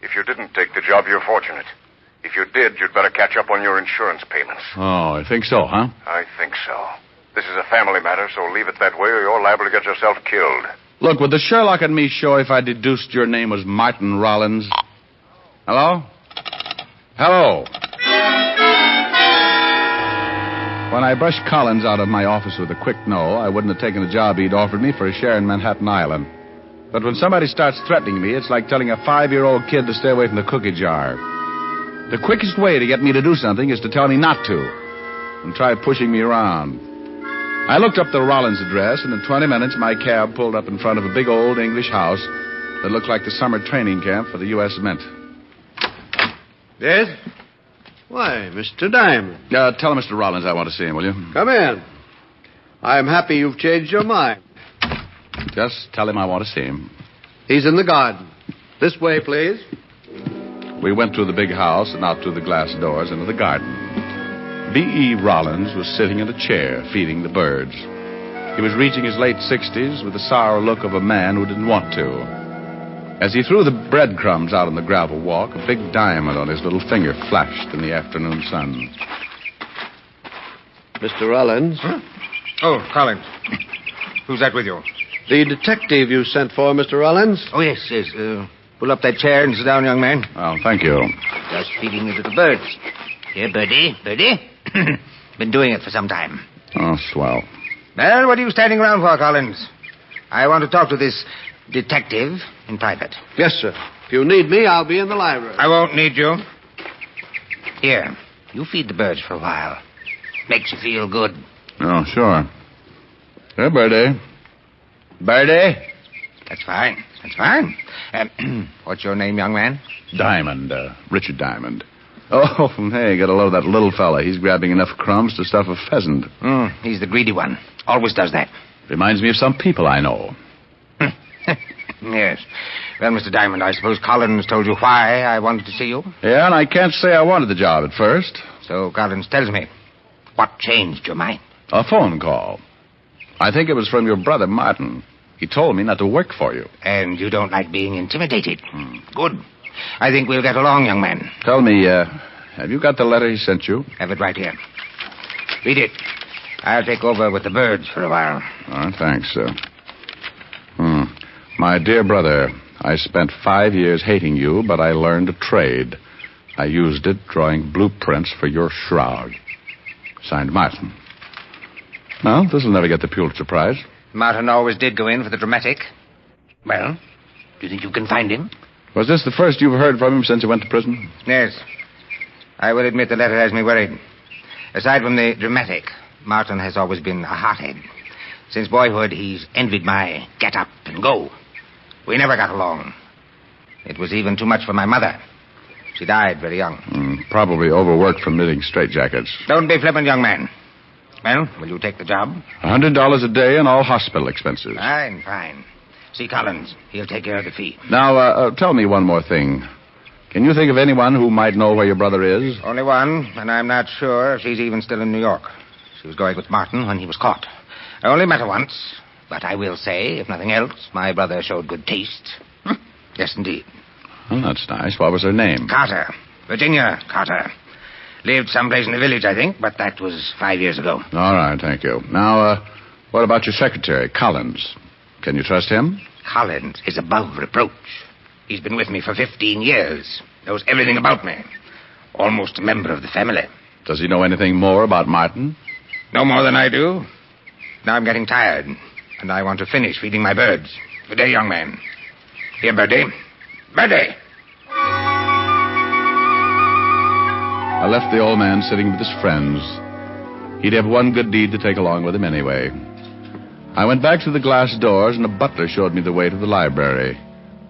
If you didn't take the job, you're fortunate. If you did, you'd better catch up on your insurance payments. Oh, I think so, huh? I think so. This is a family matter, so leave it that way or you're liable to get yourself killed. Look, would the Sherlock and me show if I deduced your name was Martin Rollins? Hello? Hello? When I brushed Collins out of my office with a quick no, I wouldn't have taken the job he'd offered me for a share in Manhattan Island. But when somebody starts threatening me, it's like telling a 5-year-old kid to stay away from the cookie jar. The quickest way to get me to do something is to tell me not to, and try pushing me around. I looked up the Rollins address, and in 20 minutes, my cab pulled up in front of a big old English house that looked like the summer training camp for the U.S. Mint. Yes? Why, Mr. Diamond. Tell Mr. Rollins I want to see him, will you? Come in. I'm happy you've changed your mind. Just tell him I want to see him. He's in the garden. This way, please. We went through the big house and out through the glass doors into the garden. B.E. Rollins was sitting in a chair, feeding the birds. He was reaching his late 60s with the sour look of a man who didn't want to. As he threw the breadcrumbs out on the gravel walk, a big diamond on his little finger flashed in the afternoon sun. Mr. Rollins? Huh? Oh, Collins. Who's that with you? The detective you sent for, Mr. Rollins. Oh, yes. Pull up that chair and sit down, young man. Oh, thank you. Just feeding the little birds. Here, Birdie. Been doing it for some time. Oh, swell. Well, what are you standing around for, Collins? I want to talk to this detective in private. Yes, sir. If you need me, I'll be in the library. I won't need you. Here, you feed the birds for a while. Makes you feel good. Oh, sure. Here, Birdie. Birdie? That's fine. What's your name, young man? Diamond. Richard Diamond. Oh, hey, gotta love that little fella. He's grabbing enough crumbs to stuff a pheasant. He's the greedy one. Always does that. Reminds me of some people I know. Yes. Well, Mr. Diamond, I suppose Collins told you why I wanted to see you? Yeah, and I can't say I wanted the job at first. So Collins tells me. What changed your mind? A phone call. I think it was from your brother, Martin. He told me not to work for you. And you don't like being intimidated? Good. I think we'll get along, young man. Tell me, have you got the letter he sent you? Have it right here. Read it. I'll take over with the birds for a while. Oh, thanks, sir. My dear brother, I spent 5 years hating you, but I learned a trade. I used it drawing blueprints for your shroud. Signed, Martin. Well, this'll never get the Pulitzer Prize. Martin always did go in for the dramatic. Well, do you think you can find him? Was this the first you've heard from him since he went to prison? Yes. I will admit the letter has me worried. Aside from the dramatic, Martin has always been a hothead. Since boyhood, he's envied my get up and go. We never got along. It was even too much for my mother. She died very young. Probably overworked from knitting straitjackets. Don't be flippant, young man. Well, will you take the job? $100 a day and all hospital expenses. Fine. See Collins. He'll take care of the fee. Now, tell me one more thing. Can you think of anyone who might know where your brother is? Only one, and I'm not sure if she's even still in New York. She was going with Martin when he was caught. I only met her once, but I will say, if nothing else, my brother showed good taste. Yes, indeed. Well, that's nice. What was her name? Carter. Virginia Carter. Lived someplace in the village, I think, but that was 5 years ago. All right, thank you. Now, what about your secretary, Collins? Can you trust him? Collins is above reproach. He's been with me for 15 years. Knows everything about me. Almost a member of the family. Does he know anything more about Martin? No more than I do. Now I'm getting tired, and I want to finish feeding my birds. Good day, young man. Here, Birdie. Birdie! I left the old man sitting with his friends. He'd have one good deed to take along with him anyway. I went back to the glass doors, and a butler showed me the way to the library.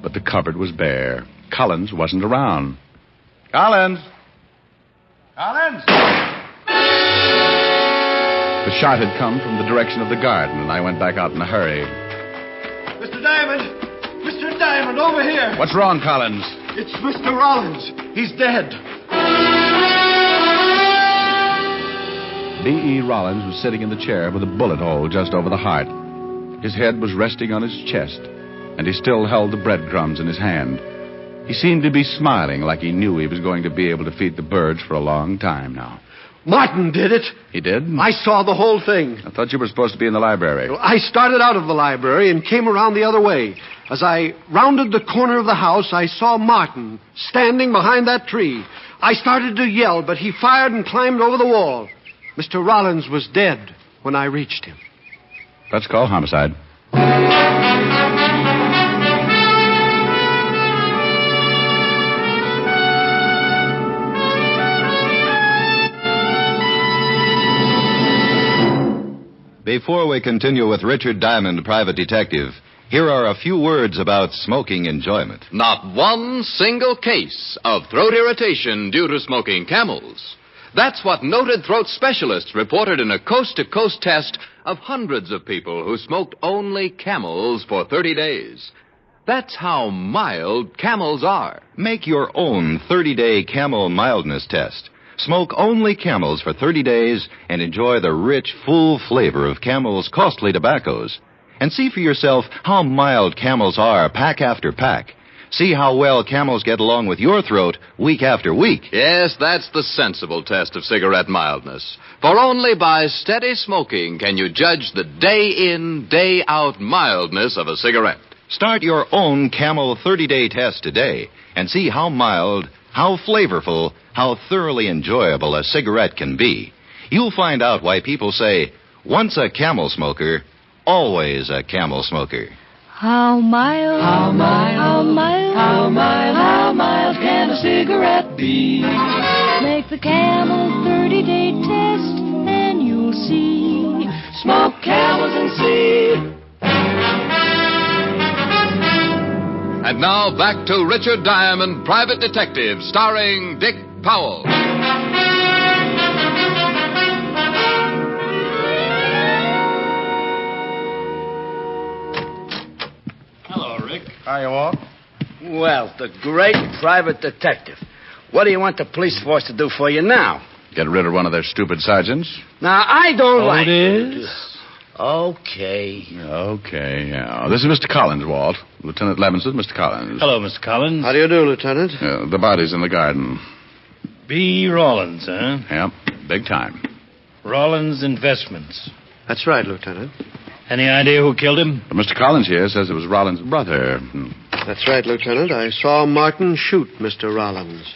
But the cupboard was bare. Collins wasn't around. Collins! The shot had come from the direction of the garden, and I went back out in a hurry. Mr. Diamond! Mr. Diamond, over here! What's wrong, Collins? It's Mr. Rollins. He's dead. B.E. Rollins was sitting in the chair with a bullet hole just over the heart. His head was resting on his chest, and he still held the breadcrumbs in his hand. He seemed to be smiling like he knew he was going to be able to feed the birds for a long time now. Martin did it. He did? I saw the whole thing. I thought you were supposed to be in the library. I started out of the library and came around the other way. As I rounded the corner of the house, I saw Martin standing behind that tree. I started to yell, but he fired and climbed over the wall. Mr. Rollins was dead when I reached him. Let's call homicide. Before we continue with Richard Diamond, Private Detective, here are a few words about smoking enjoyment. Not one single case of throat irritation due to smoking Camels. That's what noted throat specialists reported in a coast-to-coast test of hundreds of people who smoked only Camels for 30 days. That's how mild Camels are. Make your own 30-day Camel mildness test. Smoke only Camels for 30 days and enjoy the rich, full flavor of Camel's costly tobaccos. And see for yourself how mild Camels are pack after pack. See how well Camels get along with your throat week after week. Yes, that's the sensible test of cigarette mildness. For only by steady smoking can you judge the day-in, day-out mildness of a cigarette. Start your own Camel 30-day test today and see how mild, how flavorful, how thoroughly enjoyable a cigarette can be. You'll find out why people say, once a Camel smoker, always a Camel smoker. How mild, how mild, how mild, how mild, how mild can a cigarette be? Make the Camel 30-day test and you'll see. Smoke Camels and see. And now back to Richard Diamond, Private Detective, starring Dick Powell. Hello, Rick. Hi, Walt. Well, the great private detective. What do you want the police force to do for you now? Get rid of one of their stupid sergeants. Now, I don't like... it is? Okay. Okay, yeah. This is Mr. Collins, Walt. Lieutenant Levinson, Mr. Collins. Hello, Mr. Collins. How do you do, Lieutenant? The body's in the garden. B. Rollins, huh? Yep, big time. Rollins Investments. That's right, Lieutenant. Any idea who killed him? Mr. Collins here says it was Rollins' brother. That's right, Lieutenant. I saw Martin shoot Mr. Rollins.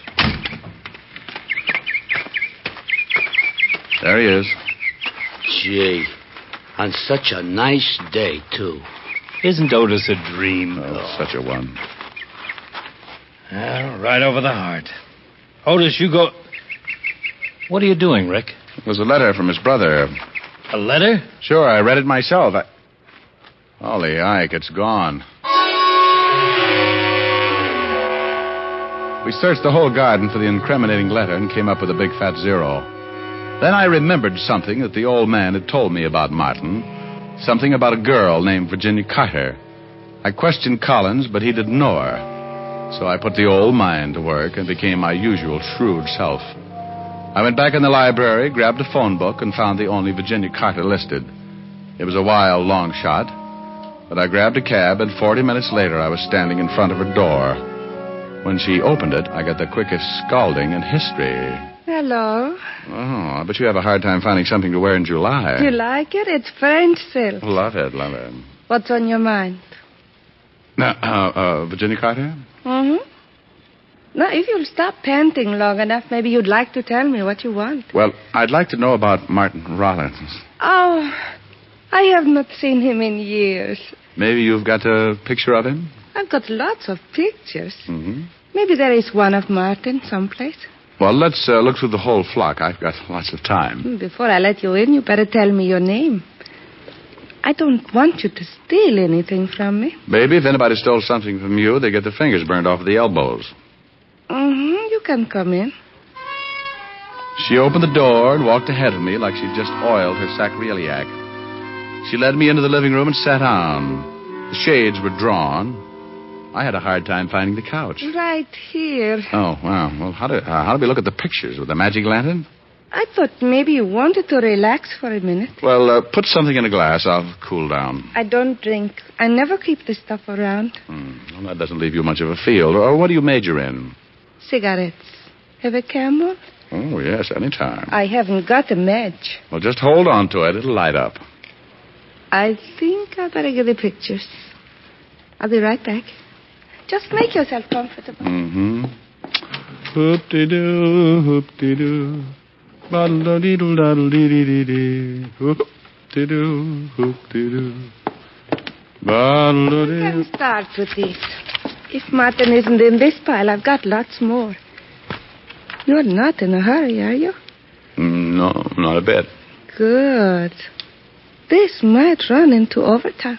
There he is. Gee, on such a nice day, too. Isn't Otis a dream, Oh, such a one. Well, right over the heart. Otis, you go... What are you doing, Rick? It was a letter from his brother. A letter? Sure, I read it myself. Holy Ike, it's gone. We searched the whole garden for the incriminating letter and came up with a big fat zero. Then I remembered something that the old man had told me about Martin. Something about a girl named Virginia Carter. I questioned Collins, but he didn't know her. So I put the old mind to work and became my usual shrewd self. I went back in the library, grabbed a phone book, and found the only Virginia Carter listed. It was a wild, long shot, but I grabbed a cab, and 40 minutes later I was standing in front of her door. When she opened it, I got the quickest scalding in history. Hello. Oh, but you have a hard time finding something to wear in July. Do you like it? It's French silk. Love it, love it. What's on your mind? Now, Virginia Carter? Mm-hmm. Now, if you'll stop panting long enough, maybe you'd like to tell me what you want. Well, I'd like to know about Martin Rollins. Oh, I have not seen him in years. Maybe you've got a picture of him? I've got lots of pictures. Mm-hmm. Maybe there is one of Martin someplace. Well, let's look through the whole flock. I've got lots of time. Before I let you in, you better tell me your name. I don't want you to steal anything from me. Maybe if anybody stole something from you, they get their fingers burned off at the elbows. Mm-hmm. You can come in. She opened the door and walked ahead of me like she'd just oiled her sacroiliac. She led me into the living room and sat down. The shades were drawn. I had a hard time finding the couch. Right here. Oh, wow. Well, how do we look at the pictures? With a magic lantern? I thought maybe you wanted to relax for a minute. Well, put something in a glass. I'll cool down. I don't drink. I never keep this stuff around. Well, that doesn't leave you much of a field. Or what do you major in? Cigarettes. Have a Camel? Oh, yes, anytime. I haven't got a match. Well, just hold on to it. It'll light up. I think I better get the pictures. I'll be right back. Just make yourself comfortable. Mm-hmm. Hoop-de-doo, hoop-de-doo. Ba-da-dee-doo-da-dee-dee-dee. Hoop-de-doo, hoop-de-doo. We can start with this. If Martin isn't in this pile, I've got lots more. You're not in a hurry, are you? No, not a bit. Good. This might run into overtime.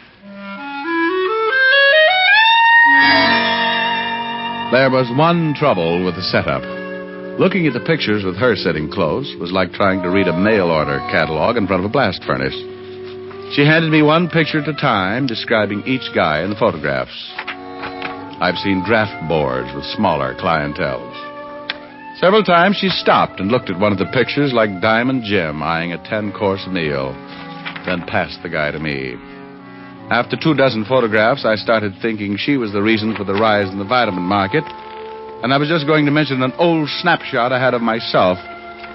There was one trouble with the setup. Looking at the pictures with her sitting close was like trying to read a mail order catalog in front of a blast furnace. She handed me one picture at a time, describing each guy in the photographs. I've seen draft boards with smaller clienteles. Several times she stopped and looked at one of the pictures like Diamond Jim eyeing a 10-course meal, then passed the guy to me. After 24 photographs, I started thinking she was the reason for the rise in the vitamin market, and I was just going to mention an old snapshot I had of myself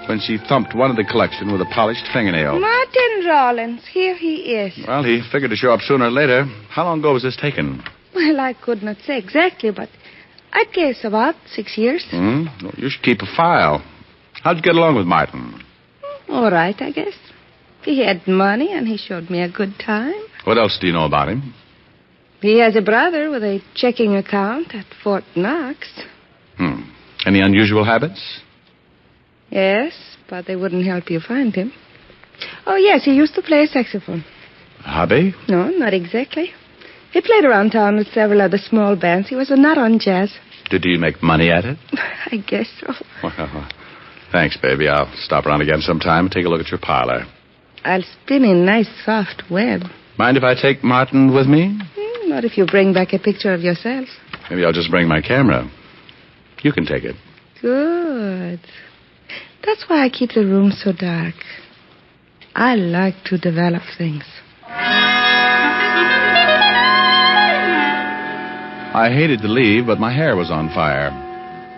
when she thumped one of the collection with a polished fingernail. Martin Rollins, here he is. Well, he figured to show up sooner or later. How long ago was this taken? Well, I could not say exactly, but I'd guess about 6 years. Well, you should keep a file. How'd you get along with Martin? All right, I guess. He had money, and he showed me a good time. What else do you know about him? He has a brother with a checking account at Fort Knox. Any unusual habits? Yes, but they wouldn't help you find him. Oh, yes, he used to play a saxophone. A hobby? No, not exactly. He played around town with several other small bands. He was a nut on jazz. Did he make money at it? I guess so. Well, thanks, baby. I'll stop around again sometime and take a look at your parlor. I'll spin a nice soft web. Mind if I take Martin with me? Not if you bring back a picture of yourself. Maybe I'll just bring my camera. You can take it. Good. That's why I keep the room so dark. I like to develop things. I hated to leave, but my hair was on fire.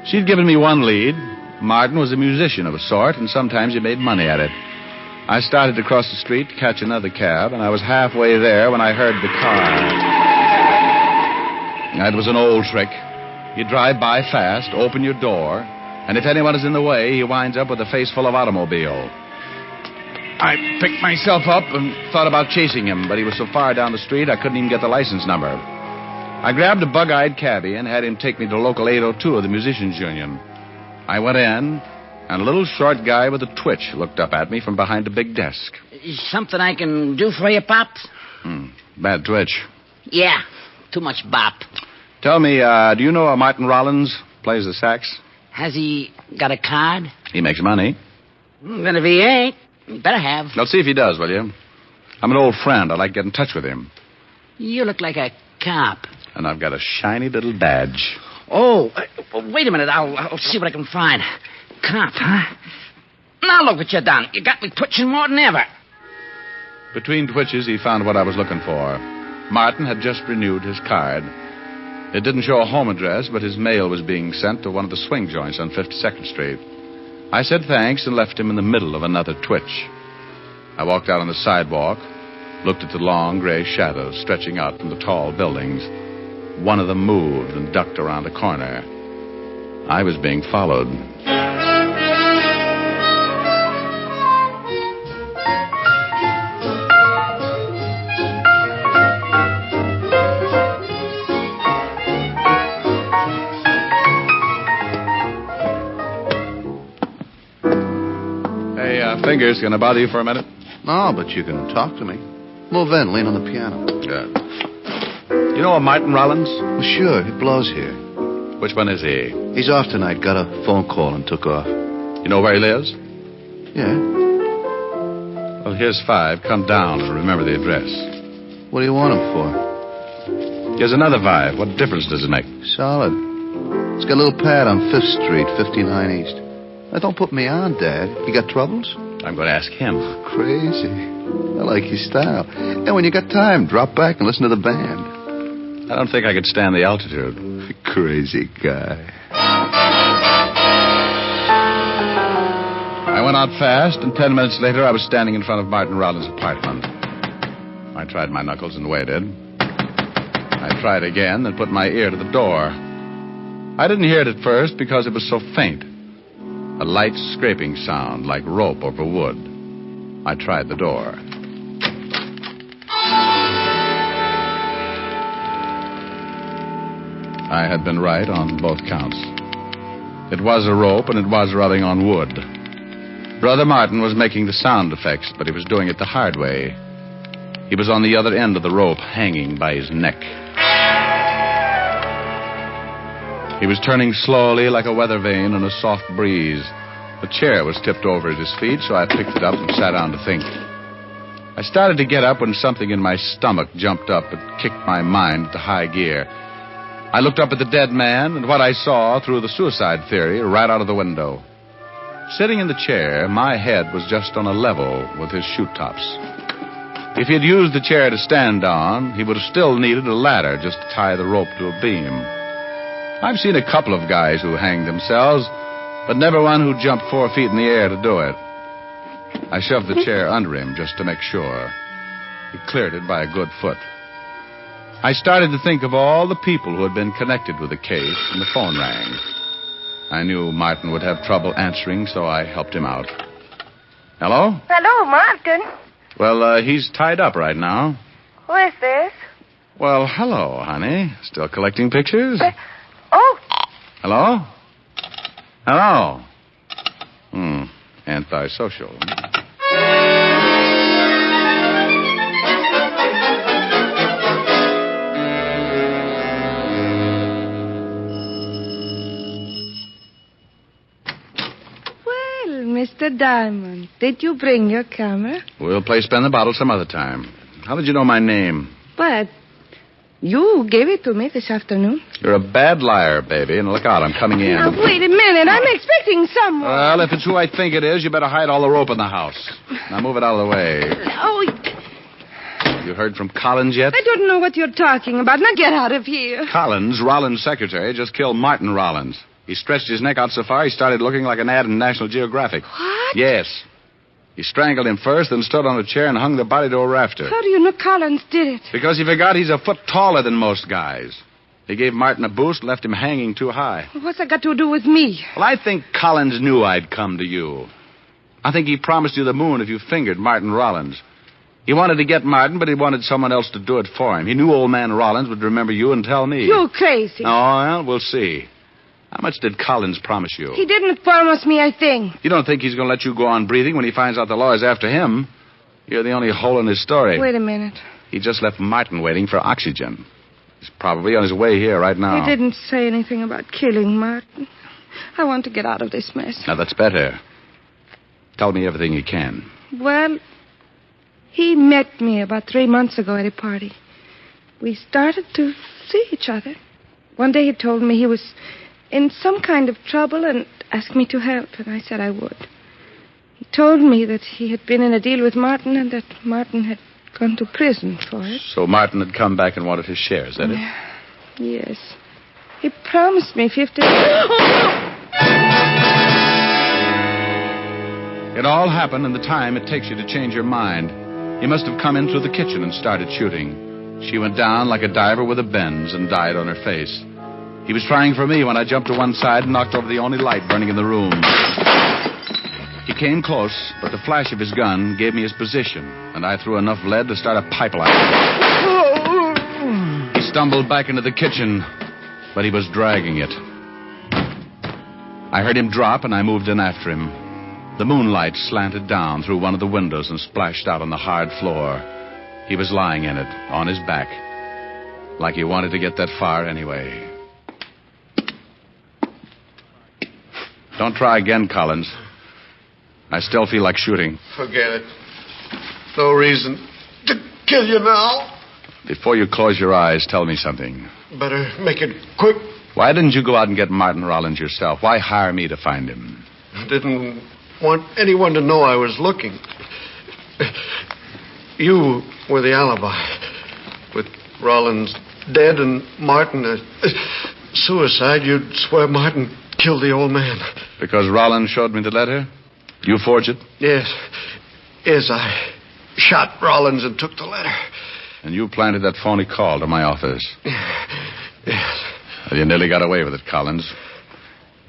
She'd given me one lead. Martin was a musician of a sort, and sometimes he made money at it. I started to cross the street to catch another cab, and I was halfway there when I heard the car. That was an old trick. You drive by fast, open your door, and if anyone is in the way, he winds up with a face full of automobile. I picked myself up and thought about chasing him, but he was so far down the street I couldn't even get the license number. I grabbed a bug-eyed cabbie and had him take me to local 802 of the Musicians Union. I went in, and a little short guy with a twitch looked up at me from behind a big desk. Something I can do for you, Pops? Bad twitch. Yeah, too much bop. Tell me, do you know Martin Rollins plays the sax? Has he got a card? He makes money. Then if he ain't, he better have. Let's see if he does, will you? I'm an old friend. I'd like to get in touch with him. You look like a cop. And I've got a shiny little badge. Oh, wait a minute. I'll see what I can find. Cop, huh? Now look what you done. You got me twitching more than ever. Between twitches, he found what I was looking for. Martin had just renewed his card. It didn't show a home address, but his mail was being sent to one of the swing joints on 52nd Street. I said thanks and left him in the middle of another twitch. I walked out on the sidewalk, looked at the long gray shadows stretching out from the tall buildings. One of them moved and ducked around a corner. I was being followed. Fingers, gonna bother you for a minute? No, but you can talk to me. Move in, lean on the piano. Yeah. You know a Martin Rollins? Well, sure, he blows here. Which one is he? He's off tonight, got a phone call and took off. You know where he lives? Yeah. Well, here's 5. Come down and remember the address. What do you want him for? Here's another 5. What difference does it make? Solid. It's got a little pad on 5th Street, 59 East. Now, don't put me on, Dad. You got troubles? I'm going to ask him. Crazy. I like your style. And when you got time, drop back and listen to the band. I don't think I could stand the altitude. Crazy guy. I went out fast, and 10 minutes later I was standing in front of Martin Rollins' apartment. I tried my knuckles and waited. I tried again and put my ear to the door. I didn't hear it at first because it was so faint. A light scraping sound like rope over wood. I tried the door. I had been right on both counts. It was a rope, and it was rubbing on wood. Brother Martin was making the sound effects, but he was doing it the hard way. He was on the other end of the rope, hanging by his neck. He was turning slowly like a weather vane in a soft breeze. The chair was tipped over at his feet, so I picked it up and sat down to think. I started to get up when something in my stomach jumped up and kicked my mind into high gear. I looked up at the dead man, and what I saw threw the suicide theory right out of the window. Sitting in the chair, my head was just on a level with his shoe tops. If he had used the chair to stand on, he would have still needed a ladder just to tie the rope to a beam. I've seen a couple of guys who hanged themselves, but never one who jumped 4 feet in the air to do it. I shoved the chair under him just to make sure. He cleared it by a good foot. I started to think of all the people who had been connected with the case, and the phone rang. I knew Martin would have trouble answering, so I helped him out. Hello? Hello, Martin. Well, he's tied up right now. Who is this? Well, hello, honey. Still collecting pictures? Oh. Hello? Hello? Antisocial. Mr. Diamond, did you bring your camera? We'll play spin the bottle some other time. How did you know my name? But you gave it to me this afternoon. You're a bad liar, baby, and look out, I'm coming in. Now, wait a minute. I'm expecting someone. Well, if it's who I think it is, you better hide all the rope in the house. Now move it out of the way. Oh, You heard from Collins yet? I don't know what you're talking about. Now get out of here. Collins, Rollins' secretary, just killed Martin Rollins. He stretched his neck out so far he started looking like an ad in National Geographic. What? Yes. He strangled him first, then stood on a chair and hung the body to a rafter. How do you know Collins did it? Because he forgot he's a foot taller than most guys. He gave Martin a boost and left him hanging too high. What's that got to do with me? Well, I think Collins knew I'd come to you. I think he promised you the moon if you fingered Martin Rollins. He wanted to get Martin, but he wanted someone else to do it for him. He knew old man Rollins would remember you and tell me. You're crazy. Oh, well, we'll see. How much did Collins promise you? He didn't promise me a thing. You don't think he's going to let you go on breathing when he finds out the law is after him? You're the only hole in his story. Wait a minute. He just left Martin waiting for oxygen. He's probably on his way here right now. He didn't say anything about killing Martin. I want to get out of this mess. Now, that's better. Tell me everything you can. Well, he met me about 3 months ago at a party. We started to see each other. One day he told me he was in some kind of trouble and asked me to help, and I said I would. He told me that he had been in a deal with Martin and that Martin had gone to prison for it. So Martin had come back and wanted his share, is that it? Yes. He promised me 50... It all happened in the time it takes you to change your mind. He must have come in through the kitchen and started shooting. She went down like a diver with a bends and died on her face. He was trying for me when I jumped to one side and knocked over the only light burning in the room. He came close, but the flash of his gun gave me his position, and I threw enough lead to start a pipeline. He stumbled back into the kitchen, but he was dragging it. I heard him drop, and I moved in after him. The moonlight slanted down through one of the windows and splashed out on the hard floor. He was lying in it, on his back, like he wanted to get that far anyway. Don't try again, Collins. I still feel like shooting. Forget it. No reason to kill you now. Before you close your eyes, tell me something. Better make it quick. Why didn't you go out and get Martin Rollins yourself? Why hire me to find him? I didn't want anyone to know I was looking. You were the alibi. With Rollins dead and Martin suicide, you'd swear Martin killed the old man. Because Rollins showed me the letter? You forged it? Yes. Yes, I shot Rollins and took the letter. And you planted that phony call to my office. Yes. Well, you nearly got away with it, Collins.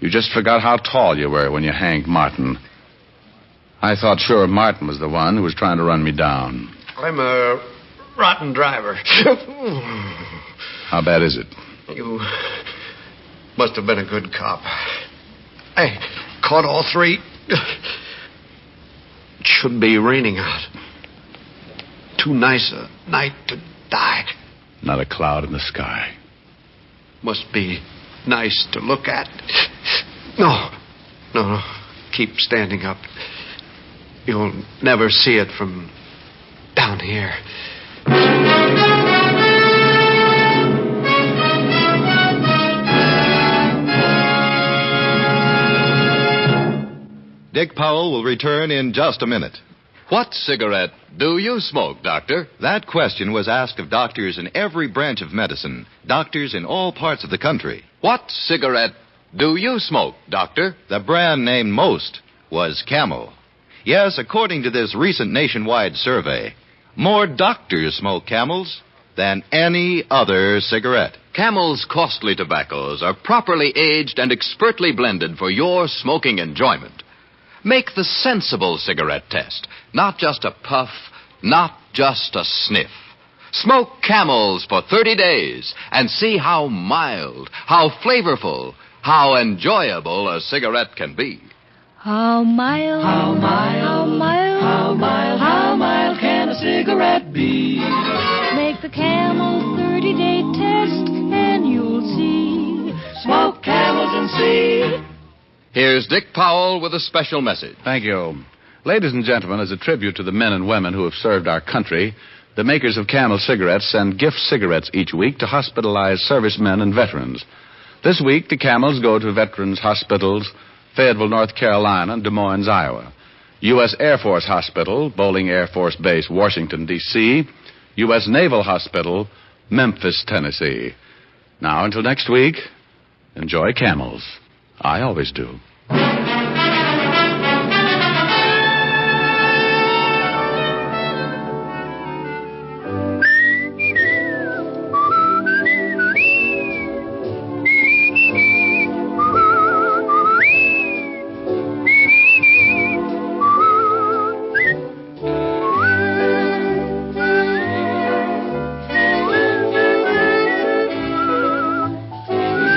You just forgot how tall you were when you hanged Martin. I thought sure Martin was the one who was trying to run me down. I'm a rotten driver. How bad is it? You must have been a good cop. I caught all three. It should be raining out. Too nice a night to die. Not a cloud in the sky. Must be nice to look at. No. Keep standing up. You'll never see it from down here. Dick Powell will return in just a minute. What cigarette do you smoke, Doctor? That question was asked of doctors in every branch of medicine, doctors in all parts of the country. What cigarette do you smoke, Doctor? The brand named most was Camel. Yes, according to this recent nationwide survey, more doctors smoke Camels than any other cigarette. Camel's costly tobaccos are properly aged and expertly blended for your smoking enjoyment. Make the sensible cigarette test. Not just a puff, not just a sniff. Smoke Camels for 30 days and see how mild, how flavorful, how enjoyable a cigarette can be. How mild, how mild, how mild, how mild, how mild can a cigarette be? Make the Camel 30-day test and you'll see. Smoke Camels and see. Here's Dick Powell with a special message. Thank you. Ladies and gentlemen, as a tribute to the men and women who have served our country, the makers of Camel cigarettes send gift cigarettes each week to hospitalized servicemen and veterans. This week, the Camels go to veterans' hospitals, Fayetteville, North Carolina, and Des Moines, Iowa. U.S. Air Force Hospital, Bolling Air Force Base, Washington, D.C., U.S. Naval Hospital, Memphis, Tennessee. Now, until next week, enjoy Camels. I always do.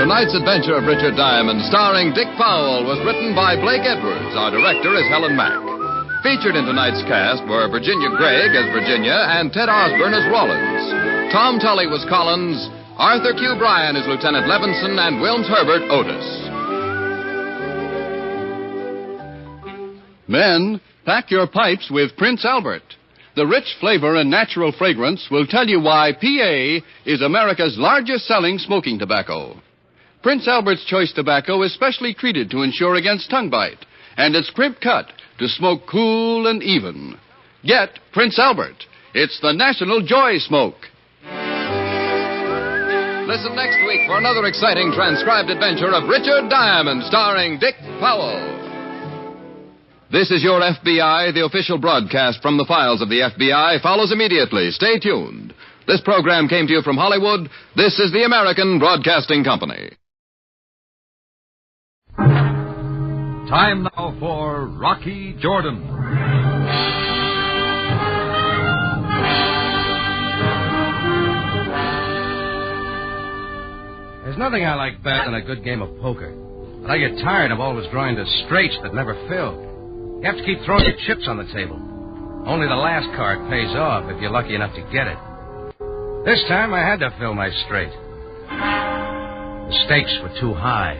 Tonight's adventure of Richard Diamond, starring Dick Powell, was written by Blake Edwards. Our director is Helen Mack. Featured in tonight's cast were Virginia Gregg as Virginia and Ted Osborne as Rollins. Tom Tully was Collins, Arthur Q. Bryan as Lieutenant Levinson, and Wilms Herbert Otis. Men, pack your pipes with Prince Albert. The rich flavor and natural fragrance will tell you why PA is America's largest selling smoking tobacco. Prince Albert's choice tobacco is specially treated to ensure against tongue bite, and it's crimp cut to smoke cool and even. Get Prince Albert. It's the national joy smoke. Listen next week for another exciting transcribed adventure of Richard Diamond, starring Dick Powell. This is your FBI. The official broadcast from the files of the FBI follows immediately. Stay tuned. This program came to you from Hollywood. This is the American Broadcasting Company. Time now for Rocky Jordan. There's nothing I like better than a good game of poker. But I get tired of always drawing to straights that never fill. You have to keep throwing your chips on the table. Only the last card pays off if you're lucky enough to get it. This time I had to fill my straight. The stakes were too high.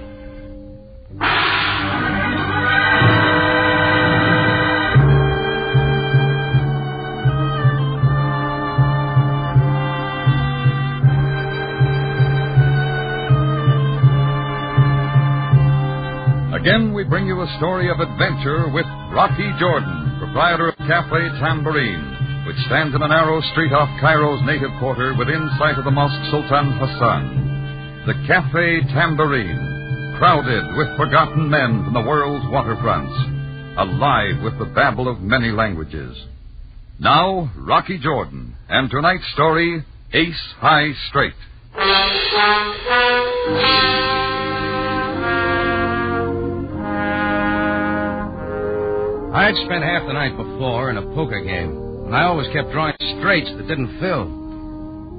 Again, we bring you a story of adventure with Rocky Jordan, proprietor of Cafe Tambourine, which stands in a narrow street off Cairo's native quarter within sight of the Mosque Sultan Hassan. The Cafe Tambourine, crowded with forgotten men from the world's waterfronts, alive with the babble of many languages. Now, Rocky Jordan, and tonight's story, Ace High Straight. I'd spent half the night before in a poker game, and I always kept drawing straights that didn't fill.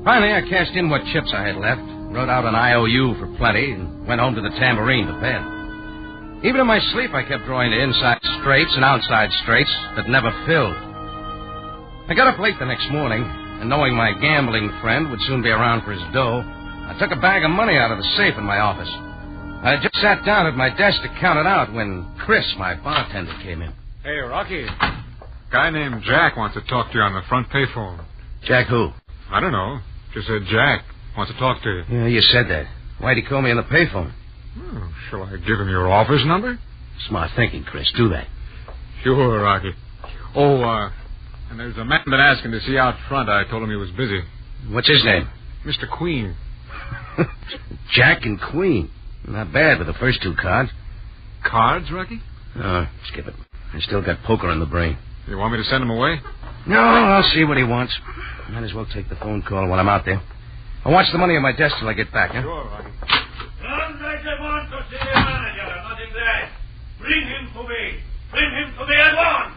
Finally, I cashed in what chips I had left, wrote out an IOU for plenty, and went home to the Tambourine to bed. Even in my sleep, I kept drawing the inside straights and outside straights that never filled. I got up late the next morning, and knowing my gambling friend would soon be around for his dough, I took a bag of money out of the safe in my office. I had just sat down at my desk to count it out when Chris, my bartender, came in. Hey, Rocky. Guy named Jack wants to talk to you on the front payphone. Jack who? I don't know. Just said Jack wants to talk to you. Yeah, you said that. Why'd he call me on the payphone? Shall I give him your office number? Smart thinking, Chris. Do that. Sure, Rocky. Oh, and there's a man been asking to see you out front. I told him he was busy. What's his name? Mr. Queen. Jack and Queen. Not bad with the first two cards. Cards, Rocky? Skip it. I still got poker in the brain. You want me to send him away? No, I'll see what he wants. Might as well take the phone call while I'm out there. I'll watch the money on my desk till I get back, huh? Sure, Rocky. I want to see the manager. Nothing there. Bring him to me. Bring him to me at once.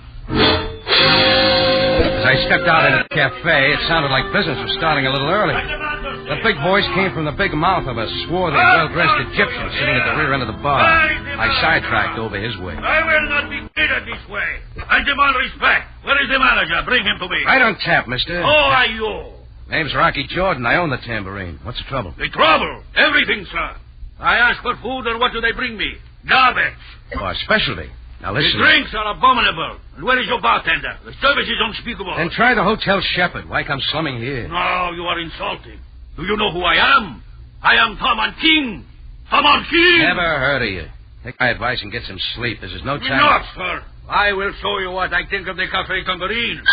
As I stepped out into the cafe, it sounded like business was starting a little early. The big voice came from the big mouth of a swarthy, well-dressed Egyptian sitting at the rear end of the bar. I sidetracked over his way. I will not be treated this way. I demand respect. Where is the manager? Bring him to me. Right on tap, mister. Who are you? Name's Rocky Jordan. I own the Tambourine. What's the trouble? The trouble? Everything, sir. I ask for food, and what do they bring me? Garbage. Oh, specialty. Now listen. The drinks are abominable. And where is your bartender? The service is unspeakable. Then try the Hotel Shepherd. Why come slumming here? No, you are insulting. Do you know who I am? I am Tom King. Tom King! Never heard of you. Take my advice and get some sleep. This is no time. Enough, sir. I will show you what I think of the Cafe Tambourine.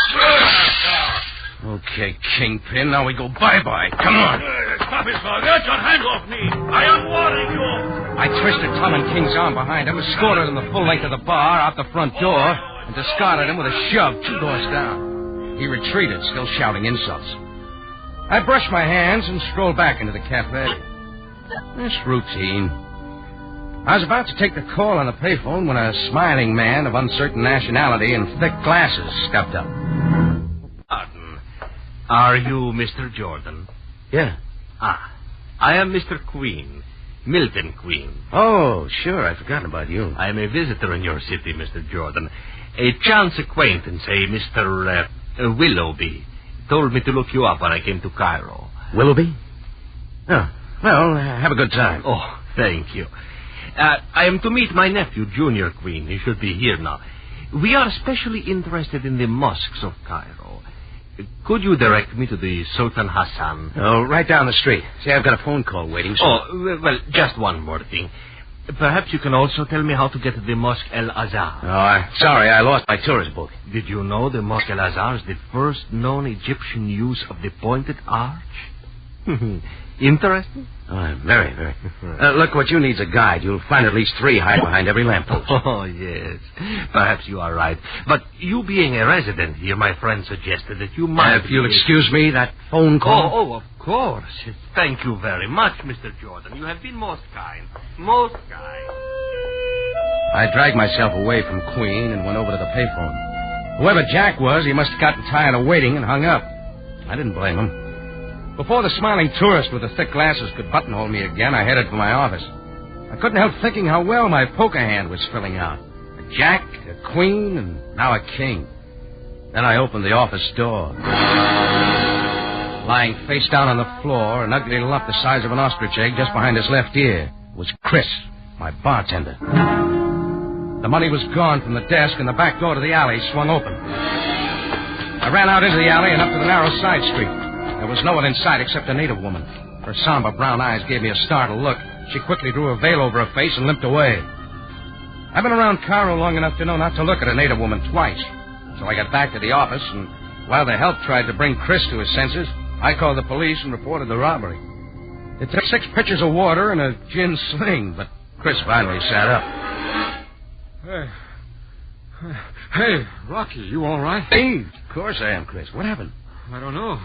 Okay, Kingpin. Now we go bye-bye. Come on. Stop it, sir. Get your hands off me. I am warning you. I twisted Tom and King's arm behind him, escorted him the full length of the bar, out the front door, and discarded him with a shove 2 doors down. He retreated, still shouting insults. I brushed my hands and strolled back into the cafe. It's routine. I was about to take the call on the payphone when a smiling man of uncertain nationality and thick glasses stepped up. Pardon. Are you Mr. Jordan? Yeah. I am Mr. Queen. Milton Queen. Oh, sure. I'd forgotten about you. I am a visitor in your city, Mr. Jordan. A chance acquaintance, a Mr. Willoughby, told me to look you up when I came to Cairo. Willoughby? Oh, well, have a good time. Oh, thank you. I am to meet my nephew, Junior Queen. He should be here now. We are especially interested in the mosques of Cairo. Could you direct me to the Sultan Hassan? Oh, right down the street. See, I've got a phone call waiting. So... Oh, well, just one more thing. Perhaps you can also tell me how to get to the Mosque El Azhar. Oh, sorry, I lost my tourist book. Did you know the Mosque El Azhar is the first known Egyptian use of the pointed arch? Interesting? Oh, very, very. Look, what you need's a guide. You'll find at least 3 hide behind every lamppost. Oh, yes. Perhaps you are right. But you being a resident here, my friend suggested that you might... If you'll excuse me, that phone call... Oh, of course. Thank you very much, Mr. Jordan. You have been most kind. Most kind. I dragged myself away from Queen and went over to the payphone. Whoever Jack was, he must have gotten tired of waiting and hung up. I didn't blame him. Before the smiling tourist with the thick glasses could buttonhole me again, I headed for my office. I couldn't help thinking how well my poker hand was filling out. A Jack, a Queen, and now a King. Then I opened the office door. Lying face down on the floor, an ugly lump the size of an ostrich egg just behind his left ear, was Chris, my bartender. The money was gone from the desk, and the back door to the alley swung open. I ran out into the alley and up to the narrow side street. There was no one in sight except a native woman. Her somber brown eyes gave me a startled look. She quickly drew a veil over her face and limped away. I've been around Cairo long enough to know not to look at a native woman twice. So I got back to the office, and while the help tried to bring Chris to his senses, I called the police and reported the robbery. It took 6 pitchers of water and a gin sling, but Chris finally sat up. Hey, Rocky, you all right? Hey, of course I am, Chris. What happened? I don't know.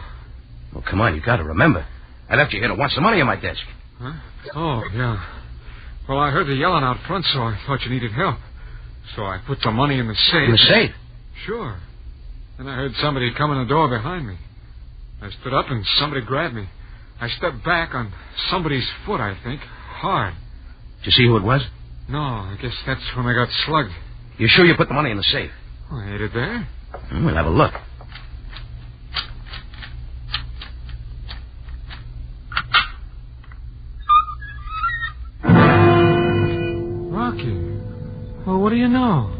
Well, come on, you got to remember. I left you here to watch the money on my desk. Huh? Oh, yeah. Well, I heard the yelling out front, so I thought you needed help. So I put the money in the safe. In the safe? Sure. Then I heard somebody come in the door behind me. I stood up and somebody grabbed me. I stepped back on somebody's foot, I think. Hard. Did you see who it was? No, I guess that's when I got slugged. You sure you put the money in the safe? Oh, ain't it there? We'll have a look. Rocky. Well, what do you know?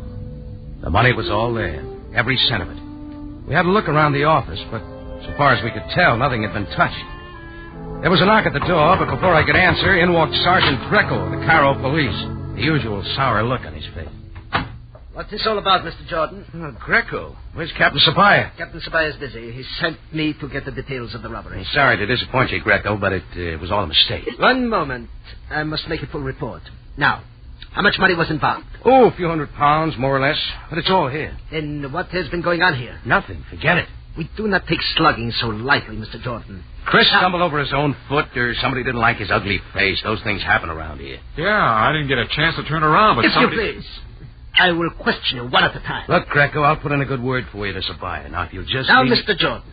The money was all there. Every cent of it. We had a look around the office, but so far as we could tell, nothing had been touched. There was a knock at the door, but before I could answer, in walked Sergeant Greco of the Cairo police. The usual sour look on his face. What's this all about, Mr. Jordan? Greco. Where's Captain Sabaya? Captain Sabaya's busy. He sent me to get the details of the robbery. Sorry to disappoint you, Greco, but it was all a mistake. One moment. I must make a full report. Now, how much money was involved? Oh, a few £100, more or less. But it's all here. Then what has been going on here? Nothing. Forget it. We do not take slugging so lightly, Mr. Jordan. Chris stumbled over his own foot, or somebody didn't like his ugly face. Those things happen around here. Yeah, I didn't get a chance to turn around, but If somebody... you please. I will question you one at a time. Look, Greco, I'll put in a good word for you to Sabaya. Now, if you'll just... Now, leave... Mr. Jordan,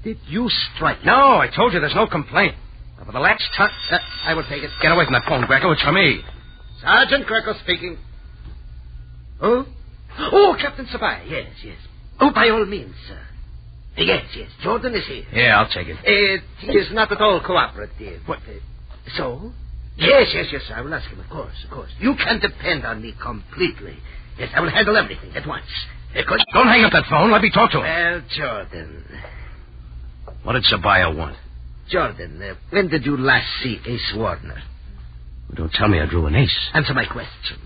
did you strike? No, I told you there's no complaint. Now, for the last time... I will take it. Get away from that phone, Greco. It's for me. Sergeant Greco speaking. Oh? Oh, Captain Sabaya. Yes, yes. Oh, by all means, sir. Yes, yes. Jordan is here. Yeah, I'll take it. He is not at all cooperative. What? So? Yes, I will ask him, of course. You can depend on me completely. Yes, I will handle everything at once. Don't hang up that phone. Let me talk to him. Well, Jordan. What did Sabaya want? Jordan, when did you last see Ace Warner? Don't tell me I drew an ace. Answer my question.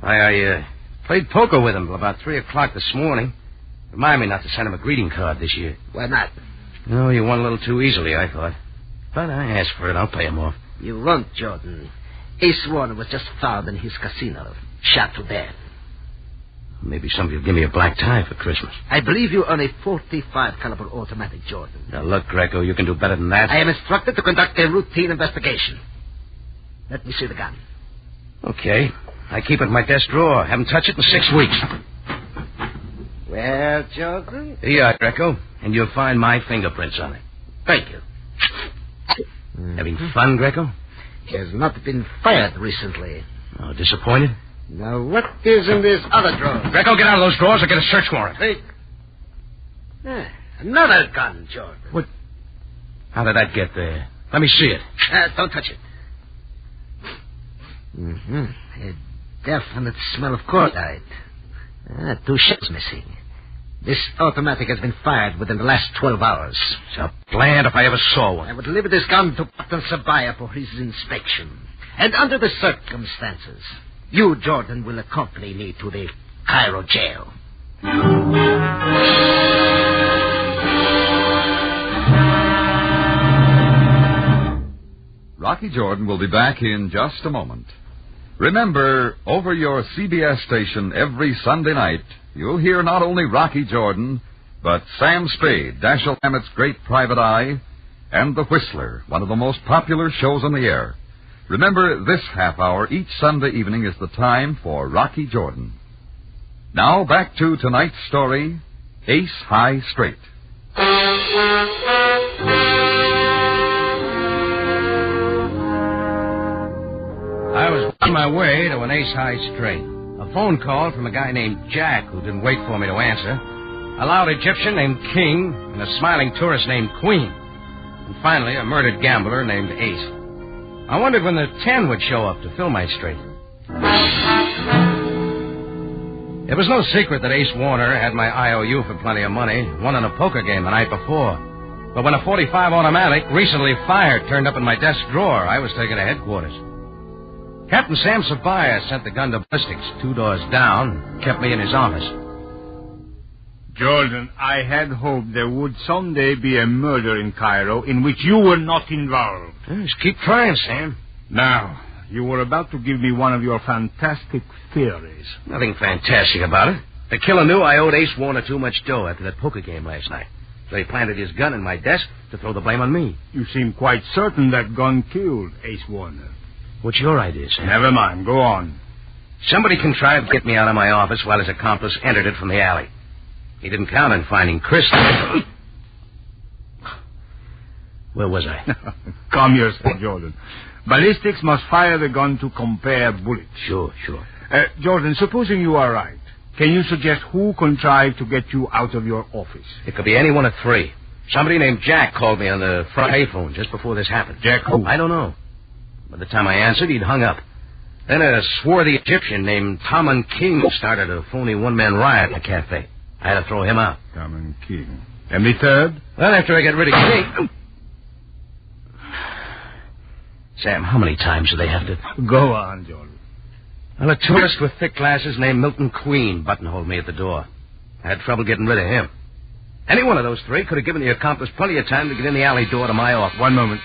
I played poker with him till about 3 o'clock this morning. Remind me not to send him a greeting card this year. Why not? No, you won a little too easily, I thought. But I asked for it. I'll pay him off. You won't, Jordan. Ace Warner was just found in his casino, shot to death. Maybe somebody will give me a black tie for Christmas. I believe you own a .45 caliber automatic, Jordan. Now, look, Greco, you can do better than that. I am instructed to conduct a routine investigation. Let me see the gun. Okay. I keep it in my desk drawer. Haven't touched it in 6 weeks. Well, Jordan? Here you are, Greco. And you'll find my fingerprints on it. Thank you. Having fun, Greco? He has not been fired recently. Oh, disappointed? Now, what is in this other drawer? Greco, get out of those drawers or get a search warrant. Another gun, Jordan. What? How did that get there? Let me see it. Don't touch it. Mm-hmm. A definite smell of cordite. 2 shells missing. This automatic has been fired within the last 12 hours. So bland if I ever saw one. I would deliver this gun to Captain Sabaya for his inspection. And under the circumstances, you, Jordan, will accompany me to the Cairo jail. Rocky Jordan will be back in just a moment. Remember, over your CBS station every Sunday night, you'll hear not only Rocky Jordan, but Sam Spade, Dashiell Hammett's Great Private Eye, and The Whistler, one of the most popular shows on the air. Remember, this half hour each Sunday evening is the time for Rocky Jordan. Now, back to tonight's story, Ace High Straight. I was on my way to an Ace High Straight. A phone call from a guy named Jack who didn't wait for me to answer. A loud Egyptian named King and a smiling tourist named Queen. And finally, a murdered gambler named Ace. I wondered when the 10 would show up to fill my straight. It was no secret that Ace Warner had my IOU for plenty of money, won in a poker game the night before. But when a .45 automatic, recently fired, turned up in my desk drawer, I was taken to headquarters. Captain Sam Sabaya sent the gun to ballistics 2 doors down, kept me in his office. Jordan, I had hoped there would someday be a murder in Cairo in which you were not involved. Just keep trying, Sam. Now, you were about to give me one of your fantastic theories. Nothing fantastic about it. The killer knew I owed Ace Warner too much dough after that poker game last night. So he planted his gun in my desk to throw the blame on me. You seem quite certain that gun killed Ace Warner. What's your idea, Sam? Never mind. Go on. Somebody contrived to get me out of my office while his accomplice entered it from the alley. He didn't count on finding Chris. Where was I? Calm yourself, Jordan. Ballistics must fire the gun to compare bullets. Sure. Jordan, supposing you are right, can you suggest who contrived to get you out of your office? It could be any one of three. Somebody named Jack called me on the front payphone just before this happened. Jack who? I don't know. By the time I answered, he'd hung up. Then a swarthy Egyptian named Tom King started a phony one-man riot in the cafe. I had to throw him out. Tom King. And the third? Well, after I got rid of King... Sam, how many times do they have to... Go on, Jordan. Well, a tourist with thick glasses named Milton Queen buttonholed me at the door. I had trouble getting rid of him. Any one of those three could have given the accomplice plenty of time to get in the alley door to my office. One moment.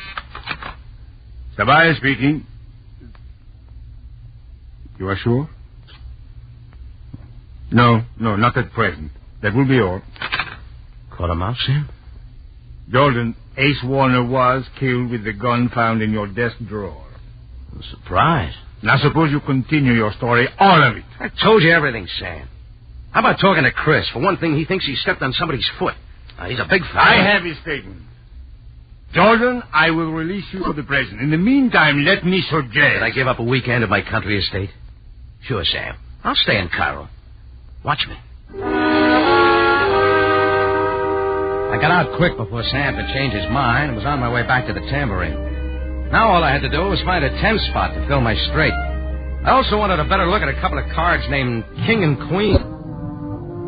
Sabaya speaking. You are sure? No, not at present. That will be all. Caught him out, Sam? Jordan, Ace Warner was killed with the gun found in your desk drawer. I'm surprised. Now suppose you continue your story, all of it. I told you everything, Sam. How about talking to Chris? For one thing, he thinks he stepped on somebody's foot. He's a big fella. I have his statement. Jordan, I will release you for the present. In the meantime, let me suggest... Did I give up a weekend at my country estate? Sure, Sam. I'll stay in Cairo. Watch me. I got out quick before Sam could change his mind and was on my way back to the tambourine. Now all I had to do was find a 10 spot to fill my straight. I also wanted a better look at a couple of cards named King and Queen.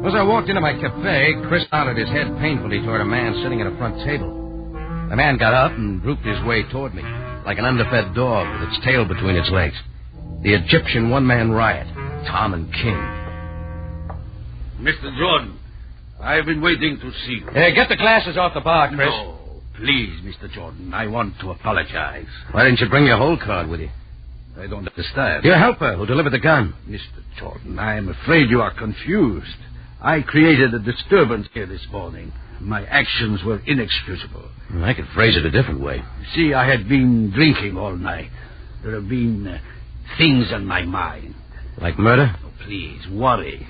As I walked into my cafe, Chris nodded his head painfully toward a man sitting at a front table. The man got up and drooped his way toward me, like an underfed dog with its tail between its legs. The Egyptian one-man riot, Tom and King. Mr. Jordan, I've been waiting to see you. Get the glasses off the bar, Chris. No, please, Mr. Jordan, I want to apologize. Why didn't you bring your whole card with you? I don't understand. Your helper who delivered the gun. Mr. Jordan, I am afraid you are confused. I created a disturbance here this morning. My actions were inexcusable. I could phrase it a different way. See, I had been drinking all night. There have been things on my mind. Like murder? Oh, please, worries.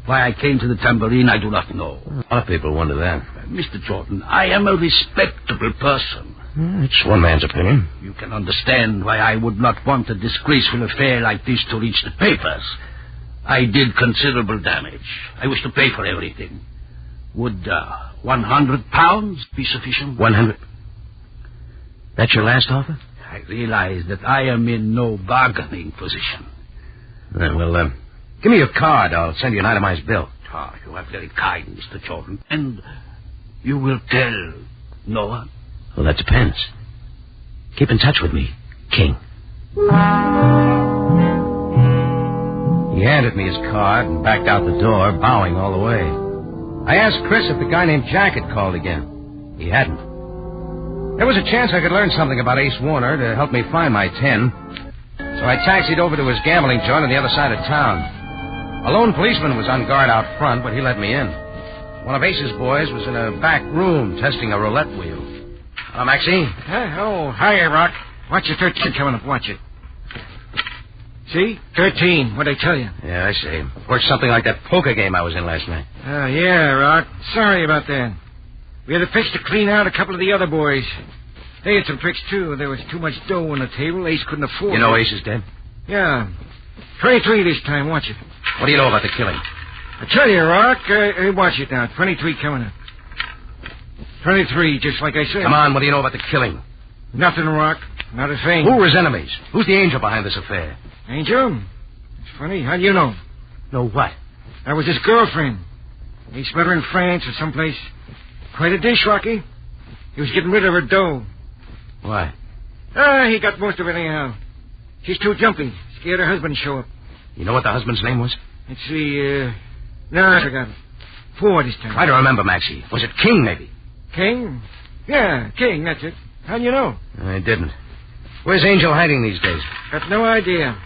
Why I came to the tambourine, I do not know. A lot of people wonder that. Mr. Jordan, I am a respectable person. It's one man's opinion. You can understand why I would not want a disgraceful affair like this to reach the papers. I did considerable damage. I wish to pay for everything. Would £100 be sufficient? 100? That's your last offer? I realize that I am in no bargaining position. Well, give me your card. I'll send you an itemized bill. You are very kind, Mr. Jordan. And you will tell no one? Well, that depends. Keep in touch with me, King. He handed me his card and backed out the door, bowing all the way. I asked Chris if the guy named Jack had called again. He hadn't. There was a chance I could learn something about Ace Warner to help me find my 10. So I taxied over to his gambling joint on the other side of town. A lone policeman was on guard out front, but he let me in. One of Ace's boys was in a back room testing a roulette wheel. Hello, Maxine. Hiya, Rock. Watch your 13 coming up. Watch it. See? 13. What'd I tell you? Yeah, I see. Worked something like that poker game I was in last night. Oh, yeah, Rock. Sorry about that. We had to fix to clean out a couple of the other boys. They had some tricks, too. There was too much dough on the table. Ace couldn't afford it. You know Ace is dead? Yeah. 23 this time. Watch it. What do you know about the killing? I tell you, Rock. Watch it now. 23 coming up. 23, just like I said. Come on, what do you know about the killing? Nothing, Rock. Not a thing. Who were his enemies? Who's the angel behind this affair? Angel? It's funny. How do you know? Know what? That was his girlfriend. He met her in France or someplace. Quite a dish, Rocky. He was getting rid of her dough. Why? He got most of it anyhow. She's too jumpy. Scared her husband show up. You know what the husband's name was? Let's see, no, I forgot it. Ford this time. Try to remember, Maxie. Was it King, maybe? King? Yeah, King, that's it. How'd you know? I didn't. Where's Angel hiding these days? Got no idea.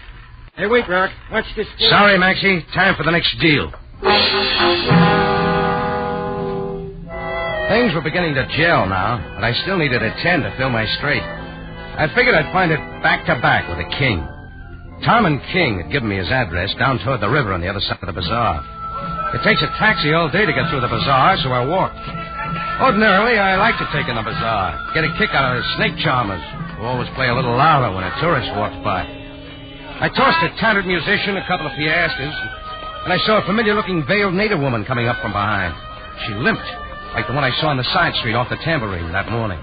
Hey, wait, Rock. Watch this. Sorry, Maxie. Time for the next deal. Things were beginning to gel now, but I still needed a 10 to fill my straight. I figured I'd find it back-to-back with a King. Tom and King had given me his address down toward the river on the other side of the bazaar. It takes a taxi all day to get through the bazaar, so I walked. Ordinarily, I like to take in the bazaar, get a kick out of the snake charmers, who always play a little louder when a tourist walks by. I tossed a tattered musician a couple of piastres, and I saw a familiar-looking veiled native woman coming up from behind. She limped, like the one I saw on the side street off the Tambourine that morning.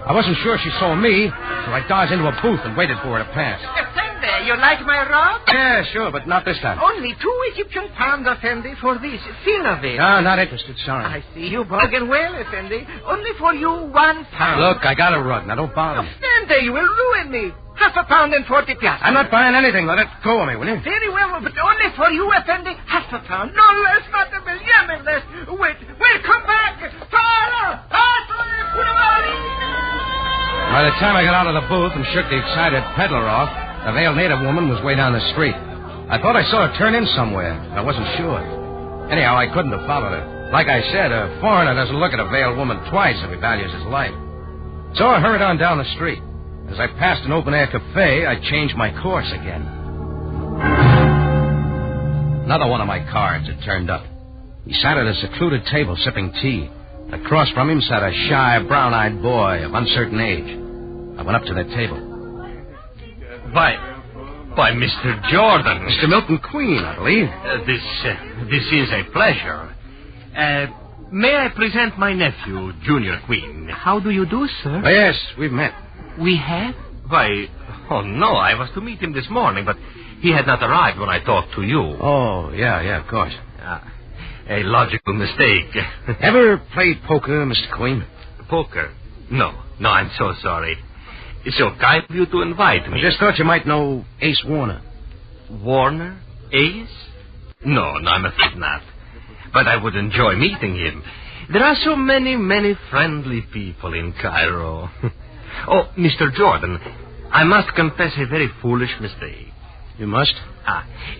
I wasn't sure she saw me, so I dodged into a booth and waited for her to pass. Effendi, you like my rod? Yeah, sure, but not this time. Only 2 Egyptian pounds, Effendi, for this. Feel of it. No, not interested, sorry. I see you bargain well, Effendi. Only for you 1 pound. Look, I got a rod. Now, don't bother me. Effendi, you will ruin me. Half a pound and 40 piastres. I'm not buying anything. Let it go of me, will you? Very well, but only for you, Effendi. Half a pound. No less, not a million less. Wait, come back. Fire! By the time I got out of the booth and shook the excited peddler off, the veiled native woman was way down the street. I thought I saw her turn in somewhere, but I wasn't sure. Anyhow, I couldn't have followed her. Like I said, a foreigner doesn't look at a veiled woman twice if he values his life. So I hurried on down the street. As I passed an open-air cafe, I changed my course again. Another one of my cards had turned up. He sat at a secluded table sipping tea. Across from him sat a shy, brown-eyed boy of uncertain age. I went up to that table. By Mr. Jordan. Mr. Milton Queen, I believe. This is a pleasure. May I present my nephew, Junior Queen? How do you do, sir? Oh, yes, we've met. We have? Why, oh, no, I was to meet him this morning, but he had not arrived when I talked to you. Oh, yeah, of course. A logical mistake. Ever played poker, Mr. Queen? Poker? No, I'm so sorry. It's so kind of you to invite me. I just thought you might know Ace Warner. Warner? Ace? No, I'm afraid not. But I would enjoy meeting him. There are so many friendly people in Cairo. Oh, Mr. Jordan, I must confess a very foolish mistake. You must?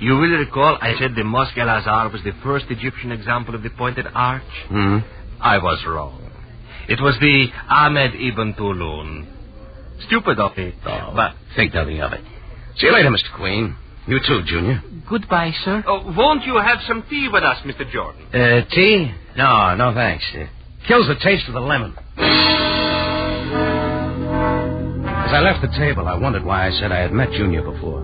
You will recall I said the Mosque El Azhar was the first Egyptian example of the pointed arch? I was wrong. It was the Ahmed Ibn Tulun. Stupid of me, but... Think nothing of it. See you later, Mr. Queen. You too, Junior. Goodbye, sir. Oh, won't you have some tea with us, Mr. Jordan? Tea? No, thanks. Kills the taste of the lemon. As I left the table, I wondered why I said I had met Junior before.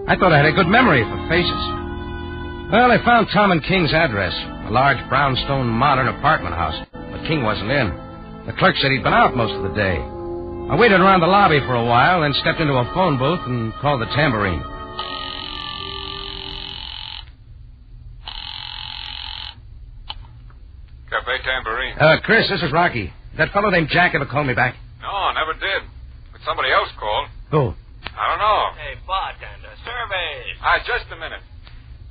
I thought I had a good memory for faces. Well, I found Tom and King's address, a large brownstone modern apartment house, but King wasn't in. The clerk said he'd been out most of the day. I waited around the lobby for a while, then stepped into a phone booth and called the Tambourine. Cafe Tambourine. Chris, this is Rocky. That fellow named Jack ever called me back? No, never did. But somebody else called. Who? I don't know. Hey, bartender, surveys. Just a minute.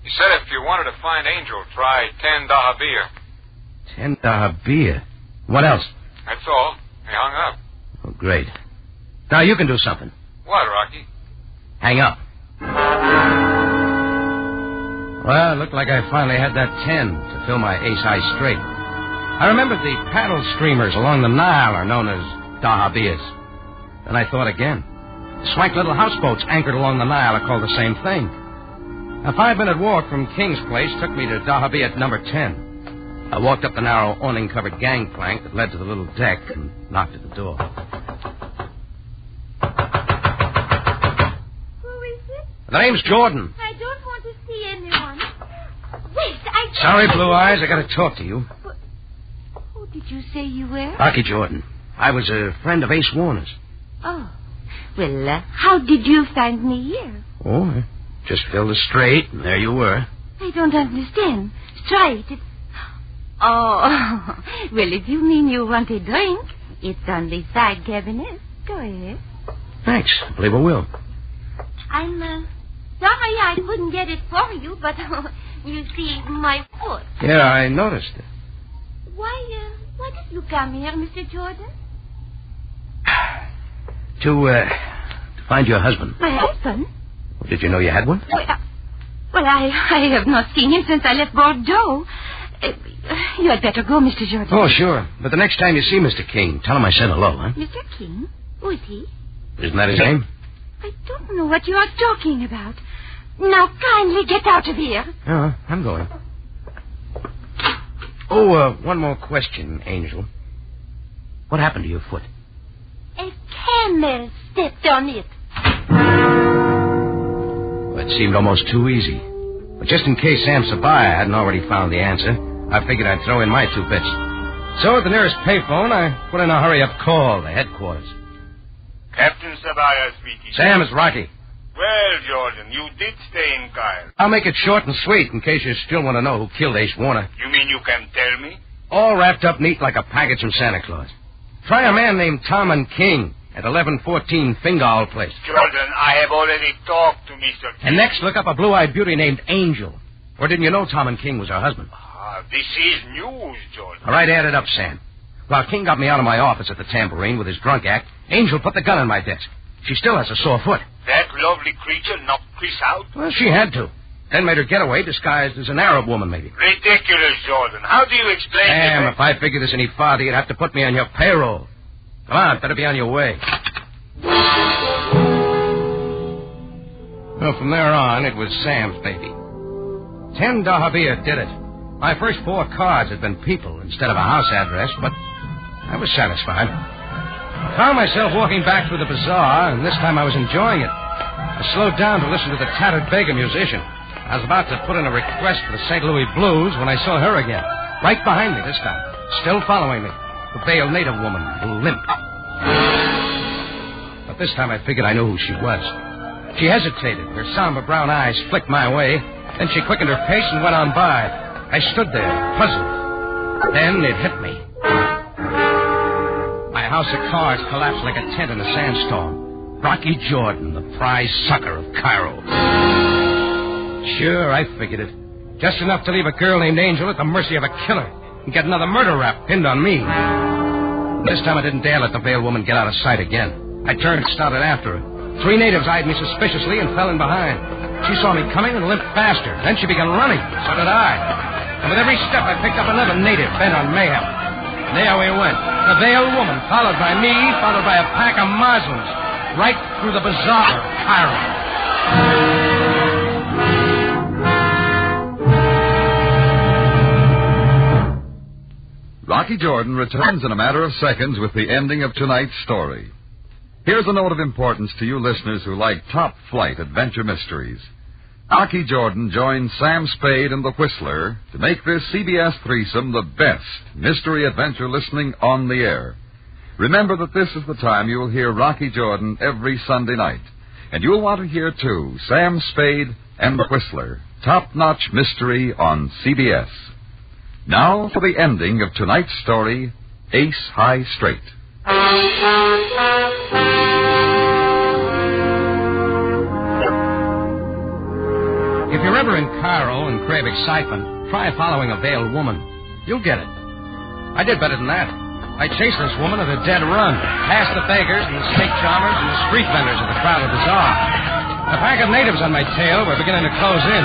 He said if you wanted to find Angel, try 10 dahabir. 10 dahabir? What else? That's all. He hung up. Oh, great. Now you can do something. What, Rocky? Hang up. Well, it looked like I finally had that 10 to fill my ace high straight. I remembered the paddle streamers along the Nile are known as dahabirs. Then I thought again. The swank little houseboats anchored along the Nile are called the same thing. A 5-minute walk from King's place took me to dahabir number 10. I walked up the narrow awning-covered gangplank that led to the little deck and knocked at the door. Who is it? The name's Jordan. I don't want to see anyone. Wait, Sorry, Blue Eyes, I gotta talk to you. Who did you say you were? Rocky Jordan. I was a friend of Ace Warner's. Oh. Well, how did you find me here? Oh, I just filled a straight, and there you were. I don't understand. Straight. Oh. Well, if you mean you want a drink, it's on the side cabinet. Go ahead. Thanks. I believe I will. I'm sorry I couldn't get it for you, but you see, my foot. Yeah, I noticed it. Why did you come here, Mr. Jordan? To find your husband. My husband? Did you know you had one? Well, I have not seen him since I left Bordeaux. You had better go, Mr. Jordan. Oh, sure. But the next time you see Mr. King, tell him I said hello, huh? Mr. King? Who is he? Isn't that his name? I don't know what you are talking about. Now, kindly get out of here. Oh, I'm going. Oh, one more question, Angel. What happened to your foot? A camel stepped on it. Well, it seemed almost too easy. But just in case Sam Sabaya hadn't already found the answer, I figured I'd throw in my 2 bits. So at the nearest payphone, I put in a hurry-up call to headquarters. Captain Sabaya speaking. Sam, it's Rocky. Well, Jordan, you did stay in Cairo. I'll make it short and sweet in case you still want to know who killed Ace Warner. You mean you can tell me? All wrapped up neat like a package from Santa Claus. Try a man named Tom King at 1114 Fingal Place. Jordan, I have already talked to Mr. King. And next, look up a blue-eyed beauty named Angel. Or didn't you know Tom King was her husband? This is news, Jordan. All right, add it up, Sam. While King got me out of my office at the Tambourine with his drunk act, Angel put the gun on my desk. She still has a sore foot. That lovely creature knocked Chris out? Well, she had to. Then made her getaway disguised as an Arab woman, maybe. Ridiculous, Jordan. How do you explain Sam, it? if I figured this any farther, you'd have to put me on your payroll. Come on, better be on your way. Well, from there on, it was Sam's baby. 10 Dahabia did it. My first 4 cards had been people instead of a house address, but I was satisfied. I found myself walking back through the bazaar, and this time I was enjoying it. I slowed down to listen to the tattered beggar musician. I was about to put in a request for the St. Louis Blues when I saw her again. Right behind me this time. Still following me. The veiled native woman who limped. But this time I figured I knew who she was. She hesitated. Her somber brown eyes flicked my way. Then she quickened her pace and went on by. I stood there, puzzled. Then it hit me. My house of cards collapsed like a tent in a sandstorm. Rocky Jordan, the prize sucker of Cairo. Sure, I figured it. Just enough to leave a girl named Angel at the mercy of a killer and get another murder rap pinned on me. This time I didn't dare let the veiled woman get out of sight again. I turned and started after her. 3 natives eyed me suspiciously and fell in behind. She saw me coming and limped faster. Then she began running. So did I. And with every step, I picked up another native bent on mayhem. There we went. The veiled woman, followed by me, followed by a pack of Muslims, right through the bazaar of Cairo. Rocky Jordan returns in a matter of seconds with the ending of tonight's story. Here's a note of importance to you listeners who like top-flight adventure mysteries. Rocky Jordan joins Sam Spade and the Whistler to make this CBS threesome the best mystery adventure listening on the air. Remember that this is the time you'll hear Rocky Jordan every Sunday night. And you'll want to hear, too, Sam Spade and the Whistler, top-notch mystery on CBS. Now for the ending of tonight's story, Ace High Straight. If you're ever in Cairo and crave excitement, try following a veiled woman. You'll get it. I did better than that. I chased this woman at a dead run, past the beggars and the snake charmers and the street vendors of the crowded bazaar. A pack of natives on my tail were beginning to close in.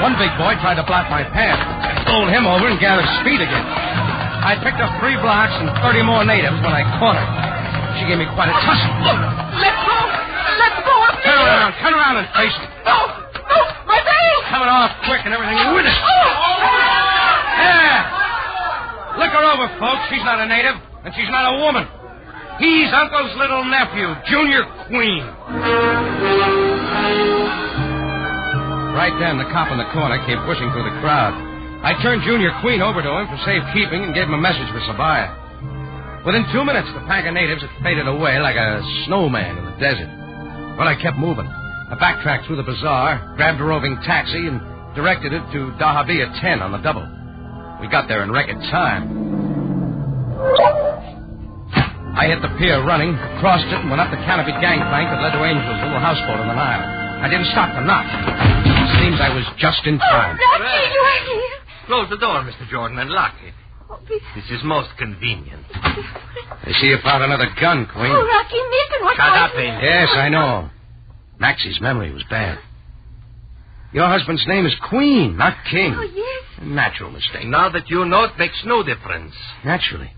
One big boy tried to block my path. I bowled him over and gathered speed again. I picked up 3 blocks and 30 more natives when I caught her. She gave me quite a tussle. Let go! Let go of me! Turn around and face me. No! My veil! Coming off quick and everything with it. Yeah! Look her over, folks. She's not a native, and she's not a woman. He's Uncle's little nephew, Junior Queen. Right then, the cop in the corner came pushing through the crowd. I turned Junior Queen over to him for safekeeping and gave him a message for Sabaya. Within 2 minutes, the pack of natives had faded away like a snowman in the desert. But I kept moving. I backtracked through the bazaar, grabbed a roving taxi, and directed it to Dahabia 10 on the double. We got there in record time. I hit the pier running, crossed it, and went up the canopied gangplank that led to Angel's little houseboat on the Nile. I didn't stop to knock. Seems I was just in time. Rocky, you are here. Close the door, Mr. Jordan, and lock it. This is most convenient. I see you found another gun, Queen. Oh, Rocky, Milton, what Shut was up, Angel. Yes, I know. Maxie's memory was bad. Your husband's name is Queen, not King. Oh, yes. A natural mistake. Now that you know, it makes no difference. Naturally.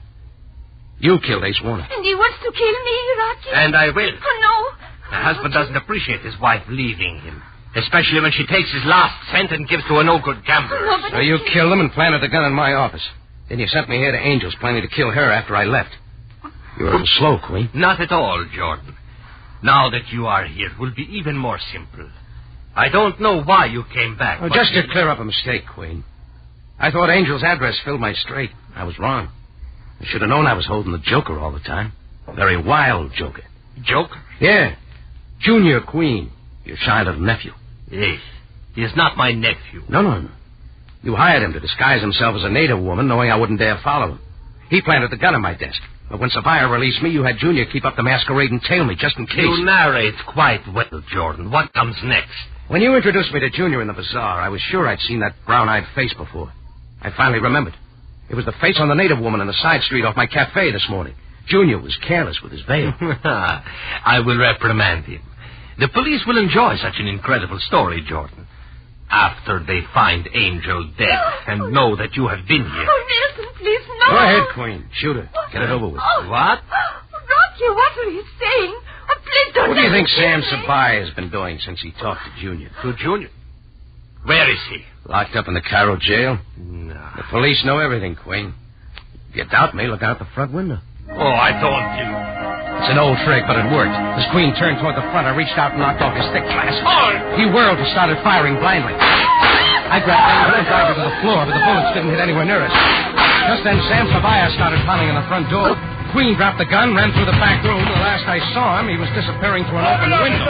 You killed Ace Warner. And he wants to kill me, Rocky. And I will. Oh, no. The husband doesn't appreciate his wife leaving him. Especially when she takes his last cent and gives to a no-good gambler. No, but So you killed him and planted the gun in my office. Then you sent me here to Angel's planning to kill her after I left. You're a little slow, Queen. Not at all, Jordan. Now that you are here, it will be even more simple. I don't know why you came back. Oh, just to clear up a mistake, Queen. I thought Angel's address filled my straight. I was wrong. I should have known I was holding the Joker all the time. A very wild Joker. Joker? Yeah. Junior Queen. Your shy little nephew. Yes. He is not my nephew. No. You hired him to disguise himself as a native woman, knowing I wouldn't dare follow him. He planted the gun on my desk. But when Sapphire released me, you had Junior keep up the masquerade and tail me just in case. You narrate quite well, Jordan. What comes next? When you introduced me to Junior in the bazaar, I was sure I'd seen that brown-eyed face before. I finally remembered. It was the face on the native woman in the side street off my cafe this morning. Junior was careless with his veil. I will reprimand him. The police will enjoy such an incredible story, Jordan. After they find Angel dead and know that you have been here. Oh, Milton, please, no. Go ahead, Queen. Shoot her. Get it over with. Oh. What? Rocky, what are you saying? Oh, please don't. What do you think kill Sam me. Sabaya has been doing since he talked to Junior? To Junior? Where is he? Locked up in the Cairo jail? No. The police know everything, Queen. If you doubt me, look out the front window. Oh, I told you. It's an old trick, but it worked. As Queen turned toward the front, I reached out and knocked off his thick glasses. Oh! He whirled and started firing blindly. I grabbed Angel and dived her to the floor, but the bullets didn't hit anywhere near us. Just then, Sam Sabaya started pounding on the front door. Queen dropped the gun, ran through the back room. The last I saw him, he was disappearing through an open window.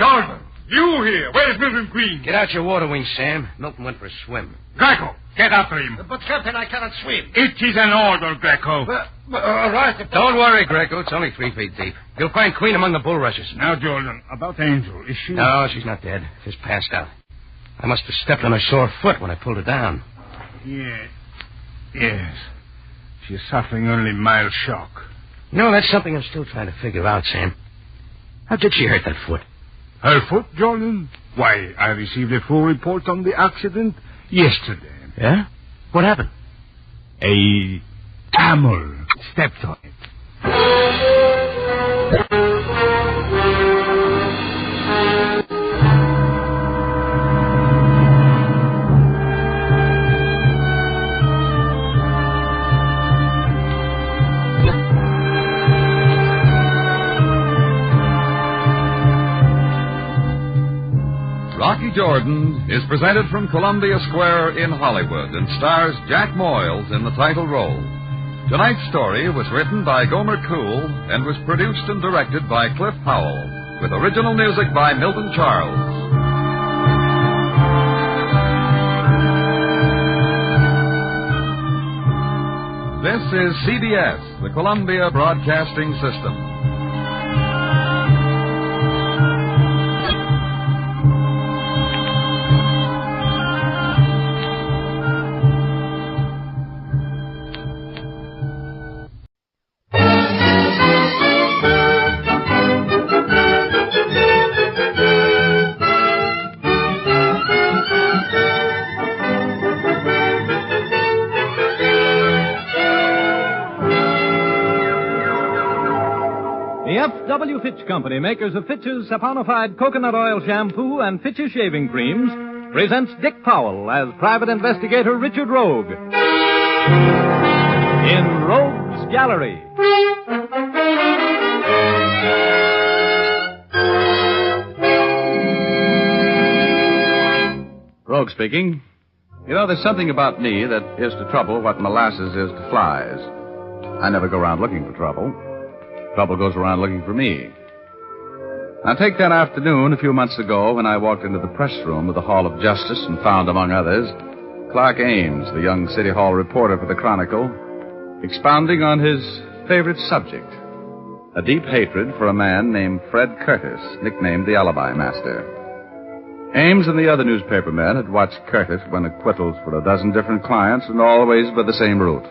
Gordon, you here. Where's Milton Queen? Get out your water wings, Sam. Milton went for a swim. Greco, get after him. But, Captain, I cannot swim. It is an order, Greco. All right. Don't worry, Greco. It's only 3 feet deep. You'll find Queen among the bulrushes. Now, Jordan, about Angel. Is she... No, she's not dead. Just passed out. I must have stepped on her sore foot when I pulled her down. Yes. She's suffering only mild shock. You know, that's something I'm still trying to figure out, Sam. How did she hurt that foot? Her foot, Jordan? Why, I received a full report on the accident yesterday. Yeah? What happened? A camel stepped on it. Rocky Jordan is presented from Columbia Square in Hollywood and stars Jack Moyles in the title role. Tonight's story was written by Gomer Cool and was produced and directed by Cliff Howell, with original music by Milton Charles. This is CBS, the Columbia Broadcasting System. W. Fitch Company, makers of Fitch's saponified coconut oil shampoo and Fitch's shaving creams, presents Dick Powell as Private Investigator Richard Rogue in Rogue's Gallery. Rogue speaking. You know, there's something about me that is to trouble what molasses is to flies. I never go around looking for trouble. Trouble goes around looking for me. Now, take that afternoon a few months ago when I walked into the press room of the Hall of Justice and found, among others, Clark Ames, the young City Hall reporter for the Chronicle, expounding on his favorite subject, a deep hatred for a man named Fred Curtis, nicknamed the Alibi Master. Ames and the other newspaper men had watched Curtis win acquittals for a dozen different clients, and always by the same route: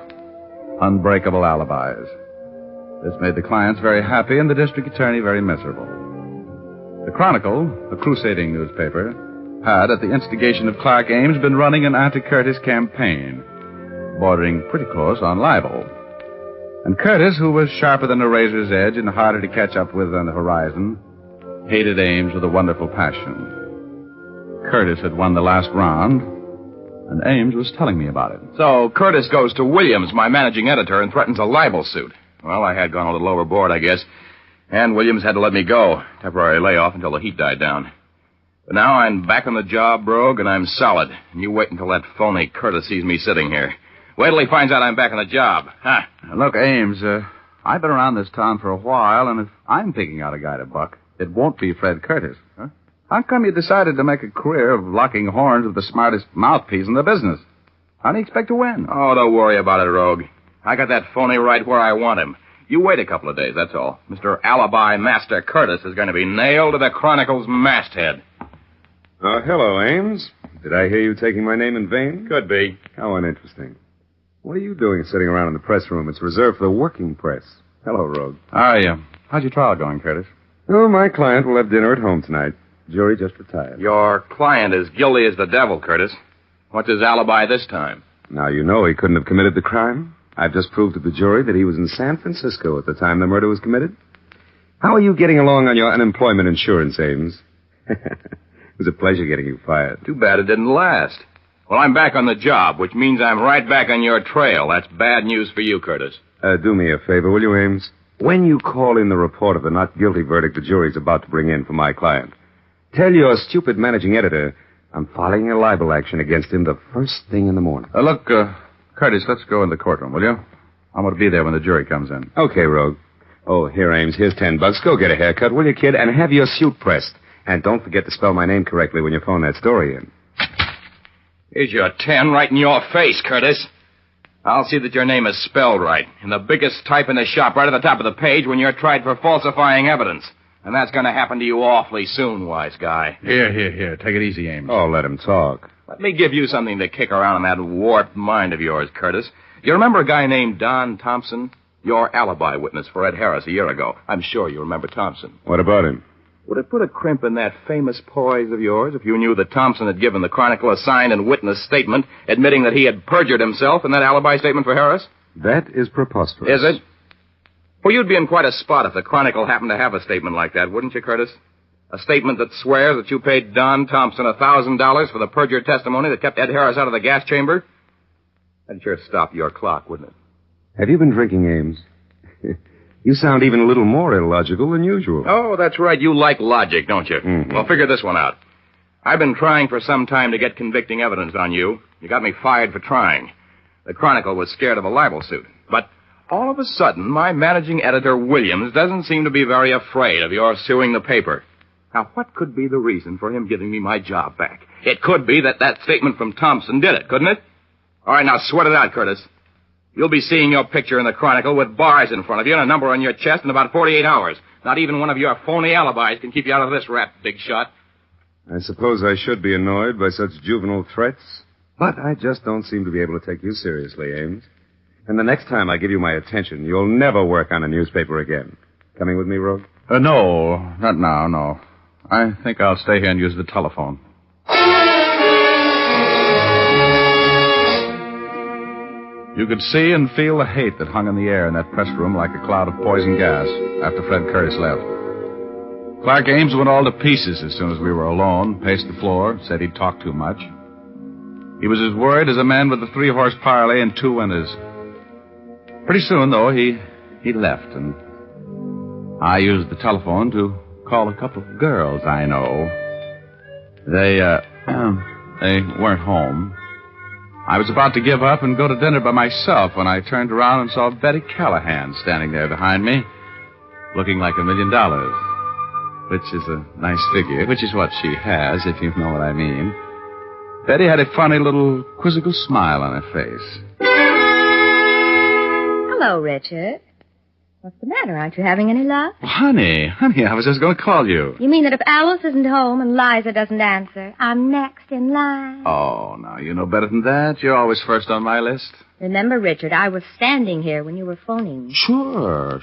unbreakable alibis. This made the clients very happy and the district attorney very miserable. The Chronicle, a crusading newspaper, had, at the instigation of Clark Ames, been running an anti-Curtis campaign, bordering pretty close on libel. And Curtis, who was sharper than a razor's edge and harder to catch up with on the horizon, hated Ames with a wonderful passion. Curtis had won the last round, and Ames was telling me about it. So Curtis goes to Williams, my managing editor, and threatens a libel suit. Well, I had gone a little overboard, I guess, and Williams had to let me go. Temporary layoff until the heat died down. But now I'm back on the job, Brogue, and I'm solid. And you wait until that phony Curtis sees me sitting here. Wait till he finds out I'm back on the job. Huh? Look, Ames, I've been around this town for a while, and if I'm picking out a guy to buck, it won't be Fred Curtis. Huh? How come you decided to make a career of locking horns with the smartest mouthpiece in the business? How do you expect to win? Oh, don't worry about it, Rogue. I got that phony right where I want him. You wait a couple of days, that's all. Mr. Alibi Master Curtis is going to be nailed to the Chronicle's masthead. Hello, Ames. Did I hear you taking my name in vain? Could be. How uninteresting. What are you doing sitting around in the press room? It's reserved for the working press. Hello, Rogue. How's your trial going, Curtis? Oh, my client will have dinner at home tonight. Jury just retired. Your client is guilty as the devil, Curtis. What's his alibi this time? Now you know he couldn't have committed the crime. I've just proved to the jury that he was in San Francisco at the time the murder was committed. How are you getting along on your unemployment insurance, Ames? It was a pleasure getting you fired. Too bad it didn't last. Well, I'm back on the job, which means I'm right back on your trail. That's bad news for you, Curtis. Do me a favor, will you, Ames? When you call in the report of the not guilty verdict the jury's about to bring in for my client, tell your stupid managing editor I'm filing a libel action against him the first thing in the morning. Look, Curtis, let's go in the courtroom, will you? I'm going to be there when the jury comes in. Okay, Rogue. Oh, here, Ames, here's $10. Go get a haircut, will you, kid? And have your suit pressed. And don't forget to spell my name correctly when you phone that story in. Here's your 10 right in your face, Curtis. I'll see that your name is spelled right. In the biggest type in the shop, right at the top of the page, when you're tried for falsifying evidence. And that's going to happen to you awfully soon, wise guy. Here. Take it easy, Ames. Oh, let him talk. Let me give you something to kick around in that warped mind of yours, Curtis. You remember a guy named Don Thompson? Your alibi witness for Ed Harris a year ago. I'm sure you remember Thompson. What about him? Would it put a crimp in that famous poise of yours if you knew that Thompson had given the Chronicle a signed and witnessed statement admitting that he had perjured himself in that alibi statement for Harris? That is preposterous. Is it? Well, you'd be in quite a spot if the Chronicle happened to have a statement like that, wouldn't you, Curtis? A statement that swears that you paid Don Thompson $1,000 for the perjured testimony that kept Ed Harris out of the gas chamber? That'd sure stop your clock, wouldn't it? Have you been drinking, Ames? You sound even a little more illogical than usual. Oh, that's right. You like logic, don't you? Mm-hmm. Well, figure this one out. I've been trying for some time to get convicting evidence on you. You got me fired for trying. The Chronicle was scared of a libel suit. But all of a sudden, my managing editor, Williams, doesn't seem to be very afraid of your suing the paper. Now, what could be the reason for him giving me my job back? It could be that statement from Thompson did it, couldn't it? All right, now sweat it out, Curtis. You'll be seeing your picture in the Chronicle with bars in front of you and a number on your chest in about 48 hours. Not even one of your phony alibis can keep you out of this rap, big shot. I suppose I should be annoyed by such juvenile threats, but I just don't seem to be able to take you seriously, Ames. And the next time I give you my attention, you'll never work on a newspaper again. Coming with me, Rogue? No, not now, no. I think I'll stay here and use the telephone. You could see and feel the hate that hung in the air in that press room like a cloud of poison gas after Fred Curtis left. Clark Ames went all to pieces as soon as we were alone, paced the floor, said he'd talk too much. He was as worried as a man with a 3-horse parlay and 2 winners. Pretty soon, though, he left, and I used the telephone to call a couple of girls I know. They weren't home. I was about to give up and go to dinner by myself when I turned around and saw Betty Callahan standing there behind me, looking like $1 million, which is a nice figure, which is what she has, if you know what I mean. Betty had a funny little quizzical smile on her face. Hello, Richard. What's the matter? Aren't you having any luck? Honey, I was just going to call you. You mean that if Alice isn't home and Liza doesn't answer, I'm next in line? Oh, now, you know better than that. You're always first on my list. Remember, Richard, I was standing here when you were phoning. Sure.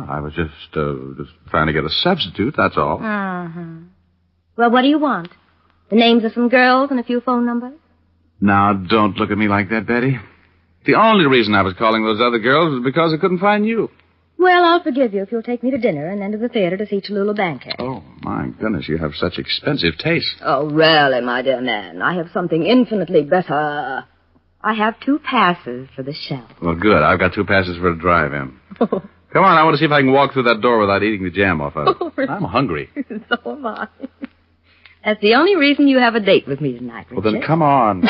I was just trying to get a substitute, that's all. Uh-huh. Well, what do you want? The names of some girls and a few phone numbers? Now, don't look at me like that, Betty. The only reason I was calling those other girls was because I couldn't find you. Well, I'll forgive you if you'll take me to dinner and then to the theater to see Tallulah Bankhead. Oh, my goodness, you have such expensive taste. Oh, really, my dear man. I have something infinitely better. I have 2 passes for the show. Well, good. I've got 2 passes for a drive-in. Come on, I want to see if I can walk through that door without eating the jam off of it. I'm hungry. So am I. That's the only reason you have a date with me tonight, Richard. Well, then come on.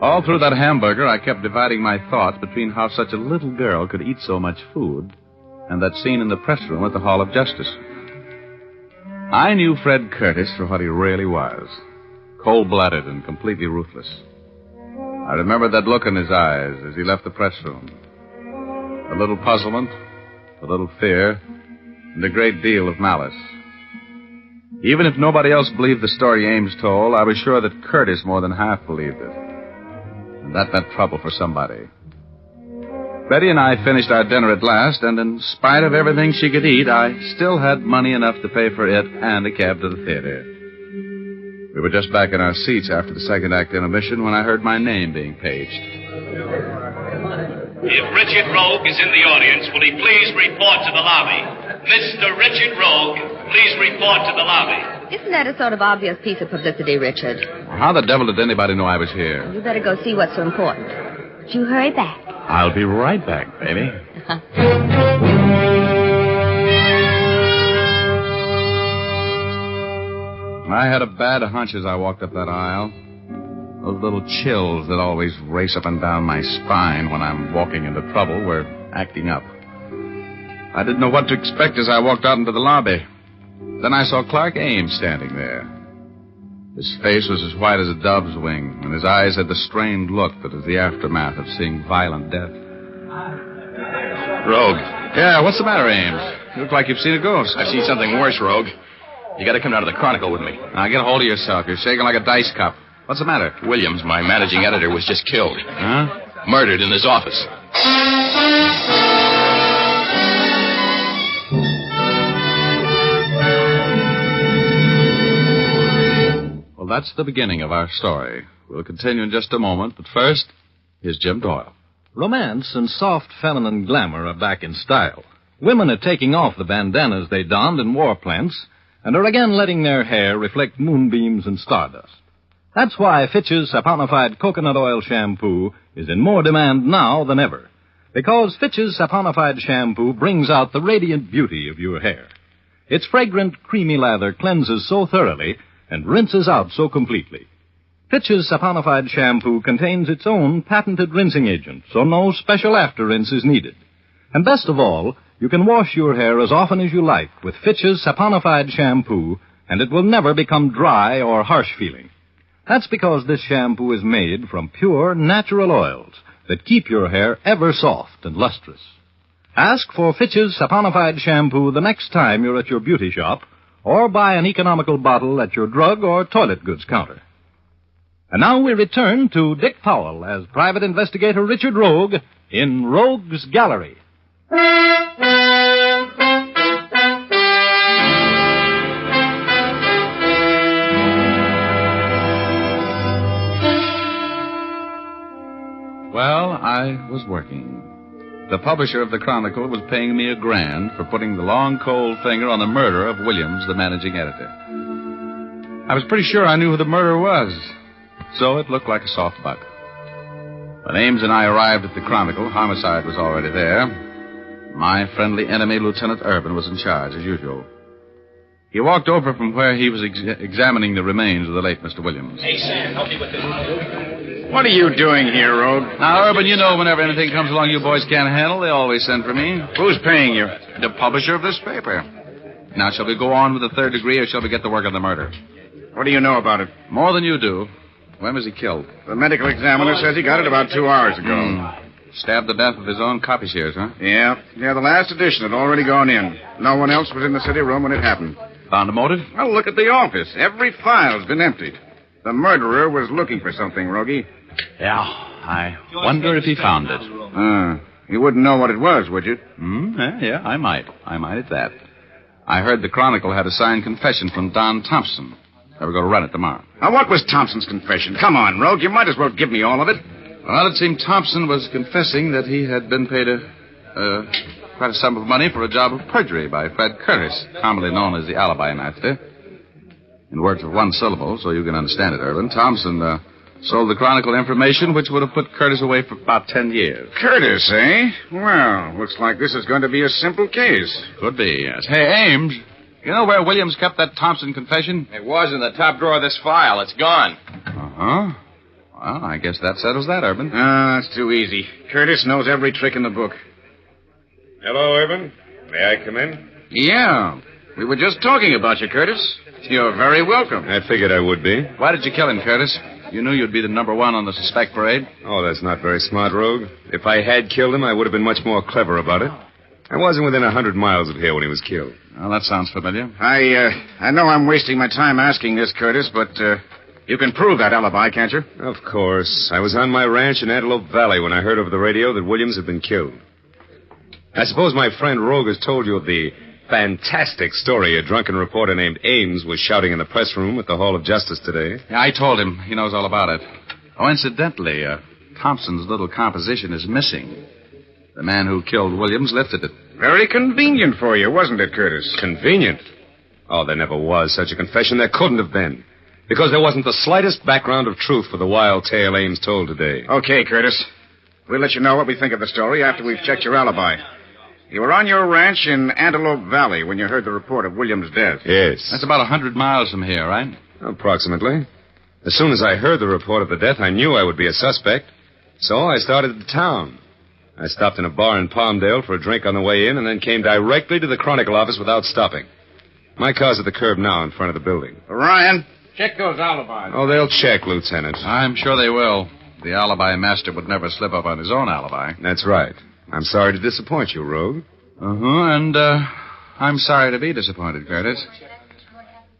All through that hamburger, I kept dividing my thoughts between how such a little girl could eat so much food and that scene in the press room at the Hall of Justice. I knew Fred Curtis for what he really was, cold-blooded and completely ruthless. I remembered that look in his eyes as he left the press room. A little puzzlement, a little fear, and a great deal of malice. Even if nobody else believed the story Ames told, I was sure that Curtis more than half believed it. And that meant trouble for somebody. Betty and I finished our dinner at last, and in spite of everything she could eat, I still had money enough to pay for it and a cab to the theater. We were just back in our seats after the second act intermission when I heard my name being paged. If Richard Rogue is in the audience, will he please report to the lobby? Mr. Richard Rogue, please report to the lobby. Isn't that a sort of obvious piece of publicity, Richard? How the devil did anybody know I was here? You better go see what's so important. Would you hurry back? I'll be right back, baby. I had a bad hunch as I walked up that aisle. Those little chills that always race up and down my spine when I'm walking into trouble were acting up. I didn't know what to expect as I walked out into the lobby. Then I saw Clark Ames standing there. His face was as white as a dove's wing, and his eyes had the strained look that is the aftermath of seeing violent death. Rogue. Yeah, what's the matter, Ames? You look like you've seen a ghost. I've seen something worse, Rogue. You got to come down to the Chronicle with me. Now, get a hold of yourself. You're shaking like a dice cup. What's the matter? Williams, my managing editor, was just killed. Huh? Murdered in his office. Well, that's the beginning of our story. We'll continue in just a moment, but first, here's Jim Doyle. Romance and soft feminine glamour are back in style. Women are taking off the bandanas they donned in war plants and are again letting their hair reflect moonbeams and stardust. That's why Fitch's saponified coconut oil shampoo is in more demand now than ever. Because Fitch's saponified shampoo brings out the radiant beauty of your hair. Its fragrant, creamy lather cleanses so thoroughly and rinses out so completely. Fitch's saponified shampoo contains its own patented rinsing agent, so no special after rinse is needed. And best of all, you can wash your hair as often as you like with Fitch's saponified shampoo, and it will never become dry or harsh feeling. That's because this shampoo is made from pure, natural oils that keep your hair ever soft and lustrous. Ask for Fitch's saponified shampoo the next time you're at your beauty shop, or buy an economical bottle at your drug or toilet goods counter. And now we return to Dick Powell as Private Investigator Richard Rogue in Rogue's Gallery. Well, I was working. The publisher of the Chronicle was paying me $1,000 for putting the long, cold finger on the murder of Williams, the managing editor. I was pretty sure I knew who the murderer was, so it looked like a soft buck. When Ames and I arrived at the Chronicle, homicide was already there. My friendly enemy, Lieutenant Urban, was in charge, as usual. He walked over from where he was examining the remains of the late Mr. Williams. Hey, Sam, help me with this. What are you doing here, Rogue? Now, Urban, you know whenever anything comes along you boys can't handle, they always send for me. Who's paying you? The publisher of this paper. Now, shall we go on with the third degree, or shall we get to work on the murder? What do you know about it? More than you do. When was he killed? The medical examiner says he got it about 2 hours ago. Stabbed to death with his own copy shears, huh? Yeah, the last edition had already gone in. No one else was in the city room when it happened. Found a motive? Well, look at the office. Every file's been emptied. The murderer was looking for something, Rogie. Yeah, I wonder if he found it. You wouldn't know what it was, would you? Yeah, I might. I might at that. I heard the Chronicle had a signed confession from Don Thompson. They were going to run it tomorrow. Now, what was Thompson's confession? Come on, Rogue. You might as well give me all of it. Well, it seemed Thompson was confessing that he had been paid quite a sum of money for a job of perjury by Fred Curtis, commonly known as the Alibi Master. In words of one syllable, so you can understand it, Irvin, Thompson sold the Chronicle information which would have put Curtis away for about 10 years. Curtis, eh? Well, looks like this is going to be a simple case. Could be, yes. Hey, Ames, you know where Williams kept that Thompson confession? It was in the top drawer of this file. It's gone. Uh-huh. Well, I guess that settles that, Urban. That's too easy. Curtis knows every trick in the book. Hello, Urban. May I come in? Yeah. We were just talking about you, Curtis. You're very welcome. I figured I would be. Why did you kill him, Curtis? You knew you'd be the number one on the suspect parade. Oh, that's not very smart, Rogue. If I had killed him, I would have been much more clever about it. I wasn't within 100 miles of here when he was killed. Well, that sounds familiar. I know I'm wasting my time asking this, Curtis, but you can prove that alibi, can't you? Of course. I was on my ranch in Antelope Valley when I heard over the radio that Williams had been killed. I suppose my friend Rogue has told you of the fantastic story a drunken reporter named Ames was shouting in the press room at the Hall of Justice today. Yeah, I told him. He knows all about it. Oh, incidentally, Thompson's little composition is missing. The man who killed Williams lifted it. Very convenient for you, wasn't it, Curtis? Convenient? Oh, there never was such a confession. There couldn't have been. Because there wasn't the slightest background of truth for the wild tale Ames told today. Okay, Curtis. We'll let you know what we think of the story after we've checked your alibi. You were on your ranch in Antelope Valley when you heard the report of Williams' death. Yes. That's about 100 miles from here, right? Approximately. As soon as I heard the report of the death, I knew I would be a suspect. So I started to town. I stopped in a bar in Palmdale for a drink on the way in and then came directly to the Chronicle office without stopping. My car's at the curb now in front of the building. Ryan, check those alibis. Oh, they'll check, Lieutenant. I'm sure they will. The alibi master would never slip up on his own alibi. That's right. I'm sorry to disappoint you, Rogue. And I'm sorry to be disappointed, Curtis.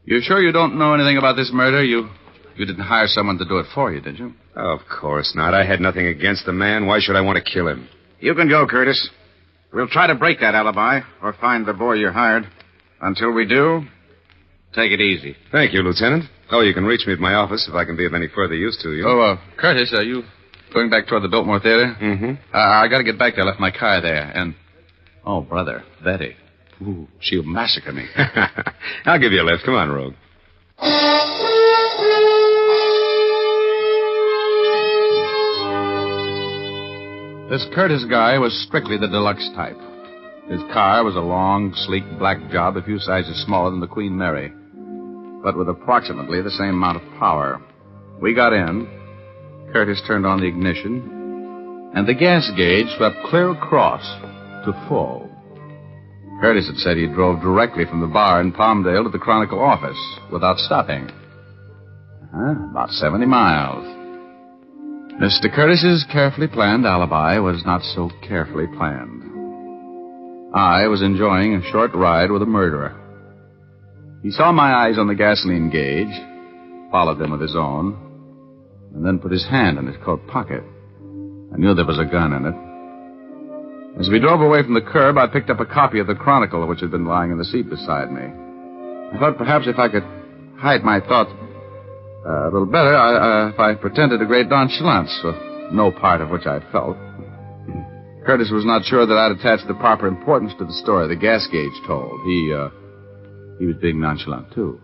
You sure you don't know anything about this murder? You didn't hire someone to do it for you, did you? Of course not. I had nothing against the man. Why should I want to kill him? You can go, Curtis. We'll try to break that alibi or find the boy you hired. Until we do, take it easy. Thank you, Lieutenant. Oh, you can reach me at my office if I can be of any further use to you. Oh, Curtis, are you going back toward the Biltmore Theater? Mm-hmm. I got to get back there. I left my car there. And, oh, brother, Betty. Ooh, she'll massacre me. I'll give you a lift. Come on, Rogue. This Curtis guy was strictly the deluxe type. His car was a long, sleek black job a few sizes smaller than the Queen Mary, but with approximately the same amount of power. We got in. Curtis turned on the ignition, and the gas gauge swept clear across to full. Curtis had said he drove directly from the bar in Palmdale to the Chronicle office without stopping. About 70 miles. Mr. Curtis's carefully planned alibi was not so carefully planned. I was enjoying a short ride with a murderer. He saw my eyes on the gasoline gauge, followed them with his own, and then put his hand in his coat pocket. I knew there was a gun in it. As we drove away from the curb, I picked up a copy of the Chronicle, which had been lying in the seat beside me. I thought perhaps if I could hide my thoughts a little better, if I pretended a great nonchalance, with no part of which I felt. Curtis was not sure that I'd attached the proper importance to the story the gas gauge told. He was being nonchalant, too.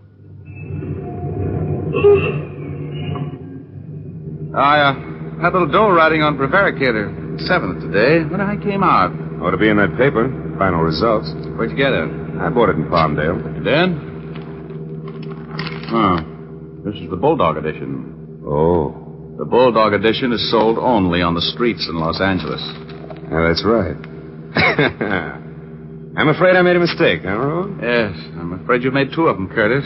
I had a little dough riding on Prevaricator 7th today when I came out. Ought to be in that paper. Final results. Where'd you get it? I bought it in Palmdale. You did? This is the Bulldog edition. Oh. The Bulldog edition is sold only on the streets in Los Angeles. Yeah, that's right. I'm afraid I made a mistake, huh, Ron? Yes, I'm afraid you made two of them, Curtis.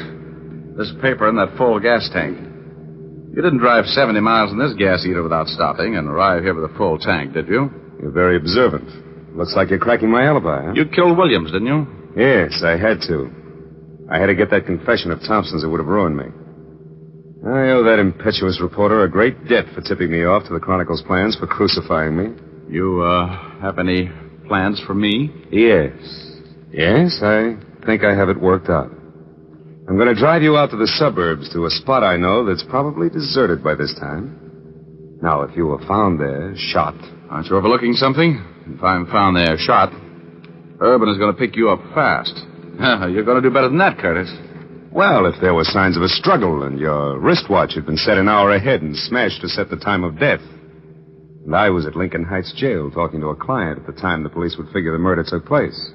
This paper and that full gas tank. You didn't drive 70 miles in this gas eater without stopping and arrive here with a full tank, did you? You're very observant. Looks like you're cracking my alibi, huh? You killed Williams, didn't you? Yes, I had to. I had to get that confession of Thompson's that would have ruined me. I owe that impetuous reporter a great debt for tipping me off to the Chronicle's plans for crucifying me. You, have any plans for me? Yes. Yes, I think I have it worked out. I'm going to drive you out to the suburbs to a spot I know that's probably deserted by this time. Now, if you were found there, shot... Aren't you overlooking something? If I'm found there, shot, Urban is going to pick you up fast. You're going to do better than that, Curtis. Well, if there were signs of a struggle and your wristwatch had been set an hour ahead and smashed to set the time of death, and I was at Lincoln Heights Jail talking to a client at the time the police would figure the murder took place,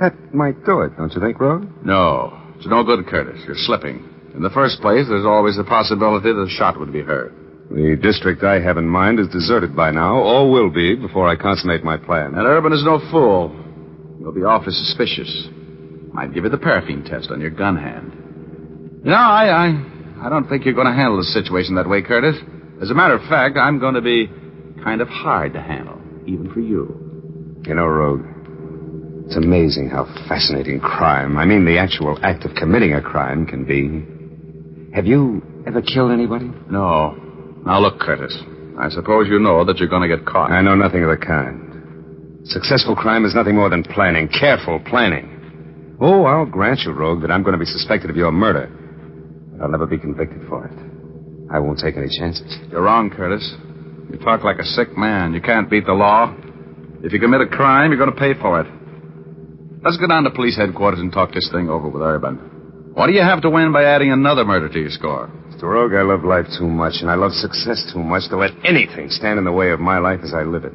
that might do it, don't you think, Rogue? No. It's no good, Curtis. You're slipping. In the first place, there's always the possibility that a shot would be heard. The district I have in mind is deserted by now, or will be before I consummate my plan. And Urban is no fool. You'll be awfully suspicious. Might give you the paraffin test on your gun hand. You know, I don't think you're going to handle the situation that way, Curtis. As a matter of fact, I'm going to be kind of hard to handle, even for you. You know, Rogue, it's amazing how fascinating crime, I mean the actual act of committing a crime, can be. Have you ever killed anybody? No. Now, look, Curtis, I suppose you know that you're going to get caught. I know nothing of the kind. Successful crime is nothing more than planning, careful planning. Oh, I'll grant you, Rogue, that I'm going to be suspected of your murder. But I'll never be convicted for it. I won't take any chances. You're wrong, Curtis. You talk like a sick man. You can't beat the law. If you commit a crime, you're going to pay for it. Let's go down to police headquarters and talk this thing over with Urban. What do you have to win by adding another murder to your score? Mr. Rogue, I love life too much, and I love success too much to let anything stand in the way of my life as I live it.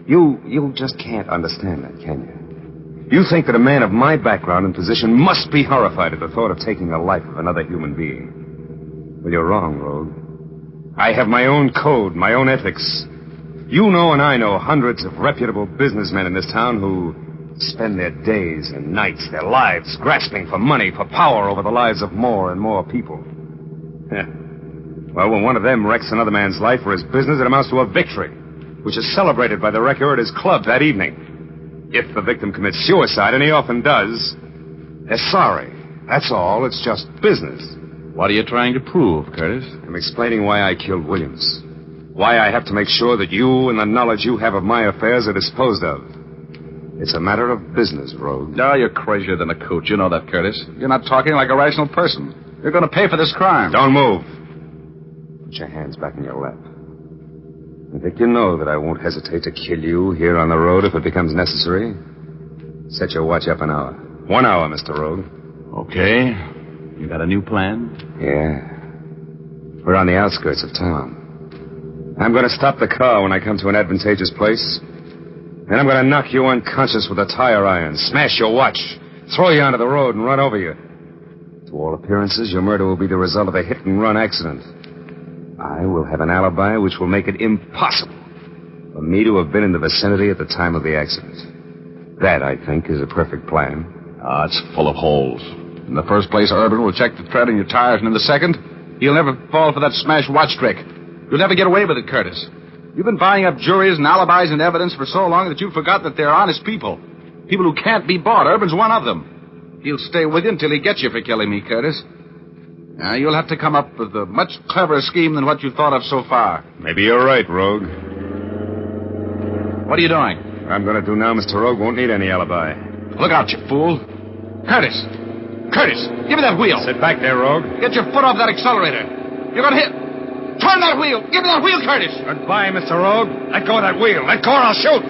You just can't understand that, can you? You think that a man of my background and position must be horrified at the thought of taking the life of another human being. Well, you're wrong, Rogue. I have my own code, my own ethics. You know and I know hundreds of reputable businessmen in this town who spend their days and nights, their lives, grasping for money, for power over the lives of more and more people. Well, when one of them wrecks another man's life for his business, it amounts to a victory, which is celebrated by the wrecker at his club that evening. If the victim commits suicide, and he often does, they're sorry. That's all. It's just business. What are you trying to prove, Curtis? I'm explaining why I killed Williams. Why I have to make sure that you and the knowledge you have of my affairs are disposed of. It's a matter of business, Rogue. No, you're crazier than a coot. You know that, Curtis. You're not talking like a rational person. You're going to pay for this crime. Don't move. Put your hands back in your lap. I think you know that I won't hesitate to kill you here on the road if it becomes necessary. Set your watch up an hour. 1 hour, Mr. Rogue. Okay. You got a new plan? Yeah. We're on the outskirts of town. I'm going to stop the car when I come to an advantageous place. Then I'm going to knock you unconscious with a tire iron, smash your watch, throw you onto the road and run over you. To all appearances, your murder will be the result of a hit-and-run accident. I will have an alibi which will make it impossible for me to have been in the vicinity at the time of the accident. That, I think, is a perfect plan. It's full of holes. In the first place, Urban will check the tread in your tires, and in the second, he'll never fall for that smashed watch trick. You'll never get away with it, Curtis. You've been buying up juries and alibis and evidence for so long that you forgot that they're honest people. People who can't be bought. Urban's one of them. He'll stay with you until he gets you for killing me, Curtis. Now, you'll have to come up with a much cleverer scheme than what you've thought of so far. Maybe you're right, Rogue. What are you doing? What I'm going to do now, Mr. Rogue, won't need any alibi. Look out, you fool. Curtis! Curtis, give me that wheel. Sit back there, Rogue. Get your foot off that accelerator. You're going to hit... Turn that wheel! Give me that wheel, Curtis! Goodbye, Mr. Rogue. Let go of that wheel. Let go or I'll shoot!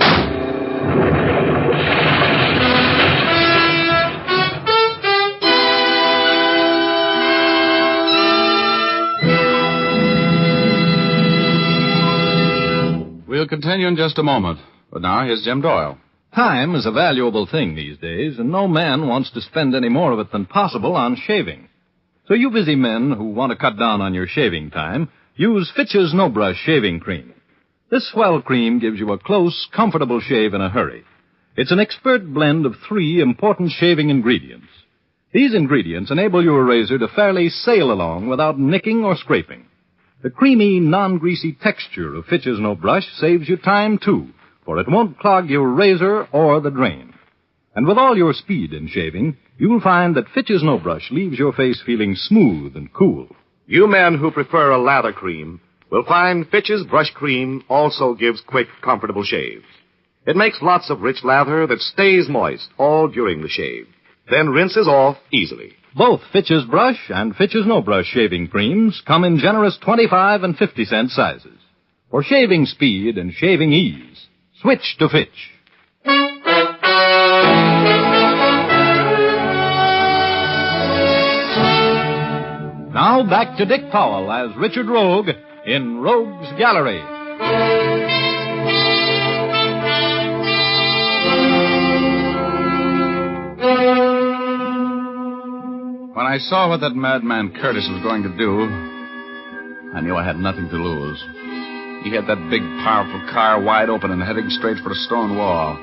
We'll continue in just a moment. But now, here's Jim Doyle. Time is a valuable thing these days, and no man wants to spend any more of it than possible on shaving. So you busy men who want to cut down on your shaving time, use Fitch's No Brush Shaving Cream. This swell cream gives you a close, comfortable shave in a hurry. It's an expert blend of 3 important shaving ingredients. These ingredients enable your razor to fairly sail along without nicking or scraping. The creamy, non-greasy texture of Fitch's No Brush saves you time, too, for it won't clog your razor or the drain. And with all your speed in shaving, you'll find that Fitch's No Brush leaves your face feeling smooth and cool. You men who prefer a lather cream will find Fitch's Brush Cream also gives quick, comfortable shaves. It makes lots of rich lather that stays moist all during the shave, then rinses off easily. Both Fitch's Brush and Fitch's No Brush shaving creams come in generous 25 and 50-cent sizes. For shaving speed and shaving ease, switch to Fitch. Now back to Dick Powell as Richard Rogue in Rogue's Gallery. When I saw what that madman Curtis was going to do, I knew I had nothing to lose. He had that big, powerful car wide open and heading straight for a stone wall.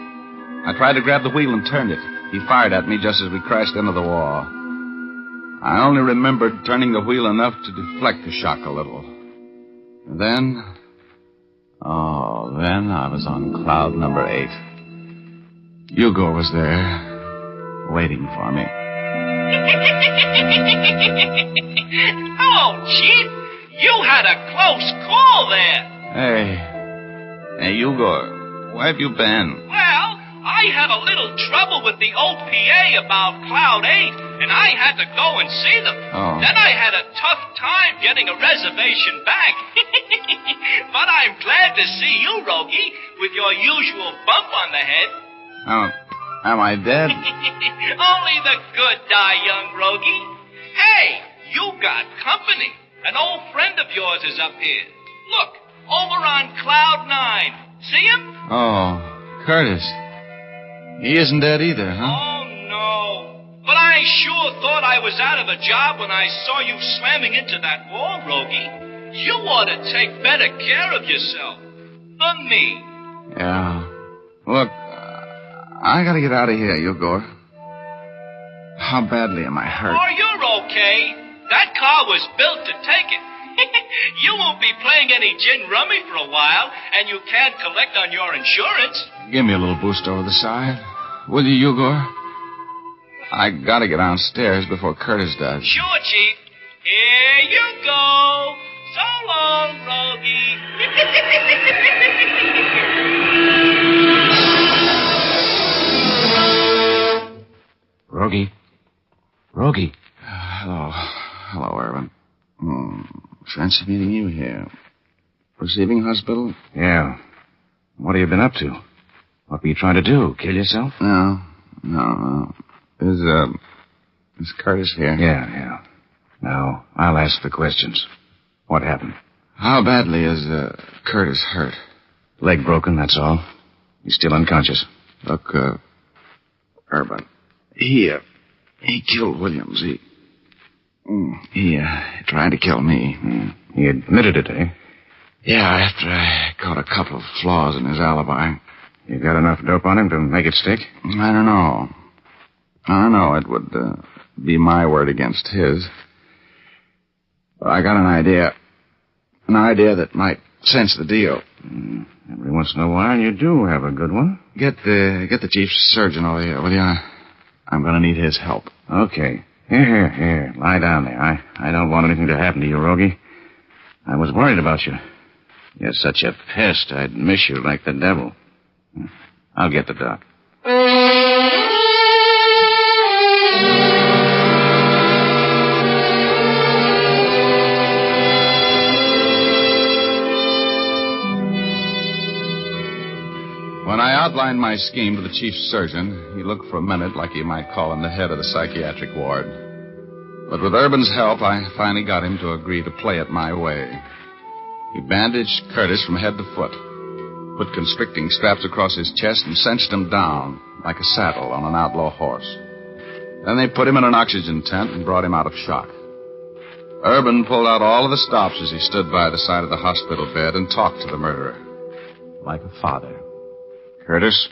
I tried to grab the wheel and turn it. He fired at me just as we crashed into the wall. I only remembered turning the wheel enough to deflect the shock a little. And then I was on cloud number 8. Hugo was there, waiting for me. Hello, Chief. You had a close call there. Hey, Hugo, where have you been? Well, I had a little trouble with the OPA about Cloud 8, and I had to go and see them. Oh. Then I had a tough time getting a reservation back. But I'm glad to see you, Rogie, with your usual bump on the head. Oh, am I dead? Only the good die young, Rogie. Hey, you got company. An old friend of yours is up here. Look, over on Cloud 9. See him? Oh, Curtis. He isn't dead either, huh? Oh, no. But I sure thought I was out of a job when I saw you slamming into that wall, Rogie. You ought to take better care of yourself. Than me. Yeah. Look, I gotta get out of here, Hugo. How badly am I hurt? Oh, you're okay. That car was built to take it. You won't be playing any gin rummy for a while, and you can't collect on your insurance. Give me a little boost over the side. Will you, Hugo? I gotta get downstairs before Curtis does. Sure, Chief. Here you go. So long, Rogie. Rogie. Hello, Irvin. Fancy meeting you here. Receiving hospital? Yeah. What have you been up to? What were you trying to do? Kill yourself? No. Is Curtis here? Yeah. Now, I'll ask the questions. What happened? How badly is Curtis hurt? Leg broken, that's all. He's still unconscious. Look, Urban. He killed Williams. He tried to kill me. He admitted it, eh? Yeah, after I caught a couple of flaws in his alibi. You got enough dope on him to make it stick? I don't know. It would be my word against his. But I got an idea. An idea that might cinch the deal. Every once in a while, you do have a good one. Get the chief surgeon over here, will you? I'm going to need his help. Okay. Here. Lie down there. I don't want anything to happen to you, Rogie. I was worried about you. You're such a pest, I'd miss you like the devil. I'll get the doc. When I outlined my scheme to the chief surgeon, he looked for a minute like you might call him the head of the psychiatric ward. But with Urban's help, I finally got him to agree to play it my way. He bandaged Curtis from head to foot, put constricting straps across his chest, and cinched him down like a saddle on an outlaw horse. Then they put him in an oxygen tent and brought him out of shock. Urban pulled out all of the stops as he stood by the side of the hospital bed and talked to the murderer, like a father. Curtis,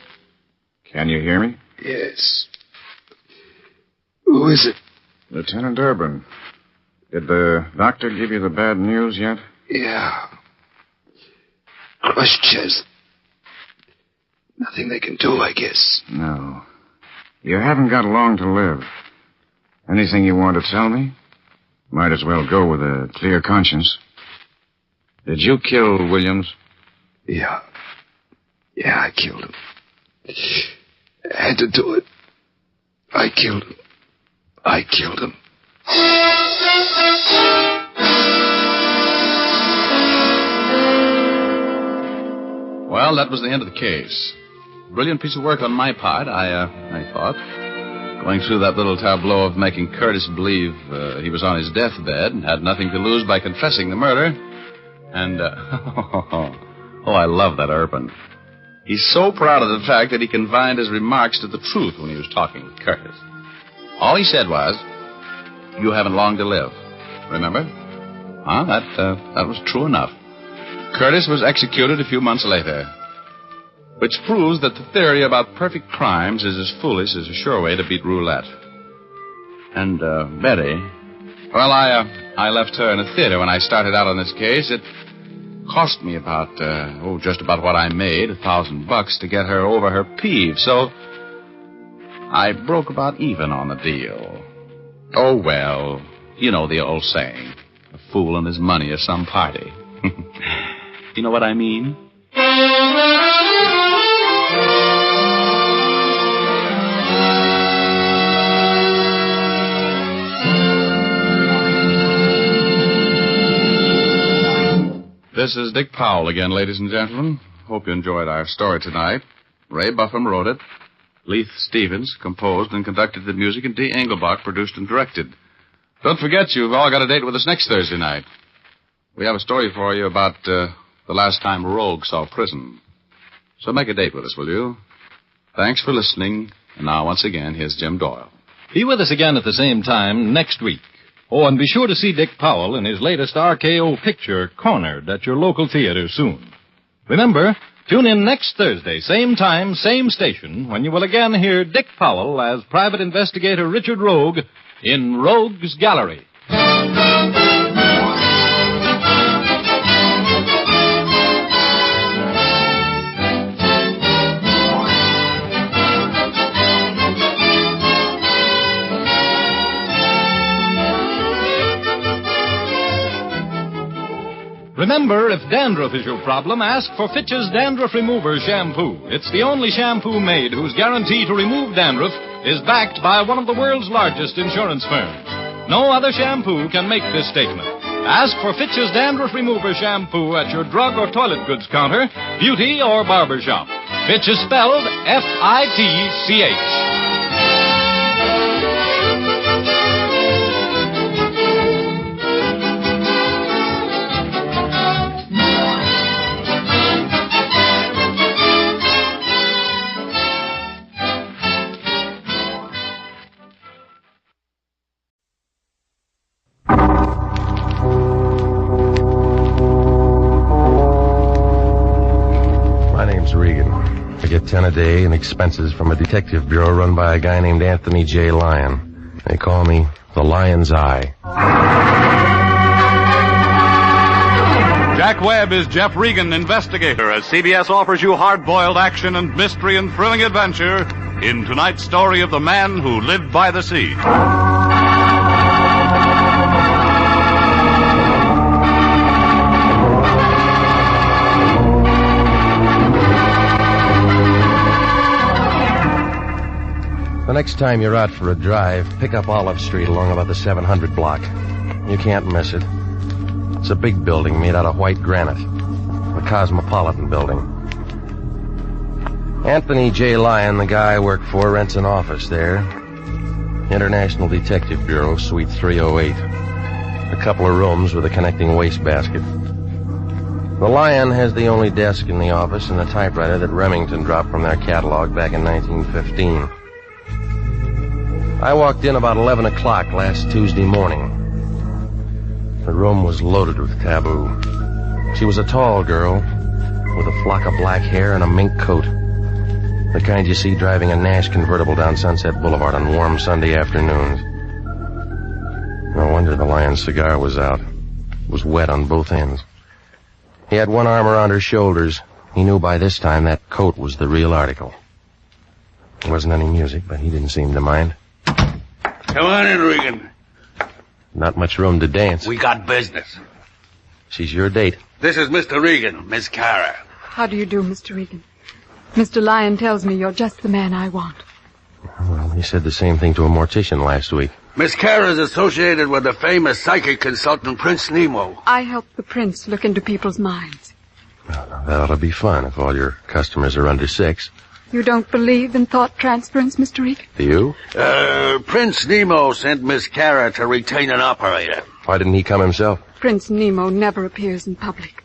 can you hear me? Yes. Who is it? Lieutenant Urban. Did the doctor give you the bad news yet? Yeah. Crushed chest. Nothing they can do, I guess. No. You haven't got long to live. Anything you want to tell me? Might as well go with a clear conscience. Did you kill Williams? Yeah. Yeah, I killed him. I had to do it. I killed him. I killed him. Well, that was the end of the case. Brilliant piece of work on my part, I thought. Going through that little tableau of making Curtis believe he was on his deathbed and had nothing to lose by confessing the murder. And, I love that Urban. He's so proud of the fact that he confined his remarks to the truth when he was talking with Curtis. All he said was, "You haven't long to live." Remember? That was true enough. Curtis was executed a few months later, which proves that the theory about perfect crimes is as foolish as a sure way to beat roulette. And, Betty, well, I left her in a theater when I started out on this case. It cost me about, just about what I made, $1,000 to get her over her peeve, so I broke about even on the deal. Oh, well, you know the old saying, a fool and his money is some party. You know what I mean? This is Dick Powell again, ladies and gentlemen. Hope you enjoyed our story tonight. Ray Buffum wrote it. Leith Stevens composed and conducted the music, and Dee Engelbach produced and directed. Don't forget, you've all got a date with us next Thursday night. We have a story for you about the last time Rogue saw prison. So make a date with us, will you? Thanks for listening. And now, once again, here's Jim Doyle. Be with us again at the same time next week. Oh, and be sure to see Dick Powell in his latest RKO picture, Cornered, at your local theater soon. Remember, tune in next Thursday, same time, same station, when you will again hear Dick Powell as Private Investigator Richard Rogue in Rogue's Gallery. Remember, if dandruff is your problem, ask for Fitch's Dandruff Remover Shampoo. It's the only shampoo made whose guarantee to remove dandruff is backed by one of the world's largest insurance firms. No other shampoo can make this statement. Ask for Fitch's Dandruff Remover Shampoo at your drug or toilet goods counter, beauty or barber shop. Fitch is spelled F-I-T-C-H. Get 10 a day in expenses from a detective bureau run by a guy named Anthony J. Lyon. They call me the Lion's Eye. Jack Webb is Jeff Regan, investigator, as CBS offers you hard-boiled action and mystery and thrilling adventure in tonight's story of the man who lived by the sea. The next time you're out for a drive, pick up Olive Street along about the 700 block. You can't miss it. It's a big building made out of white granite. The Cosmopolitan Building. Anthony J. Lyon, the guy I work for, rents an office there. International Detective Bureau, Suite 308. A couple of rooms with a connecting wastebasket. The Lion has the only desk in the office and a typewriter that Remington dropped from their catalog back in 1915. I walked in about 11 o'clock last Tuesday morning. The room was loaded with taboo. She was a tall girl with a flock of black hair and a mink coat. The kind you see driving a Nash convertible down Sunset Boulevard on warm Sunday afternoons. No wonder the Lion's cigar was out. It was wet on both ends. He had one arm around her shoulders. He knew by this time that coat was the real article. There wasn't any music, but he didn't seem to mind. Come on in, Regan. Not much room to dance. We got business. She's your date. This is Mr. Regan, Miss Kara. How do you do, Mr. Regan? Mr. Lyon tells me you're just the man I want. Well, he said the same thing to a mortician last week. Miss Kara is associated with the famous psychic consultant Prince Nemo. I help the prince look into people's minds. Well, that ought to be fun if all your customers are under 6. You don't believe in thought transference, Mr. Regan? Do you? Prince Nemo sent Miss Kara to retain an operator. Why didn't he come himself? Prince Nemo never appears in public.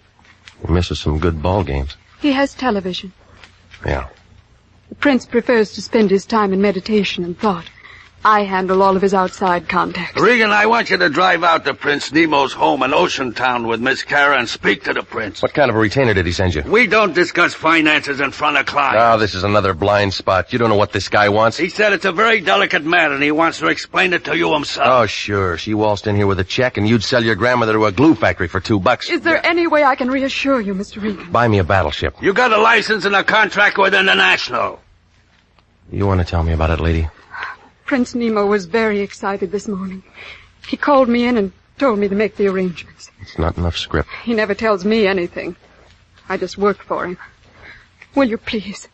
He misses some good ball games. He has television. Yeah. The prince prefers to spend his time in meditation and thought. I handle all of his outside contacts. Regan, I want you to drive out to Prince Nemo's home in Ocean Town with Miss Kara and speak to the prince. What kind of a retainer did he send you? We don't discuss finances in front of clients. Oh, this is another blind spot. You don't know what this guy wants. He said it's a very delicate matter, and he wants to explain it to you himself. Oh, sure. She waltzed in here with a check, and you'd sell your grandmother to a glue factory for $2. Is there any way I can reassure you, Mr. Regan? Buy me a battleship. You got a license and a contract with International. You want to tell me about it, lady? Prince Nemo was very excited this morning. He called me in and told me to make the arrangements. It's not enough script. He never tells me anything. I just work for him. Will you please?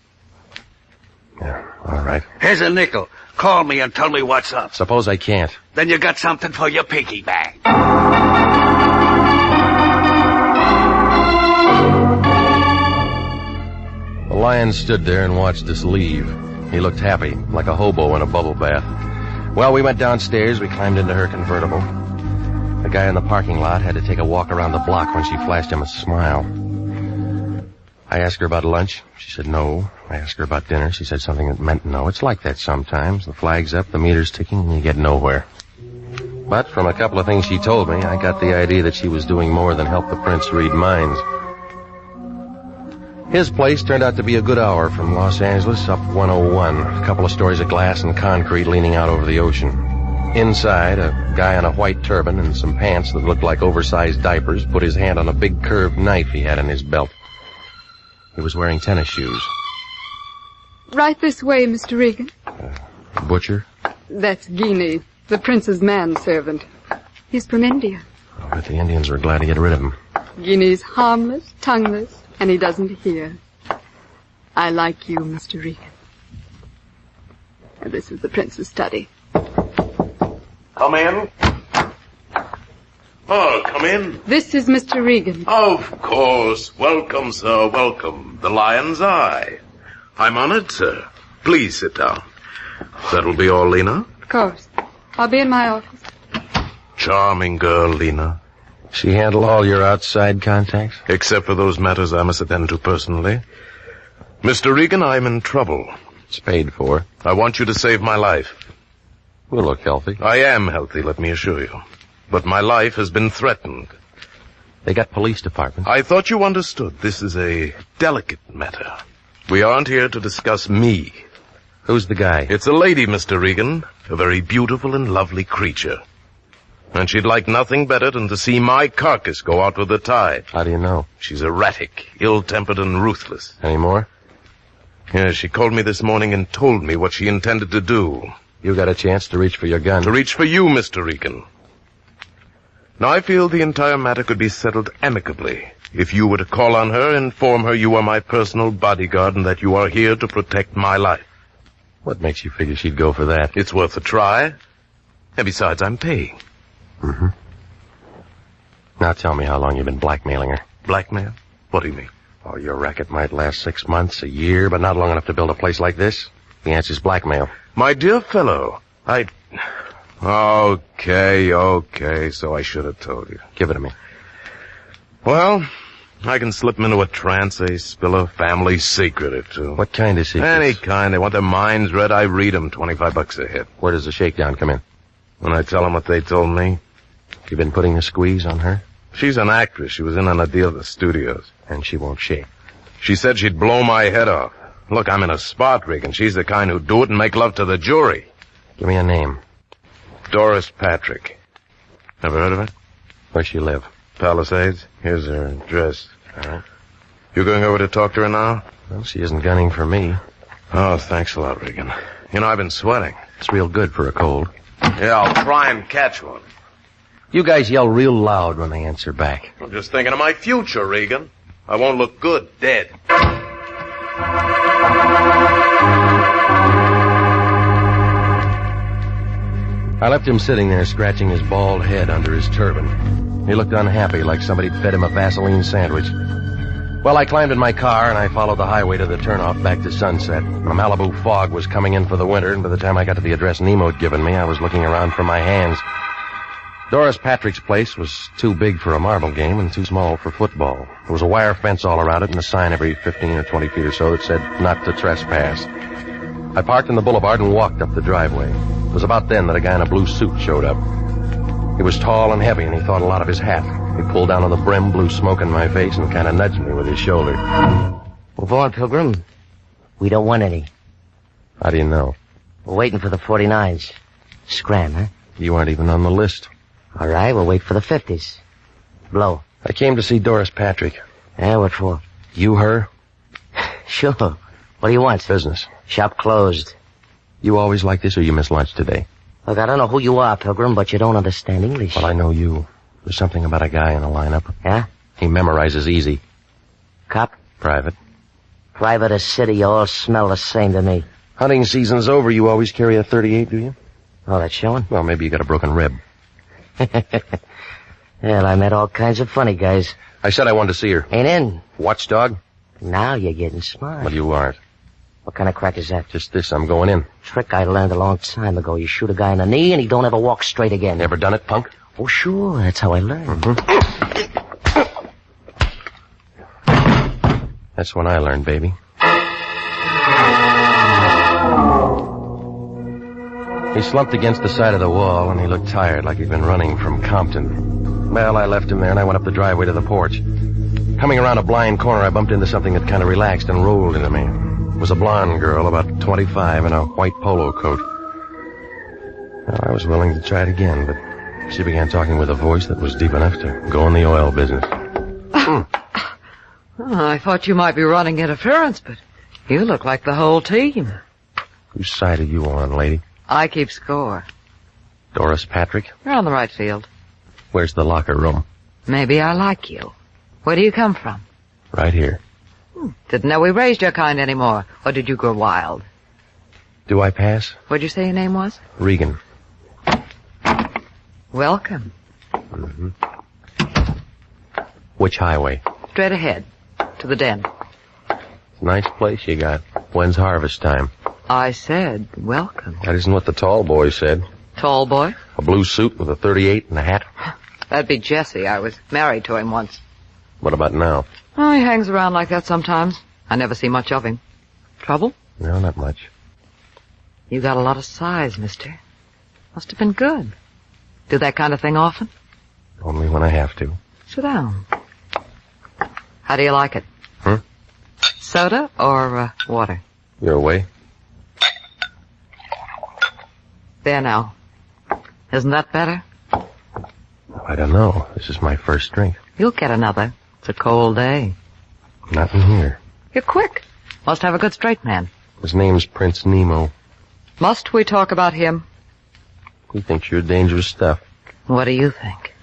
Yeah, all right. Here's a nickel. Call me and tell me what's up. Suppose I can't. Then you got something for your piggy bank. The lion stood there and watched us leave. He looked happy, like a hobo in a bubble bath. Well, we went downstairs. We climbed into her convertible. The guy in the parking lot had to take a walk around the block when she flashed him a smile. I asked her about lunch. She said no. I asked her about dinner. She said something that meant no. It's like that sometimes. The flag's up, the meter's ticking, and you get nowhere. But from a couple of things she told me, I got the idea that she was doing more than help the prince read minds. His place turned out to be a good hour from Los Angeles up 101. A couple of stories of glass and concrete leaning out over the ocean. Inside, a guy in a white turban and some pants that looked like oversized diapers put his hand on a big curved knife he had in his belt. He was wearing tennis shoes. Right this way, Mr. Regan. Butcher? That's Guinea, the prince's manservant. He's from India. I bet the Indians were glad to get rid of him. Guinea's harmless, tongueless, and he doesn't hear. I like you, Mr. Regan. And this is the prince's study. Come in. Oh, come in. This is Mr. Regan. Of course. Welcome, sir, welcome. The Lion's Eye. I'm honored, sir. Please sit down. That will be all, Lena? Of course. I'll be in my office. Charming girl, Lena. She handle all your outside contacts? Except for those matters I must attend to personally. Mr. Regan, I'm in trouble. It's paid for. I want you to save my life. You look healthy. I am healthy, let me assure you. But my life has been threatened. They got police departments. I thought you understood. This is a delicate matter. We aren't here to discuss me. Who's the guy? It's a lady, Mr. Regan. A very beautiful and lovely creature. And she'd like nothing better than to see my carcass go out with the tide. How do you know? She's erratic, ill-tempered, and ruthless. Any more? Yes, she called me this morning and told me what she intended to do. You got a chance to reach for your gun. To reach for you, Mr. Regan. Now, I feel the entire matter could be settled amicably if you were to call on her and inform her you are my personal bodyguard and that you are here to protect my life. What makes you figure she'd go for that? It's worth a try. And besides, I'm paying. Mm-hmm. Now tell me how long you've been blackmailing her. Blackmail? What do you mean? Oh, your racket might last 6 months, a year, but not long enough to build a place like this. The answer's blackmail. My dear fellow, Okay, so I should have told you. Give it to me. Well, I can slip them into a trance, spill a family secret or two. What kind of secrets? Any kind. They want their minds read, I read them. $25 a hit. Where does the shakedown come in? When I tell them what they told me. You been putting the squeeze on her? She's an actress. She was in on a deal at the studios. And she won't shake. She said she'd blow my head off. Look, I'm in a spot rig, and she's the kind who'd do it and make love to the jury. Give me a name. Doris Patrick. Ever heard of her? Where's she live? Palisades. Here's her address. All right. You going over to talk to her now? Well, she isn't gunning for me. Oh, thanks a lot, Regan. You know, I've been sweating. It's real good for a cold. Yeah, I'll try and catch one. You guys yell real loud when they answer back. I'm just thinking of my future, Regan. I won't look good dead. I left him sitting there scratching his bald head under his turban. He looked unhappy, like somebody'd fed him a Vaseline sandwich. Well, I climbed in my car and I followed the highway to the turnoff back to Sunset. The Malibu fog was coming in for the winter, and by the time I got to the address Nemo had given me, I was looking around for my hands. Doris Patrick's place was too big for a marble game and too small for football. There was a wire fence all around it and a sign every 15 or 20 feet or so that said, "Not to trespass." I parked in the boulevard and walked up the driveway. It was about then that a guy in a blue suit showed up. He was tall and heavy, and he thought a lot of his hat. He pulled down on the brim, blew smoke in my face, and kind of nudged me with his shoulder. Move on, Pilgrim. We don't want any. How do you know? We're waiting for the 49s. Scram, huh? You aren't even on the list. All right, we'll wait for the 50s. Blow. I came to see Doris Patrick. Yeah, what for? You her? Sure. What do you want? Business. Shop closed. You always like this, or you missed lunch today? Look, I don't know who you are, Pilgrim, but you don't understand English. Well, I know you. There's something about a guy in the lineup. Yeah? He memorizes easy. Cop? Private. Private or city, you all smell the same to me. Hunting season's over. You always carry a .38, do you? Oh, that's showing? Well, maybe you got a broken rib. Well, I met all kinds of funny guys. I said I wanted to see her. Ain't in. Watchdog? Now you're getting smart. Well, you aren't. What kind of crack is that? Just this. I'm going in. Trick I learned a long time ago. You shoot a guy in the knee and he don't ever walk straight again. Never done it, punk? Oh, sure. That's how I learned. That's when I learned, baby. He slumped against the side of the wall, and he looked tired, like he'd been running from Compton. Well, I left him there, and I went up the driveway to the porch. Coming around a blind corner, I bumped into something that kind of relaxed and rolled into me. It was a blonde girl, about 25, in a white polo coat. Well, I was willing to try it again, but she began talking with a voice that was deep enough to go in the oil business. I thought you might be running interference, but you look like the whole team. Whose side are you on, lady? I keep score. Doris Patrick? You're on the right field. Where's the locker room? Maybe I like you. Where do you come from? Right here. Didn't know we raised your kind anymore. Or did you grow wild? Do I pass? What'd you say your name was? Regan. Welcome. Mm-hmm. Which highway? Straight ahead. To the den. Nice place you got. When's harvest time? I said welcome. That isn't what the tall boy said. Tall boy? A blue suit with a .38 and a hat. That'd be Jesse. I was married to him once. What about now? Oh, he hangs around like that sometimes. I never see much of him. Trouble? No, not much. You got a lot of size, mister. Must have been good. Do that kind of thing often? Only when I have to. Sit down. How do you like it? Soda or water? Your way. There now. Isn't that better? I don't know. This is my first drink. You'll get another. It's a cold day. Not in here. You're quick. Must have a good straight man. His name's Prince Nemo. Must we talk about him? He thinks you're dangerous stuff. What do you think?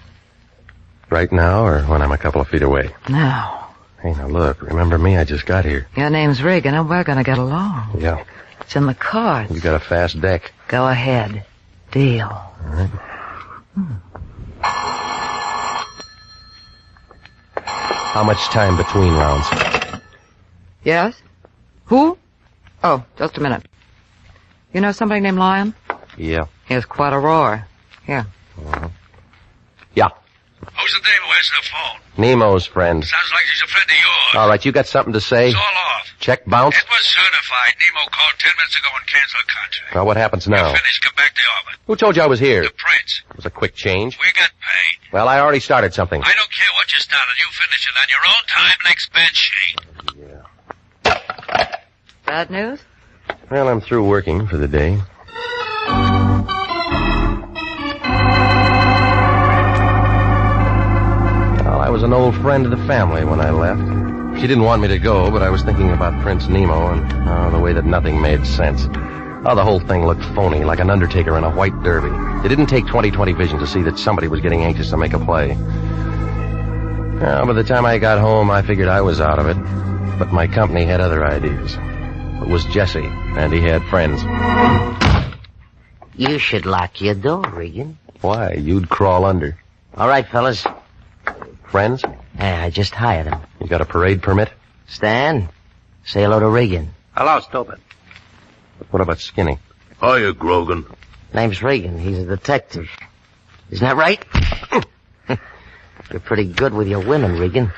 Right now, or when I'm a couple of feet away? Now. Hey, now look. Remember me? I just got here. Your name's Regan, and we're gonna get along. Yeah. It's in the cards. You got a fast deck. Go ahead. Deal. All right. How much time between rounds? Yes? Who? Oh, just a minute. You know somebody named Lion? Yeah. He has quite a roar. Here. Yeah. Who's the dame who answered the phone? Nemo's friend. Sounds like she's a friend of yours. All right, you got something to say? It's all off. Check bounce? It was certified. Nemo called 10 minutes ago and canceled the contract. Well, what happens now? Finished, come back to the office. Who told you I was here? The prince. It was a quick change. We got paid. Well, I already started something. I don't care what you started. You finish it on your own time and expense sheet. Bad news? Well, I'm through working for the day. Well, I was an old friend of the family when I left. She didn't want me to go, but I was thinking about Prince Nemo and the way that nothing made sense. Oh, the whole thing looked phony, like an undertaker in a white derby. It didn't take 20/20 vision to see that somebody was getting anxious to make a play. By the time I got home, I figured I was out of it. But my company had other ideas. It was Jesse, and he had friends. You should lock your door, Regan. Why? You'd crawl under. All right, fellas. Friends? Hey, I just hired him. You got a parade permit? Stan, say hello to Regan. Hello, stupid. What about Skinny? Hiya, Grogan. Name's Regan. He's a detective. Isn't that right? You're pretty good with your women, Regan.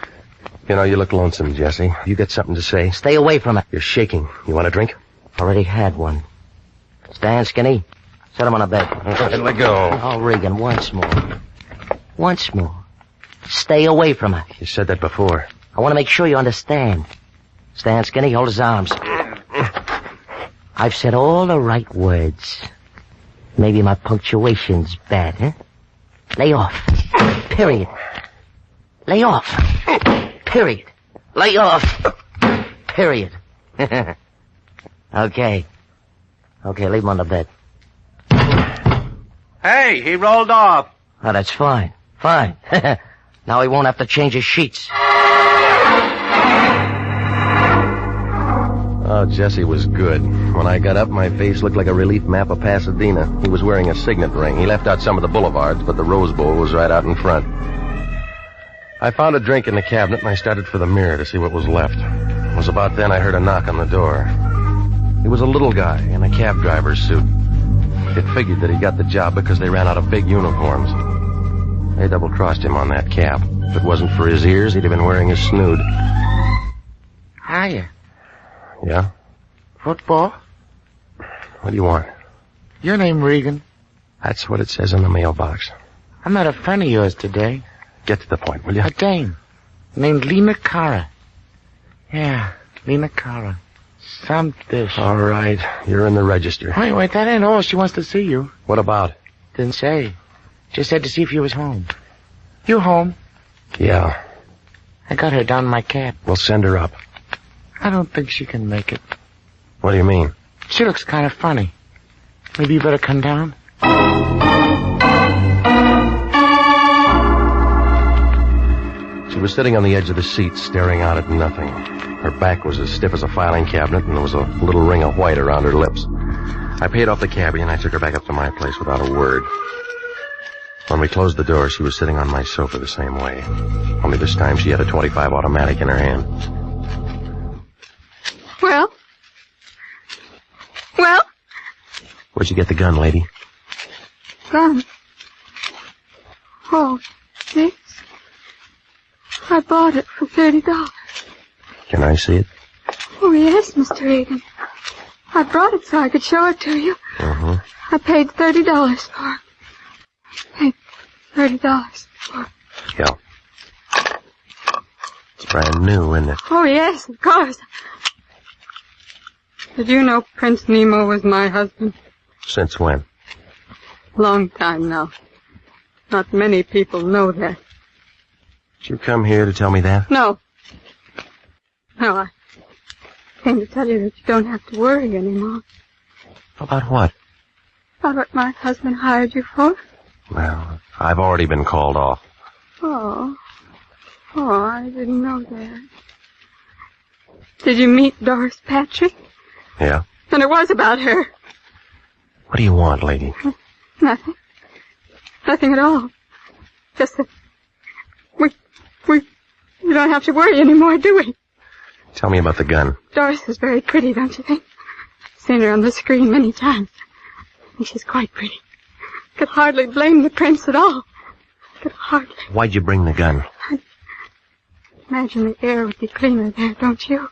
You know, you look lonesome, Jesse. You got something to say? Stay away from it. You're shaking. You want a drink? Already had one. Stan, Skinny, set him on a bed. Let go. Oh, Regan, once more. Once more. Stay away from her. You said that before. I want to make sure you understand. Stan, Skinny, hold his arms. I've said all the right words. Maybe my punctuation's bad, huh? Lay off. Period. Lay off. Period. Lay off. Period. Okay. Okay, leave him on the bed. Hey, he rolled off. Oh, that's fine. Fine. Now he won't have to change his sheets. Oh, Jesse was good. When I got up, my face looked like a relief map of Pasadena. He was wearing a signet ring. He left out some of the boulevards, but the Rose Bowl was right out in front. I found a drink in the cabinet, and I started for the mirror to see what was left. It was about then I heard a knock on the door. He was a little guy in a cab driver's suit. It figured that he got the job because they ran out of big uniforms. They double-crossed him on that cap. If it wasn't for his ears, he'd have been wearing his snood. Hiya. Yeah? Football? What do you want? Your name, Regan. That's what it says in the mailbox. I met a friend of yours today. Get to the point, will you? A dame. Named Lena Cara. Yeah, Lena Cara. Some dish. All right, you're in the register. Wait, that ain't all. She wants to see you. What about? Didn't say. Just said to see if you was home. You home? Yeah. I got her down in my cab. We'll send her up. I don't think she can make it. What do you mean? She looks kind of funny. Maybe you better come down? She was sitting on the edge of the seat, staring out at nothing. Her back was as stiff as a filing cabinet, and there was a little ring of white around her lips. I paid off the cabbie, and I took her back up to my place without a word. When we closed the door, she was sitting on my sofa the same way. Only this time she had a .25 automatic in her hand. Well? Well? Where'd you get the gun, lady? Gun? Oh, this? I bought it for $30. Can I see it? Oh, yes, Mr. Regan. I brought it so I could show it to you. Uh-huh. I paid $30 for it. Paid $30 for it. Yeah. It's brand new, isn't it? Oh, yes, of course. Did you know Prince Nemo was my husband? Since when? Long time now. Not many people know that. Did you come here to tell me that? No. No, I came to tell you that you don't have to worry anymore. About what? About what my husband hired you for? Well, I've already been called off. Oh. Oh, I didn't know that. Did you meet Doris Patrick? Yeah? And it was about her. What do you want, lady? Nothing. Nothing at all. Just that we don't have to worry anymore, do we? Tell me about the gun. Doris is very pretty, don't you think? I've seen her on the screen many times. And she's quite pretty. Could hardly blame the prince at all. Could hardly. Why'd you bring the gun? Imagine the air would be cleaner there, don't you?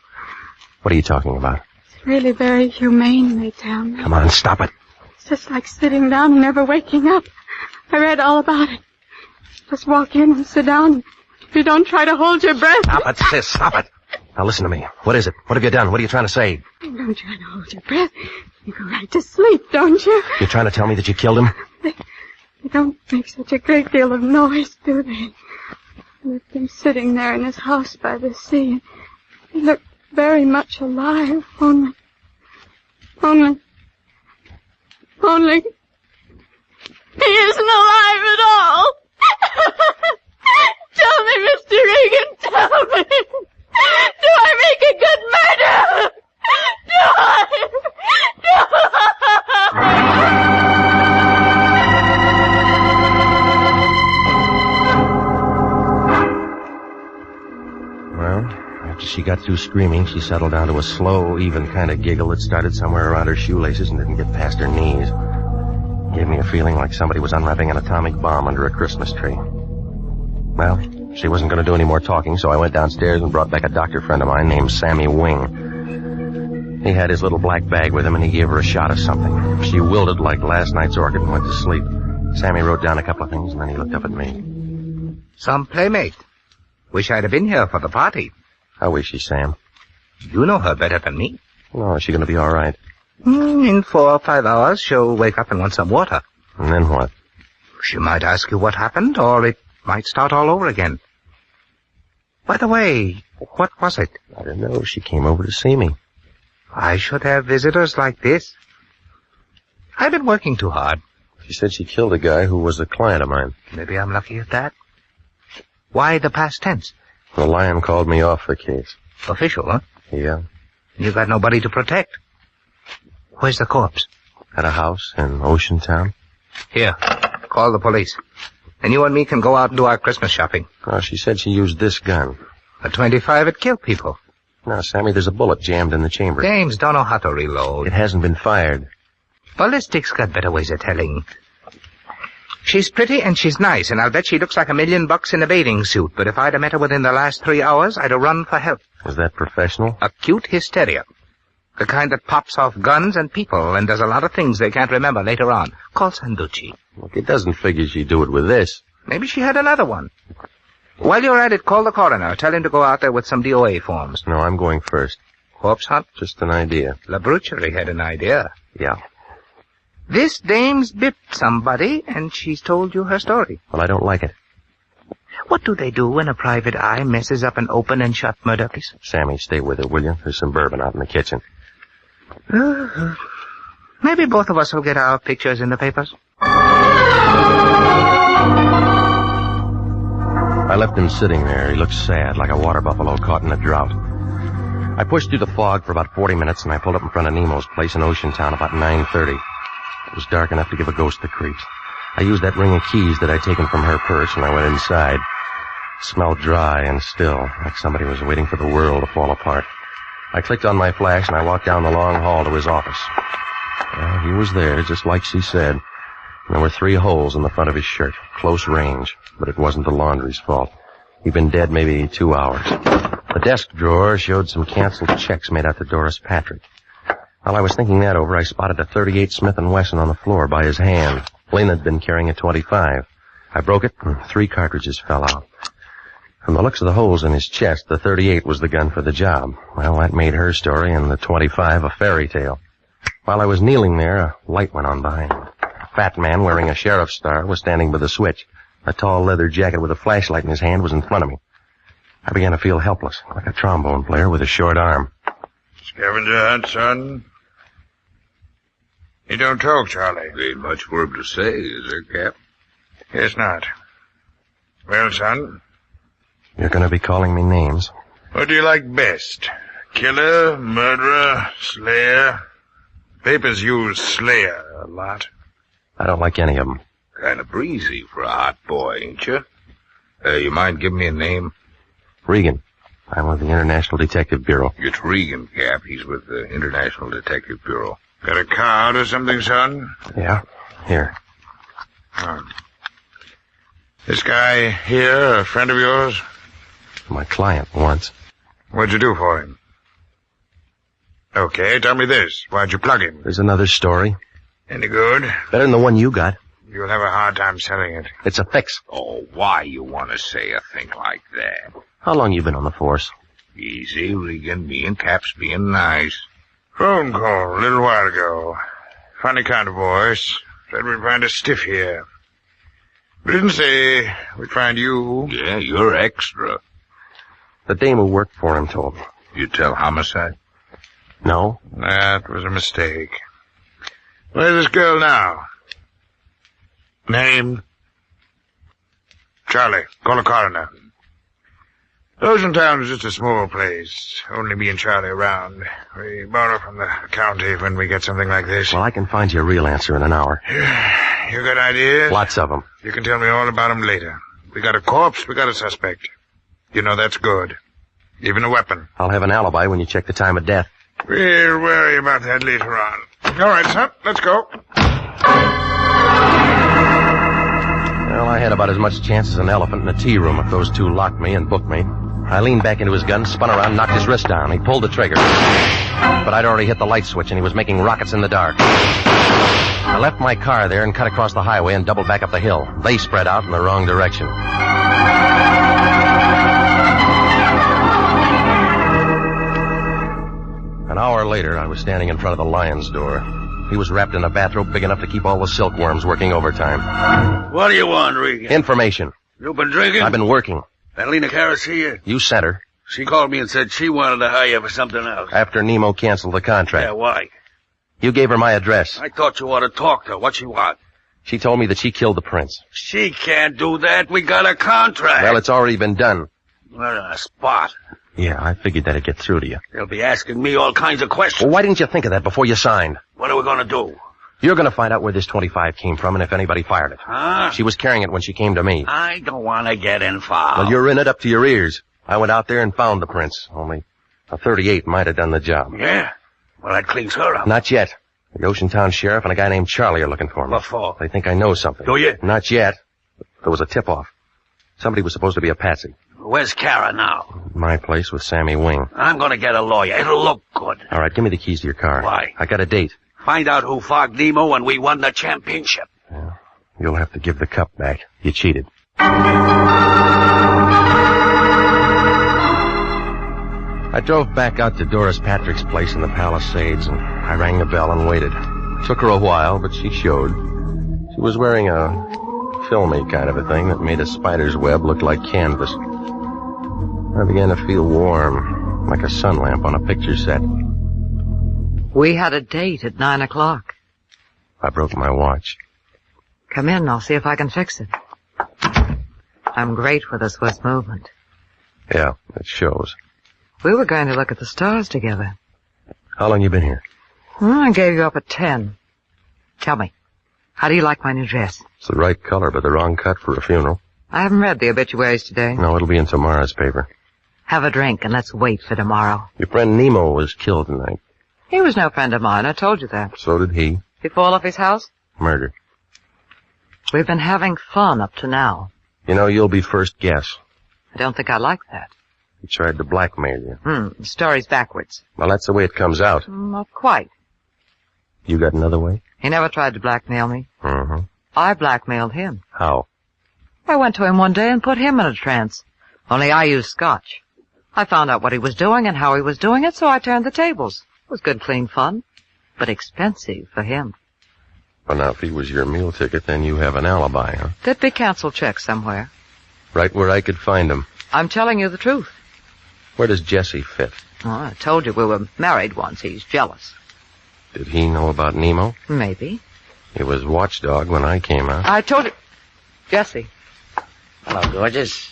What are you talking about? It's really very humane, they tell me. Come on, stop it. It's just like sitting down and never waking up. I read all about it. Just walk in and sit down. If you don't try to hold your breath. Stop it, sis, stop it. Now listen to me. What is it? What have you done? What are you trying to say? Don't try to hold your breath. You go right to sleep, don't you? You're trying to tell me that you killed him? They don't make such a great deal of noise, do they? left him sitting there in his house by the sea. He looked very much alive, only... He isn't alive at all! Tell me, Mr. Regan, tell me! Do I make a good murder? Do I? Well, after she got through screaming, she settled down to a slow, even kind of giggle that started somewhere around her shoelaces and didn't get past her knees. Gave me a feeling like somebody was unwrapping an atomic bomb under a Christmas tree. Well, she wasn't going to do any more talking, so I went downstairs and brought back a doctor friend of mine named Sammy Wing. He had his little black bag with him, and he gave her a shot of something. She wilted like last night's orchid and went to sleep. Sammy wrote down a couple of things, and then he looked up at me. Some playmate. Wish I'd have been here for the party. How is she, Sam? You know her better than me. Oh, is she going to be all right? In 4 or 5 hours, she'll wake up and want some water. And then what? She might ask you what happened, or it might start all over again. By the way, what was it? I don't know. She came over to see me. I should have visitors like this. I've been working too hard. She said she killed a guy who was a client of mine. Maybe I'm lucky at that. Why the past tense? The Lion called me off the case. Official, huh? Yeah. You got nobody to protect. Where's the corpse? At a house in Ocean Town. Here, call the police. And you and me can go out and do our Christmas shopping. Oh, she said she used this gun. A .25, it killed people. Now, Sammy, there's a bullet jammed in the chamber. Dames don't know how to reload. It hasn't been fired. Ballistics got better ways of telling. She's pretty and she's nice, and I'll bet she looks like $1 million in a bathing suit, but if I'd have met her within the last 3 hours, I'd have run for help. Is that professional? Acute hysteria. The kind that pops off guns and people and does a lot of things they can't remember later on. Call Sanducci. Look, it doesn't figure she'd do it with this. Maybe she had another one. While you're at it, call the coroner. Tell him to go out there with some DOA forms. No, I'm going first. Corpse hunt? Just an idea. La Brucherie had an idea. Yeah. This dame's bipped somebody, and she's told you her story. Well, I don't like it. What do they do when a private eye messes up an open and shut murder case? Sammy, stay with her, will you? There's some bourbon out in the kitchen. Maybe both of us will get our pictures in the papers. I left him sitting there. He looked sad, like a water buffalo caught in a drought. I pushed through the fog for about 40 minutes, and I pulled up in front of Nemo's place in Ocean Town about 9:30. It was dark enough to give a ghost the creeps. I used that ring of keys that I'd taken from her purse, and I went inside. It smelled dry and still, like somebody was waiting for the world to fall apart. I clicked on my flash, and I walked down the long hall to his office. Well, he was there, just like she said. And there were 3 holes in the front of his shirt, close range, but it wasn't the laundry's fault. He'd been dead maybe 2 hours. The desk drawer showed some canceled checks made out to Doris Patrick. While I was thinking that over, I spotted a .38 Smith & Wesson on the floor by his hand. Lynn had been carrying a .25. I broke it, and 3 cartridges fell out. From the looks of the holes in his chest, the .38 was the gun for the job. Well, that made her story and the .25 a fairy tale. While I was kneeling there, a light went on behind me. A fat man wearing a sheriff's star was standing by the switch. A tall leather jacket with a flashlight in his hand was in front of me. I began to feel helpless, like a trombone player with a short arm. Scavenger hunt, son? You don't talk, Charlie. Ain't much for him to say, is there, Cap? Guess not. Well, son? You're going to be calling me names. What do you like best? Killer, murderer, slayer? Papers use slayer a lot. I don't like any of them. Kind of breezy for a hot boy, ain't you? You mind giving me a name? Regan. I'm with the International Detective Bureau. It's Regan, Cap. He's with the International Detective Bureau. Got a card or something, son? Yeah. Here. Oh. This guy here, a friend of yours? My client once. What'd you do for him? Okay, tell me this. Why'd you plug him? There's another story. Any good? Better than the one you got. You'll have a hard time selling it. It's a fix. Oh, why you want to say a thing like that? How long you been on the force? Easy, Regan. Me and Cap's being nice. Phone call a little while ago. Funny kind of voice. Said we'd find a stiff here. Didn't say we'd find you. Yeah, you're extra. The dame who worked for him told me. You tell homicide? No. That was a mistake. Where's this girl now? Name? Charlie. Call a coroner. Oceantown is just a small place. Only me and Charlie around. We borrow from the county when we get something like this. Well, I can find you a real answer in an hour. You got ideas? Lots of them. You can tell me all about them later. We got a corpse, we got a suspect. You know that's good. Even a weapon. I'll have an alibi when you check the time of death. We'll worry about that later on. All right, son, let's go. Well, I had about as much chance as an elephant in a tea room if those two locked me and booked me. I leaned back into his gun, spun around, knocked his wrist down. He pulled the trigger. But I'd already hit the light switch, and he was making rockets in the dark. I left my car there and cut across the highway and doubled back up the hill. They spread out in the wrong direction. An hour later, I was standing in front of the lion's door. He was wrapped in a bathrobe big enough to keep all the silkworms working overtime. What do you want, Regan? Information. You been drinking? I've been working. That Lena Cara see you? You sent her. She called me and said she wanted to hire you for something else. After Nemo canceled the contract. Yeah, why? You gave her my address. I thought you ought to talk to her. What she want? She told me that she killed the prince. She can't do that. We got a contract. Well, it's already been done. We're in a spot. Yeah, I figured that'd get through to you. They'll be asking me all kinds of questions. Well, why didn't you think of that before you signed? What are we going to do? You're going to find out where this 25 came from and if anybody fired it. Huh? She was carrying it when she came to me. I don't want to get involved. Well, you're in it up to your ears. I went out there and found the prince. Only a 38 might have done the job. Yeah? Well, that cleans her up. Not yet. The Oceantown sheriff and a guy named Charlie are looking for me. What for? They think I know something. Do you? Not yet. There was a tip-off. Somebody was supposed to be a patsy. Where's Cara now? My place with Sammy Wing. I'm going to get a lawyer. It'll look good. All right, give me the keys to your car. Why? I got a date. Find out who fogged Nemo and we won the championship. Yeah. You'll have to give the cup back. You cheated. I drove back out to Doris Patrick's place in the Palisades, and I rang the bell and waited. It took her a while, but she showed. She was wearing a filmy kind of a thing that made a spider's web look like canvas. I began to feel warm, like a sun lamp on a picture set. We had a date at 9 o'clock. I broke my watch. Come in, I'll see if I can fix it. I'm great with a swift movement. Yeah, it shows. We were going to look at the stars together. How long you been here? I gave you up at 10. Tell me, how do you like my new dress? It's the right color, but the wrong cut for a funeral. I haven't read the obituaries today. No, it'll be in tomorrow's paper. Have a drink and let's wait for tomorrow. Your friend Nemo was killed tonight. He was no friend of mine, I told you that. So did he. Did he fall off his house? Murdered. We've been having fun up to now. You know, you'll be first guess. I don't think I like that. He tried to blackmail you. The story's backwards. Well, that's the way it comes out. Not quite. You got another way? He never tried to blackmail me. Mm-hmm. I blackmailed him. How? I went to him one day and put him in a trance. Only I used scotch. I found out what he was doing and how he was doing it, so I turned the tables. It was good, clean fun, but expensive for him. Well, now, if he was your meal ticket, then you have an alibi, huh? There'd be canceled checks somewhere. Right where I could find him. I'm telling you the truth. Where does Jesse fit? Oh, I told you we were married once. He's jealous. Did he know about Nemo? Maybe. He was watchdog when I came out. I told you... Jesse. Hello, gorgeous.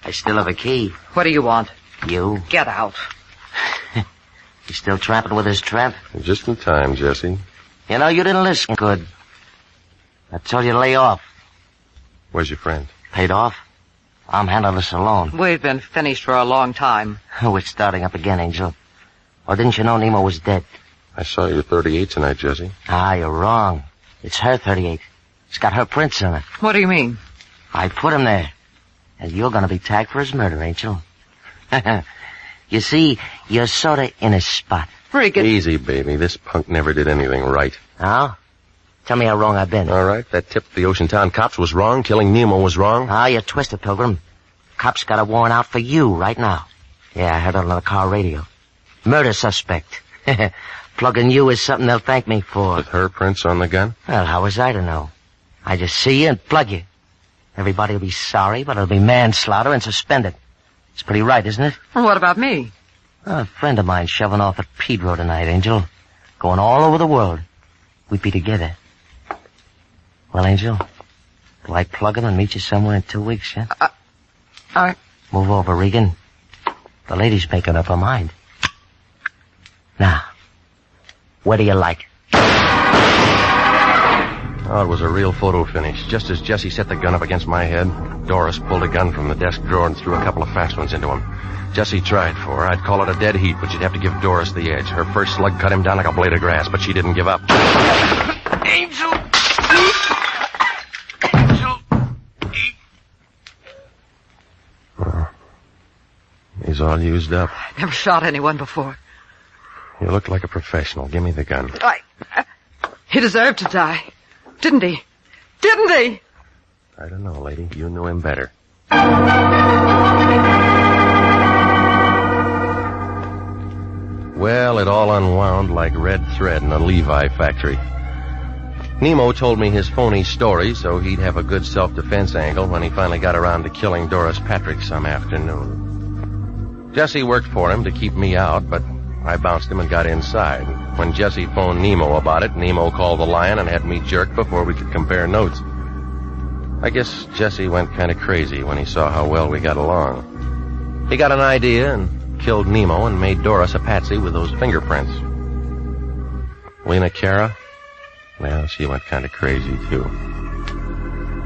I still have a key. What do you want? You. Get out. You still tramping with his tramp? Just in time, Jesse. You know, you didn't listen good. I told you to lay off. Where's your friend? Paid off. I'm handling this alone. We've been finished for a long time. We're starting up again, Angel. Or didn't you know Nemo was dead? I saw your 38 tonight, Jesse. Ah, you're wrong. It's her 38. It's got her prints on it. What do you mean? I put him there. And you're gonna be tagged for his murder, Angel. You see, you're sorta in a spot. Regan. Easy, baby. This punk never did anything right. Oh? Tell me how wrong I've been. All right, that tip to the Oceantown cops was wrong. Killing Nemo was wrong. Ah, you twisted, Pilgrim. Cops got a warrant out for you right now. Yeah, I heard it on the car radio. Murder suspect. Plugging you is something they'll thank me for. With her prints on the gun? Well, how was I to know? I just see you and plug you. Everybody will be sorry, but it'll be manslaughter and suspended. It's pretty right, isn't it? Well, what about me? A friend of mine shoving off at Pedro tonight, Angel. Going all over the world. We'd be together. Well, Angel, do I plug him and meet you somewhere in 2 weeks, yeah? All right. Move over, Regan. The lady's making up her mind. Now, where do you like? Oh, it was a real photo finish. Just as Jesse set the gun up against my head, Doris pulled a gun from the desk drawer and threw a couple of fast ones into him. Jesse tried for her. I'd call it a dead heat, but you'd have to give Doris the edge. Her first slug cut him down like a blade of grass, but she didn't give up. Angel! Well, he's all used up. Never shot anyone before. You look like a professional. Give me the gun. He deserved to die. Didn't he? Didn't he? I don't know, lady. You knew him better. Well, it all unwound like red thread in a Levi factory. Nemo told me his phony story so he'd have a good self-defense angle when he finally got around to killing Doris Patrick some afternoon. Jesse worked for him to keep me out, but I bounced him and got inside. When Jesse phoned Nemo about it, Nemo called the Lion and had me jerked before we could compare notes. I guess Jesse went kind of crazy when he saw how well we got along. He got an idea and killed Nemo and made Doris a patsy with those fingerprints. Lena Cara? Well, she went kind of crazy, too.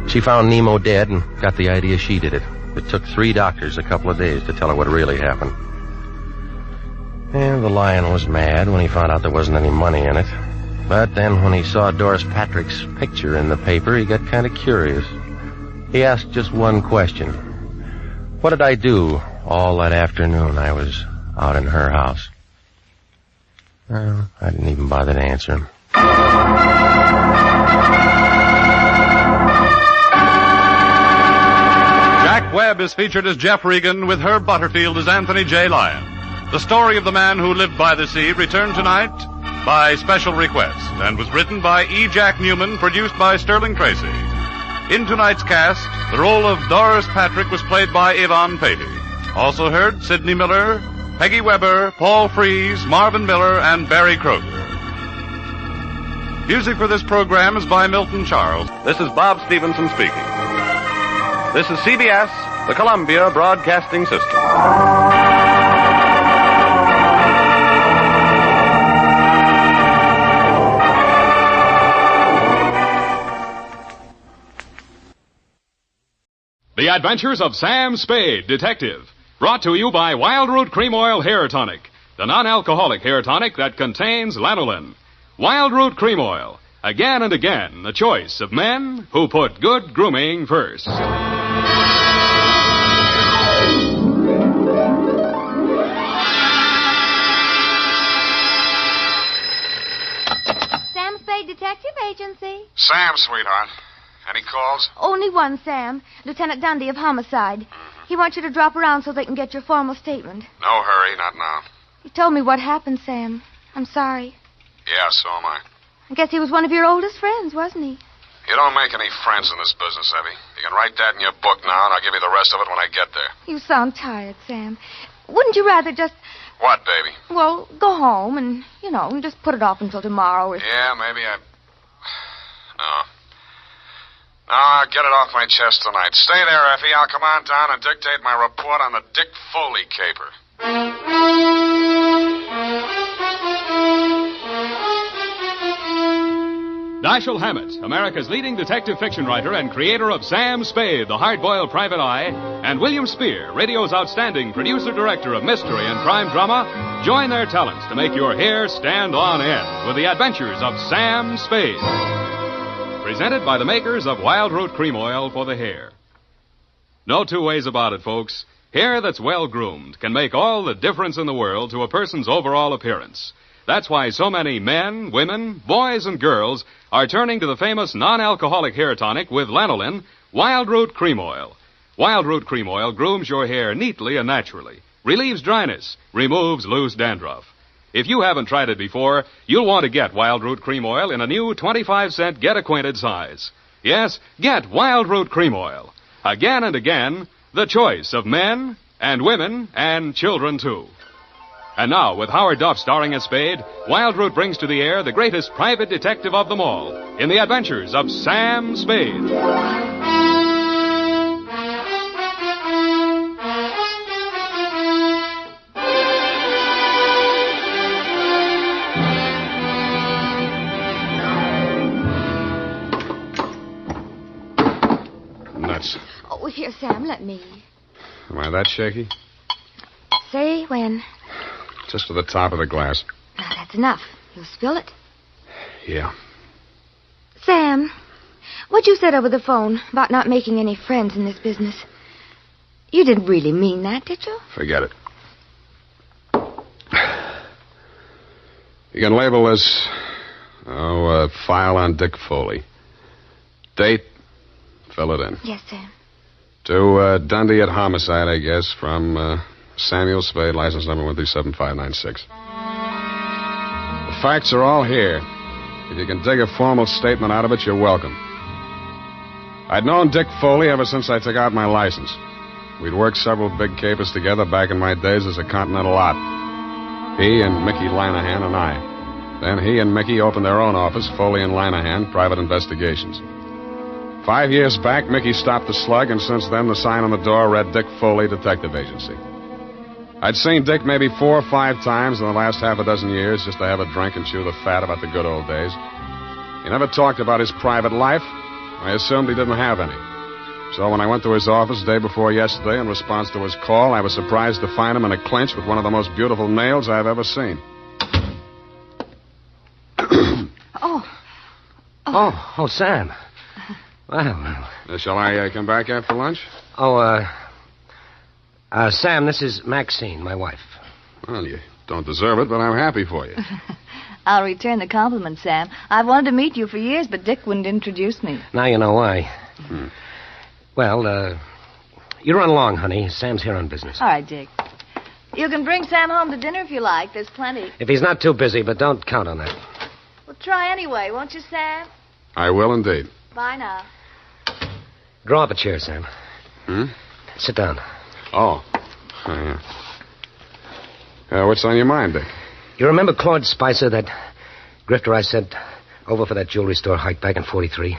She found Nemo dead and got the idea she did it. It took 3 doctors a couple of days to tell her what really happened. And the Lion was mad when he found out there wasn't any money in it. But then when he saw Doris Patrick's picture in the paper, he got kind of curious. He asked just one question. What did I do all that afternoon I was out in her house? Well, I didn't even bother to answer him. Jack Webb is featured as Jeff Regan with Herb Butterfield as Anthony J. Lyon. The story of the man who lived by the sea returned tonight by special request and was written by E. Jack Newman, produced by Sterling Tracy. In tonight's cast, the role of Doris Patrick was played by Yvonne Patey. Also heard Sidney Miller, Peggy Weber, Paul Frees, Marvin Miller, and Barry Kroger. Music for this program is by Milton Charles. This is Bob Stevenson speaking. This is CBS, the Columbia Broadcasting System. The Adventures of Sam Spade, Detective. Brought to you by Wild Root Cream Oil Hair Tonic, the non-alcoholic hair tonic that contains lanolin. Wild Root Cream Oil. Again and again, the choice of men who put good grooming first. Sam Spade Detective Agency. Sam, sweetheart. Any calls? Only one, Sam. Lieutenant Dundee of Homicide. He wants you to drop around so they can get your formal statement. No hurry, not now. He told me what happened, Sam. I'm sorry. Yeah, so am I. I guess he was one of your oldest friends, wasn't he? You don't make any friends in this business, Evie. You can write that in your book now, and I'll give you the rest of it when I get there. You sound tired, Sam. Wouldn't you rather just, What, baby? well, go home and, and just put it off until tomorrow or... Yeah, maybe I... No, I'll get it off my chest tonight. Stay there, Effie. I'll come on down and dictate my report on the Dick Foley caper. Dashiell Hammett, America's leading detective fiction writer and creator of Sam Spade, the hard-boiled private eye, and William Spear, radio's outstanding producer-director of mystery and crime drama, join their talents to make your hair stand on end with the adventures of Sam Spade. Presented by the makers of Wild Root Cream Oil for the hair. No two ways about it, folks. Hair that's well-groomed can make all the difference in the world to a person's overall appearance. That's why so many men, women, boys, and girls are turning to the famous non-alcoholic hair tonic with lanolin, Wild Root Cream Oil. Wild Root Cream Oil grooms your hair neatly and naturally, relieves dryness, removes loose dandruff. If you haven't tried it before, you'll want to get Wild Root Cream Oil in a new 25-cent get-acquainted size. Yes, get Wild Root Cream Oil. Again and again, the choice of men and women and children, too. And now, with Howard Duff starring as Spade, Wildroot brings to the air the greatest private detective of them all in the adventures of Sam Spade. Nuts. Oh, here, Sam, let me. Am I that shaky? Say when. Just to the top of the glass. Now, that's enough. You'll spill it. Yeah. Sam, what you said over the phone about not making any friends in this business, you didn't really mean that, did you? Forget it. You can label this, file on Dick Foley. Date, fill it in. Yes, Sam. To Dundee at homicide, I guess, from Samuel Spade, license number 1375596. The facts are all here. If you can dig a formal statement out of it, you're welcome. I'd known Dick Foley ever since I took out my license. We'd worked several big capers together back in my days as a Continental Lot. He and Mickey Lanahan and I. Then he and Mickey opened their own office, Foley and Lanahan, Private Investigations. 5 years back, Mickey stopped the slug, and since then the sign on the door read Dick Foley Detective Agency. I'd seen Dick maybe 4 or 5 times in the last half a dozen years just to have a drink and chew the fat about the good old days. He never talked about his private life. I assumed he didn't have any. So when I went to his office the day before yesterday in response to his call, I was surprised to find him in a clinch with one of the most beautiful nails I've ever seen. Oh, Sam. Well. Shall I come back after lunch? Sam, this is Maxine, my wife. Well, you don't deserve it, but I'm happy for you. I'll return the compliment, Sam. I've wanted to meet you for years, but Dick wouldn't introduce me. Now you know why. Well, you run along, honey. Sam's here on business. All right, Dick. You can bring Sam home to dinner if you like. There's plenty. If he's not too busy, but don't count on that. Well, try anyway, won't you, Sam? I will indeed. Bye now. Draw up a chair, Sam. Sit down. Oh, yeah. What's on your mind, Dick? You remember Claude Spicer, that grifter I sent over for that jewelry store hike back in 43?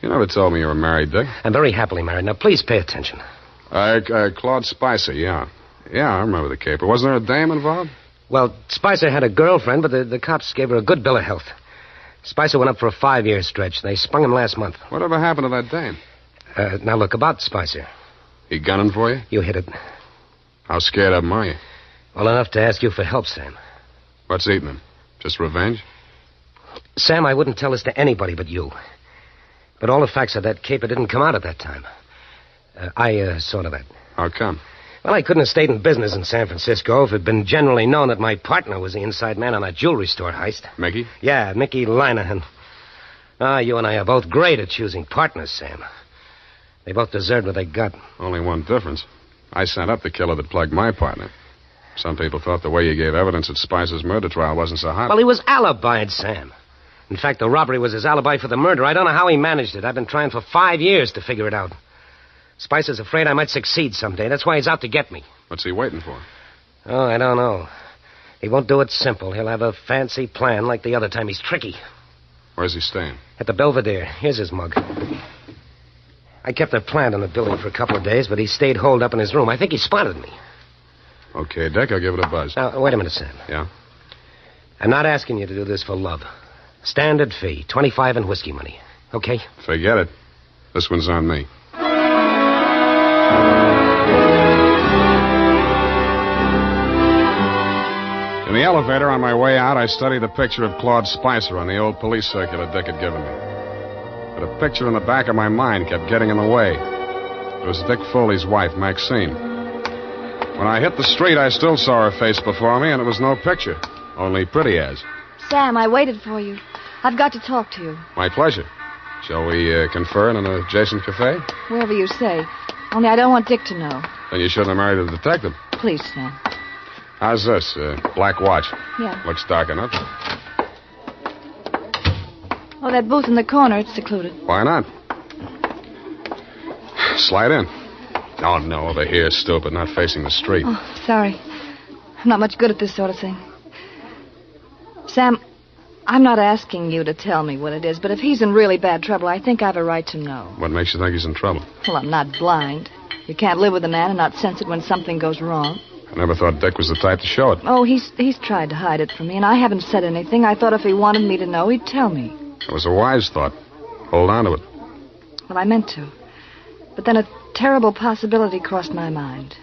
You never told me you were married, Dick. I'm very happily married. Now, please pay attention. Claude Spicer, yeah. Yeah, I remember the caper. Wasn't there a dame involved? Well, Spicer had a girlfriend, but the cops gave her a good bill of health. Spicer went up for a 5-year stretch. They sprung him last month. Whatever happened to that dame? Now, look, about Spicer. He gunning for you? You hit it. How scared of him are you? Well, enough to ask you for help, Sam. What's eating him? Just revenge? Sam, I wouldn't tell this to anybody but you. But all the facts of that caper didn't come out at that time. I saw to that. How come? Well, I couldn't have stayed in business in San Francisco if it had been generally known that my partner was the inside man on that jewelry store heist. Mickey? Yeah, Mickey Lanahan. You and I are both great at choosing partners, Sam. They both deserved what they got. Only one difference. I sent up the killer that plugged my partner. Some people thought the way you gave evidence at Spicer's murder trial wasn't so hot. Well, he was alibied, Sam. In fact, the robbery was his alibi for the murder. I don't know how he managed it. I've been trying for 5 years to figure it out. Spicer's afraid I might succeed someday. That's why he's out to get me. What's he waiting for? Oh, I don't know. He won't do it simple. He'll have a fancy plan like the other time. He's tricky. Where's he staying? At the Belvedere. Here's his mug. I kept a plant in the building for a couple of days, but he stayed holed up in his room. I think he spotted me. Okay, Dick, I'll give it a buzz. Now, wait a minute, Sam. Yeah? I'm not asking you to do this for love. Standard fee, 25 in whiskey money. Okay? Forget it. This one's on me. In the elevator on my way out, I studied the picture of Claude Spicer on the old police circular Dick had given me. But a picture in the back of my mind kept getting in the way. It was Dick Foley's wife, Maxine. When I hit the street, I still saw her face before me, and it was no picture. Only pretty as. Sam, I waited for you. I've got to talk to you. My pleasure. Shall we confer in an adjacent cafe? Wherever you say. Only I don't want Dick to know. Then you shouldn't have married a detective. Please, Sam. How's this? Black watch. Yeah. Looks dark enough. Oh, that booth in the corner, it's secluded. Why not? Slide in. Oh, no, over here, stupid, not facing the street. Oh, sorry. I'm not much good at this sort of thing. Sam, I'm not asking you to tell me what it is, but if he's in really bad trouble, I think I have a right to know. What makes you think he's in trouble? Well, I'm not blind. You can't live with a man and not sense it when something goes wrong. I never thought Dick was the type to show it. Oh, he's tried to hide it from me, and I haven't said anything. I thought if he wanted me to know, he'd tell me. It was a wise thought. Hold on to it. Well, I meant to. But then a terrible possibility crossed my mind.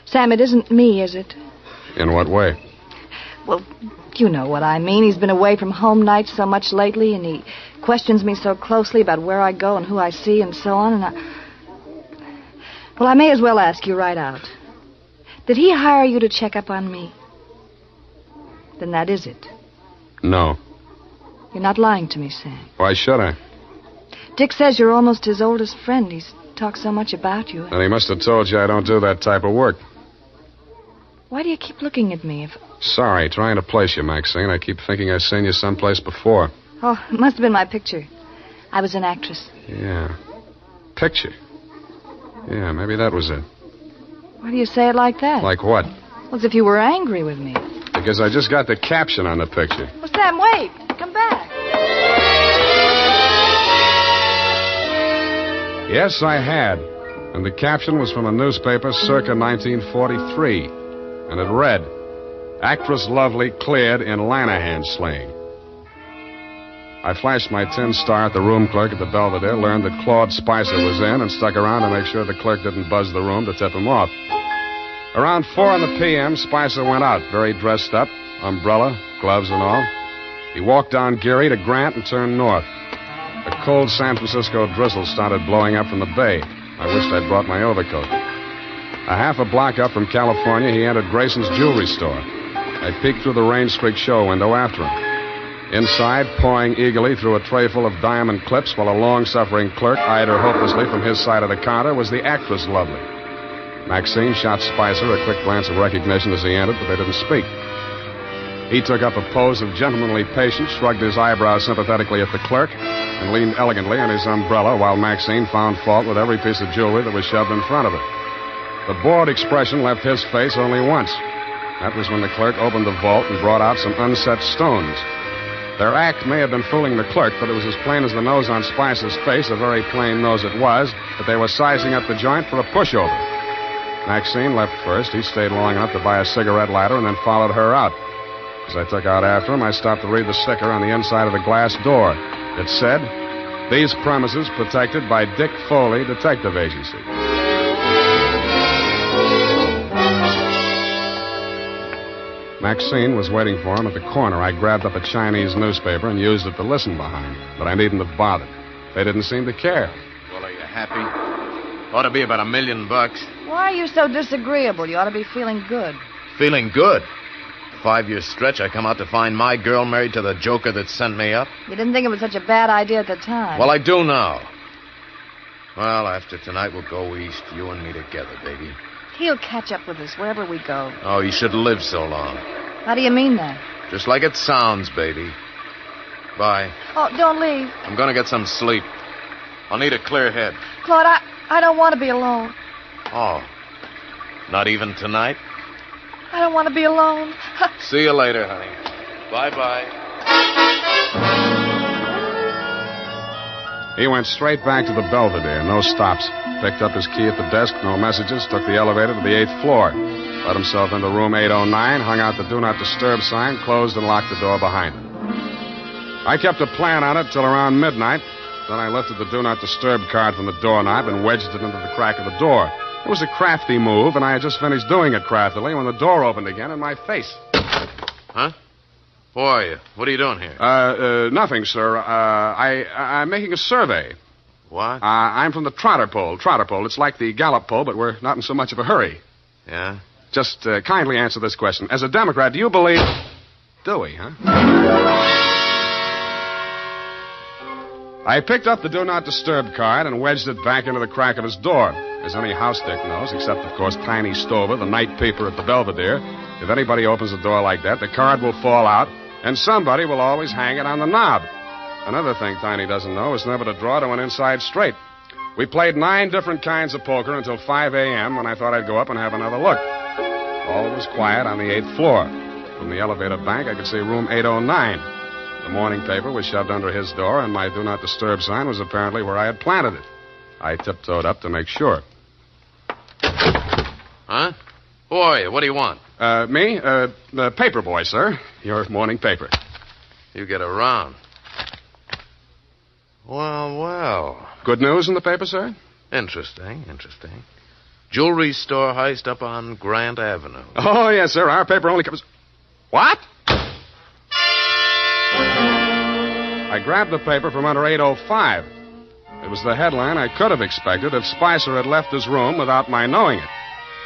Sam, it isn't me, is it? In what way? Well, you know what I mean. He's been away from home nights so much lately, and he questions me so closely about where I go and who I see and so on, Well, I may as well ask you right out. Did he hire you to check up on me? Then that is it. No. You're not lying to me, Sam. Why should I? Dick says you're almost his oldest friend. He's talked so much about you. Then he must have told you I don't do that type of work. Why do you keep looking at me? Sorry, trying to place you, Maxine. I keep thinking I've seen you someplace before. Oh, it must have been my picture. I was an actress. Yeah. Picture. Yeah, maybe that was it. Why do you say it like that? Like what? Well, as if you were angry with me. Because I just got the caption on the picture. Well, Sam, wait. Come back. Yes, I had. And the caption was from a newspaper circa 1943. And it read, "Actress Lovely cleared in Lanahan slaying." I flashed my tin star at the room clerk at the Belvedere, learned that Claude Spicer was in, and stuck around to make sure the clerk didn't buzz the room to tip him off. Around 4 p.m., Spicer went out, very dressed up, umbrella, gloves and all. He walked down Geary to Grant and turned north. A cold San Francisco drizzle started blowing up from the bay. I wished I'd brought my overcoat. A half a block up from California, he entered Grayson's jewelry store. I peeked through the Rain Streak show window after him. Inside, pawing eagerly through a tray full of diamond clips while a long-suffering clerk eyed her hopelessly from his side of the counter, was the actress Lovely. Maxine shot Spicer a quick glance of recognition as he entered, but they didn't speak. He took up a pose of gentlemanly patience, shrugged his eyebrows sympathetically at the clerk, and leaned elegantly on his umbrella while Maxine found fault with every piece of jewelry that was shoved in front of her. The bored expression left his face only once. That was when the clerk opened the vault and brought out some unset stones. Their act may have been fooling the clerk, but it was as plain as the nose on Spicer's face, a very plain nose it was, that they were sizing up the joint for a pushover. Maxine left first. He stayed long enough to buy a cigarette lighter and then followed her out. As I took out after him, I stopped to read the sticker on the inside of the glass door. It said, "These premises protected by Dick Foley Detective Agency." Maxine was waiting for him at the corner. I grabbed up a Chinese newspaper and used it to listen behind, but I needn't have bothered. They didn't seem to care. Well, are you happy? Ought to be about $1 million. Why are you so disagreeable? You ought to be feeling good. Feeling good? 5-year stretch, I come out to find my girl married to the joker that sent me up. You didn't think it was such a bad idea at the time. Well, I do now. Well, after tonight, we'll go east, you and me together, baby. He'll catch up with us wherever we go. Oh, you should live so long. How do you mean that? Just like it sounds, baby. Bye. Oh, don't leave. I'm going to get some sleep. I'll need a clear head. Claude, I don't want to be alone. Oh, not even tonight? I don't want to be alone. See you later, honey. Bye-bye. He went straight back to the Belvedere, no stops. Picked up his key at the desk, no messages, took the elevator to the 8th floor. Let himself into room 809, hung out the Do Not Disturb sign, closed and locked the door behind him. I kept a plan on it till around midnight. Then I lifted the Do Not Disturb card from the doorknob and wedged it into the crack of the door. It was a crafty move, and I had just finished doing it craftily when the door opened again in my face. Huh? Who are you? What are you doing here? Nothing, sir. I'm making a survey. What? I'm from the Trotter Pole. Trotter Pole. It's like the Gallup Poll, but we're not in so much of a hurry. Yeah? Just kindly answer this question. As a Democrat, do you believe... Dewey, huh? I picked up the Do Not Disturb card and wedged it back into the crack of his door. As any house dick knows, except, of course, Tiny Stover, the night peeper at the Belvedere, if anybody opens a door like that, the card will fall out, and somebody will always hang it on the knob. Another thing Tiny doesn't know is never to draw to an inside straight. We played 9 different kinds of poker until 5 a.m. when I thought I'd go up and have another look. All was quiet on the 8th floor. From the elevator bank, I could see room 809. The morning paper was shoved under his door, and my Do Not Disturb sign was apparently where I had planted it. I tiptoed up to make sure. Huh? Who are you? What do you want? Me? The paper boy, sir. Your morning paper. You get around. Well. Good news in the paper, sir? Interesting. Jewelry store heist up on Grant Avenue. Oh, yes, sir. Our paper only covers... What? I grabbed the paper from under 805. It was the headline I could have expected if Spicer had left his room without my knowing it.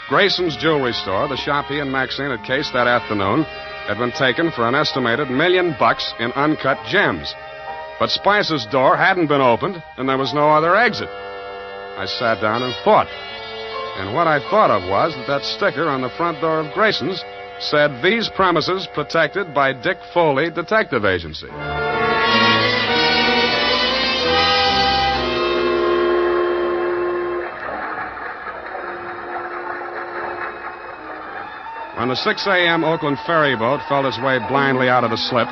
Grayson's Jewelry Store, the shop he and Maxine had cased that afternoon, had been taken for an estimated $1 million in uncut gems. But Spicer's door hadn't been opened, and there was no other exit. I sat down and thought. And what I thought of was that sticker on the front door of Grayson's said, "These premises protected by Dick Foley Detective Agency." When the 6 a.m. Oakland ferry boat felt its way blindly out of the slip,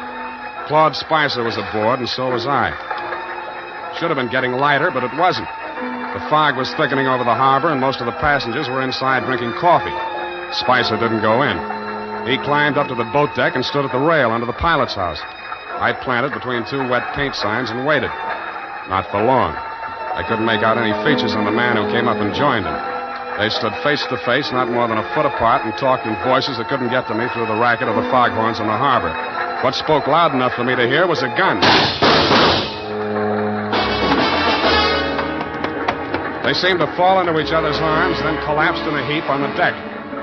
Claude Spicer was aboard, and so was I. Should have been getting lighter, but it wasn't. The fog was thickening over the harbor, and most of the passengers were inside drinking coffee. Spicer didn't go in. He climbed up to the boat deck and stood at the rail under the pilot's house. I planted between 2 wet paint signs and waited. Not for long. I couldn't make out any features on the man who came up and joined him. They stood face to face, not more than a foot apart, and talked in voices that couldn't get to me through the racket of the foghorns in the harbor. What spoke loud enough for me to hear was a gun. They seemed to fall into each other's arms, then collapsed in a heap on the deck.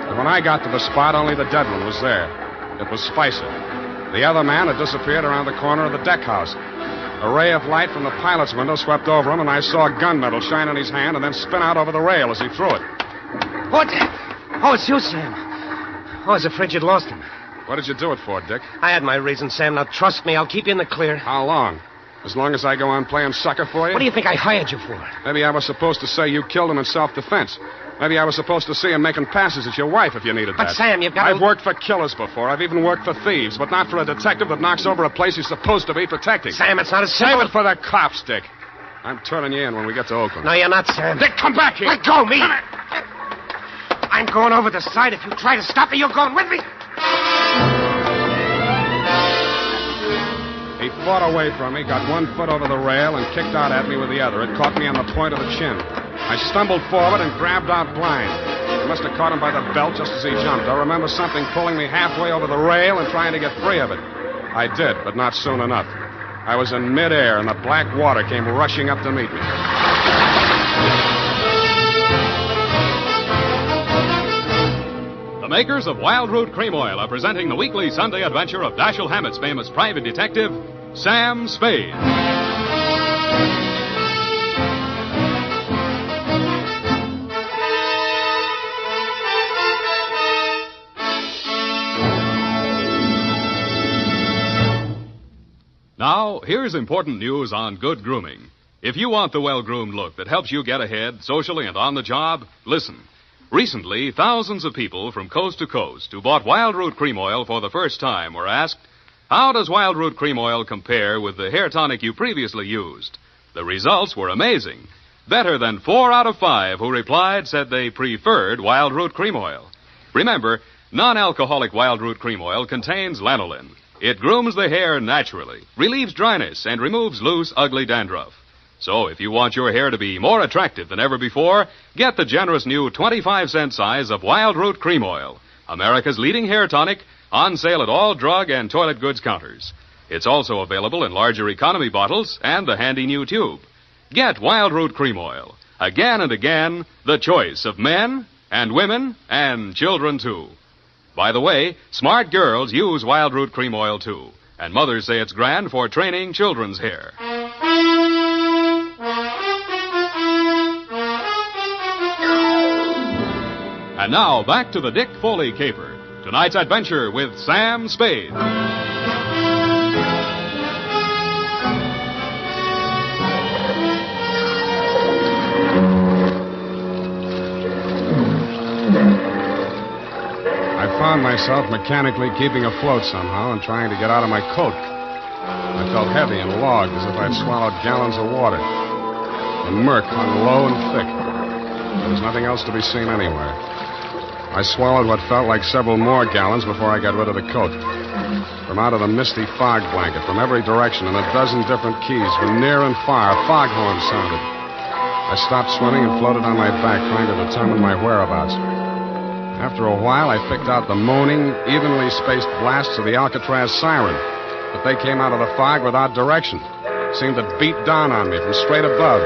But when I got to the spot, only the dead one was there. It was Spicer. The other man had disappeared around the corner of the deck house. A ray of light from the pilot's window swept over him, and I saw gunmetal shine in his hand and then spin out over the rail as he threw it. What? Oh, it's you, Sam. Oh, I was afraid you'd lost him. What did you do it for, Dick? I had my reasons, Sam. Now, trust me, I'll keep you in the clear. How long? As long as I go on playing sucker for you? What do you think I hired you for? Maybe I was supposed to say you killed him in self-defense. Maybe I was supposed to see him making passes at your wife if you needed that. But, Sam, you've got to... I've worked for killers before. I've even worked for thieves, but not for a detective that knocks over a place he's supposed to be protecting. Sam, it's not as simple... Save it for the cops, Dick. I'm turning you in when we get to Oakland. No, you're not, Sam. Dick, come back here. Let go, me. I'm going over the side. If you try to stop me, you're going with me. He fought away from me, got 1 foot over the rail, and kicked out at me with the other. It caught me on the point of the chin. I stumbled forward and grabbed out blind. I must have caught him by the belt just as he jumped. I remember something pulling me halfway over the rail and trying to get free of it. I did, but not soon enough. I was in midair, and the black water came rushing up to meet me. The makers of Wild Root Cream Oil are presenting the weekly Sunday adventure of Dashiell Hammett's famous private detective, Sam Spade. Now, here's important news on good grooming. If you want the well-groomed look that helps you get ahead socially and on the job, listen. Recently, thousands of people from coast to coast who bought Wild Root Cream Oil for the first time were asked, how does Wild Root Cream Oil compare with the hair tonic you previously used? The results were amazing. Better than 4 out of 5 who replied said they preferred Wild Root Cream Oil. Remember, non-alcoholic Wild Root Cream Oil contains lanolin. It grooms the hair naturally, relieves dryness, and removes loose, ugly dandruff. So if you want your hair to be more attractive than ever before, get the generous new 25-cent size of Wild Root Cream Oil, America's leading hair tonic, on sale at all drug and toilet goods counters. It's also available in larger economy bottles and the handy new tube. Get Wild Root Cream Oil. Again and again, the choice of men and women and children, too. By the way, smart girls use Wild Root Cream Oil, too. And mothers say it's grand for training children's hair. And now, back to the Dick Foley caper. Tonight's adventure with Sam Spade. found myself mechanically keeping afloat somehow and trying to get out of my coat. I felt heavy and logged, as if I'd swallowed gallons of water. The murk hung low and thick. There was nothing else to be seen anywhere. I swallowed what felt like several more gallons before I got rid of the coat. From out of the misty fog blanket, from every direction, in a dozen different keys, from near and far, foghorns sounded. I stopped swimming and floated on my back, trying to determine my whereabouts. After a while, I picked out the moaning, evenly spaced blasts of the Alcatraz siren. But they came out of the fog without direction. Seemed to beat down on me from straight above.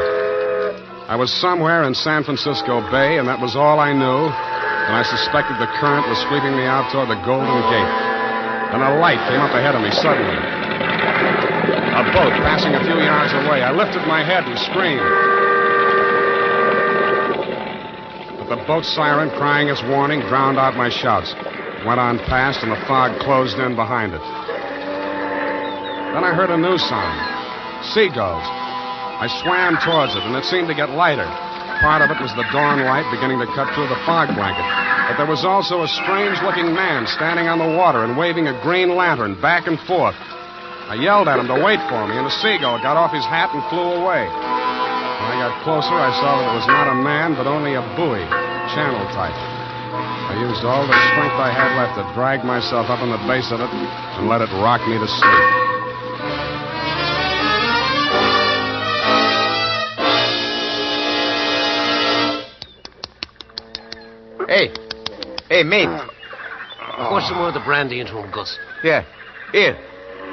I was somewhere in San Francisco Bay, and that was all I knew. And I suspected the current was sweeping me out toward the Golden Gate. Then a light came up ahead of me suddenly. A boat passing a few yards away. I lifted my head and screamed. But the boat siren, crying its warning, drowned out my shouts. It went on past, and the fog closed in behind it. Then I heard a new sound. Seagulls. I swam towards it, and it seemed to get lighter. Part of it was the dawn light beginning to cut through the fog blanket. But there was also a strange-looking man standing on the water and waving a green lantern back and forth. I yelled at him to wait for me, and a seagull got off his hat and flew away. When I got closer, I saw that it was not a man, but only a buoy, channel type. I used all the strength I had left to drag myself up on the base of it and let it rock me to sleep. Hey, mate. Pour some more of the brandy into him, Gus. Yeah. Here.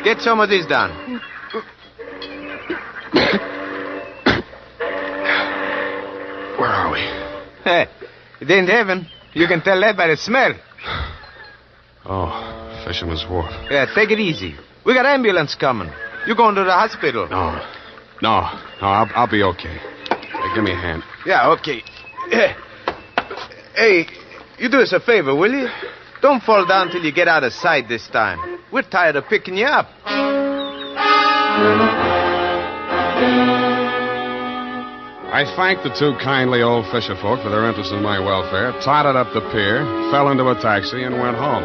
Get some of this down. Where are we? Hey, it ain't heaven. You can tell that by the smell. Oh, Fisherman's Wharf. Yeah, take it easy. We got ambulance coming. You going to the hospital? No, I'll be okay. Hey, give me a hand. Yeah, okay. Hey, you do us a favor, will you? Don't fall down till you get out of sight this time. We're tired of picking you up. I thanked the two kindly old fisherfolk for their interest in my welfare, totted up the pier, fell into a taxi, and went home.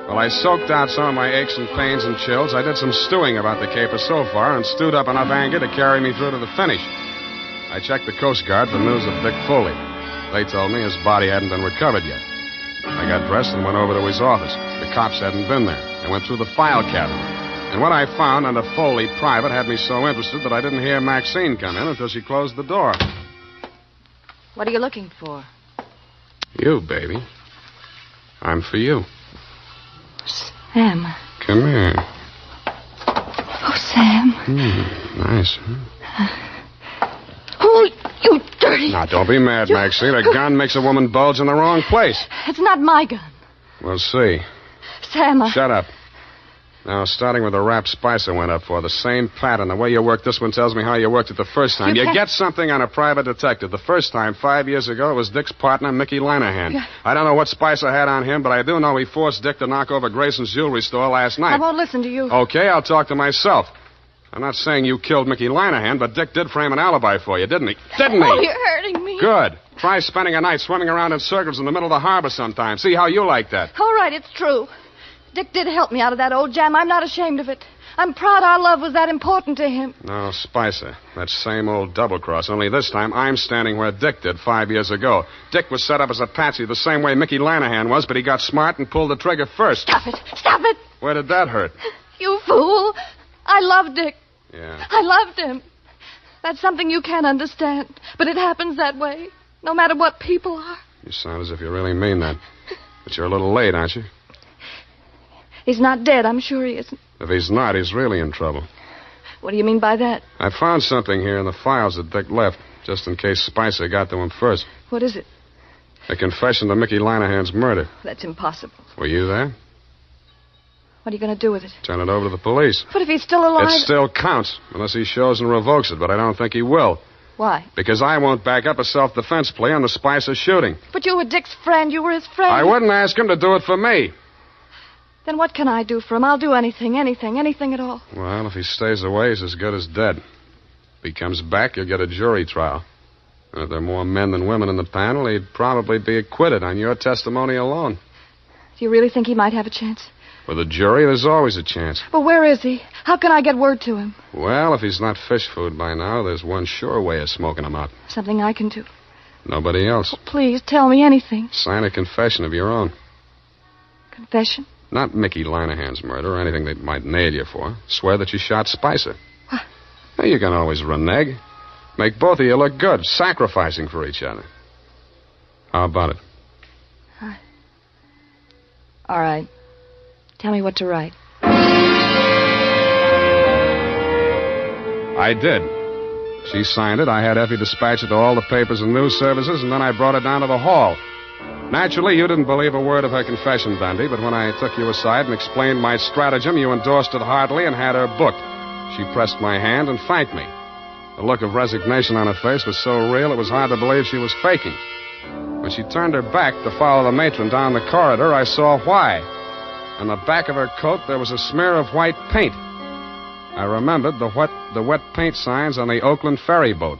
While I soaked out some of my aches and pains and chills, I did some stewing about the caper so far and stewed up enough anger to carry me through to the finish. I checked the Coast Guard for news of Dick Foley. They told me his body hadn't been recovered yet. I got dressed and went over to his office. The cops hadn't been there. I went through the file cabinet. And what I found under Foley Private had me so interested that I didn't hear Maxine come in until she closed the door. What are you looking for? You, baby. I'm for you. Sam. Come here. Oh, Sam. Nice. Oh, you dirty... Now, don't be mad, Maxine. A gun makes a woman bulge in the wrong place. It's not my gun. We'll see. Sam, Shut up. Now, starting with the rap Spicer went up for, the same pattern. The way you worked this one tells me how you worked it the first time. You get something on a private detective. The first time, 5 years ago, it was Dick's partner, Mickey Lanahan. Yeah. I don't know what Spicer had on him, but I do know he forced Dick to knock over Grayson's jewelry store last night. I won't listen to you. Okay, I'll talk to myself. I'm not saying you killed Mickey Lanahan, but Dick did frame an alibi for you, didn't he? Didn't he? Oh, you're hurting me. Good. Try spending a night swimming around in circles in the middle of the harbor sometime. See how you like that. All right, it's true. Dick did help me out of that old jam. I'm not ashamed of it. I'm proud our love was that important to him. No, Spicer. That same old double-cross. Only this time I'm standing where Dick did 5 years ago. Dick was set up as a patsy the same way Mickey Lanahan was, but he got smart and pulled the trigger first. Stop it. Stop it. Where did that hurt? You fool. I loved Dick. Yeah. I loved him. That's something you can't understand. But it happens that way, no matter what people are. You sound as if you really mean that. But you're a little late, aren't you? He's not dead, I'm sure he isn't. If he's not, he's really in trouble. What do you mean by that? I found something here in the files that Dick left, just in case Spicer got to him first. What is it? A confession to Mickey Lanahan's murder. That's impossible. Were you there? What are you going to do with it? Turn it over to the police. But if he's still alive... It still counts, unless he shows and revokes it, but I don't think he will. Why? Because I won't back up a self-defense plea on the Spicer shooting. But you were Dick's friend. You were his friend. I wouldn't ask him to do it for me. Then what can I do for him? I'll do anything at all. Well, if he stays away, he's as good as dead. If he comes back, you'll get a jury trial. And if there are more men than women in the panel, he'd probably be acquitted on your testimony alone. Do you really think he might have a chance? With a jury, there's always a chance. But where is he? How can I get word to him? Well, if he's not fish food by now, there's one sure way of smoking him out. Something I can do. Nobody else. Oh, please, tell me anything. Sign a confession of your own. Confession? Not Mickey Linehan's murder or anything they might nail you for. Swear that you shot Spicer. What? Now, you can always renege. Make both of you look good, sacrificing for each other. How about it? All right. Tell me what to write. I did. She signed it. I had Effie dispatch it to all the papers and news services, and then I brought it down to the hall. Naturally, you didn't believe a word of her confession, Dundee, but when I took you aside and explained my stratagem, you endorsed it heartily and had her booked. She pressed my hand and thanked me. The look of resignation on her face was so real it was hard to believe she was faking. When she turned her back to follow the matron down the corridor, I saw why. On the back of her coat, there was a smear of white paint. I remembered the wet paint signs on the Oakland ferry boat.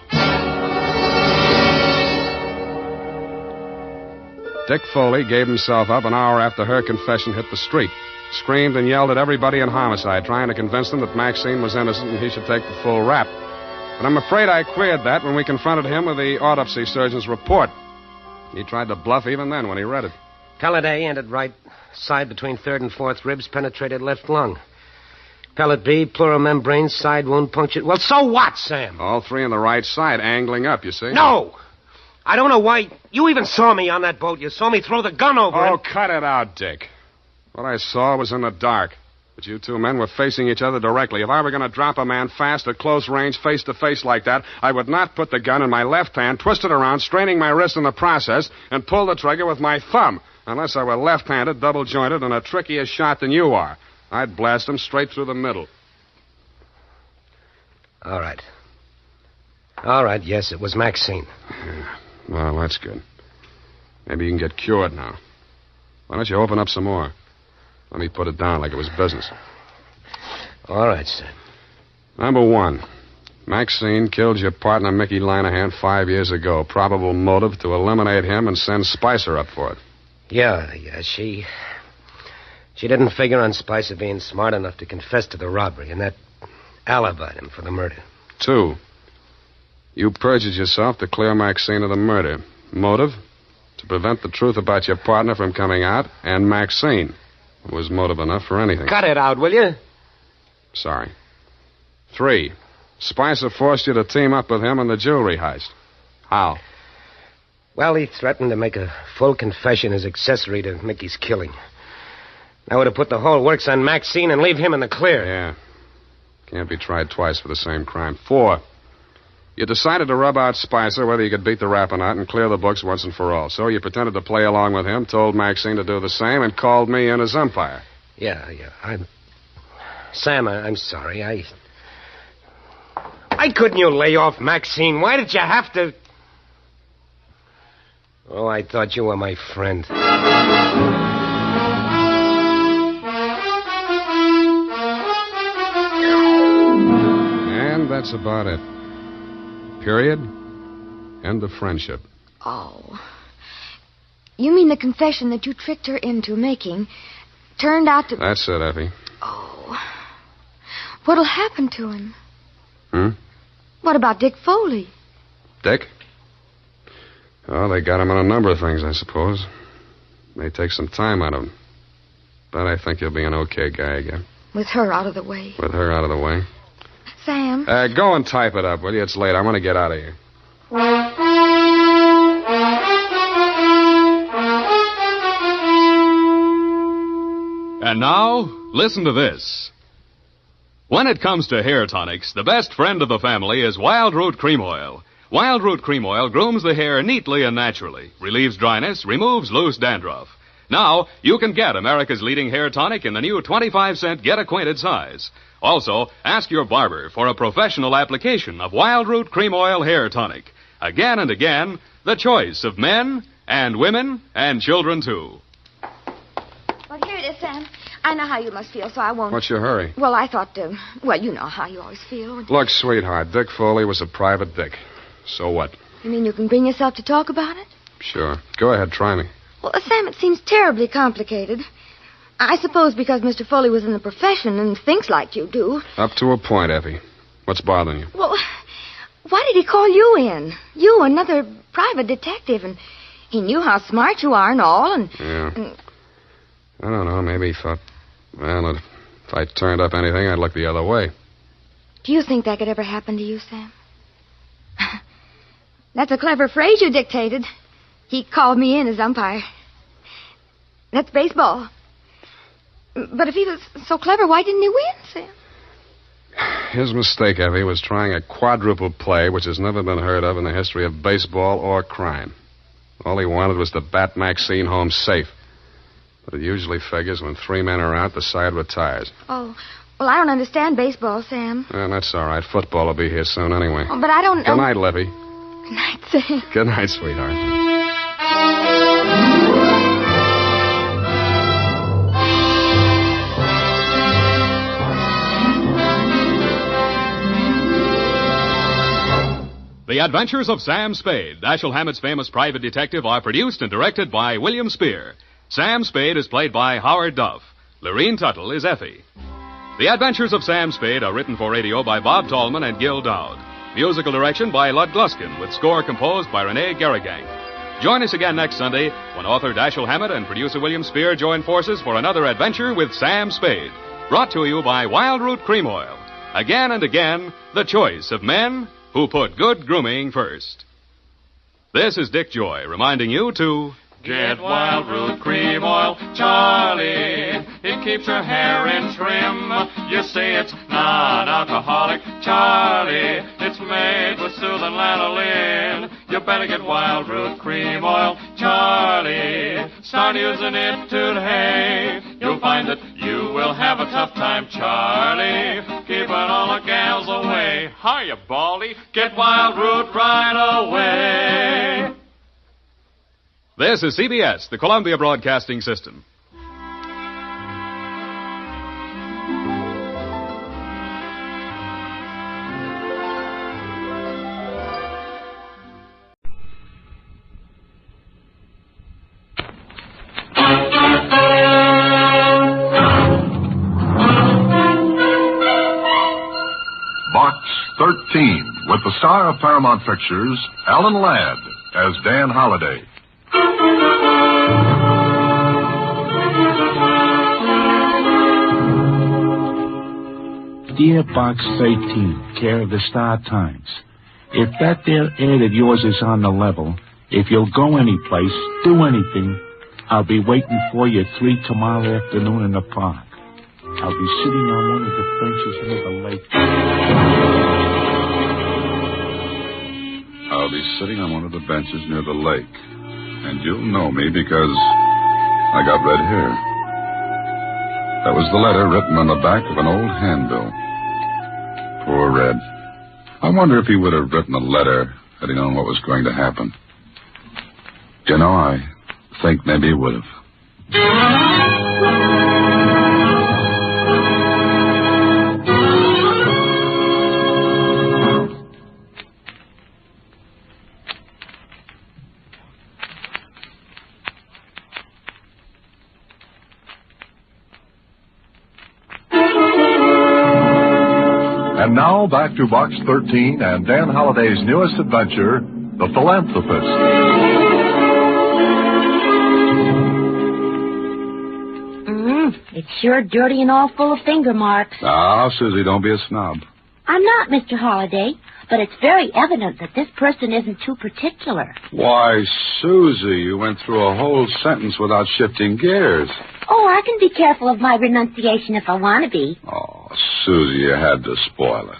Dick Foley gave himself up an hour after her confession hit the street. Screamed and yelled at everybody in homicide, trying to convince them that Maxine was innocent and he should take the full rap. But I'm afraid I queered that when we confronted him with the autopsy surgeon's report. He tried to bluff even then when he read it. Pellet A ended right side between third and fourth ribs, penetrated left lung. Pellet B, pleural membrane, side wound punctured. Well, so what, Sam? All three on the right side, angling up, you see? No! I don't know why. You even saw me on that boat. You saw me throw the gun over Oh, it. cut it out, Dick. What I saw was in the dark. But you two men were facing each other directly. If I were going to drop a man fast at close range, face to face like that, I would not put the gun in my left hand, twist it around, straining my wrist in the process, and pull the trigger with my thumb. Unless I were left-handed, double-jointed, and a trickier shot than you are. I'd blast him straight through the middle. All right. All right, yes, it was Maxine. Yeah. Well, that's good. Maybe you can get cured now. Why don't you open up some more? Let me put it down like it was business. All right, sir. Number one, Maxine killed your partner, Mickey Linehan, 5 years ago. Probable motive to eliminate him and send Spicer up for it. Yeah, she didn't figure on Spicer being smart enough to confess to the robbery, and that alibied him for the murder. 2, you perjured yourself to clear Maxine of the murder. Motive? To prevent the truth about your partner from coming out, and Maxine. It was motive enough for anything. Cut it out, will you? Sorry. 3, Spicer forced you to team up with him in the jewelry heist. How? Well, he threatened to make a full confession as accessory to Mickey's killing. I would have put the whole works on Maxine and leave him in the clear. Yeah. Can't be tried twice for the same crime. 4, you decided to rub out Spicer whether you could beat the rap or not and clear the books once and for all. So you pretended to play along with him, told Maxine to do the same, and called me in his empire. Yeah. Sam, I'm sorry. Why couldn't you lay off Maxine? Why did you have to... Oh, I thought you were my friend. And that's about it. Period. End of friendship. Oh. You mean the confession that you tricked her into making turned out to... That's it, Effie. Oh. What'll happen to him? Hmm? What about Dick Foley? Dick? Oh, they got him on a number of things, I suppose. May take some time out of him. But I think he'll be an okay guy again. With her out of the way. With her out of the way. Sam? Go and type it up, will you? It's late. I want to get out of here. And now, listen to this. When it comes to hair tonics, the best friend of the family is Wild Root Cream Oil. Wild Root Cream Oil grooms the hair neatly and naturally, relieves dryness, removes loose dandruff. Now, you can get America's leading hair tonic in the new 25-cent Get Acquainted size. Also, ask your barber for a professional application of Wild Root Cream Oil Hair Tonic. Again and again, the choice of men and women and children, too. Well, here it is, Sam. I know how you must feel, so I won't... What's your hurry? Well, I thought, well, you know how you always feel. Look, sweetheart, Dick Foley was a private dick. So what? You mean you can bring yourself to talk about it? Sure. Go ahead, try me. Well, Sam, it seems terribly complicated. I suppose because Mr. Foley was in the profession and thinks like you do. Up to a point, Effie. What's bothering you? Well, why did he call you in? You, another private detective, and he knew how smart you are and all, and... Yeah. I don't know, maybe he thought, well, if I turned up anything, I'd look the other way. Do you think that could ever happen to you, Sam? That's a clever phrase you dictated. He called me in as umpire. That's baseball. But if he was so clever, why didn't he win, Sam? His mistake, Effie, was trying a quadruple play which has never been heard of in the history of baseball or crime. All he wanted was to bat Maxine home safe. But it usually figures when 3 men are out, the side retires. Oh, well, I don't understand baseball, Sam. And that's all right. Football will be here soon anyway. Oh, but I don't... Good night, Levy. Good night, Sam. Good night, sweetheart. The Adventures of Sam Spade, Dashiell Hammett's famous private detective, are produced and directed by William Spear. Sam Spade is played by Howard Duff. Lorene Tuttle is Effie. The Adventures of Sam Spade are written for radio by Bob Tallman and Gil Dowd. Musical direction by Lud Gluskin, with score composed by Rene Garrigang. Join us again next Sunday when author Dashiell Hammett and producer William Spear join forces for another adventure with Sam Spade. Brought to you by Wild Root Cream Oil. Again and again, the choice of men who put good grooming first. This is Dick Joy reminding you to... Get Wild Root Cream Oil, Charlie. It keeps your hair in trim. You say it's non-alcoholic, Charlie. It's made with soothing lanolin. You better get Wild Root Cream Oil, Charlie. Start using it today. You'll find that you will have a tough time, Charlie. Keeping all the gals away. Hiya, Baldy. Get Wild Root right away. This is CBS, the Columbia Broadcasting System. Box 13, with the star of Paramount Pictures, Alan Ladd, as Dan Holliday. Dear Box 13, care of the Star Times. If that there ad of yours is on the level, if you'll go any place, do anything, I'll be waiting for you at 3 tomorrow afternoon in the park. I'll be sitting on one of the benches near the lake. I'll be sitting on one of the benches near the lake. And you'll know me because I got red hair. That was the letter written on the back of an old handbill. Poor Red. I wonder if he would have written a letter had he known what was going to happen. You know, I think maybe he would have. And now, back to Box 13 and Dan Holliday's newest adventure, The Philanthropist. It's sure dirty and all full of finger marks. Ah, Susie, don't be a snob. I'm not, Mr. Holliday, but it's very evident that this person isn't too particular. Why, Susie, you went through a whole sentence without shifting gears. Oh, I can be careful of my renunciation if I want to be. Oh, Susie, you had to spoil it.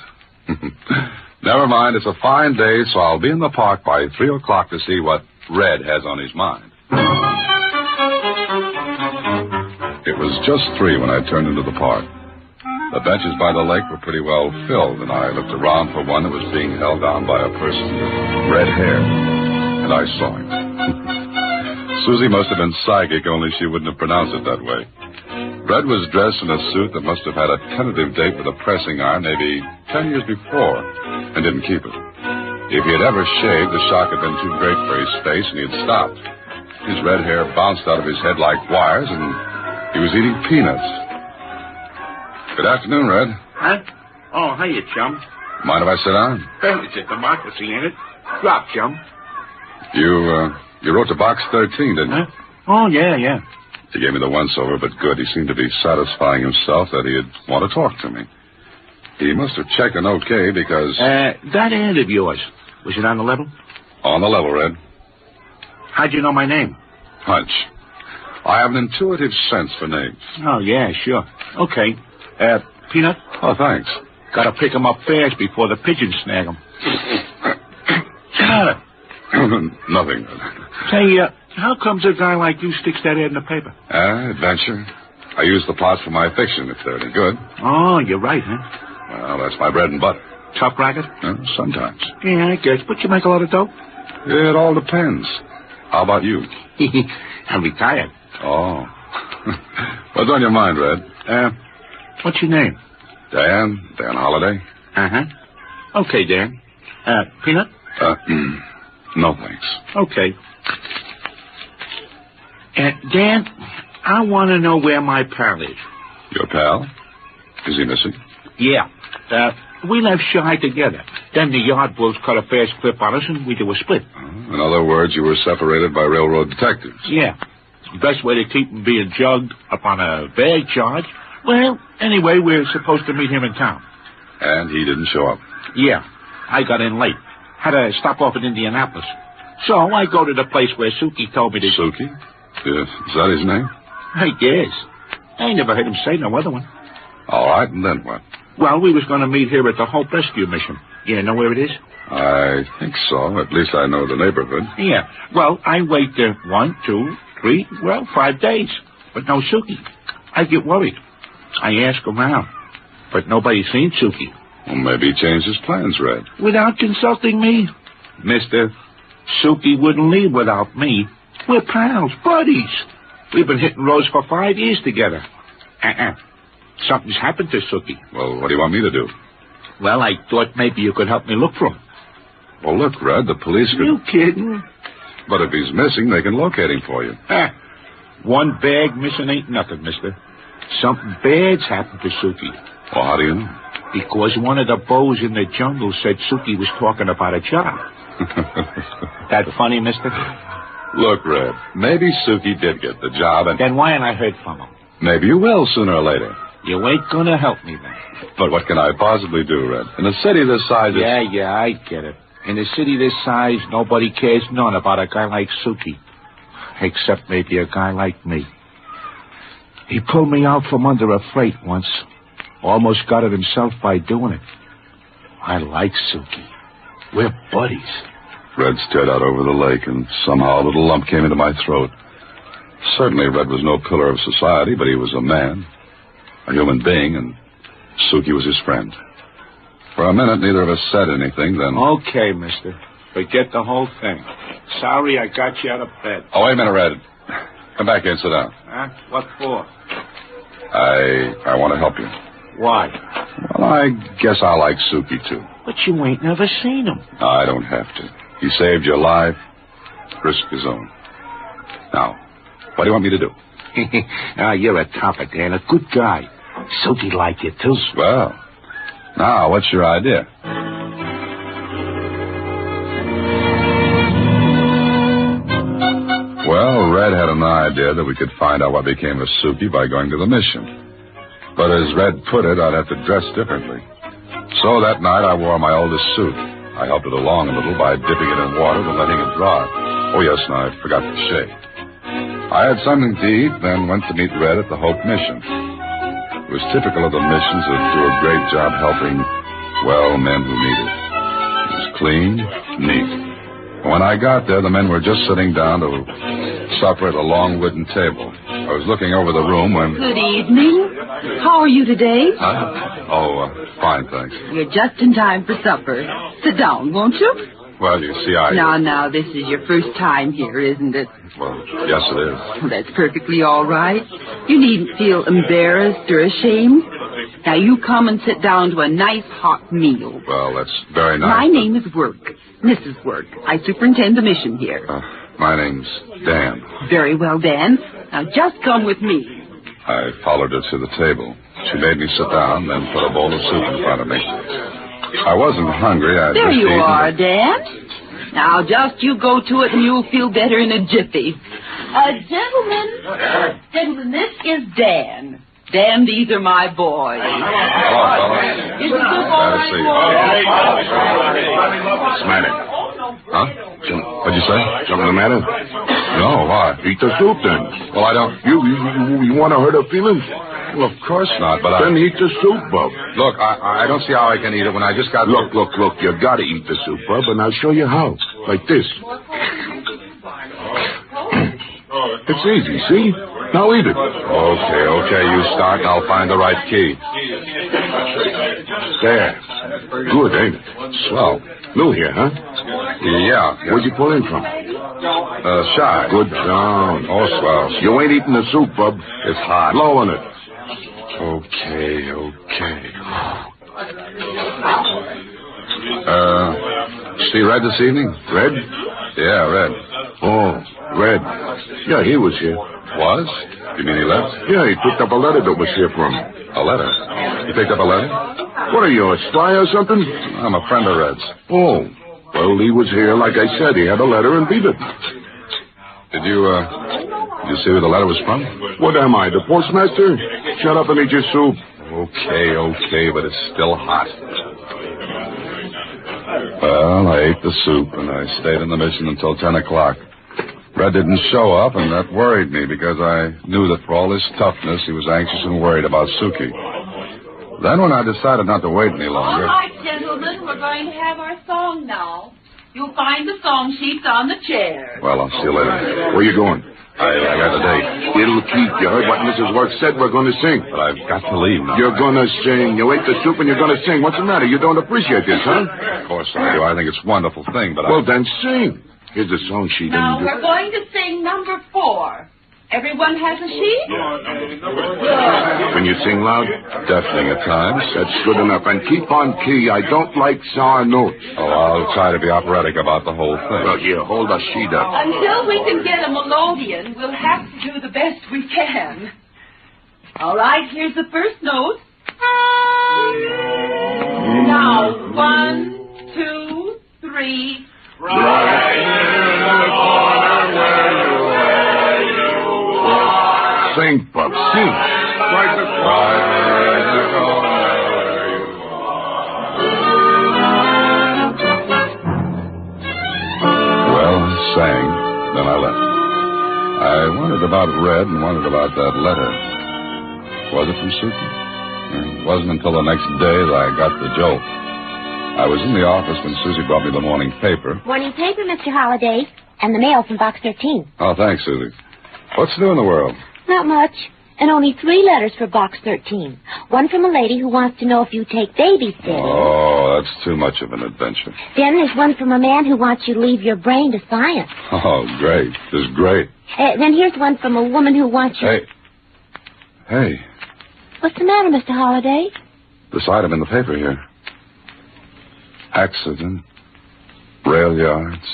Never mind, it's a fine day, so I'll be in the park by 3 o'clock to see what Red has on his mind. It was just 3 when I turned into the park. The benches by the lake were pretty well filled, and I looked around for one that was being held down by a person with red hair, and I saw him. Susie must have been psychic, only she wouldn't have pronounced it that way. Red was dressed in a suit that must have had a tentative date with a pressing iron maybe 10 years before, and didn't keep it. If he had ever shaved, the shock had been too great for his face, and he had stopped. His red hair bounced out of his head like wires, and he was eating peanuts. Good afternoon, Red. Huh? Oh, hiya, chum. Mind if I sit down? It's a democracy, ain't it? Drop, chum. You wrote to Box 13, didn't you? Oh, yeah. He gave me the once-over, but good. He seemed to be satisfying himself that he'd want to talk to me. He must have checked an okay because... that ad of yours, was it on the level? On the level, Red. How'd you know my name? Hunch. I have an intuitive sense for names. Oh, yeah, sure. Okay. Peanut? Oh, thanks. Gotta pick 'em up fast before the pigeons snag 'em. Nothing. Say, how comes a guy like you sticks that ad in the paper? Adventure. I use the plots for my fiction if they're any good. Oh, you're right, huh? Well, that's my bread and butter. Tough racket? Sometimes. Yeah, I guess. But you make a lot of dough? It all depends. How about you? I'm retired. Oh. What's on your mind, Red? What's your name? Dan Holiday. Uh-huh. Okay, Dan. Peanut? No, thanks. Okay. Dan, I want to know where my pal is. Your pal? Is he missing? Yeah. We left Shy together. Then the yard bulls cut a fast clip on us, and we do a split. In other words, you were separated by railroad detectives. Yeah. Best way to keep him being jugged up on a bag charge. Well, anyway, we're supposed to meet him in town. And he didn't show up? Yeah. I got in late. Had to stop off in Indianapolis. So I go to the place where Suki told me to... Suki? Is that his name? I guess. I ain't never heard him say no other one. All right, and then what? Well, we was going to meet here at the Hope Rescue Mission. You know where it is? I think so. At least I know the neighborhood. Yeah. Well, I wait there 1, 2, 3, 5 days. But no Suki. I get worried. I ask around. But nobody's seen Suki. Well, maybe he changed his plans, Red. Without consulting me? Mister, Suki wouldn't leave without me. We're pals, buddies. We've been hitting roads for 5 years together. Something's happened to Suki. Well, what do you want me to do? Well, I thought maybe you could help me look for him. Well, look, Red, the police could... You kidding? But if he's missing, they can locate him for you. One bag missing ain't nothing, mister. Something bad's happened to Suki. Well, how do you know? Because one of the bows in the jungle said Suki was talking about a job. That funny, mister? Look, Red, maybe Suki did get the job and... Then why ain't I heard from him? Maybe you will sooner or later. You ain't gonna help me then. But what can I possibly do, Red? In a city this size... Yeah, I get it. In a city this size, nobody cares none about a guy like Suki. Except maybe a guy like me. He pulled me out from under a freight once. Almost got it himself by doing it. I like Suki. We're buddies. Red stared out over the lake, and somehow a little lump came into my throat. Certainly, Red was no pillar of society, but he was a man, a human being, and Suki was his friend. For a minute, neither of us said anything, then... Okay, mister. Forget the whole thing. Sorry I got you out of bed. Oh, wait a minute, Red. Come back here and sit down. Huh? What for? I want to help you. Why? Well, I guess I like Suki, too. But you ain't never seen him. I don't have to. He saved your life, risked his own. Now, what do you want me to do? You're a topper, Dan. A good guy. Suki like you, too. Well, now, what's your idea? Well, Red had an idea that we could find out what became of Suki by going to the mission. But as Red put it, I'd have to dress differently. So that night I wore my oldest suit. I helped it along a little by dipping it in water and letting it dry. Oh, yes, and I forgot to shave. I had something to eat, then went to meet Red at the Hope Mission. It was typical of the missions that do a great job helping, well, men who need it. It was clean, neat. When I got there, the men were just sitting down to supper at a long wooden table. I was looking over the room when... Good evening. How are you today? Fine, thanks. You're just in time for supper. Sit down, won't you? Well, you see, Now, this is your first time here, isn't it? Well, yes, it is. Well, that's perfectly all right. You needn't feel embarrassed or ashamed. Now, you come and sit down to a nice hot meal. Well, that's very nice. My name is Work, Mrs. Work. I superintend the mission here. My name's Dan. Very well, Dan. Now just come with me. I followed her to the table. She made me sit down, then put a bowl of soup in front of me. I wasn't hungry. I'd There just you eaten, are, but- Dan. Now just you go to it and you'll feel better in a jiffy. Gentlemen, this is Dan. Dan, these are my boys. Hello, fellas. Is the soup all Glad to see you. What's the matter? Huh? What'd you say? Something the matter? No, why? Eat the soup, then. Well, I don't... You want to hurt her feelings? Well, of course not, but Then eat the soup, Bub. Look, I don't see how I can eat it when I just got... Look. You gotta eat the soup, Bub, and I'll show you how. Like this. It's easy, see? Now eat it. Okay, you start and I'll find the right key. There. Good, ain't it? Swell. New here, huh? Yeah. Where'd you pull in from? Shy. Good job. Oh, swell. You ain't eating the soup, Bub. It's hot. Blow on it. Okay. See Red this evening? Red? Yeah, Red. Oh, Red. Yeah, he was here. Was? You mean he left? Yeah, he picked up a letter that was here from him. A letter? You picked up a letter? What are you, a spy or something? I'm a friend of Red's. Oh, well, he was here. Like I said, he had a letter and beat it. Did you see where the letter was from? What am I, the postmaster? Shut up and eat your soup. Okay, but it's still hot. Well, I ate the soup, and I stayed in the mission until 10 o'clock. Red didn't show up, and that worried me, because I knew that for all his toughness, he was anxious and worried about Suki. Then when I decided not to wait any longer... All right, gentlemen, we're going to have our song now. You'll find the song sheets on the chair. Well, I'll see you later. Where you going? I got a date. It'll keep. You heard what Mrs. Work said. We're going to sing. But I've got to leave now. You're going to sing. You ate the soup and you're going to sing. What's the matter? You don't appreciate this, huh? Of course I do. I think it's a wonderful thing, but Well, then sing. Here's the song sheet. Now, we're going to sing number 4. Everyone has a sheet? Can you sing loud? Deafening at times. That's good enough. And keep on key. I don't like sour notes. Oh, I'll try to be operatic about the whole thing. Well, here, hold the sheet up. Until we can get a melodeon, we'll have to do the best we can. All right, here's the first note. Now, 1, 2, 3. Right in the corner where you are. Sing, Pup, sing. Right in the corner where you are. Well, I sang, then I left. I wondered about Red and wondered about that letter. Was it from Suki? It wasn't until the next day that I got the jolt. I was in the office when Susie brought me the morning paper. Morning paper, Mr. Holliday, and the mail from Box 13. Oh, thanks, Susie. What's new in the world? Not much, and only 3 letters for Box 13. One from a lady who wants to know if you take babysitting. Oh, that's too much of an adventure. Then there's one from a man who wants you to leave your brain to science. Oh, great. This is great. Then here's one from a woman who wants you... Hey, What's the matter, Mr. Holliday? this item in the paper here. Accident, rail yards,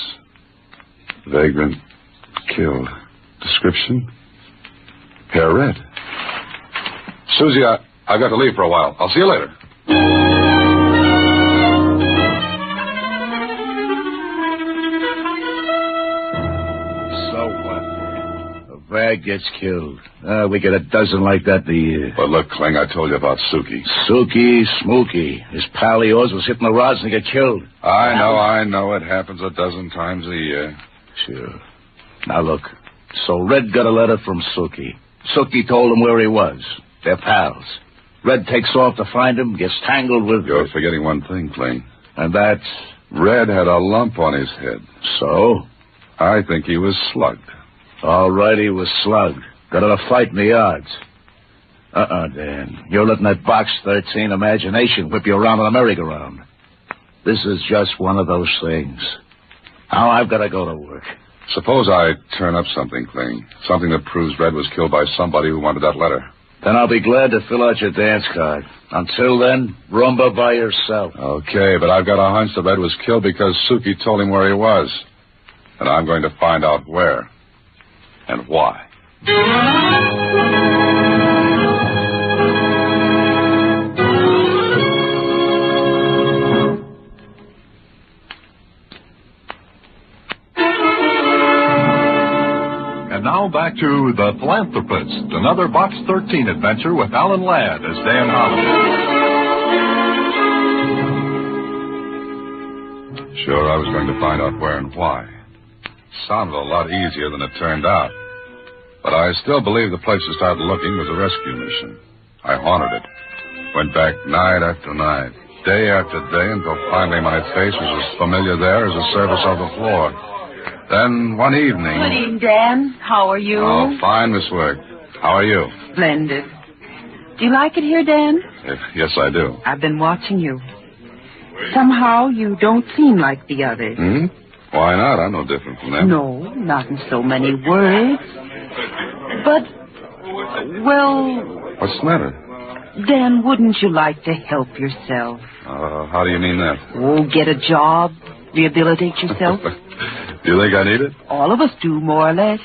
vagrant, killed. Description, hair red. Susie, I've got to leave for a while. I'll see you later. So what? A vag gets killed. We get a dozen like that a year. But look, Kling, I told you about Suki. Suki, Smokey. His pal of yours was hitting the rods and get killed. I know. It happens a dozen times a year. Sure. Now look, so Red got a letter from Suki. Suki told him where he was. They're pals. Red takes off to find him, gets tangled with... You're forgetting one thing, Kling. And that's... Red had a lump on his head. So? I think he was slugged. All right, he was slugged. Got in a fight in the yards. Dan. You're letting that Box 13 imagination whip you around on a merry-go-round. This is just one of those things. Now I've got to go to work. Suppose I turn up something, Kling. Something that proves Red was killed by somebody who wanted that letter. Then I'll be glad to fill out your dance card. Until then, rumba by yourself. Okay, but I've got a hunch that Red was killed because Suki told him where he was. And I'm going to find out where and why. And now back to The Philanthropist, another Box 13 adventure with Alan Ladd as Dan Holliday. Sure, I was going to find out where and why. Sounded a lot easier than it turned out. But I still believe the place to start looking was a rescue mission. I haunted it. Went back night after night, day after day, until finally my face was as familiar there as the surface of the floor. Then one evening... Good evening, Dan. How are you? Oh, fine, Miss Work. How are you? Splendid. Do you like it here, Dan? Yes, I do. I've been watching you. Somehow you don't seem like the others. Hmm? Why not? I'm no different from them. No, not in so many words. But, well... What's the matter? Dan, wouldn't you like to help yourself? How do you mean that? Oh, get a job, rehabilitate yourself. Do you think I need it? All of us do, more or less.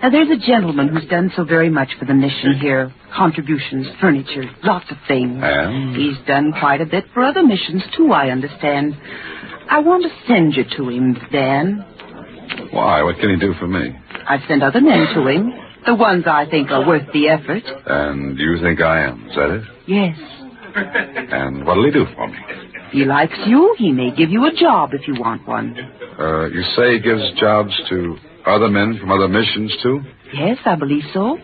Now, there's a gentleman who's done so very much for the mission here. Contributions, furniture, lots of things. And? He's done quite a bit for other missions, too, I understand. I want to send you to him, Dan. Why? What can he do for me? I've sent other men to him. The ones I think are worth the effort. And you think I am, is that it? Yes. And what'll he do for me? If he likes you, he may give you a job if you want one. You say he gives jobs to other men from other missions, too? Yes, I believe so.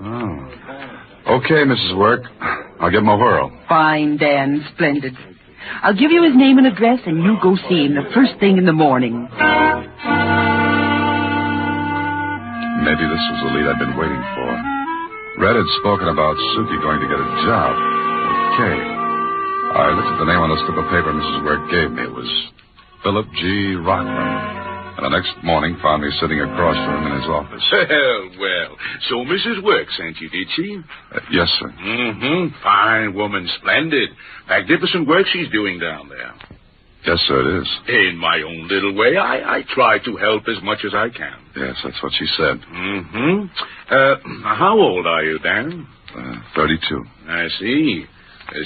Oh. Okay, Mrs. Work. I'll give him a whirl. Fine, Dan. Splendid. I'll give you his name and address, and you go see him the first thing in the morning. Maybe this was the lead I'd been waiting for. Red had spoken about Suki going to get a job. Okay. I looked at the name on the slip of paper Mrs. Work gave me. It was Philip G. Rockland. And the next morning found me sitting across from him in his office. Well, so Mrs. Work sent you, did she? Yes, sir. Mm-hmm. Fine woman, splendid. Magnificent work she's doing down there. Yes, sir, it is. In my own little way, I try to help as much as I can. Yes, that's what she said. Mm-hmm. How old are you, Dan? 32. I see.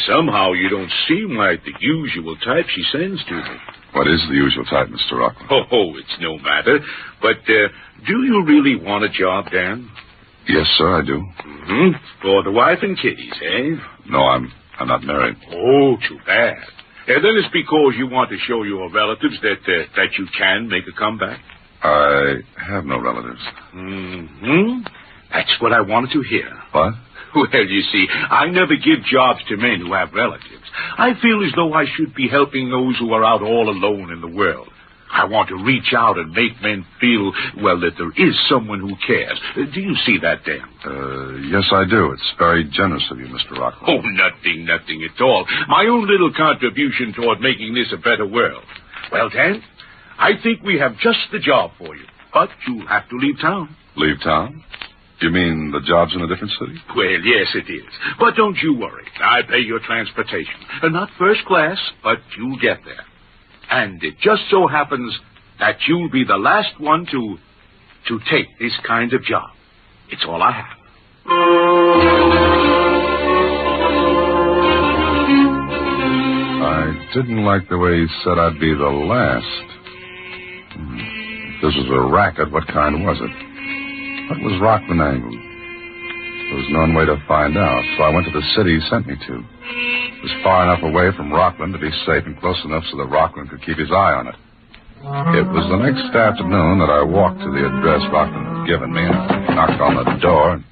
Somehow you don't seem like the usual type she sends to me. What is the usual type, Mr. Rockland? Oh, it's no matter. But do you really want a job, Dan? Yes, sir, I do. Mm-hmm. For the wife and kiddies, eh? No, I'm not married. Oh, too bad. Then it's because you want to show your relatives that you can make a comeback? I have no relatives. Mm-hmm. That's what I wanted to hear. What? Well, you see, I never give jobs to men who have relatives. I feel as though I should be helping those who are out all alone in the world. I want to reach out and make men feel, well, that there is someone who cares. Do you see that, Dan? Yes, I do. It's very generous of you, Mr. Rockland. Oh, nothing at all. My own little contribution toward making this a better world. Well, Dan, I think we have just the job for you. But you'll have to leave town. Leave town? You mean the job's in a different city? Well, yes, it is. But don't you worry. I pay your transportation. Not first class, but you'll get there. And it just so happens that you'll be the last one to take this kind of job. It's all I have. I didn't like the way he said I'd be the last. If this was a racket, what kind was it? What was Rockland angled? There was no way to find out, so I went to the city he sent me to. It was far enough away from Rockland to be safe and close enough so that Rockland could keep his eye on it. It was the next afternoon that I walked to the address Rockland had given me and I knocked on the door.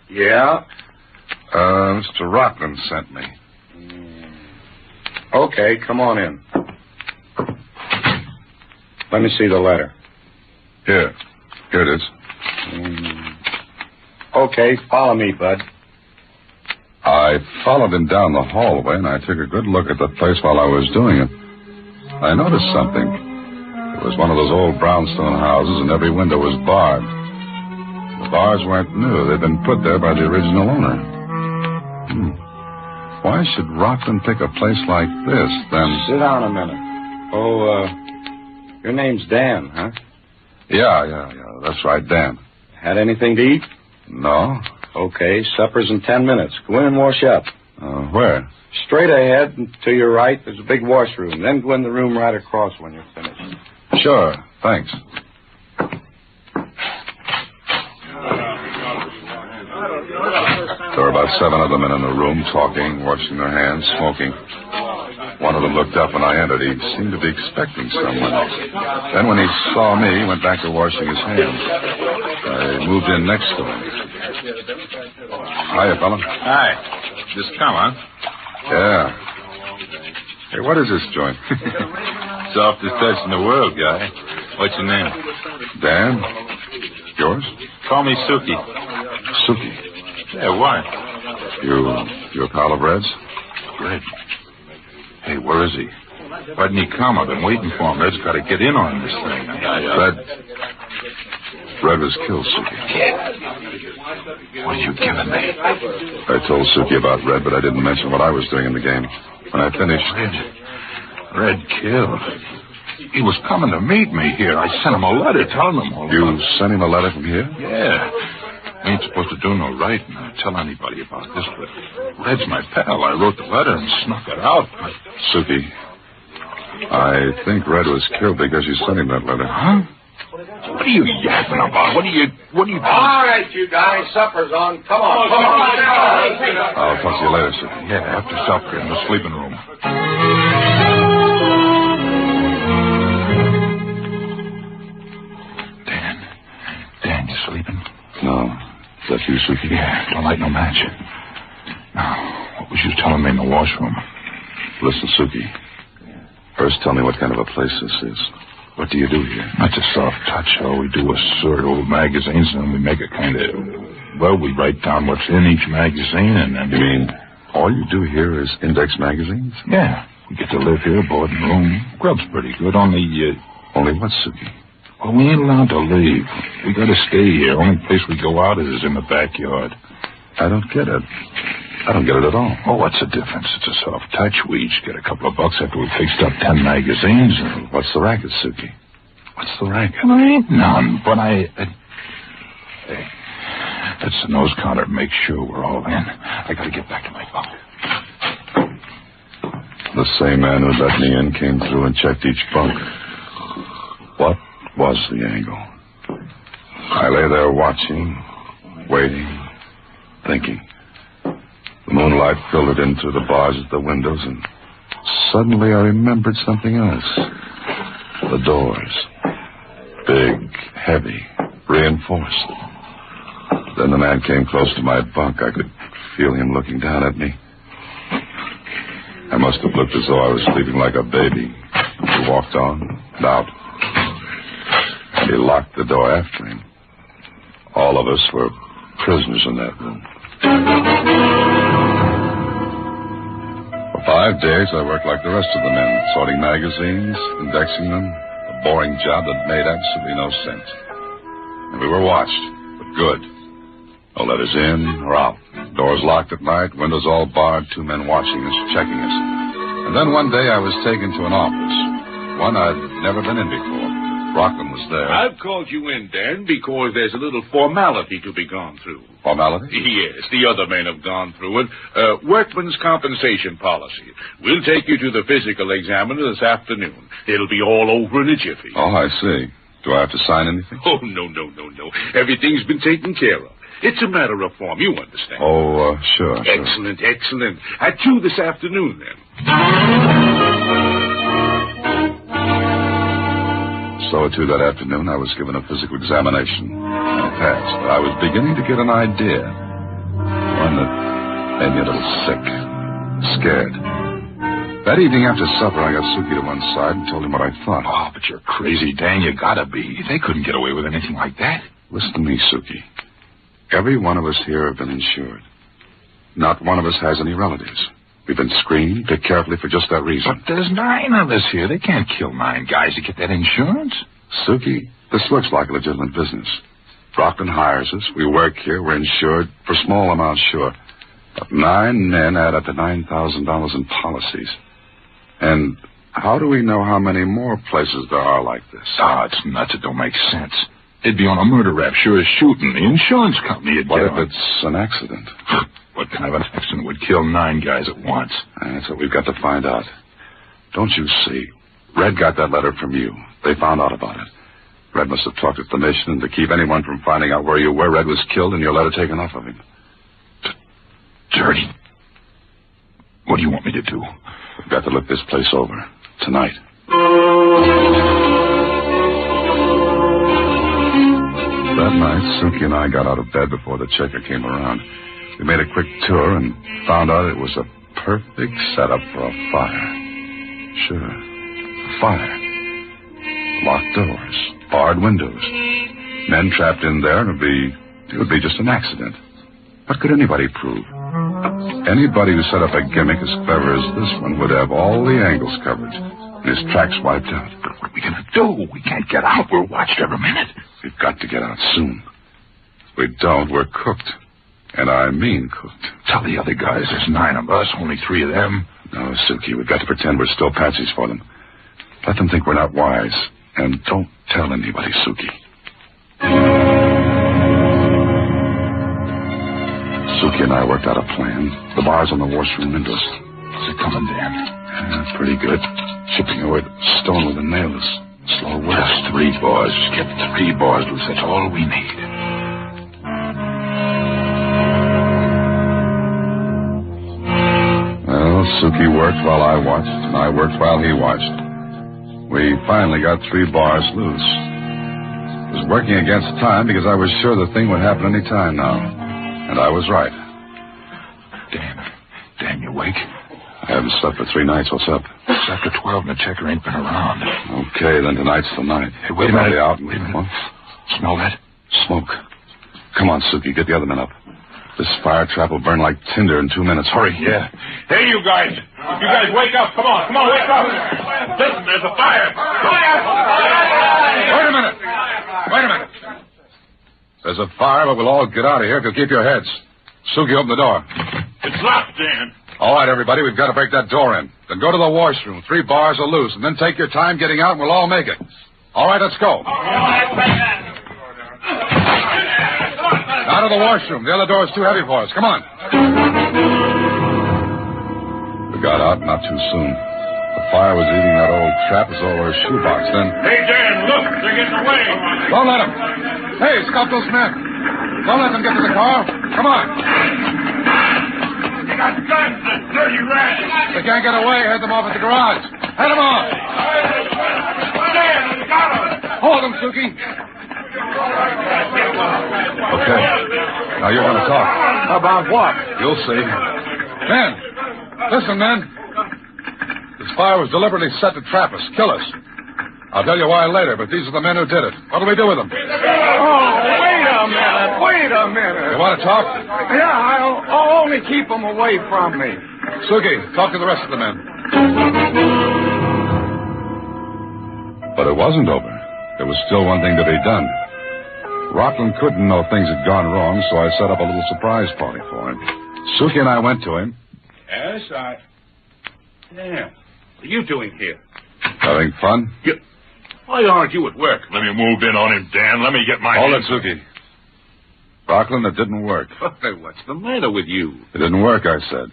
Yeah? Mr. Rockland sent me. Okay, come on in. Let me see the letter. Here it is. Okay, follow me, bud. I followed him down the hallway, and I took a good look at the place while I was doing it. I noticed something. It was one of those old brownstone houses, and every window was barred. The bars weren't new. They'd been put there by the original owner. Why should Rockland pick a place like this, then... Sit down a minute. Oh, your name's Dan, huh? Yeah. That's right, Dan. Had anything to eat? No. Okay, supper's in 10 minutes. Go in and wash up. Where? Straight ahead and to your right, there's a big washroom. Then go in the room right across when you're finished. Sure, thanks. There were about 7 of them in the room, talking, washing their hands, smoking. One of them looked up when I entered. He seemed to be expecting someone. Then when he saw me, he went back to washing his hands. I moved in next to him. Hiya, fella. Hi. Just come, huh? Yeah. Hey, what is this joint? Softest touch in the world, guy. What's your name? Dan? Yours? Call me Suki. Suki? Yeah, why? You a pal of Red's? Red. Hey, where is he? Why didn't he come? I've been waiting for him. Red's got to get in on this thing. Red was killed, Suki. What are you giving me? I told Suki about Red, but I didn't mention what I was doing in the game. When I finished... Red killed. He was coming to meet me here. I sent him a letter telling him all You sent him a letter from here? Yeah. I ain't supposed to do no writing or tell anybody about this, but Red's my pal. I wrote the letter and snuck it out, but... Suki, I think Red was killed because you sent him that letter. Huh? What are you yapping about? What are you... All right, you guys, supper's on. Come on. I'll talk to you later, Suki. Yeah, after supper in the sleeping room. Dan, you sleeping? No. Is that you, Suki? Yeah, don't light no match. Now, what was you telling me in the washroom? Listen, Suki. First, tell me what kind of a place this is. What do you do here? That's a soft touch, show. We do a sort of old magazines, and then we make a kind of... Well, we write down what's in each magazine, and then... You mean all you do here is index magazines? Yeah. We get to live here, board and room. Grub's pretty good, only... Only what, Suki? Well, we ain't allowed to leave. We gotta stay here. Only place we go out is in the backyard. I don't get it. I don't get it at all. Oh, what's the difference? It's a soft touch. We each get a couple of bucks after we fixed up 10 magazines. And... What's the racket, Suki? What's the racket? Well, there ain't none, but Hey, that's the nose counter. Make sure we're all in. I gotta get back to my bunk. The same man who let me in came through and checked each bunk. What was the angle? I lay there watching, waiting, thinking. The moonlight filtered in through the bars at the windows, and suddenly I remembered something else. The doors. Big, heavy, reinforced. Then the man came close to my bunk. I could feel him looking down at me. I must have looked as though I was sleeping like a baby. He walked on and out. And he locked the door after him. All of us were prisoners in that room. For 5 days, I worked like the rest of the men, sorting magazines, indexing them, a boring job that made absolutely no sense. And we were watched, but good. No letters in or out. Doors locked at night, windows all barred, 2 men watching us, checking us. And then one day I was taken to an office, one I'd never been in before. Rockland was there. I've called you in, Dan, because there's a little formality to be gone through. Formality? Yes, the other men have gone through it. Workman's compensation policy. We'll take you to the physical examiner this afternoon. It'll be all over in a jiffy. Oh, I see. Do I have to sign anything? Oh, no. Everything's been taken care of. It's a matter of form, you understand. Oh, sure. Excellent. At 2 this afternoon, then. So, at 2 that afternoon, I was given a physical examination. I passed. I was beginning to get an idea. One that made me a little sick, scared. That evening after supper, I got Suki to one side and told him what I thought. Oh, but you're crazy, Dan. You gotta be. They couldn't get away with anything like that. Listen to me, Suki. Every one of us here have been insured. Not one of us has any relatives. We've been screened, picked carefully for just that reason. But there's 9 of us here. They can't kill 9 guys to get that insurance. Suki, this looks like a legitimate business. Rockland hires us. We work here. We're insured for small amounts, sure. But 9 men add up to $9,000 in policies. And How do we know how many more places there are like this? It's nuts. It don't make sense. It'd be on a murder rap, sure as shooting. The insurance company would What get if on. it's an accident? What kind of an accident would kill 9 guys at once? That's what we've got to find out. Don't you see? Red got that letter from you. They found out about it. Red must have talked to the mission, and to keep anyone from finding out where you were, Red was killed and your letter taken off of him. Dirty. What do you want me to do? We've got to look this place over. Tonight. That night, Suki and I got out of bed before the checker came around. We made a quick tour and found out it was a perfect setup for a fire. Sure, a fire. Locked doors, barred windows. Men trapped in there, and it would be just an accident. What could anybody prove? Anybody who set up a gimmick as clever as this one would have all the angles covered and his tracks wiped out. But what are we going to do? We can't get out. We're watched every minute. We've got to get out soon. If we don't, we're cooked. And I mean cooked. Tell the other guys there's 9 of us, only 3 of them. No, Suki, we've got to pretend we're still patsies for them. Let them think we're not wise. And don't tell anybody, Suki. Suki and I worked out a plan. The bars on the washroom windows. Is it coming, Dan? Pretty good. Chipping away at stone with the nails. Slow work. Just 3 bars. Just get 3 bars loose. That's all we need. Well, Suki worked while I watched, and I worked while he watched. We finally got 3 bars loose. It was working against time because I was sure the thing would happen any time now. And I was right. Dan, you awake? I haven't slept for 3 nights. What's up? It's after 12 and the checker ain't been around. Okay, then tonight's the night. Hey, wait a minute. Out. Wait a minute. Smell that? Smoke. Come on, Suki, get the other men up. This fire trap will burn like tinder in 2 minutes. Hurry. Yeah. Hey, you guys. You guys, wake up. Come on, wake up. Listen, there's a fire. Fire! Wait a minute. There's a fire, but we'll all get out of here if you'll keep your heads. Suki, open the door. It's locked, Dan. All right, everybody, we've got to break that door in. Then go to the washroom. 3 bars are loose, and then take your time getting out, and we'll all make it. All right, let's go. Out of the washroom. The other door's too heavy for us. Come on. We got out not too soon. The fire was eating that old Trapezoid shoebox then. Hey, Dan, look. They're getting away. Don't let them. Hey, stop those men. Don't let them get to the car. Come on. They got guns, the dirty rats. They can't get away. Head them off at the garage. Head them off. Dan, we got them. Hold them, Suki. Okay. Now you're going to talk. About what? You'll see. Men. Listen, men. This fire was deliberately set to trap us, kill us. I'll tell you why later, but these are the men who did it. What'll we do with them? Oh, wait a minute. You want to talk? Yeah, I'll only keep them away from me. Suki, talk to the rest of the men. But it wasn't over. There was still one thing to be done. Rockland couldn't know things had gone wrong, so I set up a little surprise party for him. Suki and I went to him. Yes, Yeah. What are you doing here? Having fun? Why aren't you at work? Let me move in on him, Dan. Let me get my... Hold it, Suki. Rockland, it didn't work. What's the matter with you? It didn't work, I said.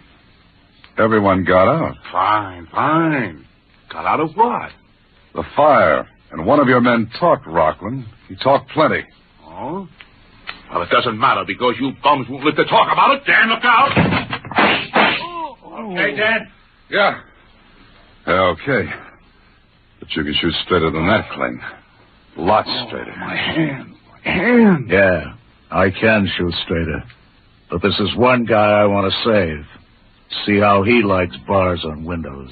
Everyone got out. Fine. Got out of what? The fire. And one of your men talked, Rockland. He talked plenty. Oh? Well, it doesn't matter because you bums won't let to talk about it. Dan, look out! Okay, Dan? Yeah, okay. But you can shoot straighter than that, Kling. Lots straighter. My hand. Yeah, I can shoot straighter. But this is one guy I want to save. See how he likes bars on windows.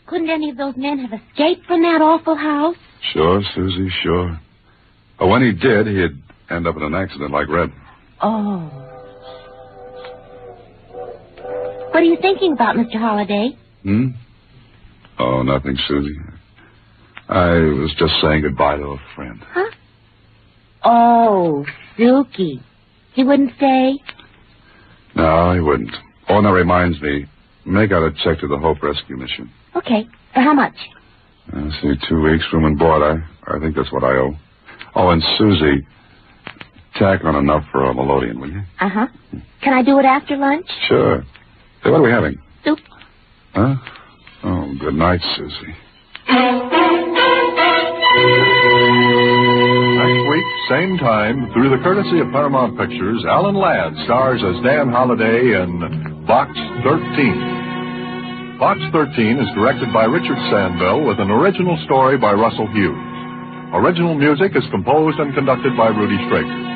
Couldn't any of those men have escaped from that awful house? Sure, Susie, sure. But when he did, he'd end up in an accident like Red. Oh. What are you thinking about, Mr. Holliday? Oh, nothing, Susie. I was just saying goodbye to a friend. Huh? Oh, Suki. He wouldn't stay? No, he wouldn't. Oh, and that reminds me. Make out a check to the Hope Rescue Mission. Okay. For how much? See, 2 weeks, room and board. I think that's what I owe. Oh, and Susie, tack on enough for a melodeon, will you? Uh-huh. Can I do it after lunch? Sure. Hey, what are we having? Soup. Huh? Oh, good night, Susie. Next week, same time, through the courtesy of Paramount Pictures, Alan Ladd stars as Dan Holliday in Box 13. Box 13 is directed by Richard Sandville with an original story by Russell Hughes. Original music is composed and conducted by Rudy Straker.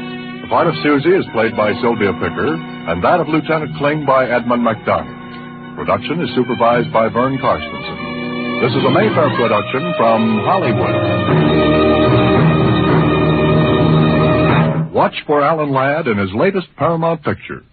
The part of Susie is played by Sylvia Picker, and that of Lieutenant Kling by Edmund McDonald. Production is supervised by Vern Karstensen. This is a Mayfair production from Hollywood. Watch for Alan Ladd in his latest Paramount picture.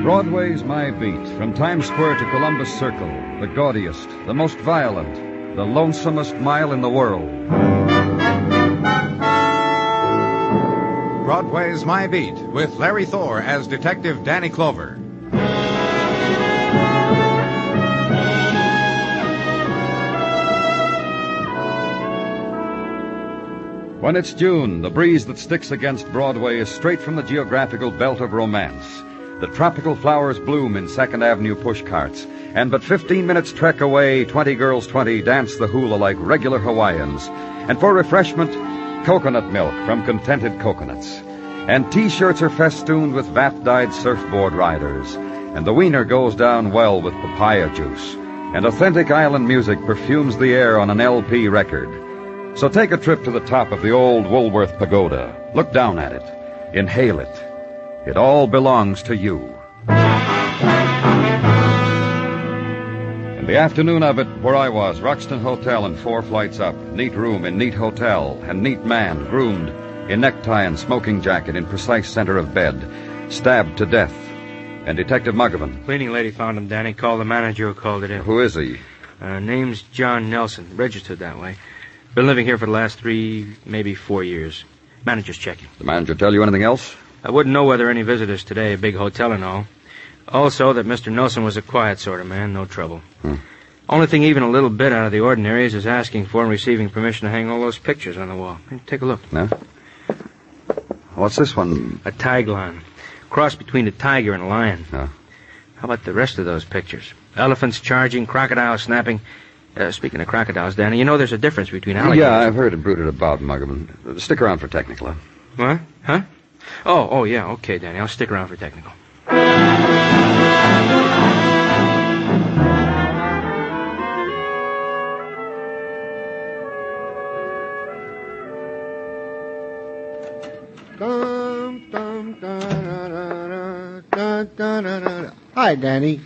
Broadway's My Beat, from Times Square to Columbus Circle, the gaudiest, the most violent, the lonesomest mile in the world. Broadway's My Beat, with Larry Thor as Detective Danny Clover. When it's June, the breeze that sticks against Broadway is straight from the geographical belt of romance. The tropical flowers bloom in 2nd Avenue pushcarts, and but 15 minutes trek away, 20 girls 20 dance the hula like regular Hawaiians. And for refreshment, coconut milk from contented coconuts. And T-shirts are festooned with vat-dyed surfboard riders. And the wiener goes down well with papaya juice. And authentic island music perfumes the air on an LP record. So take a trip to the top of the old Woolworth Pagoda. Look down at it. Inhale it. It all belongs to you. In the afternoon of it, where I was, Roxton Hotel and 4 flights up. Neat room in neat hotel, and neat man, groomed, in necktie and smoking jacket in precise center of bed, stabbed to death. And Detective Muggavan. Cleaning lady found him, Danny. Called the manager who called it in. Who is he? Name's John Nelson. Registered that way. Been living here for the last 3, maybe 4 years. Manager's checking. The manager tell you anything else? I wouldn't know whether any visitors today, a big hotel and all. Also, that Mr. Nelson was a quiet sort of man, no trouble. Only thing even a little bit out of the ordinary is his asking for and receiving permission to hang all those pictures on the wall. Hey, take a look. No? What's this one? A tiglan. Cross between a tiger and a lion. Oh. How about the rest of those pictures? Elephants charging, crocodiles snapping. Speaking of crocodiles, Danny, you know there's a difference between alligators. Yeah, I've heard it brooded about, Muggavan. Stick around for technical, huh? What? Huh? Oh, yeah, okay, Danny. I'll stick around for technical. Hi, Danny.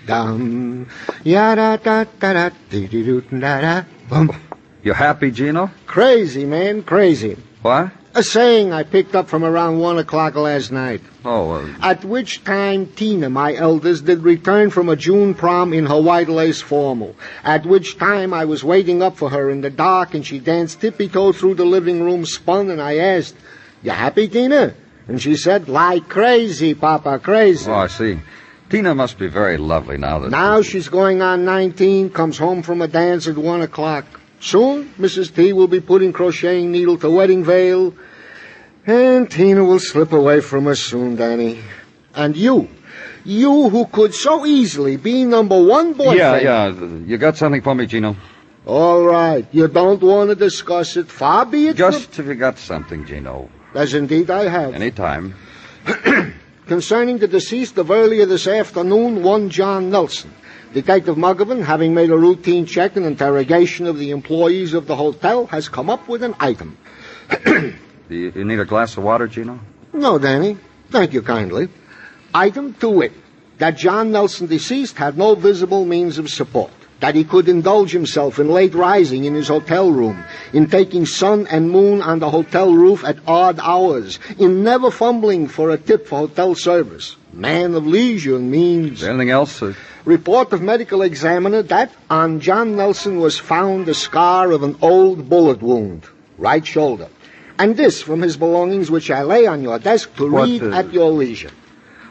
You happy, Gino? Crazy, man, crazy. What? A saying I picked up from around 1 o'clock last night. Oh, At which time Tina, my eldest, did return from a June prom in her white lace formal. At which time I was waiting up for her in the dark, and she danced tippy-toe through the living room, spun, and I asked, "You happy, Tina?" And she said, "Like crazy, Papa, crazy." Oh, I see. Tina must be very lovely now that... Now she's going on 19, comes home from a dance at 1 o'clock. Soon, Mrs. T will be putting crocheting needle to wedding veil, and Tina will slip away from us soon, Danny. And you who could so easily be number one boyfriend. Yeah, you got something for me, Gino? All right, you don't want to discuss it. Far be it Just if you got something, Gino. As indeed I have. Any time. Concerning the deceased of earlier this afternoon, one John Nelson. Detective Muggavan, having made a routine check and interrogation of the employees of the hotel, has come up with an item. You need a glass of water, Gino? No, Danny. Thank you kindly. Item to wit. that John Nelson deceased had no visible means of support, that he could indulge himself in late rising in his hotel room, in taking sun and moon on the hotel roof at odd hours, in never fumbling for a tip for hotel service. Man of leisure and means. Anything else? Report of medical examiner that on John Nelson was found the scar of an old bullet wound, right shoulder. And this from his belongings, which I lay on your desk to read at your leisure.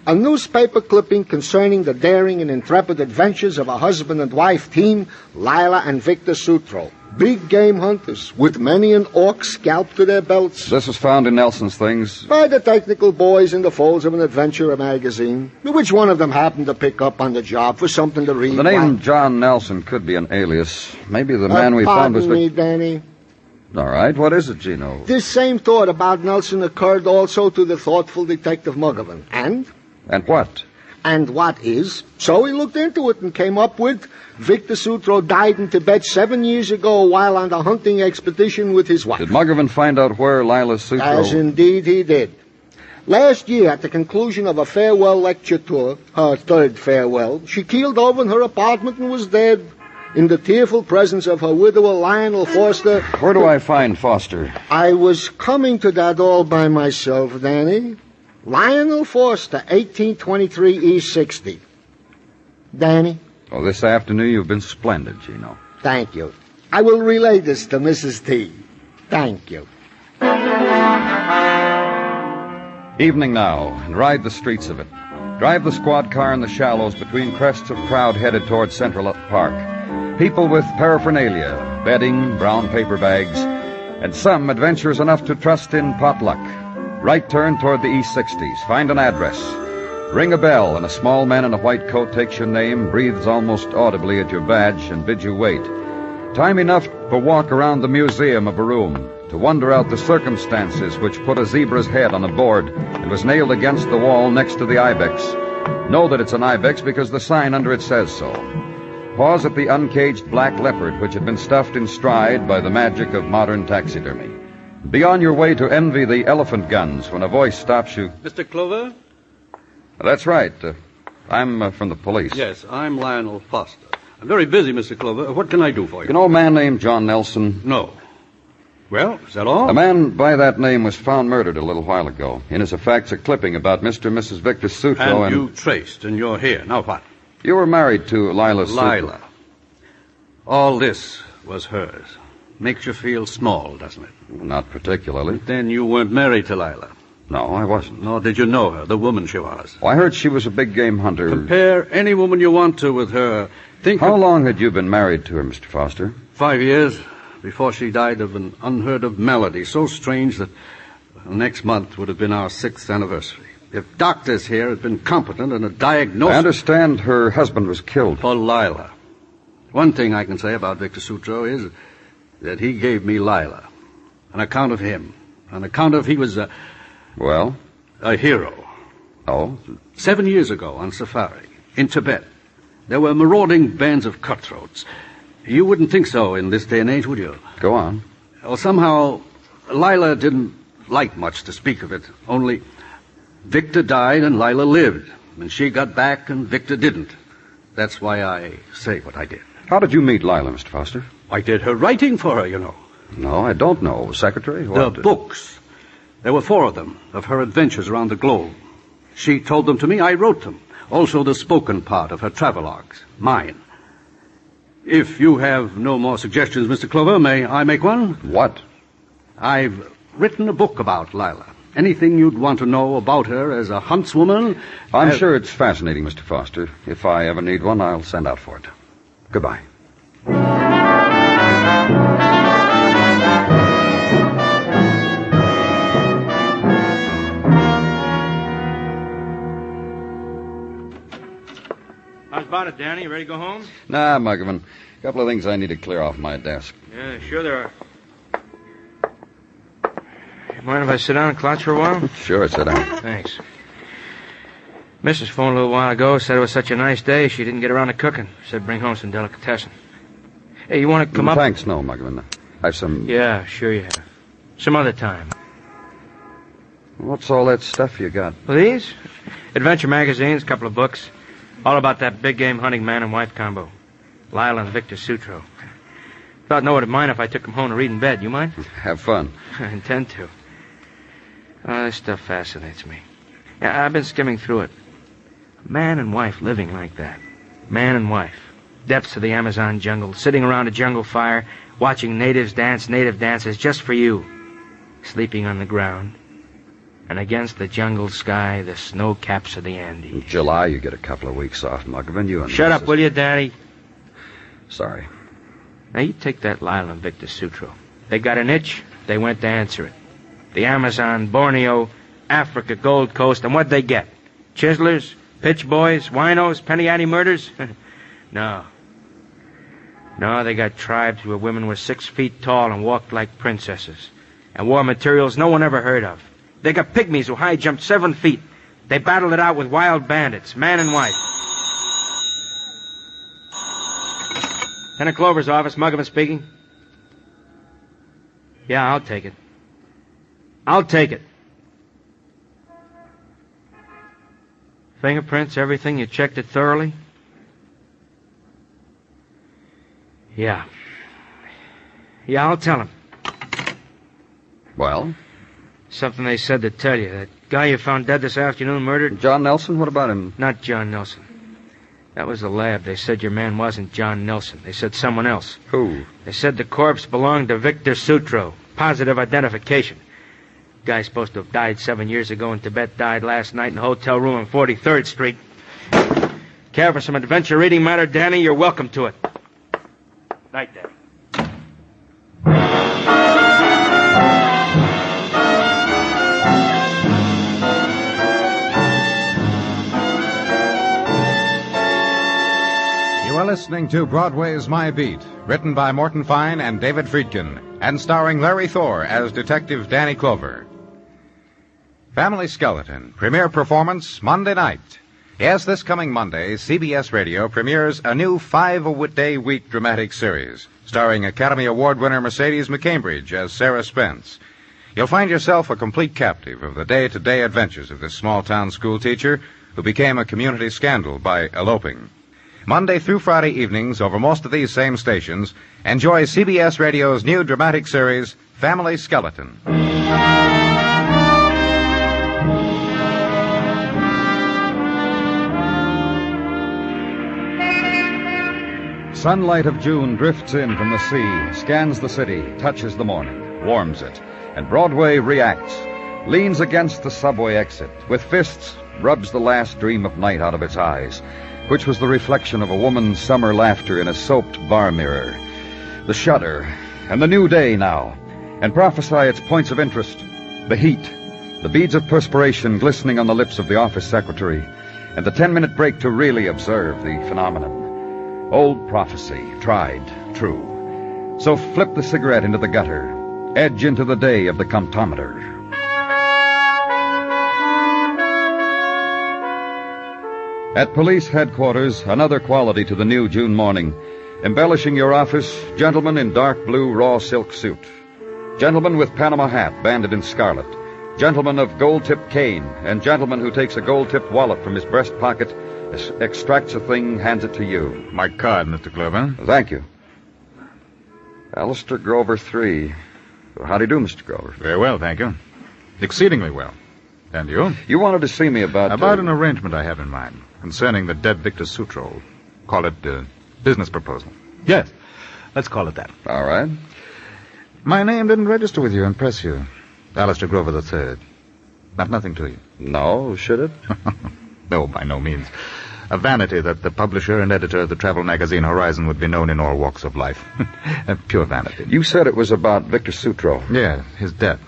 A newspaper clipping concerning the daring and intrepid adventures of a husband and wife team, Lila and Victor Sutro. Big game hunters, with many an orc scalp to their belts. This was found in Nelson's things? By the technical boys in the folds of an adventurer magazine, which one of them happened to pick up on the job for something to read. The name John Nelson could be an alias. Maybe the man we found was... Pardon me, Danny. All right, what is it, Gino? This same thought about Nelson occurred also to the thoughtful Detective Muggavan. And? And what? And what is? So he looked into it and came up with Victor Sutro died in Tibet 7 years ago while on the hunting expedition with his wife. Did Muggavan find out where Lila Sutro... As indeed he did. Last year, at the conclusion of a farewell lecture tour, her third farewell, she keeled over in her apartment and was dead, in the tearful presence of her widower, Lionel Foster. Where do I find Foster? I was coming to that all by myself, Danny. Lionel Foster, 1823 East 60. Danny? Oh, this afternoon you've been splendid, Gino. Thank you. I will relay this to Mrs. T. Thank you. Evening now, and ride the streets of it. Drive the squad car in the shallows between crests of crowd headed toward Central Park. People with paraphernalia, bedding, brown paper bags, and some adventurers enough to trust in potluck. Right turn toward the East 60s. Find an address. Ring a bell, and a small man in a white coat takes your name, breathes almost audibly at your badge, and bids you wait. Time enough for walk around the museum of a room, to wonder out the circumstances which put a zebra's head on a board and was nailed against the wall next to the ibex. Know that it's an ibex because the sign under it says so. Pause at the uncaged black leopard which had been stuffed in stride by the magic of modern taxidermy. Be on your way to envy the elephant guns when a voice stops you. Mr. Clover? That's right. I'm from the police. Yes, I'm Lionel Foster. I'm very busy, Mr. Clover. What can I do for you? You know a man named John Nelson? No. Well, is that all? A man by that name was found murdered a little while ago. In his effects, a clipping about Mr. and Mrs. Victor Sutro and you traced, and you're here. Now what? You were married to Lila Sutro. Lila. All this was hers. Makes you feel small, doesn't it? Not particularly. But then you weren't married to Lila. No, I wasn't. Nor did you know her, the woman she was. Well, I heard she was a big game hunter. Compare any woman you want to with her. How long had you been married to her, Mr. Foster? 5 years, before she died of an unheard-of malady, so strange that next month would have been our 6th anniversary. If doctors here had been competent in a diagnosis... I understand her husband was killed. For Lila. One thing I can say about Victor Sutro is that he gave me Lila. On account of him. On account of he was a... Well? A hero. Oh? 7 years ago on safari, in Tibet, there were marauding bands of cutthroats. You wouldn't think so in this day and age, would you? Go on. Well, somehow, Lila didn't like much to speak of it. Only Victor died and Lila lived. And she got back and Victor didn't. That's why I say what I did. How did you meet Lila, Mr. Foster? I did her writing for her, you know. No, I don't know. Secretary? What? The books. There were 4 of them, of her adventures around the globe. She told them to me, I wrote them. Also the spoken part of her travelogues, mine. If you have no more suggestions, Mr. Clover, may I make one? What? I've written a book about Lila. Anything you'd want to know about her as a huntswoman... I'm sure it's fascinating, Mr. Foster. If I ever need one, I'll send out for it. Goodbye. How's about it, Danny? You ready to go home? Nah, Muggavan. A couple of things I need to clear off my desk. Yeah, sure there are. You mind if I sit down and clouch for a while? Sure, sit down. Thanks. Mrs. phoned a little while ago, said it was such a nice day she didn't get around to cooking. Said bring home some delicatessen. Hey, you want to come up? Thanks, no, Muggavan. I've some... Yeah, sure you have. Some other time. What's all that stuff you got? Well, these? Adventure magazines, a couple of books. All about that big game hunting man and wife combo. Lyle and Victor Sutro. Thought no one would mind if I took them home to read in bed. You mind? Have fun. I intend to. Oh, this stuff fascinates me. Yeah, I've been skimming through it. Man and wife living like that. Man and wife. Depths of the Amazon jungle, sitting around a jungle fire, watching natives dance native dances just for you. Sleeping on the ground. And against the jungle sky, the snow caps of the Andes. In July, you get a couple of weeks off, Muggavan. You and Shut up, will you, Daddy? Sorry. Now, you take that Lyle and Victor Sutro. They got an itch, they went to answer it. The Amazon, Borneo, Africa, Gold Coast, and what'd they get? Chiselers? Pitch boys? Winos? Penny Ante murders? No. No, they got tribes where women were 6 feet tall and walked like princesses. And wore materials no one ever heard of. They got pygmies who high jumped 7 feet. They battled it out with wild bandits, man and wife. Lieutenant Clover's office, Muggavan speaking. Yeah, I'll take it. I'll take it. Fingerprints, everything, you checked it thoroughly? Yeah. Yeah, I'll tell him. Well? Something they said to tell you. That guy you found dead this afternoon, murdered? John Nelson? What about him? Not John Nelson. That was the lab. They said your man wasn't John Nelson. They said someone else. Who? They said the corpse belonged to Victor Sutro. Positive identification. Guy's supposed to have died 7 years ago in Tibet, died last night in a hotel room on 43rd Street. Care for some adventure reading matter, Danny? You're welcome to it. Night, Danny. You are listening to Broadway's My Beat, written by Morton Fine and David Friedkin, and starring Larry Thor as Detective Danny Clover. Family Skeleton, premiere performance Monday night. Yes, this coming Monday, CBS Radio premieres a new 5-a-day-week dramatic series, starring Academy Award winner Mercedes McCambridge as Sarah Spence. You'll find yourself a complete captive of the day-to-day adventures of this small-town schoolteacher who became a community scandal by eloping. Monday through Friday evenings over most of these same stations, enjoy CBS Radio's new dramatic series, Family Skeleton. Sunlight of June drifts in from the sea, scans the city, touches the morning, warms it, and Broadway reacts, leans against the subway exit, with fists rubs the last dream of night out of its eyes, which was the reflection of a woman's summer laughter in a soaped bar mirror. The shudder, and the new day now, and prophesy its points of interest, the heat, the beads of perspiration glistening on the lips of the office secretary, and the 10-minute break to really observe the phenomenon. Old prophecy, tried, true. So flip the cigarette into the gutter, edge into the day of the comptometer. At police headquarters, another quality to the new June morning. Embellishing your office, gentlemen in dark blue raw silk suit. Gentleman with Panama hat banded in scarlet. Gentleman of gold-tipped cane, and gentleman who takes a gold-tipped wallet from his breast pocket, extracts a thing, hands it to you. My card, Mr. Clover. Thank you. Alistair Grover 3. How do you do, Mr. Grover? Very well, thank you. Exceedingly well. And you? You wanted to see me about... About an arrangement I have in mind concerning the dead Victor Sutro. Call it business proposal. Yes, let's call it that. All right. My name didn't register with you, impress you. Alistair Grover III. Not nothing to you. No, should it? No, by no means. A vanity that the publisher and editor of the travel magazine Horizon would be known in all walks of life. A pure vanity. You said it was about Victor Sutro. Yeah, his death.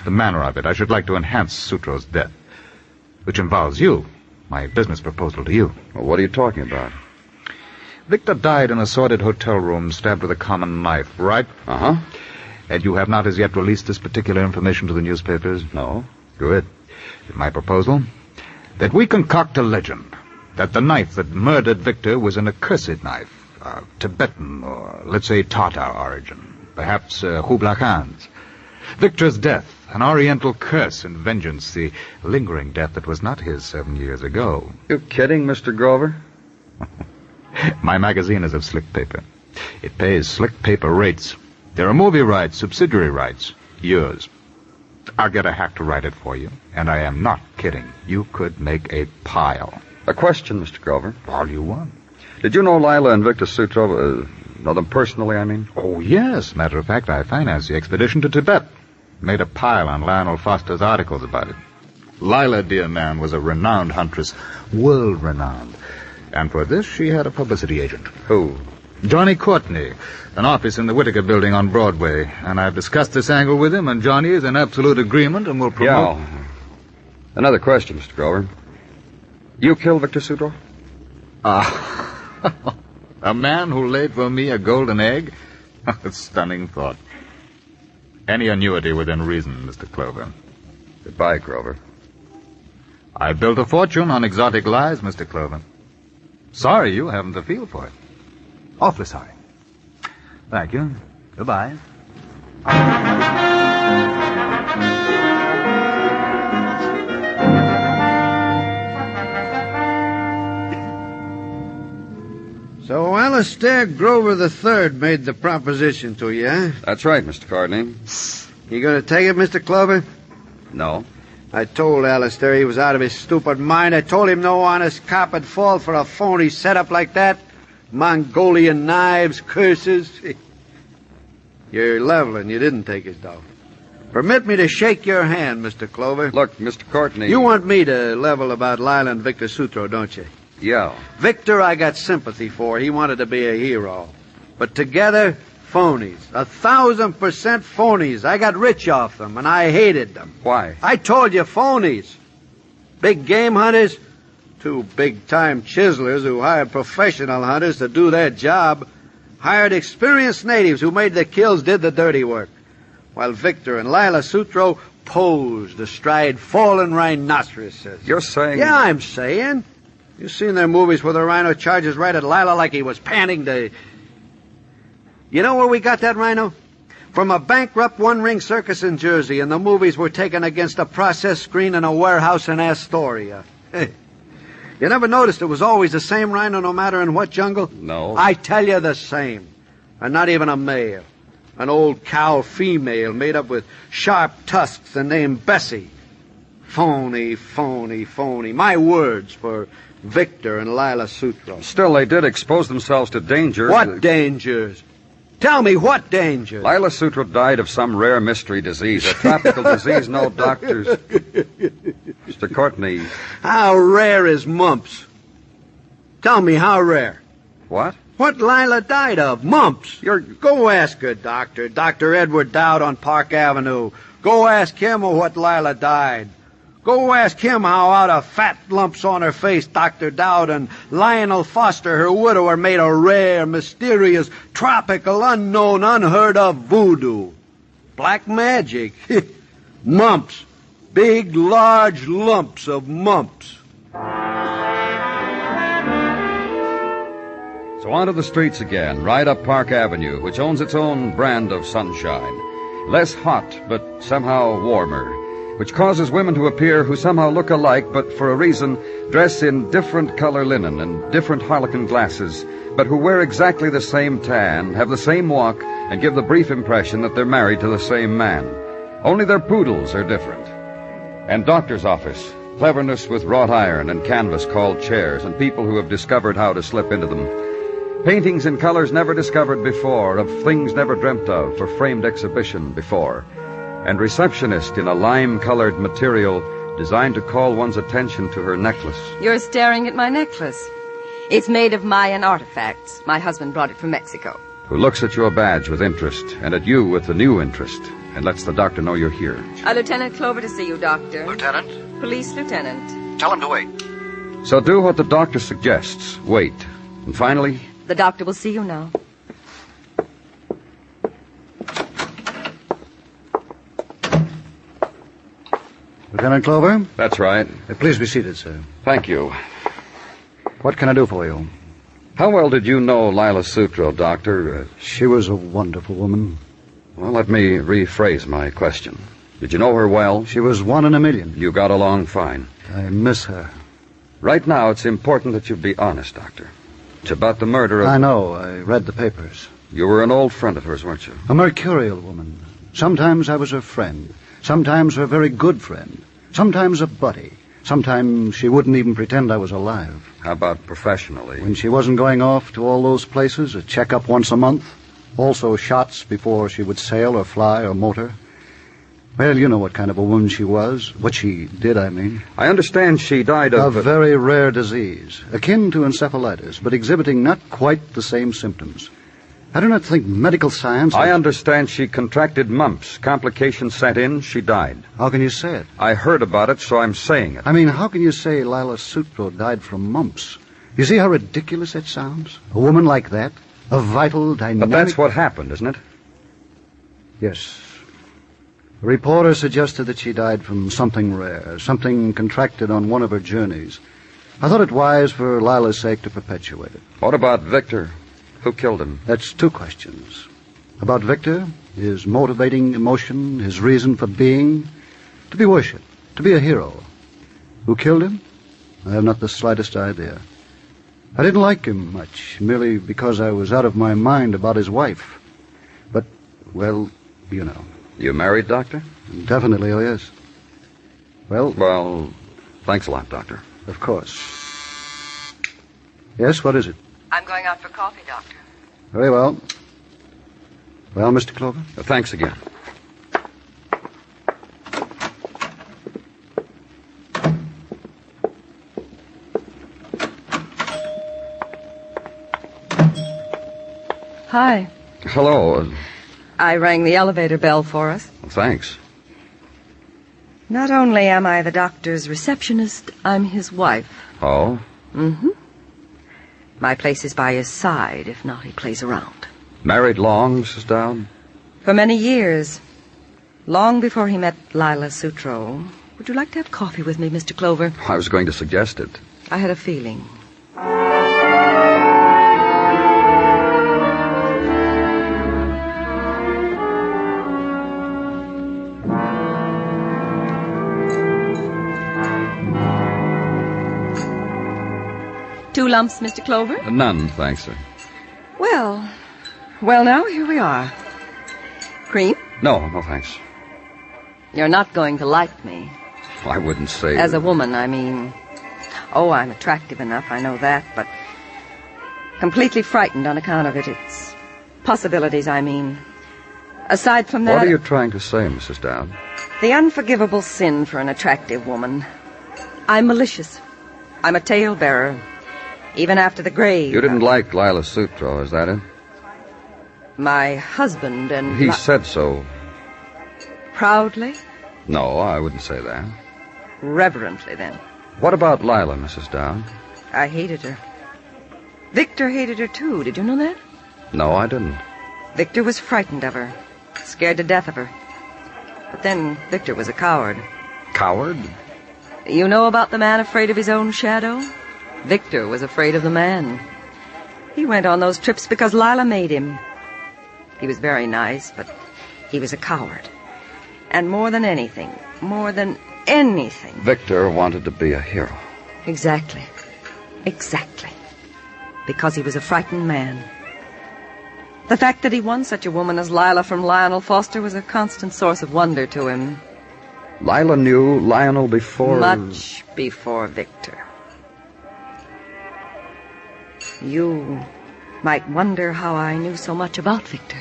The manner of it. I should like to enhance Sutro's death. Which involves you. My business proposal to you. Well, what are you talking about? Victor died in a sordid hotel room, stabbed with a common knife, right? Uh-huh. And you have not as yet released this particular information to the newspapers? No. Good. My proposal? That we concoct a legend. That the knife that murdered Victor was an accursed knife. Tibetan or, let's say, Tatar origin. Perhaps Kubla Khan's. Victor's death, an oriental curse and vengeance, the lingering death that was not his 7 years ago. You kidding, Mr. Grover? My magazine is of slick paper. It pays slick paper rates. There are movie rights, subsidiary rights. Yours. I'll get a hack to write it for you, and I am not kidding. You could make a pile. A question, Mr. Grover. All you want. Did you know Lila and Victor Sutro? Know them personally, I mean? Oh, yes. Matter of fact, I financed the expedition to Tibet. Made a pile on Lionel Foster's articles about it. Lila, dear man, was a renowned huntress. World-renowned. And for this, she had a publicity agent. Who? Johnny Courtney, an office in the Whitaker building on Broadway. And I've discussed this angle with him, and Johnny is in absolute agreement and will promote... Yeah. Another question, Mr. Grover. You killed Victor Sutro? A man who laid for me a golden egg? A stunning thought. Any annuity within reason, Mr. Clover. Goodbye, Grover. I built a fortune on exotic lies, Mr. Clover. Sorry you haven't the feel for it. Awfully sorry. Thank you. Goodbye. So Alistair Grover III made the proposition to you, huh? That's right, Mr. Courtney. You going to take it, Mr. Clover? No. I told Alistair he was out of his stupid mind. I told him no honest cop would fall for a phony setup like that. Mongolian knives, curses. You're leveling. You didn't take his dough. Permit me to shake your hand, Mr. Clover. Look, Mr. Courtney... You want me to level about Lila and Victor Sutro, don't you? Yeah. Victor, I got sympathy for. He wanted to be a hero. But together, phonies. 1,000% phonies. I got rich off them, and I hated them. Why? I told you, phonies. Big game hunters, two big-time chiselers who hired professional hunters to do their job, hired experienced natives who made the kills, did the dirty work, while Victor and Lila Sutro posed astride fallen rhinoceroses. You're saying... Yeah, I'm saying. You seen their movies where the rhino charges right at Lila like he was panting to... You know where we got that rhino? From a bankrupt one-ring circus in Jersey, and the movies were taken against a process screen in a warehouse in Astoria. You never noticed it was always the same rhino no matter in what jungle? No. I tell you the same. And not even a male. An old cow female made up with sharp tusks and named Bessie. Phony, phony, phony. My words for Victor and Lila Sutro. Still, they did expose themselves to danger. What dangers? Tell me, what dangers? Lila Sutro died of some rare mystery disease, a tropical disease no doctors... Mr. Courtney... How rare is mumps? Tell me, how rare? What? What Lila died of? Mumps. Go ask her, Doctor. Dr. Edward Dowd on Park Avenue. Go ask him of what Lila died. Go ask him how out of fat lumps on her face Dr. Dowd and Lionel Foster, her widower, made a rare, mysterious, tropical, unknown, unheard of voodoo. Black magic. Mumps. Big, large lumps of mumps. So onto the streets again, right up Park Avenue, which owns its own brand of sunshine. Less hot, but somehow warmer. Which causes women to appear who somehow look alike, but for a reason dress in different color linen and different harlequin glasses, but who wear exactly the same tan, have the same walk, and give the brief impression that they're married to the same man. Only their poodles are different. And doctor's office, cleverness with wrought iron and canvas called chairs, and people who have discovered how to slip into them. Paintings in colors never discovered before, of things never dreamt of for framed exhibition before. And receptionist in a lime-colored material designed to call one's attention to her necklace. You're staring at my necklace. It's made of Mayan artifacts. My husband brought it from Mexico. Who looks at your badge with interest, and at you with a new interest, and lets the doctor know you're here. Lieutenant Clover to see you, Doctor. Lieutenant? Police Lieutenant. Tell him to wait. So do what the doctor suggests. Wait. And finally... The doctor will see you now. Lieutenant Clover? That's right. Please be seated, sir. Thank you. What can I do for you? How well did you know Lila Sutro, Doctor? She was a wonderful woman. Well, let me rephrase my question. Did you know her well? She was one in a million. You got along fine. I miss her. Right now, it's important that you be honest, Doctor. About the murder of... I know. I read the papers. You were an old friend of hers, weren't you? A mercurial woman. Sometimes I was her friend. Sometimes her very good friend. Sometimes a buddy. Sometimes she wouldn't even pretend I was alive. How about professionally? When she wasn't going off to all those places, a checkup once a month. Also shots before she would sail or fly or motor. Well, you know what kind of a woman she was. What she did, I mean. I understand she died of... A very rare disease, akin to encephalitis, but exhibiting not quite the same symptoms. I do not think medical science... I understand she contracted mumps. Complications set in, she died. How can you say it? I heard about it, so I'm saying it. I mean, how can you say Lila Sutro died from mumps? You see how ridiculous that sounds? A woman like that? A vital, dynamic... But that's what happened, isn't it? Yes. A reporter suggested that she died from something rare, something contracted on one of her journeys. I thought it wise for Lila's sake to perpetuate it. What about Victor? Who killed him? That's two questions. About Victor, his motivating emotion, his reason for being, to be worshipped, to be a hero. Who killed him? I have not the slightest idea. I didn't like him much, merely because I was out of my mind about his wife. But, well, you know. You married, Doctor? Definitely, oh yes. Well, thanks a lot, Doctor. Of course. Yes, what is it? I'm going out for coffee, Doctor. Very well. Well, Mr. Clover? Thanks again. Hi. Hello. I rang the elevator bell for us. Thanks. Not only am I the doctor's receptionist, I'm his wife. Oh? Mm-hmm. My place is by his side. If not, he plays around. Married long, Mrs. Dowd? For many years. Long before he met Lila Sutro. Would you like to have coffee with me, Mr. Clover? I was going to suggest it. I had a feeling. Two lumps, Mr. Clover? None, thanks, sir. Well, now, here we are. Cream? No, thanks. You're not going to like me. I wouldn't say... As a woman, I mean. Oh, I'm attractive enough, I know that, but completely frightened on account of it. It's possibilities, I mean. Aside from that... What are you trying to say, Mrs. Dowd? The unforgivable sin for an attractive woman. I'm malicious. I'm a talebearer. Even after the grave. You didn't like Lila Sutro, is that it? My husband and... He said so. Proudly? No, I wouldn't say that. Reverently, then. What about Lila, Mrs. Dowd? I hated her. Victor hated her, too. Did you know that? No, I didn't. Victor was frightened of her. Scared to death of her. But then Victor was a coward. Coward? You know about the man afraid of his own shadow? Victor was afraid of the man. He went on those trips because Lila made him. He was very nice, but he was a coward. And more than anything... Victor wanted to be a hero. Exactly. Because he was a frightened man. The fact that he won such a woman as Lila from Lionel Foster was a constant source of wonder to him. Lila knew Lionel before... Much before Victor. You might wonder how I knew so much about Victor.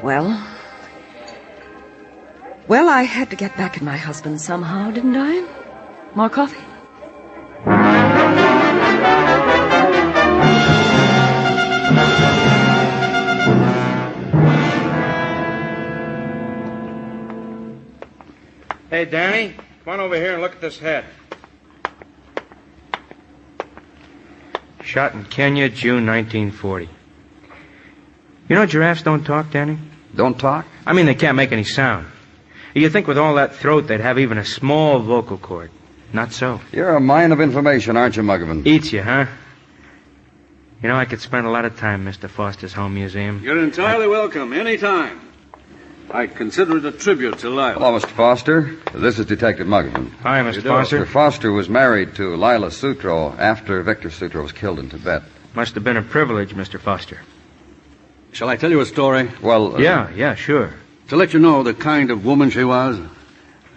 Well, I had to get back at my husband somehow, didn't I? More coffee? Hey, Danny, come on over here and look at this head. Shot in Kenya, June 1940. You know giraffes don't talk, Danny? Don't talk? I mean, they can't make any sound. You'd think with all that throat they'd have even a small vocal cord. Not so. You're a mine of information, aren't you, Muggavan? Eats you, huh? You know, I could spend a lot of time in Mr. Foster's home museum. You're entirely welcome, any time. I consider it a tribute to Lila. Hello, Mr. Foster. This is Detective Muggavan. Hi, Mr. Foster. Mr. Foster was married to Lila Sutro after Victor Sutro was killed in Tibet. Must have been a privilege, Mr. Foster. Shall I tell you a story? Well, Yeah, sure. To let you know the kind of woman she was,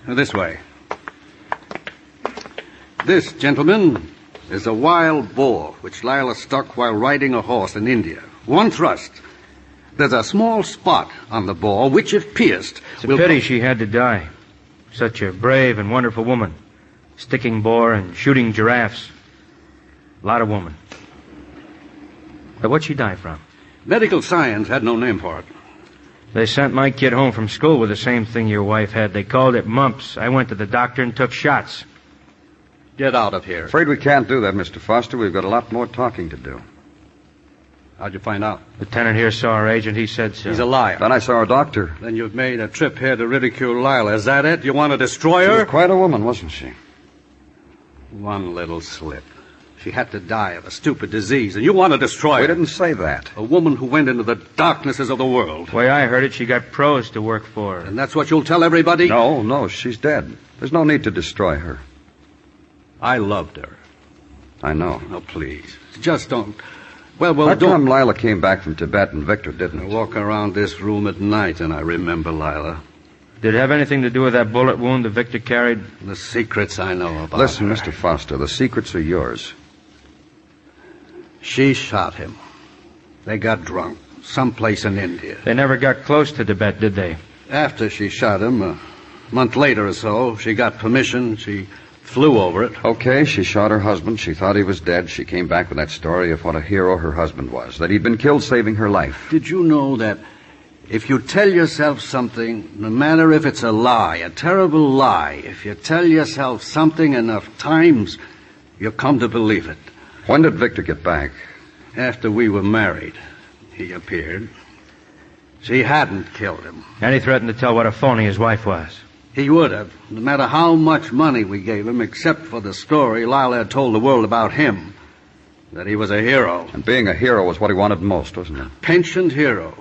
this way. This, gentlemen, is a wild boar which Lila stuck while riding a horse in India. One thrust. There's a small spot on the boar which, if pierced... It's a pity she had to die. Such a brave and wonderful woman. Sticking boar and shooting giraffes. A lot of woman. But what'd she die from? Medical science had no name for it. They sent my kid home from school with the same thing your wife had. They called it mumps. I went to the doctor and took shots. Get out of here. Afraid we can't do that, Mr. Foster. We've got a lot more talking to do. How'd you find out? Lieutenant here saw our agent. He said so. He's a liar. Then I saw our doctor. Then you've made a trip here to ridicule Lila. Is that it? You want to destroy She her? was quite a woman, wasn't she? One little slip. She had to die of a stupid disease, and you want to destroy her. We didn't say that. A woman who went into the darknesses of the world. The way I heard it, she got pros to work for her. And that's what you'll tell everybody? No, she's dead. There's no need to destroy her. I loved her. I know. Oh, please. Just don't... Well, That don't... time Lila came back from Tibet and Victor didn't. I walk around this room at night and I remember Lila. Did it have anything to do with that bullet wound that Victor carried? The secrets I know about Listen, her. Mr. Foster, the secrets are yours. She shot him. They got drunk. Someplace in India. They never got close to Tibet, did they? After she shot him, a month later or so, she got permission. She flew over it. Okay, she shot her husband. She thought he was dead. She came back with that story of what a hero her husband was, that he'd been killed saving her life. Did you know that if you tell yourself something, no matter if it's a lie, a terrible lie, if you tell yourself something enough times, you'll come to believe it? When did Victor get back? After we were married, he appeared. She hadn't killed him. And he threatened to tell what a phony his wife was. He would have, no matter how much money we gave him, except for the story Lila had told the world about him, that he was a hero. And being a hero was what he wanted most, wasn't it? Pensioned hero,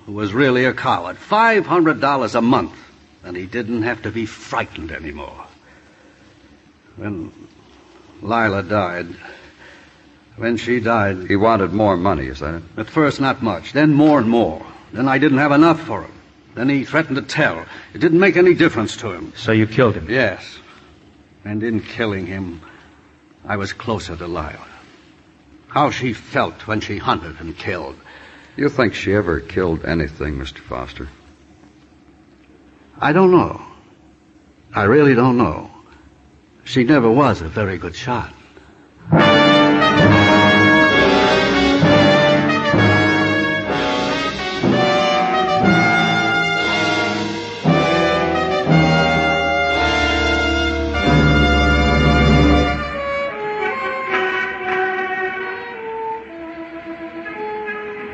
who was really a coward. $500 a month, and he didn't have to be frightened anymore. When Lila died, when she died... He wanted more money, is that it? At first, not much, then more and more. Then I didn't have enough for him. Then he threatened to tell. It didn't make any difference to him. So you killed him? Yes. And in killing him, I was closer to Lila. How she felt when she hunted and killed. You think she ever killed anything, Mr. Foster? I don't know. I really don't know. She never was a very good shot.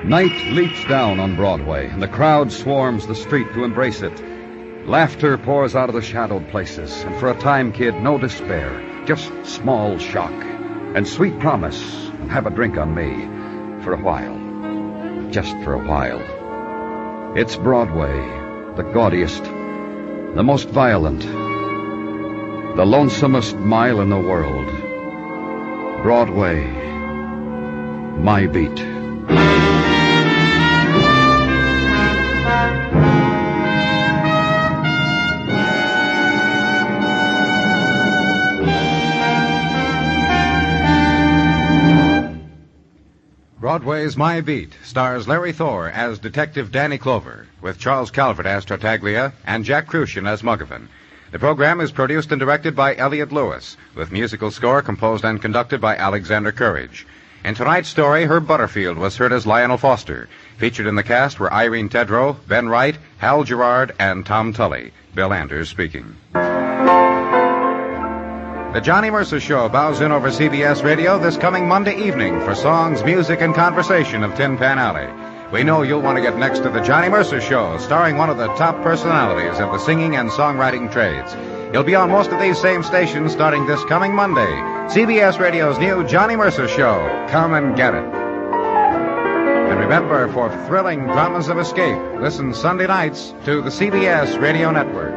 Night leaps down on Broadway, and the crowd swarms the street to embrace it. Laughter pours out of the shadowed places, and for a time, kid, no despair, just small shock, and sweet promise, and have a drink on me, for a while, just for a while. It's Broadway, the gaudiest, the most violent, the lonesomest mile in the world. Broadway, my beat. Broadway's My Beat stars Larry Thor as Detective Danny Clover, with Charles Calvert as Tartaglia and Jack Crucian as Muggavan. The program is produced and directed by Elliott Lewis, with musical score composed and conducted by Alexander Courage. In tonight's story, Herb Butterfield was heard as Lionel Foster. Featured in the cast were Irene Tedrow, Ben Wright, Hal Gerard, and Tom Tully. Bill Anders speaking. The Johnny Mercer Show bows in over CBS Radio this coming Monday evening for songs, music, and conversation of Tin Pan Alley. We know you'll want to get next to the Johnny Mercer Show, starring one of the top personalities of the singing and songwriting trades. He'll be on most of these same stations starting this coming Monday. CBS Radio's new Johnny Mercer Show. Come and get it. And remember, for thrilling dramas of escape, listen Sunday nights to the CBS Radio Network.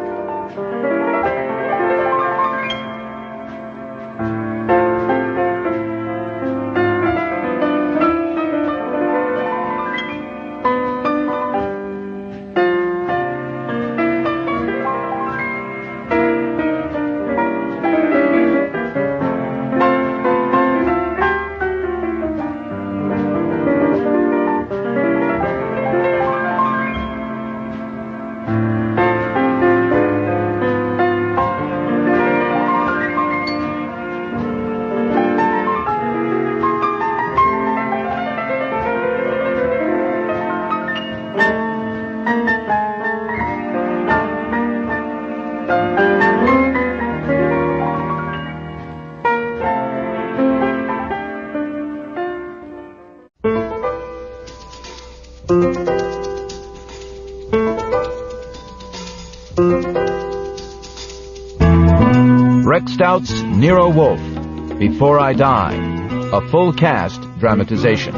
Rex Stout's Nero Wolfe, Before I Die, a full cast dramatization.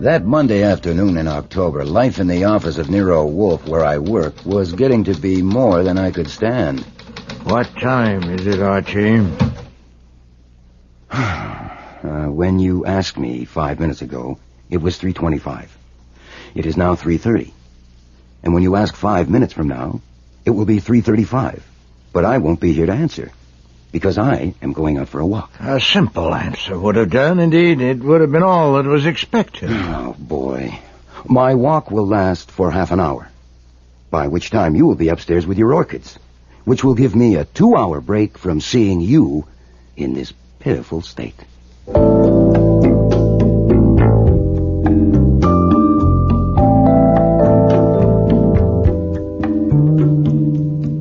That Monday afternoon in October, life in the office of Nero Wolfe, where I work, was getting to be more than I could stand. What time is it, Archie? When you asked me 5 minutes ago, it was 3:25. It is now 3:30. And when you ask 5 minutes from now, it will be 3:35. But I won't be here to answer, because I am going out for a walk. A simple answer would have done. Indeed, it would have been all that was expected. Oh, boy. My walk will last for half an hour, by which time you will be upstairs with your orchids, which will give me a 2-hour break from seeing you in this pitiful state.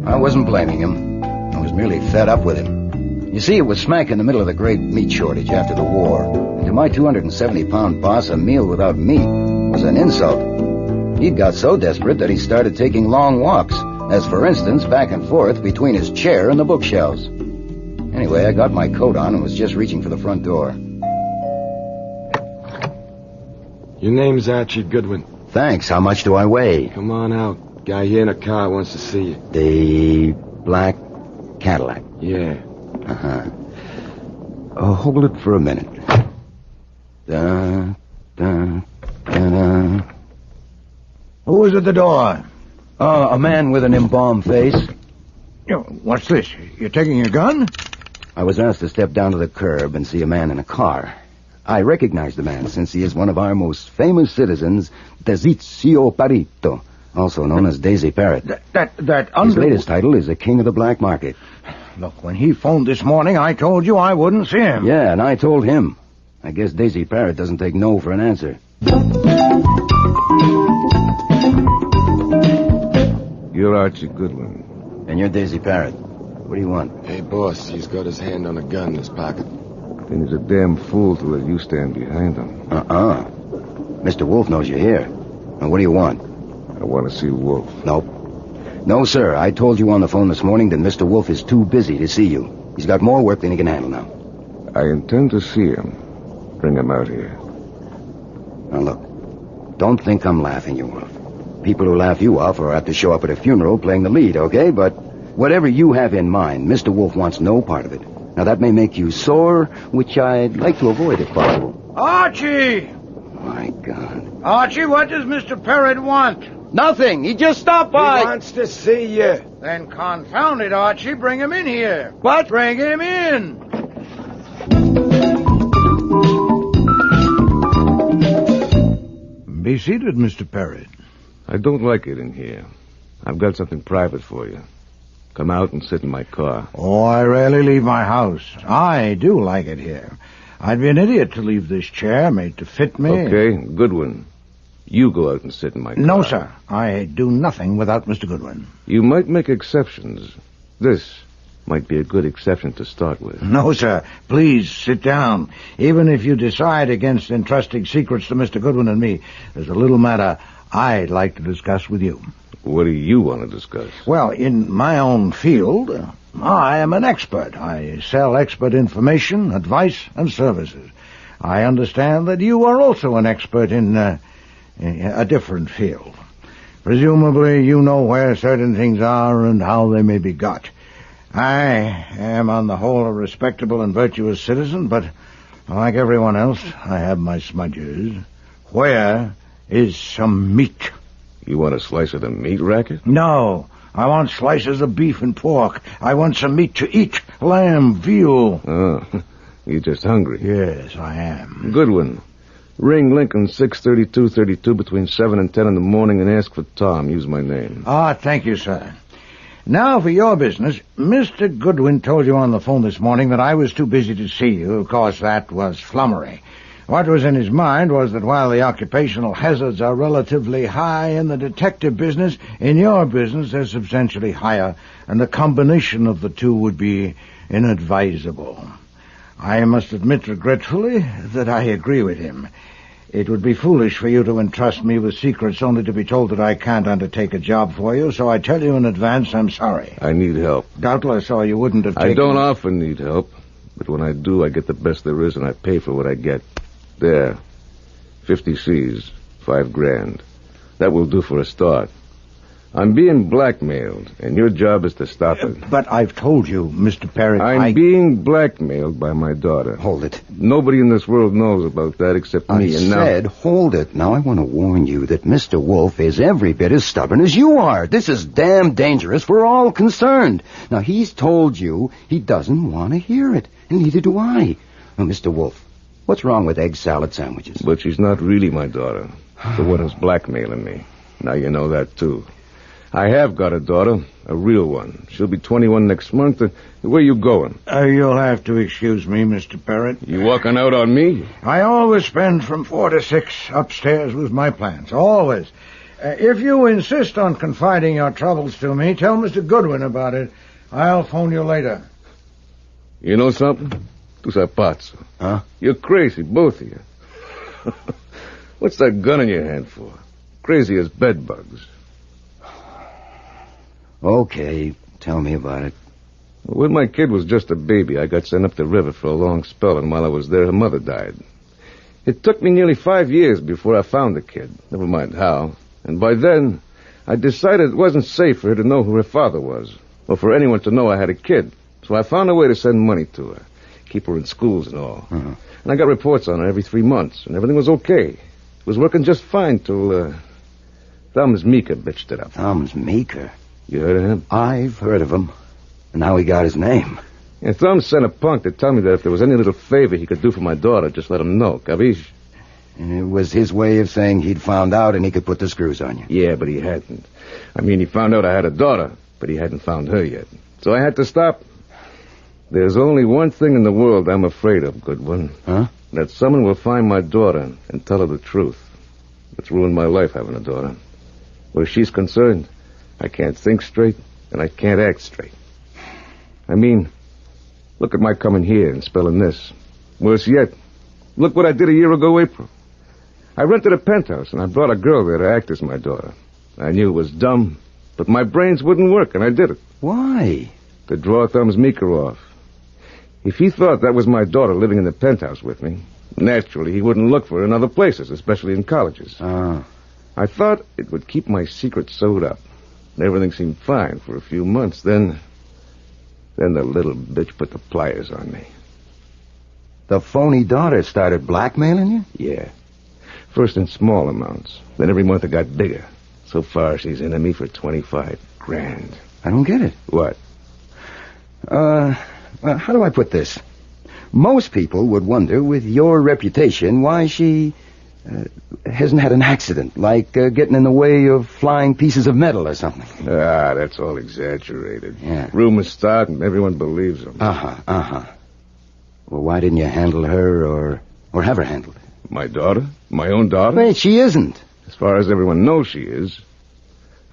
I wasn't blaming him. I was merely fed up with him. You see, it was smack in the middle of the great meat shortage after the war. And to my 270-pound boss, a meal without meat was an insult. He'd got so desperate that he started taking long walks, as for instance, back and forth between his chair and the bookshelves. Anyway, I got my coat on and was just reaching for the front door. Your name's Archie Goodwin. Thanks. How much do I weigh? Come on out. Guy here in a car wants to see you. The black Cadillac? Yeah. Uh-huh. Hold it for a minute. Da, da, da, da. Who was at the door? A man with an embalmed face. What's this? You're taking your gun? I was asked to step down to the curb and see a man in a car. I recognize the man, since he is one of our most famous citizens, Tizio Parito, also known as Daisy Parrott. His latest title is the King of the Black Market. Look, when he phoned this morning, I told you I wouldn't see him. Yeah, and I told him. I guess Daisy Parrott doesn't take no for an answer. You're Archie Goodwin. And you're Daisy Parrott. What do you want? Hey, boss, he's got his hand on a gun in his pocket. Then he's a damn fool to let you stand behind him. Mr. Wolfe knows you're here. Now, what do you want? I want to see Wolfe. Nope. No, sir. I told you on the phone this morning that Mr. Wolfe is too busy to see you. He's got more work than he can handle now. I intend to see him. Bring him out here. Now, look. Don't think I'm laughing you off. People who laugh you off are apt to show up at a funeral playing the lead, okay? But whatever you have in mind, Mr. Wolfe wants no part of it. Now, that may make you sore, which I'd like to avoid if possible. Archie! My God. Archie, what does Mr. Parrott want? Nothing. He just stopped by. He wants to see you. Then confound it, Archie. Bring him in here. What? Bring him in. Be seated, Mr. Parrott. I don't like it in here. I've got something private for you. Come out and sit in my car. Oh, I rarely leave my house. I do like it here. I'd be an idiot to leave this chair made to fit me. Okay, Goodwin. You go out and sit in my car. No, sir. I do nothing without Mr. Goodwin. You might make exceptions. This might be a good exception to start with. No, sir. Please sit down. Even if you decide against entrusting secrets to Mr. Goodwin and me, there's a little matter I'd like to discuss with you. What do you want to discuss? Well, in my own field, I am an expert. I sell expert information, advice, and services. I understand that you are also an expert in a different field. Presumably, you know where certain things are and how they may be got. I am, on the whole, a respectable and virtuous citizen, but like everyone else, I have my smudges. Where is some meat? You want a slice of the meat racket? No. I want slices of beef and pork. I want some meat to eat. Lamb, veal. Oh, you're just hungry. Yes, I am. Goodwin. Ring Lincoln 63232 between 7 and 10 in the morning and ask for Tom. Use my name. Ah, thank you, sir. Now for your business. Mr. Goodwin told you on the phone this morning that I was too busy to see you. Of course, that was flummery. What was in his mind was that while the occupational hazards are relatively high in the detective business, in your business they're substantially higher, and the combination of the two would be inadvisable. I must admit regretfully that I agree with him. It would be foolish for you to entrust me with secrets only to be told that I can't undertake a job for you, so I tell you in advance I'm sorry. I need help. Doubtless, or you wouldn't have taken... I don't often need help, but when I do, I get the best there is, and I pay for what I get. There. 50 C's. $5,000. That will do for a start. I'm being blackmailed, and your job is to stop it. But I've told you, Mr. Perry, I'm being blackmailed by my daughter. Hold it. Nobody in this world knows about that except me. I said, hold it. Now I want to warn you that Mr. Wolf is every bit as stubborn as you are. This is damn dangerous. We're all concerned. Now, he's told you he doesn't want to hear it, and neither do I. Now, Mr. Wolf, what's wrong with egg salad sandwiches? But she's not really my daughter. The one who's blackmailing me. Now you know that, too. I have got a daughter, a real one. She'll be 21 next month. Where are you going? You'll have to excuse me, Mr. Parrott. You walking out on me? I always spend from 4 to 6 upstairs with my plants. Always. If you insist on confiding your troubles to me, tell Mr. Goodwin about it. I'll phone you later. You know something? Tu sei pazzo. Huh? You're crazy, both of you. What's that gun in your hand for? Crazy as bedbugs. Okay, tell me about it. When my kid was just a baby, I got sent up the river for a long spell, and while I was there, her mother died. It took me nearly 5 years before I found the kid, never mind how. And by then, I decided it wasn't safe for her to know who her father was, or for anyone to know I had a kid. So I found a way to send money to her, keep her in schools and all. Uh-huh. And I got reports on her every 3 months, and everything was okay. It was working just fine till, Thumbs Meeker bitched it up. Thumbs Meeker? You heard of him? I've heard of him. And now he got his name. And Thumbs sent a punk to tell me that if there was any little favor he could do for my daughter, just let him know. Capiche? It was his way of saying he'd found out and he could put the screws on you. Yeah, but he hadn't. I mean, he found out I had a daughter, but he hadn't found her yet. So I had to stop. There's only one thing in the world I'm afraid of, Goodwin. Huh? That someone will find my daughter and tell her the truth. It's ruined my life having a daughter. Where she's concerned, I can't think straight, and I can't act straight. I mean, look at my coming here and spelling this. Worse yet, look what I did a year ago, April. I rented a penthouse, and I brought a girl there to act as my daughter. I knew it was dumb, but my brains wouldn't work, and I did it. Why? To draw Thumbs Meeker off. If he thought that was my daughter living in the penthouse with me, naturally he wouldn't look for her in other places, especially in colleges. I thought it would keep my secret sewed up. Everything seemed fine for a few months. Then the little bitch put the pliers on me. The phony daughter started blackmailing you? Yeah. First in small amounts. Then every month it got bigger. So far she's into me for $25,000. I don't get it. What? How do I put this? Most people would wonder, with your reputation, why she hasn't had an accident, like getting in the way of flying pieces of metal or something. That's all exaggerated. Yeah. Rumors start and everyone believes them. Well, why didn't you handle her or have her handled? My daughter? My own daughter? Wait, she isn't. As far as everyone knows she is.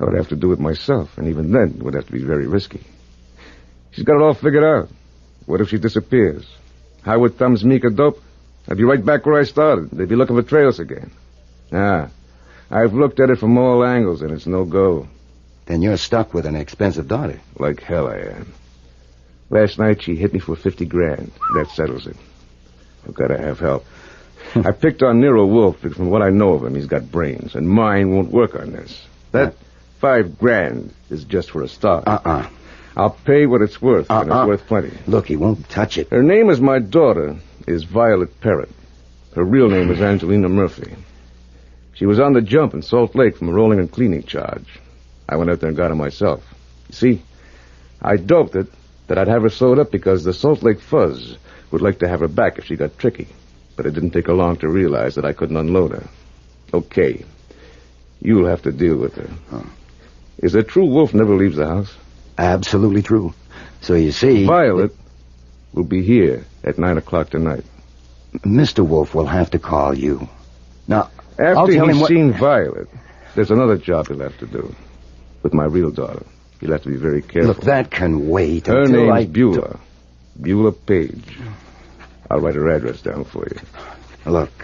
I would have to do it myself, and even then it would have to be very risky. She's got it all figured out. What if she disappears? How would Thumbs Meeker dope? I'd be right back where I started. They'd be looking for trails again. I've looked at it from all angles, and it's no go. Then you're stuck with an expensive daughter. Like hell I am. Last night she hit me for $50,000. That settles it. I've got to have help. I picked on Nero Wolf because from what I know of him, he's got brains, and mine won't work on this. That $5,000 is just for a start. I'll pay what it's worth, and it's worth plenty. Look, he won't touch it. Her name is my daughter, is Violet Parrott. Her real name is Angelina Murphy. She was on the jump in Salt Lake from a rolling and cleaning charge. I went out there and got her myself. You see, I doped it that I'd have her sewed up because the Salt Lake Fuzz would like to have her back if she got tricky. But it didn't take her long to realize that I couldn't unload her. Okay. You'll have to deal with her. Is it true Wolf never leaves the house? Absolutely true. So you see... Violet will be here at 9 o'clock tonight. Mr. Wolf will have to call you. Now, After he's seen Violet, there's another job he'll have to do. With my real daughter. You'll have to be very careful. Look, that can wait Her until name's Beulah. Beulah Page. I'll write her address down for you. Look,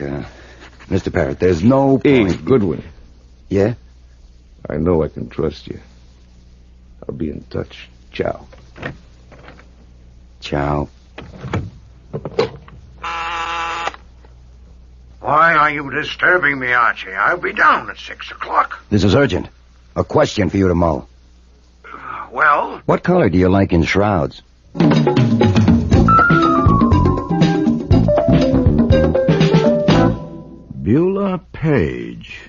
Mr. Parrott, there's no point... Hey, Goodwin. Yeah? I know I can trust you. I'll be in touch. Ciao. Ciao. Why are you disturbing me, Archie? I'll be down at 6 o'clock. This is urgent. A question for you to mull. Well? What color do you like in shrouds? Beulah Page.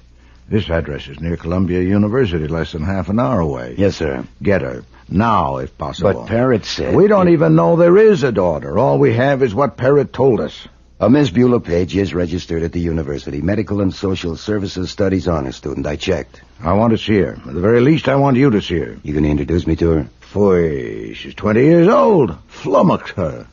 This address is near Columbia University, less than half an hour away. Yes, sir. Get her. Now, if possible. But Parrott said... We don't even know there is a daughter. All we have is what Parrott told us. Miss Beulah Page is registered at the university. Medical and Social Services Studies honor student. I checked. I want to see her. At the very least, I want you to see her. You can introduce me to her? Phooey, she's 20 years old. Flummox her.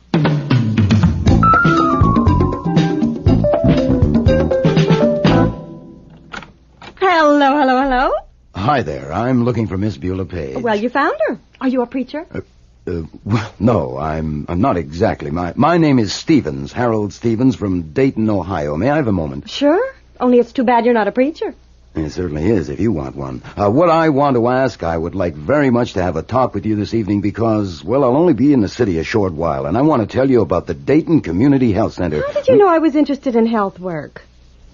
Hello. Hi there. I'm looking for Miss Beulah Page. Well, you found her. Are you a preacher? Well, no, I'm not exactly. My name is Stevens, Harold Stevens from Dayton, Ohio. May I have a moment? Sure. Only it's too bad you're not a preacher. It certainly is, if you want one. What I want to ask, I would like very much to have a talk with you this evening because, well, I'll only be in the city a short while, and I want to tell you about the Dayton Community Health Center. How did you know I was interested in health work?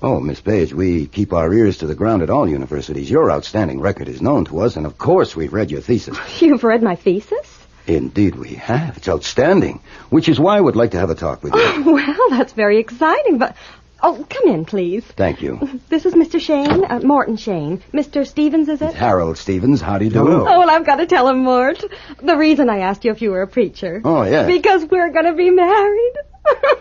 Oh, Miss Page, we keep our ears to the ground at all universities. Your outstanding record is known to us, and of course we've read your thesis. You've read my thesis? Indeed we have. It's outstanding, which is why I would like to have a talk with you. Oh, well, that's very exciting, but... Oh, come in, please. Thank you. This is Mr. Shane, Morton Shane. Mr. Stevens, is it? Harold Stevens, how do you do? Oh, well, I've got to tell him, Mort. The reason I asked you if you were a preacher. Oh, yeah. Because we're going to be married.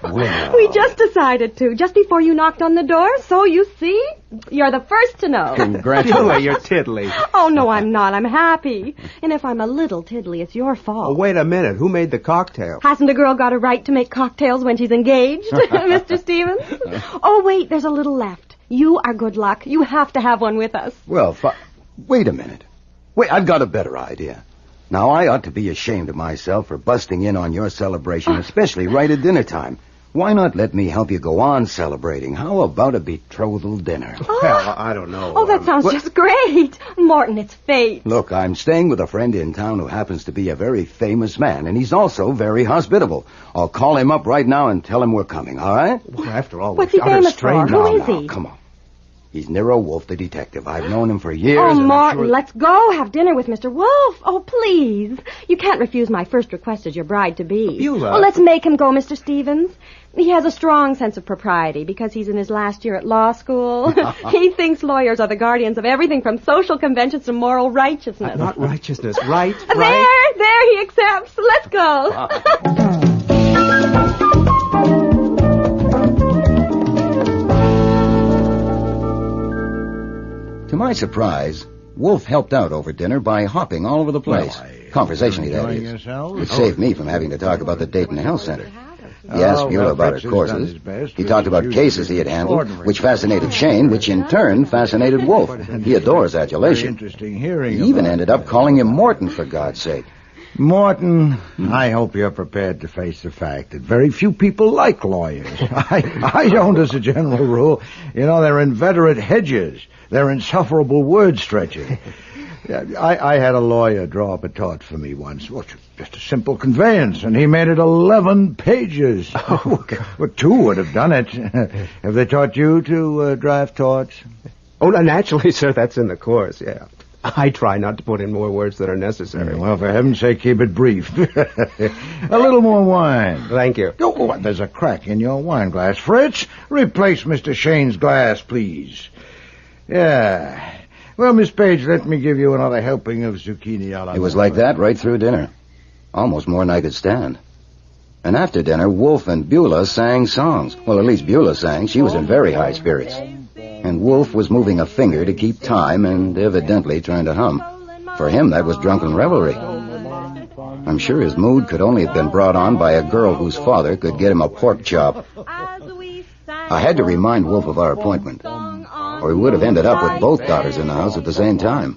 Well. We just decided to, just before you knocked on the door. So, you see, you're the first to know. Congratulations. You're tiddly. Oh, no, I'm not. I'm happy. And if I'm a little tiddly, it's your fault. Oh, wait a minute. Who made the cocktail? Hasn't a girl got a right to make cocktails when she's engaged, Mr. Stevens? Oh, wait, there's a little left. You are good luck. You have to have one with us. Well, wait a minute. Wait, I've got a better idea. Now, I ought to be ashamed of myself for busting in on your celebration, especially right at dinner time. Why not let me help you go on celebrating? How about a betrothal dinner? Well, I don't know. Oh, that sounds just great. Morton, it's fate. Look, I'm staying with a friend in town who happens to be a very famous man, and he's also very hospitable. I'll call him up right now and tell him we're coming, all right? Well, after all, what's he famous for? Who is he? Come on. He's Nero Wolf, the detective. I've known him for years. Oh, Martin, sure... let's go have dinner with Mr. Wolf. Oh, please. You can't refuse my first request as your bride-to-be. Beulah. Oh, let's make him go, Mr. Stevens. He has a strong sense of propriety because he's in his last year at law school. He thinks lawyers are the guardians of everything from social conventions to moral righteousness. Not righteousness, right? There, he accepts. Let's go. To my surprise, Wolf helped out over dinner by hopping all over the place. Conversationally, that is. Which saved me from having to talk about the Dayton Health Center. He asked Beulah about her courses. He talked about cases he had handled, which fascinated Shane, which in turn fascinated Wolf. He adores adulation. He even ended up calling him Morton, for God's sake. Morton, I hope you're prepared to face the fact that very few people like lawyers. I don't as a general rule. You know, they're inveterate hedgers. They're insufferable word stretchers. Yeah, I had a lawyer draw up a tort for me once. Well, just a simple conveyance, and he made it 11 pages. Oh, God. Well, 2 would have done it. Have they taught you to draft torts? Oh, no, naturally, sir, that's in the course, yeah. I try not to put in more words than are necessary. Well, for heaven's sake, keep it brief. A little more wine. Thank you. Oh, there's a crack in your wine glass. Fritz, replace Mr. Shane's glass, please. Yeah. Well, Miss Page, let me give you another helping of zucchini a la It was like that right through dinner. Almost more than I could stand. And after dinner, Wolf and Beulah sang songs. Well, at least Beulah sang. She was in very high spirits. And Wolf was moving a finger to keep time and evidently trying to hum. For him, that was drunken revelry. I'm sure his mood could only have been brought on by a girl whose father could get him a pork chop. I had to remind Wolf of our appointment, or he would have ended up with both daughters in the house at the same time.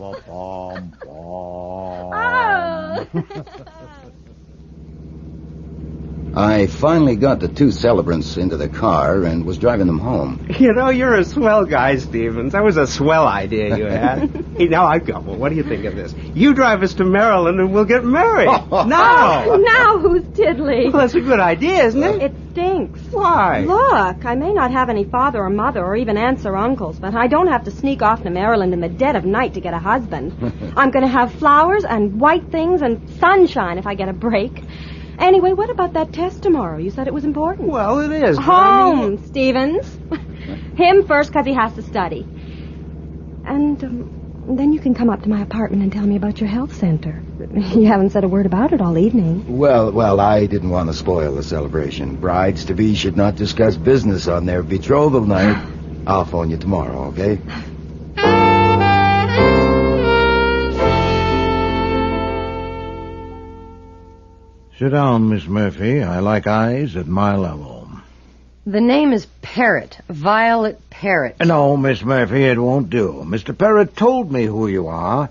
I finally got the 2 celebrants into the car and was driving them home. You know, you're a swell guy, Stevens. That was a swell idea you had. Hey, now I've got one. What do you think of this? You drive us to Maryland and we'll get married. Now! Now who's tiddly? Well, that's a good idea, isn't it? It stinks. Why? Look, I may not have any father or mother or even aunts or uncles, but I don't have to sneak off to Maryland in the dead of night to get a husband. I'm going to have flowers and white things and sunshine if I get a break. Anyway, what about that test tomorrow? You said it was important. Well, it is. Home, Stevens. Him first, because he has to study. And then you can come up to my apartment and tell me about your health center. You haven't said a word about it all evening. Well, I didn't want to spoil the celebration. Brides-to-be should not discuss business on their betrothal night. I'll phone you tomorrow, okay? Sit down, Miss Murphy. I like eyes at my level. The name is Parrott. Violet Parrott. No, Miss Murphy, it won't do. Mr. Parrott told me who you are.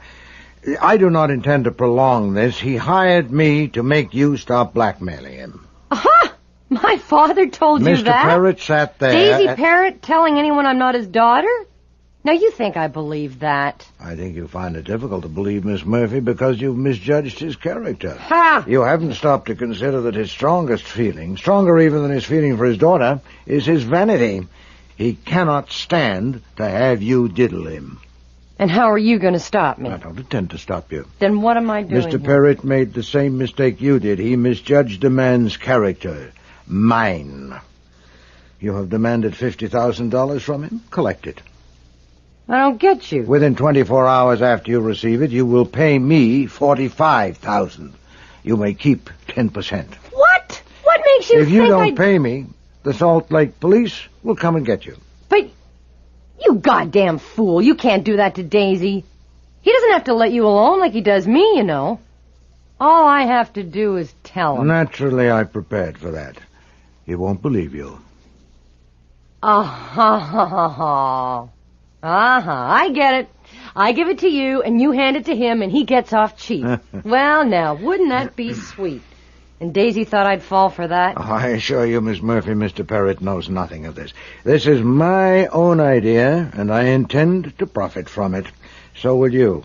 I do not intend to prolong this. He hired me to make you stop blackmailing him. Aha! My father told you that? Mr. Parrott sat there. Daisy Parrott telling anyone I'm not his daughter? Now, you think I believe that? I think you find it difficult to believe, Miss Murphy, because you've misjudged his character. Ha! You haven't stopped to consider that his strongest feeling, stronger even than his feeling for his daughter, is his vanity. He cannot stand to have you diddle him. And how are you going to stop me? I don't intend to stop you. Then what am I doing Mr. here? Parrott made the same mistake you did. He misjudged a man's character. Mine. You have demanded $50,000 from him? Collect it. I don't get you. Within 24 hours after you receive it, you will pay me $45,000. You may keep 10%. What? What makes you If you think don't pay me, the Salt Lake police will come and get you. But, you goddamn fool, you can't do that to Daisy. He doesn't have to let you alone like he does me, you know. All I have to do is tell him. Naturally, I prepared for that. He won't believe you. I get it. I give it to you, and you hand it to him, and he gets off cheap. Well, now, wouldn't that be sweet? And Daisy thought I'd fall for that? Oh, I assure you, Miss Murphy, Mr. Parrott knows nothing of this. This is my own idea, and I intend to profit from it. So will you.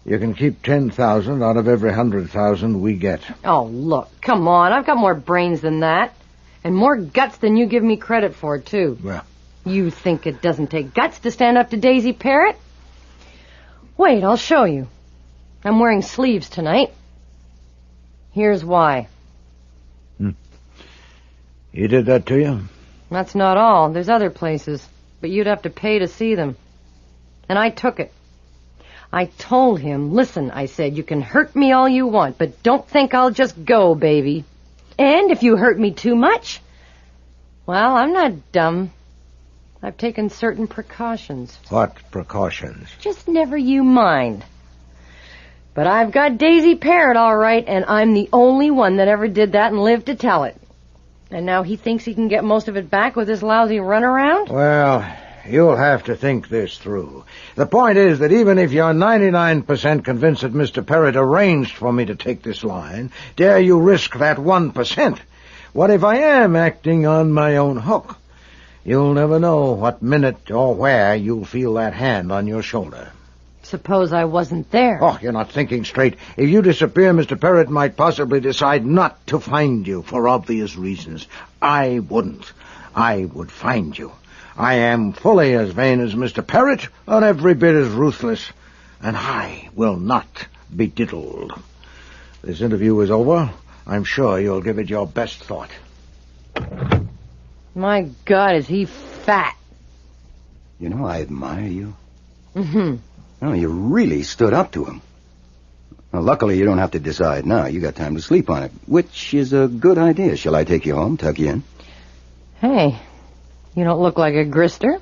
You can keep 10,000 out of every 100,000 we get. Oh, look, come on. I've got more brains than that. And more guts than you give me credit for, too. Well, you think it doesn't take guts to stand up to Daisy Parrott? Wait, I'll show you. I'm wearing sleeves tonight. Here's why. He did that to you? That's not all. There's other places. But you'd have to pay to see them. And I took it. I told him, listen, I said, you can hurt me all you want, but don't think I'll just go, baby. And if you hurt me too much, well, I'm not dumb. I've taken certain precautions. What precautions? Just never you mind. But I've got Daisy Parrott all right, and I'm the only one that ever did that and lived to tell it. And now he thinks he can get most of it back with this lousy runaround? Well, you'll have to think this through. The point is that even if you're 99% convinced that Mr. Parrott arranged for me to take this line, dare you risk that 1%? What if I am acting on my own hook? You'll never know what minute or where you'll feel that hand on your shoulder. Suppose I wasn't there. Oh, you're not thinking straight. If you disappear, Mr. Parrott might possibly decide not to find you for obvious reasons. I wouldn't. I would find you. I am fully as vain as Mr. Parrott, and every bit as ruthless. And I will not be diddled. This interview is over. I'm sure you'll give it your best thought. My God, is he fat? You know, I admire you. Mm-hmm. No, you really stood up to him. Well, luckily, you don't have to decide now. You got time to sleep on it, which is a good idea. Shall I take you home, tuck you in? Hey, you don't look like a grister.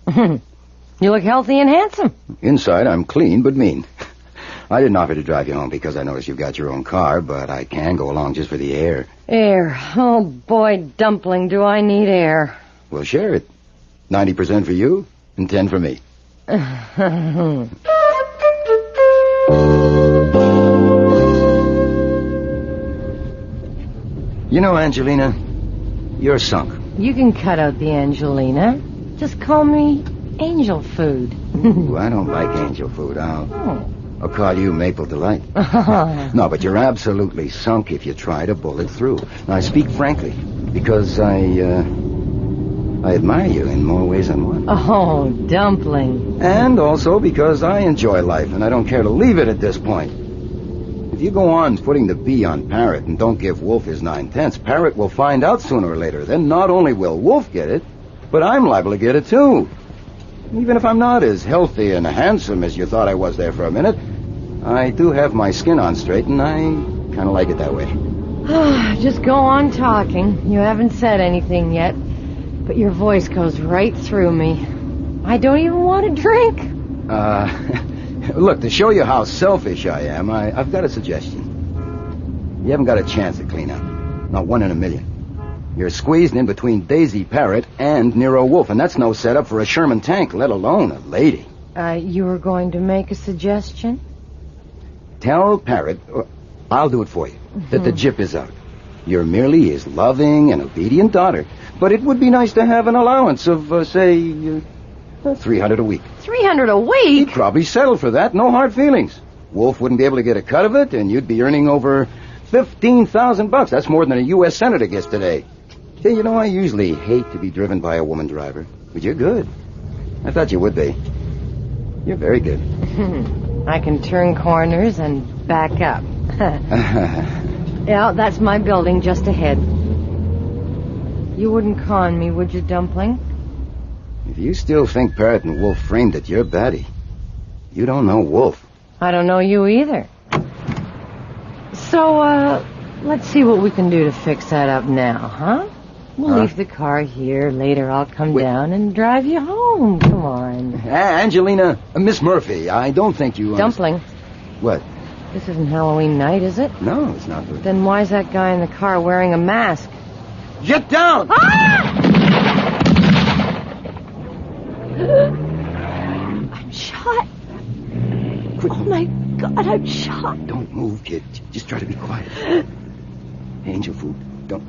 You look healthy and handsome. Inside, I'm clean but mean. I didn't offer to drive you home because I noticed you've got your own car, but I can go along just for the air. Air. Oh, boy, Dumpling, do I need air. We'll share it. 90% for you and 10 for me. You know, Angelina, you're sunk. You can cut out the Angelina. Just call me Angel Food. Ooh, I don't like angel food. I'll call you Maple Delight. No, but you're absolutely sunk if you try to pull it through. Now, I speak frankly, because I admire you in more ways than one. Oh, Dumpling. And also because I enjoy life, and I don't care to leave it at this point. If you go on putting the B on Parrott and don't give Wolf his 9/10, Parrott will find out sooner or later. Then not only will Wolf get it, but I'm liable to get it too. Even if I'm not as healthy and handsome as you thought I was there for a minute, I do have my skin on straight, and I kind of like it that way. Just go on talking. You haven't said anything yet, but your voice goes right through me. I don't even want to drink. Look, to show you how selfish I am, I've got a suggestion. You haven't got a chance to clean up. Not one in a million. You're squeezed in between Daisy Parrott and Nero Wolf, and that's no setup for a Sherman tank, let alone a lady. You were going to make a suggestion? Tell Parrott, I'll do it for you, that the gyp is out. You're merely his loving and obedient daughter, but it would be nice to have an allowance of, say, $300 a week. $300 a week? He'd probably settle for that, no hard feelings. Wolf wouldn't be able to get a cut of it, and you'd be earning over $15,000. That's more than a U.S. senator gets today. Hey, you know, I usually hate to be driven by a woman driver, but you're good. I thought you would be. You're very good. I can turn corners and back up. Yeah, that's my building just ahead. You wouldn't con me, would you, Dumpling? If you still think Parrott and Wolf framed it, you're batty. You don't know Wolf. I don't know you either. So, let's see what we can do to fix that up now, huh? We'll leave the car here. Later I'll come down and drive you home. Come on. Angelina, Miss Murphy, I don't think you... Dumpling. What? This isn't Halloween night, is it? No, it's not. Then why's that guy in the car wearing a mask? Get down! I'm shot. Oh, my God, I'm shot. Don't move, kid. Just try to be quiet. Angel food. Don't...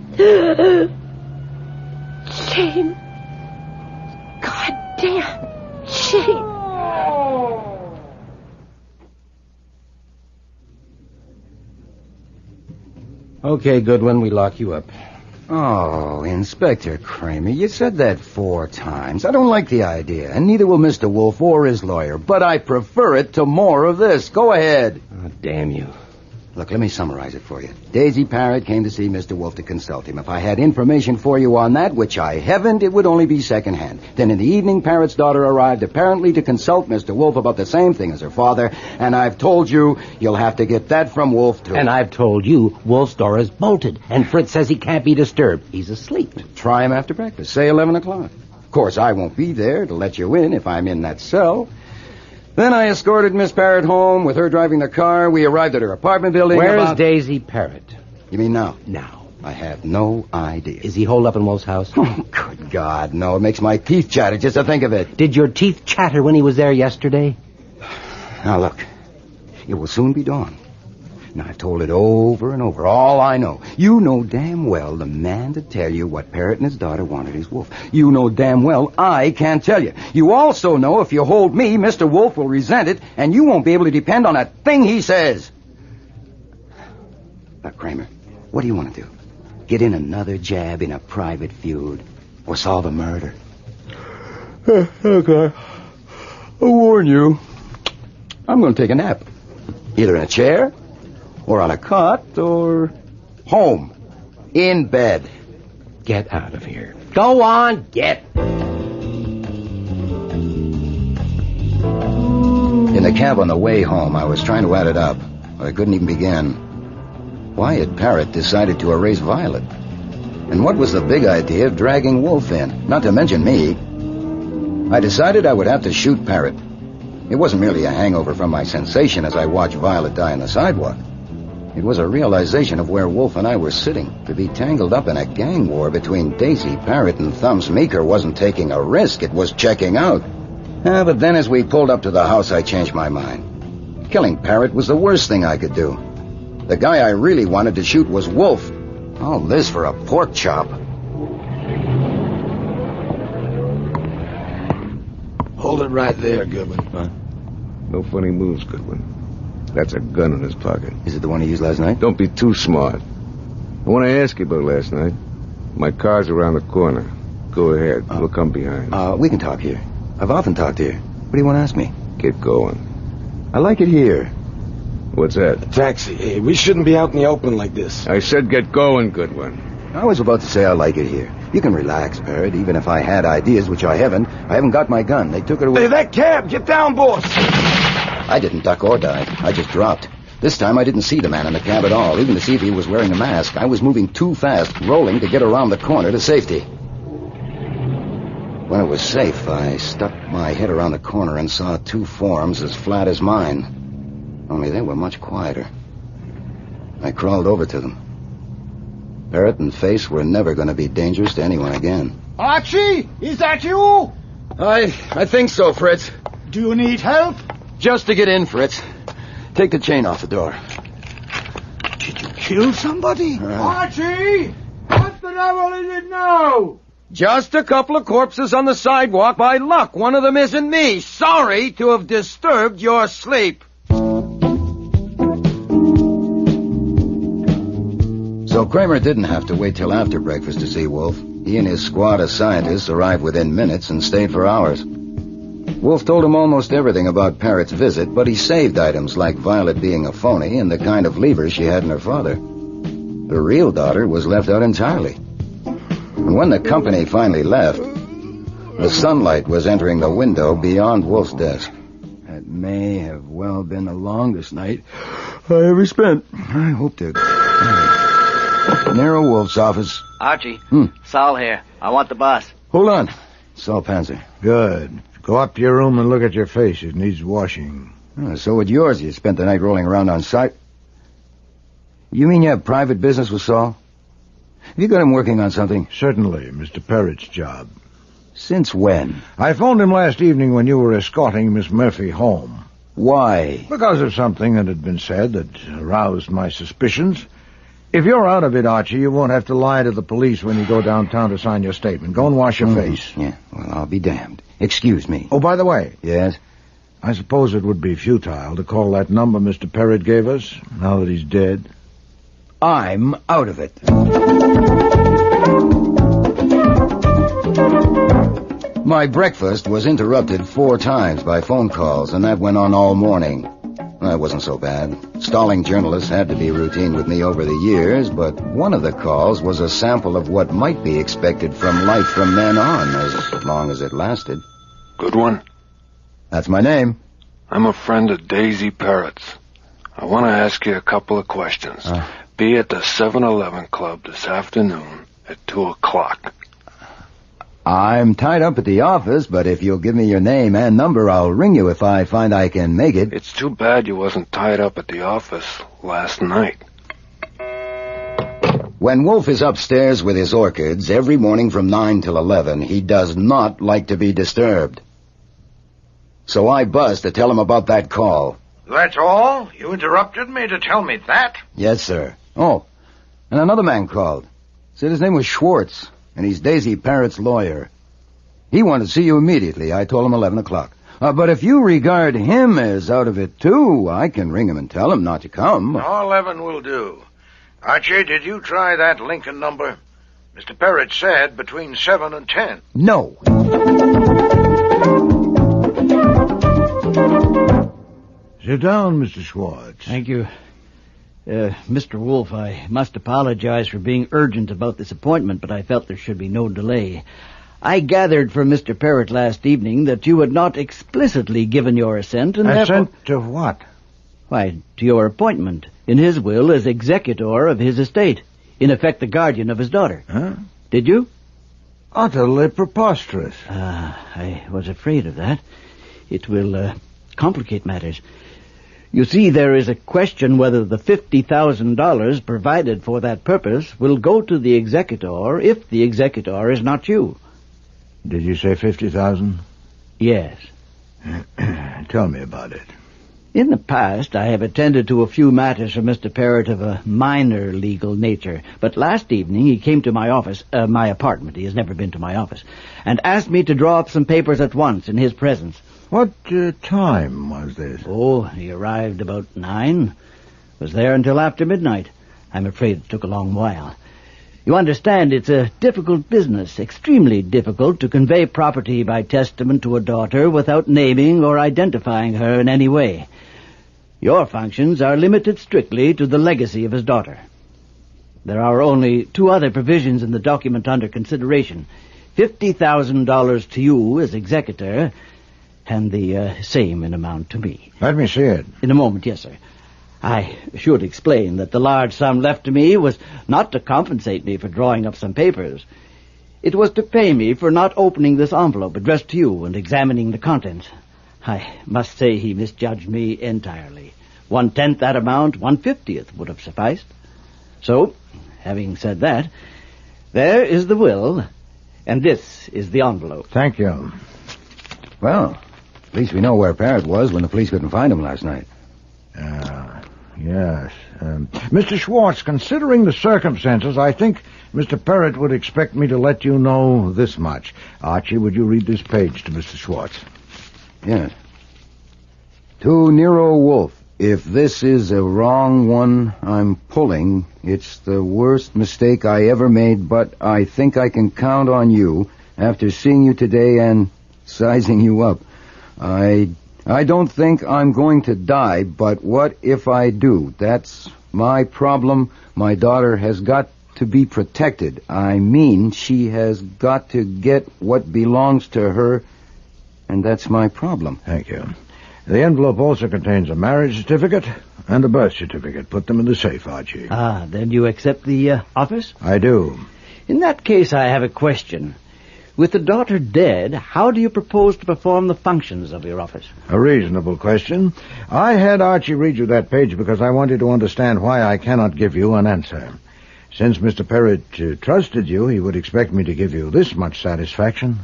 Shane. God damn. Shane. Okay, Goodwin, we lock you up. Oh, Inspector Kramer, you said that 4 times. I don't like the idea, and neither will Mr. Wolf or his lawyer, but I prefer it to more of this. Go ahead. Oh, damn you. Look, let me summarize it for you. Daisy Parrott came to see Mr. Wolf to consult him. If I had information for you on that, which I haven't, it would only be secondhand. Then in the evening, Parrott's daughter arrived, apparently to consult Mr. Wolf about the same thing as her father, and I've told you you'll have to get that from Wolf, too. And I've told you Wolf's door is bolted, and Fritz says he can't be disturbed. He's asleep. Try him after breakfast, say 11 o'clock. Of course, I won't be there to let you in if I'm in that cell. Then I escorted Miss Parrott home, with her driving the car. We arrived at her apartment building. Where is Daisy Parrott? You mean now? Now. I have no idea. Is he holed up in Wolf's house? Oh, good God, no. It makes my teeth chatter just to think of it. Did your teeth chatter when he was there yesterday? Now, look. It will soon be dawn. And I've told it over and over, all I know. You know damn well the man to tell you what Parrot and his daughter wanted is Wolf. You know damn well I can't tell you. You also know if you hold me, Mr. Wolf will resent it, and you won't be able to depend on a thing he says. Now, Kramer, what do you want to do? Get in another jab in a private feud? Or solve a murder? Okay. I warn you. I'm going to take a nap. Either in a chair, or on a cot, or home. In bed. Get out of here. Go on, get. In the cab on the way home, I was trying to add it up, but I couldn't even begin. Why had Parrot decided to erase Violet? And what was the big idea of dragging Wolf in? Not to mention me. I decided I would have to shoot Parrot. It wasn't merely a hangover from my sensation as I watched Violet die on the sidewalk. It was a realization of where Wolf and I were sitting. To be tangled up in a gang war between Daisy, Parrot, and Thumps Meeker wasn't taking a risk. It was checking out. But then as we pulled up to the house, I changed my mind. Killing Parrot was the worst thing I could do. The guy I really wanted to shoot was Wolf. All this for a pork chop. Hold it right there, Goodwin. Huh? No funny moves, Goodwin. That's a gun in his pocket. Is it the one he used last night? Don't be too smart. I want to ask you about last night. My car's around the corner. Go ahead. We'll come behind. We can talk here. I've often talked here. What do you want to ask me? Get going. I like it here. What's that? Taxi. Hey, we shouldn't be out in the open like this. I said get going, Goodwin. I was about to say I like it here. You can relax, Parrot. Even if I had ideas, which I haven't got my gun. They took it away. Hey, that cab! Get down, boss! I didn't duck or dive. I just dropped. This time I didn't see the man in the cab at all, even to see if he was wearing a mask. I was moving too fast, rolling to get around the corner to safety. When it was safe, I stuck my head around the corner and saw two forms as flat as mine. Only they were much quieter. I crawled over to them. Parrot and Face were never going to be dangerous to anyone again. Archie, is that you? I think so, Fritz. Do you need help? Just to get in, Fritz. Take the chain off the door. Did you kill somebody? Archie! What the devil is it now? Just a couple of corpses on the sidewalk. By luck, one of them isn't me. Sorry to have disturbed your sleep. So Kramer didn't have to wait till after breakfast to see Wolf. He and his squad of scientists arrived within minutes and stayed for hours. Wolf told him almost everything about Parrot's visit, but he saved items like Violet being a phony and the kind of lever she had in her father. The real daughter was left out entirely. And when the company finally left, the sunlight was entering the window beyond Wolf's desk. That may have well been the longest night I ever spent. I hope to... Nero Wolf's office. Archie, Saul here. I want the bus. Hold on. Saul Panzer. Good. Go up to your room and look at your face. It needs washing. So would yours. You spent the night rolling around on site. You mean you have private business with Saul? Have you got him working on something? Certainly, Mr. Parrott's job. Since when? I phoned him last evening when you were escorting Miss Murphy home. Why? Because of something that had been said that aroused my suspicions. If you're out of it, Archie, you won't have to lie to the police when you go downtown to sign your statement. Go and wash your face. Yeah, well, I'll be damned. Excuse me. Oh, by the way. Yes? I suppose it would be futile to call that number Mr. Parrott gave us, now that he's dead. I'm out of it. My breakfast was interrupted 4 times by phone calls, and that went on all morning. That wasn't so bad. Stalling journalists had to be routine with me over the years, but one of the calls was a sample of what might be expected from life from then on, as long as it lasted. Goodwin? That's my name. I'm a friend of Daisy Parrott's. I want to ask you a couple of questions. Be at the 7-Eleven Club this afternoon at 2 o'clock. I'm tied up at the office, but if you'll give me your name and number, I'll ring you if I find I can make it. It's too bad you wasn't tied up at the office last night. When Wolf is upstairs with his orchids, every morning from 9 till 11, he does not like to be disturbed. So I buzzed to tell him about that call. That's all? You interrupted me to tell me that? Yes, sir. Oh, and another man called. Said his name was Schwartz, and he's Daisy Parrott's lawyer. He wanted to see you immediately. I told him 11 o'clock. But if you regard him as out of it, too, I can ring him and tell him not to come. No, 11 will do. Archie, did you try that Lincoln number? Mr. Parrott said between 7 and 10. No. Sit down, Mr. Schwartz. Thank you. Mr. Wolf, I must apologize for being urgent about this appointment, but I felt there should be no delay. I gathered from Mr. Parrott last evening that you had not explicitly given your assent, and Assent to what? Why, to your appointment in his will as executor of his estate, in effect the guardian of his daughter. Huh? Did you? Utterly preposterous. I was afraid of that. It will complicate matters. You see, there is a question whether the $50,000 provided for that purpose will go to the executor if the executor is not you. Did you say 50,000? Yes. Tell me about it. In the past, I have attended to a few matters for Mr. Parrott of a minor legal nature, but last evening he came to my office, my apartment, he has never been to my office, and asked me to draw up some papers at once in his presence. What time was this? Oh, he arrived about 9. Was there until after midnight. I'm afraid it took a long while. You understand, it's a difficult business, extremely difficult to convey property by testament to a daughter without naming or identifying her in any way. Your functions are limited strictly to the legacy of his daughter. There are only 2 other provisions in the document under consideration. $50,000 to you as executor, and the same in amount to me. Let me see it. In a moment, yes, sir. I should explain that the large sum left to me was not to compensate me for drawing up some papers. It was to pay me for not opening this envelope addressed to you and examining the contents. I must say he misjudged me entirely. 1/10 that amount, 1/50th would have sufficed. So, having said that, there is the will, and this is the envelope. Thank you. Well, at least we know where Parrott was when the police couldn't find him last night. Yes. Mr. Schwartz, considering the circumstances, I think Mr. Parrott would expect me to let you know this much. Archie, would you read this page to Mr. Schwartz? Yes. To Nero Wolf, if this is a wrong one I'm pulling, it's the worst mistake I ever made, but I think I can count on you after seeing you today and sizing you up. I don't think I'm going to die, but what if I do? That's my problem. My daughter has got to be protected. I mean, she has got to get what belongs to her, and that's my problem. Thank you. The envelope also contains a marriage certificate and a birth certificate. Put them in the safe, Archie. Then you accept the office? I do. In that case, I have a question. With the daughter dead, how do you propose to perform the functions of your office? A reasonable question. I had Archie read you that page because I wanted to understand why I cannot give you an answer. Since Mr. Parrott trusted you, he would expect me to give you this much satisfaction.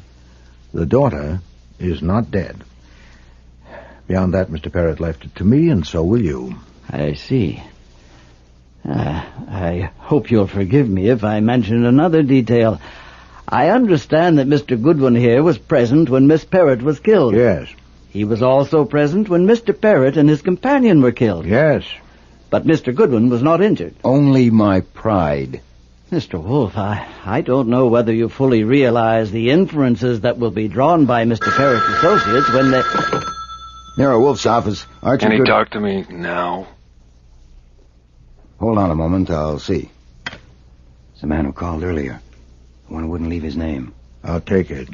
The daughter is not dead. Beyond that, Mr. Parrott left it to me, and so will you. I see. I hope you'll forgive me if I mention another detail. I understand that Mr. Goodwin here was present when Miss Parrott was killed. Yes. He was also present when Mr. Parrott and his companion were killed. Yes. But Mr. Goodwin was not injured. Only my pride. Mr. Wolf, I don't know whether you fully realize the inferences that will be drawn by Mr. Parrott's associates when they... Nero Wolf's office. Archie, can he talk to me now? Hold on a moment, I'll see. It's the man who called earlier. The one who wouldn't leave his name. I'll take it.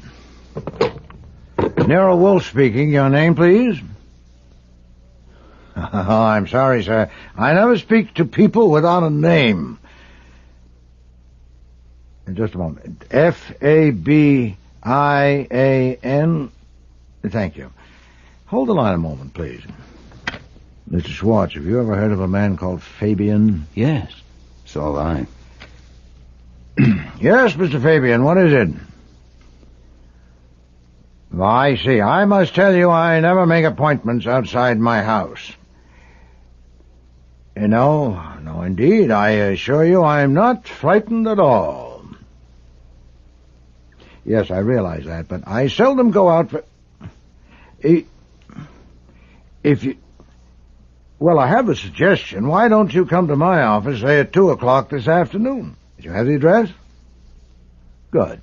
Nero Wolf speaking. Your name, please? Oh, I'm sorry, sir. I never speak to people without a name. Just a moment. Fabian. Thank you. Hold the line a moment, please. Mr. Schwartz, have you ever heard of a man called Fabian? Yes. So have I. Yes, Mr. Fabian, what is it? I see. I must tell you I never make appointments outside my house. No, indeed. I assure you I'm not frightened at all. Yes, I realize that, but I seldom go out for... If you... Well, I have a suggestion. Why don't you come to my office, say at 2 o'clock this afternoon? Did you have the address? Good.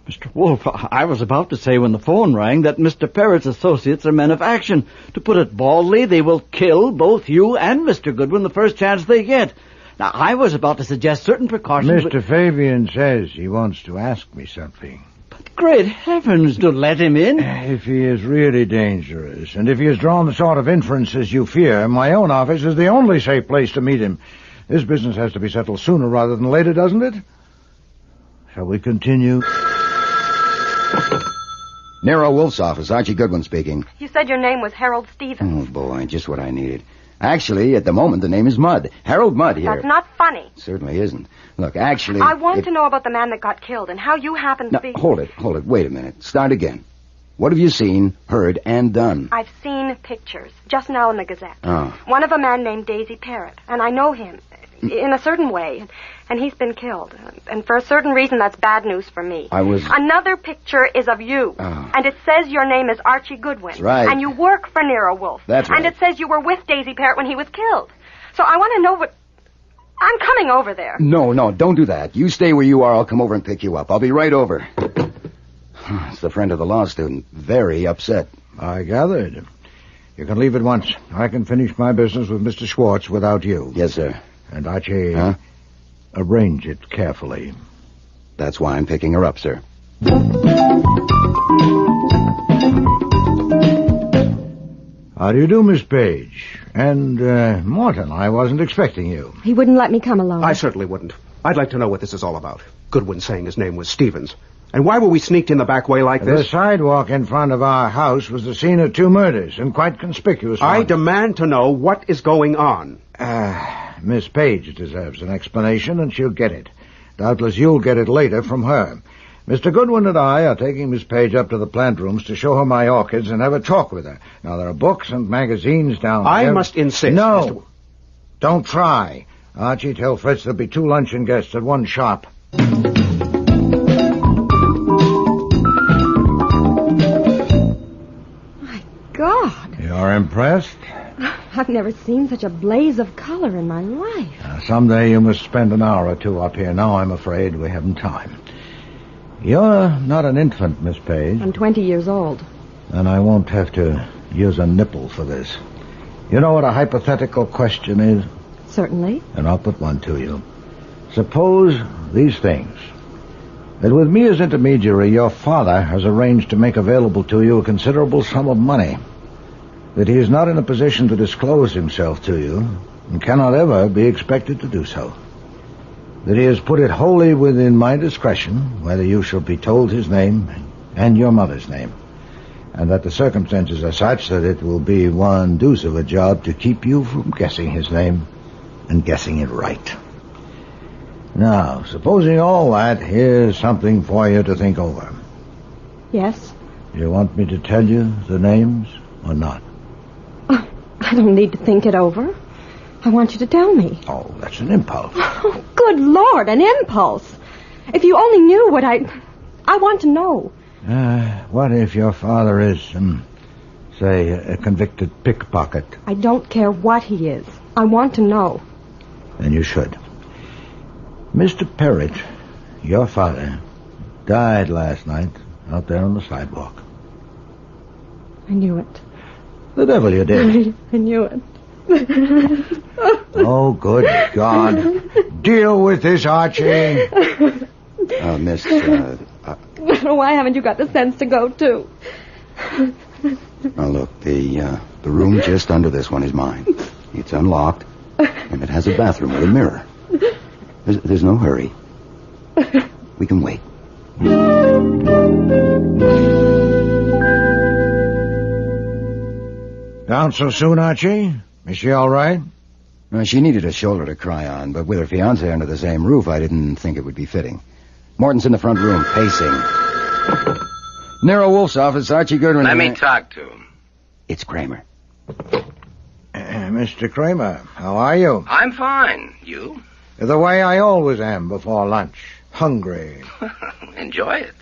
Mr. Wolf, I was about to say when the phone rang that Mr. Parrott's associates are men of action. To put it baldly, they will kill both you and Mr. Goodwin the first chance they get. Now, I was about to suggest certain precautions... Mr. Fabian says he wants to ask me something. But great heavens, do let him in. If he is really dangerous, and if he has drawn the sort of inferences you fear, my own office is the only safe place to meet him. This business has to be settled sooner rather than later, doesn't it? Shall we continue? Nero Wolf's office, Archie Goodwin speaking. You said your name was Harold Stevens. Oh, boy, just what I needed. Actually, at the moment, the name is Mudd. Harold Mudd here. That's not funny. Certainly isn't. Look, actually... I want to know about the man that got killed and how you happened to be... Hold it. Wait a minute. Start again. What have you seen, heard, and done? I've seen pictures, just now in the Gazette. Oh. One of a man named Daisy Parrott, and I know him in a certain way, and he's been killed. And for a certain reason, that's bad news for me. Another picture is of you, and it says your name is Archie Goodwin. That's right. And you work for Nero Wolf. That's right. And it says you were with Daisy Parrott when he was killed. So I want to know what... I'm coming over there. No, don't do that. You stay where you are. I'll come over and pick you up. I'll be right over. It's the friend of the law student. Very upset. I gathered. You can leave at once. I can finish my business with Mr. Schwartz without you. Yes, sir. And Archie, arrange it carefully. That's why I'm picking her up, sir. How do you do, Miss Page? And, Morton, I wasn't expecting you. He wouldn't let me come alone. I certainly wouldn't. I'd like to know what this is all about. Goodwin saying his name was Stevens. And why were we sneaked in the back way like this? The sidewalk in front of our house was the scene of 2 murders, and quite conspicuous ones. I demand to know what is going on. Miss Page deserves an explanation, and she'll get it. Doubtless you'll get it later from her. Mr. Goodwin and I are taking Miss Page up to the plant rooms to show her my orchids and have a talk with her. Now, there are books and magazines down there. I must insist. No. Don't try. Archie, tell Fritz there'll be 2 luncheon guests at 1 shop. My God. You're impressed? I've never seen such a blaze of color in my life. Someday you must spend an hour or 2 up here. Now I'm afraid we haven't time. You're not an infant, Miss Page. I'm 20 years old. And I won't have to use a nipple for this. You know what a hypothetical question is? Certainly. And I'll put one to you. Suppose these things. That with me as intermediary, your father has arranged to make available to you a considerable sum of money. That he is not in a position to disclose himself to you, and cannot ever be expected to do so. That he has put it wholly within my discretion whether you shall be told his name and your mother's name, and that the circumstances are such that it will be one deuce of a job to keep you from guessing his name and guessing it right. Now, supposing all that, here's something for you to think over. Yes? You want me to tell you the names or not? I don't need to think it over. I want you to tell me. Oh, that's an impulse. Oh, good Lord, an impulse. If you only knew what I want to know. What if your father is, say, a convicted pickpocket? I don't care what he is. I want to know. Then you should. Mr. Parrott, your father, died last night out there on the sidewalk. I knew it. The devil you did. I knew it. Oh, good God. Deal with this, Archie. Miss, Why haven't you got the sense to go, too? Now, look, the room just under this one is mine. It's unlocked, and it has a bathroom with a mirror. There's no hurry. We can wait. Down so soon, Archie? Is she all right? She needed a shoulder to cry on, but with her fiancé under the same roof, I didn't think it would be fitting. Morton's in the front room, pacing. Nero Wolf's office, Archie Goodwin. Let me talk to him. It's Kramer. Mr. Kramer. How are you? I'm fine. You? The way I always am before lunch. Hungry. Enjoy it.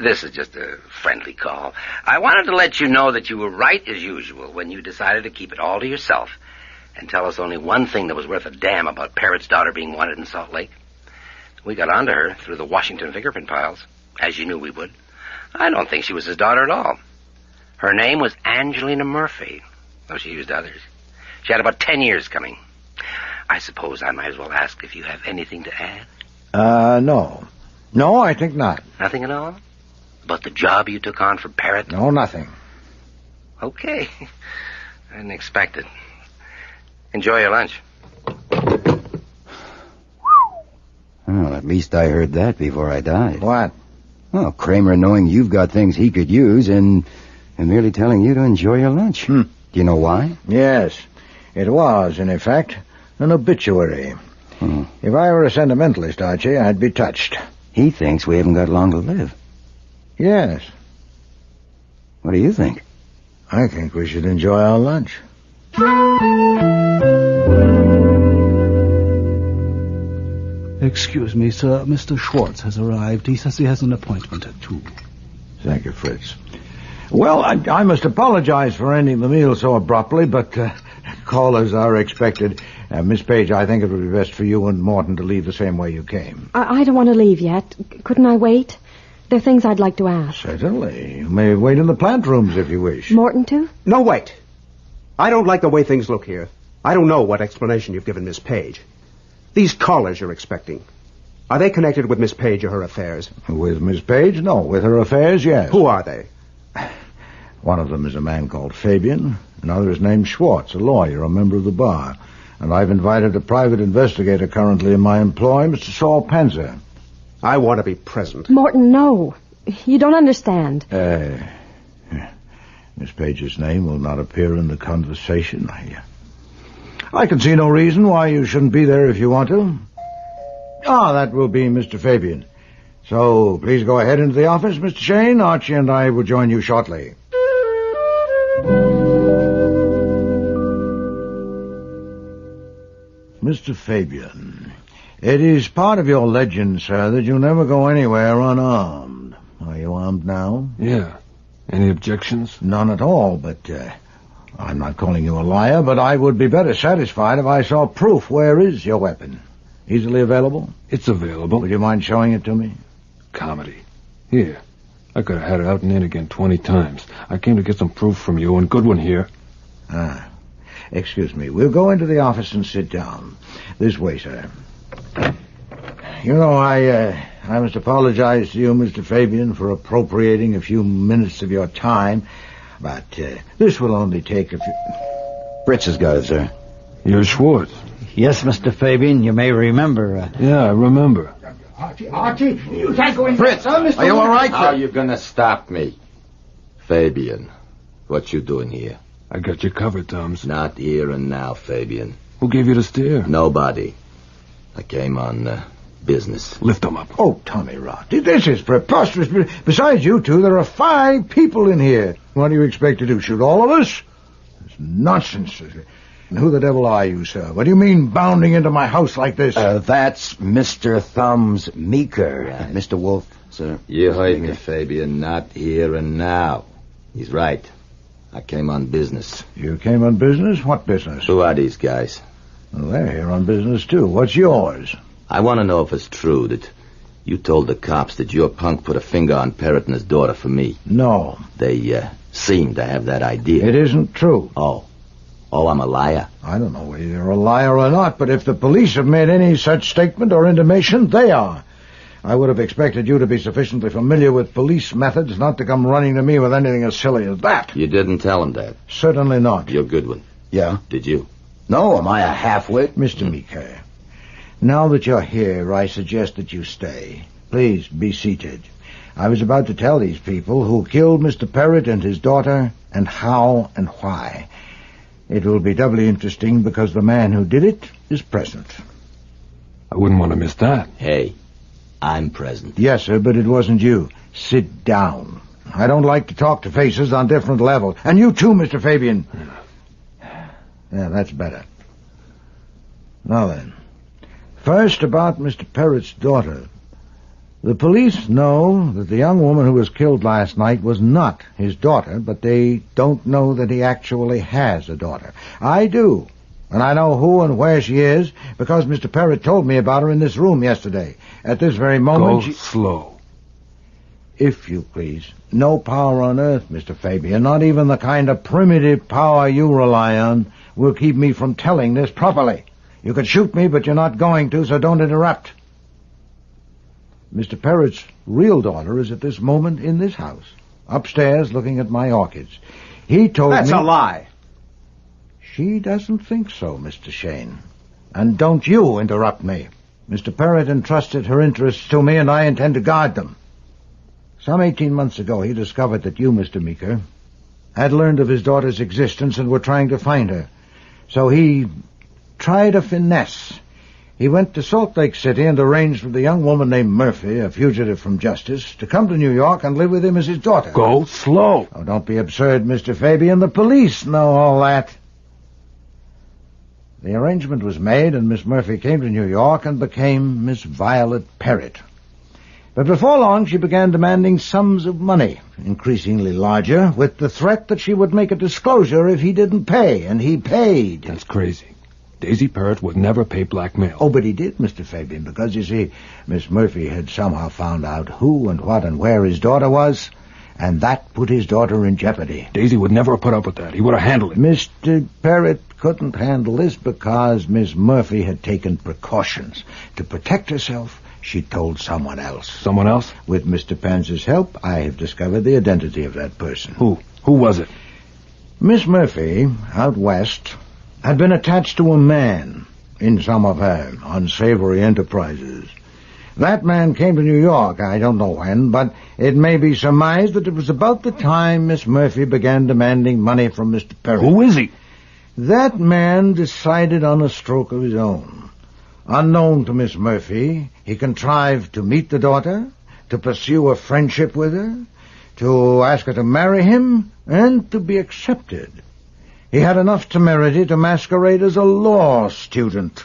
This is just a friendly call. I wanted to let you know that you were right as usual when you decided to keep it all to yourself and tell us only one thing that was worth a damn about Parrot's daughter being wanted in Salt Lake. We got onto her through the Washington fingerprint piles, as you knew we would. I don't think she was his daughter at all. Her name was Angelina Murphy, though she used others. She had about 10 years coming. I suppose I might as well ask if you have anything to add. No. No, I think not. Nothing at all? About the job you took on for Parrot? No, nothing. Okay. I didn't expect it. Enjoy your lunch. Well, at least I heard that before I died. What? Well, Kramer knowing you've got things he could use and merely telling you to enjoy your lunch. Do you know why? Yes. It was, in effect, an obituary. If I were a sentimentalist, Archie, I'd be touched. He thinks we haven't got long to live. Yes. What do you think? I think we should enjoy our lunch. Excuse me, sir. Mr. Schwartz has arrived. He says he has an appointment at 2. Thank you, Fritz. Well, I must apologize for ending the meal so abruptly, but callers are expected. Miss Page, I think it would be best for you and Morton to leave the same way you came. I don't want to leave yet. Couldn't I wait? There are things I'd like to ask. Certainly. You may wait in the plant rooms if you wish. Morton, too? No, wait. I don't like the way things look here. I don't know what explanation you've given Miss Page. These callers you're expecting, are they connected with Miss Page or her affairs? With Miss Page? No. With her affairs, yes. Who are they? One of them is a man called Fabian. Another is named Schwartz, a lawyer, a member of the bar. And I've invited a private investigator currently in my employ, Mr. Saul Penzer. I want to be present. Morton, no. You don't understand. Miss Page's name will not appear in the conversation. I can see no reason why you shouldn't be there if you want to. That will be Mr. Fabian. So, please go ahead into the office, Mr. Shane. Archie and I will join you shortly. Mr. Fabian, it is part of your legend, sir, that you never go anywhere unarmed. Are you armed now? Yeah. Any objections? None at all, but I'm not calling you a liar, but I would be better satisfied if I saw proof. Where is your weapon? Easily available? It's available. Would you mind showing it to me? Comedy. Here. I could have had it out and in again 20 times. I came to get some proof from you and Goodwin here. Excuse me. We'll go into the office and sit down. This way, sir. You know, I must apologize to you, Mr. Fabian, for appropriating a few minutes of your time, but this will only take a few... Fritz has got it, sir. You're Schwartz. Yes, Mr. Fabian, you may remember. Yeah, I remember. Archie, you can't go in. Fritz, Are you all right? How are you gonna stop me? Fabian, what you doing here? I got you covered, Tums. Not here and now, Fabian. Who gave you the steer? Nobody. I came on business. Lift them up. Oh, Tommy Rot, this is preposterous. Besides you two, there are 5 people in here. What do you expect to do, shoot all of us? It's nonsense. And who the devil are you, sir? What do you mean bounding into my house like this? That's Mr. Thumbs Meeker. Mr. Wolf, sir. You heard me, Fabian. Not here and now. He's right. I came on business. You came on business? What business? Who are these guys? Well, they're here on business, too. What's yours? I want to know if it's true that you told the cops that your punk put a finger on Parrott and his daughter for me. No. They seem to have that idea. It isn't true. Oh, I'm a liar? I don't know whether you're a liar or not, but if the police have made any such statement or intimation, they are. I would have expected you to be sufficiently familiar with police methods not to come running to me with anything as silly as that. You didn't tell him that? Certainly not. You're Goodwin. Yeah? Did you? No, am I a half-wit? Mr. Meeker, now that you're here, I suggest that you stay. Please, be seated. I was about to tell these people who killed Mr. Parrott and his daughter, and how and why. It will be doubly interesting because the man who did it is present. I wouldn't want to miss that. Hey, I'm present. Yes, sir, but it wasn't you. Sit down. I don't like to talk to faces on different levels. And you too, Mr. Fabian. Yeah, that's better. Now then, first about Mr. Perrett's daughter. The police know that the young woman who was killed last night was not his daughter, but they don't know that he actually has a daughter. I do, and I know who and where she is because Mr. Perrett told me about her in this room yesterday. At this very moment... Go slow. If you please. No power on earth, Mr. Fabian, not even the kind of primitive power you rely on, will keep me from telling this properly. You could shoot me, but you're not going to, so don't interrupt. Mr. Perrett's real daughter is at this moment in this house, upstairs looking at my orchids. He told me... That's a lie. She doesn't think so, Mr. Shane. And don't you interrupt me. Mr. Perrett entrusted her interests to me, and I intend to guard them. Some 18 months ago, he discovered that you, Mr. Meeker, had learned of his daughter's existence and were trying to find her. So he tried a finesse. He went to Salt Lake City and arranged with a young woman named Murphy, a fugitive from justice, to come to New York and live with him as his daughter. Go slow. Oh, don't be absurd, Mr. Fabian. The police know all that. The arrangement was made, and Miss Murphy came to New York and became Miss Violet Perrett. But before long, she began demanding sums of money, increasingly larger, with the threat that she would make a disclosure if he didn't pay, and he paid. That's crazy. Daisy Perrett would never pay blackmail. Oh, but he did, Mr. Fabian, because, you see, Miss Murphy had somehow found out who and what and where his daughter was, and that put his daughter in jeopardy. Daisy would never have put up with that. He would have handled it. Mr. Perrett couldn't handle this because Miss Murphy had taken precautions. To protect herself, she told someone else. Someone else? With Mr. Panzer's help, I have discovered the identity of that person. Who? Who was it? Miss Murphy, out west, had been attached to a man in some of her unsavory enterprises. That man came to New York, I don't know when, but it may be surmised that it was about the time Miss Murphy began demanding money from Mr. Perrett. Who is he? That man decided on a stroke of his own. Unknown to Miss Murphy, he contrived to meet the daughter, to pursue a friendship with her, to ask her to marry him, and to be accepted. He had enough temerity to masquerade as a law student.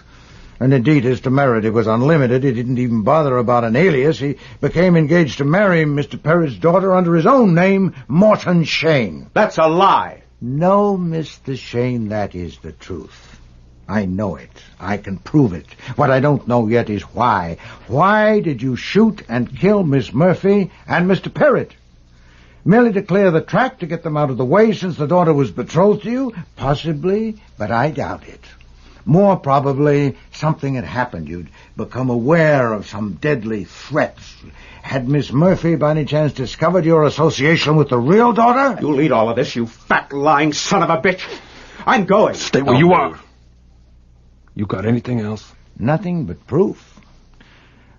And indeed, his temerity was unlimited. He didn't even bother about an alias. He became engaged to marry Mr. Perrett's daughter under his own name, Morton Shane. That's a lie. No, Mr. Shane, that is the truth. I know it. I can prove it. What I don't know yet is why. Why did you shoot and kill Miss Murphy and Mr. Perrett? Merely to clear the track to get them out of the way since the daughter was betrothed to you? Possibly, but I doubt it. More probably, something had happened. You'd become aware of some deadly threats. Had Miss Murphy, by any chance, discovered your association with the real daughter? You lead all of this, you fat, lying son of a bitch. I'm going. Stay where you are. You got anything else? Nothing but proof.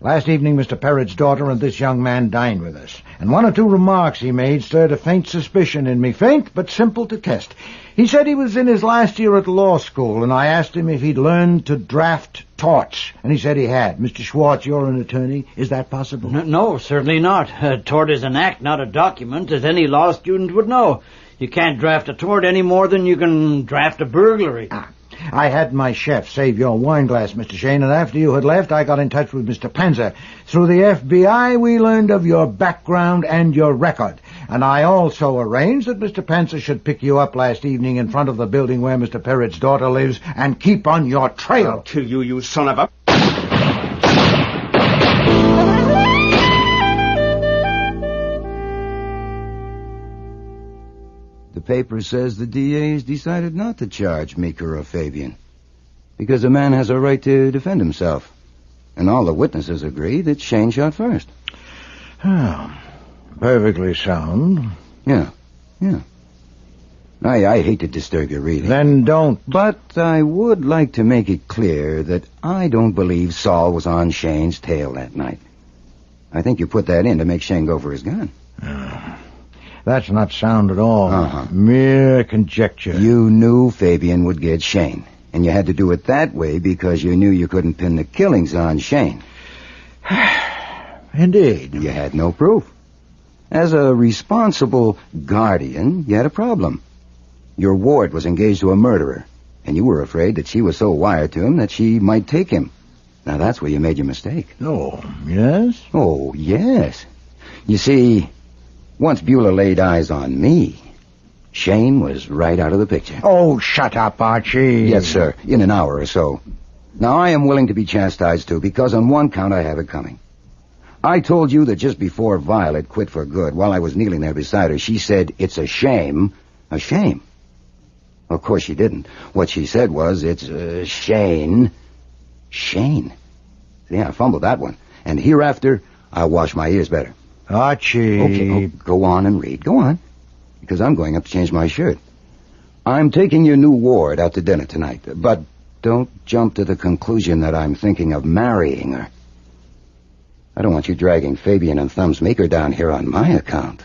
Last evening, Mr. Perrett's daughter and this young man dined with us, and one or two remarks he made stirred a faint suspicion in me. Faint, but simple to test. He said he was in his last year at law school, and I asked him if he'd learned to draft torts, and he said he had. Mr. Schwartz, you're an attorney. Is that possible? No, certainly not. A tort is an act, not a document, as any law student would know. You can't draft a tort any more than you can draft a burglary. I had my chef save your wine glass, Mr. Shane, and after you had left, I got in touch with Mr. Panzer. Through the FBI, we learned of your background and your record. And I also arranged that Mr. Panzer should pick you up last evening in front of the building where Mr. Perrett's daughter lives and keep on your trail. I'll kill you, you son of a... The paper says the DA's decided not to charge Meeker or Fabian because a man has a right to defend himself. And all the witnesses agree that Shane shot first. Oh, perfectly sound. Yeah. I hate to disturb your reading. Then don't. But I would like to make it clear that I don't believe Saul was on Shane's tail that night. I think you put that in to make Shane go for his gun. That's not sound at all. Uh-huh. Mere conjecture. You knew Fabian would get Shane, and you had to do it that way because you knew you couldn't pin the killings on Shane. Indeed. You had no proof. As a responsible guardian, you had a problem. Your ward was engaged to a murderer, And you were afraid that she was so wired to him that she might take him. Now, that's where you made your mistake. Oh, yes? Oh, yes. You see, once Beulah laid eyes on me, Shane was right out of the picture. Oh, shut up, Archie. Yes, sir, in an hour or so. Now, I am willing to be chastised, too, because on one count I have it coming. I told you that just before Violet quit for good, while I was kneeling there beside her, she said, "It's a shame." A shame. Of course she didn't. What she said was, "It's Shane." Shane. See, I fumbled that one. And hereafter, I'll wash my ears better. Archie. Okay, go on and read. Go on. Because I'm going up to change my shirt. I'm taking your new ward out to dinner tonight, but don't jump to the conclusion that I'm thinking of marrying her. I don't want you dragging Fabian and Thumbs Maker down here on my account.